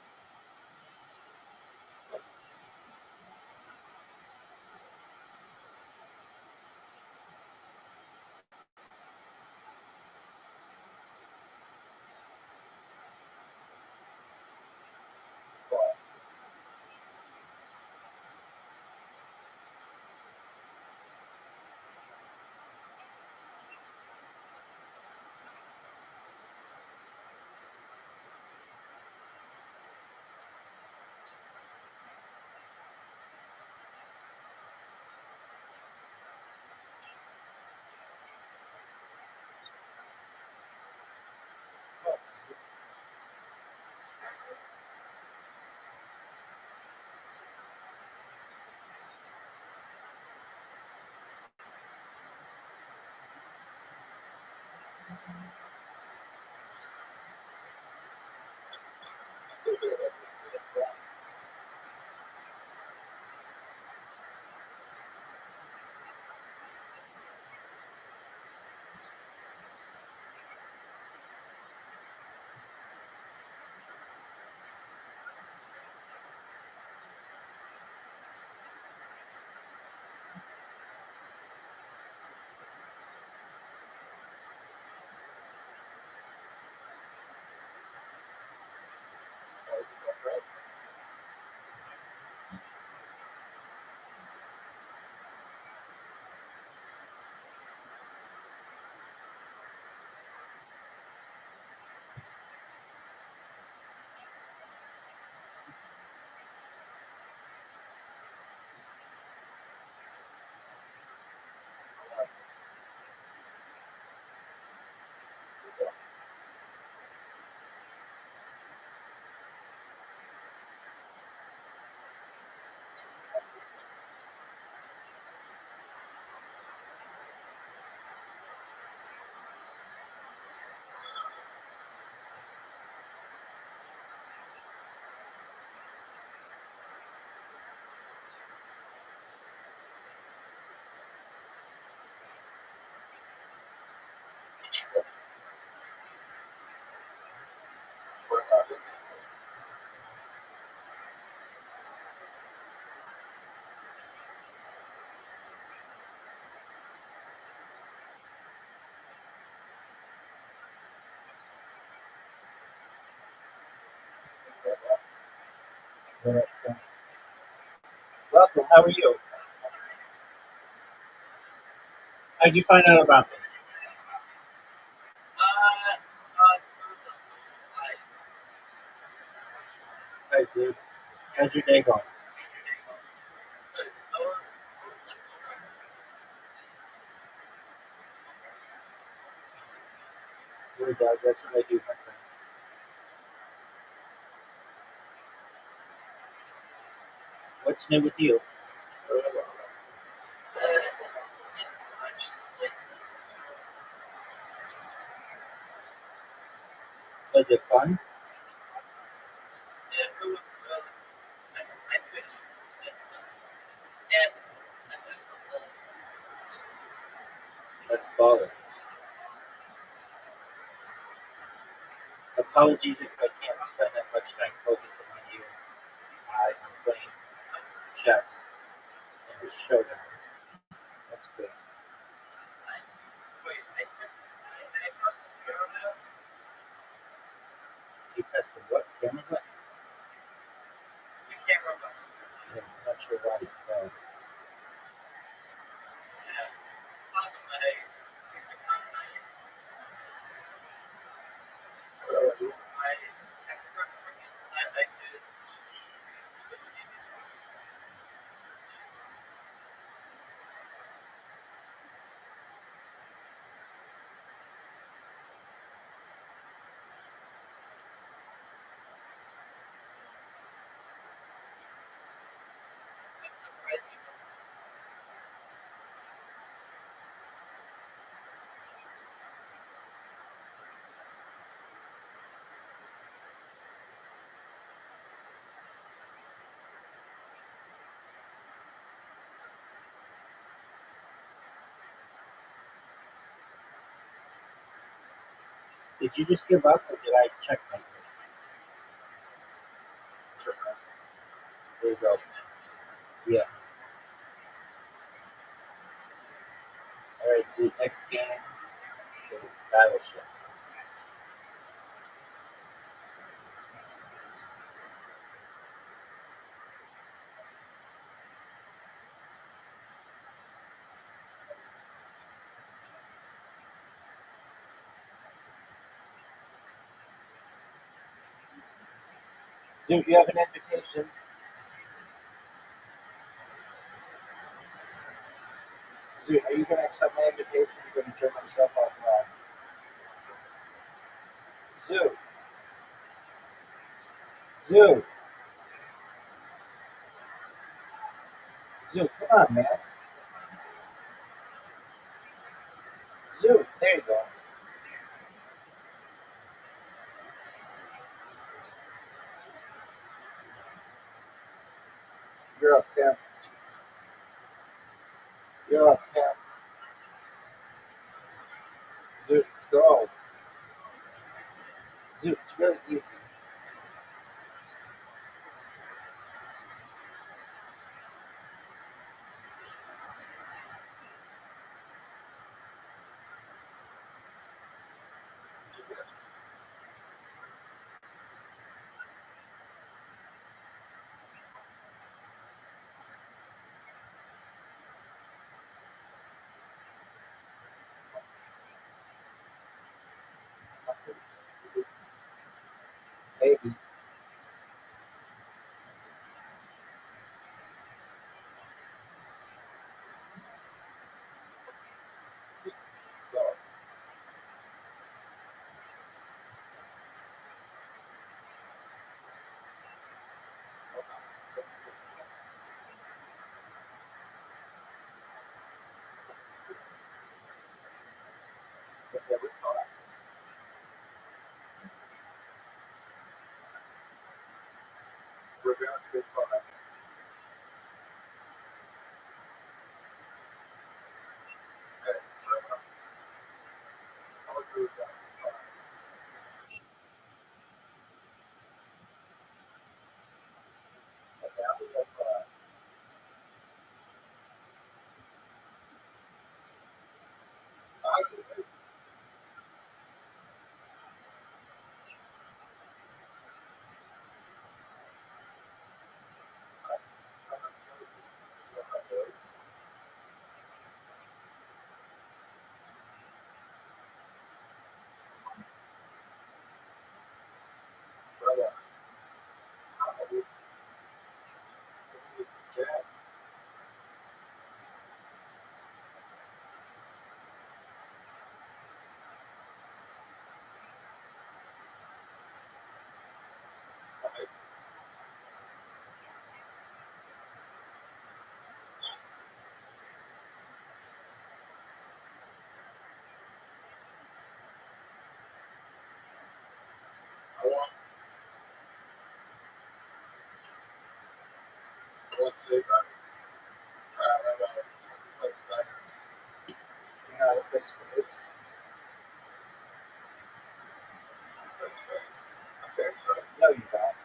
Speaker 3: Welcome. How are you?
Speaker 2: How'd you find out about them? Hey, dude. How's your day going? Your dog, that's what I do, my friend. What's new with you? Was it fun? That's baller. Apologies if I can't spend that much time focusing on you. I'm playing chess and the showdown. That's good. You pressed the what? Camera button? Yeah, I'm not sure why. Did you just give up or did I check my thing? There you go. Yeah. Alright, so next game is Battleship. Zoot, you have an invitation. Zoot, are you going to accept my invitation? I'm going to turn myself off live. Zoot. Zoot. Zoot, come on, man. Zoot, there you go.
Speaker 3: Dude, it's really easy. Maybe. You know, the place for it. No, you don't.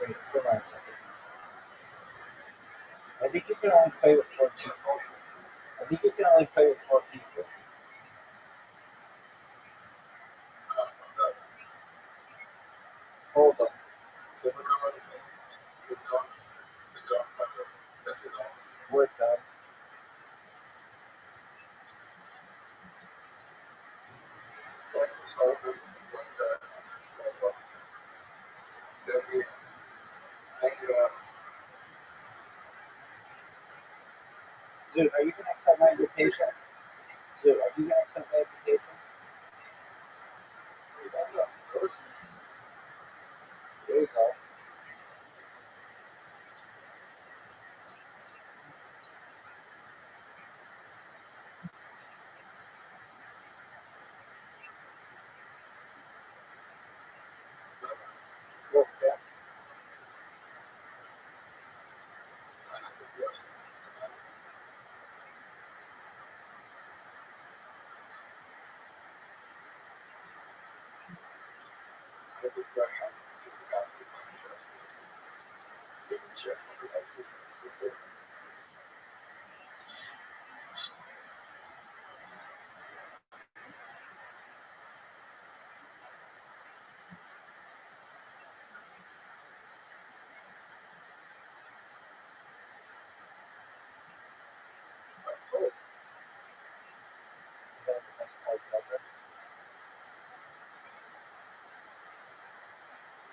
Speaker 3: Wait, hold on a second. I think you can only play with 4 people. I think you can only play with 4 people. Hold on. We're done. Dude, are you gonna accept my invitation? Dude, are you gonna accept my invitation? There you go. Look, yeah. That's the best part ever.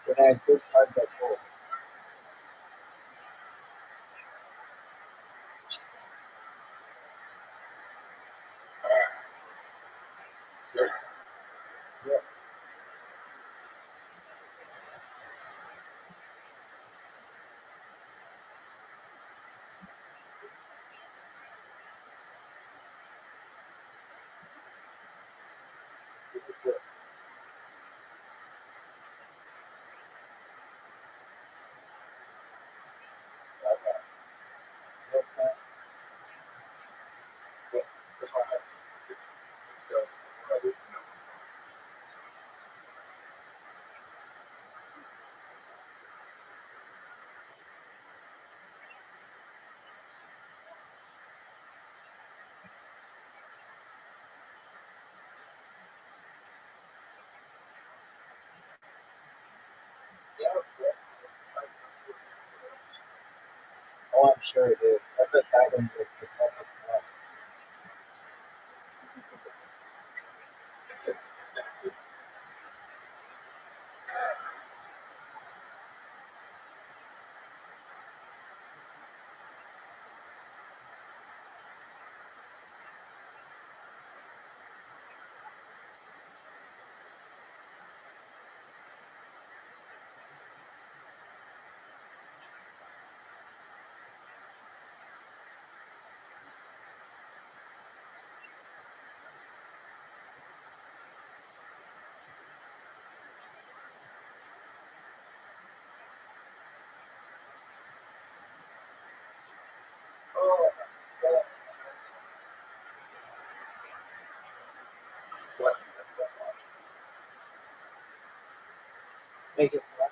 Speaker 3: When I had good cards, I pulled. Yeah. sure it is. I bet that one's the toughest one. Oh, what? Make it fun.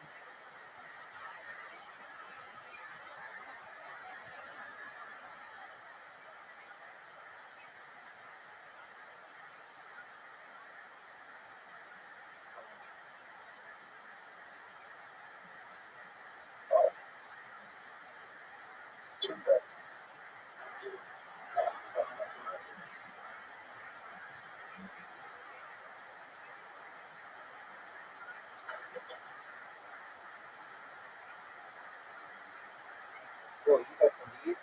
Speaker 3: So you got the lead?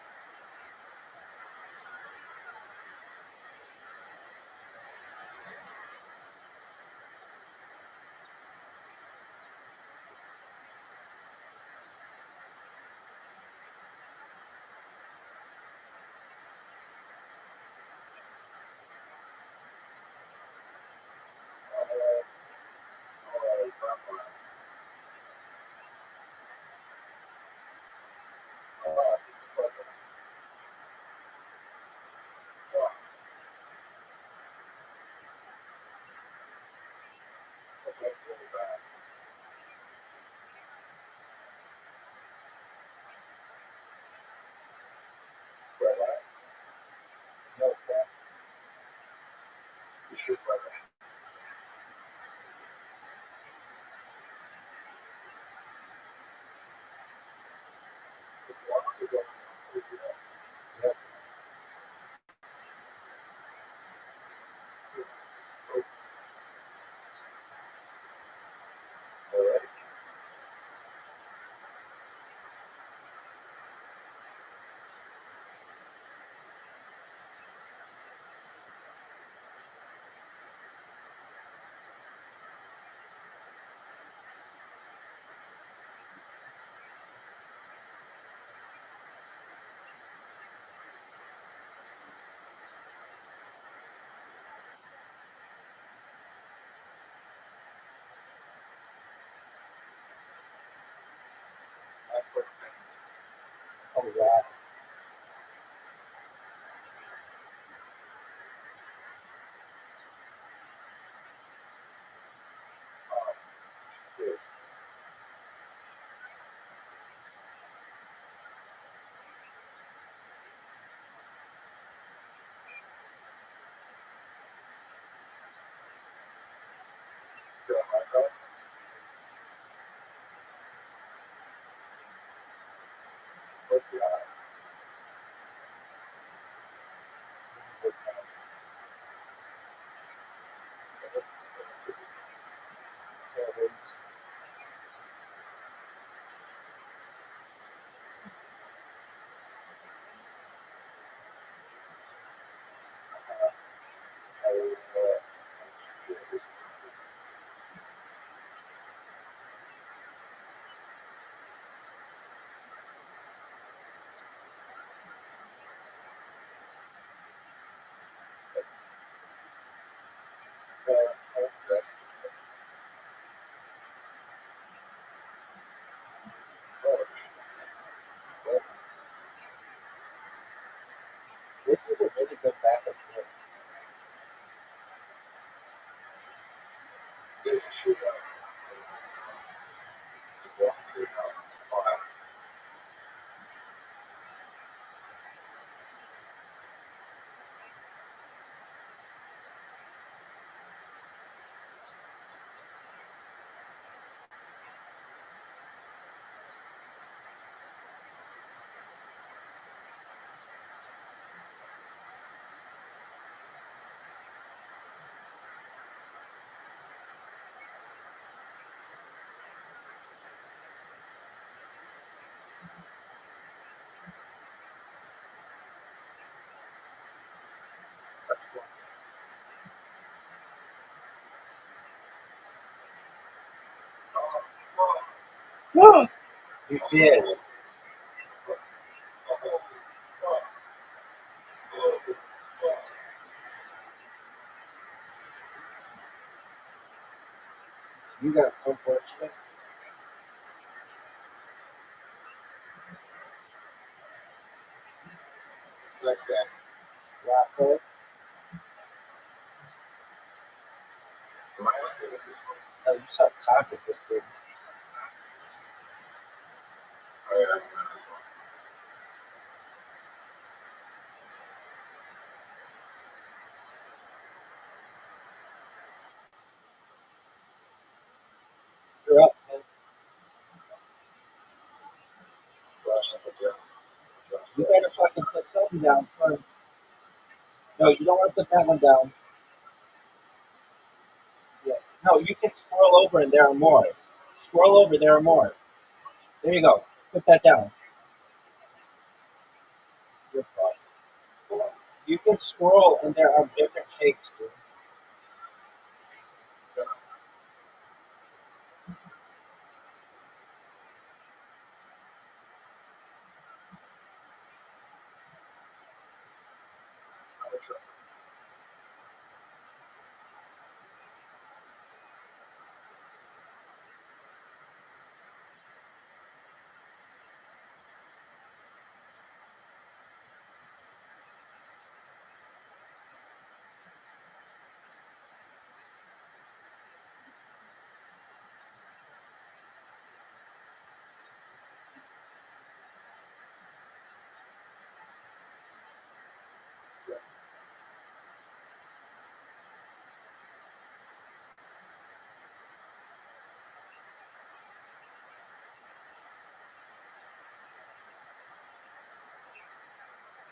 Speaker 3: No, you should play that. Yep. Alright. Oh, wow. This is a really good backup here. You did. You got so fortunate. Like that. Rocco. Oh, you saw cock at this big. You're up, man. You better fucking put something down, son. No, you don't want to put that one down. Yeah. No, you can scroll over and there are more. Scroll over, there are more. There you go. Put that down. You're fine. You can scroll and there are different shapes, dude.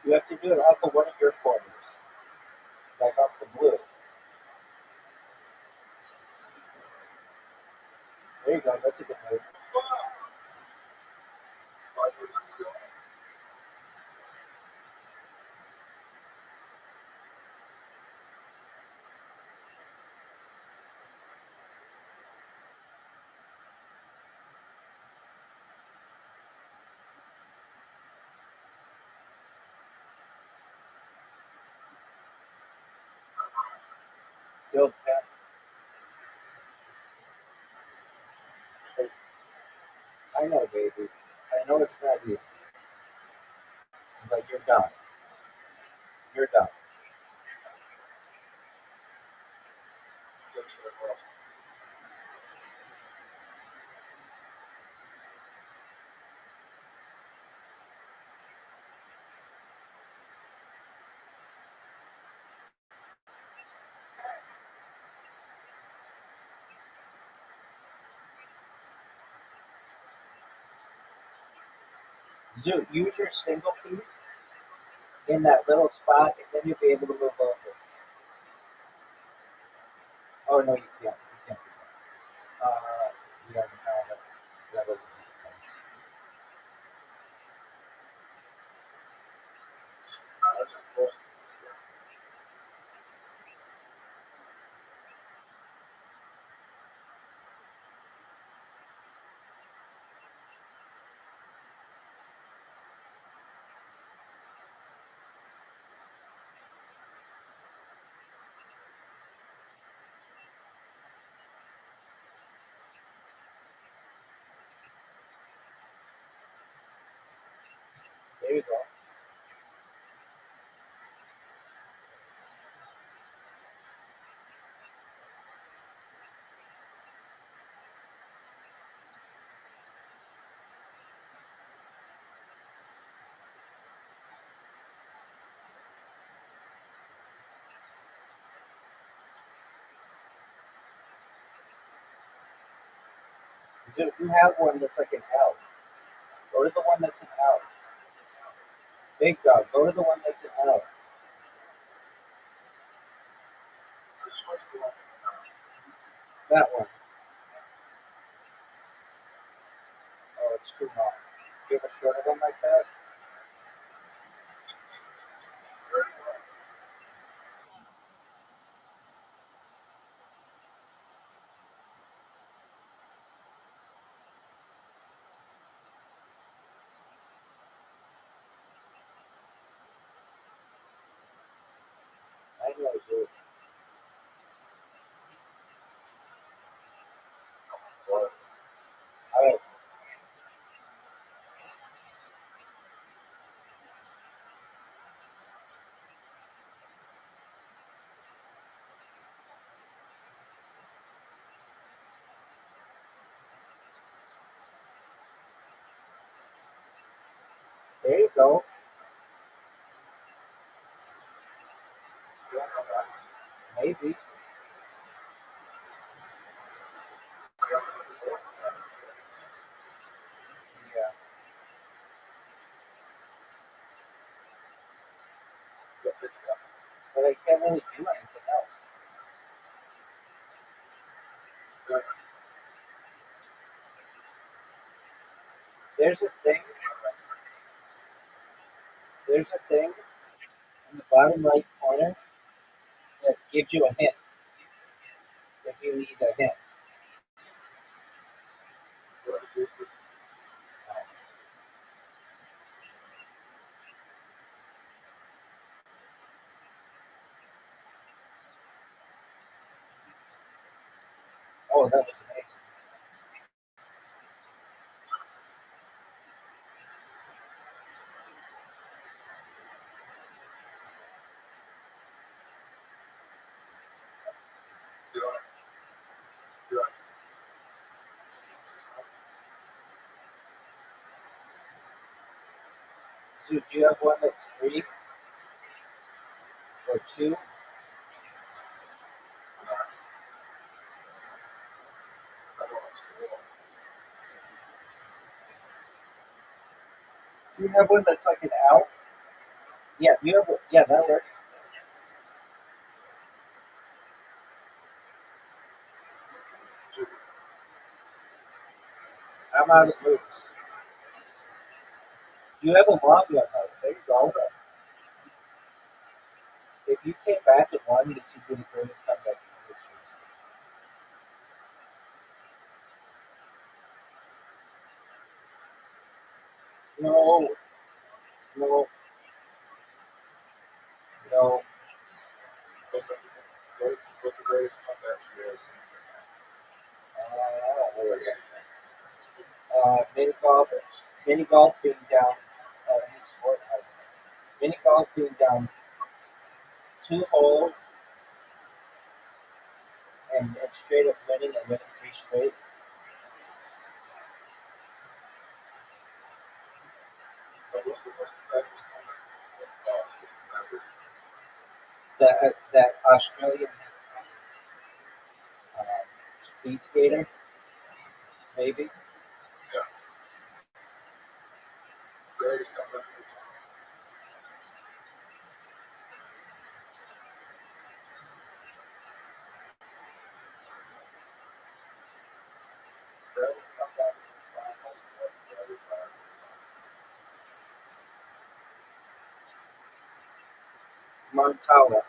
Speaker 3: You have to do it off of one of your corners. Like off the blue. There you go. That's a good move. Yo, Pat. I know, baby. I know it's not easy. But you're done. You're done. Zoo, use your single piece in that little spot, and then you'll be able to move over. Oh, no, you can't. You can't do that. You don't have it. That doesn't make sense. There you go. Zoo, you have one that's like an L. Go to the one that's an L. Big dog, go to the one that's an L. That one. Oh, it's too long. Do you have a shorter one like that? There you go. Maybe. Yeah. But I can't really do anything else. There's a thing. There's a thing in the bottom right corner that gives you a hint if you need a hint. Oh, that was amazing. So do you have one that's 3 or 2? Do you have one that's like an L? Yeah, you have. Yeah, that works. I'm out of moves. You have a long one though. There you go. If you came back and won, this would be the greatest comeback in history. No, no, no.
Speaker 4: What's the greatest comeback you ever seen?
Speaker 3: I don't know again. Mini golf being down. His sport. Mini golf being down 2 holes and straight up winning and winning 3 straight.
Speaker 4: But what's the greatest comeback?
Speaker 3: That Australian uh, speed skater, maybe.
Speaker 4: Yeah, greatest comeback.
Speaker 3: Moncala.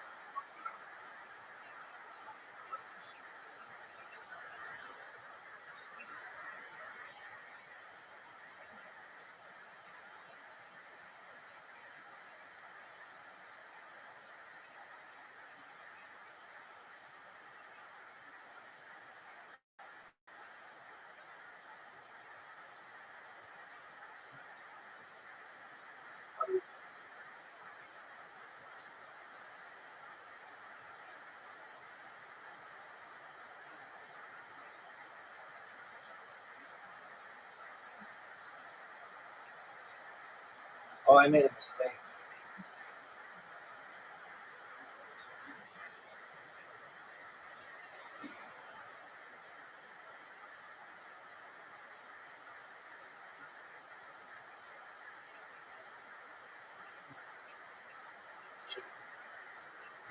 Speaker 3: Oh, I made a mistake.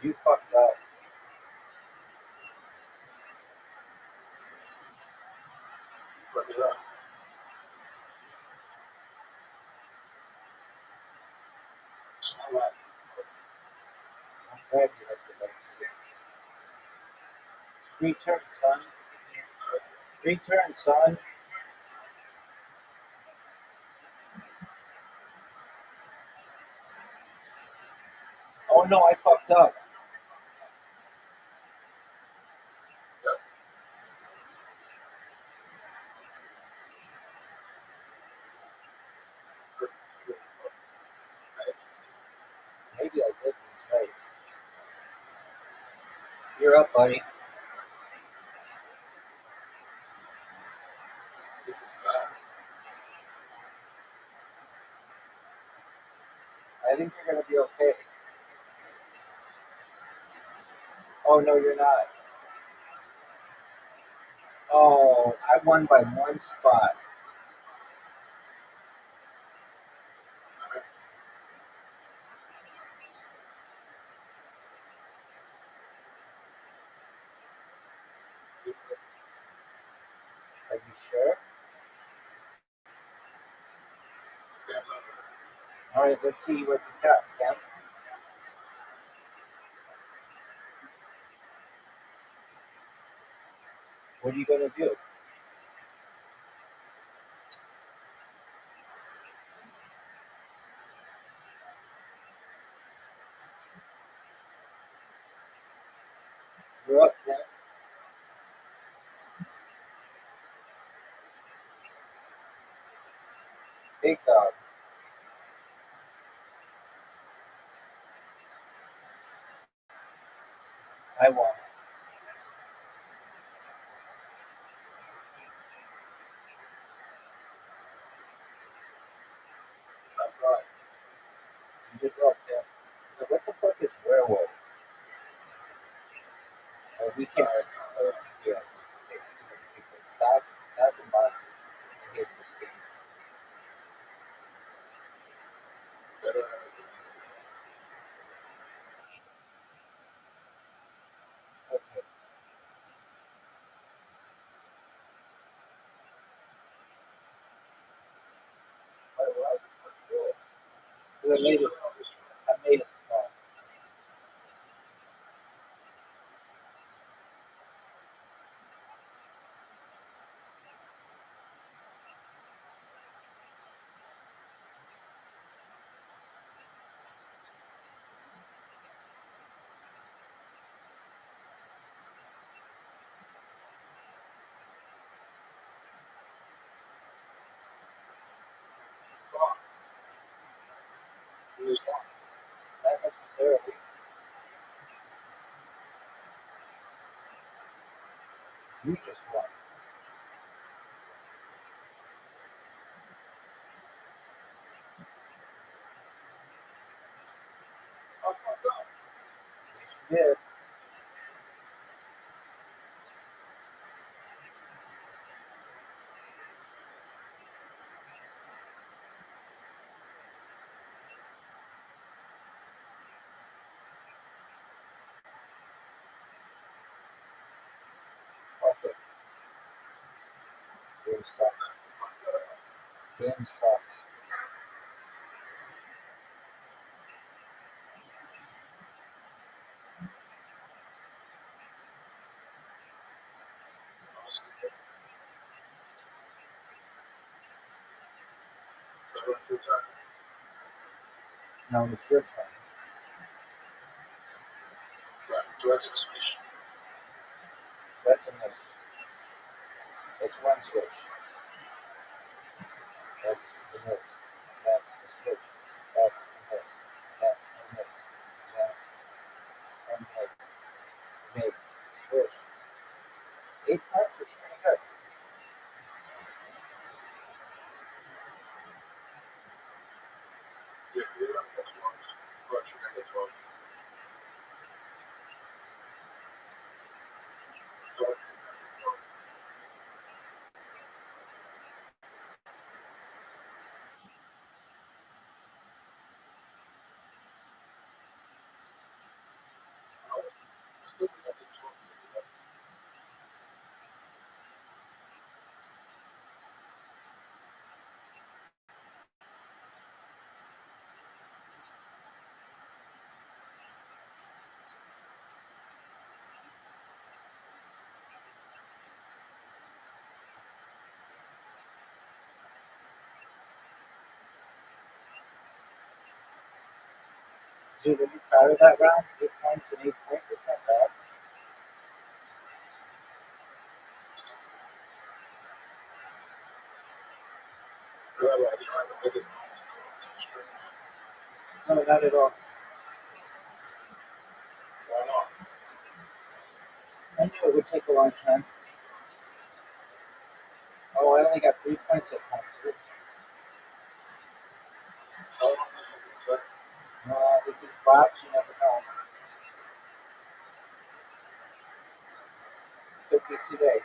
Speaker 3: You fucked up.
Speaker 4: Look it up. All right.
Speaker 3: I'm glad you had the right. 3 turns, son. 3 turns, son. Oh no, I fucked up. Maybe I did. Right. You're up, buddy.
Speaker 4: This is bad.
Speaker 3: Oh no, you're not. Oh, I won by one spot. Are you sure? All right, let's see what you got, Ken. What are you gonna do? You're up, Ken. Big dog. I won. That's right. You did well, Ken. So what the fuck is werewolf? Oh, we can't. Yeah, that's a box. I hate this game. Okay. All right. Good. I made it. I made it small. Not necessarily. You just won. Yes, you did. Okay. Game sucks. Game sucks. Now it's your turn. That's a miss. That's one switch. That's a miss. That's a switch. That's a miss. That's a miss. That's a miss. Make. Switch. 8 points is pretty good. Dude, are you proud of that round? 8 points and 8 points? It's not bad. No, not at all. I knew it would take a long time. Oh, I only got 3 points at times. No, if it's box, you never know. cookies today.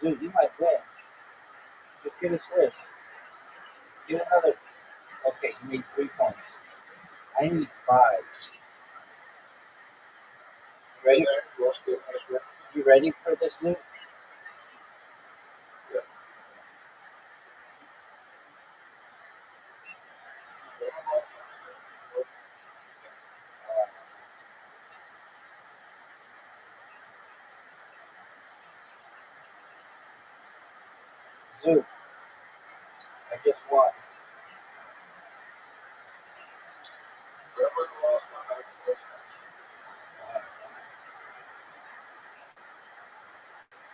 Speaker 3: Dude, you might win. Just get a swish. Get another. Okay, you need 3 points. I need 5. Ready? You ready for this, Luke? Zook, I just won.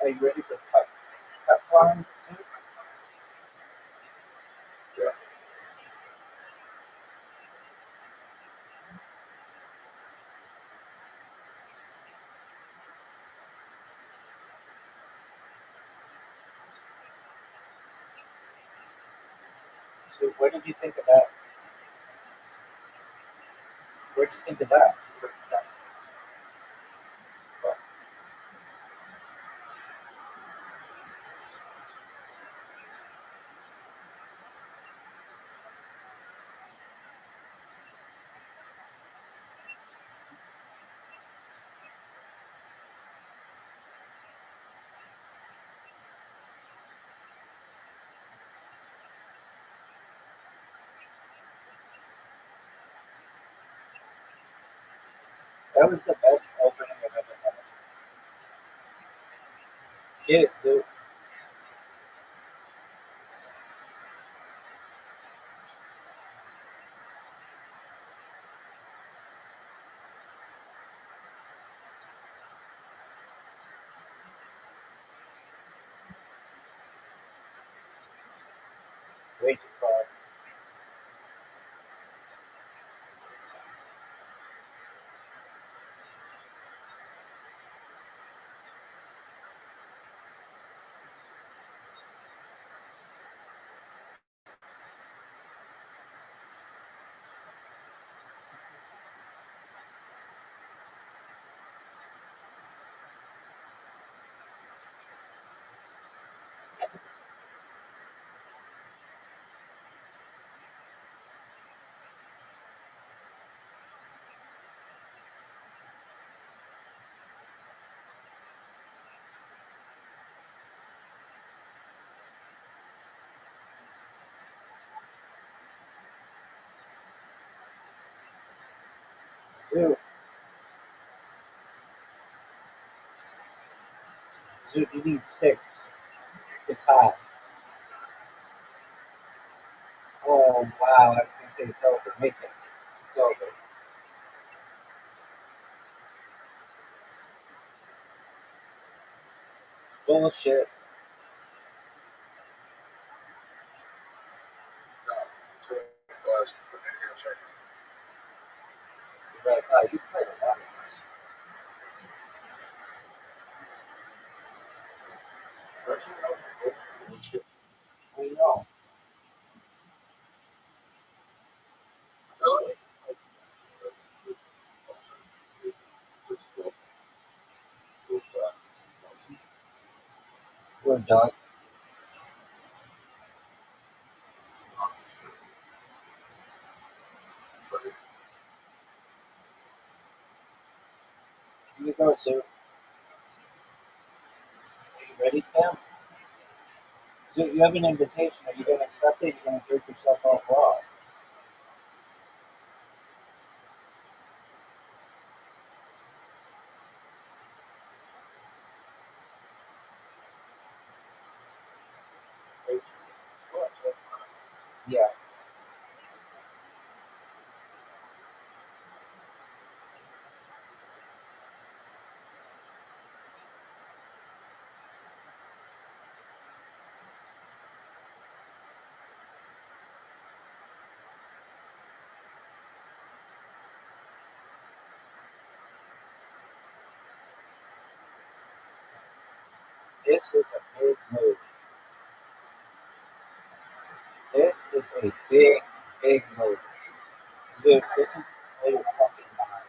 Speaker 3: Are you ready for cut lines, Zook? Zook, what did you think of that? What did you think of that? That was the best opening I've ever had. Get it, Zook. Way too far. Zook, you need 6 to tie. Oh, wow. I was going to say it's over. Make it. It's over. Bullshit. You're like, oh, you played a lot of this. We know. We're done. Here you go, Zook. Are you ready, Pam? Zook, you have an invitation. Are you going to accept it? You're going to jerk yourself off raw. Yeah. This is a big move. This is a big, big move. Dude, this is all your fucking mind.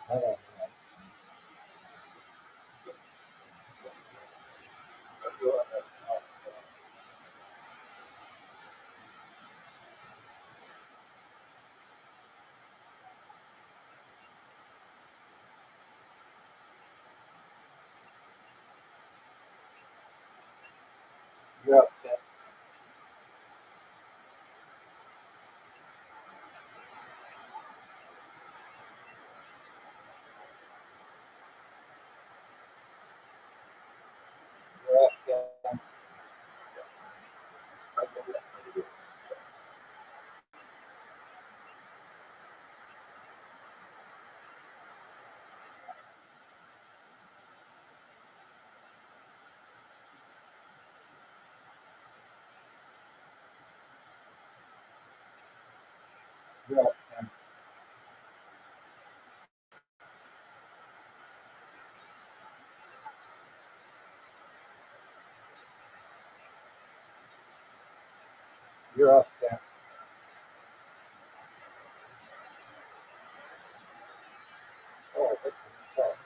Speaker 3: I don't know. You're up, Tim. You're up, Tim. You're up, Tim. You're up, Tim. Oh, that's tough.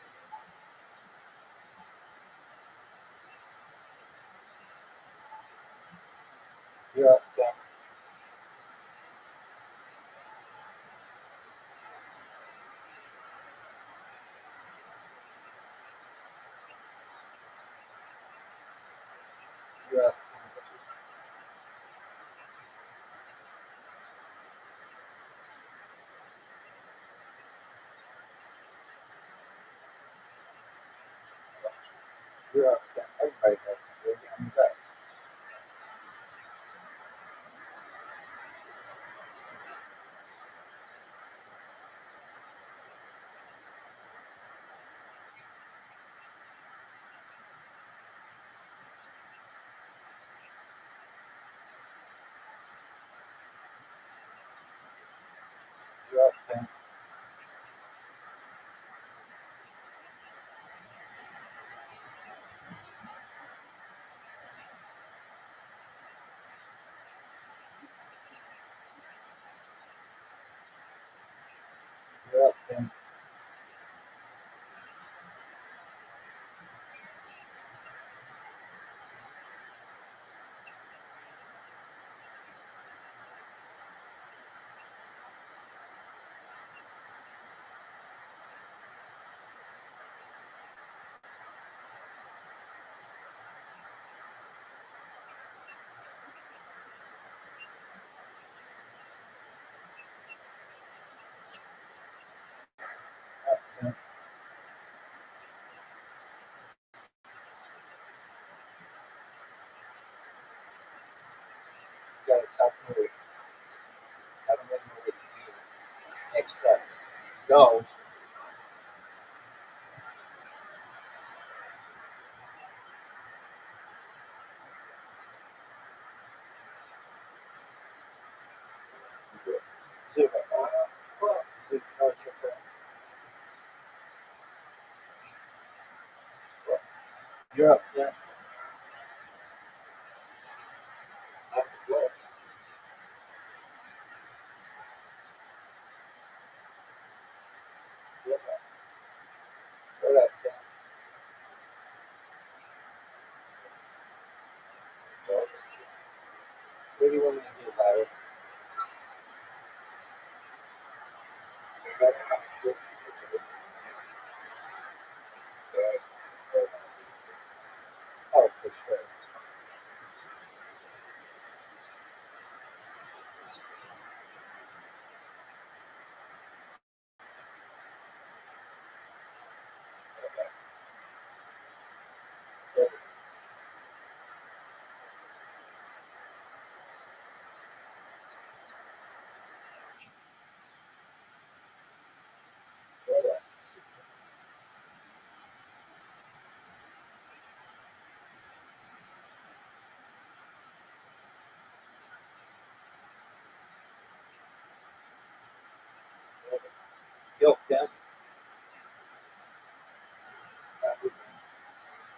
Speaker 3: You're up, Tim. You're up. You're up, Tim. Everybody does. You're the best. You're up, Tim. You're up, Tim. Up, Tim. You got a tough move. I don't really know what to do. Except go. Zero. Zero. No, it's your turn. You're up, Tim. You're up, Tim. What do you want me to do, Larry? Oh, for sure.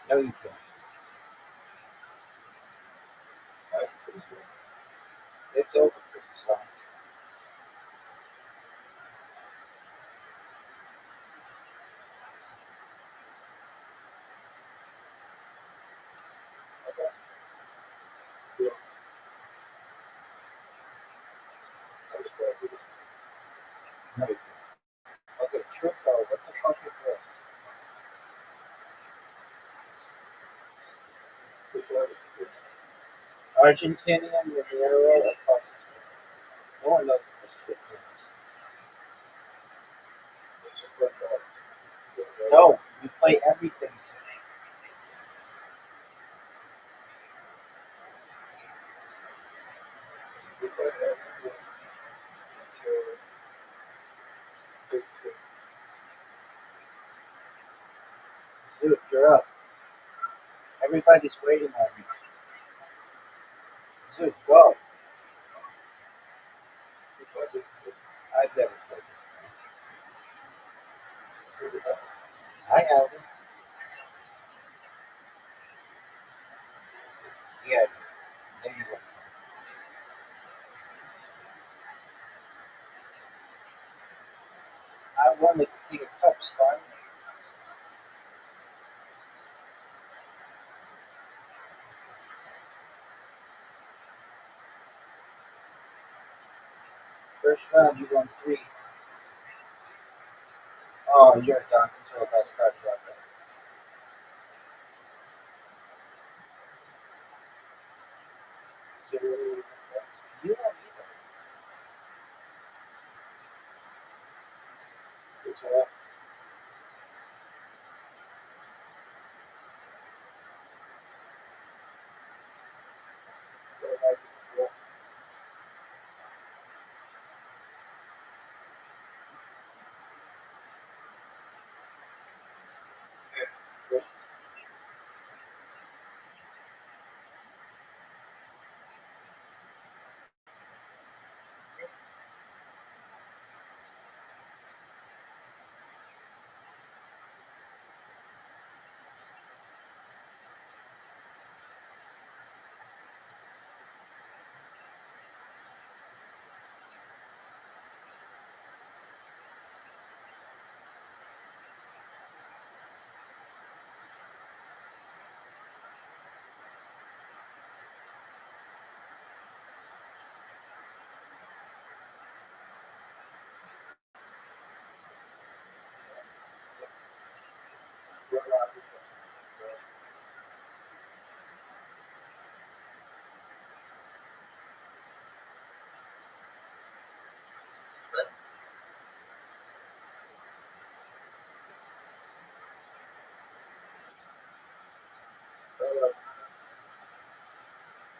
Speaker 3: No, you can't. It's over for you, son. No, you can't. Okay, Trico, what the fuck is this? Argentinian Romero. No one knows what this shit is. No, you play everything. Dude, you're up. Everybody's waiting on you. Dude, go. I've never played this game. I haven't. Yeah, anyway. I won the King of Cups, son. First round, you won 3. Oh, you're done until the best cards out there. So, you don't either. It's all right.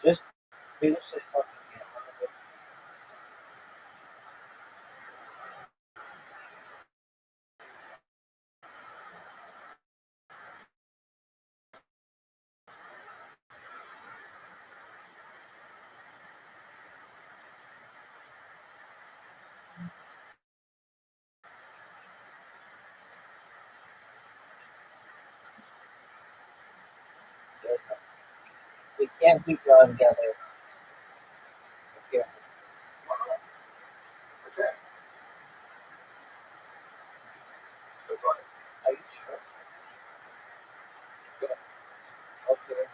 Speaker 3: Just finish this fucking game. We can't keep drawing together. Okay. Are you sure? Okay.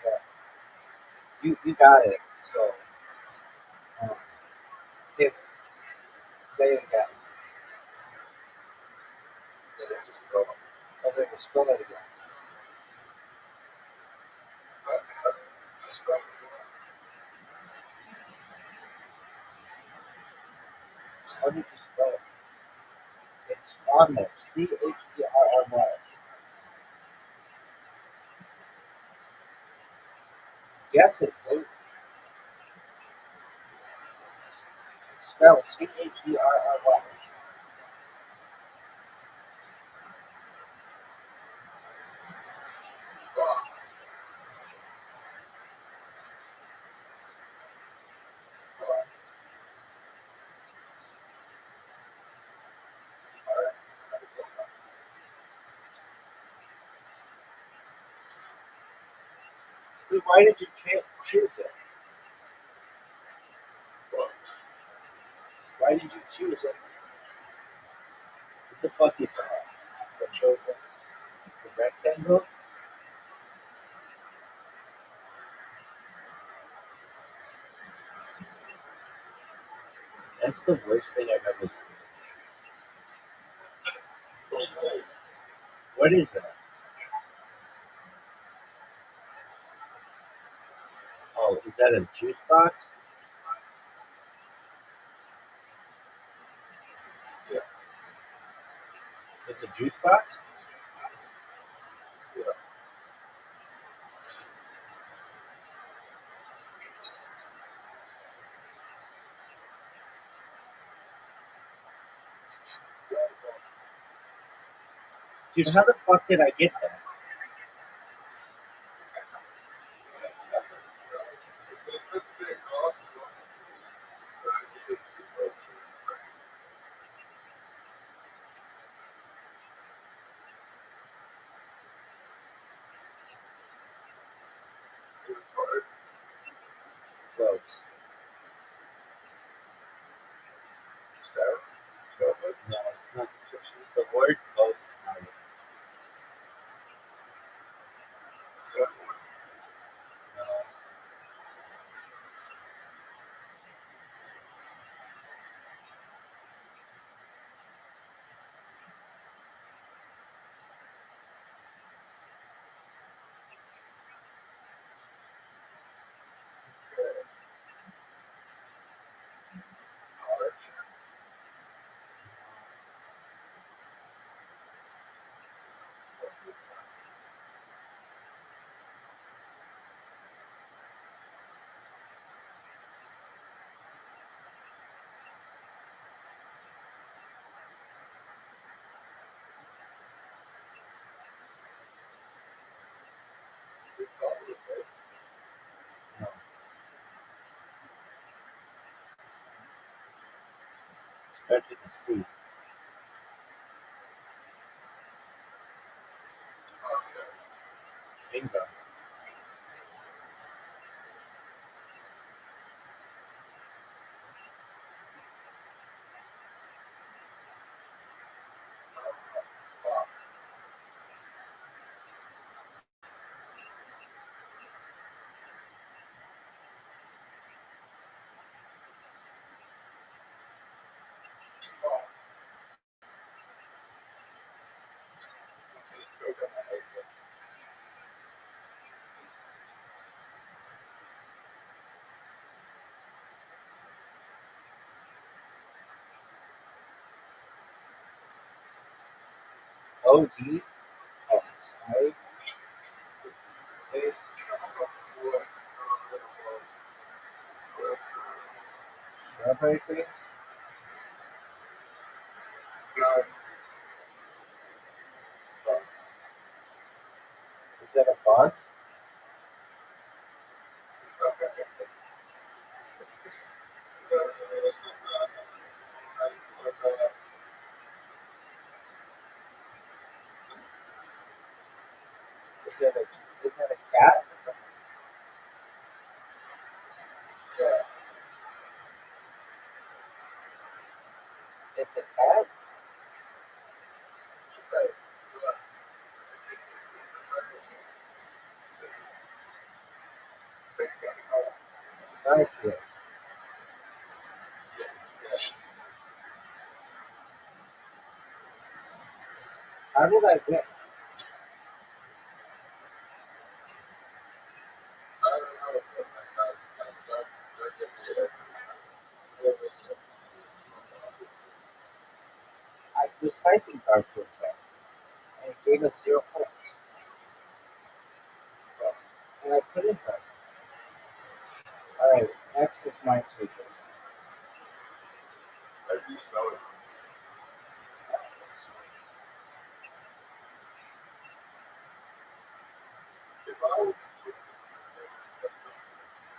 Speaker 3: Yeah. You got it. So, um, if, say it again. Okay, we'll spell it again. How did you spell it? It's on there. CHDRRY. Guess it. Spell Cheerry. Dude, why did you choose it? Why did you choose it? What the fuck is that? The children? The rectangle? That's the worst thing I've ever seen. What is that? Oh, is that a juice box?
Speaker 4: Yeah.
Speaker 3: It's a juice box?
Speaker 4: Yeah.
Speaker 3: Dude, how the fuck did I get that? Close. No, it's not. The word close. No. No. Starts with a C. Bingo. O-D. Oh, Taik. Strawberry creams? Is that a bun? Is that a cat? It's a cat? Thank you. How did I get? I was typing dark with that, and it gave us 0 points. And I put in dark. All right, next is Minesweepers.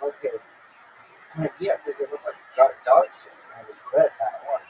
Speaker 3: Okay. Yeah, because they look like dogs. I was read that one.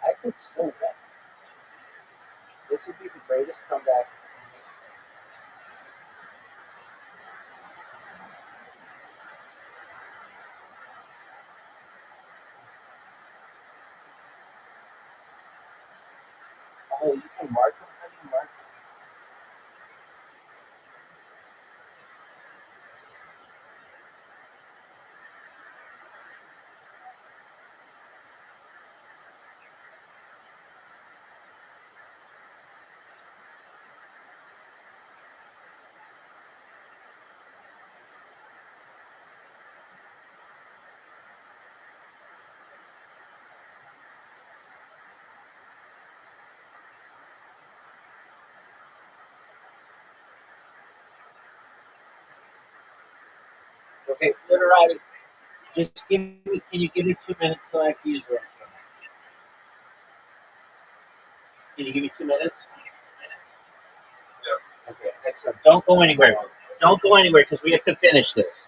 Speaker 3: I could still bet. This would be the greatest comeback. Oh, you can mark them? How do you mark them? Okay, literati.
Speaker 2: Just give me. Can you give me 2 minutes so I have to use the restroom? Can you give me 2 minutes? Okay, excellent. Don't go anywhere. Don't go anywhere because we have to finish this.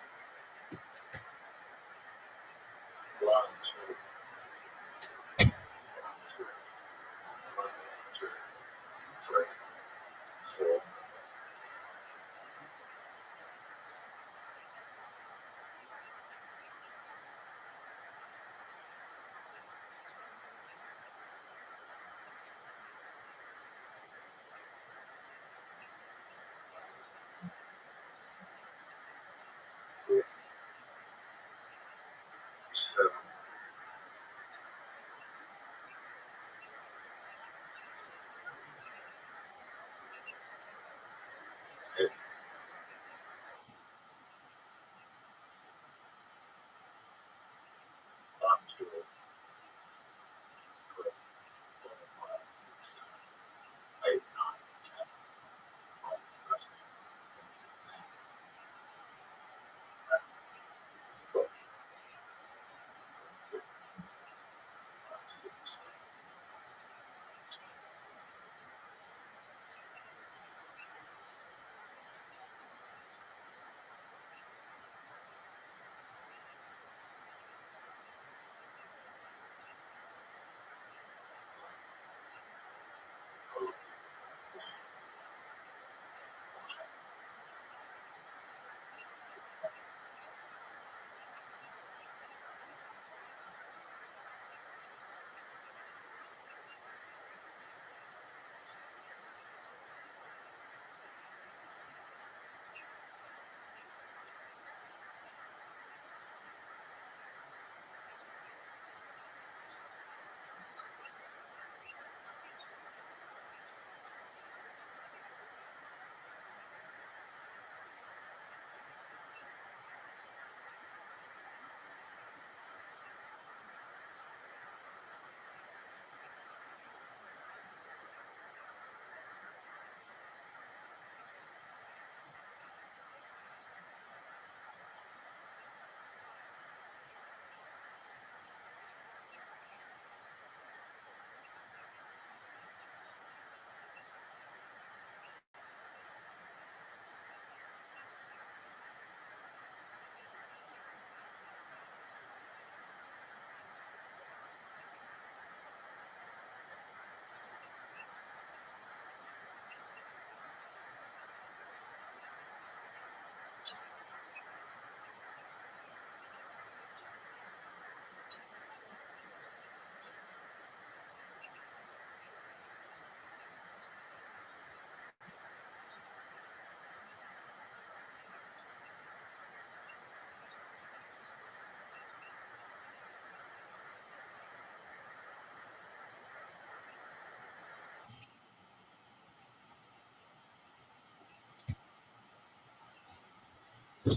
Speaker 2: I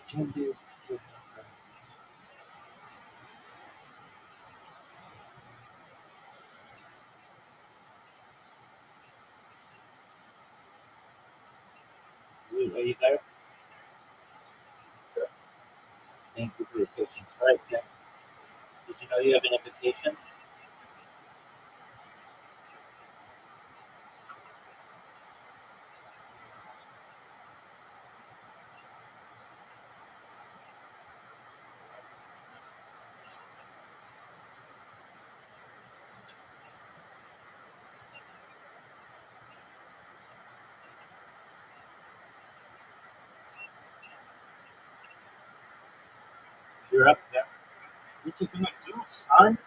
Speaker 2: can't do it. Are you there? Thank you for your patience. All right, Ken. Did you know you have an invitation? You're up there. What you gonna do, son?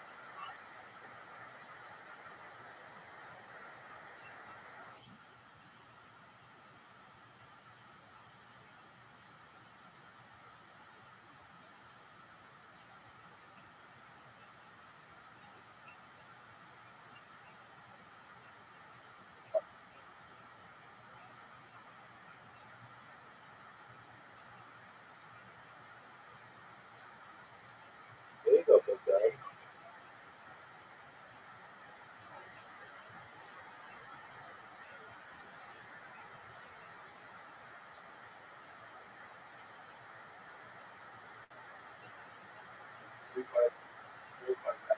Speaker 3: There you go, big guy. Three, five, three, five, five.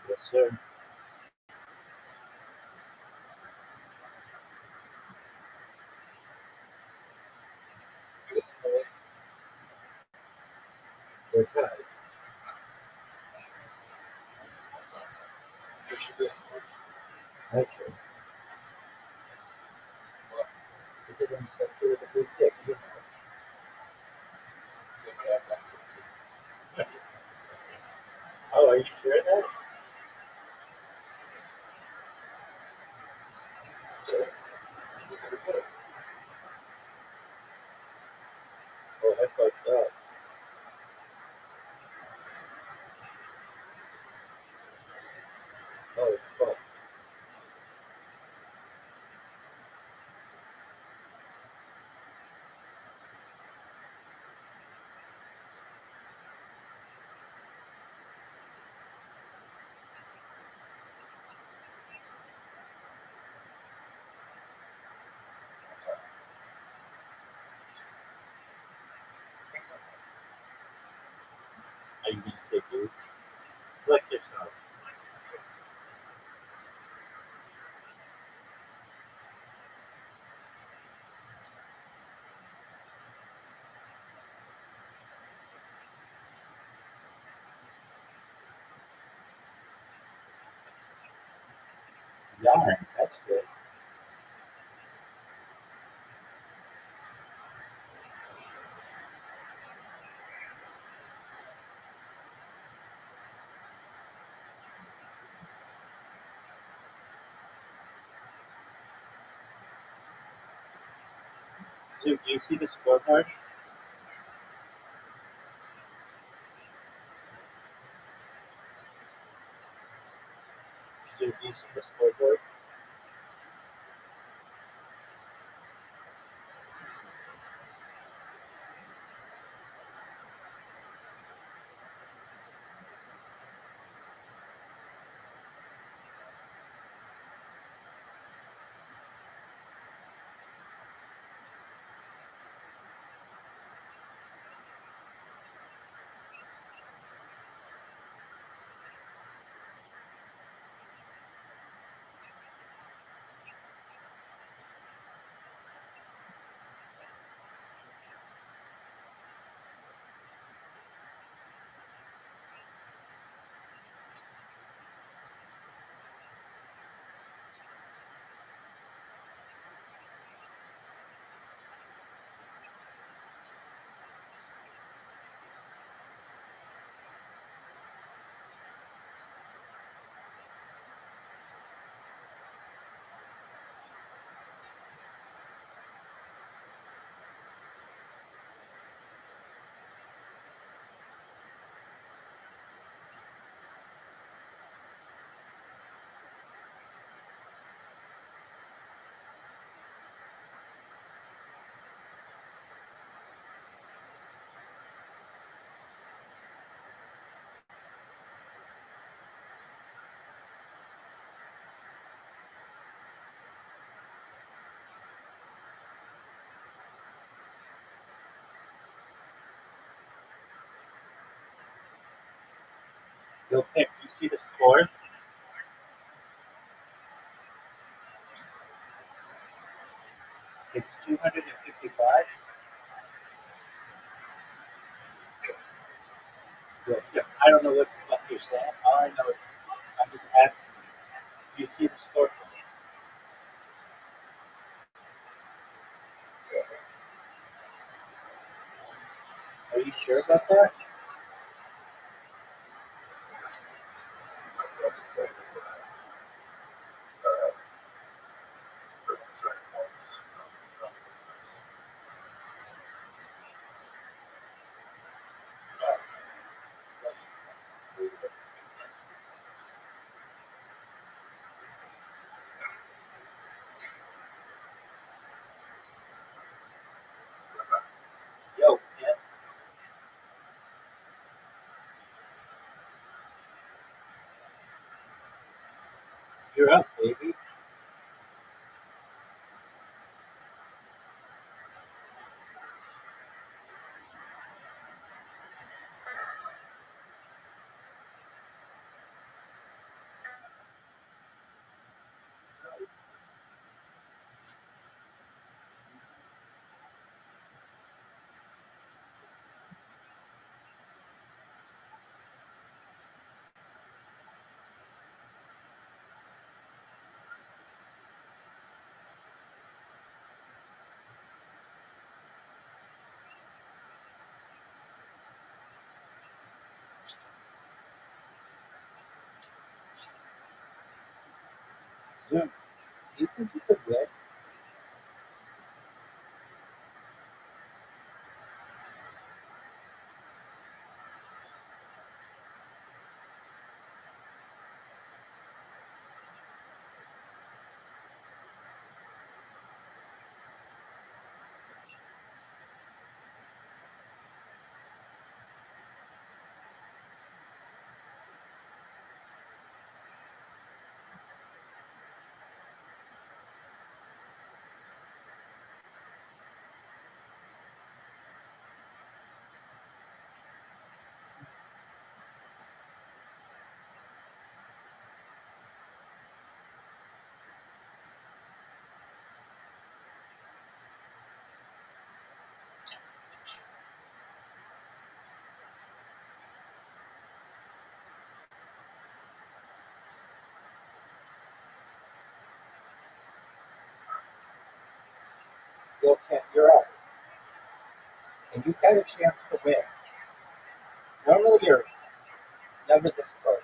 Speaker 2: Yes, sir.
Speaker 3: They're tied. Actually, because I'm so sure of the big dick, you know.
Speaker 2: Oh, are you sure of that?
Speaker 3: Oh, I fucked up. Oh, fuck.
Speaker 2: Are you gonna say dudes? Flick yourself.
Speaker 3: Yarn, that's good.
Speaker 2: So, do you see the scoreboard? So, do you see the scoreboard? You'll pick. You see the score? It's 255. Yeah. I don't know what you're saying. All I know is I'm just asking you. Do you see the score? Are you sure about that? Yo, man, you're up, baby. Zoom. Do you think you could win? Yo, Ken, you're up. And you got a chance to win. Normally you're never this close.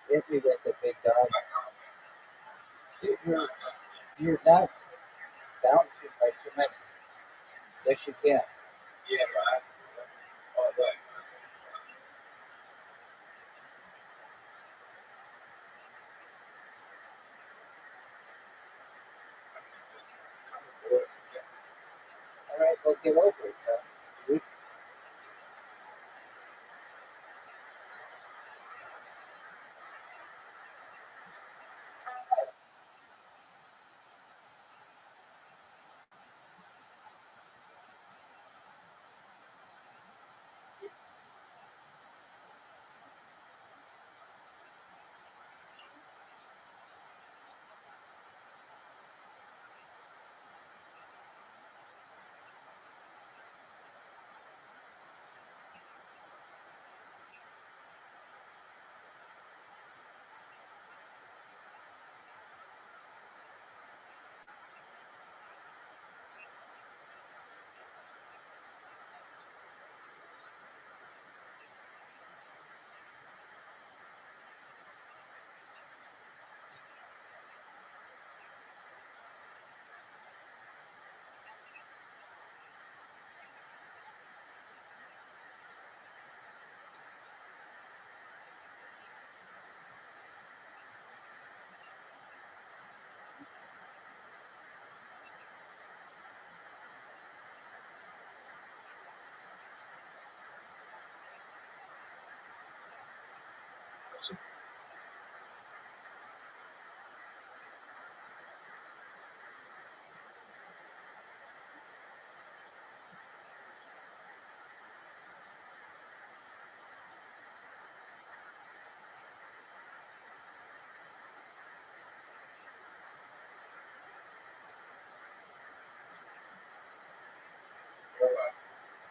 Speaker 2: Hit me with the big dog. You're not down by too many. Yes, you can.
Speaker 4: Yeah, right. Oh, right.
Speaker 3: They'll get over it. We,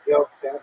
Speaker 3: yo, Sam.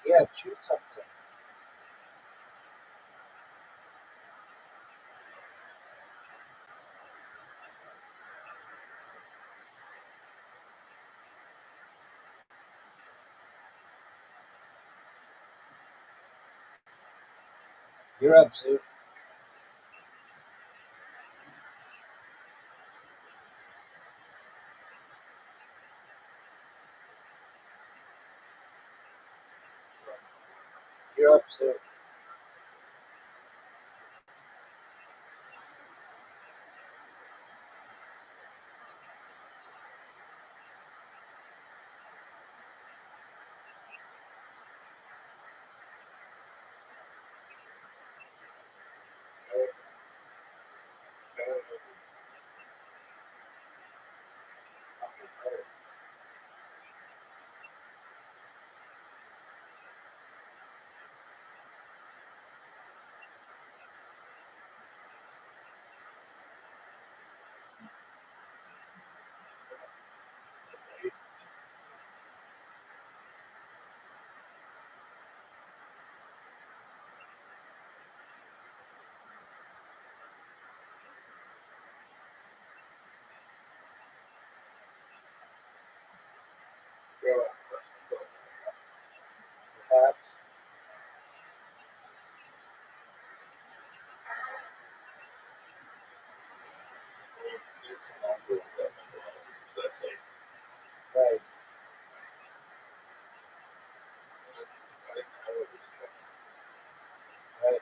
Speaker 3: Yeah, choose something. You're up, Sue. You're up, Sue. Perhaps. Right. Right.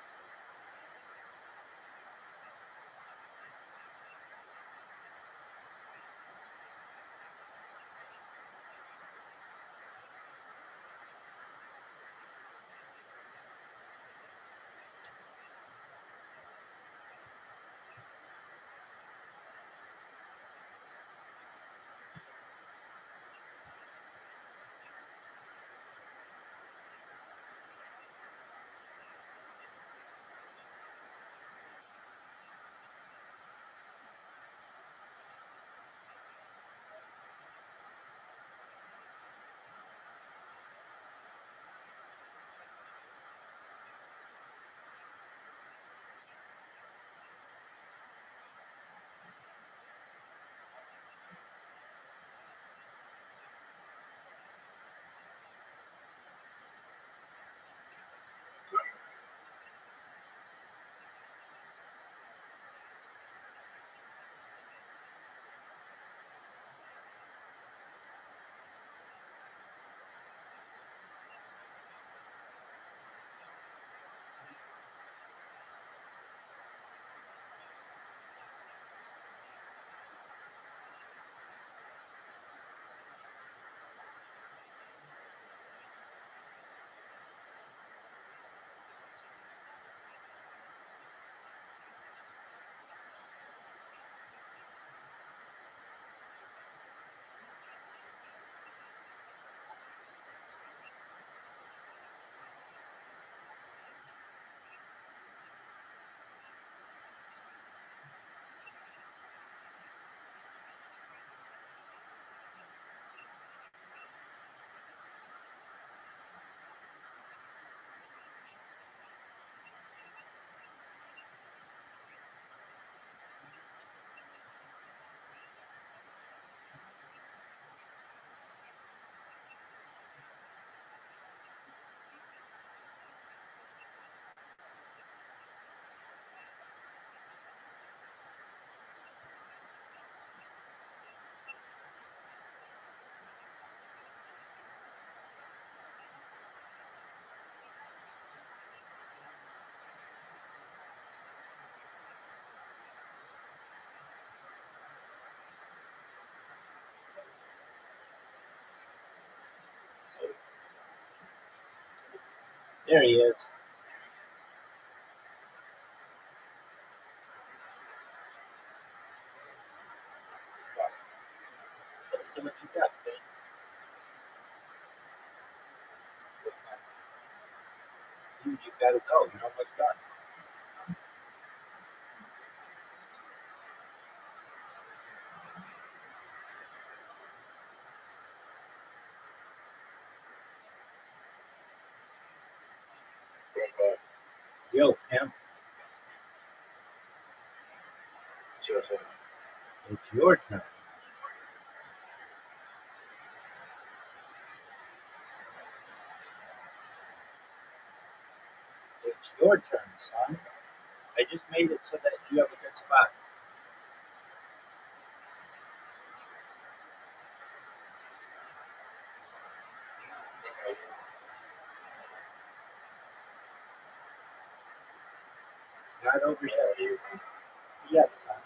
Speaker 2: There he is. Let's see what you got, Sam. You gotta go. You're almost done. Yo, Pam,
Speaker 3: Sure, sure.
Speaker 2: it's your turn. It's your turn, son. I just made it so that you have a good spot. It's not over yet. Yes, son.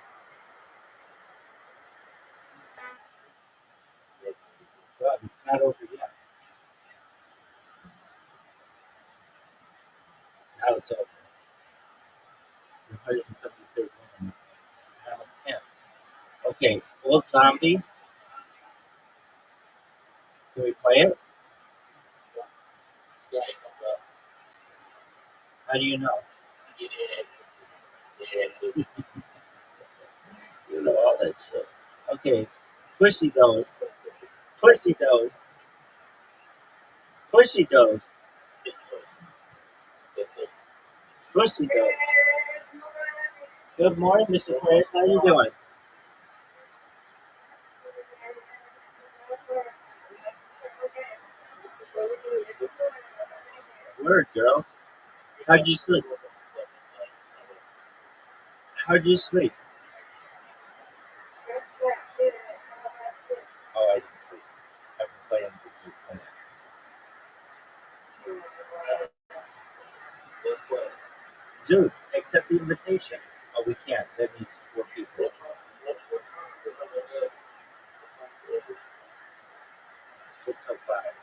Speaker 2: God, it's not over yet. Now it's over. The 173rd one. Now it's 10. Okay, old zombie. Can we play it?
Speaker 3: Yeah, it comes up.
Speaker 2: How do you know?
Speaker 3: Yeah.
Speaker 2: You know all that shit. Okay, pussy goes. Pussy goes. Pussy goes. Pussy goes. Good morning, Mr. Chris. How you doing? Word, girl. How'd you sleep? How'd you sleep? Oh, I didn't sleep. I've been playing with you. Dude, accept the invitation. Oh, we can't. That needs 4 people. 6:05.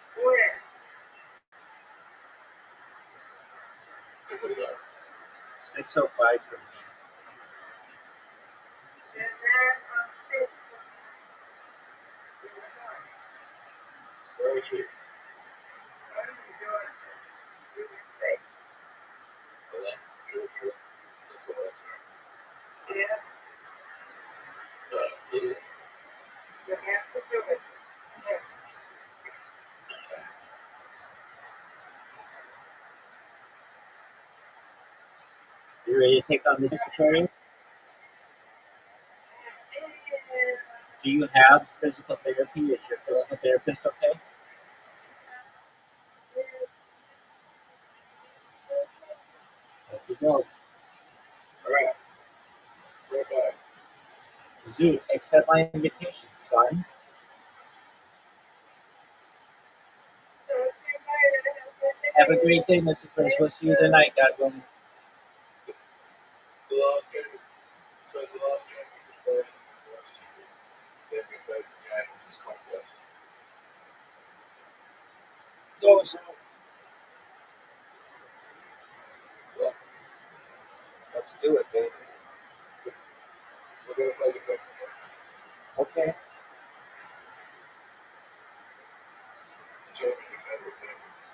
Speaker 2: 6:05 for me. You ready to take on the aquarium? Do you have physical therapy? Is your physical therapist okay? There you go.
Speaker 3: Alright. Goodbye.
Speaker 2: Dude, accept my invitation, son. Have a great day, Mr. Prince. We'll see you tonight, God willing.
Speaker 3: The last game. So the last game we played was then we played the game which is conquest.
Speaker 2: Go, son.
Speaker 3: Well,
Speaker 2: Let's do it, baby.
Speaker 3: we're gonna play the game.
Speaker 2: Okay.
Speaker 3: Tell me your favorite games.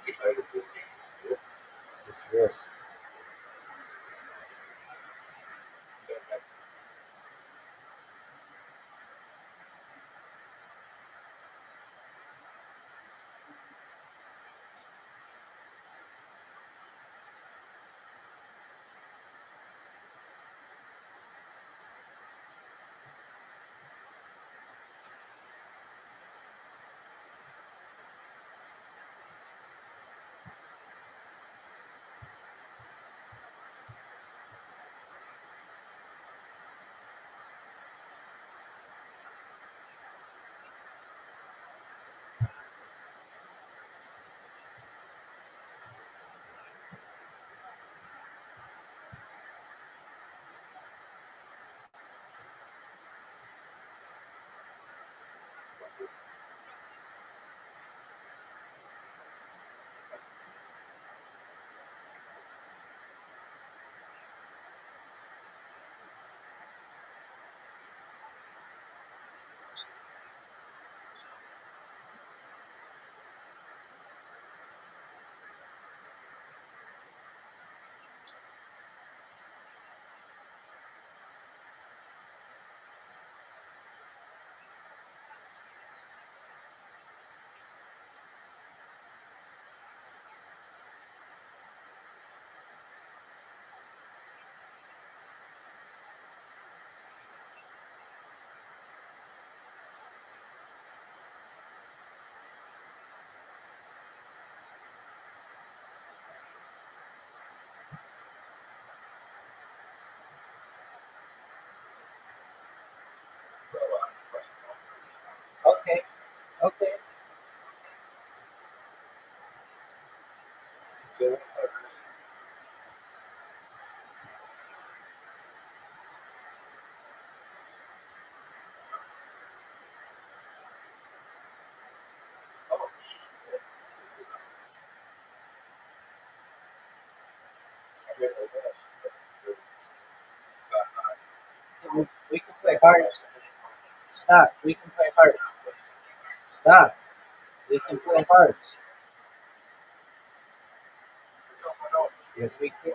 Speaker 3: Your favorite board games.
Speaker 2: It's yours.
Speaker 3: Okay. We can play hearts. Stop. We can play hearts. Stop. We can play hearts. Yes, we can.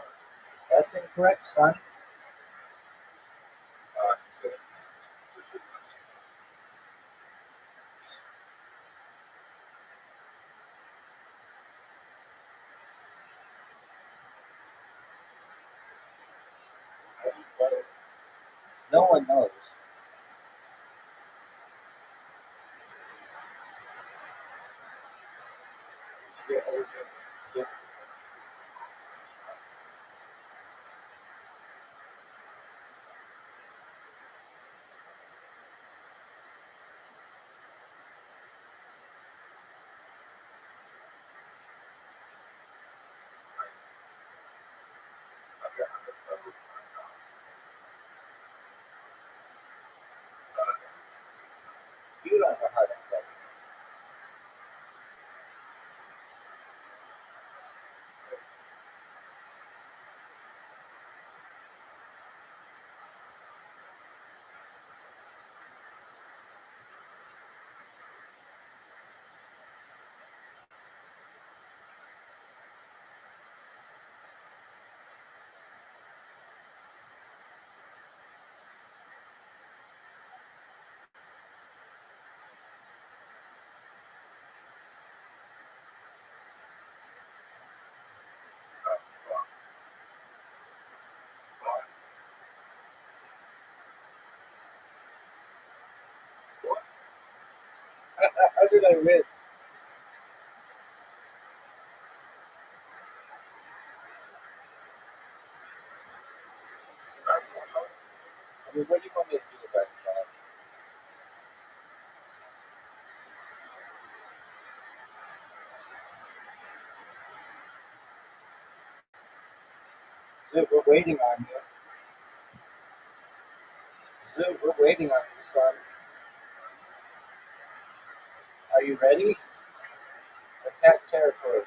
Speaker 3: That's incorrect, son. No one knows. You don't know how to play. How did I win? I mean, what do you want me to do about it, Zoo, we're waiting on you. Zoo, we're waiting on you, son. Are you ready? Attack territories.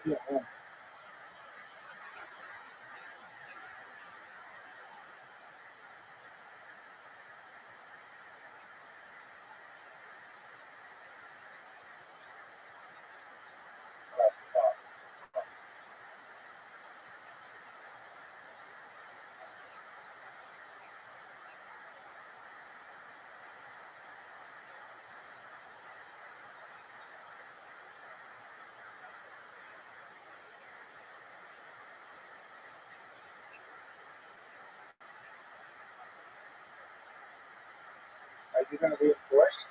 Speaker 3: Yeah, man. Are you going to reinforce?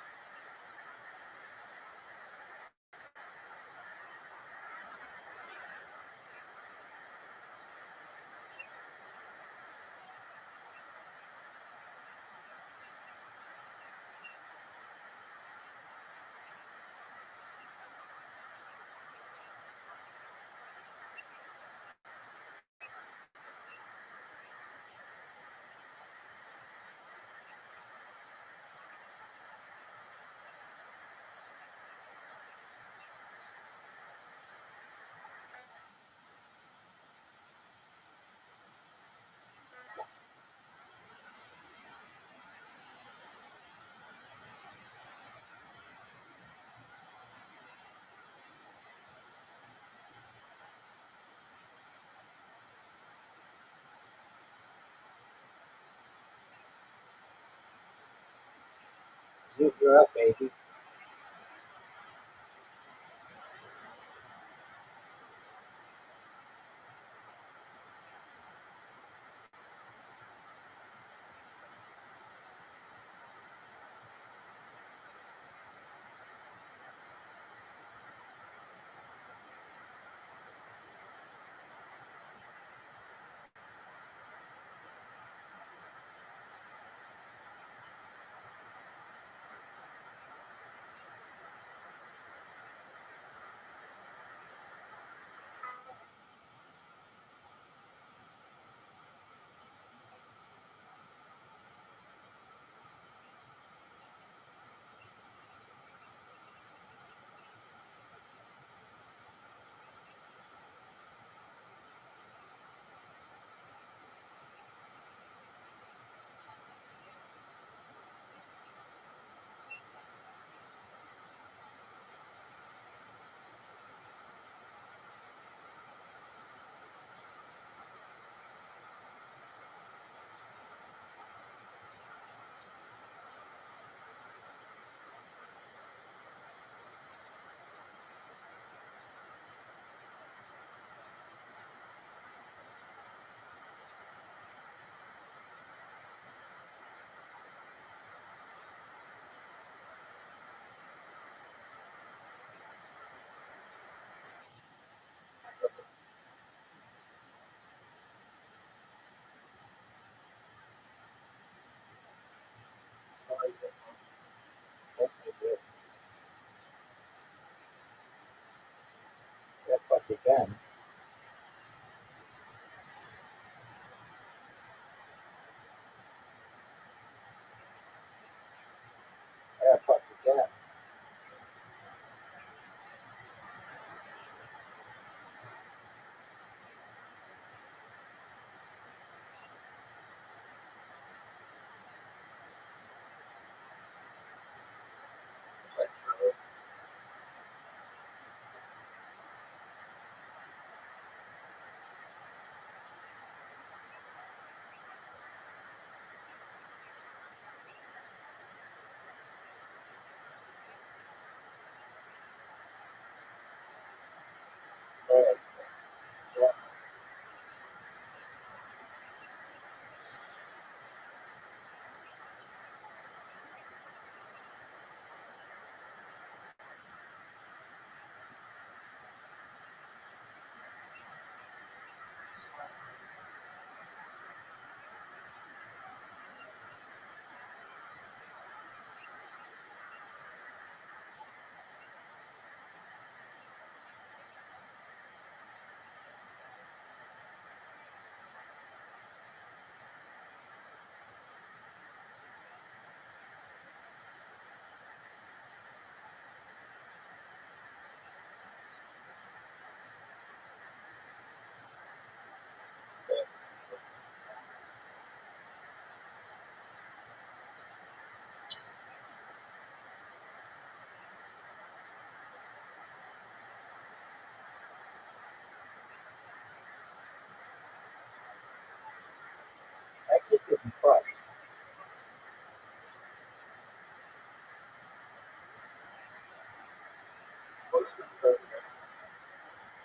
Speaker 3: You're up, baby. Yes, I did. Yeah, fuck again. Yeah, fuck again.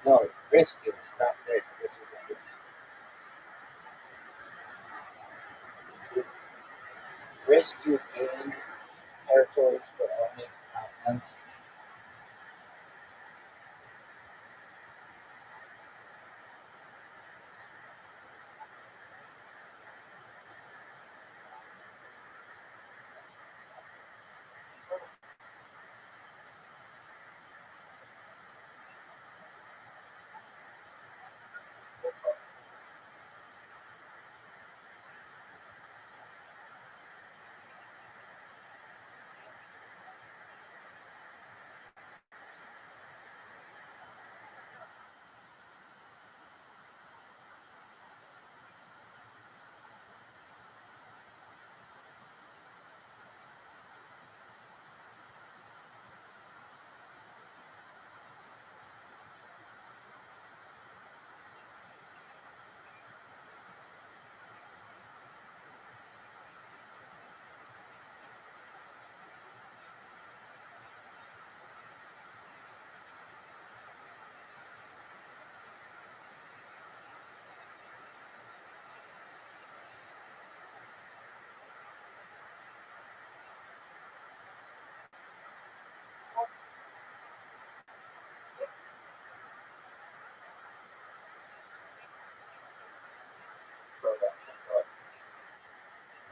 Speaker 3: No, risk is not this. This is a risk you gain territories but only continents.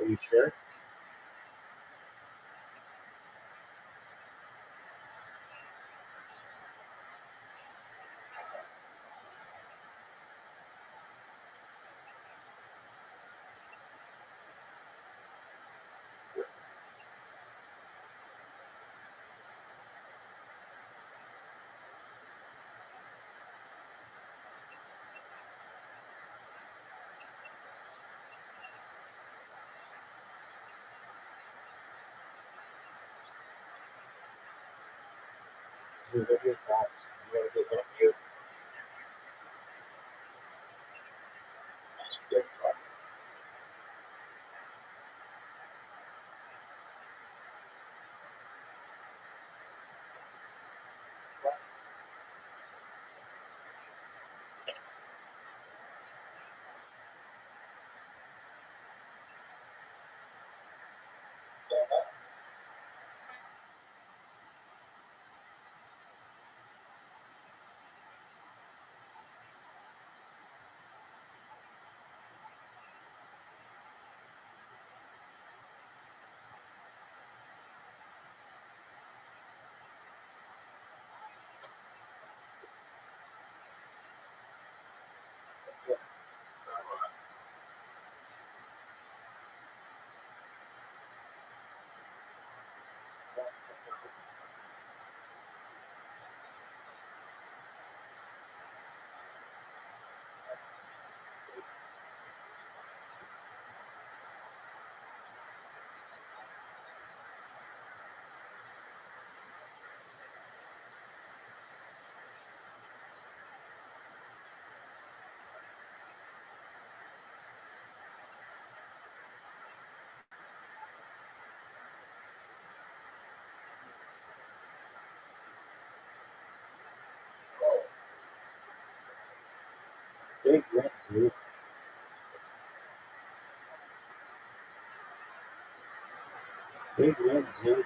Speaker 2: Are you sure? So what are your thoughts? You want to get interviewed? Good. Big win, dude. Big win, dude.